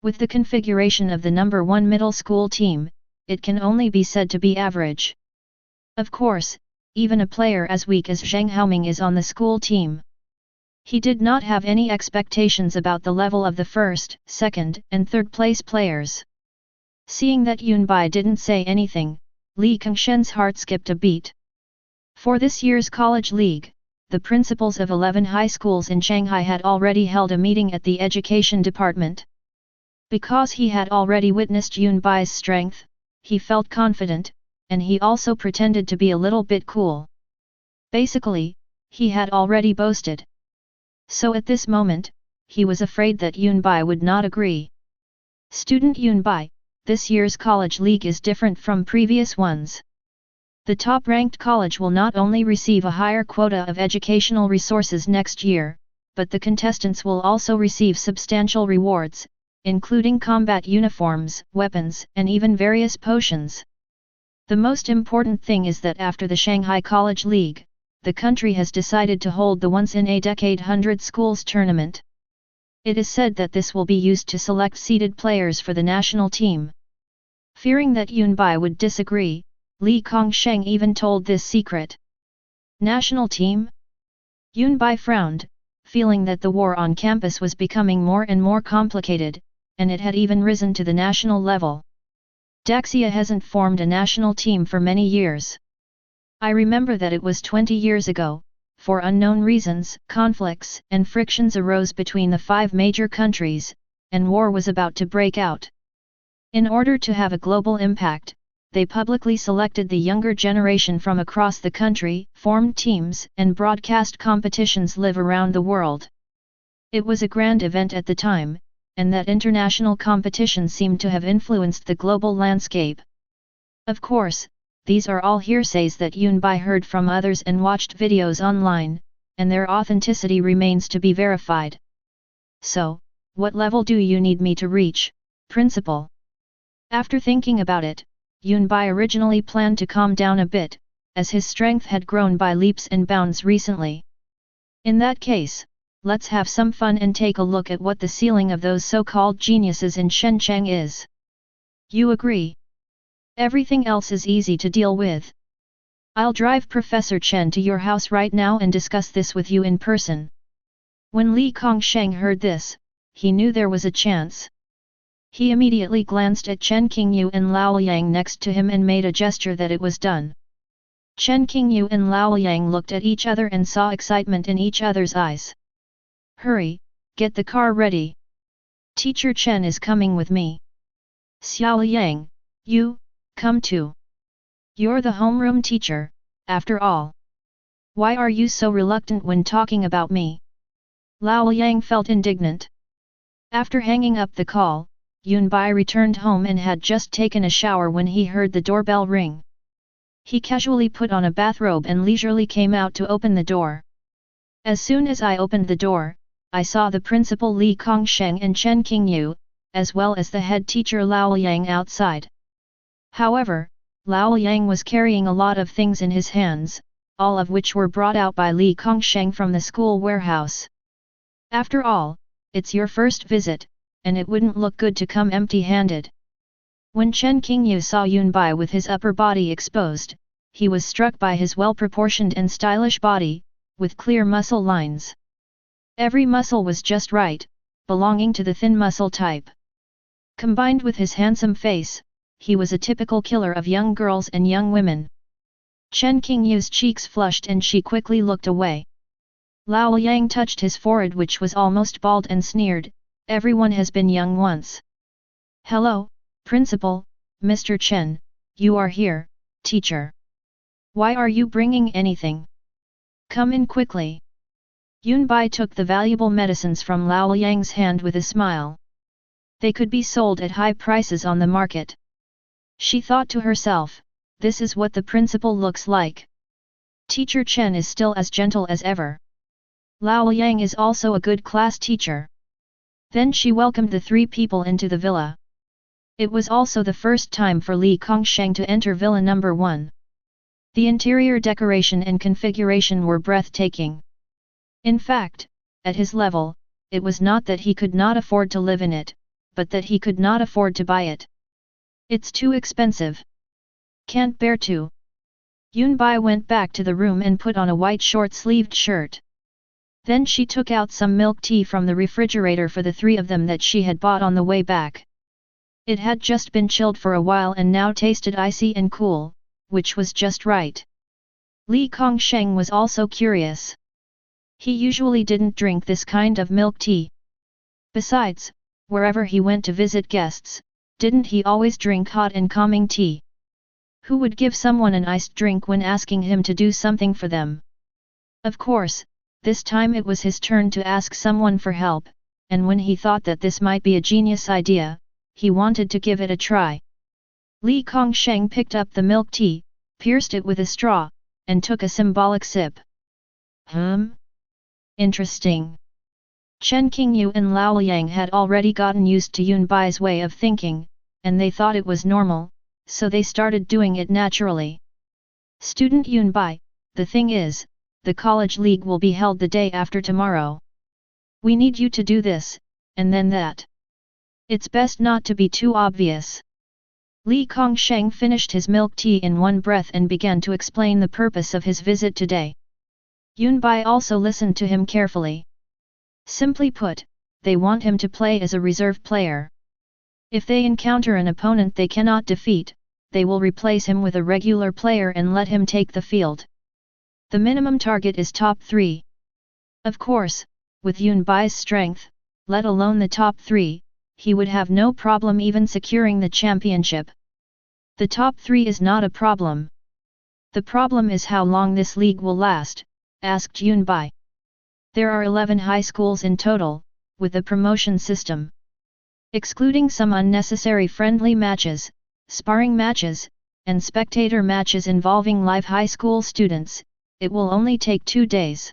With the configuration of the number 1 middle school team, it can only be said to be average. Of course, even a player as weak as Zheng Haoming is on the school team. He did not have any expectations about the level of the first, second, and third place players. Seeing that Yunbai didn't say anything, Li Kongsheng's heart skipped a beat. For this year's college league, the principals of 11 high schools in Shanghai had already held a meeting at the education department. Because he had already witnessed Yunbai's strength, he felt confident, and he also pretended to be a little bit cool. Basically, he had already boasted. So at this moment, he was afraid that Yunbai would not agree. Student Yunbai, this year's college league is different from previous ones. The top-ranked college will not only receive a higher quota of educational resources next year, but the contestants will also receive substantial rewards, including combat uniforms, weapons, and even various potions. The most important thing is that after the Shanghai College League, the country has decided to hold the once-in-a-decade 100 schools tournament. It is said that this will be used to select seeded players for the national team. Fearing that Yunbai would disagree, Li Kongsheng even told this secret. National team? Yunbai frowned, feeling that the war on campus was becoming more and more complicated, and it had even risen to the national level. Daxia hasn't formed a national team for many years. I remember that it was 20 years ago, for unknown reasons, conflicts and frictions arose between the 5 major countries, and war was about to break out. In order to have a global impact, they publicly selected the younger generation from across the country, formed teams, and broadcast competitions live around the world. It was a grand event at the time, and that international competition seemed to have influenced the global landscape. Of course, these are all hearsays that Yunbai heard from others and watched videos online, and their authenticity remains to be verified. So, what level do you need me to reach, Principal? After thinking about it, Yunbai originally planned to calm down a bit, as his strength had grown by leaps and bounds recently. In that case, let's have some fun and take a look at what the ceiling of those so-called geniuses in Shenzhen is. You agree? Everything else is easy to deal with. I'll drive Professor Chen to your house right now and discuss this with you in person. When Li Kongsheng heard this, he knew there was a chance. He immediately glanced at Chen Qingyu and Lao Yang next to him and made a gesture that it was done. Chen Qingyu and Lao Yang looked at each other and saw excitement in each other's eyes. Hurry, get the car ready. Teacher Chen is coming with me. Xiao Yang, you, come too. You're the homeroom teacher, after all. Why are you so reluctant when talking about me? Lao Yang felt indignant. After hanging up the call, Yunbai returned home and had just taken a shower when he heard the doorbell ring. He casually put on a bathrobe and leisurely came out to open the door. As soon as I opened the door, I saw the principal Li Kongsheng and Chen Qingyu, as well as the head teacher Lao Yang outside. However, Lao Yang was carrying a lot of things in his hands, all of which were brought out by Li Kongsheng from the school warehouse. After all, it's your first visit, and it wouldn't look good to come empty-handed. When Chen Qingyu saw Yunbai with his upper body exposed, he was struck by his well-proportioned and stylish body, with clear muscle lines. Every muscle was just right, belonging to the thin muscle type. Combined with his handsome face, he was a typical killer of young girls and young women. Chen Qingyu's cheeks flushed and she quickly looked away. Lao Yang touched his forehead which was almost bald and sneered, everyone has been young once. Hello, Principal, Mr. Chen, you are here, teacher. Why are you bringing anything? Come in quickly. Yunbai took the valuable medicines from Lao Yang's hand with a smile. They could be sold at high prices on the market. She thought to herself, this is what the principal looks like. Teacher Chen is still as gentle as ever. Lao Yang is also a good class teacher. Then she welcomed the three people into the villa. It was also the first time for Li Kongsheng to enter Villa number 1. The interior decoration and configuration were breathtaking. In fact, at his level, it was not that he could not afford to live in it, but that he could not afford to buy it. It's too expensive. Can't bear to. Yunbai went back to the room and put on a white short-sleeved shirt. Then she took out some milk tea from the refrigerator for the three of them that she had bought on the way back. It had just been chilled for a while and now tasted icy and cool, which was just right. Li Kongsheng was also curious. He usually didn't drink this kind of milk tea. Besides, wherever he went to visit guests, didn't he always drink hot and calming tea? Who would give someone an iced drink when asking him to do something for them? Of course, this time it was his turn to ask someone for help, and when he thought that this might be a genius idea, he wanted to give it a try. Li Kongsheng picked up the milk tea, pierced it with a straw, and took a symbolic sip. Interesting. Chen Qingyu and Lao Yang had already gotten used to Yunbai's way of thinking, and they thought it was normal, so they started doing it naturally. Student Yunbai, the thing is, the college league will be held the day after tomorrow. We need you to do this, and then that. It's best not to be too obvious. Li Kongsheng finished his milk tea in one breath and began to explain the purpose of his visit today. Yunbai also listened to him carefully. Simply put, they want him to play as a reserve player. If they encounter an opponent they cannot defeat, they will replace him with a regular player and let him take the field. The minimum target is top 3. Of course, with Yunbai's strength, let alone the top 3, he would have no problem even securing the championship. The top 3 is not a problem. The problem is how long this league will last, asked Yunbai. There are 11 high schools in total, with a promotion system. Excluding some unnecessary friendly matches, sparring matches, and spectator matches involving live high school students, it will only take 2 days.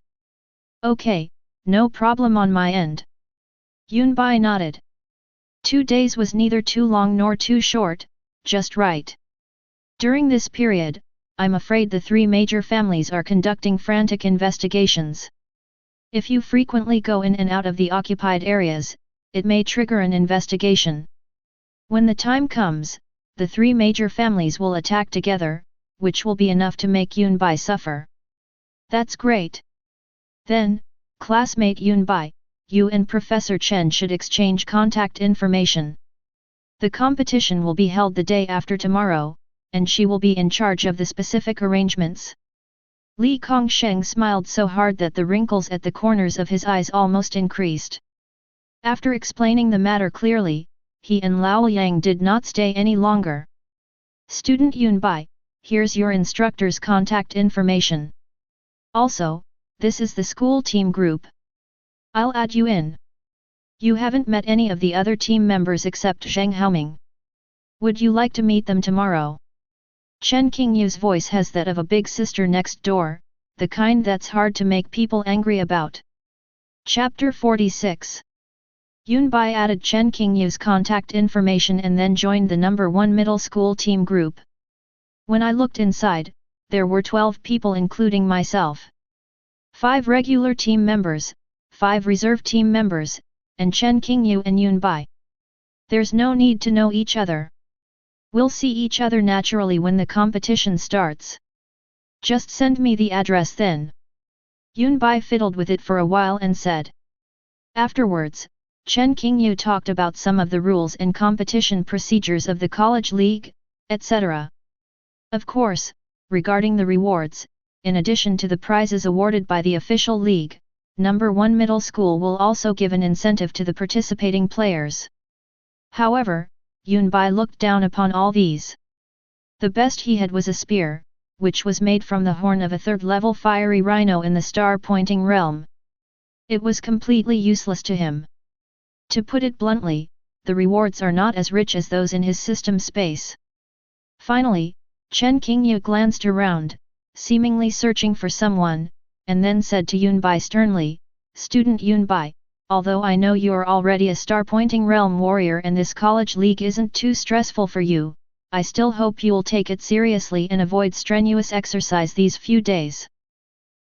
Okay, no problem on my end. Yunbai nodded. 2 days was neither too long nor too short, just right. During this period, I'm afraid the 3 major families are conducting frantic investigations. If you frequently go in and out of the occupied areas, it may trigger an investigation. When the time comes, the 3 major families will attack together, which will be enough to make Yunbai suffer. That's great. Then, classmate Yunbai, you and Professor Chen should exchange contact information. The competition will be held the day after tomorrow, and she will be in charge of the specific arrangements. Li Kongsheng smiled so hard that the wrinkles at the corners of his eyes almost increased. After explaining the matter clearly, he and Lao Yang did not stay any longer. Student Yunbai, here's your instructor's contact information. Also, this is the school team group. I'll add you in. You haven't met any of the other team members except Zheng Haoming. Would you like to meet them tomorrow? Chen Qingyu's voice has that of a big sister next door, the kind that's hard to make people angry about. Chapter 46. Yunbai added Chen Qingyu's contact information and then joined the number 1 middle school team group. When I looked inside, there were 12 people including myself. 5 regular team members, 5 reserve team members, and Chen Qingyu and Yunbai. There's no need to know each other. We'll see each other naturally when the competition starts. Just send me the address then. Yunbai fiddled with it for a while and said. Afterwards, Chen Qingyu talked about some of the rules and competition procedures of the college league, etc. Of course, regarding the rewards, in addition to the prizes awarded by the official league, number 1 middle school will also give an incentive to the participating players. However, Yunbai looked down upon all these. The best he had was a spear, which was made from the horn of a 3rd-level fiery rhino in the star-pointing realm. It was completely useless to him. To put it bluntly, the rewards are not as rich as those in his system space. Finally, Chen Qingyu glanced around, seemingly searching for someone, and then said to Yunbai sternly, Student Yunbai, although I know you're already a star-pointing realm warrior and this college league isn't too stressful for you, I still hope you'll take it seriously and avoid strenuous exercise these few days.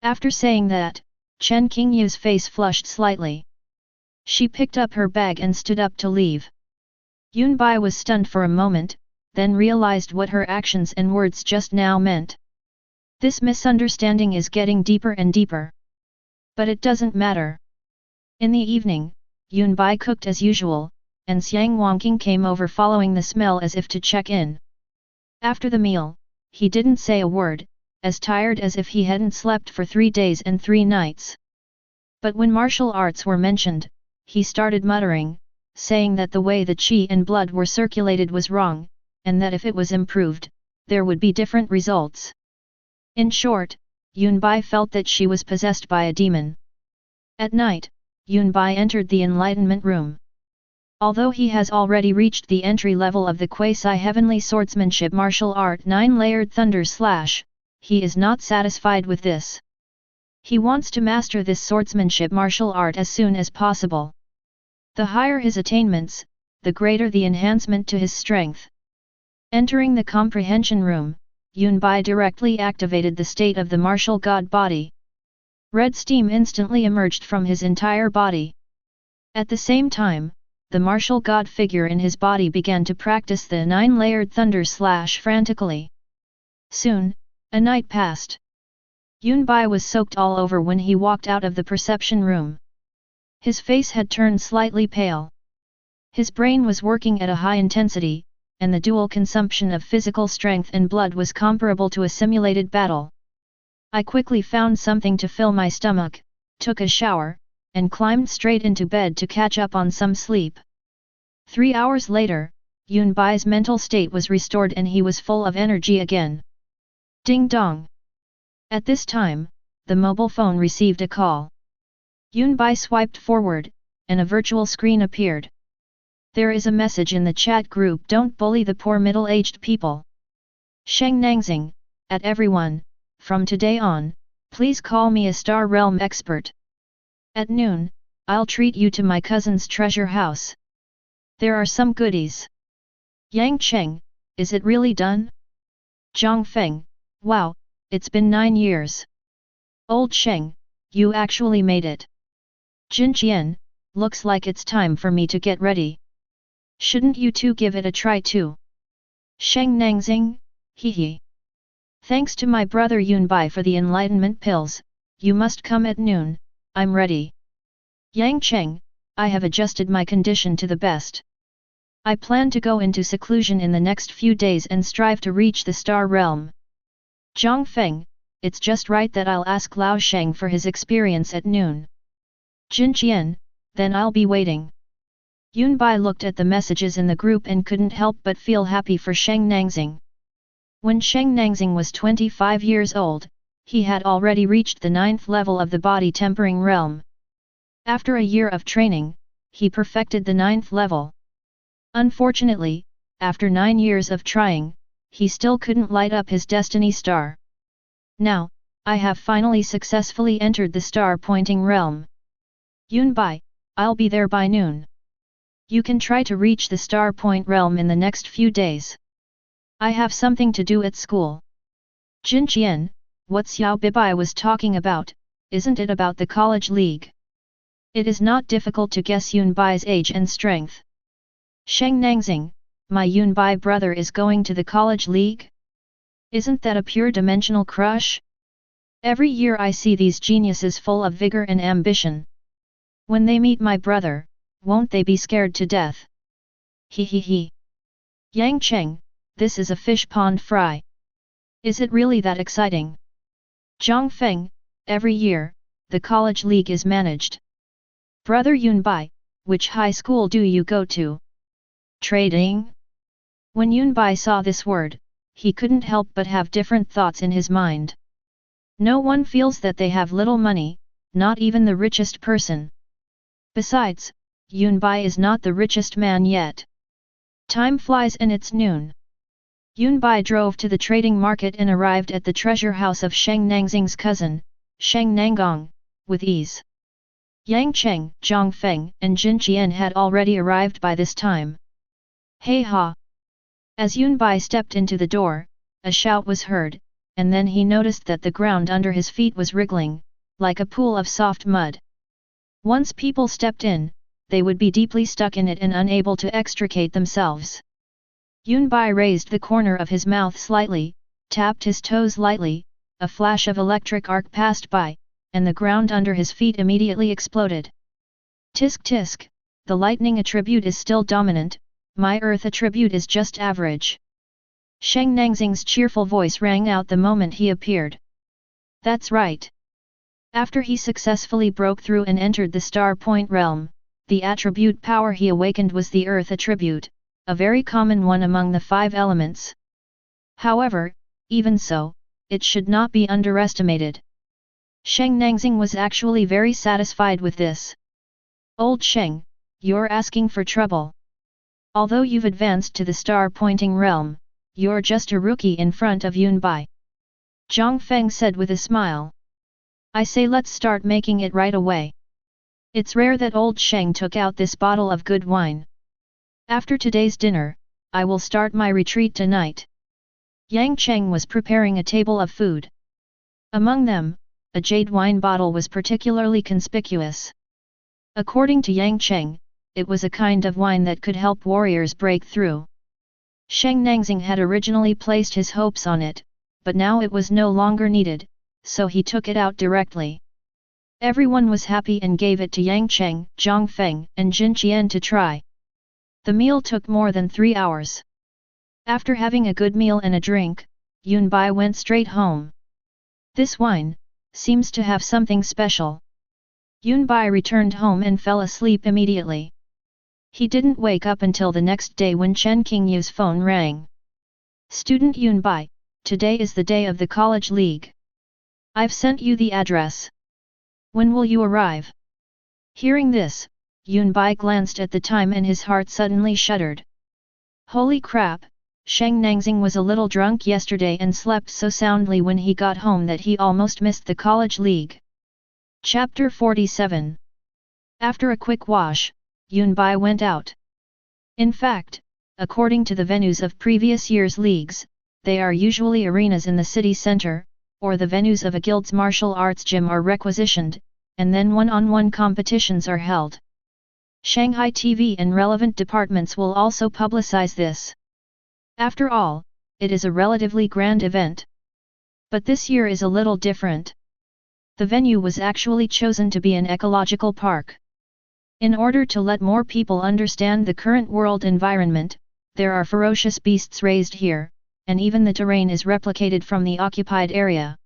After saying that, Chen Qingyu's face flushed slightly. She picked up her bag and stood up to leave. Yunbai was stunned for a moment, then realized what her actions and words just now meant. This misunderstanding is getting deeper and deeper. But it doesn't matter. In the evening, Yunbai cooked as usual, and Xiang Wangqing came over following the smell as if to check in. After the meal, he didn't say a word, as tired as if he hadn't slept for 3 days and 3 nights. But when martial arts were mentioned, he started muttering, saying that the way the qi and blood were circulated was wrong, and that if it was improved, there would be different results. In short, Yunbai felt that she was possessed by a demon. At night, Yunbai entered the enlightenment room. Although he has already reached the entry level of the quasi-heavenly swordsmanship martial art 9-layered thunder slash, he is not satisfied with this. He wants to master this swordsmanship martial art as soon as possible. The higher his attainments, the greater the enhancement to his strength. Entering the comprehension room, Yunbai directly activated the state of the martial god body. Red steam instantly emerged from his entire body. At the same time, the martial god figure in his body began to practice the 9-layered thunder slash frantically. Soon, a night passed. Yunbai was soaked all over when he walked out of the perception room. His face had turned slightly pale. His brain was working at a high intensity, and the dual consumption of physical strength and blood was comparable to a simulated battle. I quickly found something to fill my stomach, took a shower, and climbed straight into bed to catch up on some sleep. 3 hours later, Yunbai's mental state was restored and he was full of energy again. Ding dong! At this time, the mobile phone received a call. Yunbai swiped forward, and a virtual screen appeared. There is a message in the chat group: don't bully the poor middle-aged people. Sheng Nangxing, at everyone, from today on, please call me a Star Realm expert. At noon, I'll treat you to my cousin's treasure house. There are some goodies. Yang Cheng, is it really done? Zhang Feng, wow, it's been 9 years. Old Sheng, you actually made it. Jin Qian, looks like it's time for me to get ready. Shouldn't you two give it a try too? Sheng Nangxing, hee. Thanks to my brother Yunbai for the enlightenment pills, you must come at noon, I'm ready. Yang Cheng, I have adjusted my condition to the best. I plan to go into seclusion in the next few days and strive to reach the star realm. Zhang Feng, it's just right that I'll ask Lao Sheng for his experience at noon. Jin Qian, then I'll be waiting. Yun Bai looked at the messages in the group and couldn't help but feel happy for Sheng Nangxing. When Sheng Nangxing was 25 years old, he had already reached the 9th level of the body tempering realm. After a year of training, he perfected the 9th level. Unfortunately, after 9 years of trying, he still couldn't light up his destiny star. Now, I have finally successfully entered the star-pointing realm. Yun Bai, I'll be there by noon. You can try to reach the star point realm in the next few days. I have something to do at school. Jin Qian, what Xiao Bibai was talking about, isn't it about the college league? It is not difficult to guess Yun Bai's age and strength. Sheng Nangxing, my Yun Bai brother is going to the college league? Isn't that a pure dimensional crush? Every year I see these geniuses full of vigor and ambition. When they meet my brother, won't they be scared to death? He he he. Yang Cheng, this is a fish pond fry. Is it really that exciting? Zhang Feng, every year, the college league is managed. Brother Yun Bai, which high school do you go to? Trading? When Yun Bai saw this word, he couldn't help but have different thoughts in his mind. No one feels that they have little money, not even the richest person. Besides, Yun Bai is not the richest man yet. Time flies and it's noon. Yun Bai drove to the trading market and arrived at the treasure house of Sheng Nangxing's cousin, Sheng Nanggong, with ease. Yang Cheng, Zhang Feng, and Jin Qian had already arrived by this time. Hey ha! As Yun Bai stepped into the door, a shout was heard, and then he noticed that the ground under his feet was wriggling, like a pool of soft mud. Once people stepped in, they would be deeply stuck in it and unable to extricate themselves. Yun Bai raised the corner of his mouth slightly, tapped his toes lightly, a flash of electric arc passed by, and the ground under his feet immediately exploded. Tisk tisk, the lightning attribute is still dominant, my earth attribute is just average. Sheng Nangxing's cheerful voice rang out the moment he appeared. That's right. After he successfully broke through and entered the star point realm, the attribute power he awakened was the earth attribute, a very common one among the 5 elements. However, even so, it should not be underestimated. Sheng Nangxing was actually very satisfied with this. Old Sheng, you're asking for trouble. Although you've advanced to the star-pointing realm, you're just a rookie in front of Yun Bai. Zhang Feng said with a smile. I say let's start making it right away. It's rare that old Sheng took out this bottle of good wine. After today's dinner, I will start my retreat tonight. Yang Cheng was preparing a table of food. Among them, a jade wine bottle was particularly conspicuous. According to Yang Cheng, it was a kind of wine that could help warriors break through. Sheng Nangxing had originally placed his hopes on it, but now it was no longer needed, so he took it out directly. Everyone was happy and gave it to Yang Cheng, Zhang Feng, and Jin Qian to try. The meal took more than 3 hours. After having a good meal and a drink, Yun Bai went straight home. This wine seems to have something special. Yun Bai returned home and fell asleep immediately. He didn't wake up until the next day when Chen Qingyu's phone rang. Student Yun Bai, today is the day of the college league. I've sent you the address. When will you arrive? Hearing this, Yun Bai glanced at the time and his heart suddenly shuddered. Holy crap, Sheng Nangxing was a little drunk yesterday and slept so soundly when he got home that he almost missed the college league. Chapter 47. After a quick wash, Yun Bai went out. In fact, according to the venues of previous year's leagues, they are usually arenas in the city center, or the venues of a guild's martial arts gym are requisitioned, and then one-on-one competitions are held. Shanghai TV and relevant departments will also publicize this. After all, it is a relatively grand event. But this year is a little different. The venue was actually chosen to be an ecological park. In order to let more people understand the current world environment, there are ferocious beasts raised here, and even the terrain is replicated from the occupied area.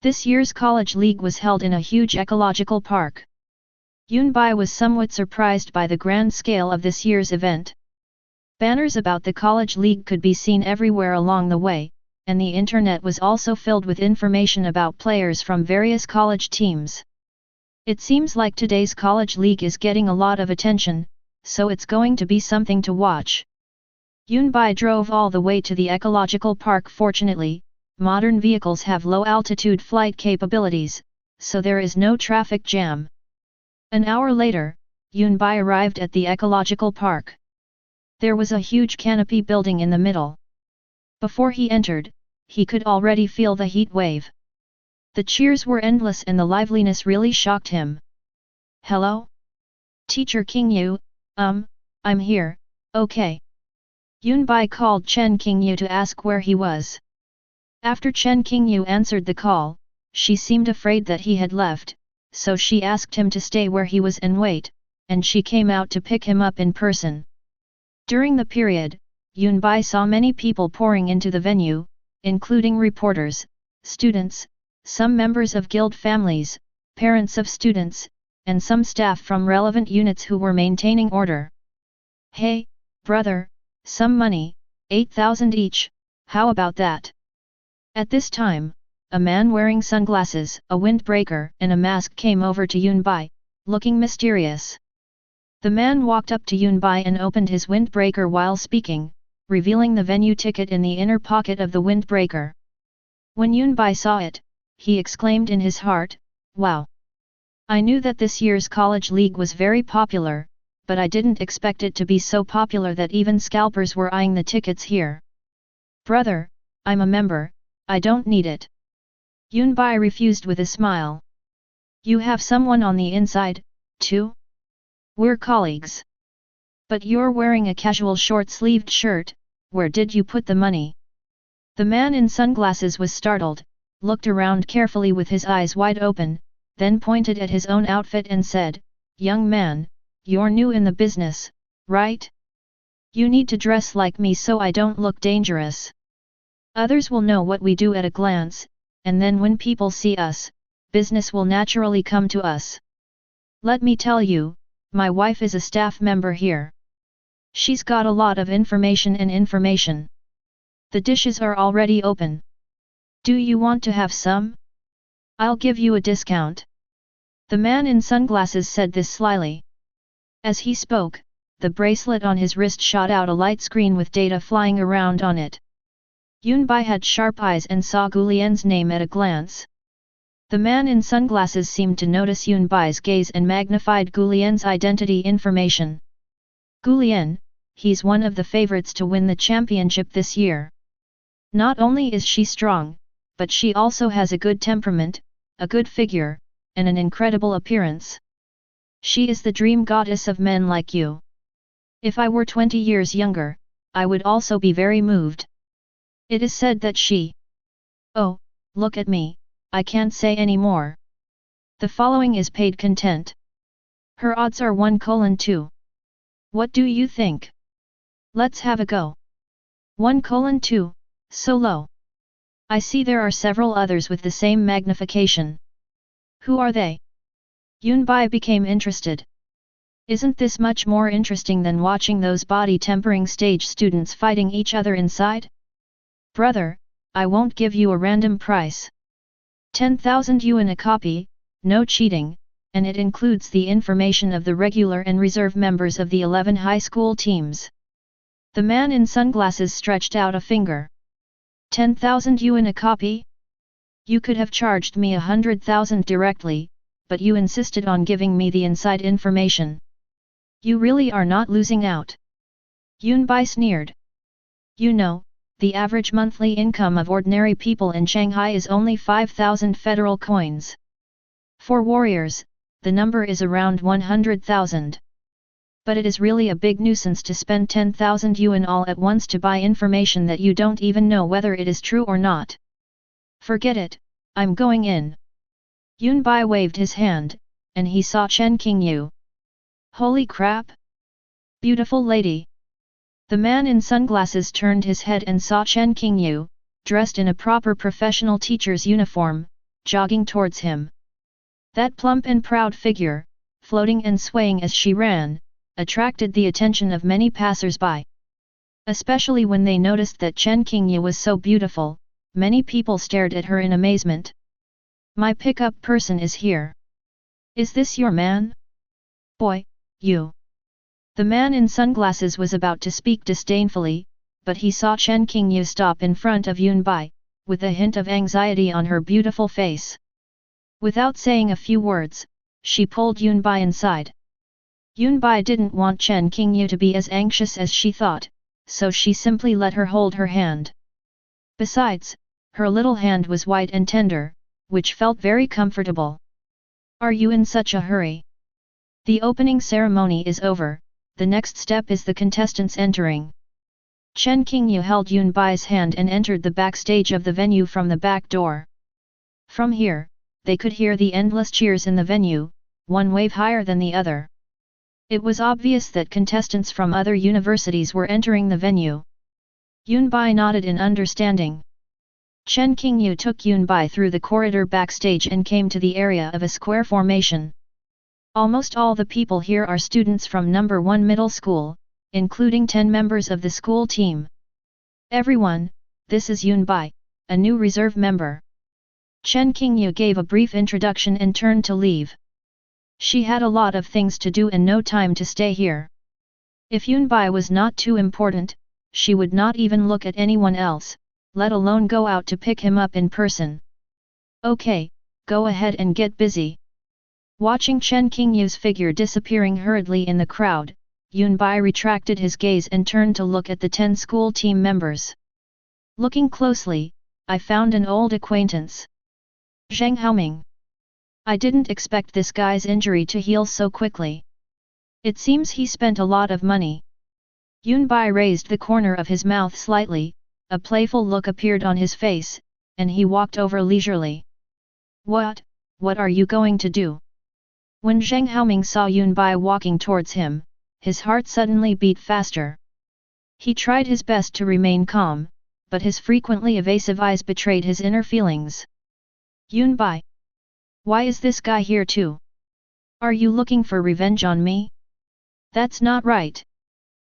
This year's college league was held in a huge ecological park. Yunbai was somewhat surprised by the grand scale of this year's event. Banners about the college league could be seen everywhere along the way, and the internet was also filled with information about players from various college teams. It seems like today's college league is getting a lot of attention, so it's going to be something to watch. Yunbai drove all the way to the ecological park. Fortunately, modern vehicles have low-altitude flight capabilities, so there is no traffic jam. An hour later, Yunbai arrived at the ecological park. There was a huge canopy building in the middle. Before he entered, he could already feel the heat wave. The cheers were endless and the liveliness really shocked him. "Hello? Teacher Qingyu, I'm here, okay." Yunbai called Chen Qingyu to ask where he was. After Chen Qingyu answered the call, she seemed afraid that he had left, so she asked him to stay where he was and wait, and she came out to pick him up in person. During the period, Yunbai saw many people pouring into the venue, including reporters, students, some members of guild families, parents of students, and some staff from relevant units who were maintaining order. "Hey, brother, some money, 8,000 each, how about that?" At this time, a man wearing sunglasses, a windbreaker, and a mask came over to Yunbai, looking mysterious. The man walked up to Yunbai and opened his windbreaker while speaking, revealing the venue ticket in the inner pocket of the windbreaker. When Yunbai saw it, he exclaimed in his heart, "Wow! I knew that this year's college league was very popular, but I didn't expect it to be so popular that even scalpers were eyeing the tickets here." "Brother, I'm a member, I don't need it." Yunbai refused with a smile. "You have someone on the inside, too? We're colleagues." "But you're wearing a casual short-sleeved shirt, where did you put the money?" The man in sunglasses was startled, looked around carefully with his eyes wide open, then pointed at his own outfit and said, "Young man, you're new in the business, right? You need to dress like me so I don't look dangerous. Others will know what we do at a glance, and then when people see us, business will naturally come to us. Let me tell you, my wife is a staff member here. She's got a lot of information. The dishes are already open. Do you want to have some? I'll give you a discount." The man in sunglasses said this slyly. As he spoke, the bracelet on his wrist shot out a light screen with data flying around on it. Yunbai had sharp eyes and saw Gulian's name at a glance. The man in sunglasses seemed to notice Yunbai's gaze and magnified Gulian's identity information. "Gulian, he's one of the favorites to win the championship this year. Not only is she strong, but she also has a good temperament, a good figure, and an incredible appearance. She is the dream goddess of men like you. If I were 20 years younger, I would also be very moved. It is said that she..." "Oh, look at me, I can't say any more. The following is paid content. Her odds are 1:2. What do you think? Let's have a go. 1:2, so low. I see there are several others with the same magnification. Who are they?" Yunbai became interested. "Isn't this much more interesting than watching those body-tempering stage students fighting each other inside? Brother, I won't give you a random price. 10,000 yuan a copy, no cheating, and it includes the information of the regular and reserve members of the 11 high school teams." The man in sunglasses stretched out a finger. 10,000 yuan a copy? You could have charged me 100,000 directly, but you insisted on giving me the inside information. You really are not losing out. Yunbai sneered. "You know, the average monthly income of ordinary people in Shanghai is only 5,000 federal coins. For warriors, the number is around 100,000. But it is really a big nuisance to spend 10,000 yuan all at once to buy information that you don't even know whether it is true or not. Forget it, I'm going in." Yunbai waved his hand, and he saw Chen Qingyu. Holy crap! Beautiful lady! The man in sunglasses turned his head and saw Chen Qingyu, dressed in a proper professional teacher's uniform, jogging towards him. That plump and proud figure, floating and swaying as she ran, attracted the attention of many passers-by. Especially when they noticed that Chen Qingyu was so beautiful, many people stared at her in amazement. My pickup person is here. Is this your man? Boy, you. The man in sunglasses was about to speak disdainfully, but he saw Chen Qingyu stop in front of Yunbai, with a hint of anxiety on her beautiful face. Without saying a few words, she pulled Yunbai inside. Yunbai didn't want Chen Qingyu to be as anxious as she thought, so she simply let her hold her hand. Besides, her little hand was white and tender, which felt very comfortable. Are you in such a hurry? The opening ceremony is over, the next step is the contestants entering. Chen Qingyu held Yunbai's hand and entered the backstage of the venue from the back door. From here, they could hear the endless cheers in the venue, one wave higher than the other. It was obvious that contestants from other universities were entering the venue. Yunbai nodded in understanding. Chen Qingyu took Yunbai through the corridor backstage and came to the area of a square formation. Almost all the people here are students from number 1 middle school, including 10 members of the school team. Everyone, this is Yunbai, a new reserve member. Chen Qingyu gave a brief introduction and turned to leave. She had a lot of things to do and no time to stay here. If Yunbai was not too important, she would not even look at anyone else, let alone go out to pick him up in person. Okay, go ahead and get busy. Watching Chen Qingyu's figure disappearing hurriedly in the crowd, Yunbai retracted his gaze and turned to look at the 10 school team members. Looking closely, I found an old acquaintance. Zheng Haoming. I didn't expect this guy's injury to heal so quickly. It seems he spent a lot of money. Yunbai raised the corner of his mouth slightly, a playful look appeared on his face, and he walked over leisurely. What are you going to do? When Zheng Haoming saw Yunbai walking towards him, his heart suddenly beat faster. He tried his best to remain calm, but his frequently evasive eyes betrayed his inner feelings. Yunbai. Why is this guy here too? Are you looking for revenge on me? That's not right.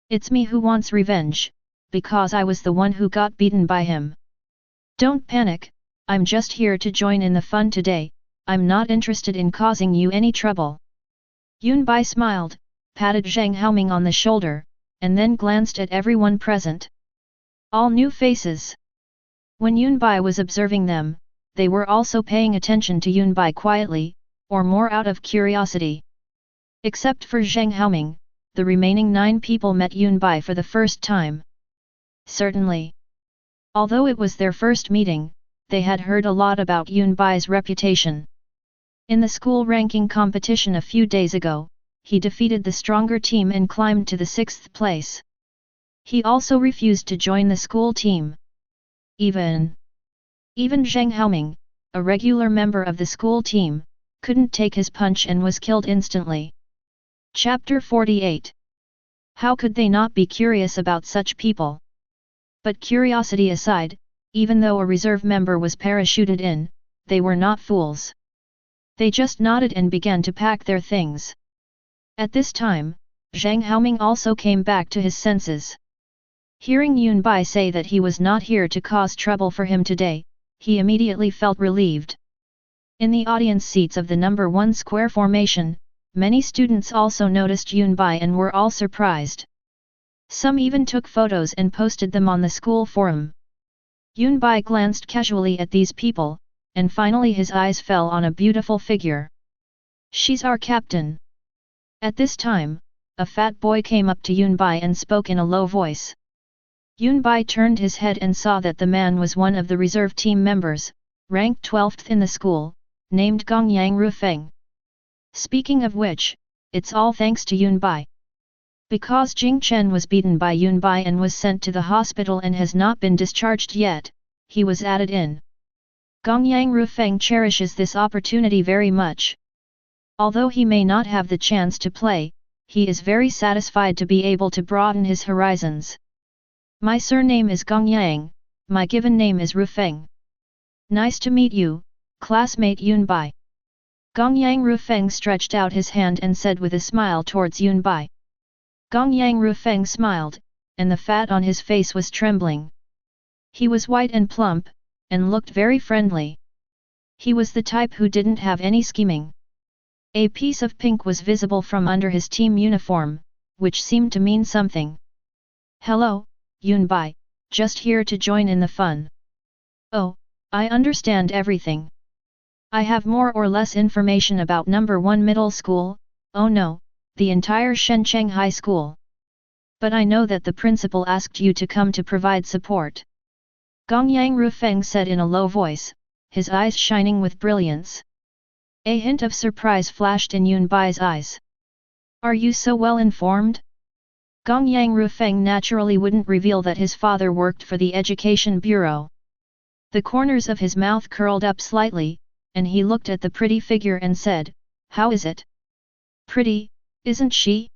It's me who wants revenge, because I was the one who got beaten by him. Don't panic, I'm just here to join in the fun today, I'm not interested in causing you any trouble. Yunbai smiled, patted Zheng Haoming on the shoulder, and then glanced at everyone present. All new faces. When Yunbai was observing them, they were also paying attention to Yunbai quietly, or more out of curiosity. Except for Zheng Haoming, the remaining 9 people met Yunbai for the first time. Certainly. Although it was their first meeting, they had heard a lot about Yunbai's reputation. In the school ranking competition a few days ago, he defeated the stronger team and climbed to the 6th place. He also refused to join the school team. Even Zheng Haoming, a regular member of the school team, couldn't take his punch and was killed instantly. Chapter 48. How could they not be curious about such people? But curiosity aside, even though a reserve member was parachuted in, they were not fools. They just nodded and began to pack their things. At this time, Zheng Haoming also came back to his senses. Hearing Yunbai say that he was not here to cause trouble for him today, he immediately felt relieved. In the audience seats of the number 1 square formation, many students also noticed Yunbai and were all surprised. Some even took photos and posted them on the school forum. Yunbai glanced casually at these people, and finally his eyes fell on a beautiful figure. She's our captain. At this time, a fat boy came up to Yunbai and spoke in a low voice. Yunbai turned his head and saw that the man was one of the reserve team members, ranked 12th in the school, named Gongyang Rufeng. Speaking of which, it's all thanks to Yunbai. Because Jing Chen was beaten by Yunbai and was sent to the hospital and has not been discharged yet, he was added in. Gongyang Rufeng cherishes this opportunity very much. Although he may not have the chance to play, he is very satisfied to be able to broaden his horizons. My surname is Gong Yang, my given name is Rufeng. Nice to meet you, classmate Yunbai. Gong Yang Rufeng stretched out his hand and said with a smile towards Yunbai. Gong Yang Rufeng smiled, and the fat on his face was trembling. He was white and plump, and looked very friendly. He was the type who didn't have any scheming. A piece of pink was visible from under his team uniform, which seemed to mean something. Hello, Yunbai, just here to join in the fun. Oh, I understand everything. I have more or less information about number 1 middle school, oh no, the entire Shenzhen High School. But I know that the principal asked you to come to provide support. Gong Yang Rufeng said in a low voice, his eyes shining with brilliance. A hint of surprise flashed in Yunbai's eyes. Are you so well informed? Gong Yang Rufeng naturally wouldn't reveal that his father worked for the Education Bureau. The corners of his mouth curled up slightly, and he looked at the pretty figure and said, how is it? Pretty, isn't she?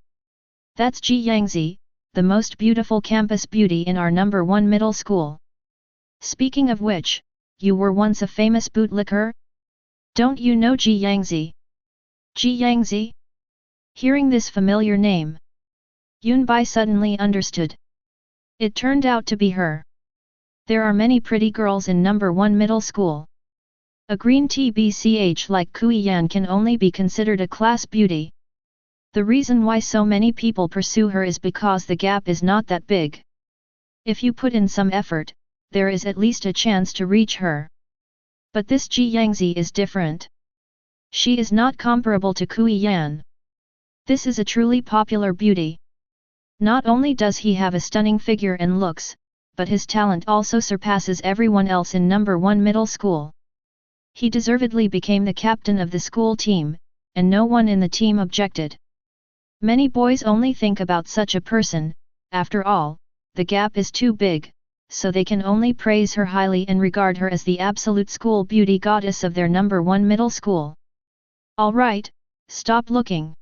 That's Ji Yangzi, the most beautiful campus beauty in our number 1 middle school. Speaking of which, you were once a famous bootlicker? Don't you know Ji Yangzi? Ji Yangzi? Hearing this familiar name, Yunbai suddenly understood. It turned out to be her. There are many pretty girls in number 1 middle school. A green TBCH like Kui Yan can only be considered a class beauty. The reason why so many people pursue her is because the gap is not that big. If you put in some effort, there is at least a chance to reach her. But this Ji Yangzi is different. She is not comparable to Kui Yan. This is a truly popular beauty. Not only does he have a stunning figure and looks, but his talent also surpasses everyone else in number 1 middle school. He deservedly became the captain of the school team, and no one in the team objected. Many boys only think about such a person, after all, the gap is too big, so they can only praise her highly and regard her as the absolute school beauty goddess of their number 1 middle school. Alright, stop looking.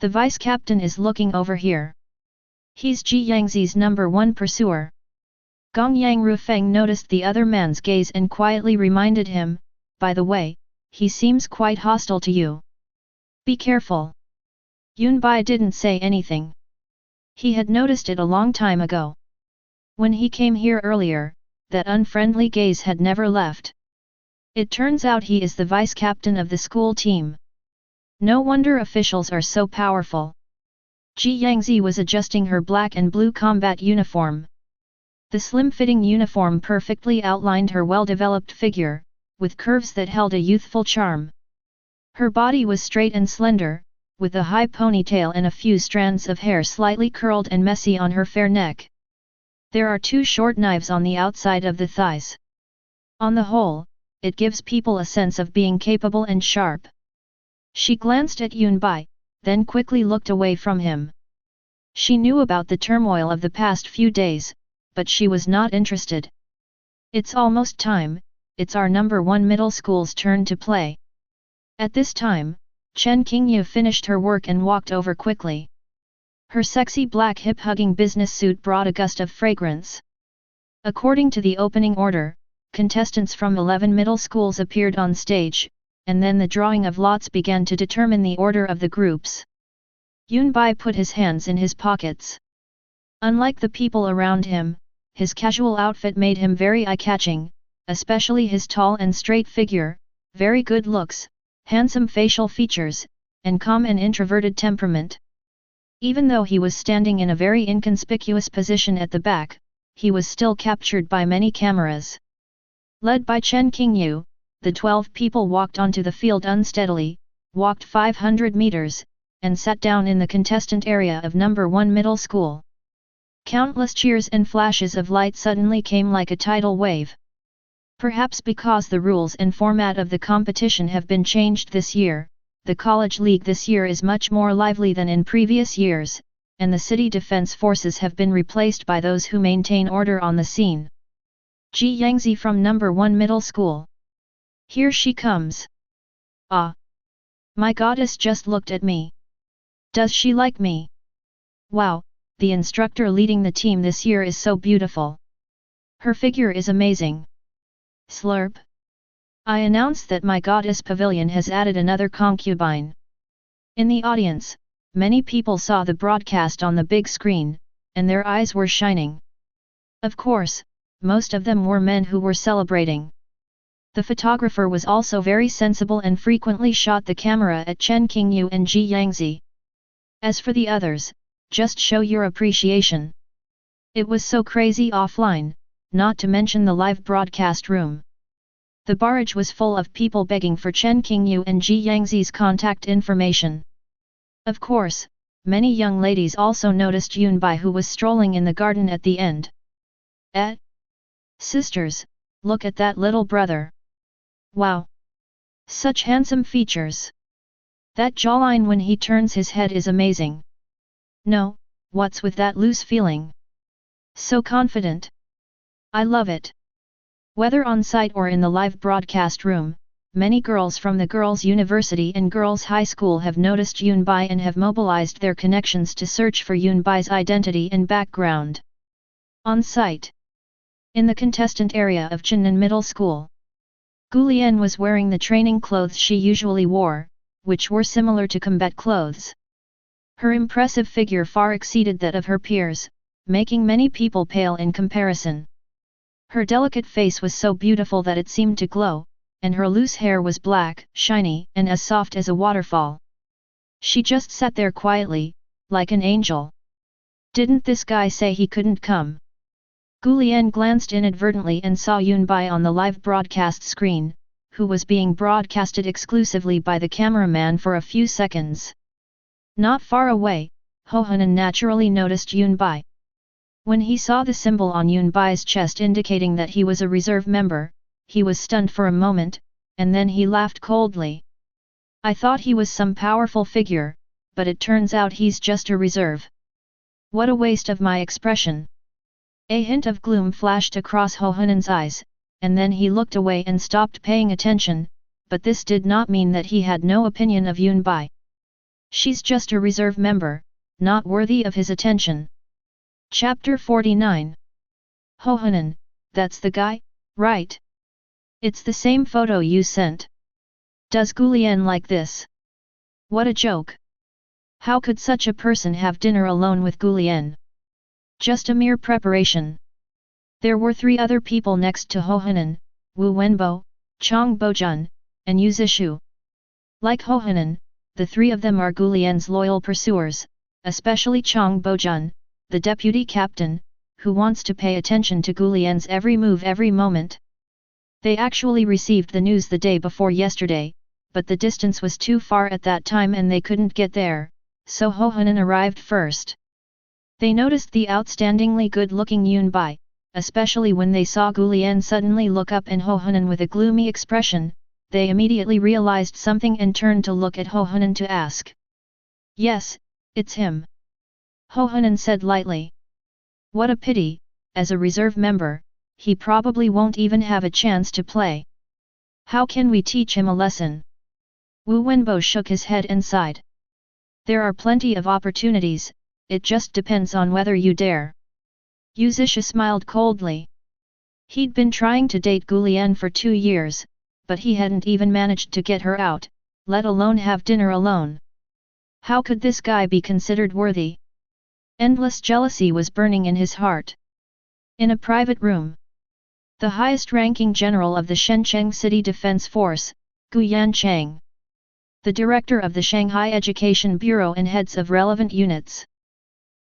The vice captain is looking over here. He's Ji Yangzi's number 1 pursuer. Gong Yang Rufeng noticed the other man's gaze and quietly reminded him, by the way, he seems quite hostile to you. Be careful. Yunbai didn't say anything. He had noticed it a long time ago. When he came here earlier, that unfriendly gaze had never left. It turns out he is the vice captain of the school team. No wonder officials are so powerful. Ji Yangzi was adjusting her black and blue combat uniform. The slim-fitting uniform perfectly outlined her well-developed figure, with curves that held a youthful charm. Her body was straight and slender, with a high ponytail and a few strands of hair slightly curled and messy on her fair neck. There are 2 short knives on the outside of the thighs. On the whole, it gives people a sense of being capable and sharp. She glanced at Yunbai, then quickly looked away from him. She knew about the turmoil of the past few days, but she was not interested. It's almost time, it's our number 1 middle school's turn to play. At this time, Chen Qingyu finished her work and walked over quickly. Her sexy black hip-hugging business suit brought a gust of fragrance. According to the opening order, contestants from 11 middle schools appeared on stage, and then the drawing of lots began to determine the order of the groups. Yunbai put his hands in his pockets. Unlike the people around him, his casual outfit made him very eye-catching, especially his tall and straight figure, very good looks, handsome facial features, and calm and introverted temperament. Even though he was standing in a very inconspicuous position at the back, he was still captured by many cameras. Led by Chen Qingyu, the 12 people walked onto the field unsteadily, walked 500 meters, and sat down in the contestant area of number 1 middle school. Countless cheers and flashes of light suddenly came like a tidal wave. Perhaps because the rules and format of the competition have been changed this year, the college league this year is much more lively than in previous years, and the city defense forces have been replaced by those who maintain order on the scene. Ji Yangzi from number 1 middle school. Here she comes. Ah! My goddess just looked at me. Does she like me? Wow, the instructor leading the team this year is so beautiful. Her figure is amazing. Slurp. I announce that my goddess pavilion has added another concubine. In the audience, many people saw the broadcast on the big screen, and their eyes were shining. Of course, most of them were men who were celebrating. The photographer was also very sensible and frequently shot the camera at Chen Qingyu and Ji Yangzi. As for the others, just show your appreciation. It was so crazy offline, not to mention the live broadcast room. The barrage was full of people begging for Chen Qingyu and Ji Yangzi's contact information. Of course, many young ladies also noticed Yunbai, who was strolling in the garden at the end. Sisters, look at that little brother. Wow! Such handsome features. That jawline when he turns his head is amazing. No, what's with that loose feeling? So confident. I love it. Whether on site or in the live broadcast room, many girls from the Girls' University and Girls' High School have noticed Yunbai and have mobilized their connections to search for Yunbai's identity and background. On site. In the contestant area of Chinnan Middle School, Gu Lian was wearing the training clothes she usually wore, which were similar to combat clothes. Her impressive figure far exceeded that of her peers, making many people pale in comparison. Her delicate face was so beautiful that it seemed to glow, and her loose hair was black, shiny, and as soft as a waterfall. She just sat there quietly, like an angel. Didn't this guy say he couldn't come? Gu Lian glanced inadvertently and saw Yunbai on the live broadcast screen, who was being broadcasted exclusively by the cameraman for a few seconds. Not far away, Hohanan naturally noticed Yunbai. When he saw the symbol on Yunbai's chest indicating that he was a reserve member, he was stunned for a moment, and then he laughed coldly. I thought he was some powerful figure, but it turns out he's just a reserve. What a waste of my expression. A hint of gloom flashed across Hohanan's eyes, and then he looked away and stopped paying attention, but this did not mean that he had no opinion of Yunbai. She's just a reserve member, not worthy of his attention. Chapter 49. Hohanan, that's the guy, right? It's the same photo you sent. Does Gu Lian like this? What a joke. How could such a person have dinner alone with Gu Lian? Just a mere preparation. There were 3 other people next to Hohanan, Wu Wenbo, Chang Bojun, and Yu Zishu. Like Hohanan, the 3 of them are Gu Lian's loyal pursuers, especially Chang Bojun, the deputy captain, who wants to pay attention to Gu Lian's every move every moment. They actually received the news the day before yesterday, but the distance was too far at that time and they couldn't get there, so Hohanan arrived first. They noticed the outstandingly good-looking Yunbai, especially when they saw Gu Lian suddenly look up at Hohanan with a gloomy expression. They immediately realized something and turned to look at Hohanan to ask. Yes, it's him. Hohanan said lightly. What a pity, as a reserve member, he probably won't even have a chance to play. How can we teach him a lesson? Wu Wenbo shook his head and sighed. There are plenty of opportunities, it just depends on whether you dare. Yu Zishu smiled coldly. He'd been trying to date Gu Lian for 2 years, but he hadn't even managed to get her out, let alone have dinner alone. How could this guy be considered worthy? Endless jealousy was burning in his heart. In a private room, the highest-ranking general of the Shenzhen City Defense Force, Gu Yancheng, the director of the Shanghai Education Bureau and heads of relevant units.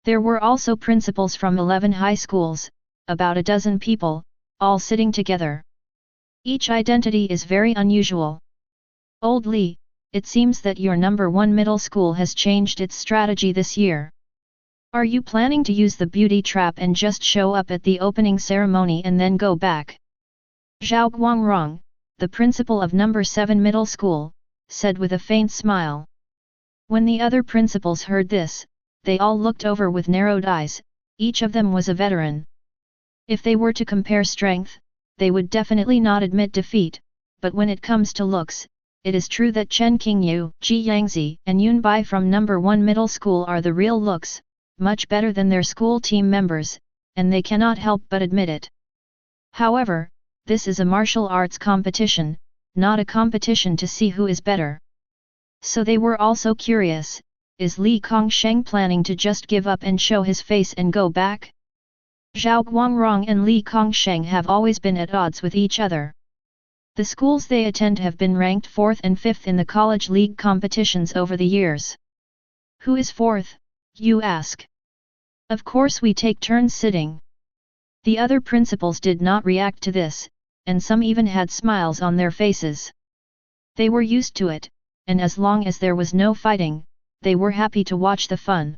There were also principals from 11 high schools, about a dozen people, all sitting together. Each identity is very unusual. Old Li, it seems that your number 1 middle school has changed its strategy this year. Are you planning to use the beauty trap and just show up at the opening ceremony and then go back? Zhao Guangrong, the principal of number 7 middle school, said with a faint smile. When the other principals heard this, they all looked over with narrowed eyes. Each of them was a veteran. If they were to compare strength, they would definitely not admit defeat, but when it comes to looks, it is true that Chen Qingyu, Ji Yangzi, and Yun Bai from number 1 middle school are the real looks, much better than their school team members, and they cannot help but admit it. However, this is a martial arts competition, not a competition to see who is better. So they were also curious, is Li Kongsheng planning to just give up and show his face and go back? Zhao Guangrong and Li Kongsheng have always been at odds with each other. The schools they attend have been ranked 4th and 5th in the college league competitions over the years. Who is 4th, you ask? Of course we take turns sitting. The other principals did not react to this, and some even had smiles on their faces. They were used to it, and as long as there was no fighting, they were happy to watch the fun.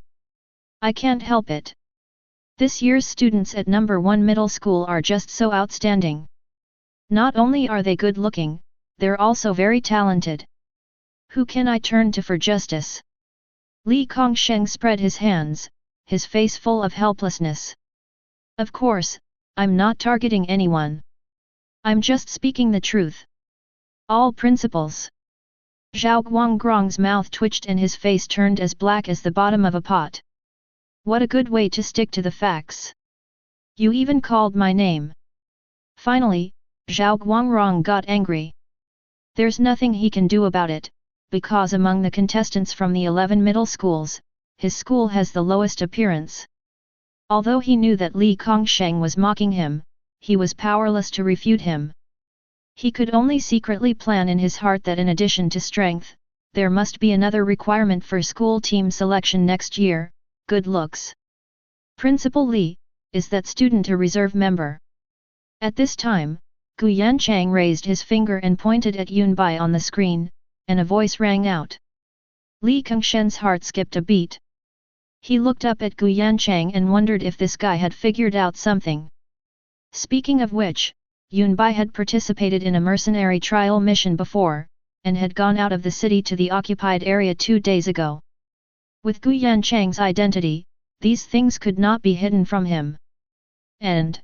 I can't help it. This year's students at number 1 middle school are just so outstanding. Not only are they good looking, they're also very talented. Who can I turn to for justice? Li Kongsheng spread his hands, his face full of helplessness. Of course, I'm not targeting anyone. I'm just speaking the truth. All principals. Zhao Guangrong's mouth twitched and his face turned as black as the bottom of a pot. What a good way to stick to the facts. You even called my name. Finally, Zhao Guangrong got angry. There's nothing he can do about it, because among the contestants from the 11 middle schools, his school has the lowest appearance. Although he knew that Li Kongsheng was mocking him, he was powerless to refute him. He could only secretly plan in his heart that in addition to strength, there must be another requirement for school team selection next year: good looks. Principal Li, is that student a reserve member? At this time, Gu Yanchang raised his finger and pointed at Yun Bai on the screen, and a voice rang out. Li Kongshen's heart skipped a beat. He looked up at Gu Yanchang and wondered if this guy had figured out something. Speaking of which, Yun Bai had participated in a mercenary trial mission before, and had gone out of the city to the occupied area 2 days ago. With Gu Yanchang's identity, these things could not be hidden from him. And,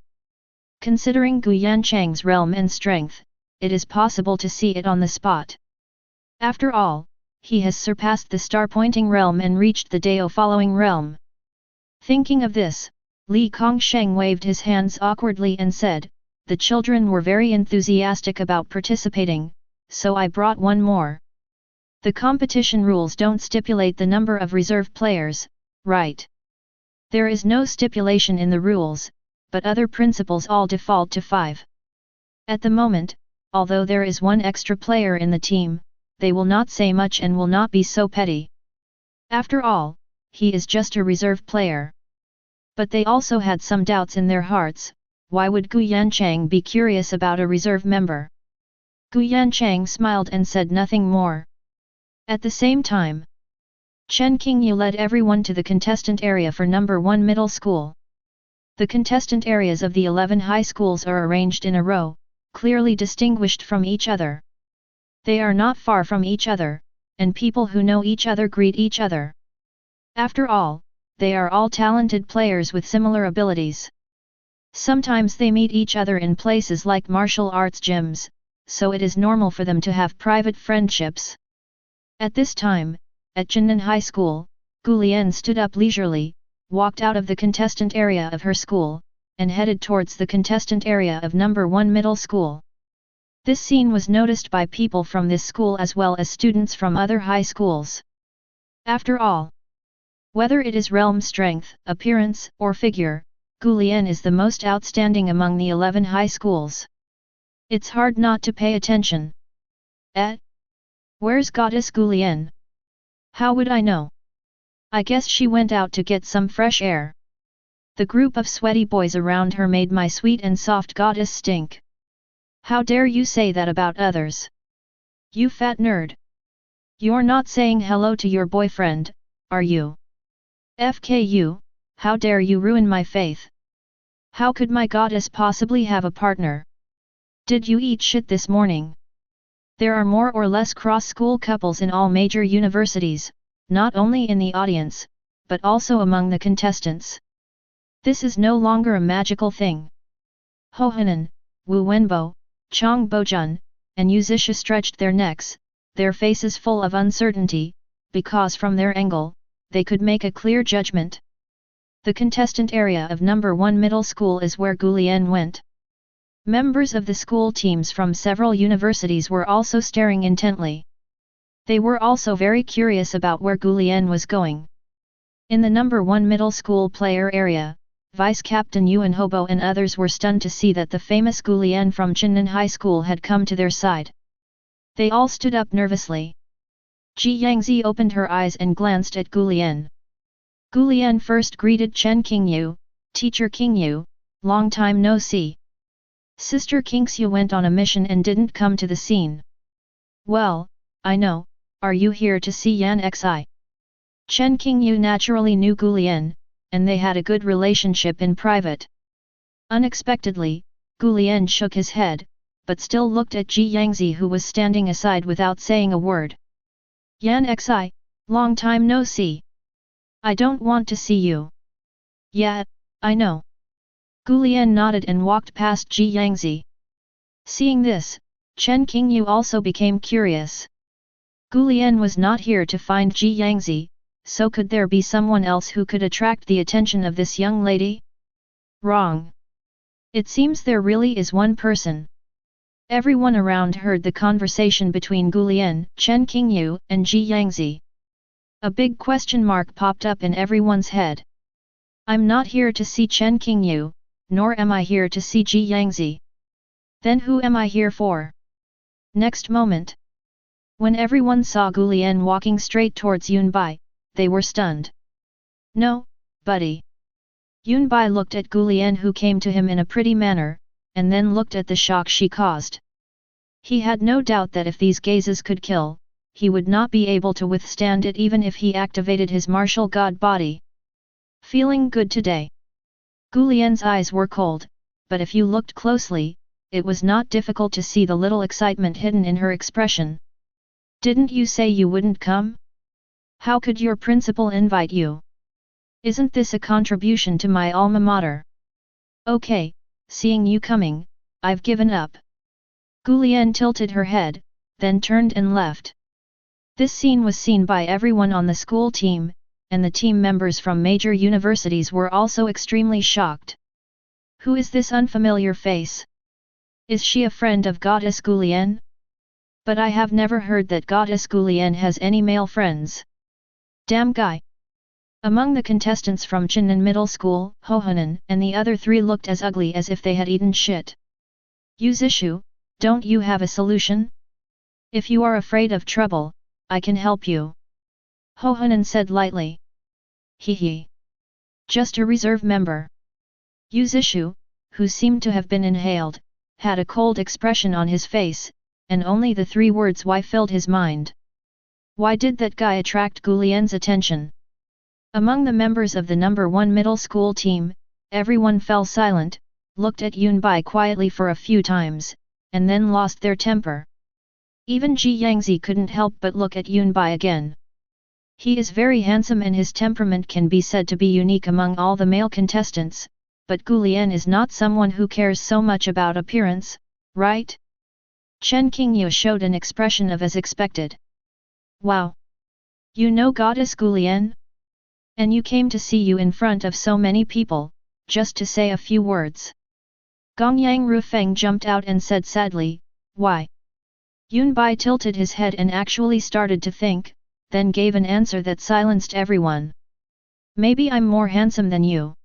considering Gu Yanchang's realm and strength, it is possible to see it on the spot. After all, he has surpassed the star-pointing realm and reached the Dao-following realm. Thinking of this, Li Kongsheng waved his hands awkwardly and said, "The children were very enthusiastic about participating, so I brought one more. The competition rules don't stipulate the number of reserve players, right? There is no stipulation in the rules, but other principals all default to 5. At the moment, although there is one extra player in the team, they will not say much and will not be so petty. After all, he is just a reserve player." But they also had some doubts in their hearts. Why would Gu Yanchang be curious about a reserve member? Gu Yanchang smiled and said nothing more. At the same time, Chen Qingyu led everyone to the contestant area for number 1 middle school. The contestant areas of the 11 high schools are arranged in a row, clearly distinguished from each other. They are not far from each other, and people who know each other greet each other. After all, they are all talented players with similar abilities. Sometimes they meet each other in places like martial arts gyms, so it is normal for them to have private friendships. At this time, at Jinnan High School, Gu Lian stood up leisurely, walked out of the contestant area of her school, and headed towards the contestant area of number 1 middle school. This scene was noticed by people from this school as well as students from other high schools. After all, whether it is realm strength, appearance, or figure, Gu Lian is the most outstanding among the 11 high schools. It's hard not to pay attention. Where's Goddess Gu Lian? How would I know? I guess she went out to get some fresh air. The group of sweaty boys around her made my sweet and soft goddess stink. How dare you say that about others? You fat nerd! You're not saying hello to your boyfriend, are you? FKU, how dare you ruin my faith? How could my goddess possibly have a partner? Did you eat shit this morning? There are more or less cross-school couples in all major universities, not only in the audience, but also among the contestants. This is no longer a magical thing. Ho Hanan, Wu Wenbo, Chong Bojun, and Yuzisha stretched their necks, their faces full of uncertainty, because from their angle, they could make a clear judgment. The contestant area of number 1 middle school is where Gulian went. Members of the school teams from several universities were also staring intently. They were also very curious about where Gulian was going. In the number 1 middle school player area, Vice Captain Yuan Hobo and others were stunned to see that the famous Gulian from Chinnan High School had come to their side. They all stood up nervously. Ji Yangzi opened her eyes and glanced at Gulian. Gulian first greeted Chen Qingyu, Teacher Qingyu, long time no see. Sister Qingxu went on a mission and didn't come to the scene. Well, I know, are you here to see Yan Xi? Chen Qingyu naturally knew Gulian, and they had a good relationship in private. Unexpectedly, Gulian shook his head, but still looked at Ji Yangzi who was standing aside without saying a word. Yan Xi, long time no see. I don't want to see you. Yeah, I know. Gulian nodded and walked past Ji Yangzi. Seeing this, Chen Qingyu also became curious. Gulian was not here to find Ji Yangzi, so could there be someone else who could attract the attention of this young lady? Wrong. It seems there really is one person. Everyone around heard the conversation between Gulian, Chen Qingyu, and Ji Yangzi. A big question mark popped up in everyone's head. I'm not here to see Chen Qingyu, nor am I here to see Ji Yangzi. Then who am I here for? Next moment, when everyone saw Gulian walking straight towards Yunbai, they were stunned. No, buddy. Yunbai looked at Gulian who came to him in a pretty manner, and then looked at the shock she caused. He had no doubt that if these gazes could kill, he would not be able to withstand it even if he activated his martial god body. Feeling good today. Gulian's eyes were cold, but if you looked closely, it was not difficult to see the little excitement hidden in her expression. Didn't you say you wouldn't come? How could your principal invite you? Isn't this a contribution to my alma mater? Okay, seeing you coming, I've given up. Gulian tilted her head, then turned and left. This scene was seen by everyone on the school team, and the team members from major universities were also extremely shocked. Who is this unfamiliar face? Is she a friend of Goddess Gulian? But I have never heard that Goddess Gulian has any male friends. Damn guy! Among the contestants from Chinnan Middle School, Hohanan and the other three looked as ugly as if they had eaten shit. Yuzishu, don't you have a solution? If you are afraid of trouble, I can help you. Hohanan said lightly. Hee. Just a reserve member. Yuzishu, who seemed to have been inhaled, had a cold expression on his face, and only the three words why filled his mind. Why did that guy attract Gulian's attention? Among the members of the number 1 middle school team, everyone fell silent, looked at Yunbai quietly for a few times, and then lost their temper. Even Ji Yangzi couldn't help but look at Yunbai again. He is very handsome and his temperament can be said to be unique among all the male contestants, but Gulian is not someone who cares so much about appearance, right? Chen Qingyu showed an expression of as expected. Wow! You know Goddess Gulian? And you came to see you in front of so many people, just to say a few words. Gongyang Rufeng jumped out and said sadly, why? Yunbai tilted his head and actually started to think, then gave an answer that silenced everyone. Maybe I'm more handsome than you.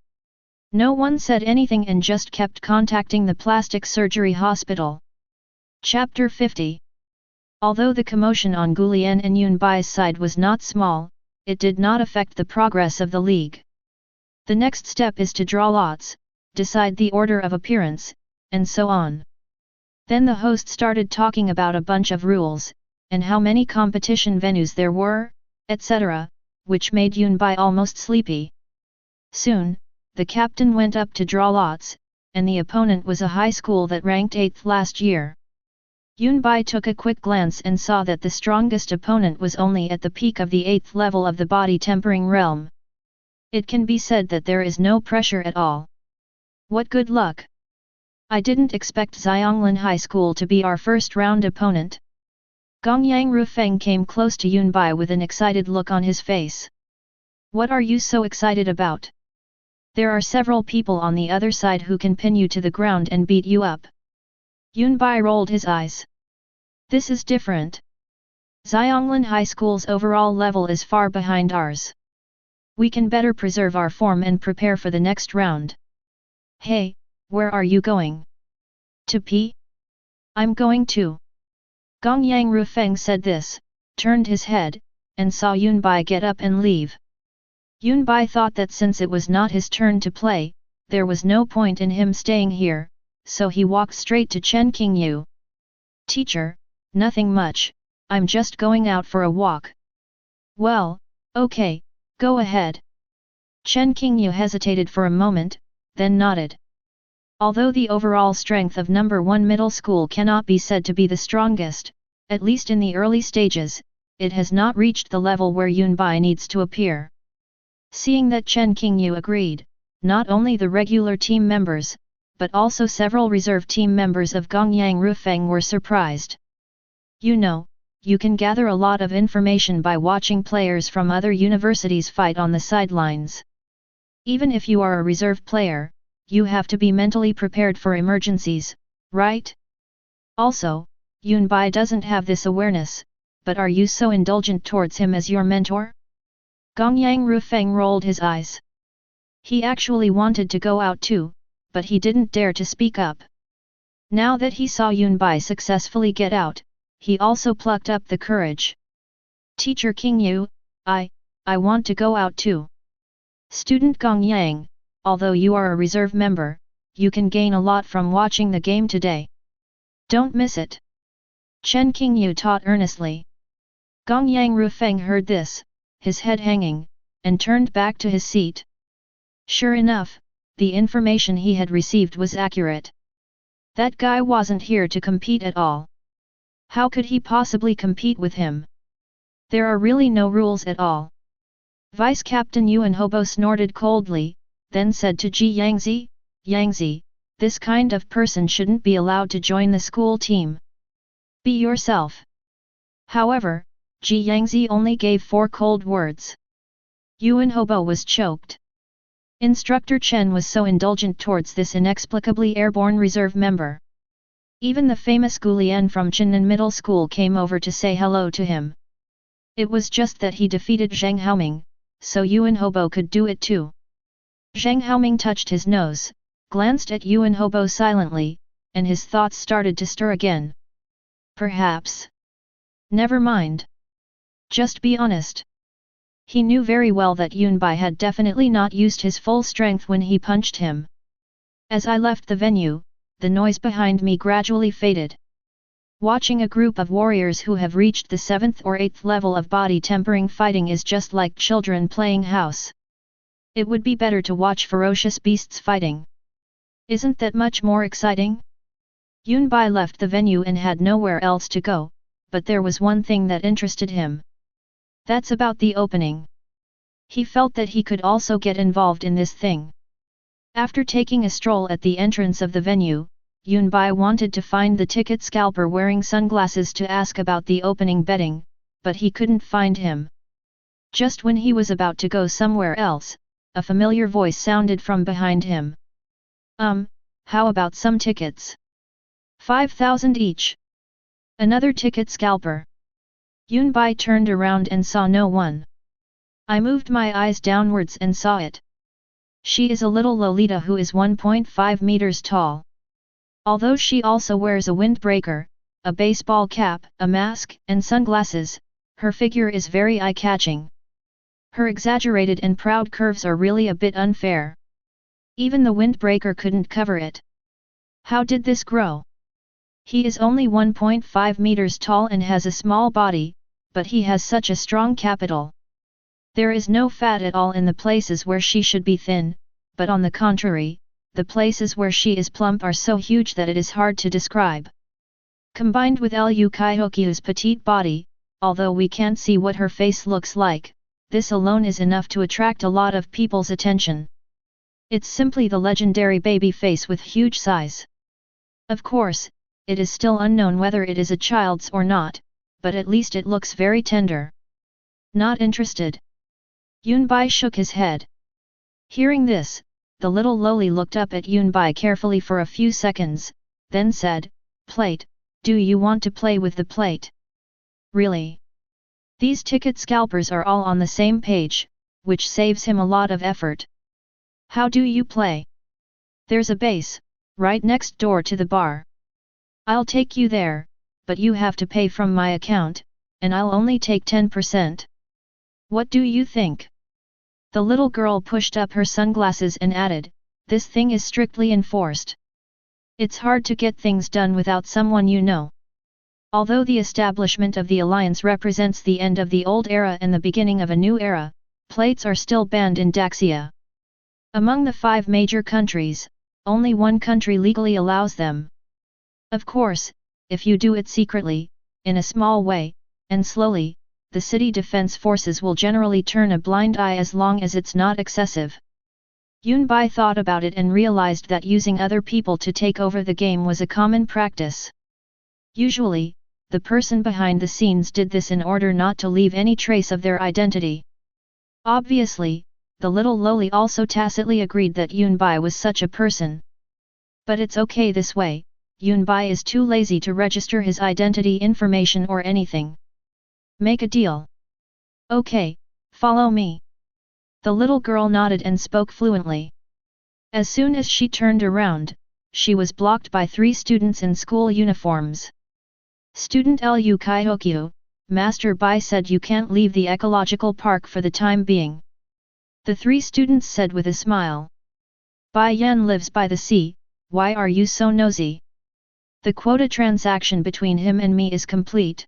No one said anything and just kept contacting the plastic surgery hospital. Chapter 50. Although the commotion on Gulian and Yunbai's side was not small, it did not affect the progress of the league. The next step is to draw lots, decide the order of appearance, and so on. Then the host started talking about a bunch of rules, and how many competition venues there were, etc., which made Yunbai almost sleepy. Soon, the captain went up to draw lots, and the opponent was a high school that ranked 8th last year. Yunbai took a quick glance and saw that the strongest opponent was only at the peak of the 8th level of the body tempering realm. It can be said that there is no pressure at all. What good luck! I didn't expect Xionglan High School to be our first round opponent. Gongyang Rufeng came close to Yunbai with an excited look on his face. What are you so excited about? There are several people on the other side who can pin you to the ground and beat you up. Yunbai rolled his eyes. This is different. Xionglan High School's overall level is far behind ours. We can better preserve our form and prepare for the next round. Hey, where are you going? To pee? I'm going too. Gongyang Rufeng said this, turned his head, and saw Yunbai get up and leave. Yunbai thought that since it was not his turn to play, there was no point in him staying here, so he walked straight to Chen Qingyu. Teacher, nothing much, I'm just going out for a walk. Well, okay, go ahead. Chen Qingyu hesitated for a moment, then nodded. Although the overall strength of number 1 middle school cannot be said to be the strongest, at least in the early stages, it has not reached the level where Yunbai needs to appear. Seeing that Chen Qingyu agreed, not only the regular team members, but also several reserve team members of Gongyang Rufeng were surprised. You know, you can gather a lot of information by watching players from other universities fight on the sidelines. Even if you are a reserve player, you have to be mentally prepared for emergencies, right? Also, Yunbai doesn't have this awareness, but are you so indulgent towards him as your mentor? Gongyang Rufeng rolled his eyes. He actually wanted to go out too, but he didn't dare to speak up. Now that he saw Yunbai successfully get out, he also plucked up the courage. Teacher Qingyu, I want to go out too. Student Gongyang, although you are a reserve member, you can gain a lot from watching the game today. Don't miss it. Chen Qingyu taught earnestly. Gongyang Rufeng heard this, his head hanging, and turned back to his seat. Sure enough, the information he had received was accurate. That guy wasn't here to compete at all. How could he possibly compete with him? There are really no rules at all. Vice Captain Yuan Hobo snorted coldly, then said to Ji Yangzi, Yangzi, this kind of person shouldn't be allowed to join the school team. Be yourself. However, Ji Yangzi only gave 4 cold words. Yuan Hobo was choked. Instructor Chen was so indulgent towards this inexplicably airborne reserve member. Even the famous Gulian from Chinnan Middle School came over to say hello to him. It was just that he defeated Zheng Haoming, so Yuan Hobo could do it too. Zheng Haoming touched his nose, glanced at Yuan Hobo silently, and his thoughts started to stir again. Perhaps. Never mind. Just be honest. He knew very well that Yunbai had definitely not used his full strength when he punched him. As I left the venue, the noise behind me gradually faded. Watching a group of warriors who have reached the 7th or 8th level of body tempering fighting is just like children playing house. It would be better to watch ferocious beasts fighting. Isn't that much more exciting? Yunbai left the venue and had nowhere else to go, but there was one thing that interested him. That's about the opening. He felt that he could also get involved in this thing. After taking a stroll at the entrance of the venue, Yunbai wanted to find the ticket scalper wearing sunglasses to ask about the opening betting, but he couldn't find him. Just when he was about to go somewhere else, a familiar voice sounded from behind him. How about some tickets? 5,000 each. Another ticket scalper. Yunbai turned around and saw no one. I moved my eyes downwards and saw it. She is a little Lolita who is 1.5 meters tall. Although she also wears a windbreaker, a baseball cap, a mask, and sunglasses, her figure is very eye-catching. Her exaggerated and proud curves are really a bit unfair. Even the windbreaker couldn't cover it. How did this grow? He is only 1.5 meters tall and has a small body, but he has such a strong capital. There is no fat at all in the places where she should be thin, but on the contrary, the places where she is plump are so huge that it is hard to describe. Combined with Lu Kaihokyu's petite body, although we can't see what her face looks like, this alone is enough to attract a lot of people's attention. It's simply the legendary baby face with huge size. Of course, it is still unknown whether it is a child's or not, but at least it looks very tender. Not interested. Yunbai shook his head. Hearing this, the little loli looked up at Yunbai carefully for a few seconds, then said, "Plate, do you want to play with the plate?" Really? These ticket scalpers are all on the same page, which saves him a lot of effort. How do you play? There's a base, right next door to the bar. I'll take you there, but you have to pay from my account, and I'll only take 10%. What do you think? The little girl pushed up her sunglasses and added, "This thing is strictly enforced. It's hard to get things done without someone you know." Although the establishment of the alliance represents the end of the old era and the beginning of a new era, plates are still banned in Daxia. Among the 5 major countries, only one country legally allows them. Of course, if you do it secretly, in a small way, and slowly, the city defense forces will generally turn a blind eye as long as it's not excessive. Yunbai thought about it and realized that using other people to take over the game was a common practice. Usually, the person behind the scenes did this in order not to leave any trace of their identity. Obviously, the little loli also tacitly agreed that Yunbai was such a person. But it's okay this way, Yunbai is too lazy to register his identity information or anything. Make a deal. Okay, follow me. The little girl nodded and spoke fluently. As soon as she turned around, she was blocked by 3 students in school uniforms. Student Lu Kaihokyu, Master Bai said you can't leave the ecological park for the time being. The 3 students said with a smile. Bai Yan lives by the sea, why are you so nosy? The quota transaction between him and me is complete.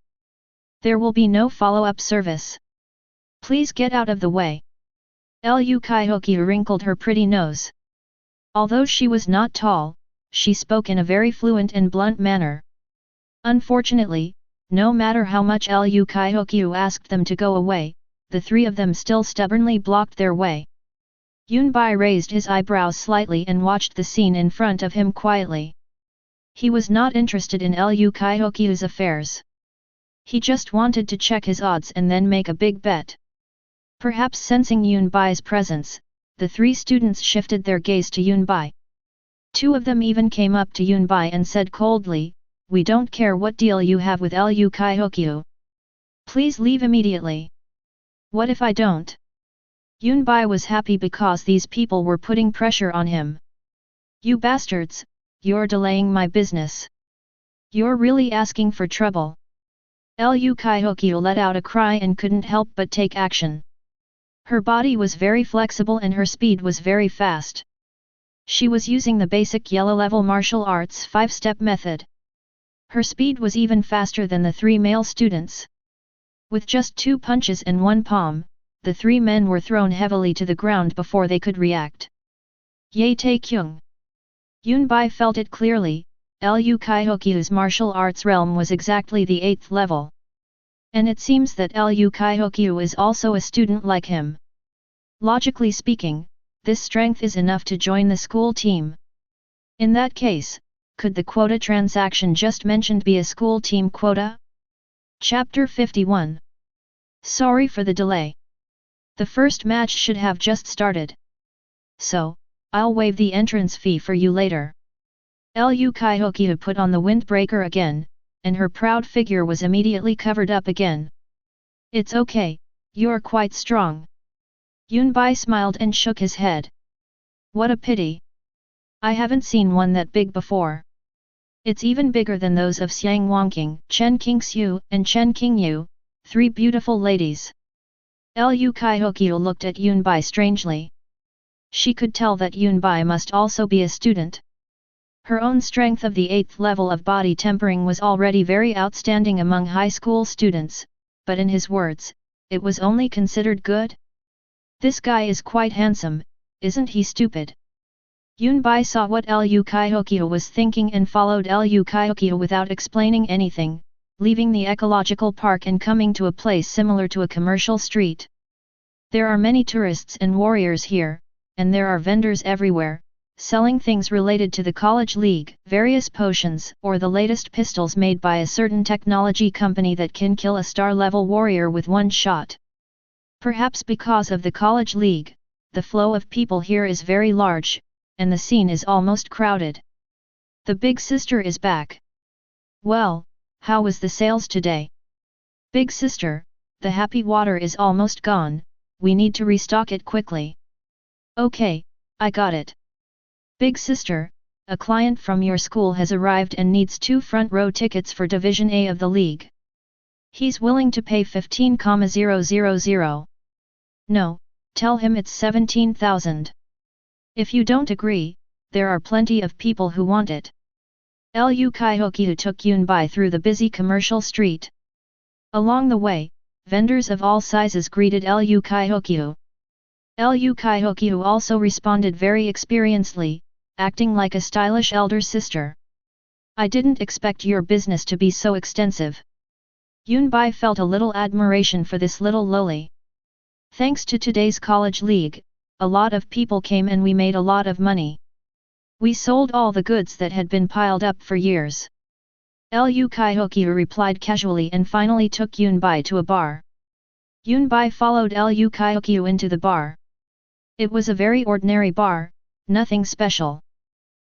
There will be no follow-up service. Please get out of the way. Lu Kaihokyu wrinkled her pretty nose. Although she was not tall, she spoke in a very fluent and blunt manner. Unfortunately, no matter how much Lu Kaihokyu asked them to go away, the 3 of them still stubbornly blocked their way. Yunbai raised his eyebrows slightly and watched the scene in front of him quietly. He was not interested in Lu Kaihokyu's affairs. He just wanted to check his odds and then make a big bet. Perhaps sensing Yunbai's presence, the 3 students shifted their gaze to Yunbai. 2 of them even came up to Yunbai and said coldly, "We don't care what deal you have with Lu Kaihokyu. Please leave immediately." "What if I don't?" Yunbai was happy because these people were putting pressure on him. "You bastards, you're delaying my business. You're really asking for trouble." Lu Kaihokyu let out a cry and couldn't help but take action. Her body was very flexible and her speed was very fast. She was using the basic yellow-level martial arts 5-step method. Her speed was even faster than the 3 male students. With just 2 punches and 1 palm, the 3 men were thrown heavily to the ground before they could react. Ye Tae Kyung. Yunbai felt it clearly, Lu Kaihokyu's martial arts realm was exactly the 8th level. And it seems that Lu Kaihokyu is also a student like him. Logically speaking, this strength is enough to join the school team. In that case, could the quota transaction just mentioned be a school team quota? Chapter 51. Sorry for the delay. The first match should have just started. So, I'll waive the entrance fee for you later. Lu Kaihokyu put on the windbreaker again, and her proud figure was immediately covered up again. It's okay, you're quite strong. Yunbai smiled and shook his head. What a pity. I haven't seen one that big before. It's even bigger than those of Xiang Wangqing, Chen Qingxiu, and Chen Qingyu, 3 beautiful ladies. Lu Kaihokyu looked at Yunbai strangely. She could tell that Yunbai must also be a student. Her own strength of the 8th level of body tempering was already very outstanding among high school students, but in his words, it was only considered good. This guy is quite handsome, isn't he stupid? Yunbai saw what Lu Kaihokyu was thinking and followed Lu Kaihokyu without explaining anything, leaving the ecological park and coming to a place similar to a commercial street. There are many tourists and warriors here, and there are vendors everywhere, selling things related to the college league, various potions, or the latest pistols made by a certain technology company that can kill a star-level warrior with one shot. Perhaps because of the college league, the flow of people here is very large, and the scene is almost crowded. The big sister is back. Well, how was the sales today? Big sister, the happy water is almost gone, we need to restock it quickly. Okay, I got it. Big sister, a client from your school has arrived and needs 2 front row tickets for Division A of the league. He's willing to pay 15,000. No, tell him it's 17,000. If you don't agree, there are plenty of people who want it. Lu Kaihokyu took Yunbai through the busy commercial street. Along the way, vendors of all sizes greeted Lu Kaihokyu. Lu Kaihokyu also responded very experiencedly, acting like a stylish elder sister. I didn't expect your business to be so extensive. Yunbai felt a little admiration for this little loli. Thanks to today's college league, a lot of people came and we made a lot of money. We sold all the goods that had been piled up for years. Lu Kaihokyu replied casually and finally took Yunbai to a bar. Yunbai followed Lu Kaihokyu into the bar. It was a very ordinary bar, nothing special.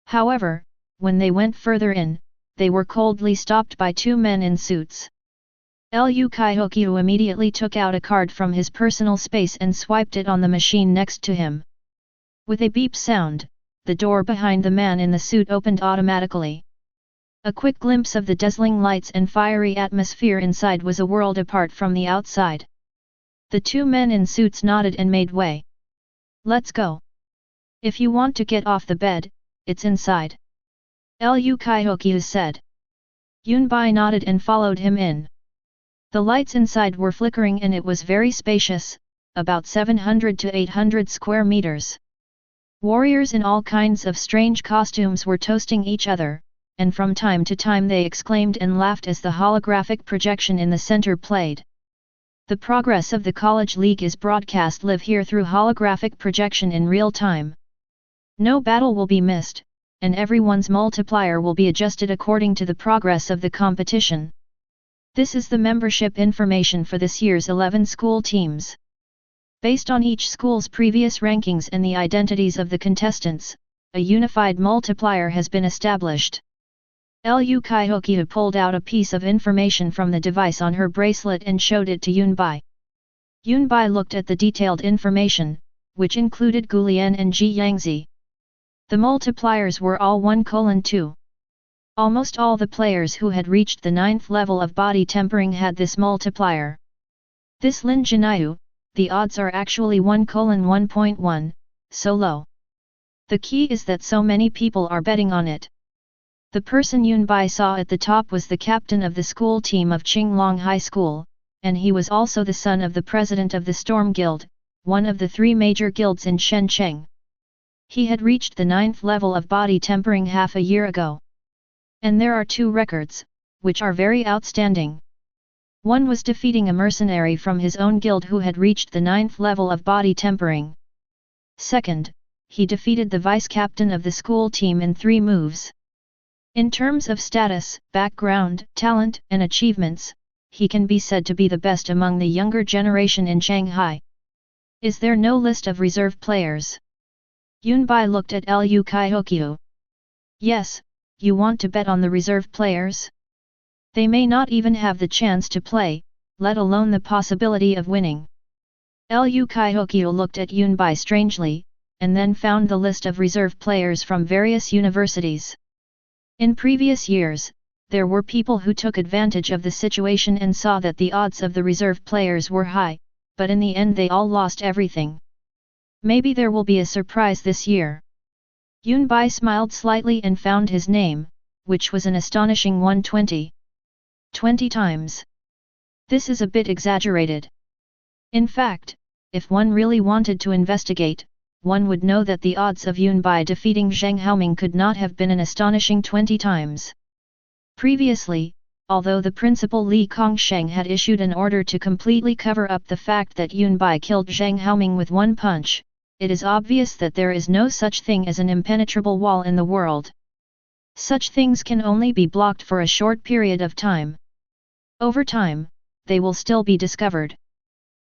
However, when they went further in, they were coldly stopped by 2 men in suits. Lu Kaihokyu immediately took out a card from his personal space and swiped it on the machine next to him. With a beep sound, the door behind the man in the suit opened automatically. A quick glimpse of the dazzling lights and fiery atmosphere inside was a world apart from the outside. The 2 men in suits nodded and made way. Let's go. If you want to get off the bed, it's inside. Lu Kaihokyu said. Yunbai nodded and followed him in. The lights inside were flickering and it was very spacious, about 700 to 800 square meters. Warriors in all kinds of strange costumes were toasting each other, and from time to time they exclaimed and laughed as the holographic projection in the center played. The progress of the college league is broadcast live here through holographic projection in real time. No battle will be missed, and everyone's multiplier will be adjusted according to the progress of the competition. This is the membership information for this year's 11 school teams. Based on each school's previous rankings and the identities of the contestants, a unified multiplier has been established. Lu Kaihokyu pulled out a piece of information from the device on her bracelet and showed it to Yunbai. Yunbai looked at the detailed information, which included Gulian and Ji Yangzi. The multipliers were all 1:2. Almost all the players who had reached the 9th level of body tempering had this multiplier. This Lin Jinyu, the odds are actually 1:1.1, so low. The key is that so many people are betting on it. The person Yunbai saw at the top was the captain of the school team of Qinglong High School, and he was also the son of the president of the Storm Guild, one of the 3 major guilds in Shenzhen. He had reached the 9th level of body tempering half a year ago. And there are 2 records, which are very outstanding. One was defeating a mercenary from his own guild who had reached the 9th level of body tempering. Second, he defeated the vice-captain of the school team in 3 moves. In terms of status, background, talent, and achievements, he can be said to be the best among the younger generation in Shanghai. Is there no list of reserve players? Yunbai looked at Lu Kaihokyu. Yes, you want to bet on the reserve players? They may not even have the chance to play, let alone the possibility of winning. Lu Kaihokyu looked at Yunbai strangely, and then found the list of reserve players from various universities. In previous years, there were people who took advantage of the situation and saw that the odds of the reserve players were high, but in the end they all lost everything. Maybe there will be a surprise this year. Yunbai smiled slightly and found his name, which was an astonishing 120. 20 times. This is a bit exaggerated. In fact, if one really wanted to investigate, one would know that the odds of Yunbai defeating Zheng Haoming could not have been an astonishing 20 times. Previously, although the principal Li Kongsheng had issued an order to completely cover up the fact that Yunbai killed Zheng Haoming with 1 punch, it is obvious that there is no such thing as an impenetrable wall in the world. Such things can only be blocked for a short period of time. Over time, they will still be discovered.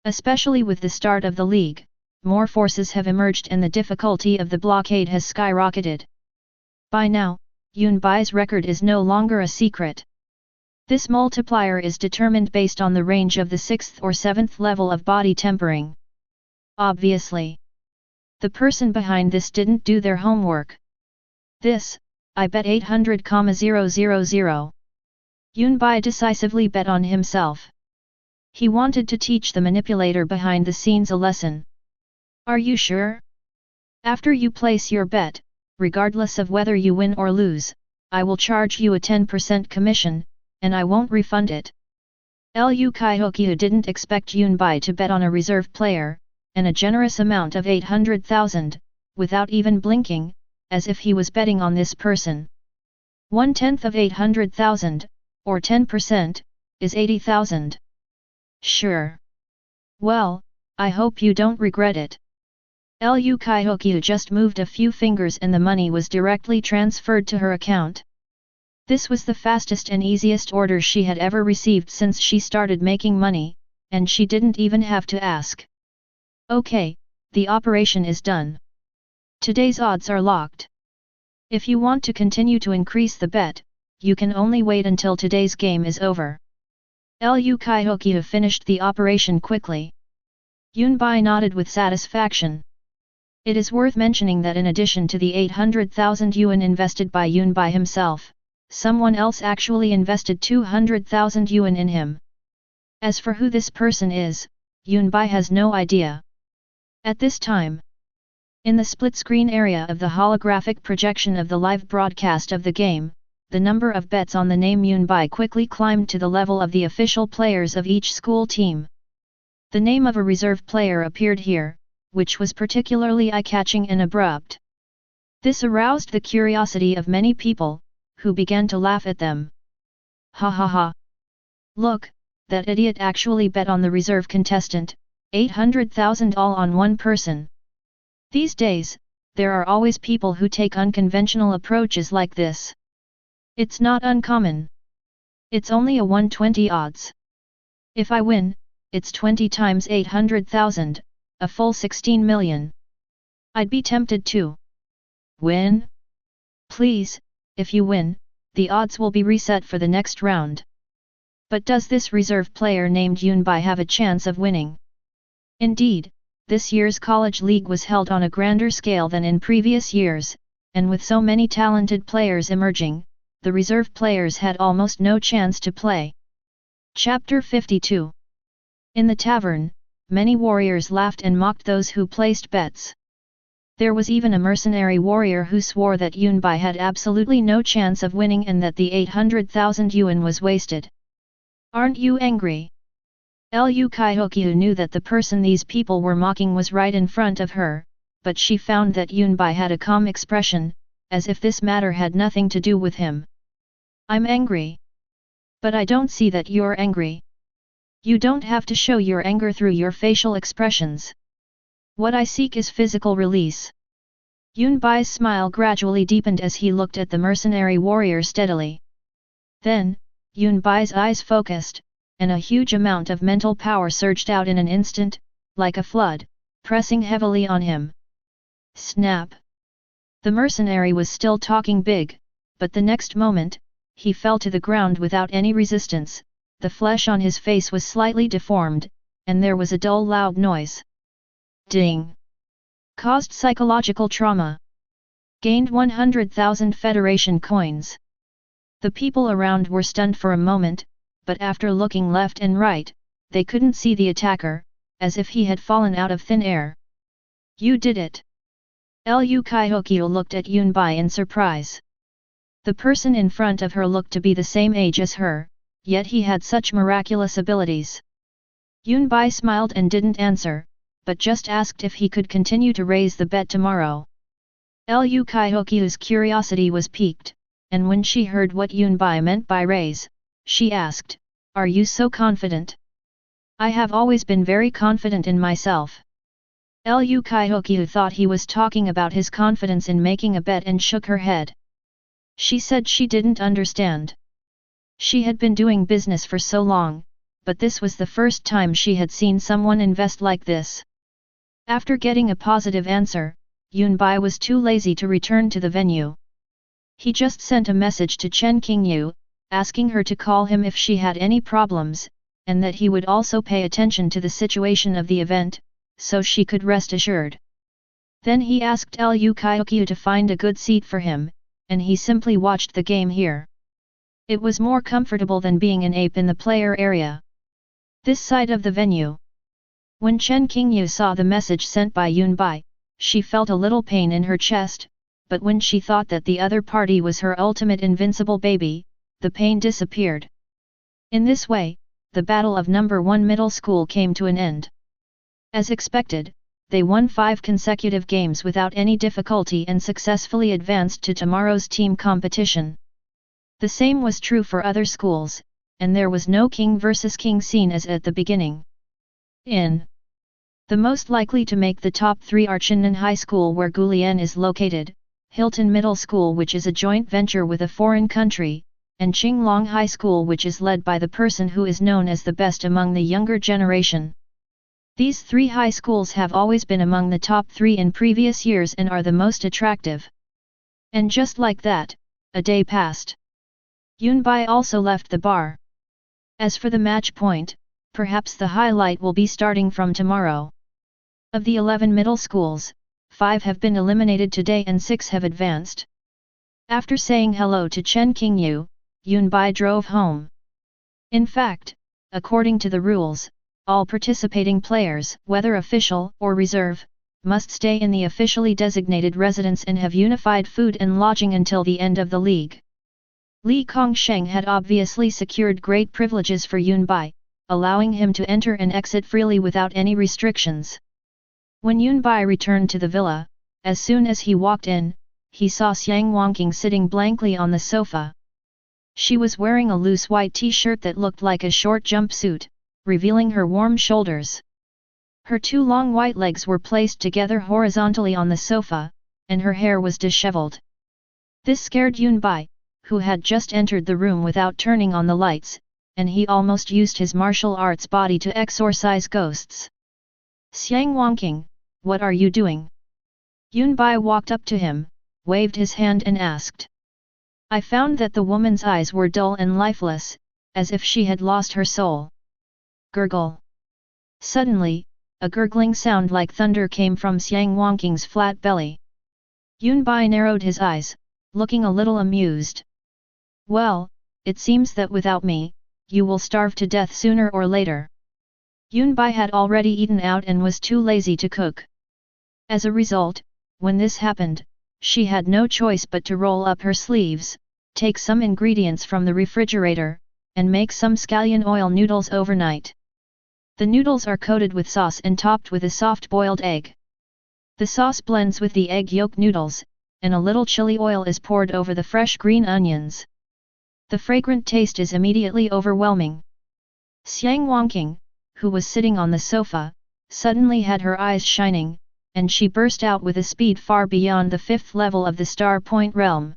Especially with the start of the league, more forces have emerged and the difficulty of the blockade has skyrocketed. By now, Yunbai's record is no longer a secret. This multiplier is determined based on the range of the 6th or 7th level of body tempering. Obviously, the person behind this didn't do their homework. This, I bet 800,000. Yunbai decisively bet on himself. He wanted to teach the manipulator behind the scenes a lesson. Are you sure? After you place your bet, regardless of whether you win or lose, I will charge you a 10% commission, and I won't refund it. Lu Kaihokyu didn't expect Yunbai to bet on a reserve player, and a generous amount of 800,000, without even blinking, as if he was betting on this person. 1/10 of 800,000, or 10%, is 80,000. Sure. Well, I hope you don't regret it. Lu Kaihokyu just moved a few fingers and the money was directly transferred to her account. This was the fastest and easiest order she had ever received since she started making money, and she didn't even have to ask. Okay, the operation is done. Today's odds are locked. If you want to continue to increase the bet, you can only wait until today's game is over. Lu Kaihokyu finished the operation quickly. Yunbai nodded with satisfaction. It is worth mentioning that in addition to the 800,000 yuan invested by Yunbai himself, someone else actually invested 200,000 yuan in him. As for who this person is, Yunbai has no idea. At this time, in the split-screen area of the holographic projection of the live broadcast of the game, the number of bets on the name Yunbai quickly climbed to the level of the official players of each school team. The name of a reserve player appeared here, which was particularly eye-catching and abrupt. This aroused the curiosity of many people, who began to laugh at them. Ha ha ha! Look, that idiot actually bet on the reserve contestant, 800,000 all on one person. These days, there are always people who take unconventional approaches like this. It's not uncommon. It's only a 1/20 odds. If I win, it's 20 times 800,000, a full 16 million. I'd be tempted to win? Please, if you win, the odds will be reset for the next round. But does this reserve player named Yunbai have a chance of winning? Indeed, this year's college league was held on a grander scale than in previous years, and with so many talented players emerging, the reserve players had almost no chance to play. Chapter 52. In the tavern, many warriors laughed and mocked those who placed bets. There was even a mercenary warrior who swore that Yunbai had absolutely no chance of winning and that the 800,000 yuan was wasted. Aren't you angry? Lu Kaihokyu knew that the person these people were mocking was right in front of her, but she found that Yunbai had a calm expression, as if this matter had nothing to do with him. I'm angry. But I don't see that you're angry. You don't have to show your anger through your facial expressions. What I seek is physical release. Yunbai's smile gradually deepened as he looked at the mercenary warrior steadily. Then, Yunbai's eyes focused, and a huge amount of mental power surged out in an instant, like a flood, pressing heavily on him. Snap! The mercenary was still talking big, but the next moment, he fell to the ground without any resistance, the flesh on his face was slightly deformed, and there was a dull loud noise. Ding! Caused psychological trauma. Gained 100,000 Federation coins. The people around were stunned for a moment, but after looking left and right, they couldn't see the attacker, as if he had fallen out of thin air. You did it! Lu Kaihokyu looked at Yunbai in surprise. The person in front of her looked to be the same age as her, yet he had such miraculous abilities. Yunbai smiled and didn't answer, but just asked if he could continue to raise the bet tomorrow. Lu Kaihokyu's curiosity was piqued, and when she heard what Yunbai meant by raise, she asked, "Are you so confident?" "I have always been very confident in myself." Lu Kaihokyu thought he was talking about his confidence in making a bet and shook her head. She said she didn't understand. She had been doing business for so long, but this was the first time she had seen someone invest like this. After getting a positive answer, Yunbai was too lazy to return to the venue. He just sent a message to Chen Qingyu, asking her to call him if she had any problems, and that he would also pay attention to the situation of the event, so she could rest assured. Then he asked Lu Kaihokyu to find a good seat for him, and he simply watched the game here. It was more comfortable than being an ape in the player area. This side of the venue. When Chen Qingyu saw the message sent by Yunbai, she felt a little pain in her chest, but when she thought that the other party was her ultimate invincible baby, the pain disappeared. In this way, the battle of number 1 middle school came to an end. As expected, they won 5 consecutive games without any difficulty and successfully advanced to tomorrow's team competition. The same was true for other schools, and there was no king versus king scene as at the beginning. The most likely to make the top 3 are Chinnan High School where Gulian is located, Hilton Middle School which is a joint venture with a foreign country, and Qinglong High School which is led by the person who is known as the best among the younger generation. These 3 high schools have always been among the top 3 in previous years and are the most attractive. And just like that, a day passed. Yunbai also left the bar. As for the match point, perhaps the highlight will be starting from tomorrow. Of the 11 middle schools, 5 have been eliminated today and 6 have advanced. After saying hello to Chen Qingyu, Yunbai drove home. In fact, according to the rules, all participating players, whether official or reserve, must stay in the officially designated residence and have unified food and lodging until the end of the league. Li Kongsheng had obviously secured great privileges for Yunbai, allowing him to enter and exit freely without any restrictions. When Yunbai returned to the villa, as soon as he walked in, he saw Xiang Wangqing sitting blankly on the sofa. She was wearing a loose white t-shirt that looked like a short jumpsuit, revealing her warm shoulders. Her 2 long white legs were placed together horizontally on the sofa, and her hair was disheveled. This scared Yunbai, who had just entered the room without turning on the lights, and he almost used his martial arts body to exorcise ghosts. Xiang Wangqing, what are you doing? Yunbai walked up to him, waved his hand and asked. I found that the woman's eyes were dull and lifeless, as if she had lost her soul. Gurgle. Suddenly, a gurgling sound like thunder came from Xiang Wangqing's flat belly. Yunbai narrowed his eyes, looking a little amused. Well, it seems that without me, you will starve to death sooner or later. Yunbai had already eaten out and was too lazy to cook. As a result, when this happened, she had no choice but to roll up her sleeves, take some ingredients from the refrigerator, and make some scallion oil noodles overnight. The noodles are coated with sauce and topped with a soft-boiled egg. The sauce blends with the egg yolk noodles, and a little chili oil is poured over the fresh green onions. The fragrant taste is immediately overwhelming. Xiang Wangqing, who was sitting on the sofa, suddenly had her eyes shining, and she burst out with a speed far beyond the 5th level of the Star Point realm.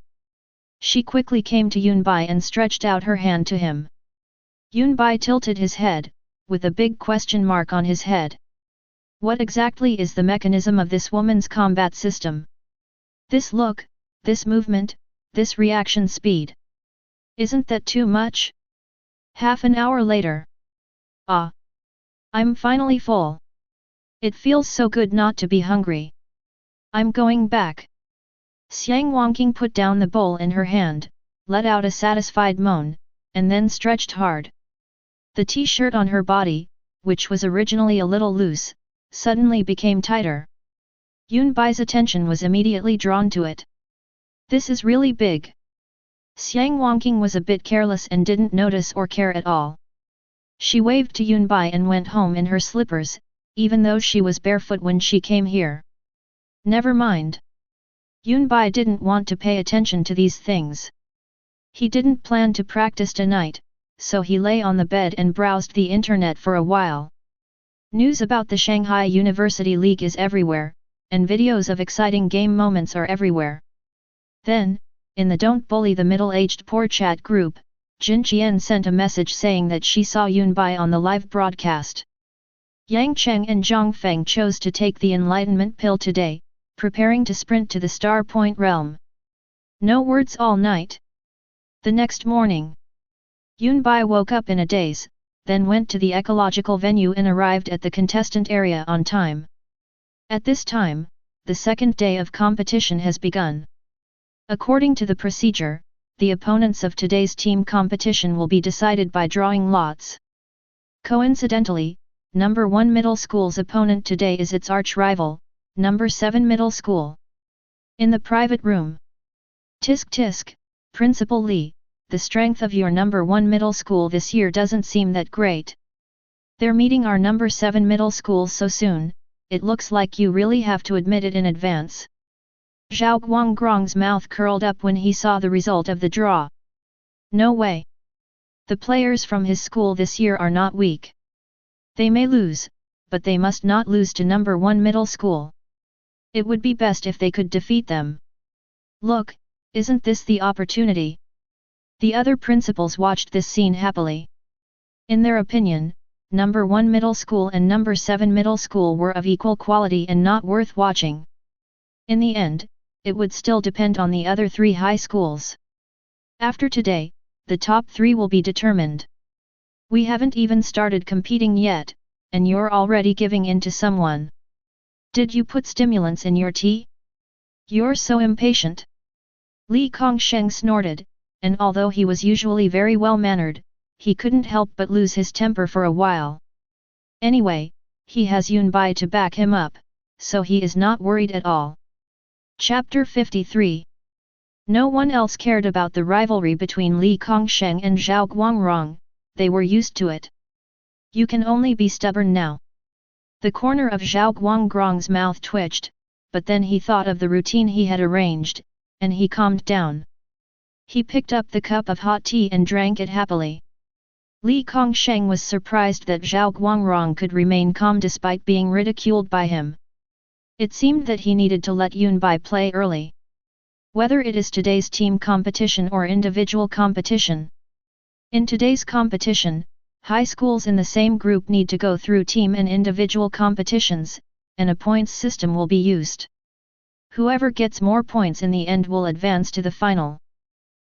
She quickly came to Yunbai and stretched out her hand to him. Yunbai tilted his head, with a big question mark on his head. What exactly is the mechanism of this woman's combat system? This look, this movement, this reaction speed. Isn't that too much? Half an hour later. Ah! I'm finally full. It feels so good not to be hungry. I'm going back. Xiang Wangqing put down the bowl in her hand, let out a satisfied moan, and then stretched hard. The t-shirt on her body, which was originally a little loose, suddenly became tighter. Yunbai's attention was immediately drawn to it. This is really big. Xiang Wangqing was a bit careless and didn't notice or care at all. She waved to Yunbai and went home in her slippers, even though she was barefoot when she came here. Never mind. Yunbai didn't want to pay attention to these things. He didn't plan to practice tonight, so he lay on the bed and browsed the internet for a while. News about the Shanghai University League is everywhere, and videos of exciting game moments are everywhere. Then, in the Don't Bully the Middle-Aged Poor chat group, Jin Qian sent a message saying that she saw Yun Bai on the live broadcast. Yang Cheng and Zhang Feng chose to take the enlightenment pill today, preparing to sprint to the Star Point realm. No words all night. The next morning, Yun Bai woke up in a daze, then went to the ecological venue and arrived at the contestant area on time. At this time, the second day of competition has begun. According to the procedure, the opponents of today's team competition will be decided by drawing lots. Coincidentally, number 1 middle school's opponent today is its arch-rival, number 7 middle school. In the private room. Tisk tisk, Principal Li, the strength of your number 1 middle school this year doesn't seem that great. They're meeting our number 7 middle school so soon, it looks like you really have to admit it in advance. Zhao Guanggrong's mouth curled up when he saw the result of the draw. No way. The players from his school this year are not weak. They may lose, but they must not lose to number 1 middle school. It would be best if they could defeat them. Look, isn't this the opportunity? The other principals watched this scene happily. In their opinion, number 1 middle school and number 7 middle school were of equal quality and not worth watching. In the end, it would still depend on the other 3 high schools. After today, the top 3 will be determined. We haven't even started competing yet, and you're already giving in to someone. Did you put stimulants in your tea? You're so impatient. Li Kongsheng snorted, and although he was usually very well-mannered, he couldn't help but lose his temper for a while. Anyway, he has Yun Bai to back him up, so he is not worried at all. Chapter 53. No one else cared about the rivalry between Li Kongsheng and Zhao Guangrong, they were used to it. You can only be stubborn now. The corner of Zhao Guangrong's mouth twitched, but then he thought of the routine he had arranged, and he calmed down. He picked up the cup of hot tea and drank it happily. Li Kongsheng was surprised that Zhao Guangrong could remain calm despite being ridiculed by him. It seemed that he needed to let Yun Bai play early. Whether it is today's team competition or individual competition. In today's competition, high schools in the same group need to go through team and individual competitions, and a points system will be used. Whoever gets more points in the end will advance to the final.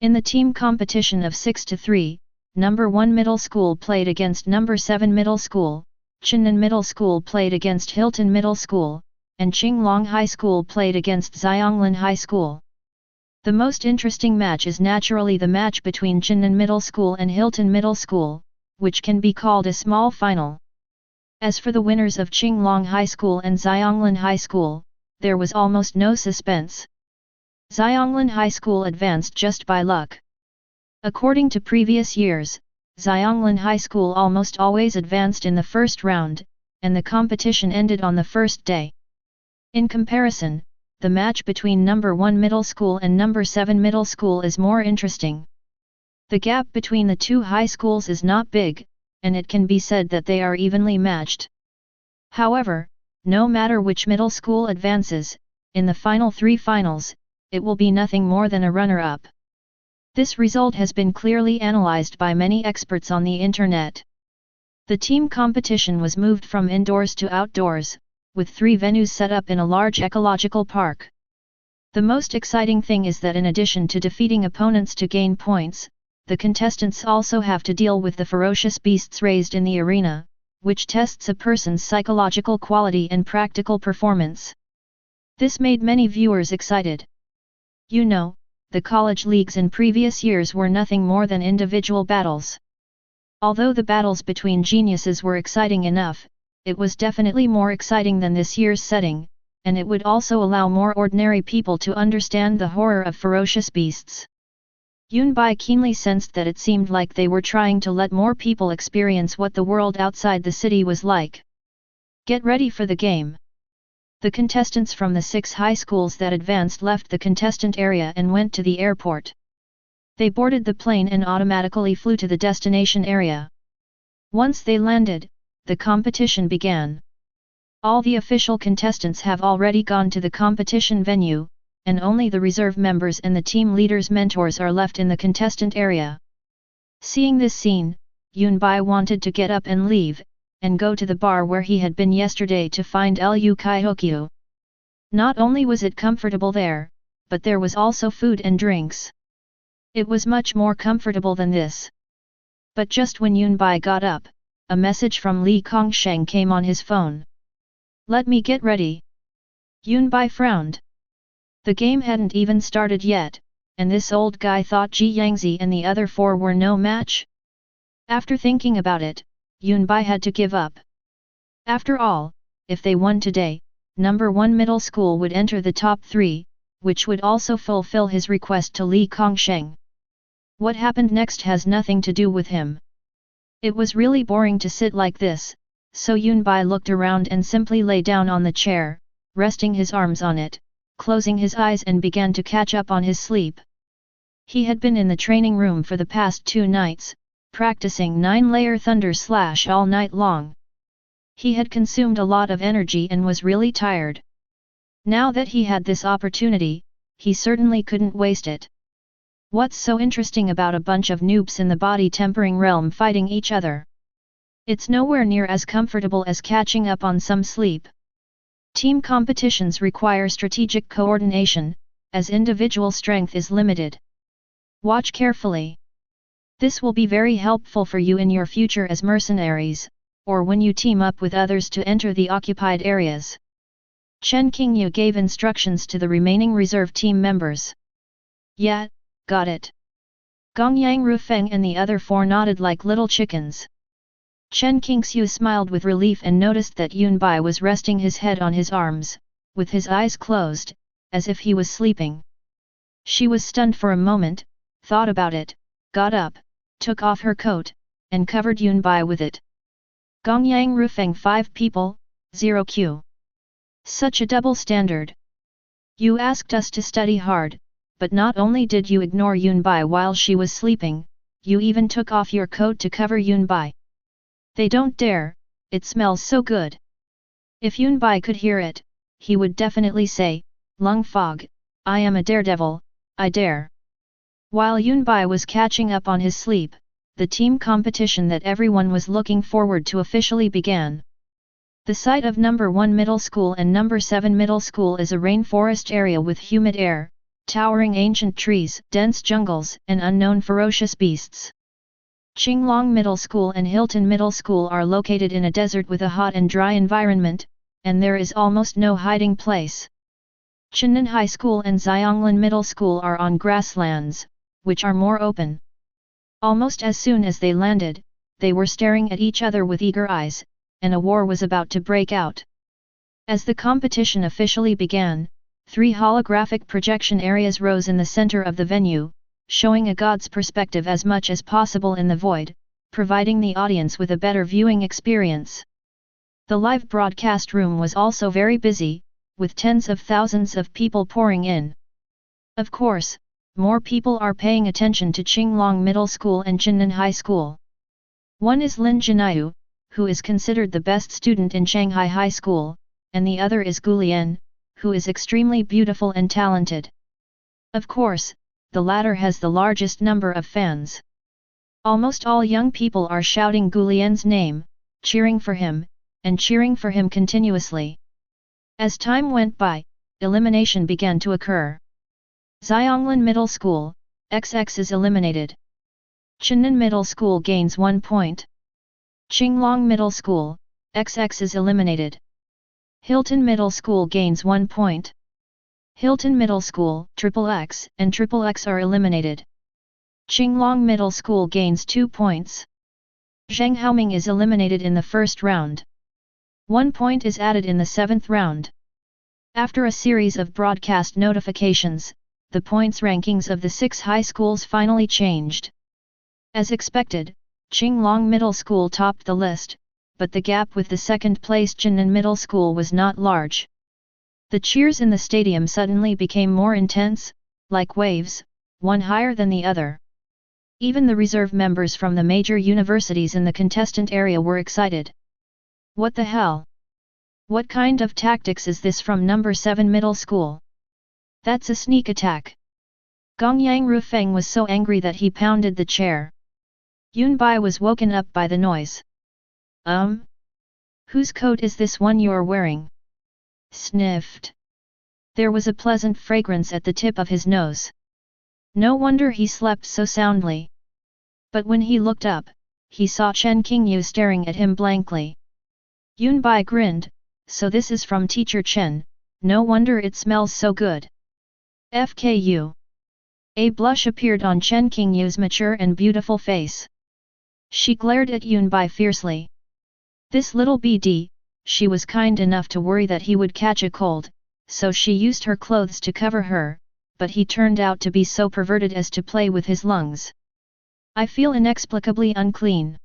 In the team competition of 6-3, number 1 middle school played against number 7 middle school, Chinnan middle school played against Hilton middle school, and Qinglong High School played against Xianglin High School. The most interesting match is naturally the match between Chinnan Middle School and Hilton Middle School, which can be called a small final. As for the winners of Qinglong High School and Xianglin High School, there was almost no suspense. Xianglin High School advanced just by luck. According to previous years, Xianglin High School almost always advanced in the first round, and the competition ended on the first day. In comparison, the match between number 1 middle school and number 7 middle school is more interesting. The gap between the 2 high schools is not big, and it can be said that they are evenly matched. However, no matter which middle school advances, in the final 3 finals, it will be nothing more than a runner-up. This result has been clearly analyzed by many experts on the internet. The team competition was moved from indoors to outdoors, with 3 venues set up in a large ecological park. The most exciting thing is that in addition to defeating opponents to gain points, the contestants also have to deal with the ferocious beasts raised in the arena, which tests a person's psychological quality and practical performance. This made many viewers excited. You know, the college leagues in previous years were nothing more than individual battles. Although the battles between geniuses were exciting enough, it was definitely more exciting than this year's setting, and it would also allow more ordinary people to understand the horror of ferocious beasts. Yun Bai keenly sensed that it seemed like they were trying to let more people experience what the world outside the city was like. Get ready for the game. The contestants from the 6 high schools that advanced left the contestant area and went to the airport. They boarded the plane and automatically flew to the destination area. Once they landed, the competition began. All the official contestants have already gone to the competition venue, and only the reserve members and the team leaders' mentors are left in the contestant area. Seeing this scene, Yunbai wanted to get up and leave, and go to the bar where he had been yesterday to find Lu Kaihokyu. Not only was it comfortable there, but there was also food and drinks. It was much more comfortable than this. But just when Yunbai got up, a message from Li Kongsheng came on his phone. "Let me get ready." Yunbai frowned. The game hadn't even started yet, and this old guy thought Ji Yangzi and the other four were no match? After thinking about it, Yunbai had to give up. After all, if they won today, number 1 middle school would enter the top 3, which would also fulfill his request to Li Kongsheng. What happened next has nothing to do with him. It was really boring to sit like this, so Yunbai looked around and simply lay down on the chair, resting his arms on it, closing his eyes and began to catch up on his sleep. He had been in the training room for the past 2 nights, practicing 9-layer thunder slash all night long. He had consumed a lot of energy and was really tired. Now that he had this opportunity, he certainly couldn't waste it. What's so interesting about a bunch of noobs in the body tempering realm fighting each other? It's nowhere near as comfortable as catching up on some sleep. Team competitions require strategic coordination, as individual strength is limited. Watch carefully. This will be very helpful for you in your future as mercenaries, or when you team up with others to enter the occupied areas. Chen Qingyu gave instructions to the remaining reserve team members. Yeah, got it. Gongyang Rufeng and the other 4 nodded like little chickens. Chen Qingyu smiled with relief and noticed that Yunbai was resting his head on his arms, with his eyes closed, as if he was sleeping. She was stunned for a moment, thought about it, got up, took off her coat, and covered Yunbai with it. Gongyang Rufeng 5 people, 0 Q. Such a double standard. You asked us to study hard, but not only did you ignore Yunbai while she was sleeping, you even took off your coat to cover Yunbai. They don't dare, it smells so good. If Yunbai could hear it, he would definitely say, "Lung Fog, I am a daredevil, I dare." While Yunbai was catching up on his sleep, the team competition that everyone was looking forward to officially began. The site of number 1 middle school and number 7 middle school is a rainforest area with humid air, towering ancient trees, dense jungles, and unknown ferocious beasts. Qinglong Middle School and Hilton Middle School are located in a desert with a hot and dry environment, and there is almost no hiding place. Chinnan High School and Xionglan Middle School are on grasslands, which are more open. Almost as soon as they landed, they were staring at each other with eager eyes, and a war was about to break out. As the competition officially began, 3 holographic projection areas rose in the center of the venue, showing a god's perspective as much as possible in the void, providing the audience with a better viewing experience. The live broadcast room was also very busy, with tens of thousands of people pouring in. Of course, more people are paying attention to Qinglong Middle School and Chinnan High School. One is Lin Jinyu, who is considered the best student in Shanghai High School, and the other is Gu Lian, who is extremely beautiful and talented. Of course, the latter has the largest number of fans. Almost all young people are shouting Gu Lian's name, cheering for him, and cheering for him continuously. As time went by, elimination began to occur. Xionglan Middle School, XX is eliminated. Chinnan Middle School gains 1 point. Qinglong Middle School, XX is eliminated. Hilton Middle School gains 1 point. Hilton Middle School, XXX, and XXX are eliminated. Qinglong Middle School gains 2 points. Zheng Haoming is eliminated in the first round. 1 point is added in the 7th round. After a series of broadcast notifications, the points rankings of the 6 high schools finally changed. As expected, Qinglong Middle School topped the list, but the gap with the second-placed Chinnan Middle School was not large. The cheers in the stadium suddenly became more intense, like waves, one higher than the other. Even the reserve members from the major universities in the contestant area were excited. What the hell? What kind of tactics is this from number 7 middle school? That's a sneak attack. Gongyang Rufeng was so angry that he pounded the chair. Yunbai was woken up by the noise. Whose coat is this one you're wearing? Sniffed. There was a pleasant fragrance at the tip of his nose. No wonder he slept so soundly. But when he looked up, he saw Chen Qingyu staring at him blankly. Yunbai grinned, so this is from Teacher Chen, no wonder it smells so good. FKU. A blush appeared on Chen Qingyu's mature and beautiful face. She glared at Yunbai fiercely. This little BD, she was kind enough to worry that he would catch a cold, so she used her clothes to cover her, but he turned out to be so perverted as to play with his lungs. I feel inexplicably unclean.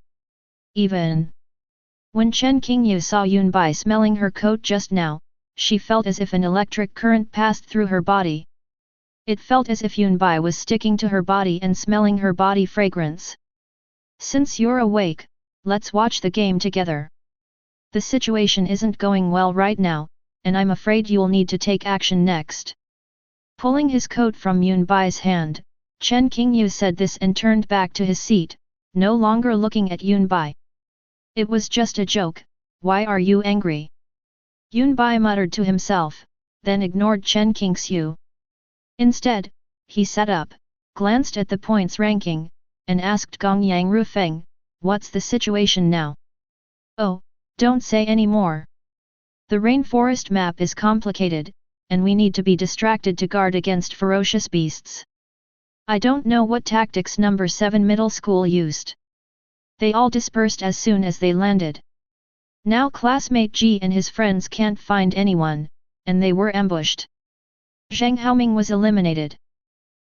Even when Chen Qingyu saw Yunbai smelling her coat just now, she felt as if an electric current passed through her body. It felt as if Yunbai was sticking to her body and smelling her body fragrance. Since you're awake, let's watch the game together. The situation isn't going well right now, and I'm afraid you'll need to take action next. Pulling his coat from Yunbai's hand, Chen Qingyu said this and turned back to his seat, no longer looking at Yunbai. It was just a joke, why are you angry? Yunbai muttered to himself, then ignored Chen Qingyu. Instead, he sat up, glanced at the points ranking, and asked Gongyang Rufeng, what's the situation now? Oh, don't say any more. The rainforest map is complicated, and we need to be distracted to guard against ferocious beasts. I don't know what tactics number 7 middle school used. They all dispersed as soon as they landed. Now classmate Ji and his friends can't find anyone, and they were ambushed. Zhang Haoming was eliminated.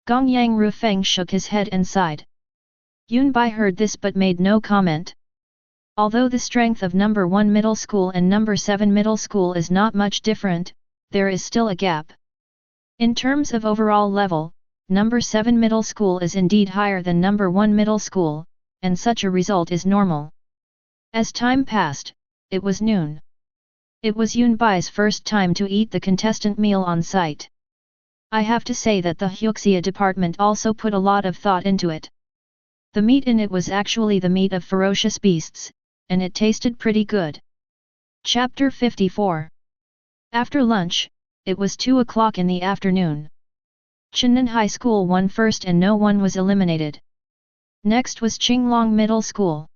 Gongyang Rufeng shook his head and sighed. Yunbai heard this but made no comment. Although the strength of number 1 middle school and number 7 middle school is not much different, there is still a gap. In terms of overall level, number 7 middle school is indeed higher than number 1 middle school, and such a result is normal. As time passed, it was noon. It was Yunbai's first time to eat the contestant meal on site. I have to say that the Huxia department also put a lot of thought into it. The meat in it was actually the meat of ferocious beasts, and it tasted pretty good. Chapter 54. After lunch, it was 2 o'clock in the afternoon. Chinnan High School won first and no one was eliminated. Next was Qinglong Middle School.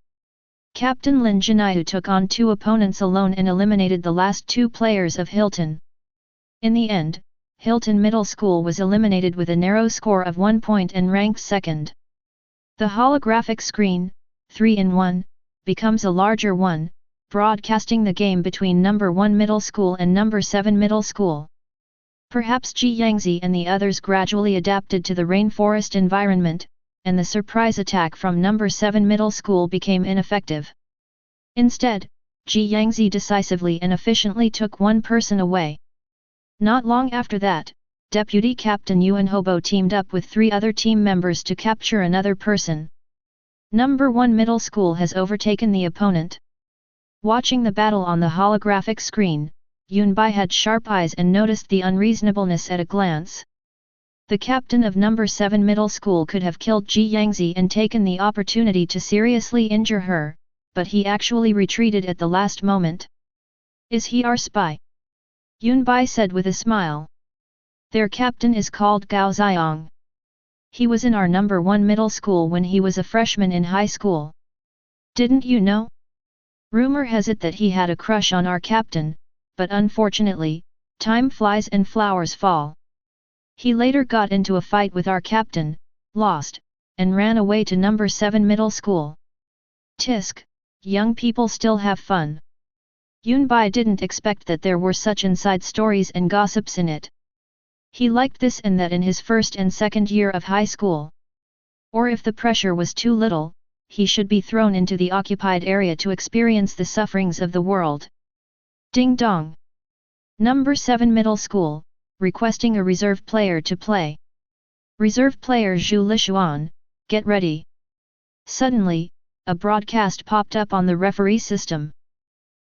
Captain Lin Jinaihu took on 2 opponents alone and eliminated the last 2 players of Hilton. In the end, Hilton Middle School was eliminated with a narrow score of 1 point and ranked second. The holographic screen, 3-in-1, becomes a larger one, broadcasting the game between number 1 middle school and number 7 middle school. Perhaps Ji Yangzi and the others gradually adapted to the rainforest environment, and the surprise attack from number 7 middle school became ineffective. Instead, Ji Yangzi decisively and efficiently took one person away. Not long after that, Deputy Captain Yuan Hobo teamed up with 3 other team members to capture another person. Number 1 middle school has overtaken the opponent. Watching the battle on the holographic screen, Yunbai had sharp eyes and noticed the unreasonableness at a glance. The captain of number 7 middle school could have killed Ji Yangzi and taken the opportunity to seriously injure her, but he actually retreated at the last moment. Is he our spy? Yunbai said with a smile. Their captain is called Gao Xiong. He was in our number 1 middle school when he was a freshman in high school. Didn't you know? Rumor has it that he had a crush on our captain, but unfortunately, time flies and flowers fall. He later got into a fight with our captain, lost, and ran away to number 7 middle school. Tisk, young people still have fun. Yunbai didn't expect that there were such inside stories and gossips in it. He liked this and that in his first and second year of high school. Or if the pressure was too little, he should be thrown into the occupied area to experience the sufferings of the world. Ding dong! Number 7 middle school, requesting a reserve player to play. Reserve player Zhu Lishuan, get ready. Suddenly, a broadcast popped up on the referee system.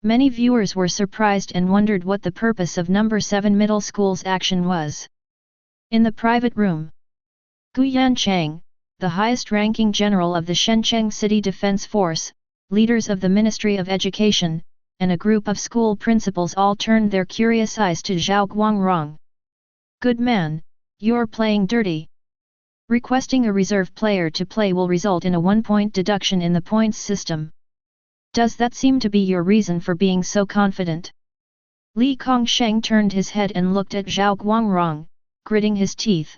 Many viewers were surprised and wondered what the purpose of number 7 middle school's action was. In the private room, Gu Yanchang, the highest-ranking general of the Shenzhen City Defense Force, leaders of the Ministry of Education, and a group of school principals all turned their curious eyes to Zhao Guangrong. "Good man, you're playing dirty. Requesting a reserve player to play will result in a 1-point deduction in the points system. Does that seem to be your reason for being so confident?" Li Kongsheng turned his head and looked at Zhao Guangrong, gritting his teeth.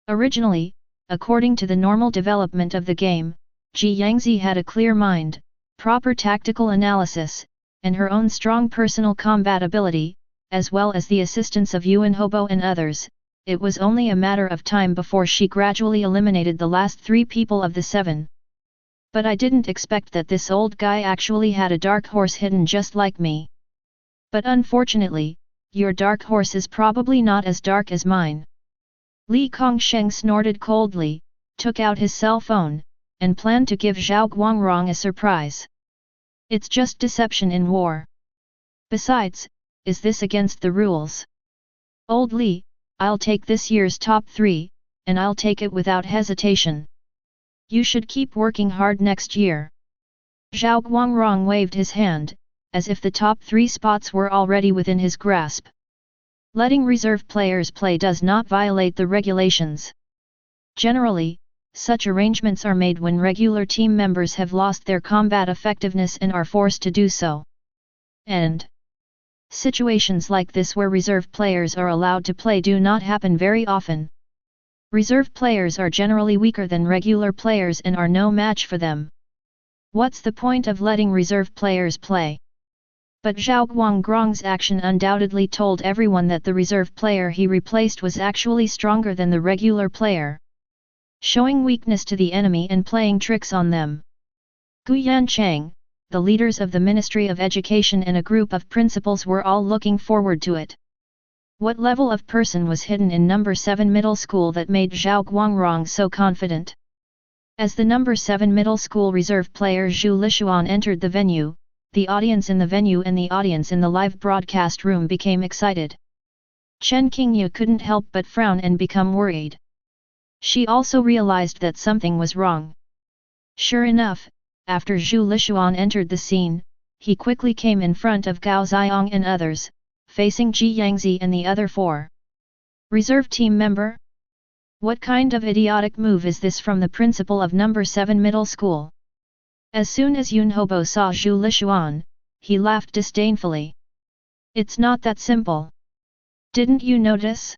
Originally, according to the normal development of the game, Ji Yangzi had a clear mind, proper tactical analysis, and her own strong personal combat ability, as well as the assistance of Yuan Hobo and others. It was only a matter of time before she gradually eliminated the last 3 people of the 7. But I didn't expect that this old guy actually had a dark horse hidden just like me. But unfortunately, your dark horse is probably not as dark as mine. Li Kongsheng snorted coldly, took out his cell phone, and planned to give Zhao Guangrong a surprise. "It's just deception in war. Besides, is this against the rules? Old Li, I'll take this year's top 3, and I'll take it without hesitation. You should keep working hard next year." Zhao Guangrong waved his hand, as if the top 3 spots were already within his grasp. Letting reserve players play does not violate the regulations. Generally, such arrangements are made when regular team members have lost their combat effectiveness and are forced to do so. And situations like this where reserve players are allowed to play do not happen very often. Reserve players are generally weaker than regular players and are no match for them. What's the point of letting reserve players play? But Zhao Guangrong's action undoubtedly told everyone that the reserve player he replaced was actually stronger than the regular player. Showing weakness to the enemy and playing tricks on them. Gu Yanchang, the leaders of the Ministry of Education and a group of principals were all looking forward to it. What level of person was hidden in number 7 middle school that made Zhao Guangrong so confident? As the number 7 middle school reserve player Zhu Lishuan entered the venue, the audience in the venue and the audience in the live broadcast room became excited. Chen Qingyu couldn't help but frown and become worried. She also realized that something was wrong. Sure enough, after Zhu Lishuan entered the scene, he quickly came in front of Gao Xiong and others, facing Ji Yangzi and the other 4. "Reserve team member? What kind of idiotic move is this from the principal of number 7 middle school?" As soon as Yun Hobo saw Zhu Lishuan, he laughed disdainfully. "It's not that simple. Didn't you notice?"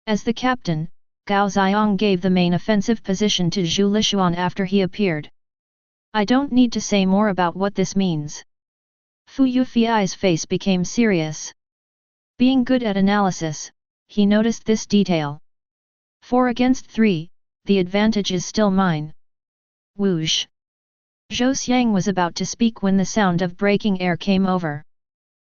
As the captain, Gao Xiong gave the main offensive position to Zhu Lishuan after he appeared. "I don't need to say more about what this means." Fu Yufi's face became serious. Being good at analysis, he noticed this detail. 4 against 3, the advantage is still mine. Whoosh! Zhou Xiang was about to speak when the sound of breaking air came over.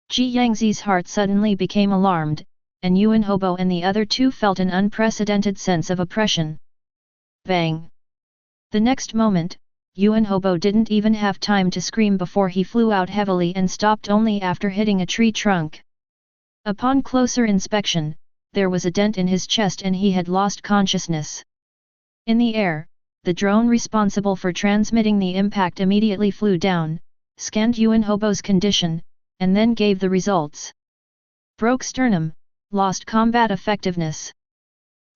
Ji Yangzi's heart suddenly became alarmed, and Yuan Hobo and the other 2 felt an unprecedented sense of oppression. Bang! The next moment, Yuan Hobo didn't even have time to scream before he flew out heavily and stopped only after hitting a tree trunk. Upon closer inspection, there was a dent in his chest and he had lost consciousness. In the air, the drone responsible for transmitting the impact immediately flew down, scanned Yuan Hobo's condition, and then gave the results. Broke sternum, lost combat effectiveness.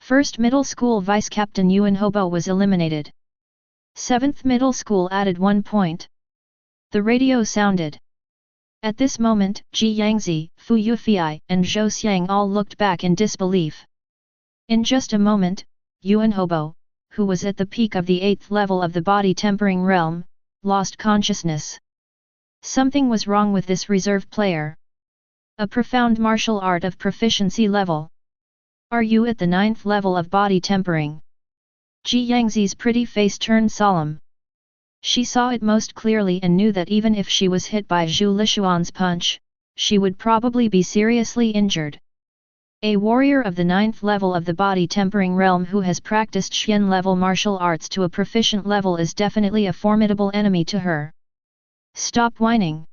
First middle school vice captain Yuan Hobo was eliminated. 7th middle school added 1 point. The radio sounded. At this moment, Ji Yangzi, Fu Yufi, and Zhou Xiang all looked back in disbelief. In just a moment, Yuan Hobo, who was at the peak of the 8th level of the body tempering realm, lost consciousness. Something was wrong with this reserve player. A profound martial art of proficiency level. Are you at the 9th level of body tempering? Ji Yangzi's pretty face turned solemn. She saw it most clearly and knew that even if she was hit by Zhu Lishuan's punch, she would probably be seriously injured. A warrior of the 9th level of the body tempering realm who has practiced Xian level martial arts to a proficient level is definitely a formidable enemy to her. Stop whining.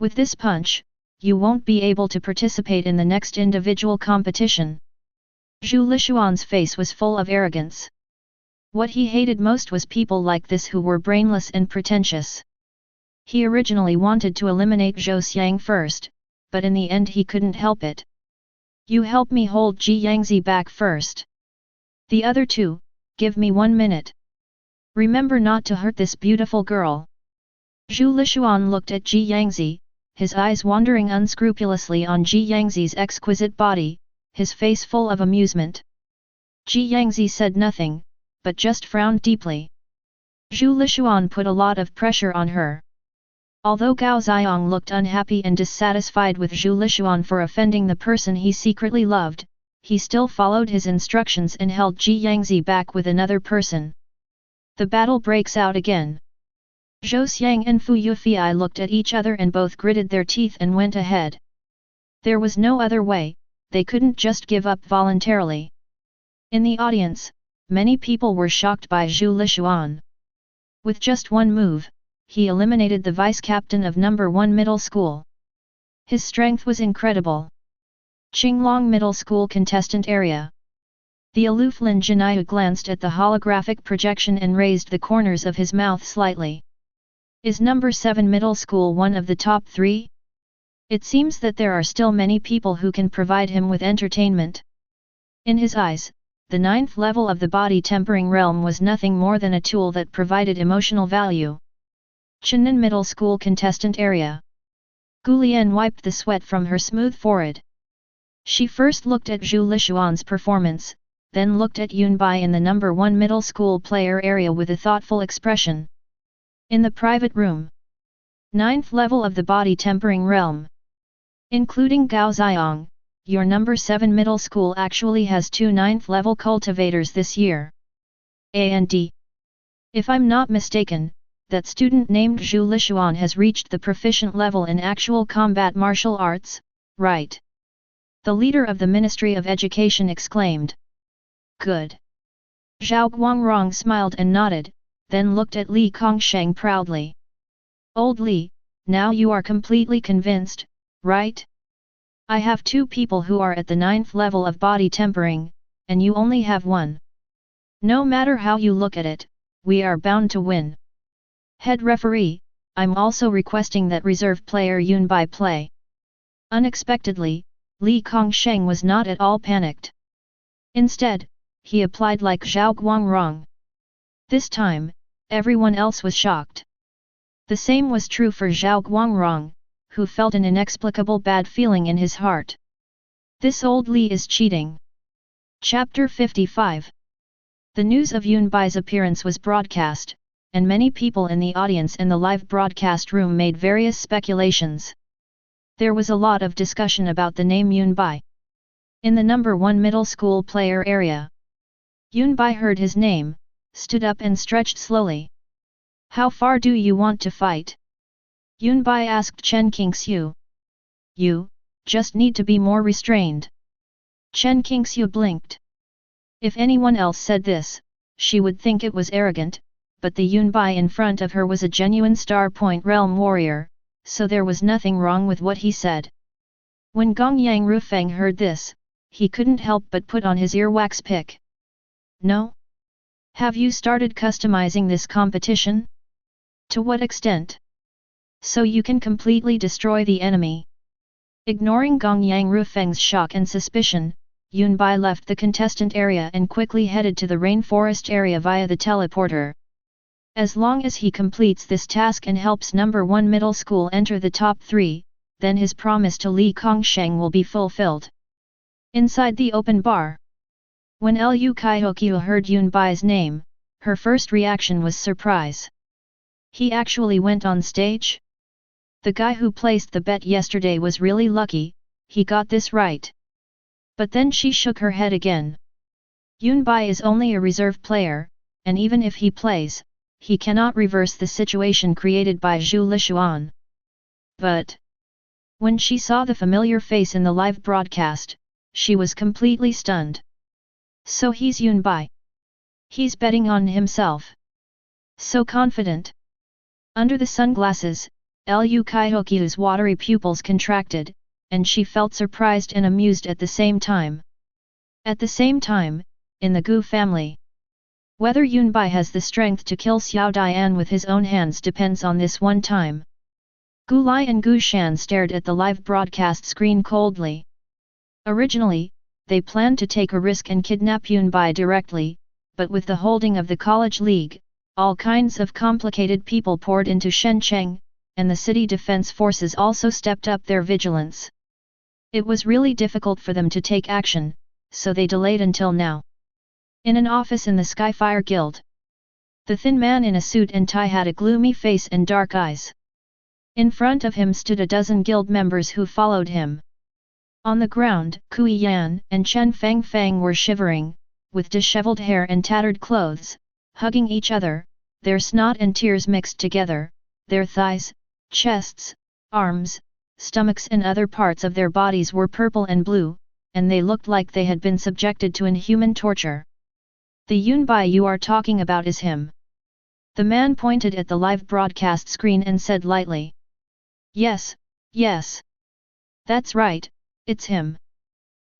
With this punch, you won't be able to participate in the next individual competition. Zhu Lishuan's face was full of arrogance. What he hated most was people like this who were brainless and pretentious. He originally wanted to eliminate Zhou Xiang first, but in the end he couldn't help it. You help me hold Ji Yangzi back first. The other two, give me 1 minute. Remember not to hurt this beautiful girl. Zhu Lishuan looked at Ji Yangzi, his eyes wandering unscrupulously on Ji Yangzi's exquisite body, his face full of amusement. Ji Yangzi said nothing, but just frowned deeply. Zhu Lishuan put a lot of pressure on her. Although Gao Xiong looked unhappy and dissatisfied with Zhu Lishuan for offending the person he secretly loved, he still followed his instructions and held Ji Yangzi back with another person. The battle breaks out again. Zhou Xiang and Fu Yufei looked at each other and both gritted their teeth and went ahead. There was no other way, they couldn't just give up voluntarily. In the audience, many people were shocked by Zhu Lishuan. With just one move, he eliminated the vice-captain of number 1 middle school. His strength was incredible. Qinglong Middle School contestant area. The aloof Lin Jinyu glanced at the holographic projection and raised the corners of his mouth slightly. Is number 7 middle school one of the top 3? It seems that there are still many people who can provide him with entertainment. In his eyes, the 9th level of the body tempering realm was nothing more than a tool that provided emotional value. Chinnan Middle School contestant area. Gulian wiped the sweat from her smooth forehead. She first looked at Zhu Lishuan's performance, then looked at Yunbai in the number 1 middle school player area with a thoughtful expression. In the private room. 9th level of the body tempering realm. Including Gao Xiong, your number 7 middle school actually has 2 9th level cultivators this year. And if I'm not mistaken, that student named Zhu Lishuan has reached the proficient level in actual combat martial arts, right? The leader of the Ministry of Education exclaimed. Good. Zhao Guangrong smiled and nodded, then looked at Li Kongsheng proudly. Old Li, now you are completely convinced, right? I have 2 people who are at the 9th level of body tempering, and you only have 1. No matter how you look at it, we are bound to win. Head referee, I'm also requesting that reserve player Yunbai play. Unexpectedly, Li Kongsheng was not at all panicked. Instead, he applied like Zhao Guangrong. This time, everyone else was shocked. The same was true for Zhao Guangrong, who felt an inexplicable bad feeling in his heart. This old Li is cheating. Chapter 55. The news of Yunbai's appearance was broadcast, and many people in the audience and the live broadcast room made various speculations. There was a lot of discussion about the name Yunbai. In the number 1 middle school player area. Yunbai heard his name, stood up and stretched slowly. How far do you want to fight? Yunbai asked Chen Qingxiu. You, just need to be more restrained. Chen Qingxiu blinked. If anyone else said this, she would think it was arrogant, but the Yunbai in front of her was a genuine Star Point Realm warrior, so there was nothing wrong with what he said. When Gongyang Rufeng heard this, he couldn't help but put on his earwax pick. No? Have you started customizing this competition? To what extent? So you can completely destroy the enemy. Ignoring Gongyang Rufeng's shock and suspicion, Yunbai left the contestant area and quickly headed to the rainforest area via the teleporter. As long as he completes this task and helps number 1 middle school enter the top 3, then his promise to Li Kongsheng will be fulfilled. Inside the open bar. When Lu Kaihokyu heard Yunbai's name, her first reaction was surprise. He actually went on stage? The guy who placed the bet yesterday was really lucky, he got this right. But then she shook her head again. Yunbai is only a reserve player, and even if he plays, he cannot reverse the situation created by Zhu Lishuan. But when she saw the familiar face in the live broadcast, she was completely stunned. So he's Yunbai. He's betting on himself. So confident. Under the sunglasses, Lu Kaihokyu's watery pupils contracted, and she felt surprised and amused at the same time. At the same time, in the Gu family, whether Yunbai has the strength to kill Xiao Dian with his own hands depends on this one time. Gu Lai and Gu Shan stared at the live broadcast screen coldly. Originally, they planned to take a risk and kidnap Yunbai directly, but with the holding of the college league, all kinds of complicated people poured into Shenzhen, and the city defense forces also stepped up their vigilance. It was really difficult for them to take action, so they delayed until now. In an office in the Skyfire Guild, the thin man in a suit and tie had a gloomy face and dark eyes. In front of him stood a dozen guild members who followed him. On the ground, Kui Yan and Chen Fang were shivering, with disheveled hair and tattered clothes, hugging each other, their snot and tears mixed together, their thighs, chests, arms, stomachs and other parts of their bodies were purple and blue, and they looked like they had been subjected to inhuman torture. The Yunbai you are talking about is him. The man pointed at the live broadcast screen and said lightly. Yes, yes. That's right, it's him.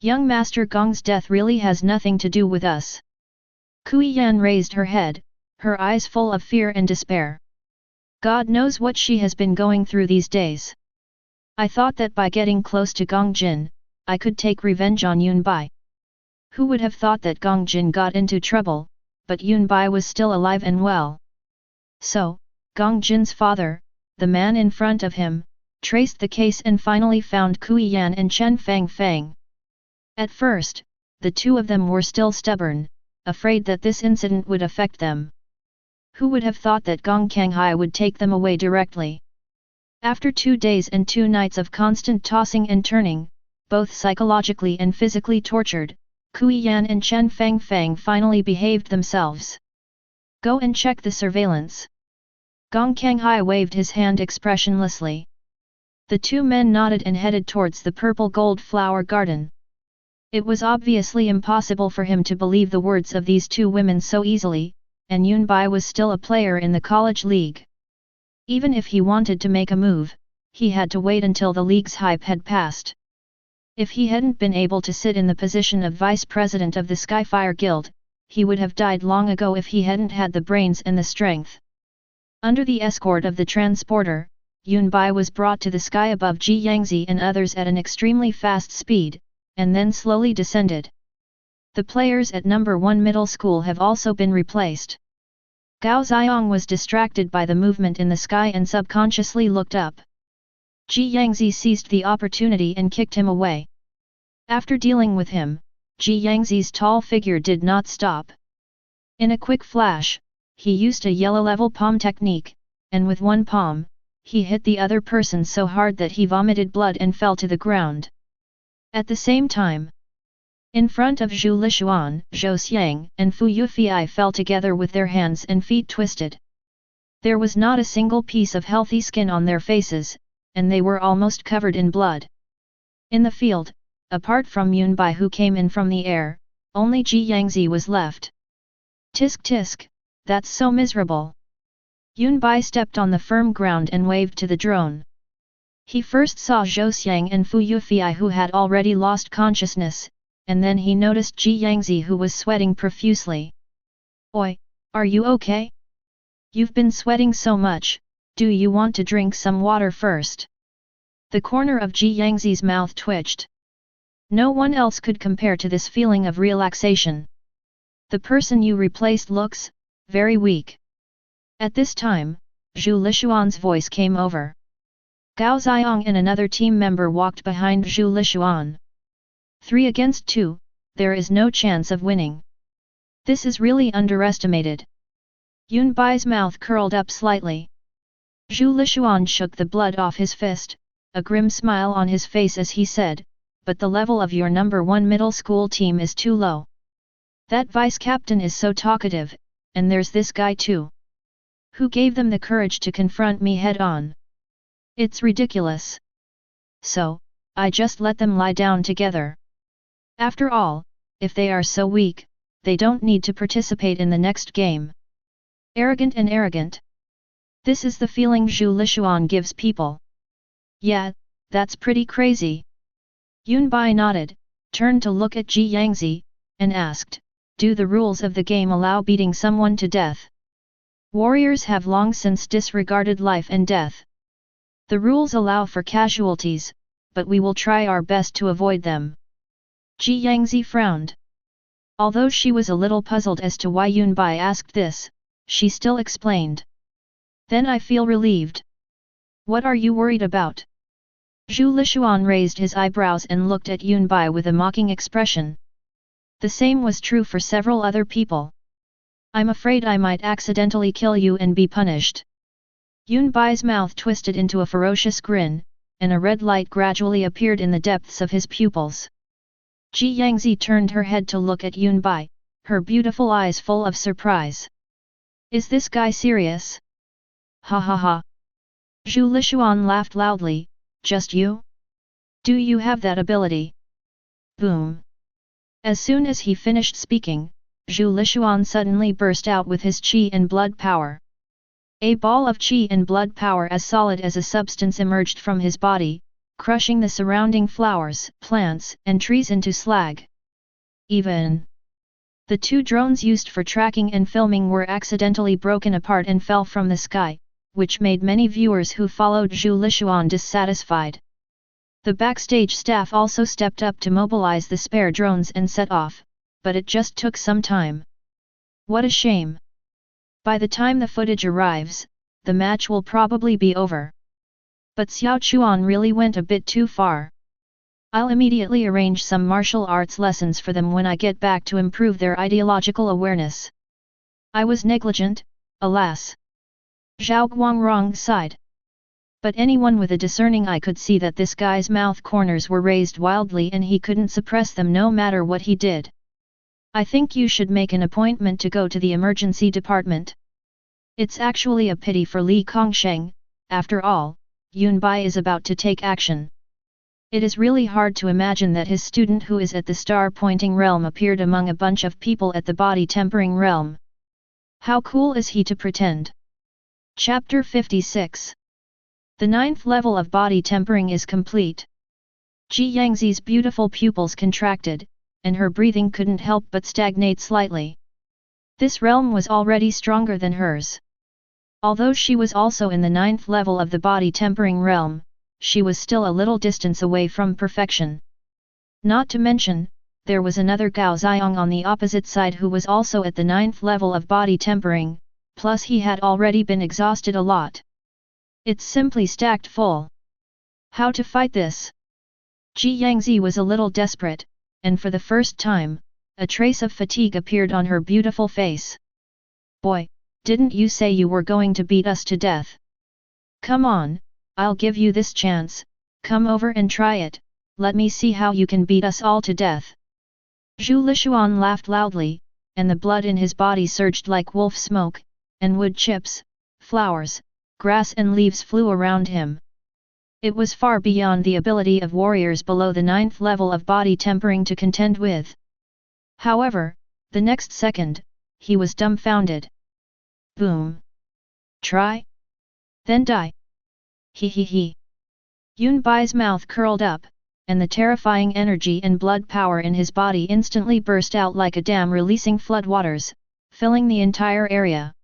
Young Master Gong's death really has nothing to do with us. Kui Yan raised her head, her eyes full of fear and despair. God knows what she has been going through these days. I thought that by getting close to Gong Jin, I could take revenge on Yunbai. Who would have thought that Gong Jin got into trouble, but Yunbai was still alive and well. So, Gong Jin's father, the man in front of him, traced the case and finally found Kui Yan and Chen Fang. At first, the two of them were still stubborn, afraid that this incident would affect them. Who would have thought that Gong Kanghai would take them away directly? After 2 days and 2 nights of constant tossing and turning, both psychologically and physically tortured, Kui Yan and Chen Fang finally behaved themselves. Go and check the surveillance. Gong Kanghai waved his hand expressionlessly. The two men nodded and headed towards the purple gold flower garden. It was obviously impossible for him to believe the words of these two women so easily, and Yunbai was still a player in the college league. Even if he wanted to make a move, he had to wait until the league's hype had passed. If he hadn't been able to sit in the position of vice president of the Skyfire Guild, he would have died long ago if he hadn't had the brains and the strength. Under the escort of the transporter, Yunbai was brought to the sky above Ji Yangzi and others at an extremely fast speed, and then slowly descended. The players at number 1 middle school have also been replaced. Gao Xiong was distracted by the movement in the sky and subconsciously looked up. Ji Yangzi seized the opportunity and kicked him away. After dealing with him, Ji Yangzi's tall figure did not stop. In a quick flash, he used a yellow level palm technique, and with one palm, he hit the other person so hard that he vomited blood and fell to the ground. At the same time, in front of Zhu Lishuan, Zhou Xiang and Fu Yufei fell together with their hands and feet twisted. There was not a single piece of healthy skin on their faces, and they were almost covered in blood. In the field, apart from Yunbai who came in from the air, only Ji Yangzi was left. Tisk tisk, that's so miserable. Yunbai stepped on the firm ground and waved to the drone. He first saw Zhou Xiang and Fu Yufei who had already lost consciousness, and then he noticed Ji Yangzi who was sweating profusely. Oi, are you okay? You've been sweating so much, do you want to drink some water first? The corner of Ji Yangzi's mouth twitched. No one else could compare to this feeling of relaxation. The person you replaced looks very weak. At this time, Zhu Lishuan's voice came over. Gao Xiong and another team member walked behind Zhu Lishuan. 3 against 2, there is no chance of winning. This is really underestimated. Yunbai's mouth curled up slightly. Zhu Lishuan shook the blood off his fist, a grim smile on his face as he said, but the level of your number 1 middle school team is too low. That vice-captain is so talkative, and there's this guy too. Who gave them the courage to confront me head-on? It's ridiculous. So, I just let them lie down together. After all, if they are so weak, they don't need to participate in the next game. Arrogant and arrogant. This is the feeling Zhu Lishuan gives people. Yeah, that's pretty crazy. Yunbai nodded, turned to look at Ji Yangzi, and asked, do the rules of the game allow beating someone to death? Warriors have long since disregarded life and death. The rules allow for casualties, but we will try our best to avoid them. Ji Yangzi frowned. Although she was a little puzzled as to why Yunbai asked this, she still explained. Then I feel relieved. What are you worried about? Zhu Lishuan raised his eyebrows and looked at Yunbai with a mocking expression. The same was true for several other people. I'm afraid I might accidentally kill you and be punished. Yunbai's mouth twisted into a ferocious grin, and a red light gradually appeared in the depths of his pupils. Ji Yangzi turned her head to look at Yunbai, her beautiful eyes full of surprise. Is this guy serious? Ha ha ha. Zhu Lishuan laughed loudly, just you? Do you have that ability? Boom. As soon as he finished speaking, Zhu Lishuan suddenly burst out with his qi and blood power. A ball of qi and blood power as solid as a substance emerged from his body, crushing the surrounding flowers, plants, and trees into slag. Even the two drones used for tracking and filming were accidentally broken apart and fell from the sky, which made many viewers who followed Zhu Lishuan dissatisfied. The backstage staff also stepped up to mobilize the spare drones and set off, but it just took some time. What a shame! By the time the footage arrives, the match will probably be over. But Xiao Chuan really went a bit too far. I'll immediately arrange some martial arts lessons for them when I get back to improve their ideological awareness. I was negligent, alas. Zhao Guangrong sighed. But anyone with a discerning eye could see that this guy's mouth corners were raised wildly and he couldn't suppress them no matter what he did. I think you should make an appointment to go to the emergency department. It's actually a pity for Li Kongsheng, after all, Yunbai is about to take action. It is really hard to imagine that his student who is at the star-pointing realm appeared among a bunch of people at the body-tempering realm. How cool is he to pretend? Chapter 56. The 9th level of body tempering is complete. Ji Yangzi's beautiful pupils contracted, and her breathing couldn't help but stagnate slightly. This realm was already stronger than hers. Although she was also in the 9th level of the body tempering realm, she was still a little distance away from perfection. Not to mention, there was another Gao Xiong on the opposite side who was also at the 9th level of body tempering, plus he had already been exhausted a lot. It's simply stacked full. How to fight this? Ji Yangzi was a little desperate, and for the first time, a trace of fatigue appeared on her beautiful face. Boy, didn't you say you were going to beat us to death? Come on, I'll give you this chance, come over and try it, let me see how you can beat us all to death. Zhu Lishuan laughed loudly, and the blood in his body surged like wolf smoke, and wood chips, flowers, grass and leaves flew around him. It was far beyond the ability of warriors below the 9th level of body tempering to contend with. However, the next second, he was dumbfounded. Boom! Try? Then die! He he he! Yunbai's mouth curled up, and the terrifying energy and blood power in his body instantly burst out like a dam releasing floodwaters, filling the entire area.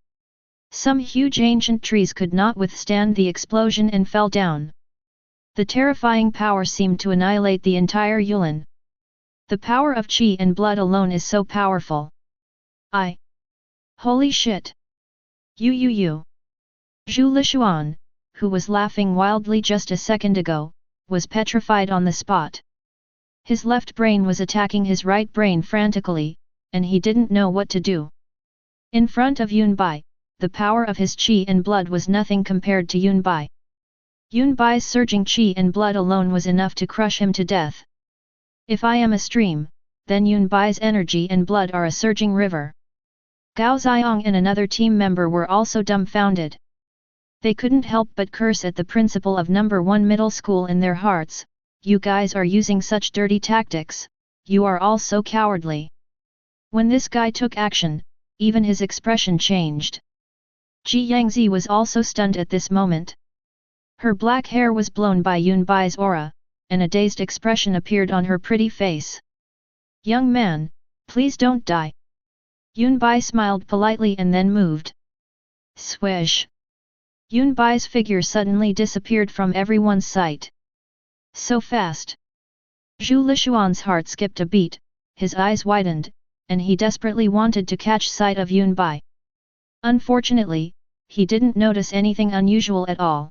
Some huge ancient trees could not withstand the explosion and fell down. The terrifying power seemed to annihilate the entire Yulin. The power of qi and blood alone is so powerful. Holy shit! You! Zhu Lishuan, who was laughing wildly just a second ago, was petrified on the spot. His left brain was attacking his right brain frantically, and he didn't know what to do. In front of Yunbai, the power of his qi and blood was nothing compared to Yunbai. Yunbai's surging qi and blood alone was enough to crush him to death. If I am a stream, then Yunbai's energy and blood are a surging river. Gao Xiong and another team member were also dumbfounded. They couldn't help but curse at the principal of number 1 middle school in their hearts. You guys are using such dirty tactics, you are all so cowardly. When this guy took action, even his expression changed. Ji Yangzi was also stunned at this moment. Her black hair was blown by Yunbai's aura, and a dazed expression appeared on her pretty face. "Young man, please don't die." Yunbai smiled politely and then moved. Swish! Yunbai's figure suddenly disappeared from everyone's sight. So fast! Zhu Lishuan's heart skipped a beat, his eyes widened, and he desperately wanted to catch sight of Yunbai. Unfortunately, he didn't notice anything unusual at all.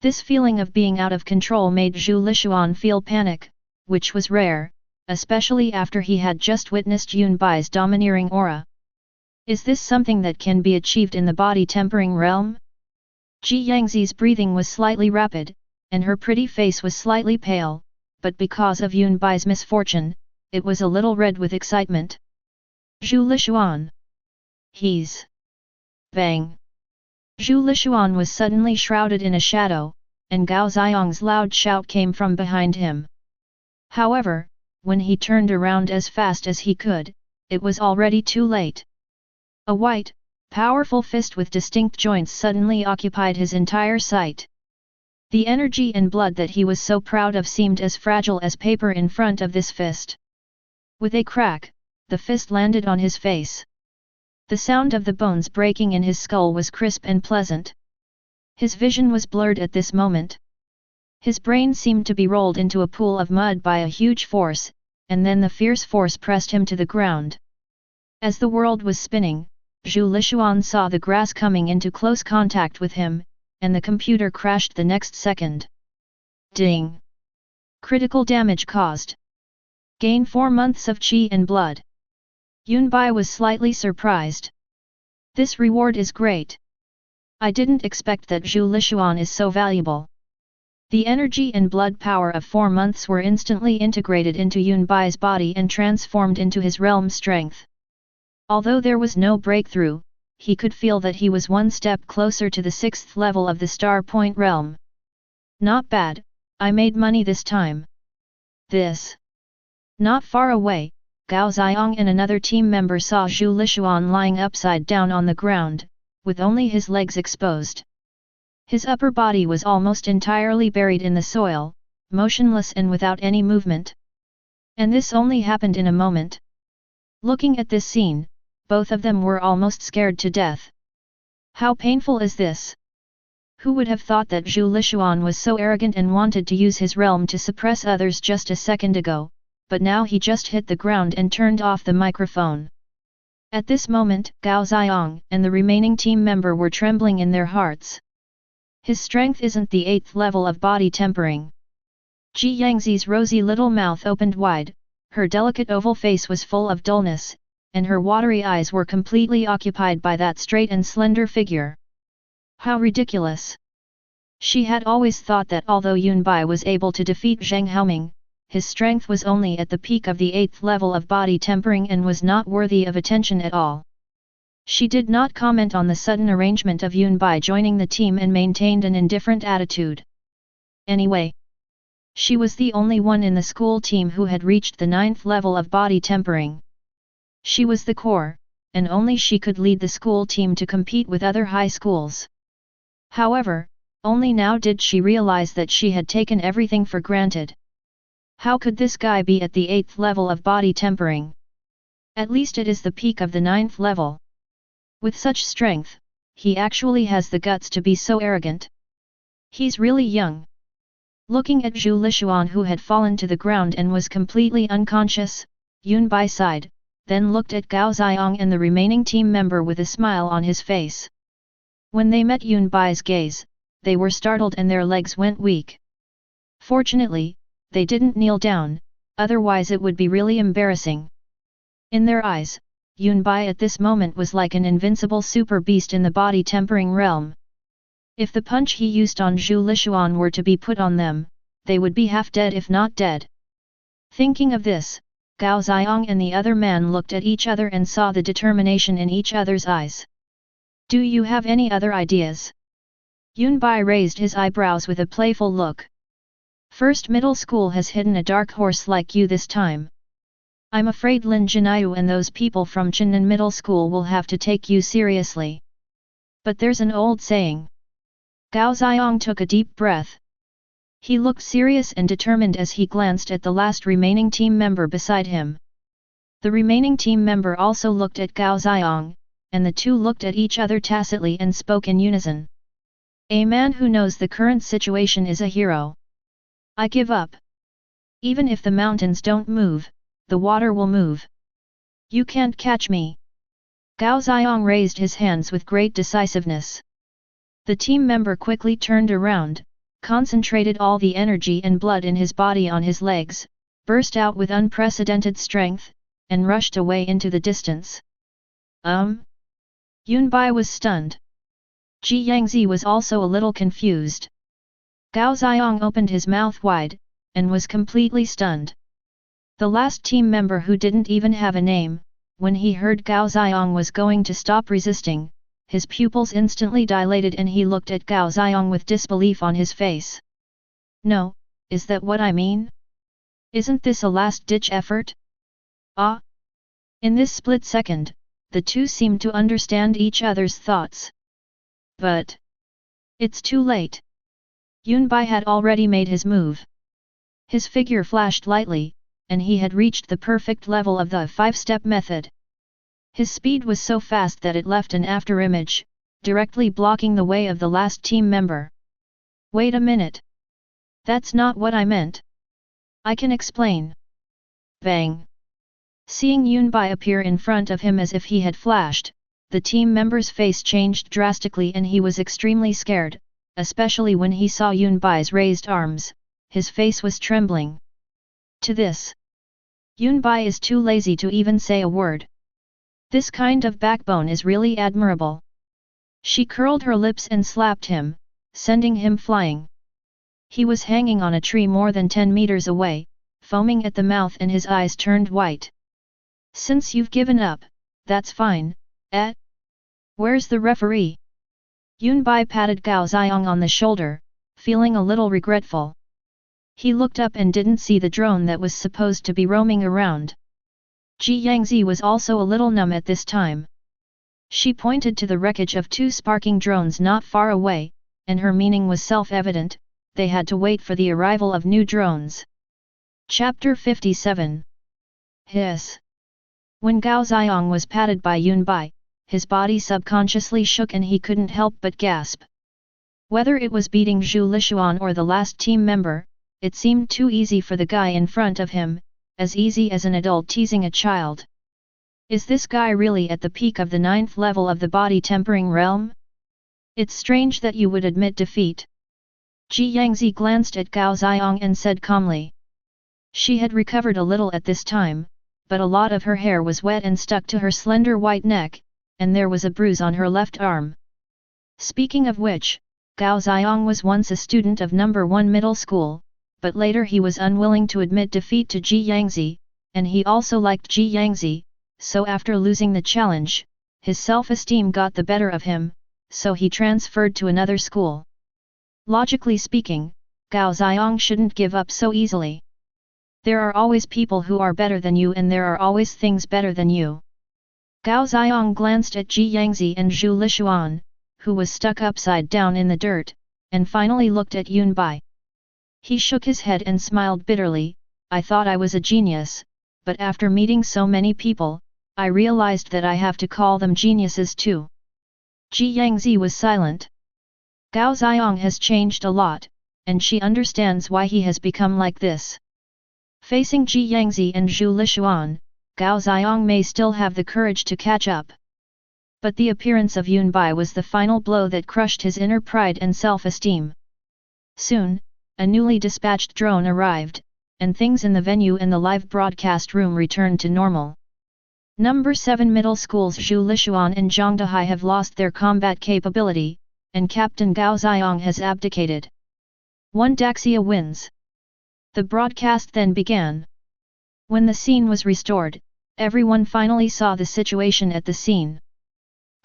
This feeling of being out of control made Zhu Lishuan feel panic, which was rare, especially after he had just witnessed Yunbai's domineering aura. Is this something that can be achieved in the body tempering realm? Ji Yangzi's breathing was slightly rapid, and her pretty face was slightly pale, but because of Yunbai's misfortune, it was a little red with excitement. Zhu Lishuan! He's... Bang! Zhu Lishuan was suddenly shrouded in a shadow, and Gao Xiong's loud shout came from behind him. However, when he turned around as fast as he could, it was already too late. A white, powerful fist with distinct joints suddenly occupied his entire sight. The energy and blood that he was so proud of seemed as fragile as paper in front of this fist. With a crack, the fist landed on his face. The sound of the bones breaking in his skull was crisp and pleasant. His vision was blurred at this moment. His brain seemed to be rolled into a pool of mud by a huge force, and then the fierce force pressed him to the ground. As the world was spinning, Zhu Lishuan saw the grass coming into close contact with him, and the computer crashed the next second. Ding! Critical damage caused. Gain 4 months of qi and blood. Yunbai was slightly surprised. This reward is great. I didn't expect that Zhu Lishuan is so valuable. The energy and blood power of 4 months were instantly integrated into Yunbai's body and transformed into his realm strength. Although there was no breakthrough, he could feel that he was one step closer to the 6th level of the Star Point realm. Not bad, I made money this time. This. Not far away, Gao Xiong and another team member saw Zhu Lishuan lying upside down on the ground, with only his legs exposed. His upper body was almost entirely buried in the soil, motionless and without any movement. And this only happened in a moment. Looking at this scene, both of them were almost scared to death. How painful is this? Who would have thought that Zhu Lishuan was so arrogant and wanted to use his realm to suppress others just a second ago, but now he just hit the ground and turned off the microphone. At this moment, Gao Xiong and the remaining team member were trembling in their hearts. His strength isn't the 8th level of body tempering. Ji Yangzi's rosy little mouth opened wide, her delicate oval face was full of dullness, and her watery eyes were completely occupied by that straight and slender figure. How ridiculous! She had always thought that although Yunbai was able to defeat Zheng Haoming, his strength was only at the peak of the 8th level of body tempering and was not worthy of attention at all. She did not comment on the sudden arrangement of Yunbai joining the team and maintained an indifferent attitude. Anyway, she was the only one in the school team who had reached the 9th level of body tempering. She was the core, and only she could lead the school team to compete with other high schools. However, only now did she realize that she had taken everything for granted. How could this guy be at the 8th level of body tempering? At least it is the peak of the 9th level. With such strength, he actually has the guts to be so arrogant. He's really young. Looking at Zhu Lishuan who had fallen to the ground and was completely unconscious, Yunbai sighed, then looked at Gao Xiong and the remaining team member with a smile on his face. When they met Yunbai's gaze, they were startled and their legs went weak. Fortunately, they didn't kneel down, otherwise it would be really embarrassing. In their eyes, Yunbai at this moment was like an invincible super beast in the body tempering realm. If the punch he used on Zhu Lishuan were to be put on them, they would be half dead if not dead. Thinking of this, Gao Xiong and the other man looked at each other and saw the determination in each other's eyes. Do you have any other ideas? Yunbai raised his eyebrows with a playful look. First Middle School has hidden a dark horse like you this time. I'm afraid Lin Jinayu and those people from Chinnan Middle School will have to take you seriously. But there's an old saying. Gao Xiong took a deep breath. He looked serious and determined as he glanced at the last remaining team member beside him. The remaining team member also looked at Gao Xiong, and the two looked at each other tacitly and spoke in unison. A man who knows the current situation is a hero. I give up. Even if the mountains don't move, the water will move. You can't catch me. Gao Xiong raised his hands with great decisiveness. The team member quickly turned around, concentrated all the energy and blood in his body on his legs, burst out with unprecedented strength, and rushed away into the distance. Yunbai was stunned. Ji Yangzi was also a little confused. Gao Xiong opened his mouth wide, and was completely stunned. The last team member who didn't even have a name, when he heard Gao Xiong was going to stop resisting, his pupils instantly dilated and he looked at Gao Xiong with disbelief on his face. No, is that what I mean? Isn't this a last-ditch effort? Ah! In this split second, the two seemed to understand each other's thoughts. But it's too late. Yunbai had already made his move. His figure flashed lightly, and he had reached the perfect level of the five-step method. His speed was so fast that it left an afterimage, directly blocking the way of the last team member. Wait a minute. That's not what I meant. I can explain. Bang! Seeing Yunbai appear in front of him as if he had flashed, the team member's face changed drastically and he was extremely scared, especially when he saw Yunbai's raised arms. His face was trembling. To this, Yunbai is too lazy to even say a word. This kind of backbone is really admirable. She curled her lips and slapped him, sending him flying. He was hanging on a tree more than 10 meters away, foaming at the mouth and his eyes turned white. Since you've given up, that's fine, eh? Where's the referee? Yunbai patted Gao Xiong on the shoulder, feeling a little regretful. He looked up and didn't see the drone that was supposed to be roaming around. Ji Yangzi was also a little numb at this time. She pointed to the wreckage of 2 sparking drones not far away, and her meaning was self-evident, they had to wait for the arrival of new drones. Chapter 57. Hiss. When Gao Xiong was patted by Yunbai, his body subconsciously shook and he couldn't help but gasp. Whether it was beating Zhu Lishuan or the last team member, it seemed too easy for the guy in front of him, as easy as an adult teasing a child. Is this guy really at the peak of the 9th level of the body tempering realm? It's strange that you would admit defeat. Ji Yangzi glanced at Gao Xiong and said calmly. She had recovered a little at this time, but a lot of her hair was wet and stuck to her slender white neck, and there was a bruise on her left arm. Speaking of which, Gao Xiong was once a student of No. 1 middle school, but later he was unwilling to admit defeat to Ji Yangzi, and he also liked Ji Yangzi, so after losing the challenge, his self-esteem got the better of him, so he transferred to another school. Logically speaking, Gao Xiong shouldn't give up so easily. There are always people who are better than you and there are always things better than you. Gao Xiong glanced at Ji Yangzi and Zhu Lishuan, who was stuck upside down in the dirt, and finally looked at Yunbai. He shook his head and smiled bitterly. I thought I was a genius, but after meeting so many people, I realized that I have to call them geniuses too. Ji Yangzi was silent. Gao Xiong has changed a lot, and she understands why he has become like this. Facing Ji Yangzi and Zhu Lishuan, Gao Xiong may still have the courage to catch up. But the appearance of Yunbai was the final blow that crushed his inner pride and self-esteem. Soon, a newly dispatched drone arrived, and things in the venue and the live broadcast room returned to normal. No. 7 middle school's Zhu Lishuan and Zhang Dehai have lost their combat capability, and Captain Gao Xiong has abdicated. 1 Daxia wins. The broadcast then began. When the scene was restored, everyone finally saw the situation at the scene.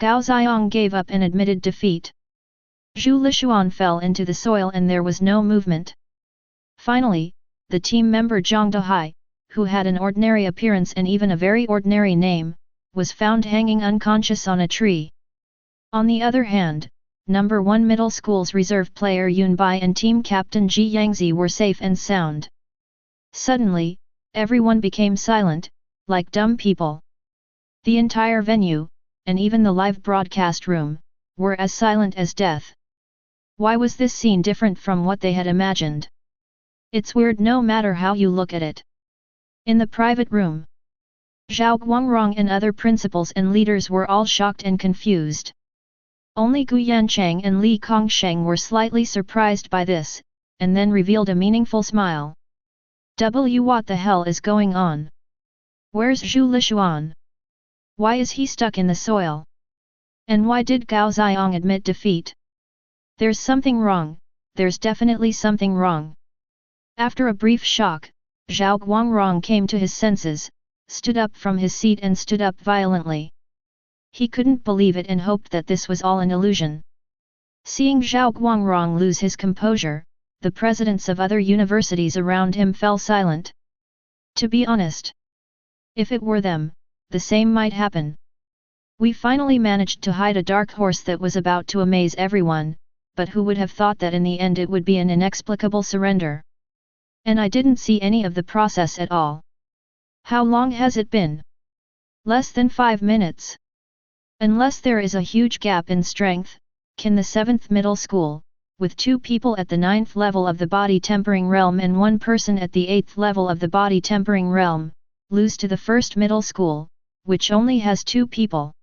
Gao Xiong gave up and admitted defeat. Zhu Lishuan fell into the soil and there was no movement. Finally, the team member Zhang Dehai, who had an ordinary appearance and even a very ordinary name, was found hanging unconscious on a tree. On the other hand, number 1 middle school's reserve player Yunbai and team captain Ji Yangzi were safe and sound. Suddenly, everyone became silent, like dumb people. The entire venue, and even the live broadcast room, were as silent as death. Why was this scene different from what they had imagined? It's weird no matter how you look at it. In the private room, Zhao Guangrong and other principals and leaders were all shocked and confused. Only Gu Yancheng and Li Kongsheng were slightly surprised by this, and then revealed a meaningful smile. What the hell is going on? Where's Zhu Lishuan? Why is he stuck in the soil? And why did Gao Xiong admit defeat? There's something wrong, there's definitely something wrong. After a brief shock, Zhao Guangrong came to his senses, stood up from his seat and stood up violently. He couldn't believe it and hoped that this was all an illusion. Seeing Zhao Guangrong lose his composure, the presidents of other universities around him fell silent. To be honest, if it were them, the same might happen. We finally managed to hide a dark horse that was about to amaze everyone, but who would have thought that in the end it would be an inexplicable surrender? And I didn't see any of the process at all. How long has it been? Less than 5 minutes. Unless there is a huge gap in strength, can the 7th middle school, with 2 people at the 9th level of the body tempering realm and 1 person at the 8th level of the body tempering realm, lose to the 1st middle school, which only has 2 people?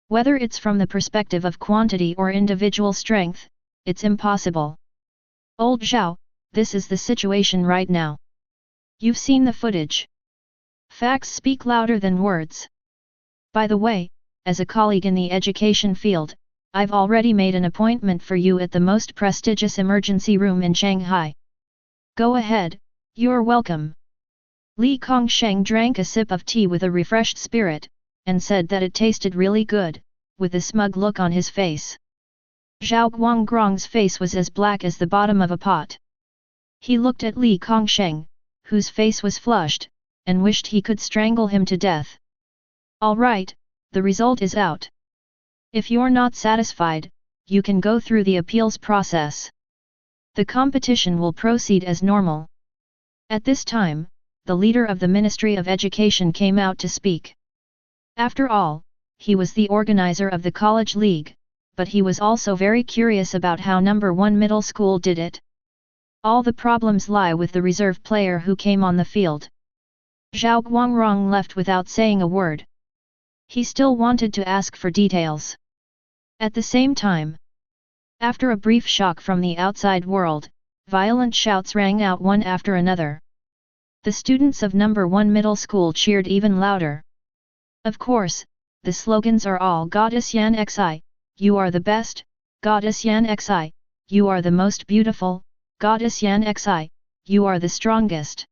Whether it's from the perspective of quantity or individual strength, it's impossible. Old Zhao, this is the situation right now. You've seen the footage. Facts speak louder than words. By the way, as a colleague in the education field, I've already made an appointment for you at the most prestigious emergency room in Shanghai. Go ahead, you're welcome. Li Kongsheng drank a sip of tea with a refreshed spirit, and said that it tasted really good, with a smug look on his face. Zhao Guangrong's face was as black as the bottom of a pot. He looked at Li Kongsheng, whose face was flushed, and wished he could strangle him to death. All right, the result is out. If you're not satisfied, you can go through the appeals process. The competition will proceed as normal. At this time, the leader of the Ministry of Education came out to speak. After all, he was the organizer of the college league, but he was also very curious about how number 1 middle school did it. All the problems lie with the reserve player who came on the field. Zhao Guangrong left without saying a word. He still wanted to ask for details. At the same time, after a brief shock from the outside world, violent shouts rang out one after another. The students of number 1 middle school cheered even louder. Of course, the slogans are all Goddess Yan Xi, you are the best, Goddess Yan Xi, you are the most beautiful, Goddess Yan Xi, you are the strongest.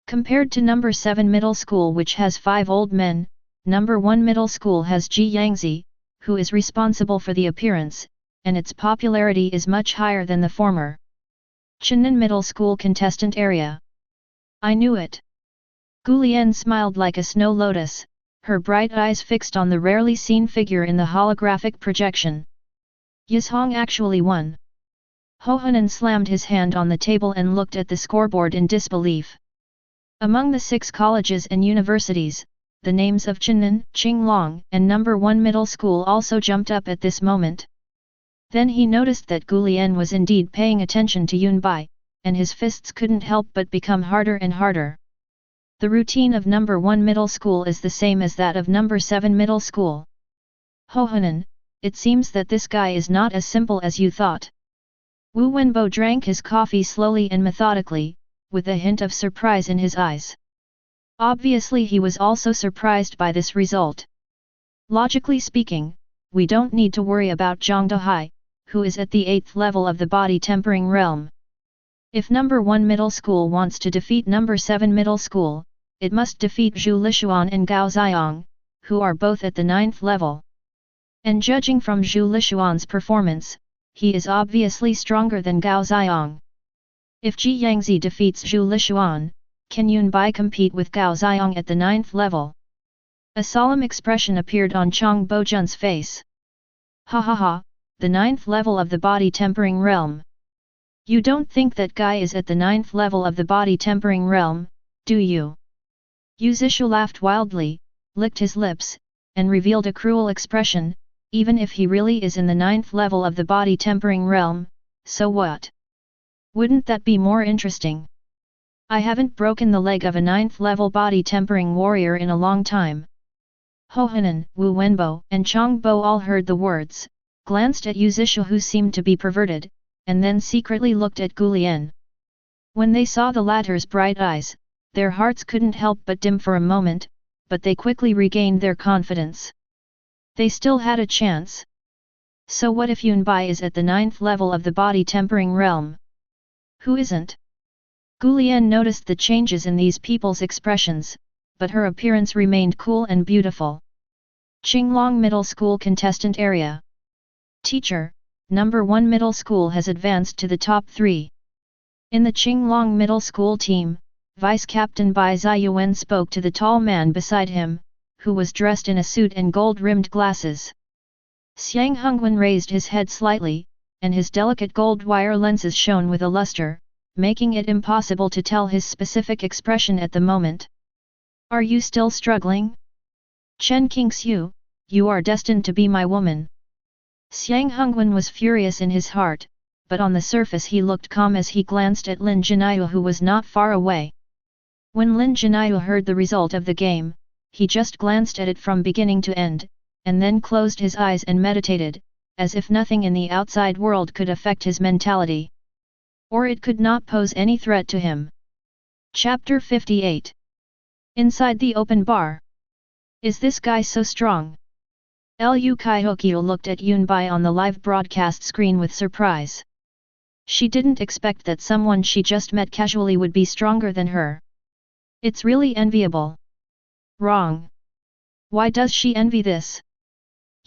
Compared to number 7 middle school which has 5 old men, number 1 middle school has Ji Yangzi, who is responsible for the appearance, and its popularity is much higher than the former. Chinnan Middle School contestant area. I knew it. Gulian smiled like a snow lotus, her bright eyes fixed on the rarely seen figure in the holographic projection. Yizhong actually won. Hohanan slammed his hand on the table and looked at the scoreboard in disbelief. Among the 6 colleges and universities, the names of Chinnan, Qinglong, and number 1 middle school also jumped up at this moment. Then he noticed that Gulian was indeed paying attention to Yunbai, and his fists couldn't help but become harder and harder. The routine of number 1 middle school is the same as that of number 7 middle school. Hohanan, it seems that this guy is not as simple as you thought. Wu Wenbo drank his coffee slowly and methodically, with a hint of surprise in his eyes. Obviously he was also surprised by this result. Logically speaking, we don't need to worry about Zhang Dehai, who is at the 8th level of the body tempering realm. If number 1 middle school wants to defeat number 7 middle school, it must defeat Zhu Lishuan and Gao Xiong, who are both at the 9th level. And judging from Zhu Lishuan's performance, he is obviously stronger than Gao Xiong. If Ji Yangzi defeats Zhu Lishuan, can Yunbai compete with Gao Xiong at the 9th level? A solemn expression appeared on Chang Bojun's face. Ha ha ha, the 9th level of the body tempering realm. You don't think that guy is at the 9th level of the body tempering realm, do you? Yuzishu laughed wildly, licked his lips, and revealed a cruel expression. Even if he really is in the 9th level of the body tempering realm, so what? Wouldn't that be more interesting? I haven't broken the leg of a 9th level body tempering warrior in a long time. Hohanan, Wu Wenbo, and Changbo all heard the words, glanced at Yuzishu who seemed to be perverted, and then secretly looked at Gu Lian. When they saw the latter's bright eyes, their hearts couldn't help but dim for a moment, but they quickly regained their confidence. They still had a chance. So what if Yunbai is at the 9th level of the body tempering realm? Who isn't? Gu Lian noticed the changes in these people's expressions, but her appearance remained cool and beautiful. Qinglong Middle School Contestant Area. Teacher, number 1 Middle School has advanced to the top 3. In the Qinglong Middle School team, Vice Captain Bai Ziyuan spoke to the tall man beside him, who was dressed in a suit and gold-rimmed glasses. Xiang Hongwen raised his head slightly, and his delicate gold wire lenses shone with a luster, making it impossible to tell his specific expression at the moment. Are you still struggling? Chen Qingxiu, you are destined to be my woman. Xiang Hongwen was furious in his heart, but on the surface he looked calm as he glanced at Lin Jiniu who was not far away. When Lin Jiniu heard the result of the game, he just glanced at it from beginning to end, and then closed his eyes and meditated, as if nothing in the outside world could affect his mentality. Or it could not pose any threat to him. Chapter 58. Inside the open bar. Is this guy so strong? Lu Kaihokyo looked at Yunbai on the live broadcast screen with surprise. She didn't expect that someone she just met casually would be stronger than her. It's really enviable. Wrong. Why does she envy this?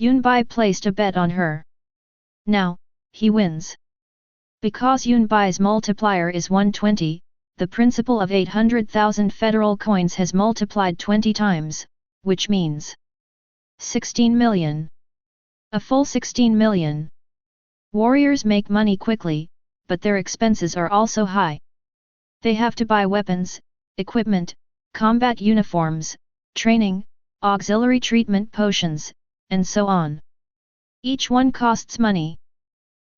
Yunbai placed a bet on her. Now, he wins. Because Yunbai's multiplier is 120, the principal of 800,000 federal coins has multiplied 20 times, which means 16 million. A full 16 million. Warriors make money quickly, but their expenses are also high. They have to buy weapons, equipment, combat uniforms, training, auxiliary treatment potions, and so on. Each one costs money.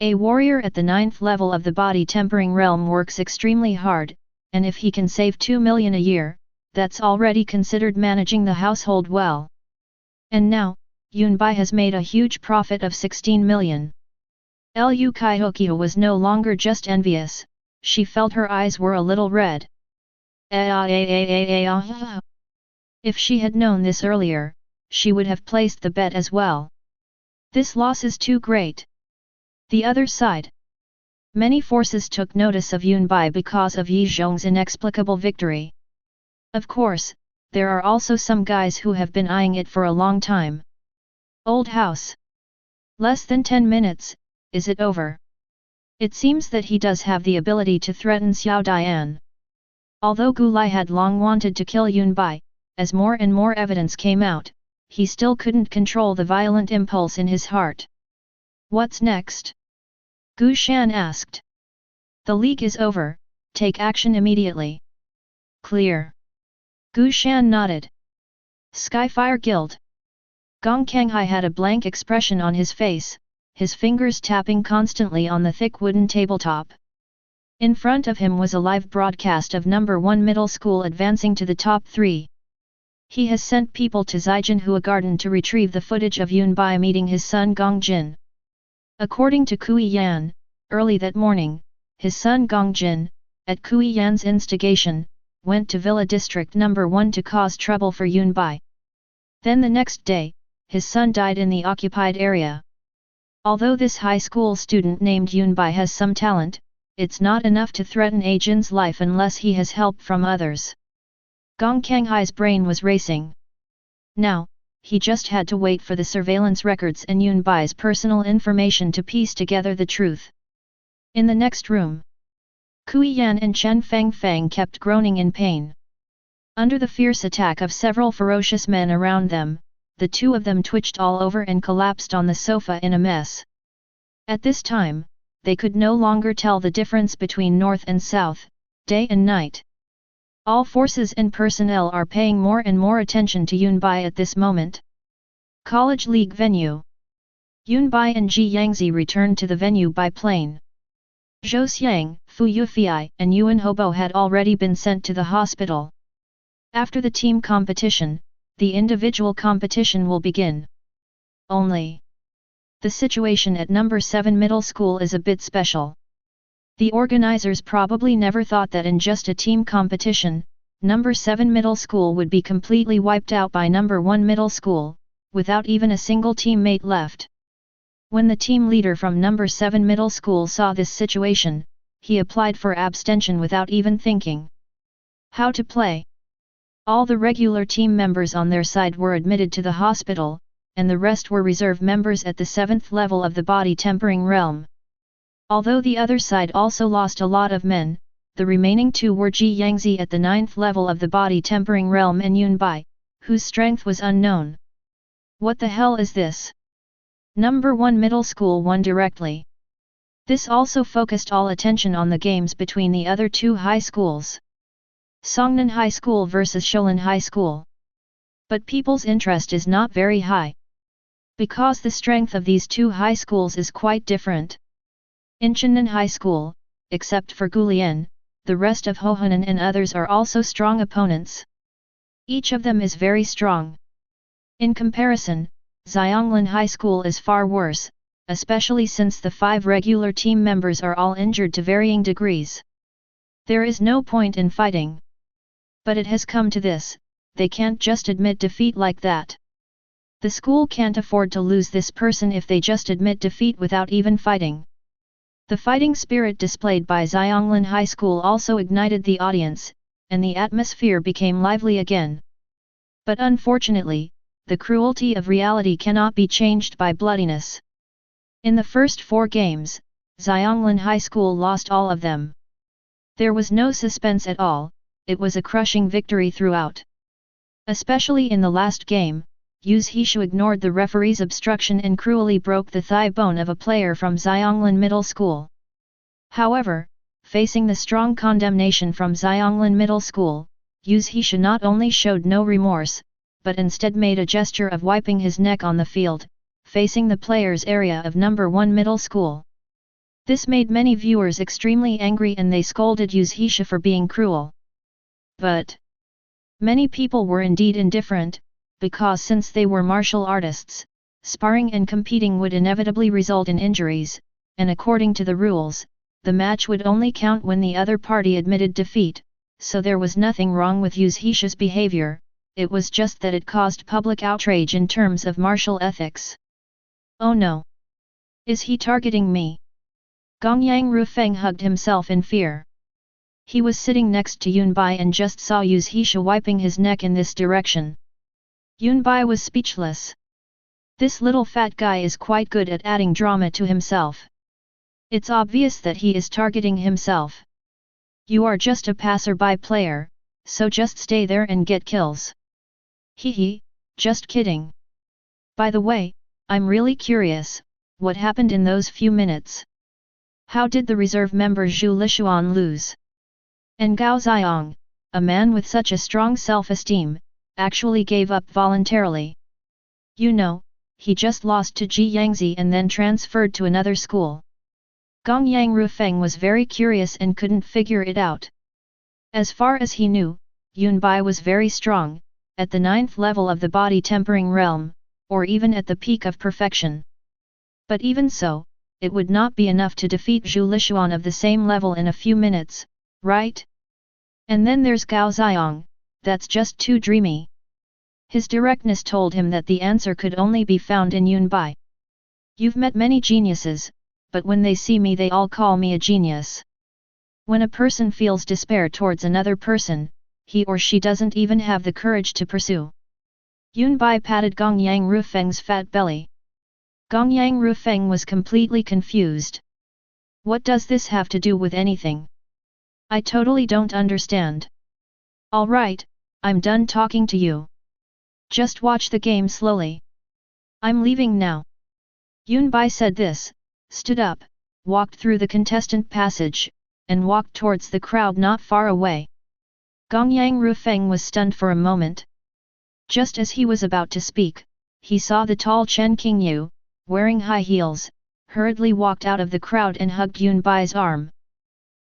A warrior at the 9th level of the body tempering realm works extremely hard, and if he can save 2 million a year, that's already considered managing the household well. And now, Yunbai has made a huge profit of 16 million. Lu Kaihokyo was no longer just envious, she felt her eyes were a little red. If she had known this earlier, she would have placed the bet as well. This loss is too great. The other side. Many forces took notice of Yunbai because of Yi Zhong's inexplicable victory. Of course, there are also some guys who have been eyeing it for a long time. Old house. Less than 10 minutes, is it over? It seems that he does have the ability to threaten Xiao Dian. Although Gu Lai had long wanted to kill Yunbai, as more and more evidence came out, he still couldn't control the violent impulse in his heart. What's next? Gu Shan asked. The league is over, take action immediately. Clear. Gu Shan nodded. Skyfire Guild. Gong Kanghai had a blank expression on his face, his fingers tapping constantly on the thick wooden tabletop. In front of him was a live broadcast of number 1 middle school advancing to the top 3. He has sent people to Zijinhua Garden to retrieve the footage of Yunbai meeting his son Gong Jin. According to Kui Yan, early that morning, his son Gong Jin, at Kui Yan's instigation, went to Villa District number 1 to cause trouble for Yunbai. Then the next day, his son died in the occupied area. Although this high school student named Yunbai has some talent, it's not enough to threaten A Jin's life unless he has help from others. Gong Kanghai's brain was racing. Now, he just had to wait for the surveillance records and Yunbai's personal information to piece together the truth. In the next room, Kui Yan and Chen Fang kept groaning in pain. Under the fierce attack of several ferocious men around them, the two of them twitched all over and collapsed on the sofa in a mess. At this time, they could no longer tell the difference between north and south, day and night. All forces and personnel are paying more and more attention to Yunbai at this moment. College League venue. Yunbai and Ji Yangzi returned to the venue by plane. Zhou Xiang, Fu Yufei, and Yuan Hobo had already been sent to the hospital. After the team competition, the individual competition will begin. Only, the situation at number 7 middle school is a bit special. The organizers probably never thought that in just a team competition, number 7 middle school would be completely wiped out by number 1 middle school, without even a single teammate left. When the team leader from number 7 middle school saw this situation, he applied for abstention without even thinking. How to play? All the regular team members on their side were admitted to the hospital, and the rest were reserve members at the 7th level of the body tempering realm. Although the other side also lost a lot of men, the remaining two were Ji Yangzi at the 9th level of the body tempering realm and Yunbai, whose strength was unknown. What the hell is this? Number 1 middle school won directly. This also focused all attention on the games between the other two high schools. Songnan High School versus Sholan High School. But people's interest is not very high. Because the strength of these two high schools is quite different. In Chennan High School, except for Gulian, the rest of Hohanan and others are also strong opponents. Each of them is very strong. In comparison, Xionglan High School is far worse, especially since the 5 regular team members are all injured to varying degrees. There is no point in fighting. But it has come to this, they can't just admit defeat like that. The school can't afford to lose this person if they just admit defeat without even fighting. The fighting spirit displayed by Xionglan High School also ignited the audience, and the atmosphere became lively again. But unfortunately, the cruelty of reality cannot be changed by bloodiness. In the first 4 games, Xionglan High School lost all of them. There was no suspense at all, it was a crushing victory throughout. Especially in the last game, Yu Zhishu ignored the referee's obstruction and cruelly broke the thigh bone of a player from Xionglan Middle School. However, facing the strong condemnation from Xionglan Middle School, Yu Zhishu not only showed no remorse, but instead made a gesture of wiping his neck on the field, facing the players' area of number 1 middle school. This made many viewers extremely angry and they scolded Yu Zhishu for being cruel. But many people were indeed indifferent, because since they were martial artists, sparring and competing would inevitably result in injuries, and according to the rules, the match would only count when the other party admitted defeat, so there was nothing wrong with Yu Zhishu's behavior, it was just that it caused public outrage in terms of martial ethics. Oh no! Is he targeting me? Gongyang Rufeng hugged himself in fear. He was sitting next to Yunbai and just saw Yu Zhishu wiping his neck in this direction. Yunbai was speechless. This little fat guy is quite good at adding drama to himself. It's obvious that he is targeting himself. You are just a passerby player, so just stay there and get kills. Hee, just kidding. By the way, I'm really curious, what happened in those few minutes? How did the reserve member Zhu Lishuan lose? And Gao Xiong, a man with such a strong self-esteem, actually gave up voluntarily. You know, he just lost to Ji Yangzi and then transferred to another school. Gongyang Rufeng was very curious and couldn't figure it out. As far as he knew, Yunbai was very strong, at the 9th level of the body tempering realm, or even at the peak of perfection. But even so, it would not be enough to defeat Zhu Lishuan of the same level in a few minutes, right? And then there's Gao Xiong, that's just too dreamy. His directness told him that the answer could only be found in Yunbai. You've met many geniuses, but when they see me they all call me a genius. When a person feels despair towards another person, he or she doesn't even have the courage to pursue. Yunbai patted Gongyang Rufeng's fat belly. Gongyang Rufeng was completely confused. What does this have to do with anything? I totally don't understand. Alright, I'm done talking to you. Just watch the game slowly. I'm leaving now. Yunbai said this, stood up, walked through the contestant passage, and walked towards the crowd not far away. Gongyang Rufeng was stunned for a moment. Just as he was about to speak, he saw the tall Chen Qingyu, wearing high heels, hurriedly walked out of the crowd and hugged Yunbai's arm.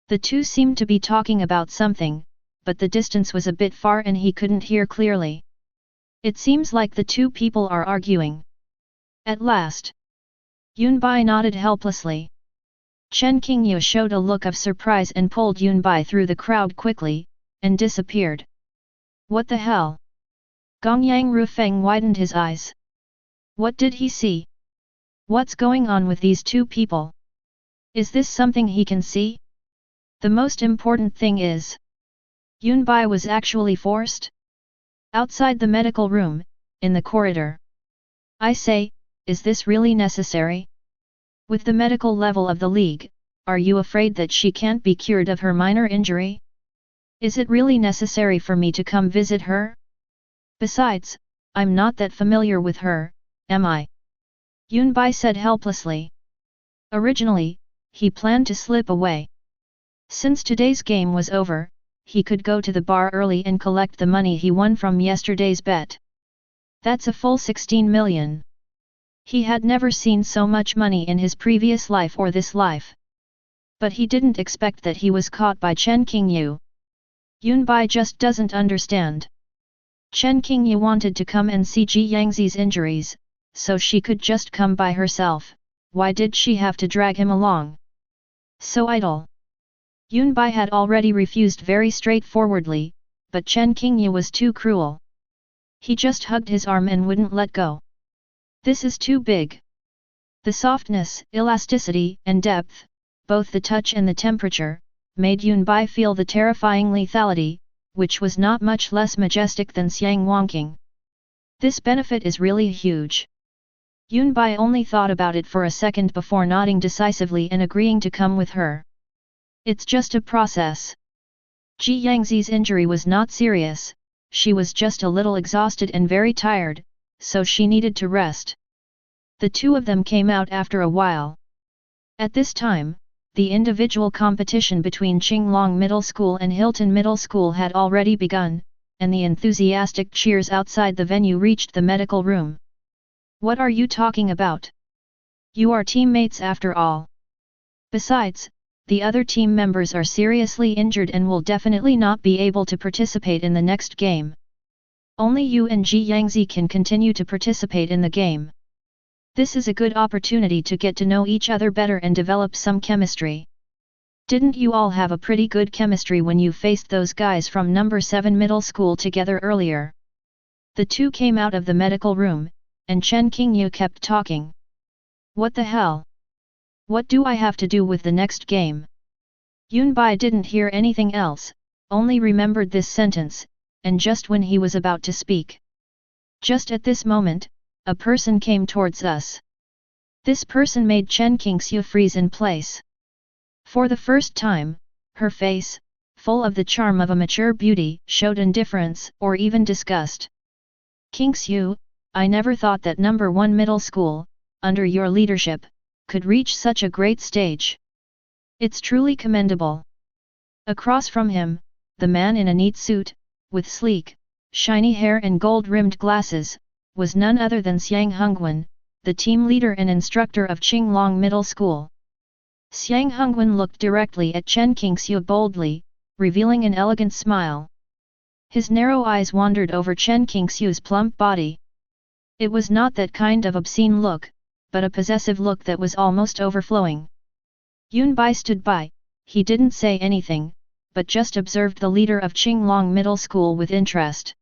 The two seemed to be talking about something, but the distance was a bit far and he couldn't hear clearly. It seems like the two people are arguing. At last, Yunbai nodded helplessly. Chen Qingyu showed a look of surprise and pulled Yunbai through the crowd quickly, and disappeared. What the hell? Gongyang Rufeng widened his eyes. What did he see? What's going on with these two people? Is this something he can see? The most important thing is, Yunbai was actually forced? Outside the medical room, in the corridor. I say, is this really necessary? With the medical level of the league, are you afraid that she can't be cured of her minor injury? Is it really necessary for me to come visit her? Besides, I'm not that familiar with her, am I? Yunbai said helplessly. Originally, he planned to slip away. Since today's game was over, he could go to the bar early and collect the money he won from yesterday's bet. That's a full 16 million. He had never seen so much money in his previous life or this life. But he didn't expect that he was caught by Chen Qingyu. Yunbai just doesn't understand. Chen Qingyu wanted to come and see Ji Yangzi's injuries, so she could just come by herself. Why did she have to drag him along? So idle. Yunbai had already refused very straightforwardly, but Chen Qingyu was too cruel. He just hugged his arm and wouldn't let go. This is too big. The softness, elasticity, and depth, both the touch and the temperature, made Yunbai feel the terrifying lethality, which was not much less majestic than Xiang Wangqing. This benefit is really huge. Yunbai only thought about it for a second before nodding decisively and agreeing to come with her. It's just a process. Ji Yangzi's injury was not serious, she was just a little exhausted and very tired, so she needed to rest. The two of them came out after a while. At this time, the individual competition between Qinglong Middle School and Hilton Middle School had already begun, and the enthusiastic cheers outside the venue reached the medical room. What are you talking about? You are teammates after all. Besides, the other team members are seriously injured and will definitely not be able to participate in the next game. Only you and Ji Yangzi can continue to participate in the game. This is a good opportunity to get to know each other better and develop some chemistry. Didn't you all have a pretty good chemistry when you faced those guys from number 7 middle school together earlier? The two came out of the medical room, and Chen Qingyu kept talking. What the hell? What do I have to do with the next game? Yunbai didn't hear anything else, only remembered this sentence, and just when he was about to speak. Just at this moment, a person came towards us. This person made Chen Qingyu freeze in place. For the first time, her face, full of the charm of a mature beauty, showed indifference or even disgust. Qingyu, I never thought that number 1 middle school, under your leadership, could reach such a great stage. It's truly commendable. Across from him, the man in a neat suit, with sleek, shiny hair and gold-rimmed glasses, was none other than Xiang Hongwen, the team leader and instructor of Qinglong Middle School. Xiang Hongwen looked directly at Chen Qingyu boldly, revealing an elegant smile. His narrow eyes wandered over Chen Qingyu's plump body. It was not that kind of obscene look, but a possessive look that was almost overflowing. Yunbai stood by, he didn't say anything, but just observed the leader of Qinglong Middle School with interest.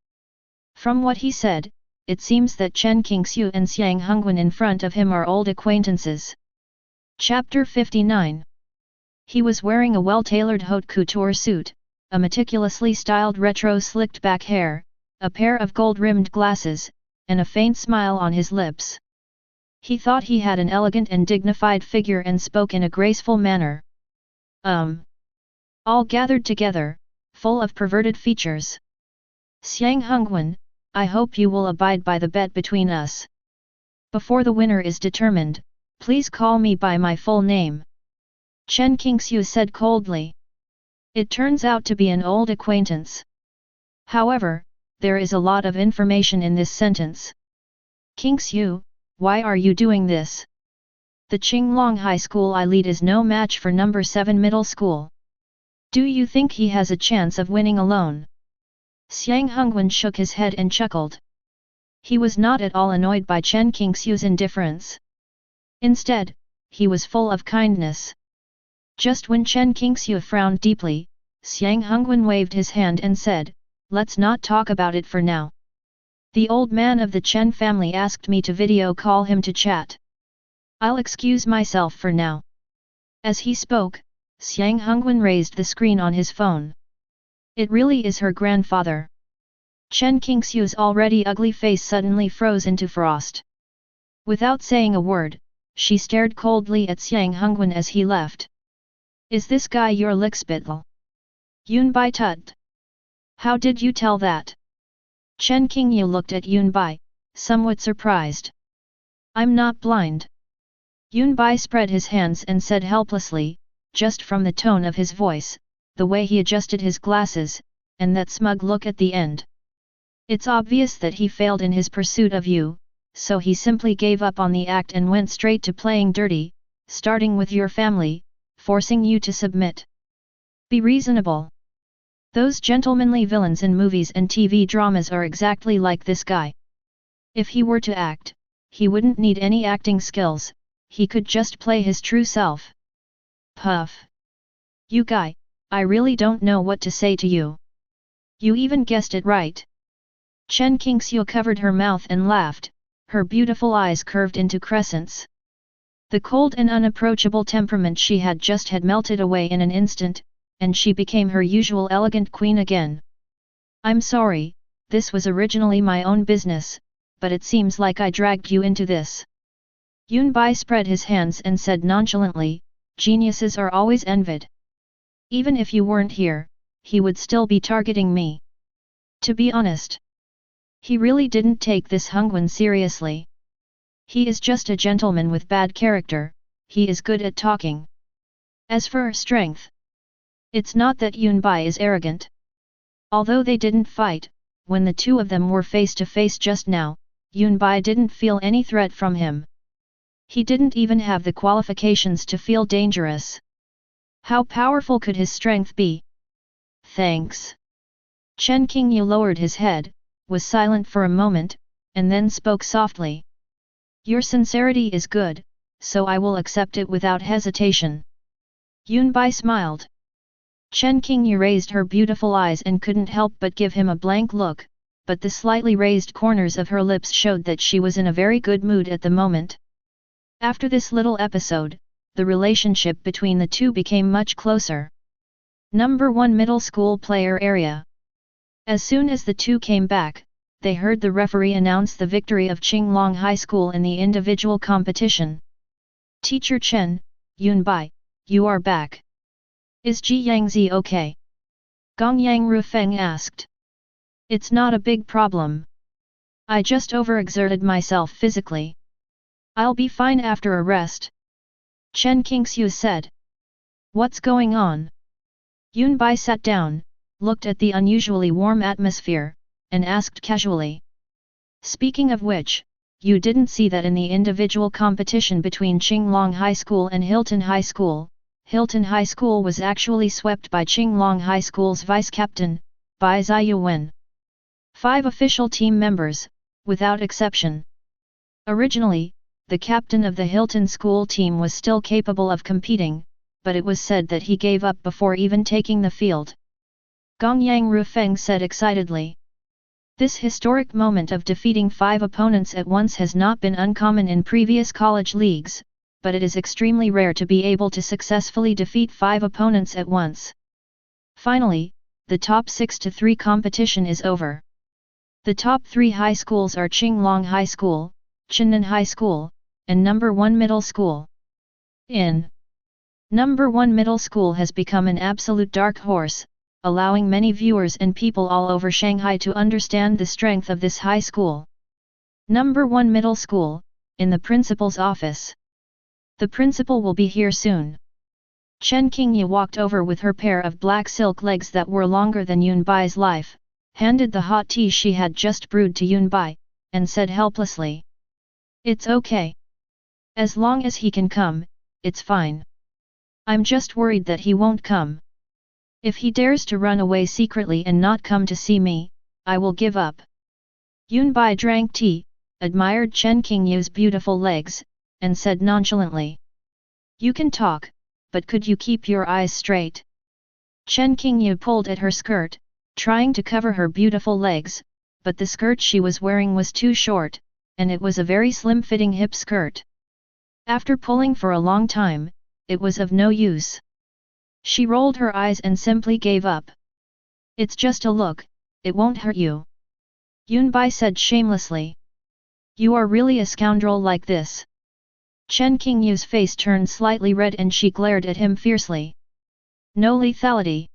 From what he said, it seems that Chen Qingyu and Xiang Hongwen in front of him are old acquaintances. Chapter 59. He was wearing a well-tailored haute couture suit, a meticulously styled retro slicked back hair, a pair of gold-rimmed glasses, and a faint smile on his lips. He thought he had an elegant and dignified figure and spoke in a graceful manner. All gathered together, full of perverted features. Xiang Hongwen, I hope you will abide by the bet between us. Before the winner is determined, please call me by my full name. Chen Qingxiu said coldly. It turns out to be an old acquaintance. However, there is a lot of information in this sentence. Qingxiu, why are you doing this? The Qinglong High School I lead is no match for number 7 middle school. Do you think he has a chance of winning alone? Xiang Hongwen shook his head and chuckled. He was not at all annoyed by Chen Qingxiu's indifference. Instead, he was full of kindness. Just when Chen Qingxiu frowned deeply, Xiang Hongwen waved his hand and said, "Let's not talk about it for now. The old man of the Chen family asked me to video call him to chat. I'll excuse myself for now." As he spoke, Xiang Hongwen raised the screen on his phone. It really is her grandfather. Chen Qingxiu's already ugly face suddenly froze into frost. Without saying a word, she stared coldly at Xiang Hongwen as he left. "Is this guy your lickspittle?" Yunbai tut. "How did you tell that?" Chen Qingyu looked at Yunbai, somewhat surprised. "I'm not blind." Yunbai spread his hands and said helplessly, just from the tone of his voice, the way he adjusted his glasses, and that smug look at the end. "It's obvious that he failed in his pursuit of you, so he simply gave up on the act and went straight to playing dirty, starting with your family, forcing you to submit. Be reasonable. Those gentlemanly villains in movies and TV dramas are exactly like this guy. If he were to act, he wouldn't need any acting skills, he could just play his true self." Puff. "You guy, I really don't know what to say to you. You even guessed it right." Chen Qingxiu covered her mouth and laughed, her beautiful eyes curved into crescents. The cold and unapproachable temperament she had just had melted away in an instant, and she became her usual elegant queen again. "I'm sorry, this was originally my own business, but it seems like I dragged you into this." Yunbai spread his hands and said nonchalantly, "Geniuses are always envied. Even if you weren't here, he would still be targeting me." To be honest, he really didn't take this Hongwen seriously. He is just a gentleman with bad character, he is good at talking. As for her strength, it's not that Yunbai is arrogant. Although they didn't fight, when the two of them were face to face just now, Yunbai didn't feel any threat from him. He didn't even have the qualifications to feel dangerous. How powerful could his strength be? "Thanks." Chen Qingyu lowered his head, was silent for a moment, and then spoke softly. "Your sincerity is good, so I will accept it without hesitation." Yunbai smiled. Chen Qingyu raised her beautiful eyes and couldn't help but give him a blank look, but the slightly raised corners of her lips showed that she was in a very good mood at the moment. After this little episode, the relationship between the two became much closer. Number 1 Middle School Player Area. As soon as the two came back, they heard the referee announce the victory of Qinglong High School in the individual competition. "Teacher Chen, Yunbai, you are back. Is Ji Yangzi okay?" Gong Yang Rufeng asked. "It's not a big problem. I just overexerted myself physically. I'll be fine after a rest," Chen Qingxiu said. "What's going on?" Yunbai sat down, looked at the unusually warm atmosphere, and asked casually. "Speaking of which, you didn't see that in the individual competition between Qinglong High School and Hilton High School, Hilton High School was actually swept by Qinglong High School's vice-captain, Bai Ziyuwen. 5 official team members, without exception. Originally, the captain of the Hilton School team was still capable of competing, but it was said that he gave up before even taking the field. Gong Yang Rufeng said excitedly. This historic moment of defeating 5 opponents at once has not been uncommon in previous college leagues, but it is extremely rare to be able to successfully defeat 5 opponents at once. Finally, the top 6-3 competition is over. The top 3 high schools are Qinglong High School, Chinnan High School, and Number 1 Middle School. Number 1 Middle School has become an absolute dark horse, allowing many viewers and people all over Shanghai to understand the strength of this high school. Number 1 Middle School, in the principal's office. The principal will be here soon. Chen Qingye walked over with her pair of black silk legs that were longer than Yunbai's life, handed the hot tea she had just brewed to Yunbai, and said helplessly. It's okay. As long as he can come, it's fine. I'm just worried that he won't come. If he dares to run away secretly and not come to see me, I will give up. Yunbai drank tea, admired Chen Qingye's beautiful legs, and said nonchalantly. You can talk, but could you keep your eyes straight? Chen Qingye pulled at her skirt, trying to cover her beautiful legs, but the skirt she was wearing was too short, and it was a very slim-fitting hip skirt. After pulling for a long time, it was of no use. She rolled her eyes and simply gave up. It's just a look, it won't hurt you. Yunbai said shamelessly. You are really a scoundrel like this. Chen Qingye's face turned slightly red and she glared at him fiercely. No lethality.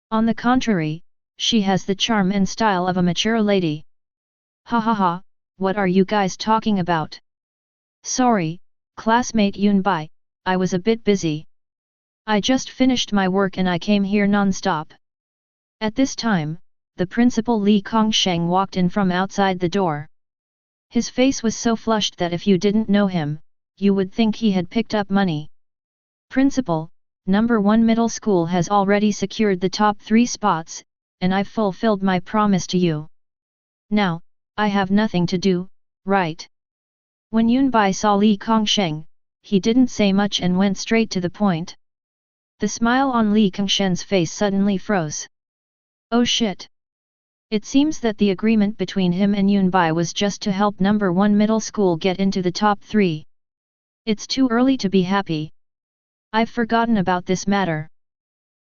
On the contrary, she has the charm and style of a mature lady. Ha ha ha, what are you guys talking about? Sorry, classmate Yunbai, I was a bit busy. I just finished my work and I came here non-stop. At this time, the principal Li Kongsheng walked in from outside the door. His face was so flushed that if you didn't know him, you would think he had picked up money. Principal, number 1 middle school has already secured the top 3 spots, and I've fulfilled my promise to you. Now, I have nothing to do, right? When Yunbai saw Li Kongsheng, he didn't say much and went straight to the point. The smile on Li Kongsheng's face suddenly froze. Oh shit! It seems that the agreement between him and Yunbai was just to help number 1 middle school get into the top 3. It's too early to be happy. I've forgotten about this matter.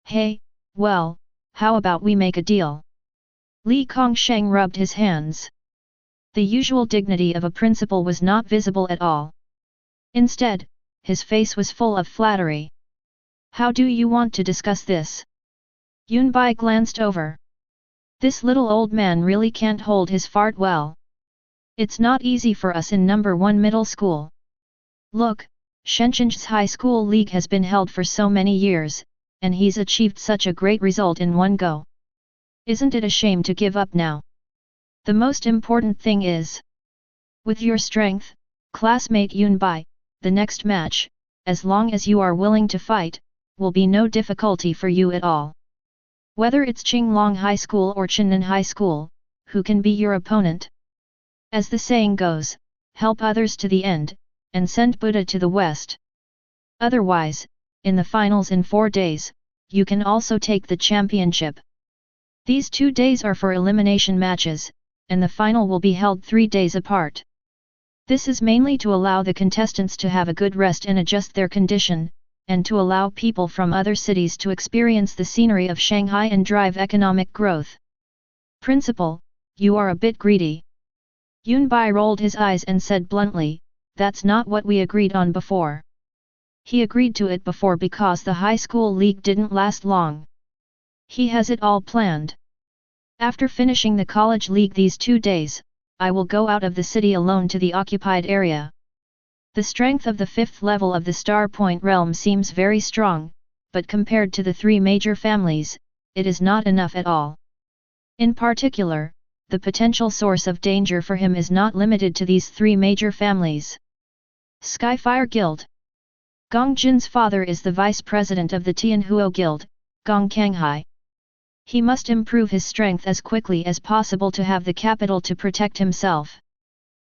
Hey, well, how about we make a deal? Li Kongsheng rubbed his hands. The usual dignity of a principal was not visible at all. Instead, his face was full of flattery. How do you want to discuss this? Yunbai glanced over. This little old man really can't hold his fart well. It's not easy for us in number 1 middle school. Look, Shenzhen's high school league has been held for so many years, and he's achieved such a great result in one go. Isn't it a shame to give up now? The most important thing is, with your strength, classmate Yunbai, the next match, as long as you are willing to fight, will be no difficulty for you at all. Whether it's Qinglong High School or Chinnan High School, who can be your opponent? As the saying goes, help others to the end, and send Buddha to the west. Otherwise, in the finals in 4 days, you can also take the championship. These 2 days are for elimination matches, and the final will be held 3 days apart. This is mainly to allow the contestants to have a good rest and adjust their condition, and to allow people from other cities to experience the scenery of Shanghai and drive economic growth. Principal, you are a bit greedy. Yunbai rolled his eyes and said bluntly, that's not what we agreed on before. He agreed to it before because the high school league didn't last long. He has it all planned. After finishing the college league these 2 days, I will go out of the city alone to the occupied area. The strength of the 5th level of the Star Point realm seems very strong, but compared to the 3 major families, it is not enough at all. In particular, the potential source of danger for him is not limited to these 3 major families. Skyfire Guild. Gong Jin's father is the vice president of the Tianhuo Guild, Gong Kanghai. He must improve his strength as quickly as possible to have the capital to protect himself.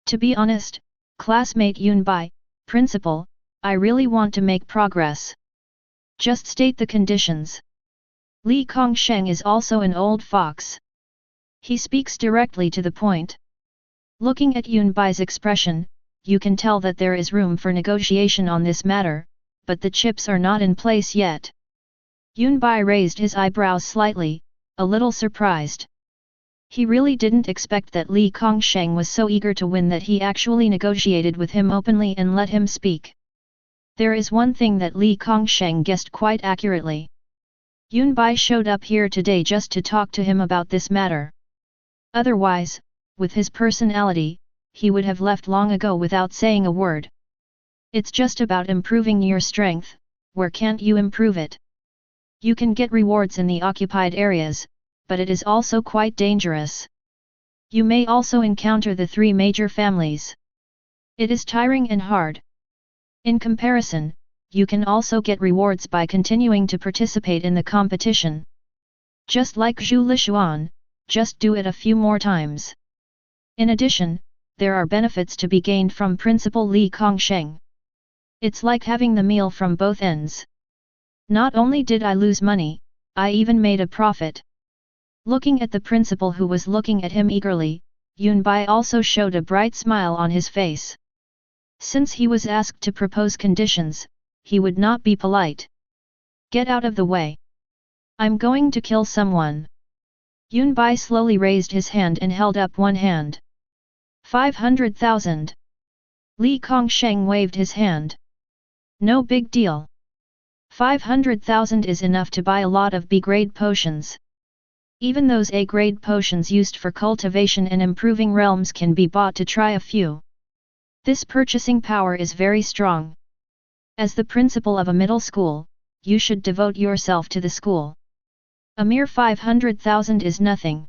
To be honest, classmate Yunbai, principal, I really want to make progress. Just state the conditions. Li Kongsheng is also an old fox. He speaks directly to the point. Looking at Yunbai's expression, you can tell that there is room for negotiation on this matter, but the chips are not in place yet. Yunbai raised his eyebrows slightly, a little surprised. He really didn't expect that Li Kongsheng was so eager to win that he actually negotiated with him openly and let him speak. There is one thing that Li Kongsheng guessed quite accurately. Yunbai showed up here today just to talk to him about this matter. Otherwise, with his personality, he would have left long ago without saying a word. It's just about improving your strength, where can't you improve it? You can get rewards in the occupied areas, but it is also quite dangerous. You may also encounter the 3 major families. It is tiring and hard. In comparison, you can also get rewards by continuing to participate in the competition. Just like Zhu Lishuan, just do it a few more times. In addition, there are benefits to be gained from Principal Li Kongsheng. It's like having the meal from both ends. Not only did I lose money, I even made a profit. Looking at the principal who was looking at him eagerly, Yunbai also showed a bright smile on his face. Since he was asked to propose conditions, he would not be polite. Get out of the way. I'm going to kill someone. Yunbai slowly raised his hand and held up one hand. 500,000. Li Kongsheng waved his hand. No big deal. 500,000 is enough to buy a lot of B-grade potions. Even those A-grade potions used for cultivation and improving realms can be bought to try a few. This purchasing power is very strong. As the principal of a middle school, you should devote yourself to the school. A mere 500,000 is nothing.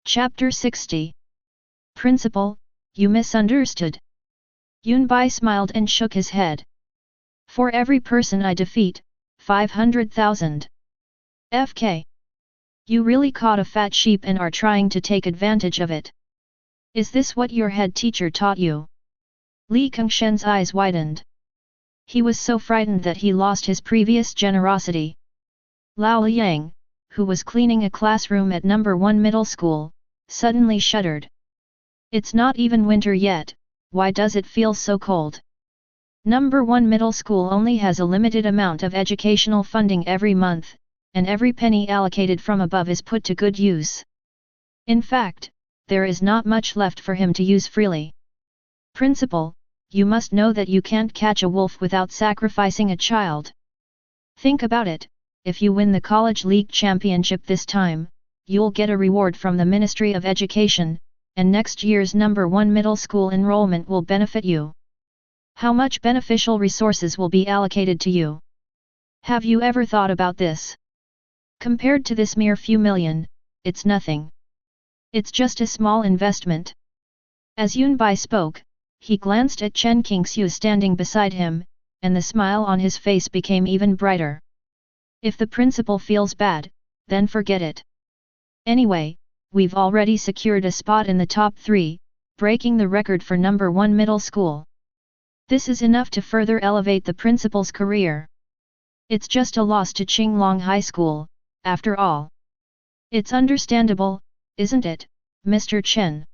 Chapter 60. Principal, you misunderstood. Yunbai smiled and shook his head. For every person I defeat, 500,000. FK. You really caught a fat sheep and are trying to take advantage of it. Is this what your head teacher taught you? Li Kongshen's eyes widened. He was so frightened that he lost his previous generosity. Lao Liang, who was cleaning a classroom at number 1 middle school, suddenly shuddered. It's not even winter yet, why does it feel so cold? Number 1 middle school only has a limited amount of educational funding every month, and every penny allocated from above is put to good use. In fact, there is not much left for him to use freely. Principal, you must know that you can't catch a wolf without sacrificing a child. Think about it, if you win the College League Championship this time, you'll get a reward from the Ministry of Education, and next year's number 1 middle school enrollment will benefit you. How much beneficial resources will be allocated to you? Have you ever thought about this? Compared to this mere few million, it's nothing. It's just a small investment. As Yunbai spoke, he glanced at Chen Qingxiu standing beside him, and the smile on his face became even brighter. If the principal feels bad, then forget it. Anyway, we've already secured a spot in the top 3, breaking the record for number 1 middle school. This is enough to further elevate the principal's career. It's just a loss to Qinglong High School, after all. It's understandable, isn't it, Mr. Chen?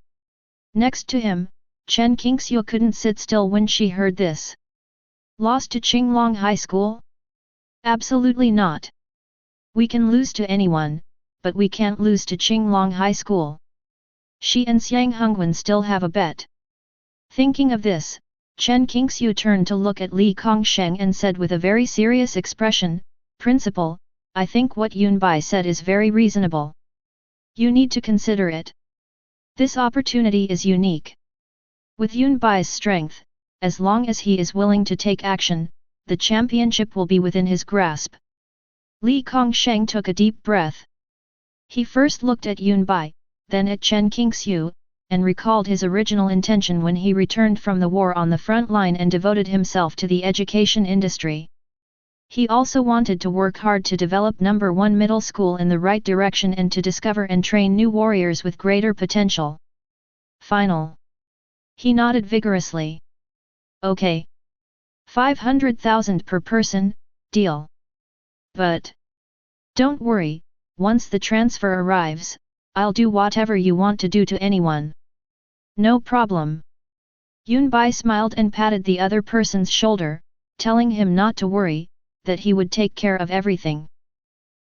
Next to him, Chen Qingxiu couldn't sit still when she heard this. Lost to Qinglong High School? Absolutely not. We can lose to anyone, but we can't lose to Qinglong High School. She and Xiang Hongwen still have a bet. Thinking of this, Chen Qingxiu turned to look at Li Kongsheng and said with a very serious expression, Principal, I think what Yunbai said is very reasonable. You need to consider it. This opportunity is unique. With Yunbai's strength, as long as he is willing to take action, the championship will be within his grasp. Li Kongsheng took a deep breath. He first looked at Yunbai, then at Chen Qingxiu, and recalled his original intention when he returned from the war on the front line and devoted himself to the education industry. He also wanted to work hard to develop number 1 middle school in the right direction and to discover and train new warriors with greater potential. Final. He nodded vigorously. Okay. 500,000 per person, deal. But don't worry, once the transfer arrives, I'll do whatever you want to do to anyone. No problem. Yunbai smiled and patted the other person's shoulder, telling him not to worry, that he would take care of everything.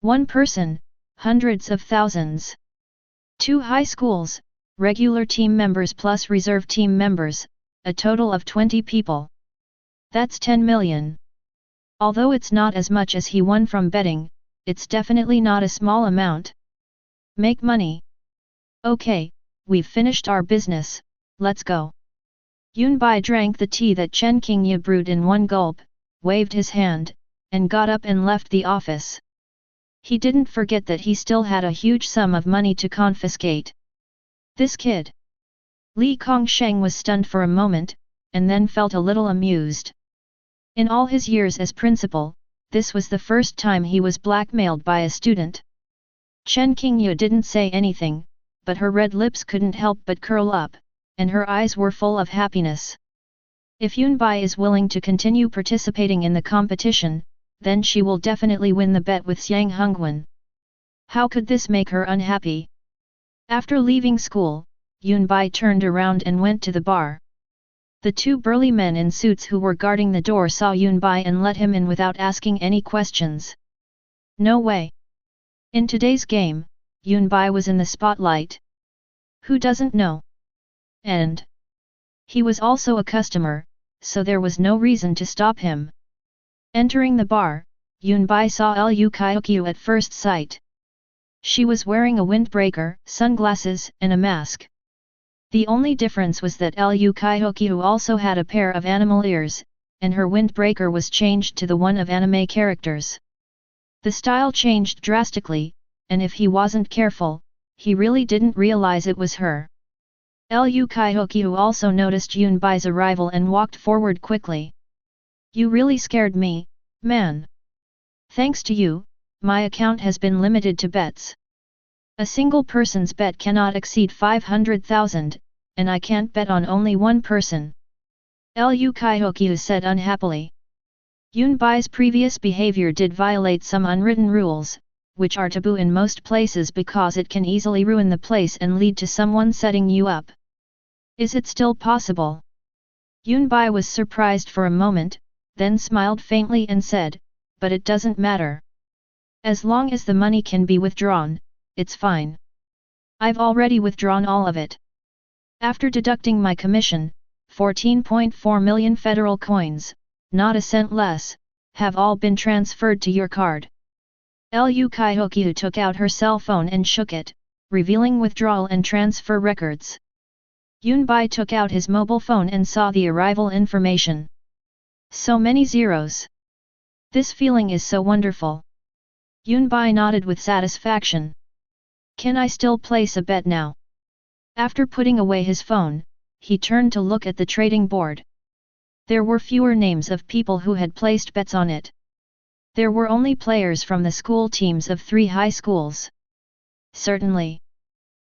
One person, hundreds of thousands. 2 high schools, regular team members plus reserve team members, a total of 20 people. That's 10 million. Although it's not as much as he won from betting, it's definitely not a small amount. Make money. Okay, we've finished our business, let's go. Yunbai drank the tea that Chen Qingye brewed in one gulp, waved his hand, and got up and left the office. He didn't forget that he still had a huge sum of money to confiscate. This kid. Li Kongsheng was stunned for a moment, and then felt a little amused. In all his years as principal, this was the first time he was blackmailed by a student. Chen Qingye didn't say anything, but her red lips couldn't help but curl up, and her eyes were full of happiness. If Yunbai is willing to continue participating in the competition, then she will definitely win the bet with Xiang Hongwen. How could this make her unhappy? After leaving school, Yunbai turned around and went to the bar. The two burly men in suits who were guarding the door saw Yunbai and let him in without asking any questions. No way. In today's game, Yunbai was in the spotlight. Who doesn't know? And he was also a customer, so there was no reason to stop him. Entering the bar, Yunbai saw Lu Kaiokyu at first sight. She was wearing a windbreaker, sunglasses, and a mask. The only difference was that Lu Kaiokyu also had a pair of animal ears, and her windbreaker was changed to the one of anime characters. The style changed drastically, and if he wasn't careful, he really didn't realize it was her. Lu Kaiokyu also noticed Yunbai's arrival and walked forward quickly. You really scared me, man. Thanks to you, my account has been limited to bets. A single person's bet cannot exceed 500,000, and I can't bet on only one person. Lu Kaiokyu said unhappily. Yunbai's previous behavior did violate some unwritten rules, which are taboo in most places because it can easily ruin the place and lead to someone setting you up. Is it still possible? Yunbai was surprised for a moment, then smiled faintly and said, but it doesn't matter. As long as the money can be withdrawn, it's fine. I've already withdrawn all of it. After deducting my commission, 14.4 million federal coins, not a cent less, have all been transferred to your card. Lu Kaiokyu took out her cell phone and shook it, revealing withdrawal and transfer records. Yunbai took out his mobile phone and saw the arrival information. So many zeros. This feeling is so wonderful. Yunbai nodded with satisfaction. Can I still place a bet now? After putting away his phone, he turned to look at the trading board. There were fewer names of people who had placed bets on it. There were only players from the school teams of 3 high schools. Certainly.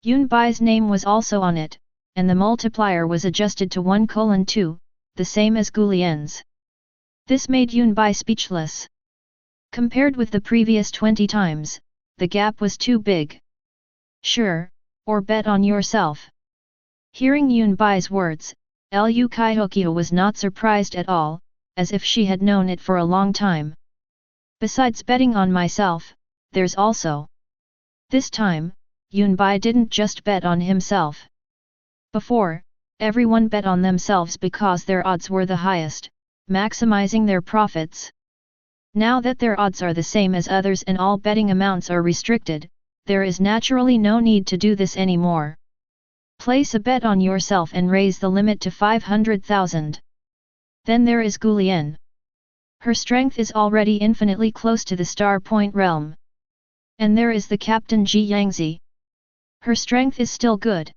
Yunbai's name was also on it, and the multiplier was adjusted to 1:2, the same as Gulian's. This made Yunbai speechless. Compared with the previous 20 times, the gap was too big. Sure, or bet on yourself. Hearing Yunbai's words, Lu Kaiokyu was not surprised at all, as if she had known it for a long time. Besides betting on myself, there's also. This time, Yunbai didn't just bet on himself. Before, everyone bet on themselves because their odds were the highest, maximizing their profits. Now that their odds are the same as others and all betting amounts are restricted, there is naturally no need to do this anymore. Place a bet on yourself and raise the limit to 500,000. Then there is Gulian. Her strength is already infinitely close to the star point realm. And there is the captain Ji Yangzi. Her strength is still good.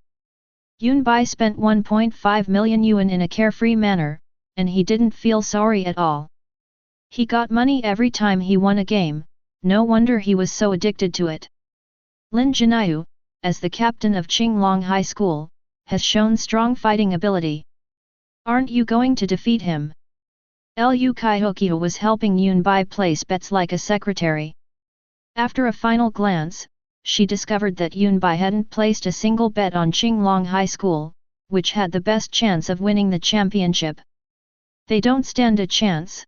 Yunbai spent 1.5 million yuan in a carefree manner, and he didn't feel sorry at all. He got money every time he won a game, no wonder he was so addicted to it. Lin Jinyu, as the captain of Qinglong High School, has shown strong fighting ability. Aren't you going to defeat him? Lu Kaiokyu was helping Yunbai place bets like a secretary. After a final glance, she discovered that Yunbai hadn't placed a single bet on Qinglong High School, which had the best chance of winning the championship. They don't stand a chance.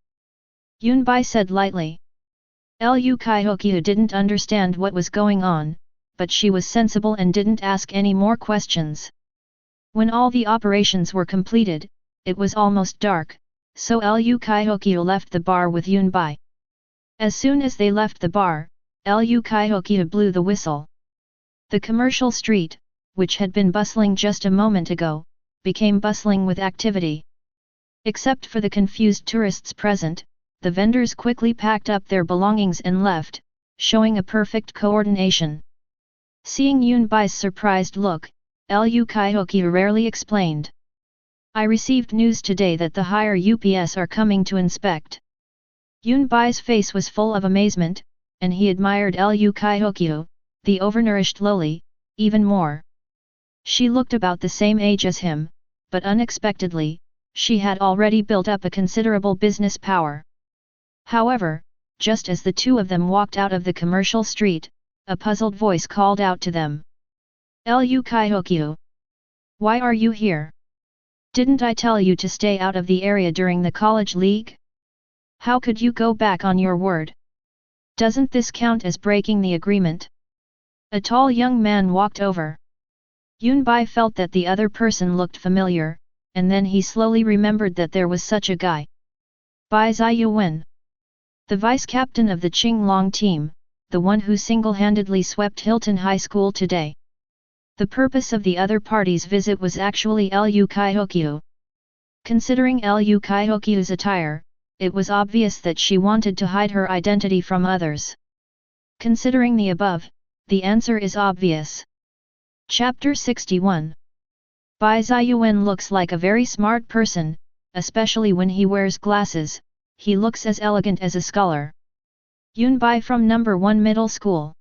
Yunbai said lightly. Lu Kaiokyu didn't understand what was going on, but she was sensible and didn't ask any more questions. When all the operations were completed, it was almost dark, so Lu Kaiokyu left the bar with Yunbai. As soon as they left the bar, Lu Kaihokia blew the whistle. The commercial street, which had been bustling just a moment ago, became bustling with activity. Except for the confused tourists present, the vendors quickly packed up their belongings and left, showing a perfect coordination. Seeing Yunbai's surprised look, Lu Kaihokia rarely explained. I received news today that the higher UPS are coming to inspect. Yunbai's face was full of amazement, and he admired Lu Kaihokia, the overnourished lowly, even more. She looked about the same age as him, but unexpectedly, she had already built up a considerable business power. However, just as the two of them walked out of the commercial street, a puzzled voice called out to them. Lu Kaihokia, why are you here? Didn't I tell you to stay out of the area during the college league? How could you go back on your word? Doesn't this count as breaking the agreement? A tall young man walked over. Yunbai felt that the other person looked familiar, and then he slowly remembered that there was such a guy. Bai Ziyuan, the vice-captain of the Qinglong team, the one who single-handedly swept Hilton High School today. The purpose of the other party's visit was actually Lu Kaihokia. Considering Lu Kaihokia's attire, it was obvious that she wanted to hide her identity from others. Considering the above, the answer is obvious. Chapter 61. Bai Ziyuan looks like a very smart person, especially when he wears glasses. He looks as elegant as a scholar. Yunbai from number 1 middle school.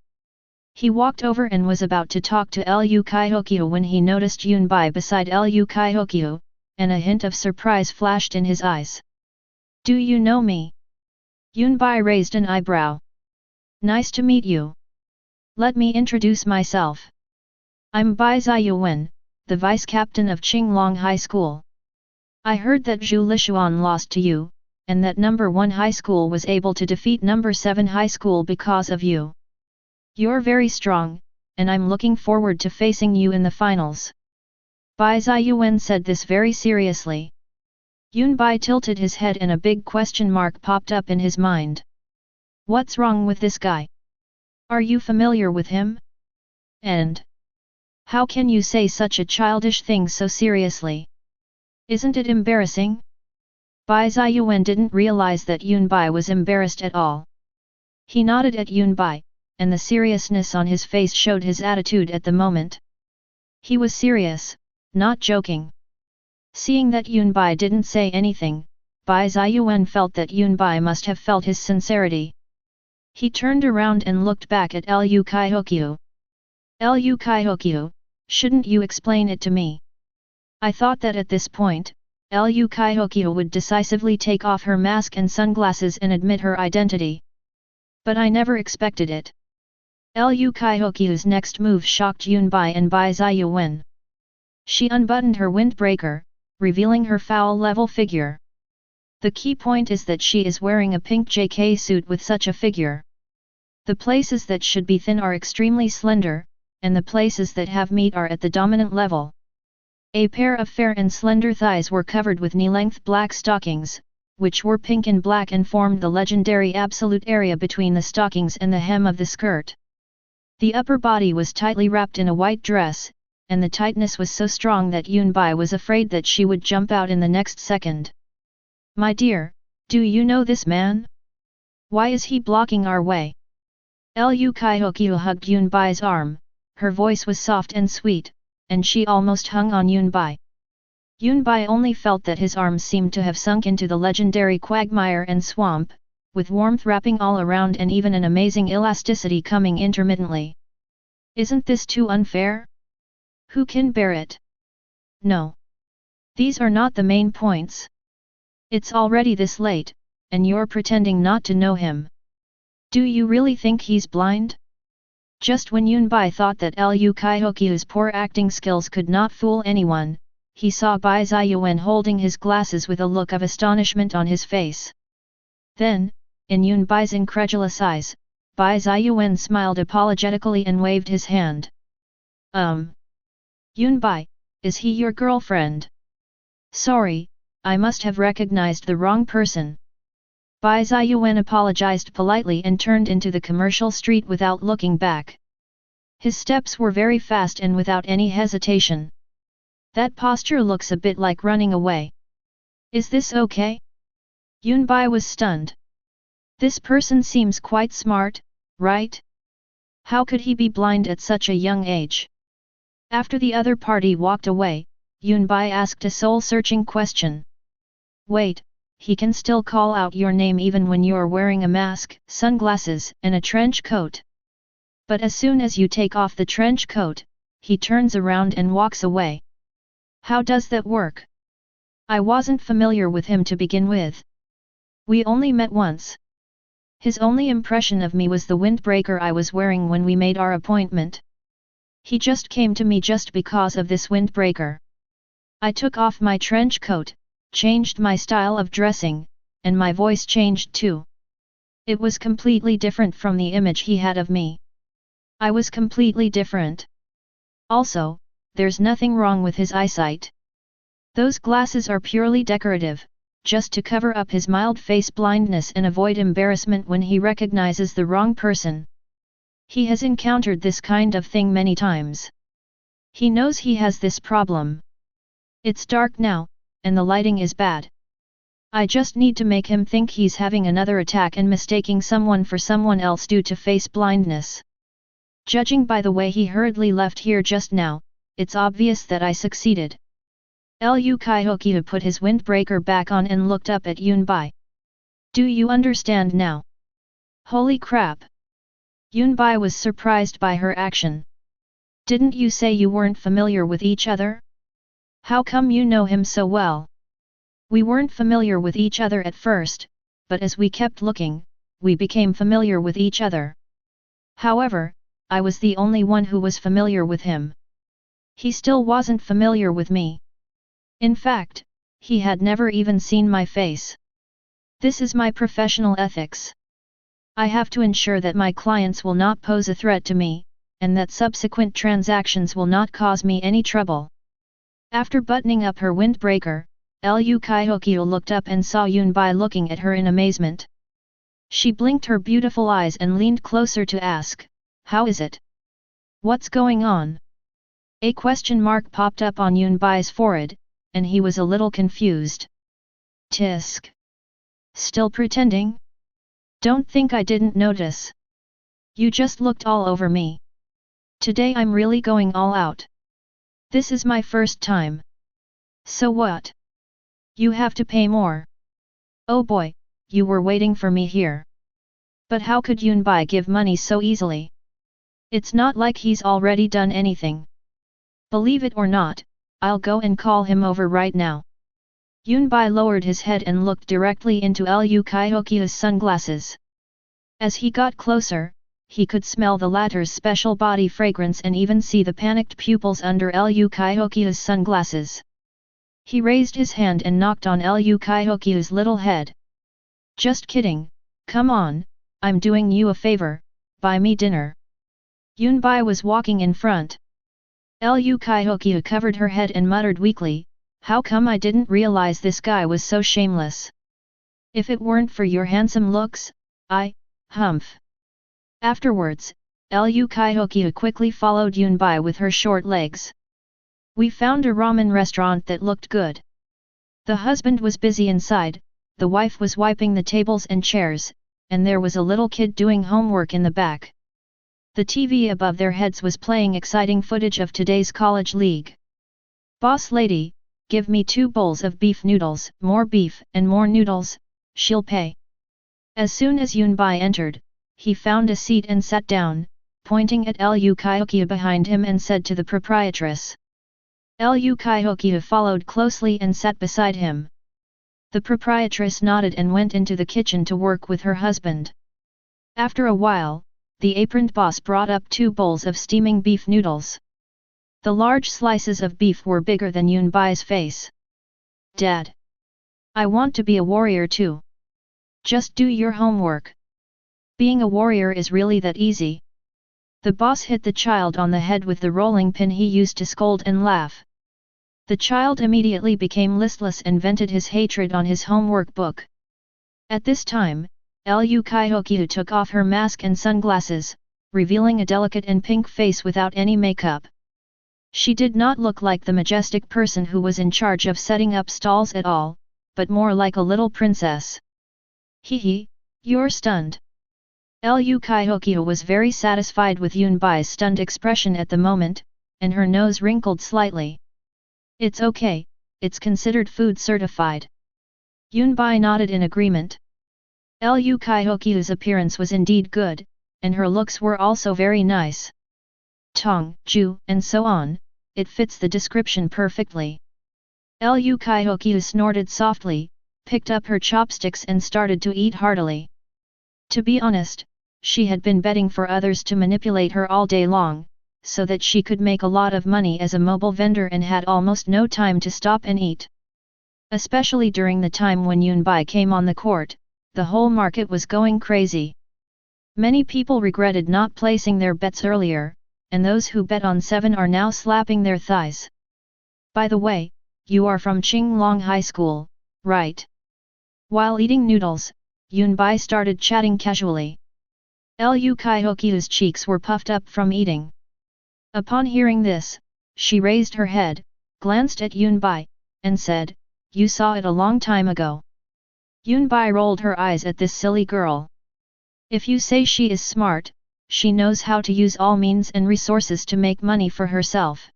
He walked over and was about to talk to Lu Kaihokia when he noticed Yunbai beside Lu Kaihokia, and a hint of surprise flashed in his eyes. Do you know me? Yunbai raised an eyebrow. Nice to meet you. Let me introduce myself. I'm Bai Ziyuan, the vice-captain of Qinglong High School. I heard that Zhu Lishuan lost to you, and that number 1 high school was able to defeat number 7 high school because of you. You're very strong, and I'm looking forward to facing you in the finals. Bai Ziyuan said this very seriously. Yunbai tilted his head and a big question mark popped up in his mind. What's wrong with this guy? Are you familiar with him? And how can you say such a childish thing so seriously? Isn't it embarrassing? Bai Ziyuan didn't realize that Yunbai was embarrassed at all. He nodded at Yunbai, and the seriousness on his face showed his attitude at the moment. He was serious, not joking. Seeing that Yunbai didn't say anything, Bai Ziyuan felt that Yunbai must have felt his sincerity. He turned around and looked back at Lu Kaihokia. Lu Kaihokia, shouldn't you explain it to me? I thought that at this point, Lu Kaihokia would decisively take off her mask and sunglasses and admit her identity. But I never expected it. Lu Kaihokia's next move shocked Yunbai and Bai Ziyuan. She unbuttoned her windbreaker, revealing her foul-level figure. The key point is that she is wearing a pink JK suit with such a figure. The places that should be thin are extremely slender, and the places that have meat are at the dominant level. A pair of fair and slender thighs were covered with knee-length black stockings, which were pink and black and formed the legendary absolute area between the stockings and the hem of the skirt. The upper body was tightly wrapped in a white dress, and the tightness was so strong that Yunbai was afraid that she would jump out in the next second. My dear, do you know this man? Why is he blocking our way? Lu Kaihokia hugged Yunbai's arm, her voice was soft and sweet, and she almost hung on Yunbai. Yunbai only felt that his arms seemed to have sunk into the legendary quagmire and swamp, with warmth wrapping all around and even an amazing elasticity coming intermittently. Isn't this too unfair? Who can bear it? No. These are not the main points. It's already this late, and you're pretending not to know him. Do you really think he's blind? Just when Yunbai thought that Lu Kaihokia's poor acting skills could not fool anyone, he saw Bai Ziyuan holding his glasses with a look of astonishment on his face. Then, in Yunbai's incredulous eyes, Bai Ziyuan smiled apologetically and waved his hand. Yunbai, is he your girlfriend? Sorry, I must have recognized the wrong person. Bai Ziyuan apologized politely and turned into the commercial street without looking back. His steps were very fast and without any hesitation. That posture looks a bit like running away. Is this okay? Yunbai was stunned. This person seems quite smart, right? How could he be blind at such a young age? After the other party walked away, Yunbai asked a soul-searching question. Wait, he can still call out your name even when you're wearing a mask, sunglasses, and a trench coat. But as soon as you take off the trench coat, he turns around and walks away. How does that work? I wasn't familiar with him to begin with. We only met once. His only impression of me was the windbreaker I was wearing when we made our appointment. He just came to me just because of this windbreaker. I took off my trench coat, changed my style of dressing, and my voice changed too. It was completely different from the image he had of me. I was completely different. Also, there's nothing wrong with his eyesight. Those glasses are purely decorative, just to cover up his mild face blindness and avoid embarrassment when he recognizes the wrong person. He has encountered this kind of thing many times. He knows he has this problem. It's dark now, and the lighting is bad. I just need to make him think he's having another attack and mistaking someone for someone else due to face blindness. Judging by the way he hurriedly left here just now, it's obvious that I succeeded. Lu Kaihokia put his windbreaker back on and looked up at Yunbai. Do you understand now? Holy crap! Yunbai was surprised by her action. Didn't you say you weren't familiar with each other? How come you know him so well? We weren't familiar with each other at first, but as we kept looking, we became familiar with each other. However, I was the only one who was familiar with him. He still wasn't familiar with me. In fact, he had never even seen my face. This is my professional ethics. I have to ensure that my clients will not pose a threat to me, and that subsequent transactions will not cause me any trouble. After buttoning up her windbreaker, Lu Kaihokia looked up and saw Yunbai looking at her in amazement. She blinked her beautiful eyes and leaned closer to ask, "How is it? What's going on?" A question mark popped up on Yunbai's forehead, and he was a little confused. Tisk. Still pretending? Don't think I didn't notice. You just looked all over me. Today I'm really going all out. This is my first time. So what? You have to pay more. Oh boy, you were waiting for me here. But how could Yunbai give money so easily? It's not like he's already done anything. Believe it or not, I'll go and call him over right now. Yunbai lowered his head and looked directly into Lu Kaihokia's sunglasses. As he got closer, he could smell the latter's special body fragrance and even see the panicked pupils under Lu Kaihokia's sunglasses. He raised his hand and knocked on Lu Kaihokia's little head. Just kidding, come on, I'm doing you a favor, buy me dinner. Yunbai was walking in front. Lu Kaihokia covered her head and muttered weakly, "How come I didn't realize this guy was so shameless? If it weren't for your handsome looks, humph." Afterwards, Lu Kaihokia quickly followed Yunbai with her short legs. We found a ramen restaurant that looked good. The husband was busy inside, the wife was wiping the tables and chairs, and there was a little kid doing homework in the back. The TV above their heads was playing exciting footage of today's college league. "Boss lady, give me 2 bowls of beef noodles, more beef and more noodles, she'll pay." As soon as Yunbai entered, he found a seat and sat down, pointing at Lu Kaihokia behind him and said to the proprietress. Lu Kaihokia followed closely and sat beside him. The proprietress nodded and went into the kitchen to work with her husband. After a while, the aproned boss brought up 2 bowls of steaming beef noodles. The large slices of beef were bigger than Yunbai's face. "Dad! I want to be a warrior too. Just do your homework. Being a warrior is really that easy." The boss hit the child on the head with the rolling pin he used to scold and laugh. The child immediately became listless and vented his hatred on his homework book. At this time, Lu Kaihokyu took off her mask and sunglasses, revealing a delicate and pink face without any makeup. She did not look like the majestic person who was in charge of setting up stalls at all, but more like a little princess. Hehe, you're stunned. Lu Kaihokyu was very satisfied with Yunbai's stunned expression at the moment, and her nose wrinkled slightly. It's okay, it's considered food certified. Yunbai nodded in agreement. Lu Kaihokyu's appearance was indeed good, and her looks were also very nice. Tong, Ju, and so on, it fits the description perfectly. Lu Kaihokyu snorted softly, picked up her chopsticks and started to eat heartily. To be honest, she had been betting for others to manipulate her all day long, so that she could make a lot of money as a mobile vendor and had almost no time to stop and eat. Especially during the time when Yunbai came on the court, the whole market was going crazy. Many people regretted not placing their bets earlier, and those who bet on 7 are now slapping their thighs. By the way, you are from Qinglong High School, right? While eating noodles, Yunbai started chatting casually. Lu Kaihokyu's cheeks were puffed up from eating. Upon hearing this, she raised her head, glanced at Yunbai, and said, "You saw it a long time ago." Yunbai rolled her eyes at this silly girl. If you say she is smart, she knows how to use all means and resources to make money for herself.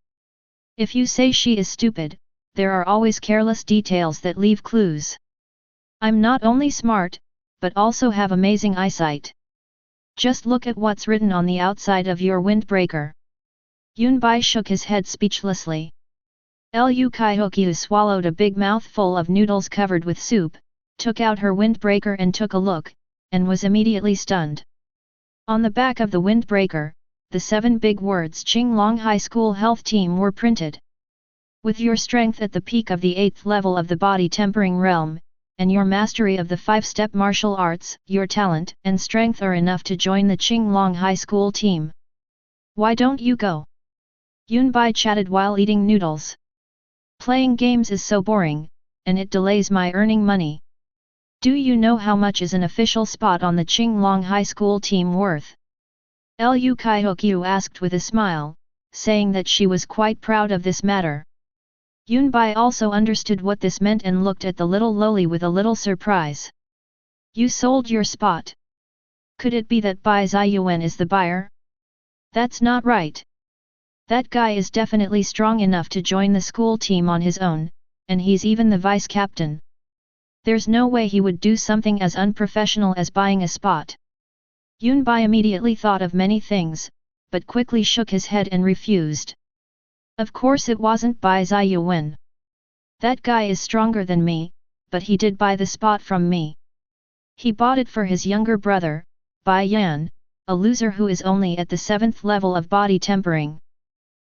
If you say she is stupid, there are always careless details that leave clues. I'm not only smart, but also have amazing eyesight. Just look at what's written on the outside of your windbreaker. Yunbai shook his head speechlessly. Lu Kaihokyu swallowed a big mouthful of noodles covered with soup, took out her windbreaker and took a look, and was immediately stunned. On the back of the windbreaker, the 7 big words Qinglong High School Health Team were printed. With your strength at the peak of the 8th level of the body tempering realm, and your mastery of the 5-step martial arts, your talent and strength are enough to join the Qinglong High School team. Why don't you go? Yunbai chatted while eating noodles. Playing games is so boring, and it delays my earning money. Do you know how much is an official spot on the Qinglong High School team worth? Lu Kaihokyu asked with a smile, saying that she was quite proud of this matter. Yunbai also understood what this meant and looked at the little lowly with a little surprise. You sold your spot. Could it be that Bai Ziyuan is the buyer? That's not right. That guy is definitely strong enough to join the school team on his own, and he's even the vice captain. There's no way he would do something as unprofessional as buying a spot. Yunbai immediately thought of many things, but quickly shook his head and refused. Of course it wasn't Bai Ziyuan. That guy is stronger than me, but he did buy the spot from me. He bought it for his younger brother, Bai Yan, a loser who is only at the 7th level of body tempering.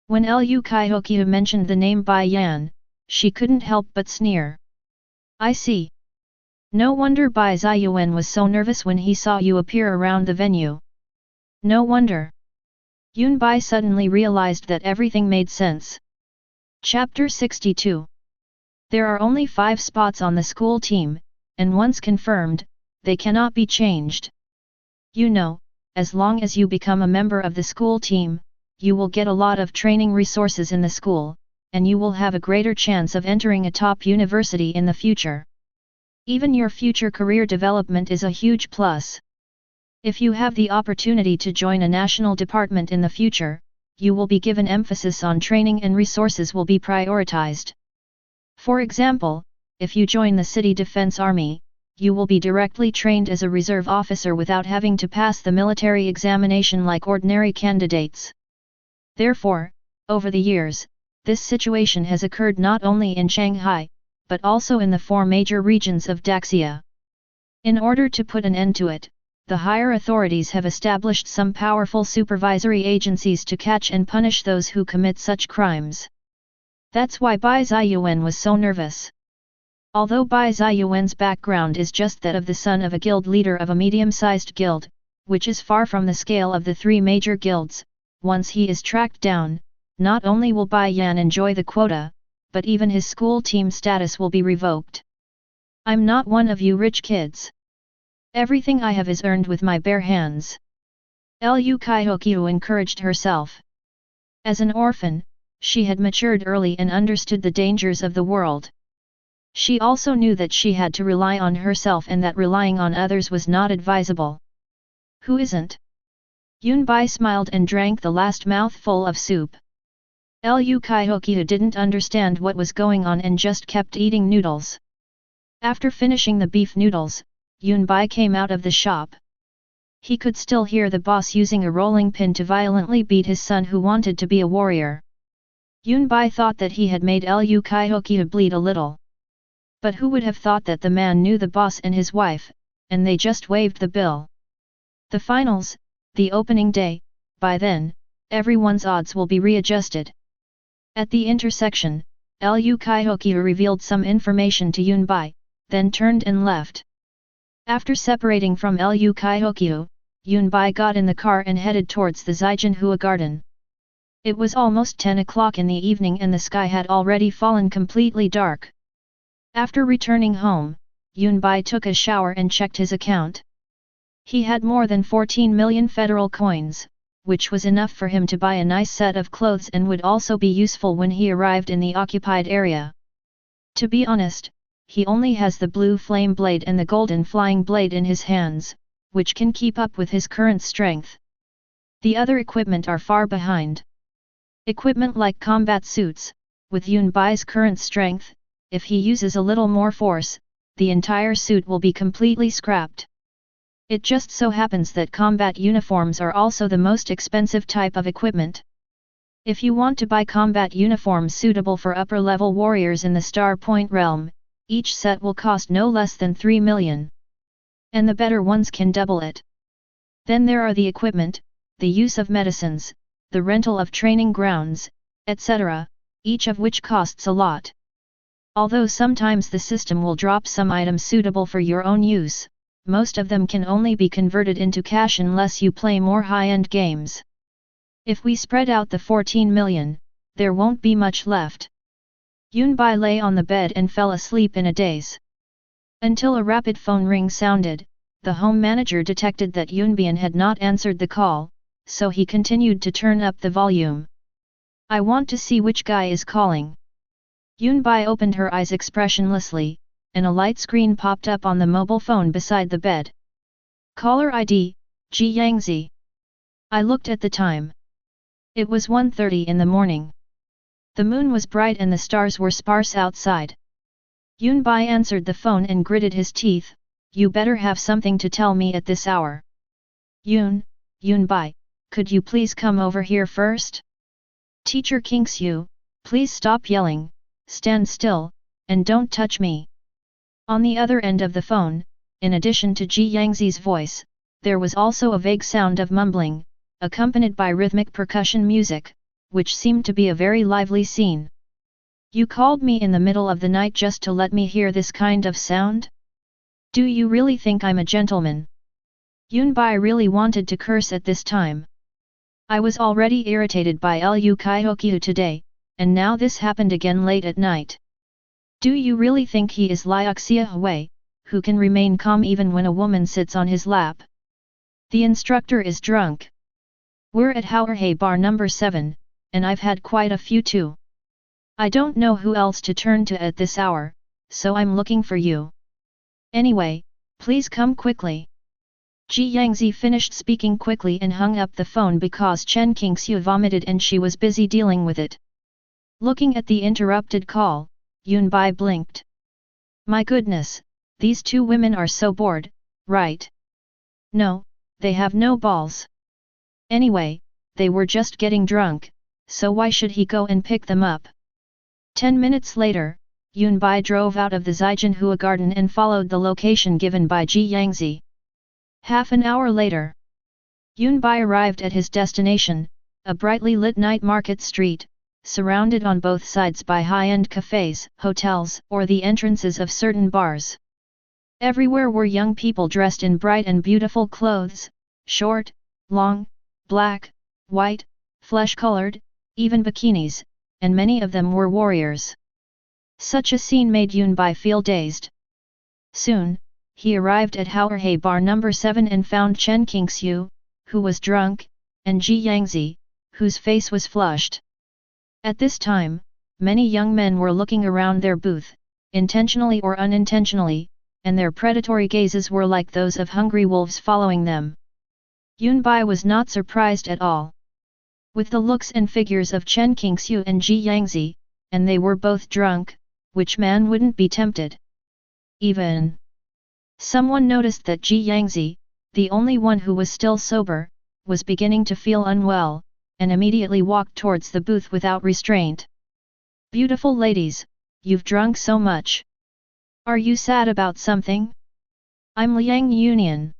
When Lu Kaihokyu mentioned the name Bai Yan, she couldn't help but sneer. I see. No wonder Bai Ziyuan was so nervous when he saw you appear around the venue. No wonder. Yunbai suddenly realized that everything made sense. Chapter 62. There are only 5 spots on the school team, and once confirmed, they cannot be changed. You know, as long as you become a member of the school team, you will get a lot of training resources in the school, and you will have a greater chance of entering a top university in the future. Even your future career development is a huge plus. If you have the opportunity to join a national department in the future, you will be given emphasis on training and resources will be prioritized. For example, if you join the City Defense Army, you will be directly trained as a reserve officer without having to pass the military examination like ordinary candidates. Therefore, over the years, this situation has occurred not only in Shanghai, but also in the 4 major regions of Daxia. In order to put an end to it, the higher authorities have established some powerful supervisory agencies to catch and punish those who commit such crimes. That's why Bai Ziyuan was so nervous. Although Bai Ziyuan's background is just that of the son of a guild leader of a medium-sized guild, which is far from the scale of the 3 major guilds, once he is tracked down, not only will Bai Yan enjoy the quota, but even his school team status will be revoked. I'm not one of you rich kids. Everything I have is earned with my bare hands. Lu Kaihokyu encouraged herself. As an orphan, she had matured early and understood the dangers of the world. She also knew that she had to rely on herself and that relying on others was not advisable. Who isn't? Yunbai smiled and drank the last mouthful of soup. Lu Kaihokyu didn't understand what was going on and just kept eating noodles. After finishing the beef noodles, Yunbai came out of the shop. He could still hear the boss using a rolling pin to violently beat his son who wanted to be a warrior. Yunbai thought that he had made Lu Kaihokyu bleed a little. But who would have thought that the man knew the boss and his wife, and they just waived the bill. The finals, the opening day, by then, everyone's odds will be readjusted. At the intersection, Lu Kaihokyu revealed some information to Yunbai, then turned and left. After separating from Lu Kaihokyu, Yunbai got in the car and headed towards the Zaijianhua garden. It was almost 10 o'clock in the evening and the sky had already fallen completely dark. After returning home, Yunbai took a shower and checked his account. He had more than 14 million federal coins, which was enough for him to buy a nice set of clothes and would also be useful when he arrived in the occupied area. To be honest, he only has the blue flame blade and the golden flying blade in his hands, which can keep up with his current strength. The other equipment are far behind. Equipment like combat suits, with Yunbai's current strength, if he uses a little more force, the entire suit will be completely scrapped. It just so happens that combat uniforms are also the most expensive type of equipment. If you want to buy combat uniforms suitable for upper-level warriors in the Star Point realm, each set will cost no less than 3 million. And the better ones can double it. Then there are the equipment, the use of medicines, the rental of training grounds, etc., each of which costs a lot. Although sometimes the system will drop some items suitable for your own use, most of them can only be converted into cash unless you play more high-end games. If we spread out the 14 million, there won't be much left. Yunbai lay on the bed and fell asleep in a daze. Until a rapid phone ring sounded, the home manager detected that Yunbian had not answered the call, so he continued to turn up the volume. I want to see which guy is calling. Yunbai opened her eyes expressionlessly, and a light screen popped up on the mobile phone beside the bed. Caller ID, Ji Yangzi. I looked at the time. It was 1:30 in the morning. The moon was bright and the stars were sparse outside. Yunbai answered the phone and gritted his teeth. You better have something to tell me at this hour. Yunbai, could you please come over here first? Teacher Kingsyu, please stop yelling, stand still, and don't touch me. On the other end of the phone, in addition to Ji Yangzi's voice, there was also a vague sound of mumbling, accompanied by rhythmic percussion music, which seemed to be a very lively scene. You called me in the middle of the night just to let me hear this kind of sound? Do you really think I'm a gentleman? Yunbai really wanted to curse at this time. I was already irritated by Lu Kaihokyu today, and now this happened again late at night. Do you really think he is Liuxia Hui, who can remain calm even when a woman sits on his lap? The instructor is drunk. We're at Hauerhei bar number 7, and I've had quite a few too. I don't know who else to turn to at this hour, so I'm looking for you. Anyway, please come quickly. Ji Yangzi finished speaking quickly and hung up the phone because Chen Qingxiu vomited and she was busy dealing with it. Looking at the interrupted call, Yunbai blinked. My goodness, these two women are so bored, right? No, they have no balls. Anyway, they were just getting drunk, so why should he go and pick them up? 10 minutes later, Yunbai drove out of the Zaijianhua garden and followed the location given by Ji Yangzi. Half an hour later, Yunbai arrived at his destination, a brightly lit night market street, surrounded on both sides by high-end cafes, hotels, or the entrances of certain bars. Everywhere were young people dressed in bright and beautiful clothes, short, long, black, white, flesh-colored, even bikinis, and many of them were warriors. Such a scene made Yunbai feel dazed. Soon, he arrived at Haohe bar number 7 and found Chen Qingxiu, who was drunk, and Ji Yangzi, whose face was flushed. At this time, many young men were looking around their booth, intentionally or unintentionally, and their predatory gazes were like those of hungry wolves following them. Yunbai was not surprised at all. With the looks and figures of Chen Qingxiu and Ji Yangzi, and they were both drunk, which man wouldn't be tempted? Even someone noticed that Ji Yangzi, the only one who was still sober, was beginning to feel unwell, and immediately walked towards the booth without restraint. "Beautiful ladies, you've drunk so much. Are you sad about something? I'm Liang Union.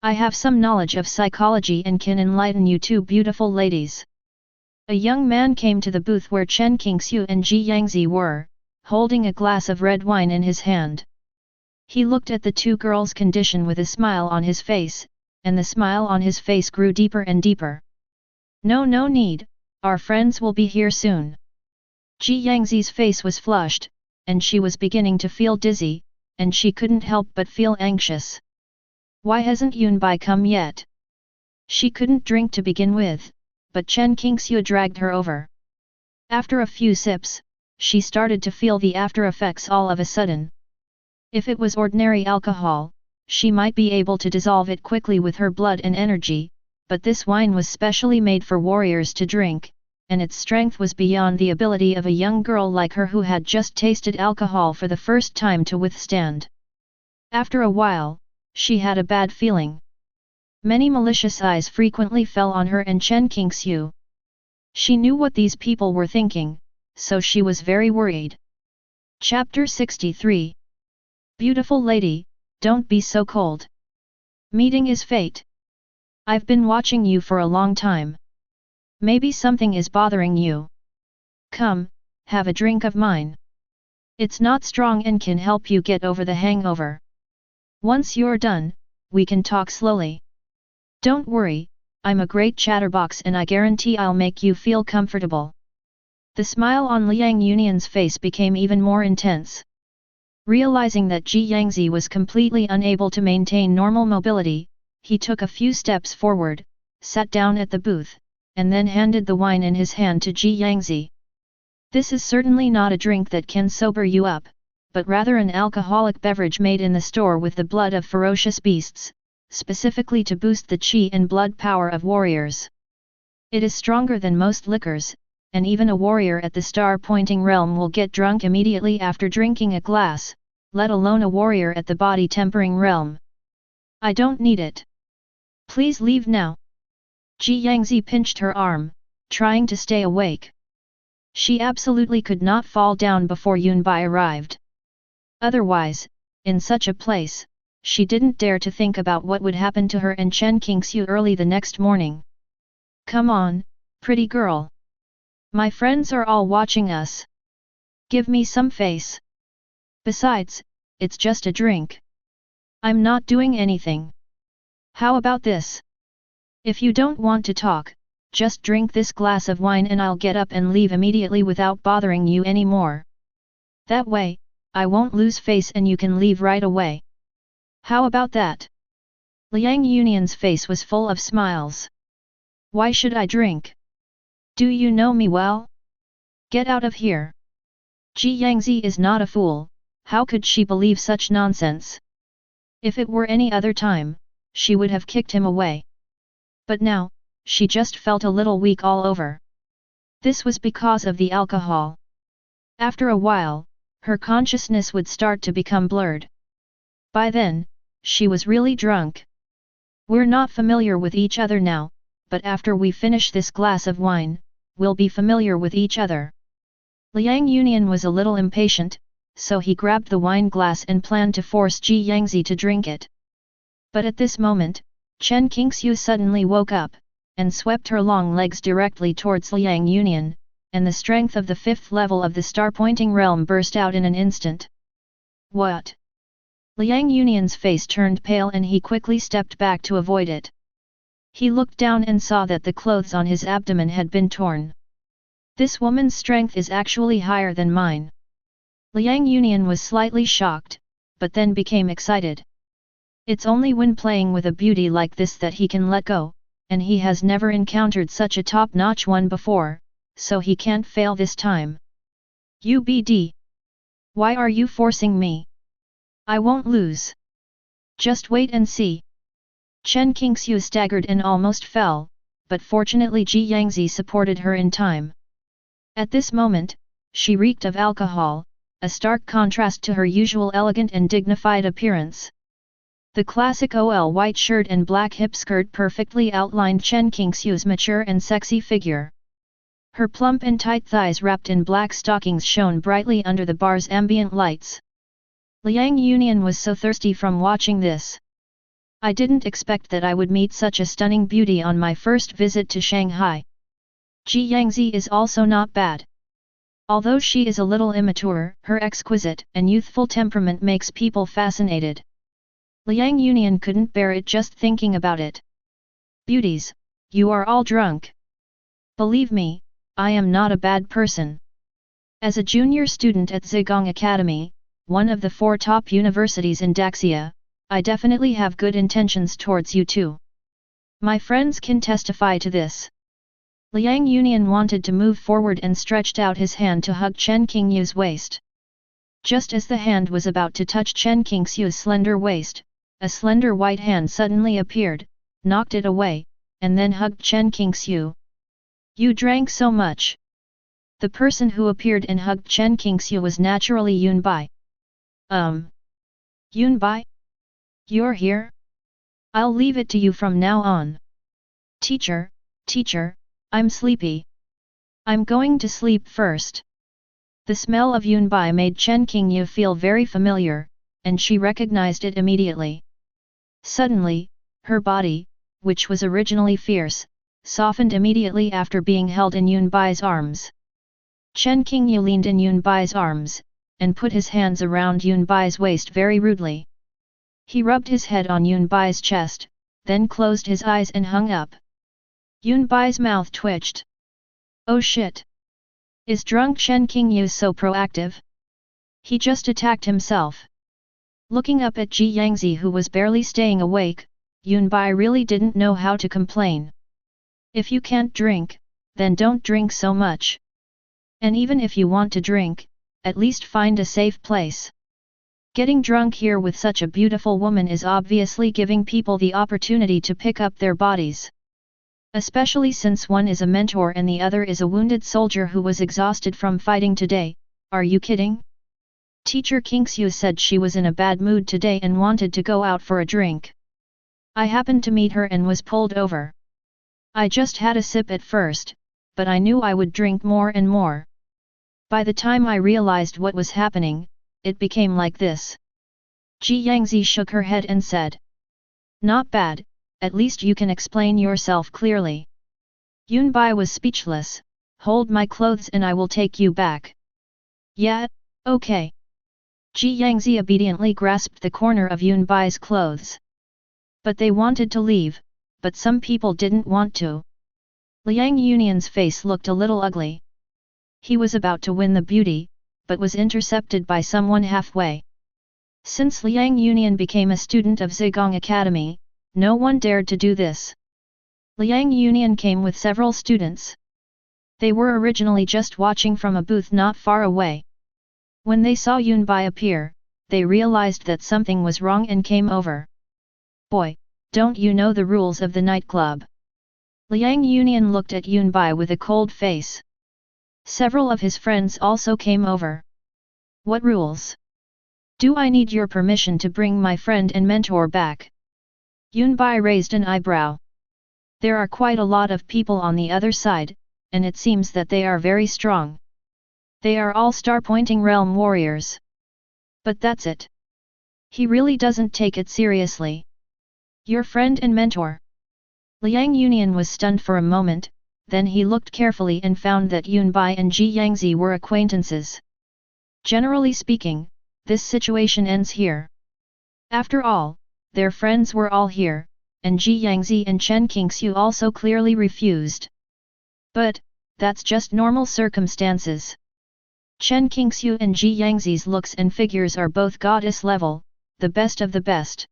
I have some knowledge of psychology and can enlighten you two beautiful ladies." A young man came to the booth where Chen Qingxiu and Ji Yangzi were, holding a glass of red wine in his hand. He looked at the two girls' condition with a smile on his face, and the smile on his face grew deeper and deeper. "No need, our friends will be here soon." Ji Yangzi's face was flushed, and she was beginning to feel dizzy, and she couldn't help but feel anxious. Why hasn't Yunbai come yet? She couldn't drink to begin with, but Chen Qingxiu dragged her over. After a few sips, she started to feel the after effects all of a sudden. If it was ordinary alcohol, she might be able to dissolve it quickly with her blood and energy, but this wine was specially made for warriors to drink, and its strength was beyond the ability of a young girl like her who had just tasted alcohol for the first time to withstand. After a while, she had a bad feeling. Many malicious eyes frequently fell on her and Chen Qingxiu. She knew what these people were thinking, so she was very worried. Chapter 63. Beautiful lady, don't be so cold. Meeting is fate. I've been watching you for a long time. Maybe something is bothering you. Come, have a drink of mine. It's not strong and can help you get over the hangover. Once you're done, we can talk slowly. Don't worry, I'm a great chatterbox and I guarantee I'll make you feel comfortable. The smile on Liang Union's face became even more intense. Realizing that Ji Yangzi was completely unable to maintain normal mobility, he took a few steps forward, sat down at the booth, and then handed the wine in his hand to Ji Yangzi. This is certainly not a drink that can sober you up, but rather an alcoholic beverage made in the store with the blood of ferocious beasts, specifically to boost the qi and blood power of warriors. It is stronger than most liquors, and even a warrior at the star-pointing realm will get drunk immediately after drinking a glass, let alone a warrior at the body-tempering realm. I don't need it. Please leave now. Ji Yangzi pinched her arm, trying to stay awake. She absolutely could not fall down before Yunbai arrived. Otherwise, in such a place, she didn't dare to think about what would happen to her and Chen Qingxiu early the next morning. Come on, pretty girl. My friends are all watching us. Give me some face. Besides, it's just a drink. I'm not doing anything. How about this? If you don't want to talk, just drink this glass of wine and I'll get up and leave immediately without bothering you anymore. That way, I won't lose face and you can leave right away. How about that? Liang Union's face was full of smiles. Why should I drink? Do you know me well? Get out of here. Ji Yangzi is not a fool, how could she believe such nonsense? If it were any other time, she would have kicked him away. But now, she just felt a little weak all over. This was because of the alcohol. After a while, her consciousness would start to become blurred. By then, she was really drunk. We're not familiar with each other now, but after we finish this glass of wine, we'll be familiar with each other. Liang Union was a little impatient, so he grabbed the wine glass and planned to force Ji Yangzi to drink it. But at this moment, Chen Qingxiu suddenly woke up, and swept her long legs directly towards Liang Union, and the strength of the 5th level of the star-pointing realm burst out in an instant. What? Liang Union's face turned pale and he quickly stepped back to avoid it. He looked down and saw that the clothes on his abdomen had been torn. This woman's strength is actually higher than mine. Liang Union was slightly shocked, but then became excited. It's only when playing with a beauty like this that he can let go, and he has never encountered such a top-notch one before, so he can't fail this time. UBD. Why are you forcing me? I won't lose. Just wait and see. Chen Qingxiu staggered and almost fell, but fortunately Ji Yangzi supported her in time. At this moment, she reeked of alcohol, a stark contrast to her usual elegant and dignified appearance. The classic OL white shirt and black hip skirt perfectly outlined Chen Qingxiu's mature and sexy figure. Her plump and tight thighs wrapped in black stockings shone brightly under the bar's ambient lights. Liang Yunian was so thirsty from watching this. I didn't expect that I would meet such a stunning beauty on my first visit to Shanghai. Ji Yangzi is also not bad. Although she is a little immature, her exquisite and youthful temperament makes people fascinated. Liang Yunian couldn't bear it just thinking about it. Beauties, you are all drunk. Believe me, I am not a bad person. As a junior student at Zigong Academy, one of the 4 top universities in Daxia, I definitely have good intentions towards you too. My friends can testify to this. Liang Yunian wanted to move forward and stretched out his hand to hug Chen Qingxiu's waist. Just as the hand was about to touch Chen Qingxiu's slender waist, a slender white hand suddenly appeared, knocked it away, and then hugged Chen Qingxiu. You drank so much. The person who appeared and hugged Chen Qingxiu was naturally Yunbai. Yunbai? You're here? I'll leave it to you from now on. Teacher, I'm sleepy. I'm going to sleep first. The smell of Yunbai made Chen Qingxiu feel very familiar, and she recognized it immediately. Suddenly, her body, which was originally fierce, softened immediately after being held in Yunbai's arms. Chen Qingxiu leaned in Yunbai's arms, and put his hands around Yunbai's waist very rudely. He rubbed his head on Yunbai's chest, then closed his eyes and hung up. Yunbai's mouth twitched. Oh shit! Is drunk Chen Qingxiu so proactive? He just attacked himself. Looking up at Ji Yangzi who was barely staying awake, Yunbai really didn't know how to complain. If you can't drink, then don't drink so much. And even if you want to drink, at least find a safe place. Getting drunk here with such a beautiful woman is obviously giving people the opportunity to pick up their bodies. Especially since one is a mentor and the other is a wounded soldier who was exhausted from fighting today. Are you kidding? Teacher Qingxiu said she was in a bad mood today and wanted to go out for a drink. I happened to meet her and was pulled over. I just had a sip at first, but I knew I would drink more and more. By the time I realized what was happening, it became like this. Ji Yangzi shook her head and said. Not bad, at least you can explain yourself clearly. Yunbai was speechless. Hold my clothes and I will take you back. Yeah, okay. Ji Yangzi obediently grasped the corner of Yunbai's clothes. But they wanted to leave, but some people didn't want to. Liang Yunian's face looked a little ugly. He was about to win the beauty, but was intercepted by someone halfway. Since Liang Yunian became a student of Zigong Academy, no one dared to do this. Liang Yunian came with several students. They were originally just watching from a booth not far away. When they saw Yunbai appear, they realized that something was wrong and came over. Boy, don't you know the rules of the nightclub? Liang Yunian looked at Yunbai with a cold face. Several of his friends also came over. What rules? Do I need your permission to bring my friend and mentor back? Yunbai raised an eyebrow. There are quite a lot of people on the other side, and it seems that they are very strong. They are all star-pointing realm warriors. But that's it. He really doesn't take it seriously. Your friend and mentor. Liang Yunian was stunned for a moment, then he looked carefully and found that Yunbai and Ji Yangzi were acquaintances. Generally speaking, this situation ends here. After all, their friends were all here, and Ji Yangzi and Chen Qingxiu also clearly refused. But, that's just normal circumstances. Chen Qingxiu and Ji Yangzi's looks and figures are both goddess level, the best of the best.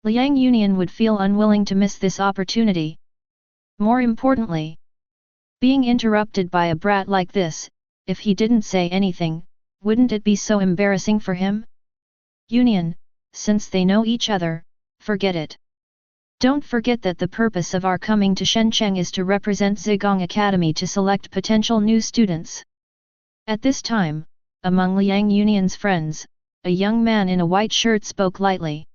Liang Union would feel unwilling to miss this opportunity. More importantly, being interrupted by a brat like this, if he didn't say anything, wouldn't it be so embarrassing for him? Union, since they know each other, forget it. Don't forget that the purpose of our coming to Shenzhen is to represent Zigong Academy to select potential new students. At this time, among Liang Union's friends, a young man in a white shirt spoke lightly.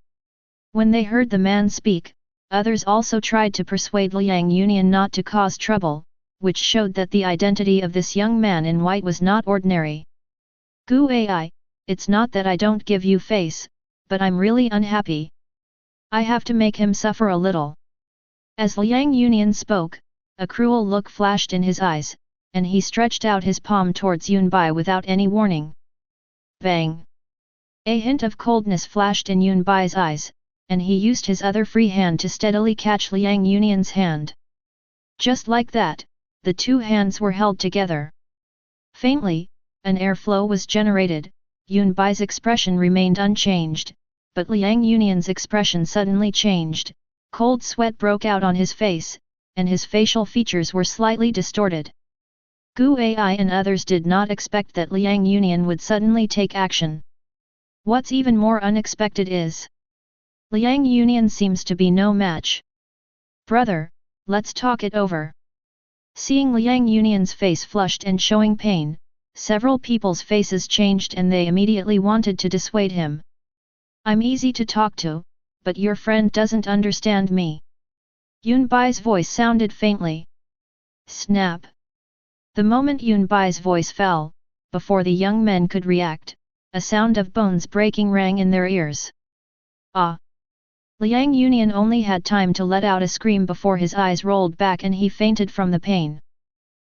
When they heard the man speak, others also tried to persuade Liang Union not to cause trouble, which showed that the identity of this young man in white was not ordinary. Gu Ai, it's not that I don't give you face, but I'm really unhappy. I have to make him suffer a little. As Liang Union spoke, a cruel look flashed in his eyes, and he stretched out his palm towards Yunbai without any warning. Bang! A hint of coldness flashed in Yunbai's eyes, and he used his other free hand to steadily catch Liang Union's hand. Just like that, the two hands were held together. Faintly, an airflow was generated. Yunbai's expression remained unchanged, but Liang Union's expression suddenly changed. Cold sweat broke out on his face, and his facial features were slightly distorted. Gu Ai and others did not expect that Liang Union would suddenly take action. What's even more unexpected is, Liang Union seems to be no match. Brother, let's talk it over. Seeing Liang Union's face flushed and showing pain, several people's faces changed and they immediately wanted to dissuade him. I'm easy to talk to, but your friend doesn't understand me. Yunbai's voice sounded faintly. Snap! The moment Yunbai's voice fell, before the young men could react, a sound of bones breaking rang in their ears. Ah! Liang Union only had time to let out a scream before his eyes rolled back and he fainted from the pain.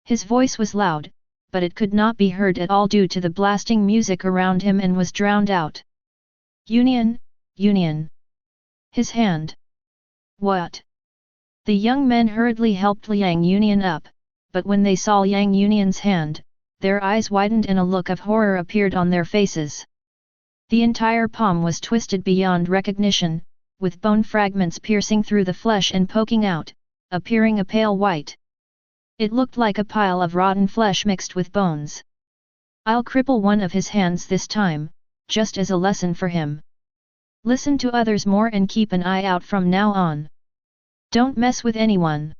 His voice was loud, but it could not be heard at all due to the blasting music around him and was drowned out. Union, Union! His hand! What? The young men hurriedly helped Liang Union up, but when they saw Liang Union's hand, their eyes widened and a look of horror appeared on their faces. The entire palm was twisted beyond recognition, with bone fragments piercing through the flesh and poking out, appearing a pale white. It looked like a pile of rotten flesh mixed with bones. I'll cripple one of his hands this time, just as a lesson for him. Listen to others more and keep an eye out from now on. Don't mess with anyone.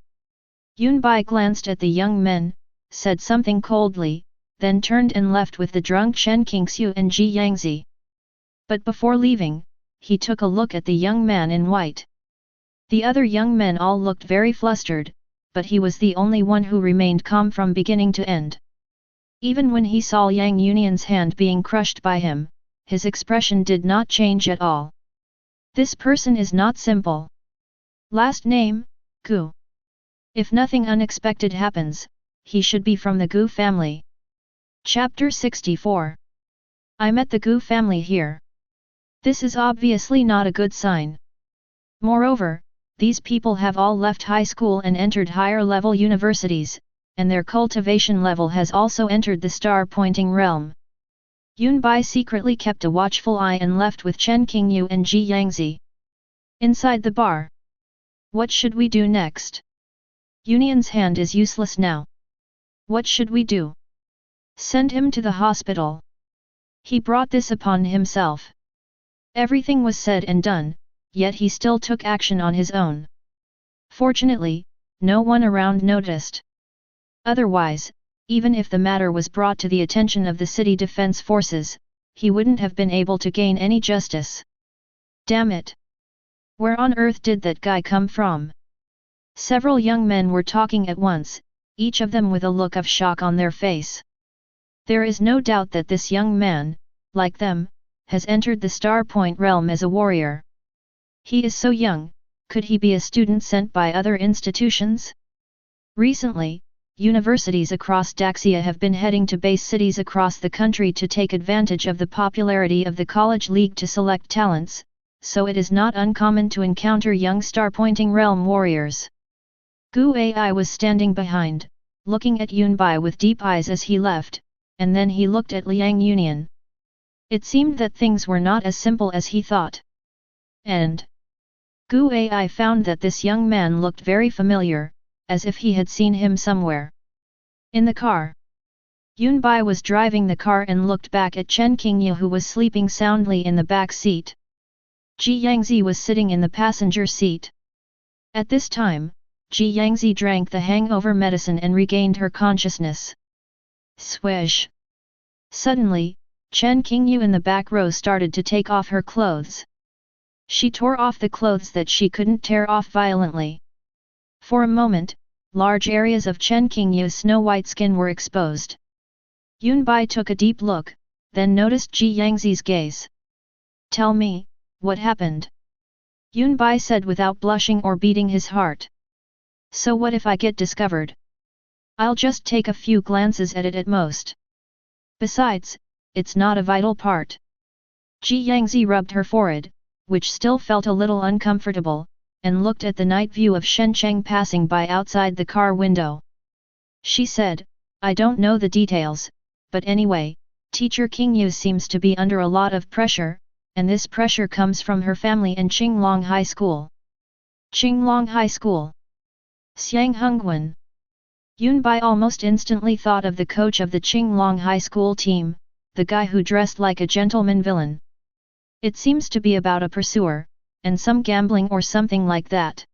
Yunbai glanced at the young men, said something coldly, then turned and left with the drunk Chen Qingxiu and Ji Yangzi. But before leaving, he took a look at the young man in white. The other young men all looked very flustered, but he was the only one who remained calm from beginning to end. Even when he saw Liang Union's hand being crushed by him, his expression did not change at all. This person is not simple. Last name, Gu. If nothing unexpected happens, he should be from the Gu family. Chapter 64. I met the Gu family here. This is obviously not a good sign. Moreover, these people have all left high school and entered higher-level universities, and their cultivation level has also entered the star-pointing realm. Yunbai secretly kept a watchful eye and left with Chen Qingyu and Ji Yangzi. Inside the bar. What should we do next? Union's hand is useless now. What should we do? Send him to the hospital. He brought this upon himself. Everything was said and done, yet he still took action on his own. Fortunately, no one around noticed. Otherwise, even if the matter was brought to the attention of the city defense forces, he wouldn't have been able to gain any justice. Damn it! Where on earth did that guy come from? Several young men were talking at once, each of them with a look of shock on their face. There is no doubt that this young man, like them, has entered the Star Point realm as a warrior. He is so young, could he be a student sent by other institutions? Recently, universities across Daxia have been heading to base cities across the country to take advantage of the popularity of the College League to select talents, so it is not uncommon to encounter young star-pointing realm warriors. Gu Ai was standing behind, looking at Yunbai with deep eyes as he left, and then he looked at Liang Union. It seemed that things were not as simple as he thought. End. Gu Ai found that this young man looked very familiar, as if he had seen him somewhere. In the car. Yunbai was driving the car and looked back at Chen Qingyu, who was sleeping soundly in the back seat. Ji Yangzi was sitting in the passenger seat. At this time, Ji Yangzi drank the hangover medicine and regained her consciousness. Swish! Suddenly, Chen Qingyu in the back row started to take off her clothes. She tore off the clothes that she couldn't tear off violently. For a moment, large areas of Chen Qingyu's snow-white skin were exposed. Yunbai took a deep look, then noticed Ji Yangzi's gaze. "Tell me, what happened?" Yunbai said without blushing or beating his heart. "So what if I get discovered? I'll just take a few glances at it at most. Besides, it's not a vital part." Ji Yangzi rubbed her forehead, which still felt a little uncomfortable, and looked at the night view of Shen Cheng passing by outside the car window. She said, "I don't know the details, but anyway, Teacher Qingyu seems to be under a lot of pressure, and this pressure comes from her family and Qinglong High School." Qinglong High School. Xiang Hongwen. Yunbai almost instantly thought of the coach of the Qinglong High School team, the guy who dressed like a gentleman villain. It seems to be about a pursuer, and some gambling or something like that.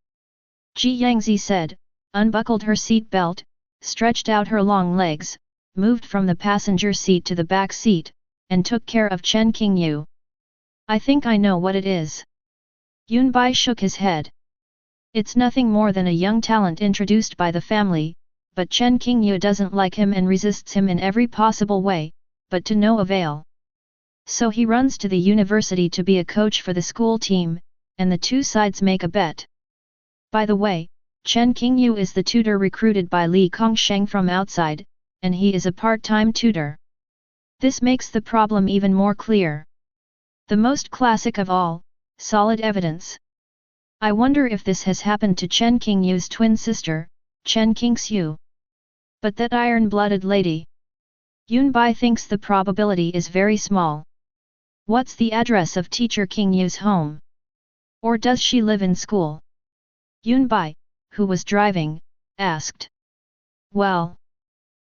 Ji Yangzi said, unbuckled her seat belt, stretched out her long legs, moved from the passenger seat to the back seat, and took care of Chen Qingyu. "I think I know what it is." Yunbai shook his head. "It's nothing more than a young talent introduced by the family, but Chen Qingyu doesn't like him and resists him in every possible way, but to no avail. So he runs to the university to be a coach for the school team, and the two sides make a bet. By the way, Chen Qingyu is the tutor recruited by Li Kongsheng from outside, and he is a part-time tutor. This makes the problem even more clear. The most classic of all, solid evidence. I wonder if this has happened to Chen Qingyu's twin sister, Chen Qingxiu. But that iron-blooded lady. Yunbai thinks the probability is very small. What's the address of Teacher Qingyu's home? Or does she live in school?" Yunbai, who was driving, asked. "Well,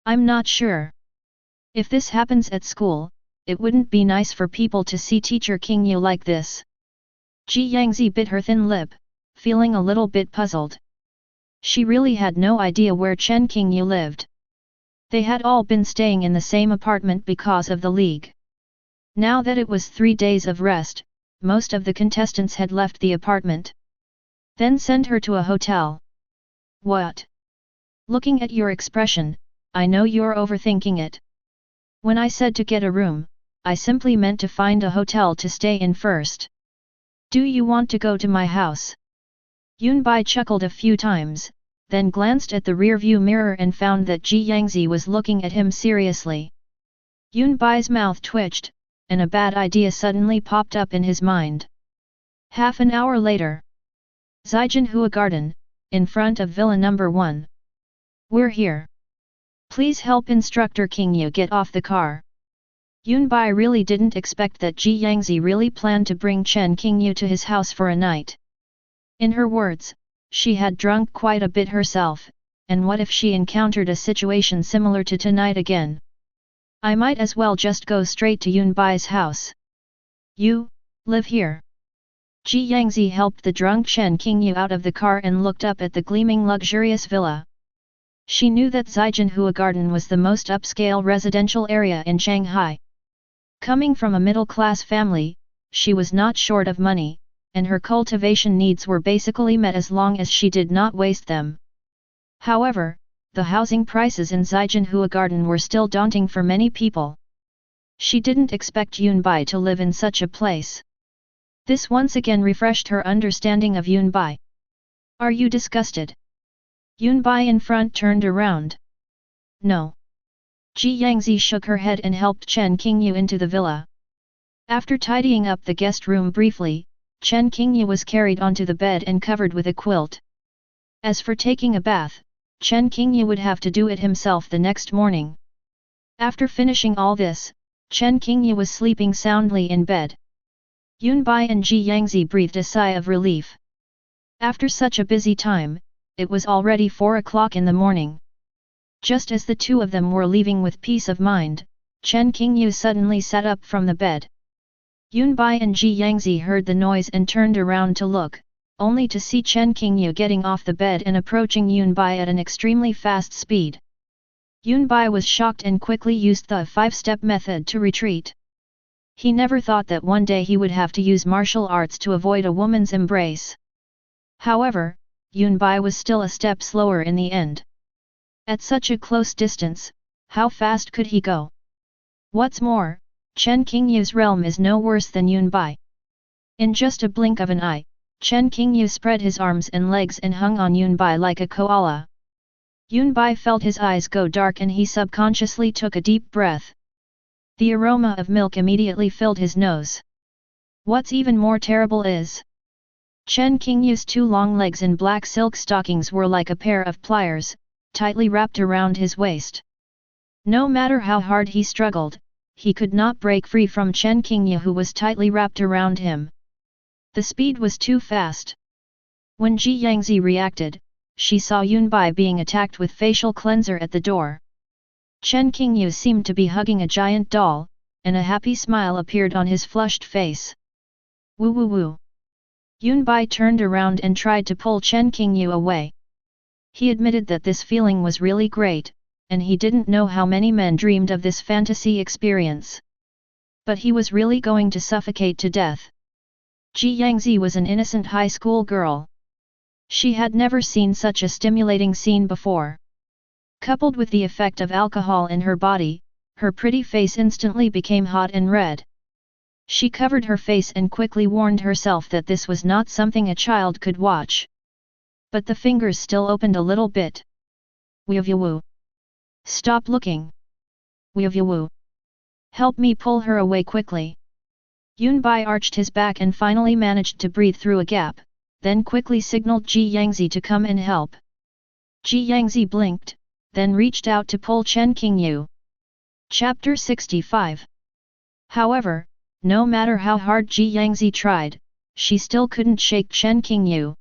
I'm not sure. If this happens at school, it wouldn't be nice for people to see Teacher Qingyu like this." Ji Yangzi bit her thin lip, feeling a little bit puzzled. She really had no idea where Chen Qingyu lived. They had all been staying in the same apartment because of the league. Now that it was 3 days of rest, most of the contestants had left the apartment. "Then send her to a hotel." "What? Looking at your expression, I know you're overthinking it. When I said to get a room, I simply meant to find a hotel to stay in first. Do you want to go to my house?" Yunbai chuckled a few times, then glanced at the rear-view mirror and found that Ji Yangzi was looking at him seriously. Yunbai's mouth twitched, and a bad idea suddenly popped up in his mind. Half an hour later. Zijinhua Garden, in front of Villa Number 1. "We're here. Please help Instructor Qingyu get off the car." Yunbai really didn't expect that Ji Yangzi really planned to bring Chen Qingyu to his house for a night. In her words, she had drunk quite a bit herself, and what if she encountered a situation similar to tonight again? "I might as well just go straight to Yunbai's house." "You live here?" Ji Yangzi helped the drunk Chen Qingyu out of the car and looked up at the gleaming luxurious villa. She knew that Zijinhua Garden was the most upscale residential area in Shanghai. Coming from a middle-class family, she was not short of money, and her cultivation needs were basically met as long as she did not waste them. However, the housing prices in Zijinhua Garden were still daunting for many people. She didn't expect Yunbai to live in such a place. This once again refreshed her understanding of Yunbai. "Are you disgusted?" Yunbai in front turned around. "No." Ji Yangzi shook her head and helped Chen Qingyu into the villa. After tidying up the guest room briefly, Chen Qingyu was carried onto the bed and covered with a quilt. As for taking a bath, Chen Qingyu would have to do it himself the next morning. After finishing all this, Chen Qingyu was sleeping soundly in bed. Yunbai and Ji Yangzi breathed a sigh of relief. After such a busy time, it was already 4 o'clock in the morning. Just as the two of them were leaving with peace of mind, Chen Qingyu suddenly sat up from the bed. Yunbai and Ji Yangzi heard the noise and turned around to look, only to see Chen Qingyu getting off the bed and approaching Yunbai at an extremely fast speed. Yunbai was shocked and quickly used the 5-step method to retreat. He never thought that one day he would have to use martial arts to avoid a woman's embrace. However, Yunbai was still a step slower in the end. At such a close distance, how fast could he go? What's more, Chen Qingyu's realm is no worse than Yunbai. In just a blink of an eye, Chen Qingyu spread his arms and legs and hung on Yunbai like a koala. Yunbai felt his eyes go dark and he subconsciously took a deep breath. The aroma of milk immediately filled his nose. What's even more terrible is, Chen Qingyu's 2 long legs in black silk stockings were like a pair of pliers, tightly wrapped around his waist. No matter how hard he struggled, he could not break free from Chen Qingyu who was tightly wrapped around him. The speed was too fast. When Ji Yangzi reacted, she saw Yunbai being attacked with facial cleanser at the door. Chen Qingyu seemed to be hugging a giant doll, and a happy smile appeared on his flushed face. Woo woo woo. Yunbai turned around and tried to pull Chen Qingyu away. He admitted that this feeling was really great, and he didn't know how many men dreamed of this fantasy experience. But he was really going to suffocate to death. Ji Yangzi was an innocent high school girl. She had never seen such a stimulating scene before. Coupled with the effect of alcohol in her body, her pretty face instantly became hot and red. She covered her face and quickly warned herself that this was not something a child could watch. But the fingers still opened a little bit. Woo. Stop looking. Woo. Help me pull her away quickly. Yunbai arched his back and finally managed to breathe through a gap, then quickly signaled Ji Yangzi to come and help. Ji Yangzi blinked, then reached out to pull Chen Qingyu. Chapter 65. However, no matter how hard Ji Yangzi tried, she still couldn't shake Chen Qingyu.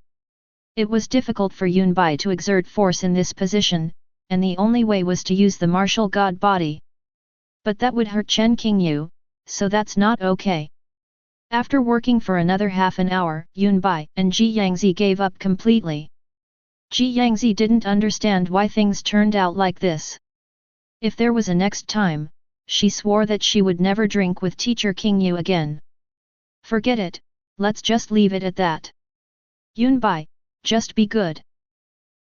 It was difficult for Yunbai to exert force in this position, and the only way was to use the martial god body. But that would hurt Chen Qingyu, so that's not okay. After working for another half an hour, Yunbai and Ji Yangzi gave up completely. Ji Yangzi didn't understand why things turned out like this. If there was a next time, she swore that she would never drink with teacher Qingyu again. Forget it, let's just leave it at that. Yunbai, just be good.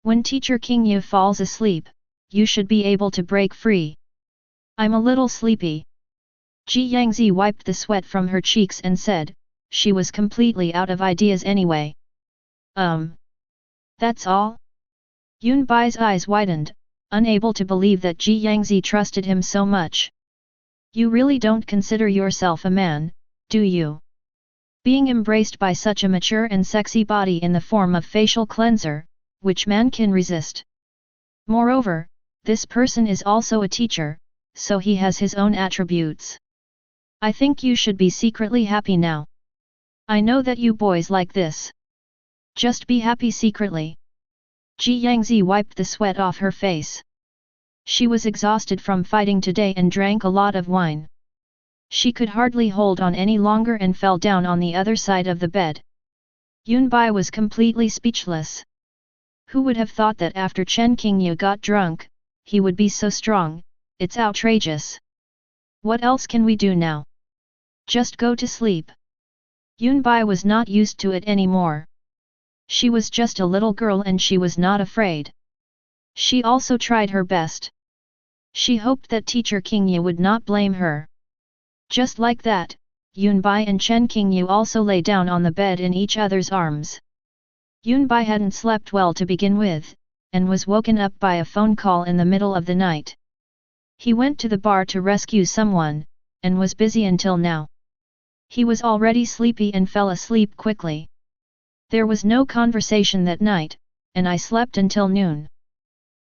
When teacher Qingyu falls asleep, you should be able to break free. I'm a little sleepy. Ji Yangzi wiped the sweat from her cheeks and said, she was completely out of ideas anyway. That's all? Yunbai's eyes widened, unable to believe that Ji Yangzi trusted him so much. You really don't consider yourself a man, do you? Being embraced by such a mature and sexy body in the form of facial cleanser, which man can resist? Moreover, this person is also a teacher, so he has his own attributes. I think you should be secretly happy now. I know that you boys like this. Just be happy secretly. Ji Yangzi wiped the sweat off her face. She was exhausted from fighting today and drank a lot of wine. She could hardly hold on any longer and fell down on the other side of the bed. Yunbai was completely speechless. Who would have thought that after Chen Qingyu got drunk, he would be so strong? It's outrageous. What else can we do now? Just go to sleep. Yunbai was not used to it anymore. She was just a little girl and she was not afraid. She also tried her best. She hoped that teacher Qingyu would not blame her. Just like that, Yunbai and Chen Qingyu also lay down on the bed in each other's arms. Yunbai hadn't slept well to begin with, and was woken up by a phone call in the middle of the night. He went to the bar to rescue someone, and was busy until now. He was already sleepy and fell asleep quickly. There was no conversation that night, and I slept until noon.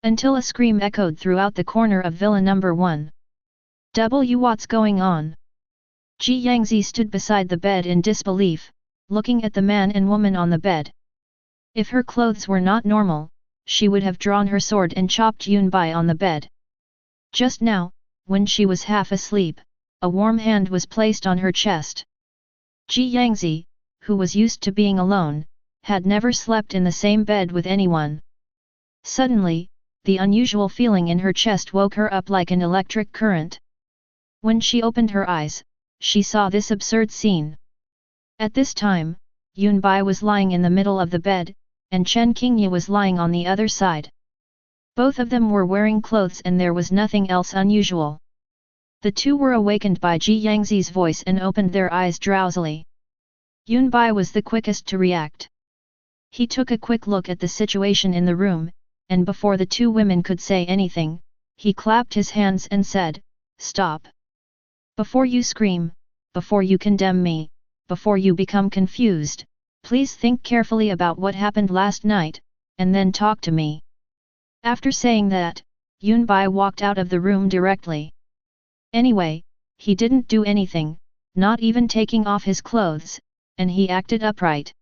Until a scream echoed throughout the corner of Villa number 1. What's going on? Ji Yangzi stood beside the bed in disbelief, looking at the man and woman on the bed. If her clothes were not normal, she would have drawn her sword and chopped Yunbai on the bed. Just now, when she was half asleep, a warm hand was placed on her chest. Ji Yangzi, who was used to being alone, had never slept in the same bed with anyone. Suddenly, the unusual feeling in her chest woke her up like an electric current. When she opened her eyes, she saw this absurd scene. At this time, Yunbai was lying in the middle of the bed, and Chen Qingyu was lying on the other side. Both of them were wearing clothes and there was nothing else unusual. The two were awakened by Ji Yangzi's voice and opened their eyes drowsily. Yunbai was the quickest to react. He took a quick look at the situation in the room, and before the two women could say anything, he clapped his hands and said, "Stop! Before you scream, before you condemn me, before you become confused, please think carefully about what happened last night, and then talk to me." After saying that, Yunbai walked out of the room directly. Anyway, he didn't do anything, not even taking off his clothes, and he acted upright.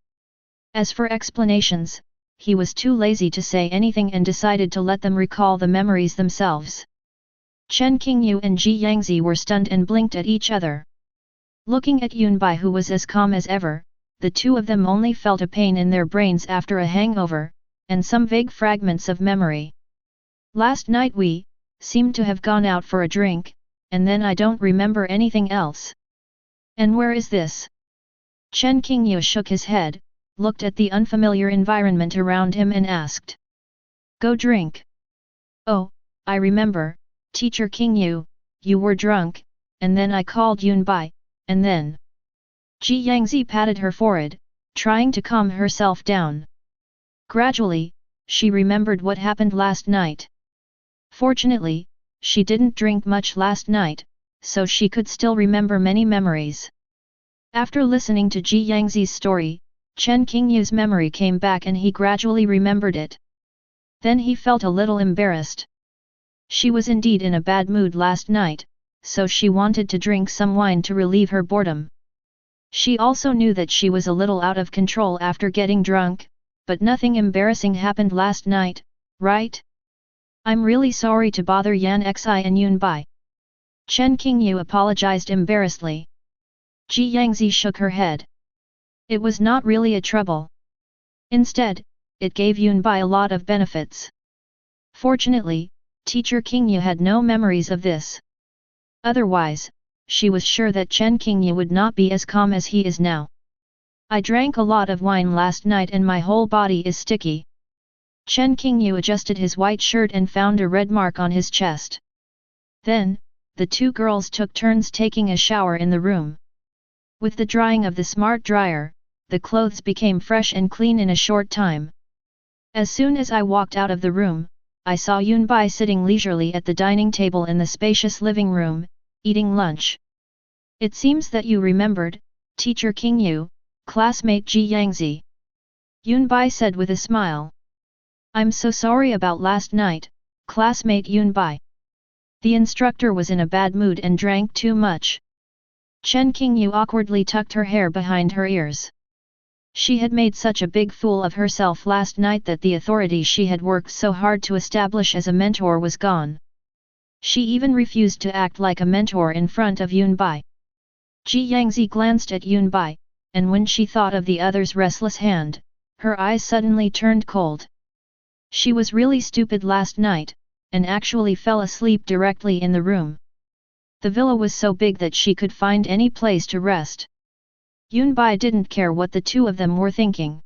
As for explanations, he was too lazy to say anything and decided to let them recall the memories themselves. Chen Qingyu and Ji Yangzi were stunned and blinked at each other. Looking at Yunbai, who was as calm as ever, the two of them only felt a pain in their brains after a hangover, and some vague fragments of memory. "Last night we seemed to have gone out for a drink, and then I don't remember anything else. And where is this?" Chen Qingyu shook his head, looked at the unfamiliar environment around him and asked. "Go drink." "Oh, I remember, Teacher Qingyu, you were drunk, and then I called Yunbai, and then..." Ji Yangzi patted her forehead, trying to calm herself down. Gradually, she remembered what happened last night. Fortunately, she didn't drink much last night, so she could still remember many memories. After listening to Ji Yangzi's story, Chen Qingyu's memory came back and he gradually remembered it. Then he felt a little embarrassed. She was indeed in a bad mood last night, so she wanted to drink some wine to relieve her boredom. She also knew that she was a little out of control after getting drunk, but nothing embarrassing happened last night, right? "I'm really sorry to bother Yan Xi and Yunbai." Chen Qingyu apologized embarrassedly. Ji Yangzi shook her head. It was not really a trouble. Instead, it gave Yunbai a lot of benefits. Fortunately, Teacher Qingyu had no memories of this. Otherwise, she was sure that Chen Qingyu would not be as calm as he is now. "I drank a lot of wine last night and my whole body is sticky." Chen Qingyu adjusted his white shirt and found a red mark on his chest. Then, the two girls took turns taking a shower in the room. With the drying of the smart dryer, the clothes became fresh and clean in a short time. As soon as I walked out of the room, I saw Yunbai sitting leisurely at the dining table in the spacious living room, eating lunch. "It seems that you remembered, Teacher Qingyu, classmate Ji Yangzi," Yunbai said with a smile. "I'm so sorry about last night, classmate Yunbai. The instructor was in a bad mood and drank too much." Chen Qingyu awkwardly tucked her hair behind her ears. She had made such a big fool of herself last night that the authority she had worked so hard to establish as a mentor was gone. She even refused to act like a mentor in front of Yunbai. Ji Yangzi glanced at Yunbai, and when she thought of the other's restless hand, her eyes suddenly turned cold. She was really stupid last night, and actually fell asleep directly in the room. The villa was so big that she could find any place to rest. Yunbai didn't care what the two of them were thinking.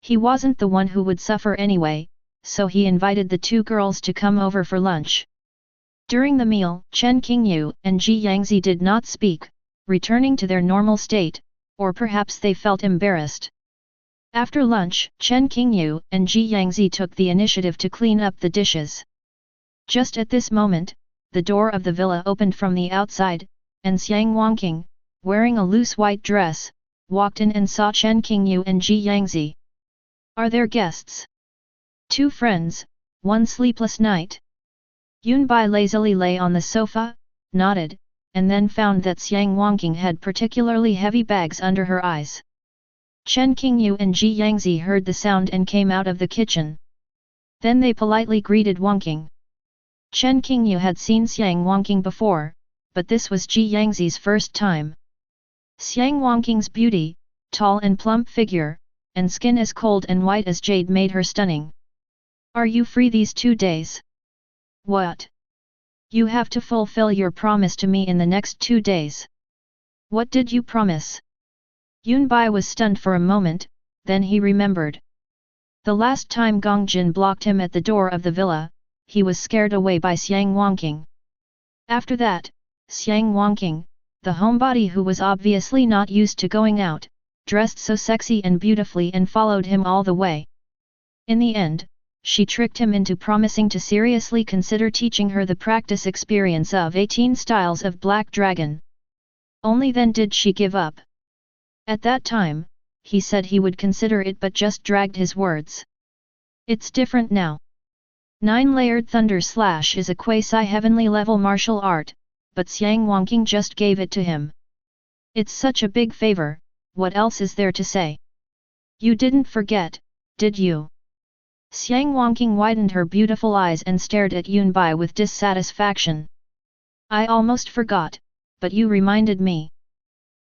He wasn't the one who would suffer anyway, so he invited the two girls to come over for lunch. During the meal, Chen Qingyu and Ji Yangzi did not speak, returning to their normal state, or perhaps they felt embarrassed. After lunch, Chen Qingyu and Ji Yangzi took the initiative to clean up the dishes. Just at this moment, the door of the villa opened from the outside, and Xiang Wangqing, wearing a loose white dress, walked in and saw Chen Qingyu and Ji Yangzi. "Are there guests?" "Two friends, one sleepless night." Yunbai lazily lay on the sofa, nodded, and then found that Xiang Wangqing had particularly heavy bags under her eyes. Chen Qingyu and Ji Yangzi heard the sound and came out of the kitchen. Then they politely greeted Wang Qing. Chen Qingyu had seen Xiang Wangqing before, but this was Ji Yangzi's first time. Xiang Wangqing's beauty, tall and plump figure, and skin as cold and white as jade made her stunning. Are you free these 2 days? What? You have to fulfill your promise to me in the next 2 days. What did you promise? Yunbai was stunned for a moment, then he remembered. The last time Gong Jin blocked him at the door of the villa, he was scared away by Xiang Wangqing. After that, Xiang Wangqing, the homebody who was obviously not used to going out, dressed so sexy and beautifully and followed him all the way. In the end, she tricked him into promising to seriously consider teaching her the practice experience of 18 styles of Black Dragon. Only then did she give up. At that time, he said he would consider it but just dragged his words. It's different now. 9-layered Thunder Slash is a quasi-heavenly level martial art, but Xiang Wangqing just gave it to him. It's such a big favor, what else is there to say? You didn't forget, did you? Xiang Wangqing widened her beautiful eyes and stared at Yunbai with dissatisfaction. I almost forgot, but you reminded me.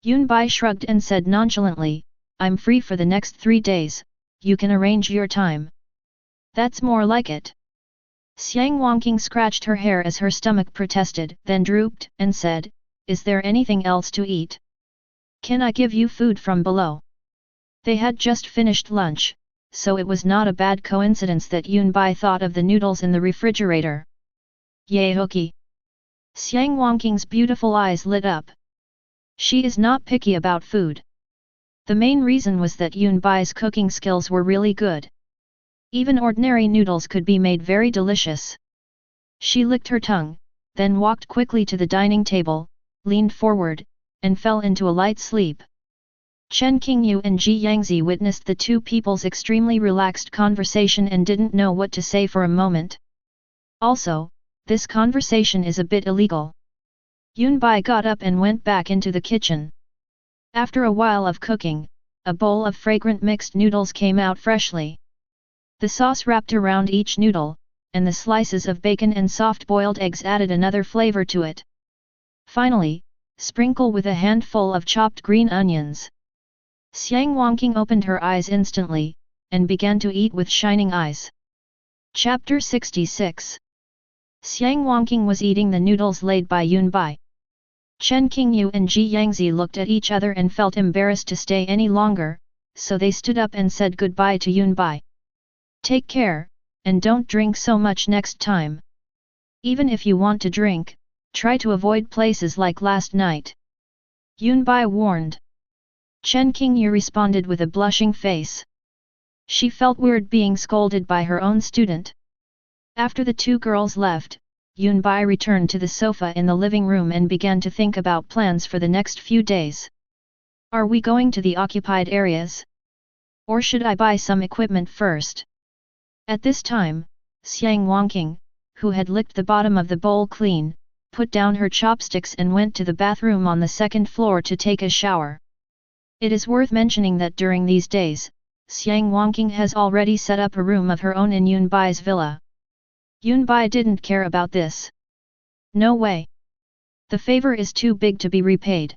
Yunbai shrugged and said nonchalantly, I'm free for the next 3 days, you can arrange your time. That's more like it. Xiang Wangqing scratched her hair as her stomach protested, then drooped and said, Is there anything else to eat? Can I give you food from below? They had just finished lunch, so it was not a bad coincidence that Yunbai thought of the noodles in the refrigerator. Yay hooky! Xiang Wangqing's beautiful eyes lit up. She is not picky about food. The main reason was that Yunbai's cooking skills were really good. Even ordinary noodles could be made very delicious. She licked her tongue, then walked quickly to the dining table, leaned forward, and fell into a light sleep. Chen Qingyu and Ji Yangzi witnessed the two people's extremely relaxed conversation and didn't know what to say for a moment. Also, this conversation is a bit illegal. Yunbai got up and went back into the kitchen. After a while of cooking, a bowl of fragrant mixed noodles came out freshly. The sauce wrapped around each noodle, and the slices of bacon and soft-boiled eggs added another flavor to it. Finally, sprinkle with a handful of chopped green onions. Xiang Wangqing opened her eyes instantly, and began to eat with shining eyes. Chapter 66. Xiang Wangqing was eating the noodles laid by Yunbai. Chen Qingyu and Ji Yangzi looked at each other and felt embarrassed to stay any longer, so they stood up and said goodbye to Yunbai. Take care, and don't drink so much next time. Even if you want to drink, try to avoid places like last night. Yunbai warned. Chen Qingyu responded with a blushing face. She felt weird being scolded by her own student. After the two girls left, Yunbai returned to the sofa in the living room and began to think about plans for the next few days. Are we going to the occupied areas? Or should I buy some equipment first? At this time, Xiang Wangqing, who had licked the bottom of the bowl clean, put down her chopsticks and went to the bathroom on the second floor to take a shower. It is worth mentioning that during these days, Xiang Wangqing has already set up a room of her own in Yunbai's villa. Yunbai didn't care about this. No way. The favor is too big to be repaid.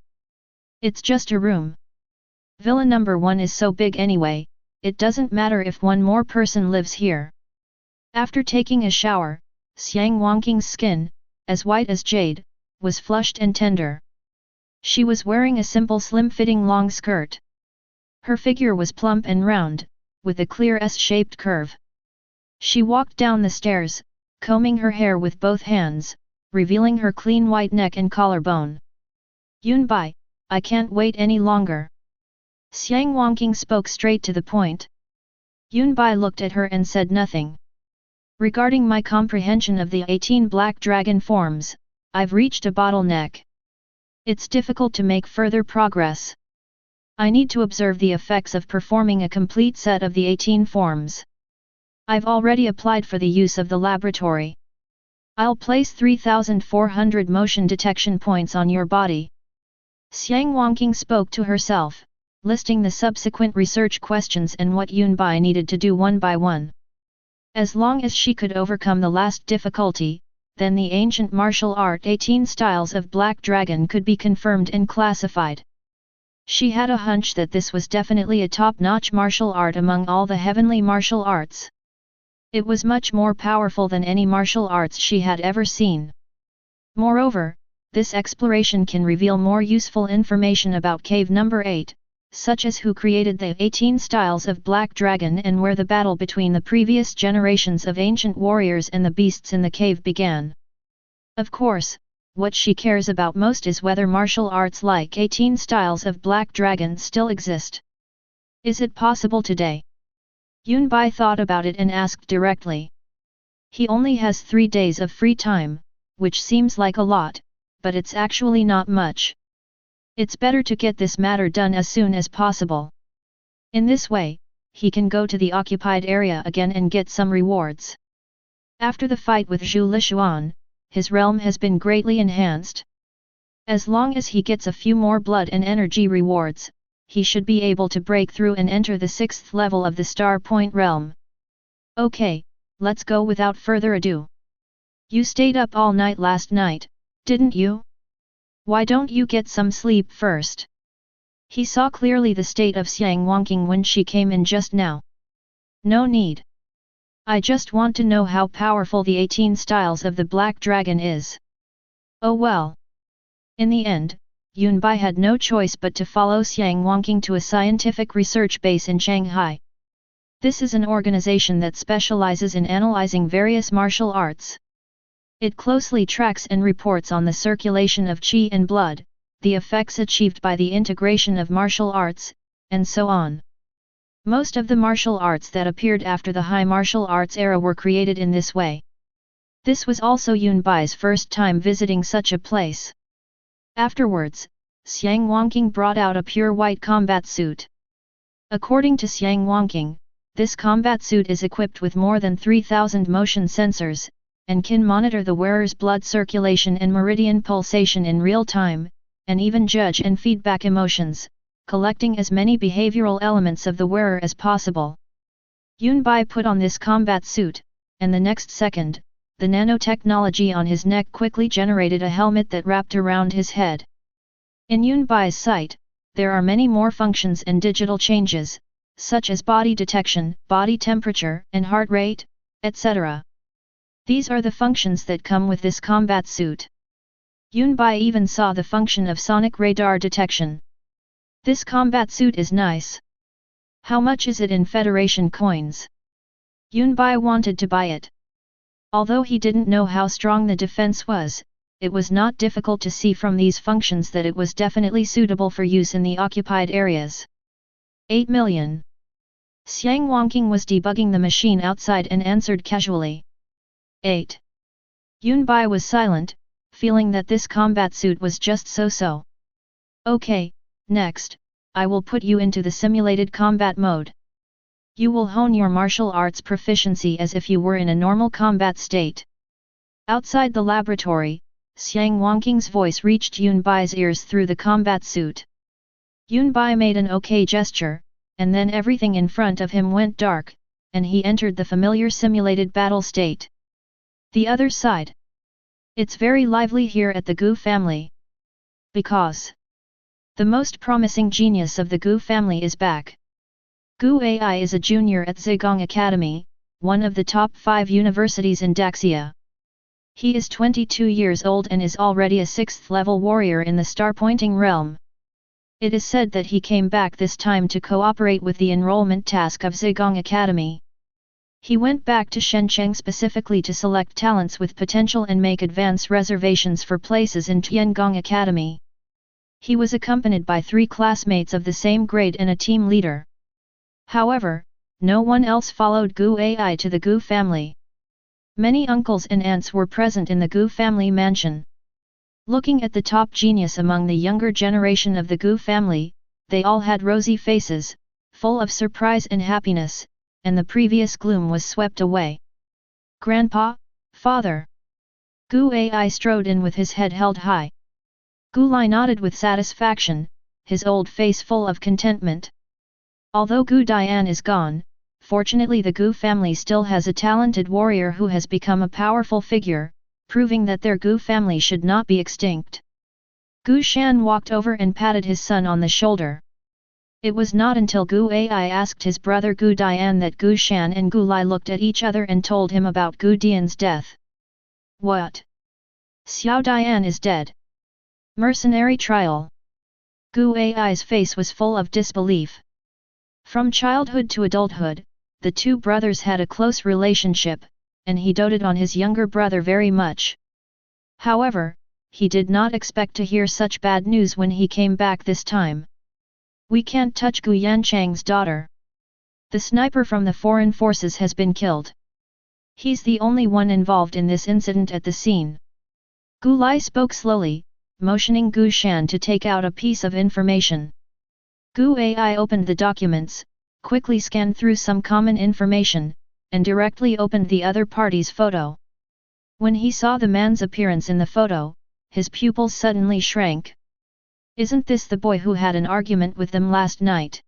It's just a room. Villa number 1 is so big anyway, it doesn't matter if one more person lives here. After taking a shower, Xiang Wangqing's skin, as white as jade, was flushed and tender. She was wearing a simple slim-fitting long skirt. Her figure was plump and round, with a clear S-shaped curve. She walked down the stairs, combing her hair with both hands, revealing her clean white neck and collarbone. Yunbai, I can't wait any longer. Xiang Wangqing spoke straight to the point. Yunbai looked at her and said nothing. Regarding my comprehension of the 18 black dragon forms, I've reached a bottleneck. It's difficult to make further progress. I need to observe the effects of performing a complete set of the 18 forms. I've already applied for the use of the laboratory. I'll place 3,400 motion detection points on your body. Xiang Wangqing spoke to herself, listing the subsequent research questions and what Yunbai needed to do one by one. As long as she could overcome the last difficulty, then the ancient martial art 18 styles of Black Dragon could be confirmed and classified. She had a hunch that this was definitely a top-notch martial art among all the heavenly martial arts. It was much more powerful than any martial arts she had ever seen. Moreover, this exploration can reveal more useful information about cave number 8, such as who created the 18 styles of Black Dragon and where the battle between the previous generations of ancient warriors and the beasts in the cave began. Of course, what she cares about most is whether martial arts like 18 styles of Black Dragon still exist. Is it possible today? Yunbai thought about it and asked directly. He only has 3 days of free time, which seems like a lot, but it's actually not much. It's better to get this matter done as soon as possible. In this way, he can go to the occupied area again and get some rewards. After the fight with Zhu Lishuan, his realm has been greatly enhanced. As long as he gets a few more blood and energy rewards, he should be able to break through and enter the 6th level of the Star Point realm. Okay, let's go without further ado. You stayed up all night last night, didn't you? Why don't you get some sleep first? He saw clearly the state of Xiang Wangqing when she came in just now. No need. I just want to know how powerful the 18 styles of the Black Dragon is. Oh well. In the end, Yunbai had no choice but to follow Xiang Wangqing to a scientific research base in Shanghai. This is an organization that specializes in analyzing various martial arts. It closely tracks and reports on the circulation of qi and blood, the effects achieved by the integration of martial arts, and so on. Most of the martial arts that appeared after the high martial arts era were created in this way. This was also Yunbai's first time visiting such a place. Afterwards, Xiang Wangqing brought out a pure white combat suit. According to Xiang Wangqing, this combat suit is equipped with more than 3,000 motion sensors, and can monitor the wearer's blood circulation and meridian pulsation in real time, and even judge and feedback emotions, collecting as many behavioral elements of the wearer as possible. Yunbai put on this combat suit, and the next second, the nanotechnology on his neck quickly generated a helmet that wrapped around his head. In Yunbai's sight, there are many more functions and digital changes, such as body detection, body temperature, and heart rate, etc. These are the functions that come with this combat suit. Yunbai even saw the function of sonic radar detection. This combat suit is nice. How much is it in Federation coins? Yunbai wanted to buy it. Although he didn't know how strong the defense was, it was not difficult to see from these functions that it was definitely suitable for use in the occupied areas. 8 million. Xiang Wangqing was debugging the machine outside and answered casually. 8. Yunbai was silent, feeling that this combat suit was just so-so. Okay, next, I will put you into the simulated combat mode. You will hone your martial arts proficiency as if you were in a normal combat state. Outside the laboratory, Xiang Wangqing's voice reached Yunbai's ears through the combat suit. Yunbai made an okay gesture, and then everything in front of him went dark, and he entered the familiar simulated battle state. The other side. It's very lively here at the Gu family. Because the most promising genius of the Gu family is back. Gu Ai is a junior at Zigong Academy, one of the top 5 universities in Daxia. He is 22 years old and is already a 6th level warrior in the star-pointing realm. It is said that he came back this time to cooperate with the enrollment task of Zigong Academy. He went back to Shenzhen specifically to select talents with potential and make advance reservations for places in Tiangong Academy. He was accompanied by 3 classmates of the same grade and a team leader. However, no one else followed Gu Ai to the Gu family. Many uncles and aunts were present in the Gu family mansion. Looking at the top genius among the younger generation of the Gu family, they all had rosy faces, full of surprise and happiness, and the previous gloom was swept away. Grandpa, father. Gu Ai strode in with his head held high. Gu Lai nodded with satisfaction, his old face full of contentment. Although Gu Dian is gone, fortunately the Gu family still has a talented warrior who has become a powerful figure, proving that their Gu family should not be extinct. Gu Shan walked over and patted his son on the shoulder. It was not until Gu Ai asked his brother Gu Dian that Gu Shan and Gu Lai looked at each other and told him about Gu Dian's death. What? Xiao Dian is dead. Mercenary trial. Gu Ai's face was full of disbelief. From childhood to adulthood, the two brothers had a close relationship, and he doted on his younger brother very much. However, he did not expect to hear such bad news when he came back this time. We can't touch Gu Yanchang's daughter. The sniper from the foreign forces has been killed. He's the only one involved in this incident at the scene. Gu Lai spoke slowly, motioning Gu Shan to take out a piece of information. Gu Ai opened the documents, quickly scanned through some common information, and directly opened the other party's photo. When he saw the man's appearance in the photo, his pupils suddenly shrank. Isn't this the boy who had an argument with them last night?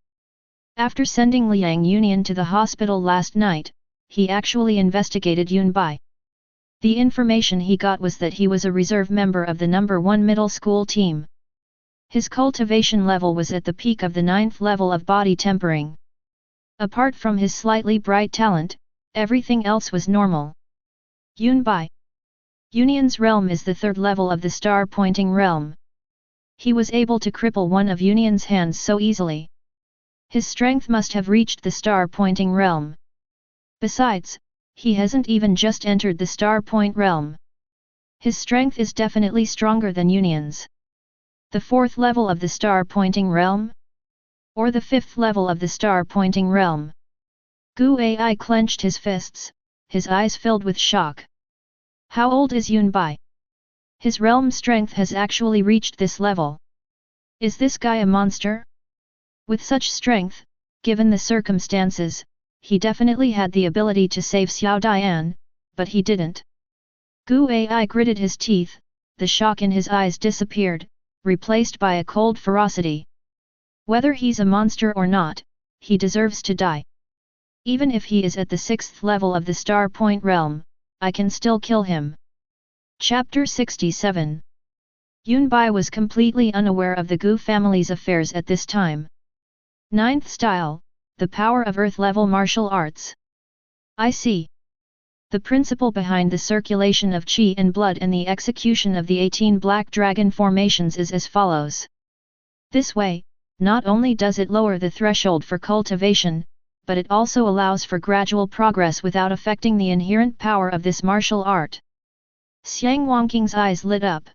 After sending Liang Union to the hospital last night, he actually investigated Yun Bai. The information he got was that he was a reserve member of the number 1 middle school team. His cultivation level was at the peak of the 9th level of body tempering. Apart from his slightly bright talent, everything else was normal. Yun Bai. Union's realm is the 3rd level of the star-pointing realm. He was able to cripple one of Union's hands so easily. His strength must have reached the star-pointing realm. Besides, he hasn't even just entered the star-point realm. His strength is definitely stronger than Union's. The 4th level of the star-pointing realm? Or the 5th level of the star-pointing realm? Gu Ai clenched his fists, his eyes filled with shock. How old is Yun Bai? His realm strength has actually reached this level. Is this guy a monster? With such strength, given the circumstances, he definitely had the ability to save Xiao Dian, but he didn't. Gu Ai gritted his teeth, the shock in his eyes disappeared, replaced by a cold ferocity. Whether he's a monster or not, he deserves to die. Even if he is at the 6th level of the Star Point realm, I can still kill him. Chapter 67. Yun Bai was completely unaware of the Gu family's affairs at this time. 9th style, the power of earth-level martial arts. I see. The principle behind the circulation of qi and blood and the execution of the 18 black dragon formations is as follows. This way, not only does it lower the threshold for cultivation, but it also allows for gradual progress without affecting the inherent power of this martial art. Xiang Wangqing's eyes lit up.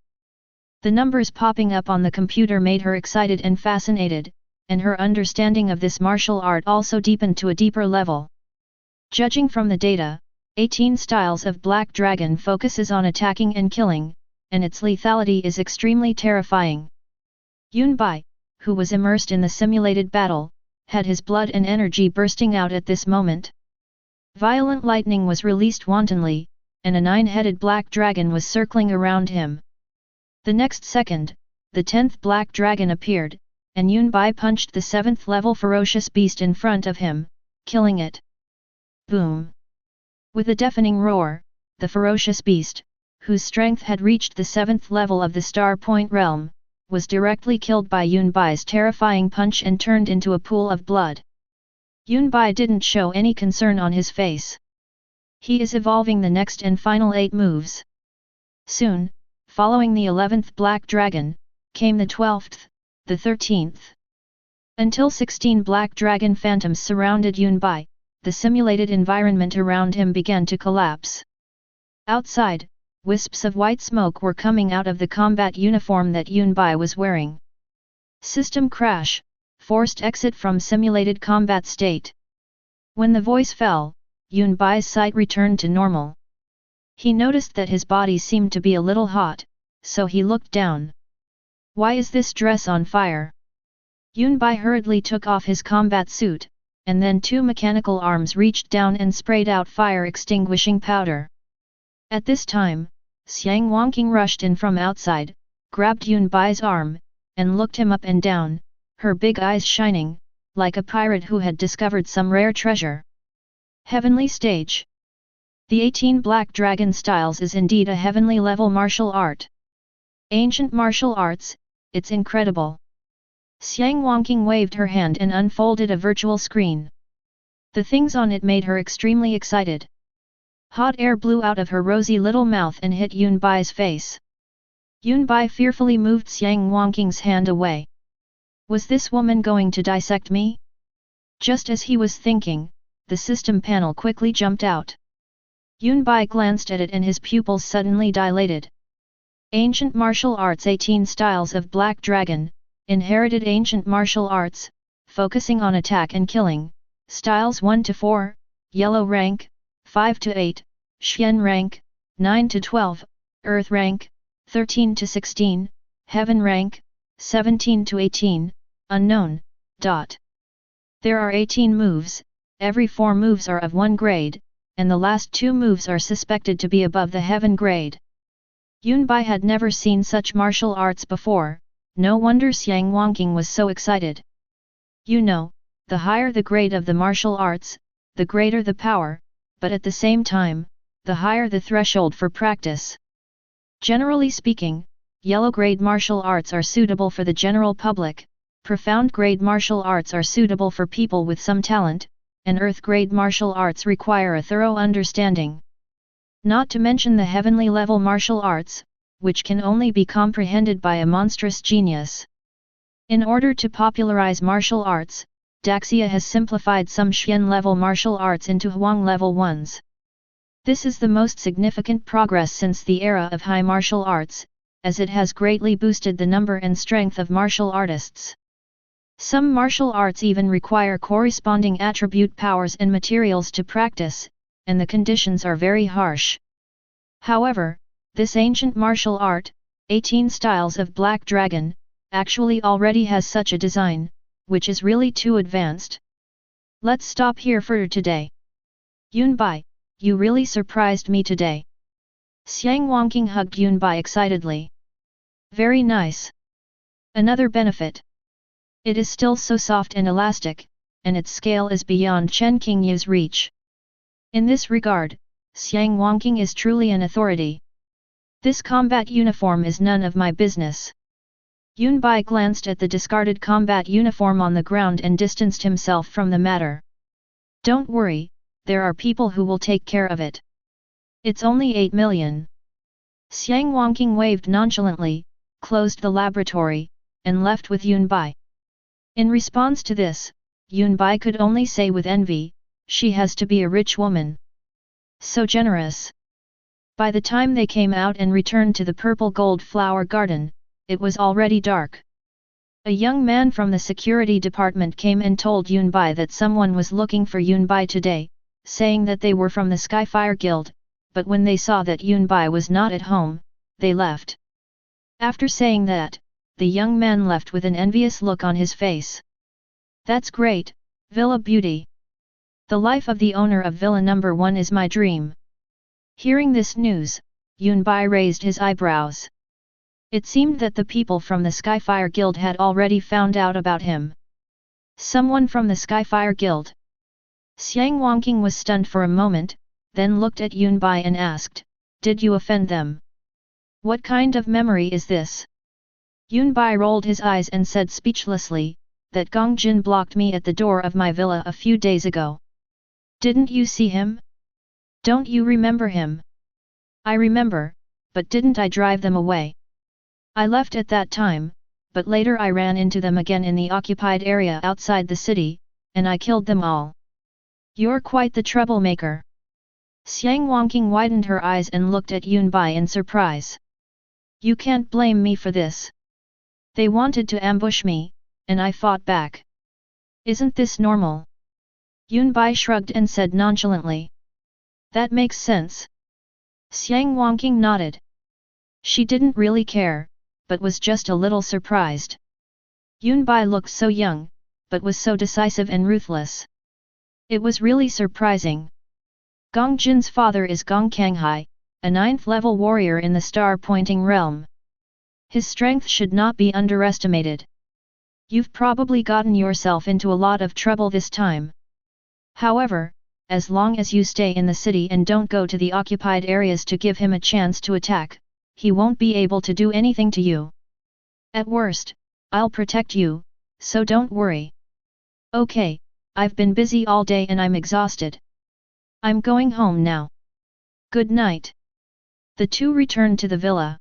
The numbers popping up on the computer made her excited and fascinated, and her understanding of this martial art also deepened to a deeper level. Judging from the data, 18 styles of Black Dragon focuses on attacking and killing, and its lethality is extremely terrifying. Yun Bai, who was immersed in the simulated battle, had his blood and energy bursting out at this moment. Violent lightning was released wantonly, and a 9-headed black dragon was circling around him. The next second, the 10th black dragon appeared, and Yun Bai punched the 7th level ferocious beast in front of him, killing it. Boom! With a deafening roar, the ferocious beast, whose strength had reached the 7th level of the Star Point realm, was directly killed by Yun Bai's terrifying punch and turned into a pool of blood. Yun Bai didn't show any concern on his face. He is evolving the next and final 8 moves. Soon, following the 11th Black Dragon, came the 12th, the 13th. Until 16 Black Dragon Phantoms surrounded Yun Bai, the simulated environment around him began to collapse. Outside, wisps of white smoke were coming out of the combat uniform that Yun Bai was wearing. System crash, forced exit from simulated combat state. When the voice fell, Yun Bai's sight returned to normal. He noticed that his body seemed to be a little hot, so he looked down. Why is this dress on fire? Yun Bai hurriedly took off his combat suit, and then 2 mechanical arms reached down and sprayed out fire-extinguishing powder. At this time, Xiang Wangqing rushed in from outside, grabbed Yun Bai's arm, and looked him up and down, her big eyes shining, like a pirate who had discovered some rare treasure. Heavenly Stage. The 18 Black Dragon Styles is indeed a heavenly level martial art. Ancient martial arts, it's incredible. Xiang Wangqing waved her hand and unfolded a virtual screen. The things on it made her extremely excited. Hot air blew out of her rosy little mouth and hit Yun Bai's face. Yun Bai fearfully moved Xiang Wangqing's hand away. Was this woman going to dissect me? Just as he was thinking, the system panel quickly jumped out. Yun Bai glanced at it and his pupils suddenly dilated. Ancient Martial Arts 18 Styles of Black Dragon, Inherited Ancient Martial Arts, focusing on attack and killing, Styles 1 to 4, Yellow Rank, 5 to 8, Xian Rank, 9 to 12, Earth Rank, 13 to 16, Heaven Rank, 17 to 18, Unknown. There are 18 moves, every 4 moves are of 1 grade, and the last 2 moves are suspected to be above the Heaven grade. Yun Bai had never seen such martial arts before, no wonder Xiang Wangqing was so excited. You know, the higher the grade of the martial arts, the greater the power, but at the same time, the higher the threshold for practice. Generally speaking, yellow grade martial arts are suitable for the general public, profound grade martial arts are suitable for people with some talent, and earth grade martial arts require a thorough understanding. Not to mention the heavenly level martial arts, which can only be comprehended by a monstrous genius. In order to popularize martial arts, Daxia has simplified some Xian level martial arts into Huang level ones. This is the most significant progress since the era of high martial arts, as it has greatly boosted the number and strength of martial artists. Some martial arts even require corresponding attribute powers and materials to practice, and the conditions are very harsh. However, this ancient martial art, 18 Styles of Black Dragon, actually already has such a design, which is really too advanced. Let's stop here for today. Yun Bai, you really surprised me today. Xiang Wangqing hugged Yun Bai excitedly. Very nice. Another benefit. It is still so soft and elastic, and its scale is beyond Chen Qingyu's reach. In this regard, Xiang Wangqing is truly an authority. This combat uniform is none of my business. Yun Bai glanced at the discarded combat uniform on the ground and distanced himself from the matter. Don't worry, there are people who will take care of it. It's only 8 million. Xiang Wangqing waved nonchalantly, closed the laboratory, and left with Yun Bai. In response to this, Yun Bai could only say with envy, she has to be a rich woman. So generous. By the time they came out and returned to the purple gold flower garden, it was already dark. A young man from the security department came and told Yun Bai that someone was looking for Yun Bai today, saying that they were from the Skyfire Guild, but when they saw that Yun Bai was not at home, they left. After saying that, the young man left with an envious look on his face. That's great, Villa Beauty. The life of the owner of Villa number 1 is my dream. Hearing this news, Yun Bai raised his eyebrows. It seemed that the people from the Skyfire Guild had already found out about him. Someone from the Skyfire Guild. Xiang Wangqing was stunned for a moment, then looked at Yun Bai and asked, "Did you offend them? What kind of memory is this?" Yun Bai rolled his eyes and said speechlessly, "That Gong Jin blocked me at the door of my villa a few days ago. Didn't you see him? Don't you remember him?" "I remember, but didn't I drive them away? I left at that time, but later I ran into them again in the occupied area outside the city, and I killed them all." "You're quite the troublemaker." Xiang Wangqing widened her eyes and looked at Yun Bai in surprise. "You can't blame me for this. They wanted to ambush me, and I fought back. Isn't this normal?" Yun Bai shrugged and said nonchalantly. "That makes sense." Xiang Wangqing nodded. She didn't really care, but was just a little surprised. Yun Bai looked so young, but was so decisive and ruthless. It was really surprising. Gong Jin's father is Gong Kanghai, a 9th level warrior in the star-pointing realm. His strength should not be underestimated. You've probably gotten yourself into a lot of trouble this time. However, as long as you stay in the city and don't go to the occupied areas to give him a chance to attack, he won't be able to do anything to you. At worst, I'll protect you, so don't worry. Okay, I've been busy all day and I'm exhausted. I'm going home now. Good night. The two returned to the villa.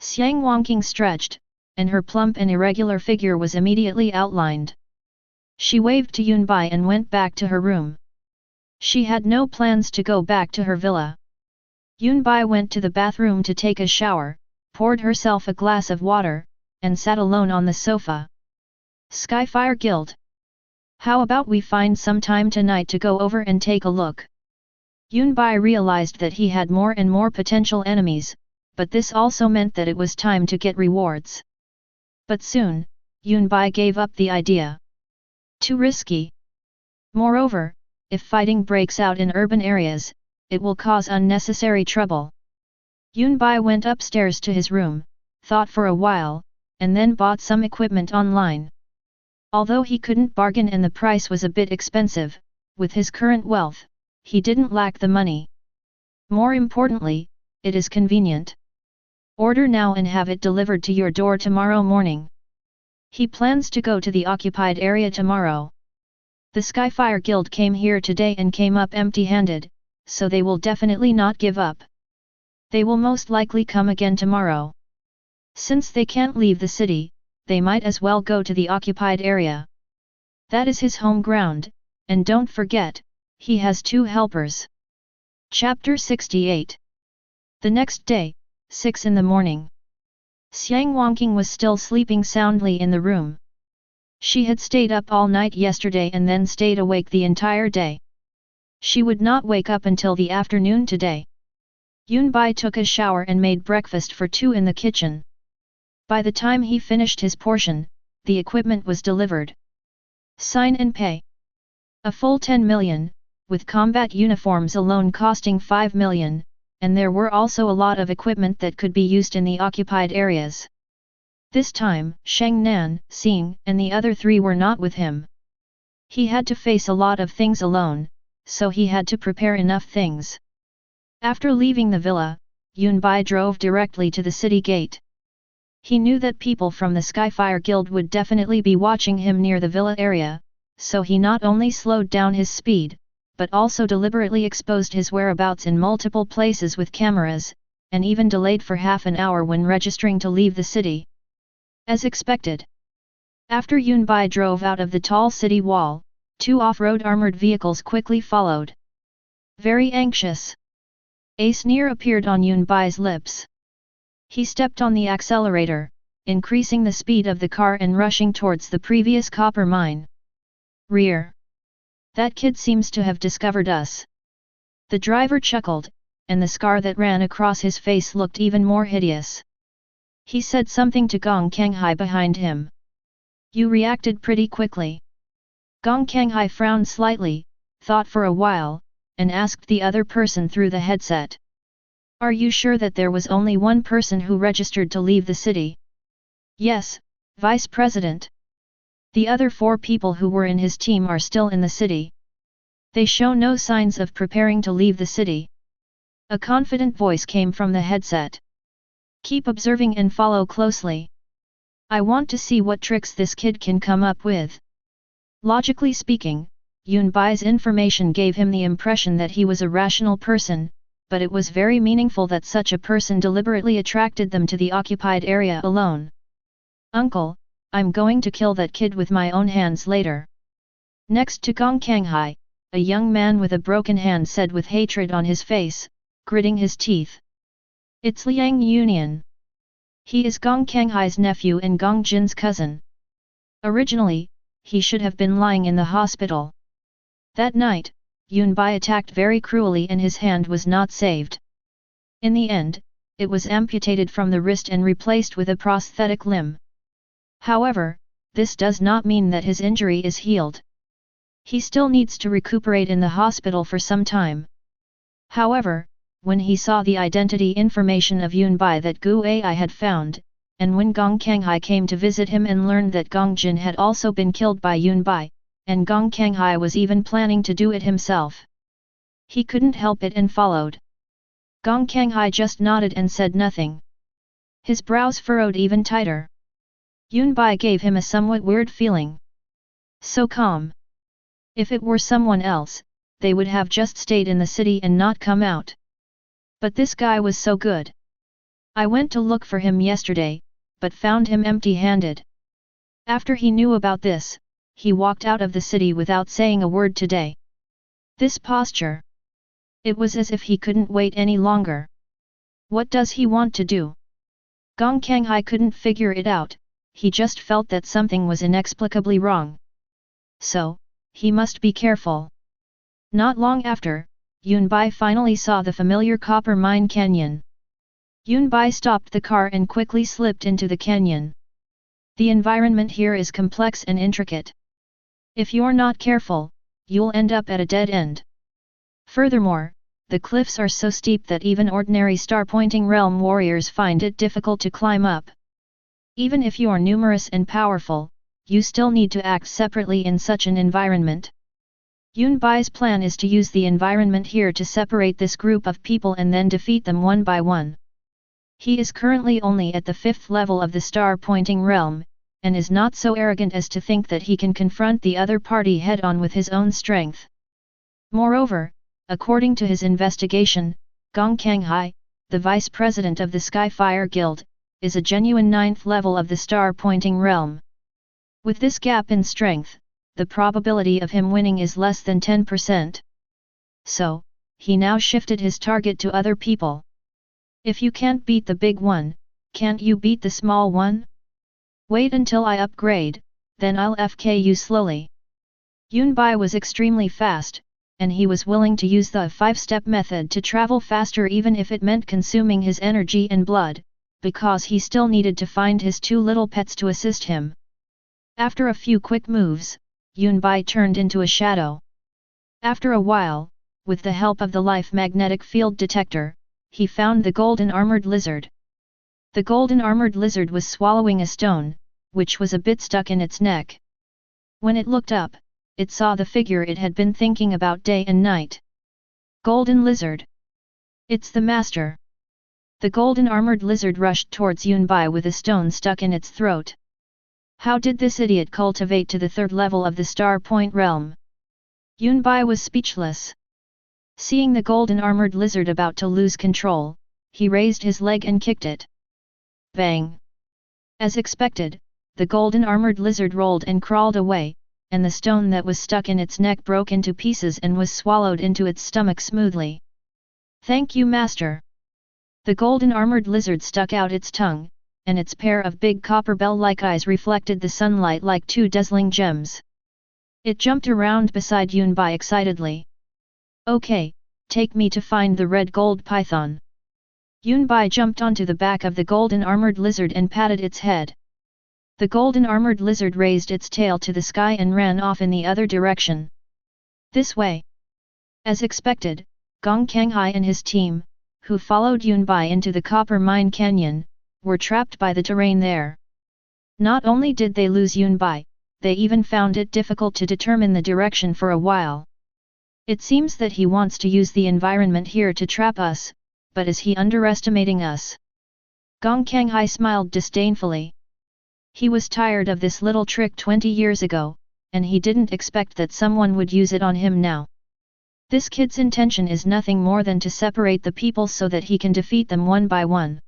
Xiang Wangqing stretched, and her plump and irregular figure was immediately outlined. She waved to Yunbai and went back to her room. She had no plans to go back to her villa. Yunbai went to the bathroom to take a shower, poured herself a glass of water, and sat alone on the sofa. Skyfire Guild. How about we find some time tonight to go over and take a look? Yunbai realized that he had more and more potential enemies, but this also meant that it was time to get rewards. But soon, Yunbai gave up the idea. Too risky. Moreover, if fighting breaks out in urban areas, it will cause unnecessary trouble. Yunbai went upstairs to his room, thought for a while, and then bought some equipment online. Although he couldn't bargain and the price was a bit expensive, with his current wealth, he didn't lack the money. More importantly, it is convenient. Order now and have it delivered to your door tomorrow morning. He plans to go to the occupied area tomorrow. The Skyfire Guild came here today and came up empty-handed, so they will definitely not give up. They will most likely come again tomorrow. Since they can't leave the city, they might as well go to the occupied area. That is his home ground, and don't forget, he has 2 helpers. Chapter 68. The next day, 6 in the morning. Xiang Wangqing was still sleeping soundly in the room. She had stayed up all night yesterday and then stayed awake the entire day. She would not wake up until the afternoon today. Yunbai took a shower and made breakfast for 2 in the kitchen. By the time he finished his portion, the equipment was delivered. Sign and pay. A full 10 million, with combat uniforms alone costing 5 million, and there were also a lot of equipment that could be used in the occupied areas. This time, Sheng Nan, Xing, and the other 3 were not with him. He had to face a lot of things alone, so he had to prepare enough things. After leaving the villa, Yunbai drove directly to the city gate. He knew that people from the Skyfire Guild would definitely be watching him near the villa area, so he not only slowed down his speed, but also deliberately exposed his whereabouts in multiple places with cameras, and even delayed for half an hour when registering to leave the city. As expected. After Yunbai drove out of the tall city wall, 2 off-road armored vehicles quickly followed. Very anxious. A sneer appeared on Yunbai's lips. He stepped on the accelerator, increasing the speed of the car and rushing towards the previous copper mine. Rear. That kid seems to have discovered us. The driver chuckled, and the scar that ran across his face looked even more hideous. He said something to Gong Kanghai behind him. You reacted pretty quickly. Gong Kanghai frowned slightly, thought for a while, and asked the other person through the headset. Are you sure that there was only one person who registered to leave the city? Yes, Vice President. The other 4 people who were in his team are still in the city. They show no signs of preparing to leave the city. A confident voice came from the headset. Keep observing and follow closely. I want to see what tricks this kid can come up with. Logically speaking, Yunbai's information gave him the impression that he was a rational person, but it was very meaningful that such a person deliberately attracted them to the occupied area alone. Uncle, I'm going to kill that kid with my own hands later. Next to Gong Kanghai, a young man with a broken hand said with hatred on his face, gritting his teeth. It's Liang Yunian. He is Gong Kanghai's nephew and Gong Jin's cousin. Originally, he should have been lying in the hospital. That night, Yunbai attacked very cruelly and his hand was not saved. In the end, it was amputated from the wrist and replaced with a prosthetic limb. However, this does not mean that his injury is healed. He still needs to recuperate in the hospital for some time. However, when he saw the identity information of Yunbai that Gu Ai had found, and when Gong Kanghai came to visit him and learned that Gong Jin had also been killed by Yunbai, and Gong Kanghai was even planning to do it himself, he couldn't help it and followed. Gong Kanghai just nodded and said nothing. His brows furrowed even tighter. Yunbai gave him a somewhat weird feeling. So calm. If it were someone else, they would have just stayed in the city and not come out. But this guy was so good. I went to look for him yesterday, but found him empty-handed. After he knew about this, he walked out of the city without saying a word today. This posture. It was as if he couldn't wait any longer. What does he want to do? Gong Kanghai couldn't figure it out, he just felt that something was inexplicably wrong. So, he must be careful. Not long after, Yunbai finally saw the familiar copper mine canyon. Yunbai stopped the car and quickly slipped into the canyon. The environment here is complex and intricate. If you're not careful, you'll end up at a dead end. Furthermore, the cliffs are so steep that even ordinary star-pointing realm warriors find it difficult to climb up. Even if you're numerous and powerful, you still need to act separately in such an environment. Yunbai's plan is to use the environment here to separate this group of people and then defeat them one by one. He is currently only at the 5th level of the star-pointing realm, and is not so arrogant as to think that he can confront the other party head-on with his own strength. Moreover, according to his investigation, Gong Kanghai, the vice president of the Skyfire Guild, is a genuine 9th level of the star-pointing realm. With this gap in strength, the probability of him winning is less than 10%. So, he now shifted his target to other people. If you can't beat the big one, can't you beat the small one? Wait until I upgrade, then I'll FK you slowly. Yunbai was extremely fast, and he was willing to use the 5-step method to travel faster even if it meant consuming his energy and blood, because he still needed to find his 2 little pets to assist him. After a few quick moves, Yunbai turned into a shadow. After a while, with the help of the life magnetic field detector, he found the golden armored lizard. The golden armored lizard was swallowing a stone, which was a bit stuck in its neck. When it looked up, it saw the figure it had been thinking about day and night. Golden lizard. It's the master. The golden armored lizard rushed towards Yunbai with a stone stuck in its throat. How did this idiot cultivate to the 3rd level of the Star Point realm? Yunbai was speechless. Seeing the golden armored lizard about to lose control, he raised his leg and kicked it. Bang! As expected, the golden armored lizard rolled and crawled away, and the stone that was stuck in its neck broke into pieces and was swallowed into its stomach smoothly. Thank you, master. The golden armored lizard stuck out its tongue, and its pair of big copper bell-like eyes reflected the sunlight like 2 dazzling gems. It jumped around beside Yunbai excitedly. Okay, take me to find the red gold python. Yunbai jumped onto the back of the golden armored lizard and patted its head. The golden armored lizard raised its tail to the sky and ran off in the other direction. This way. As expected, Gong Kanghai and his team, who followed Yunbai into the copper mine canyon, were trapped by the terrain there. Not only did they lose Yunbai, they even found it difficult to determine the direction for a while. It seems that he wants to use the environment here to trap us, but is he underestimating us? Gong Kanghai smiled disdainfully. He was tired of this little trick 20 years ago, and he didn't expect that someone would use it on him now. This kid's intention is nothing more than to separate the people so that he can defeat them one by one.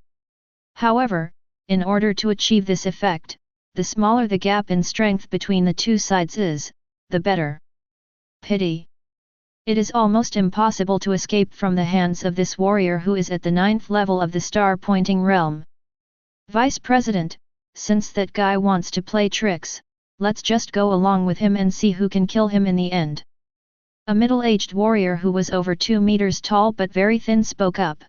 However, in order to achieve this effect, the smaller the gap in strength between the 2 sides is, the better. Pity. It is almost impossible to escape from the hands of this warrior who is at the 9th level of the star-pointing realm. Vice President, since that guy wants to play tricks, let's just go along with him and see who can kill him in the end. A middle-aged warrior who was over 2 meters tall but very thin spoke up.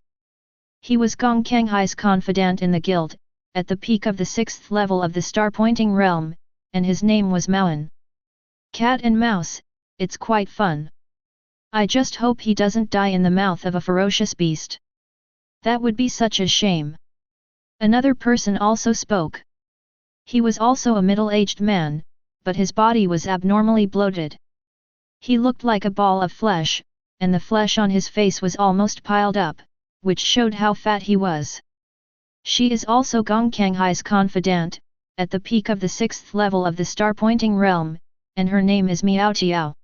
He was Gong Kanghai's confidant in the guild, at the peak of the 6th level of the star-pointing realm, and his name was Mauen. Cat and mouse, it's quite fun. I just hope he doesn't die in the mouth of a ferocious beast. That would be such a shame. Another person also spoke. He was also a middle-aged man, but his body was abnormally bloated. He looked like a ball of flesh, and the flesh on his face was almost piled up, which showed how fat he was. She is also Gong Kanghai's confidant, at the peak of the 6th level of the star-pointing realm, and her name is Miao Tiao.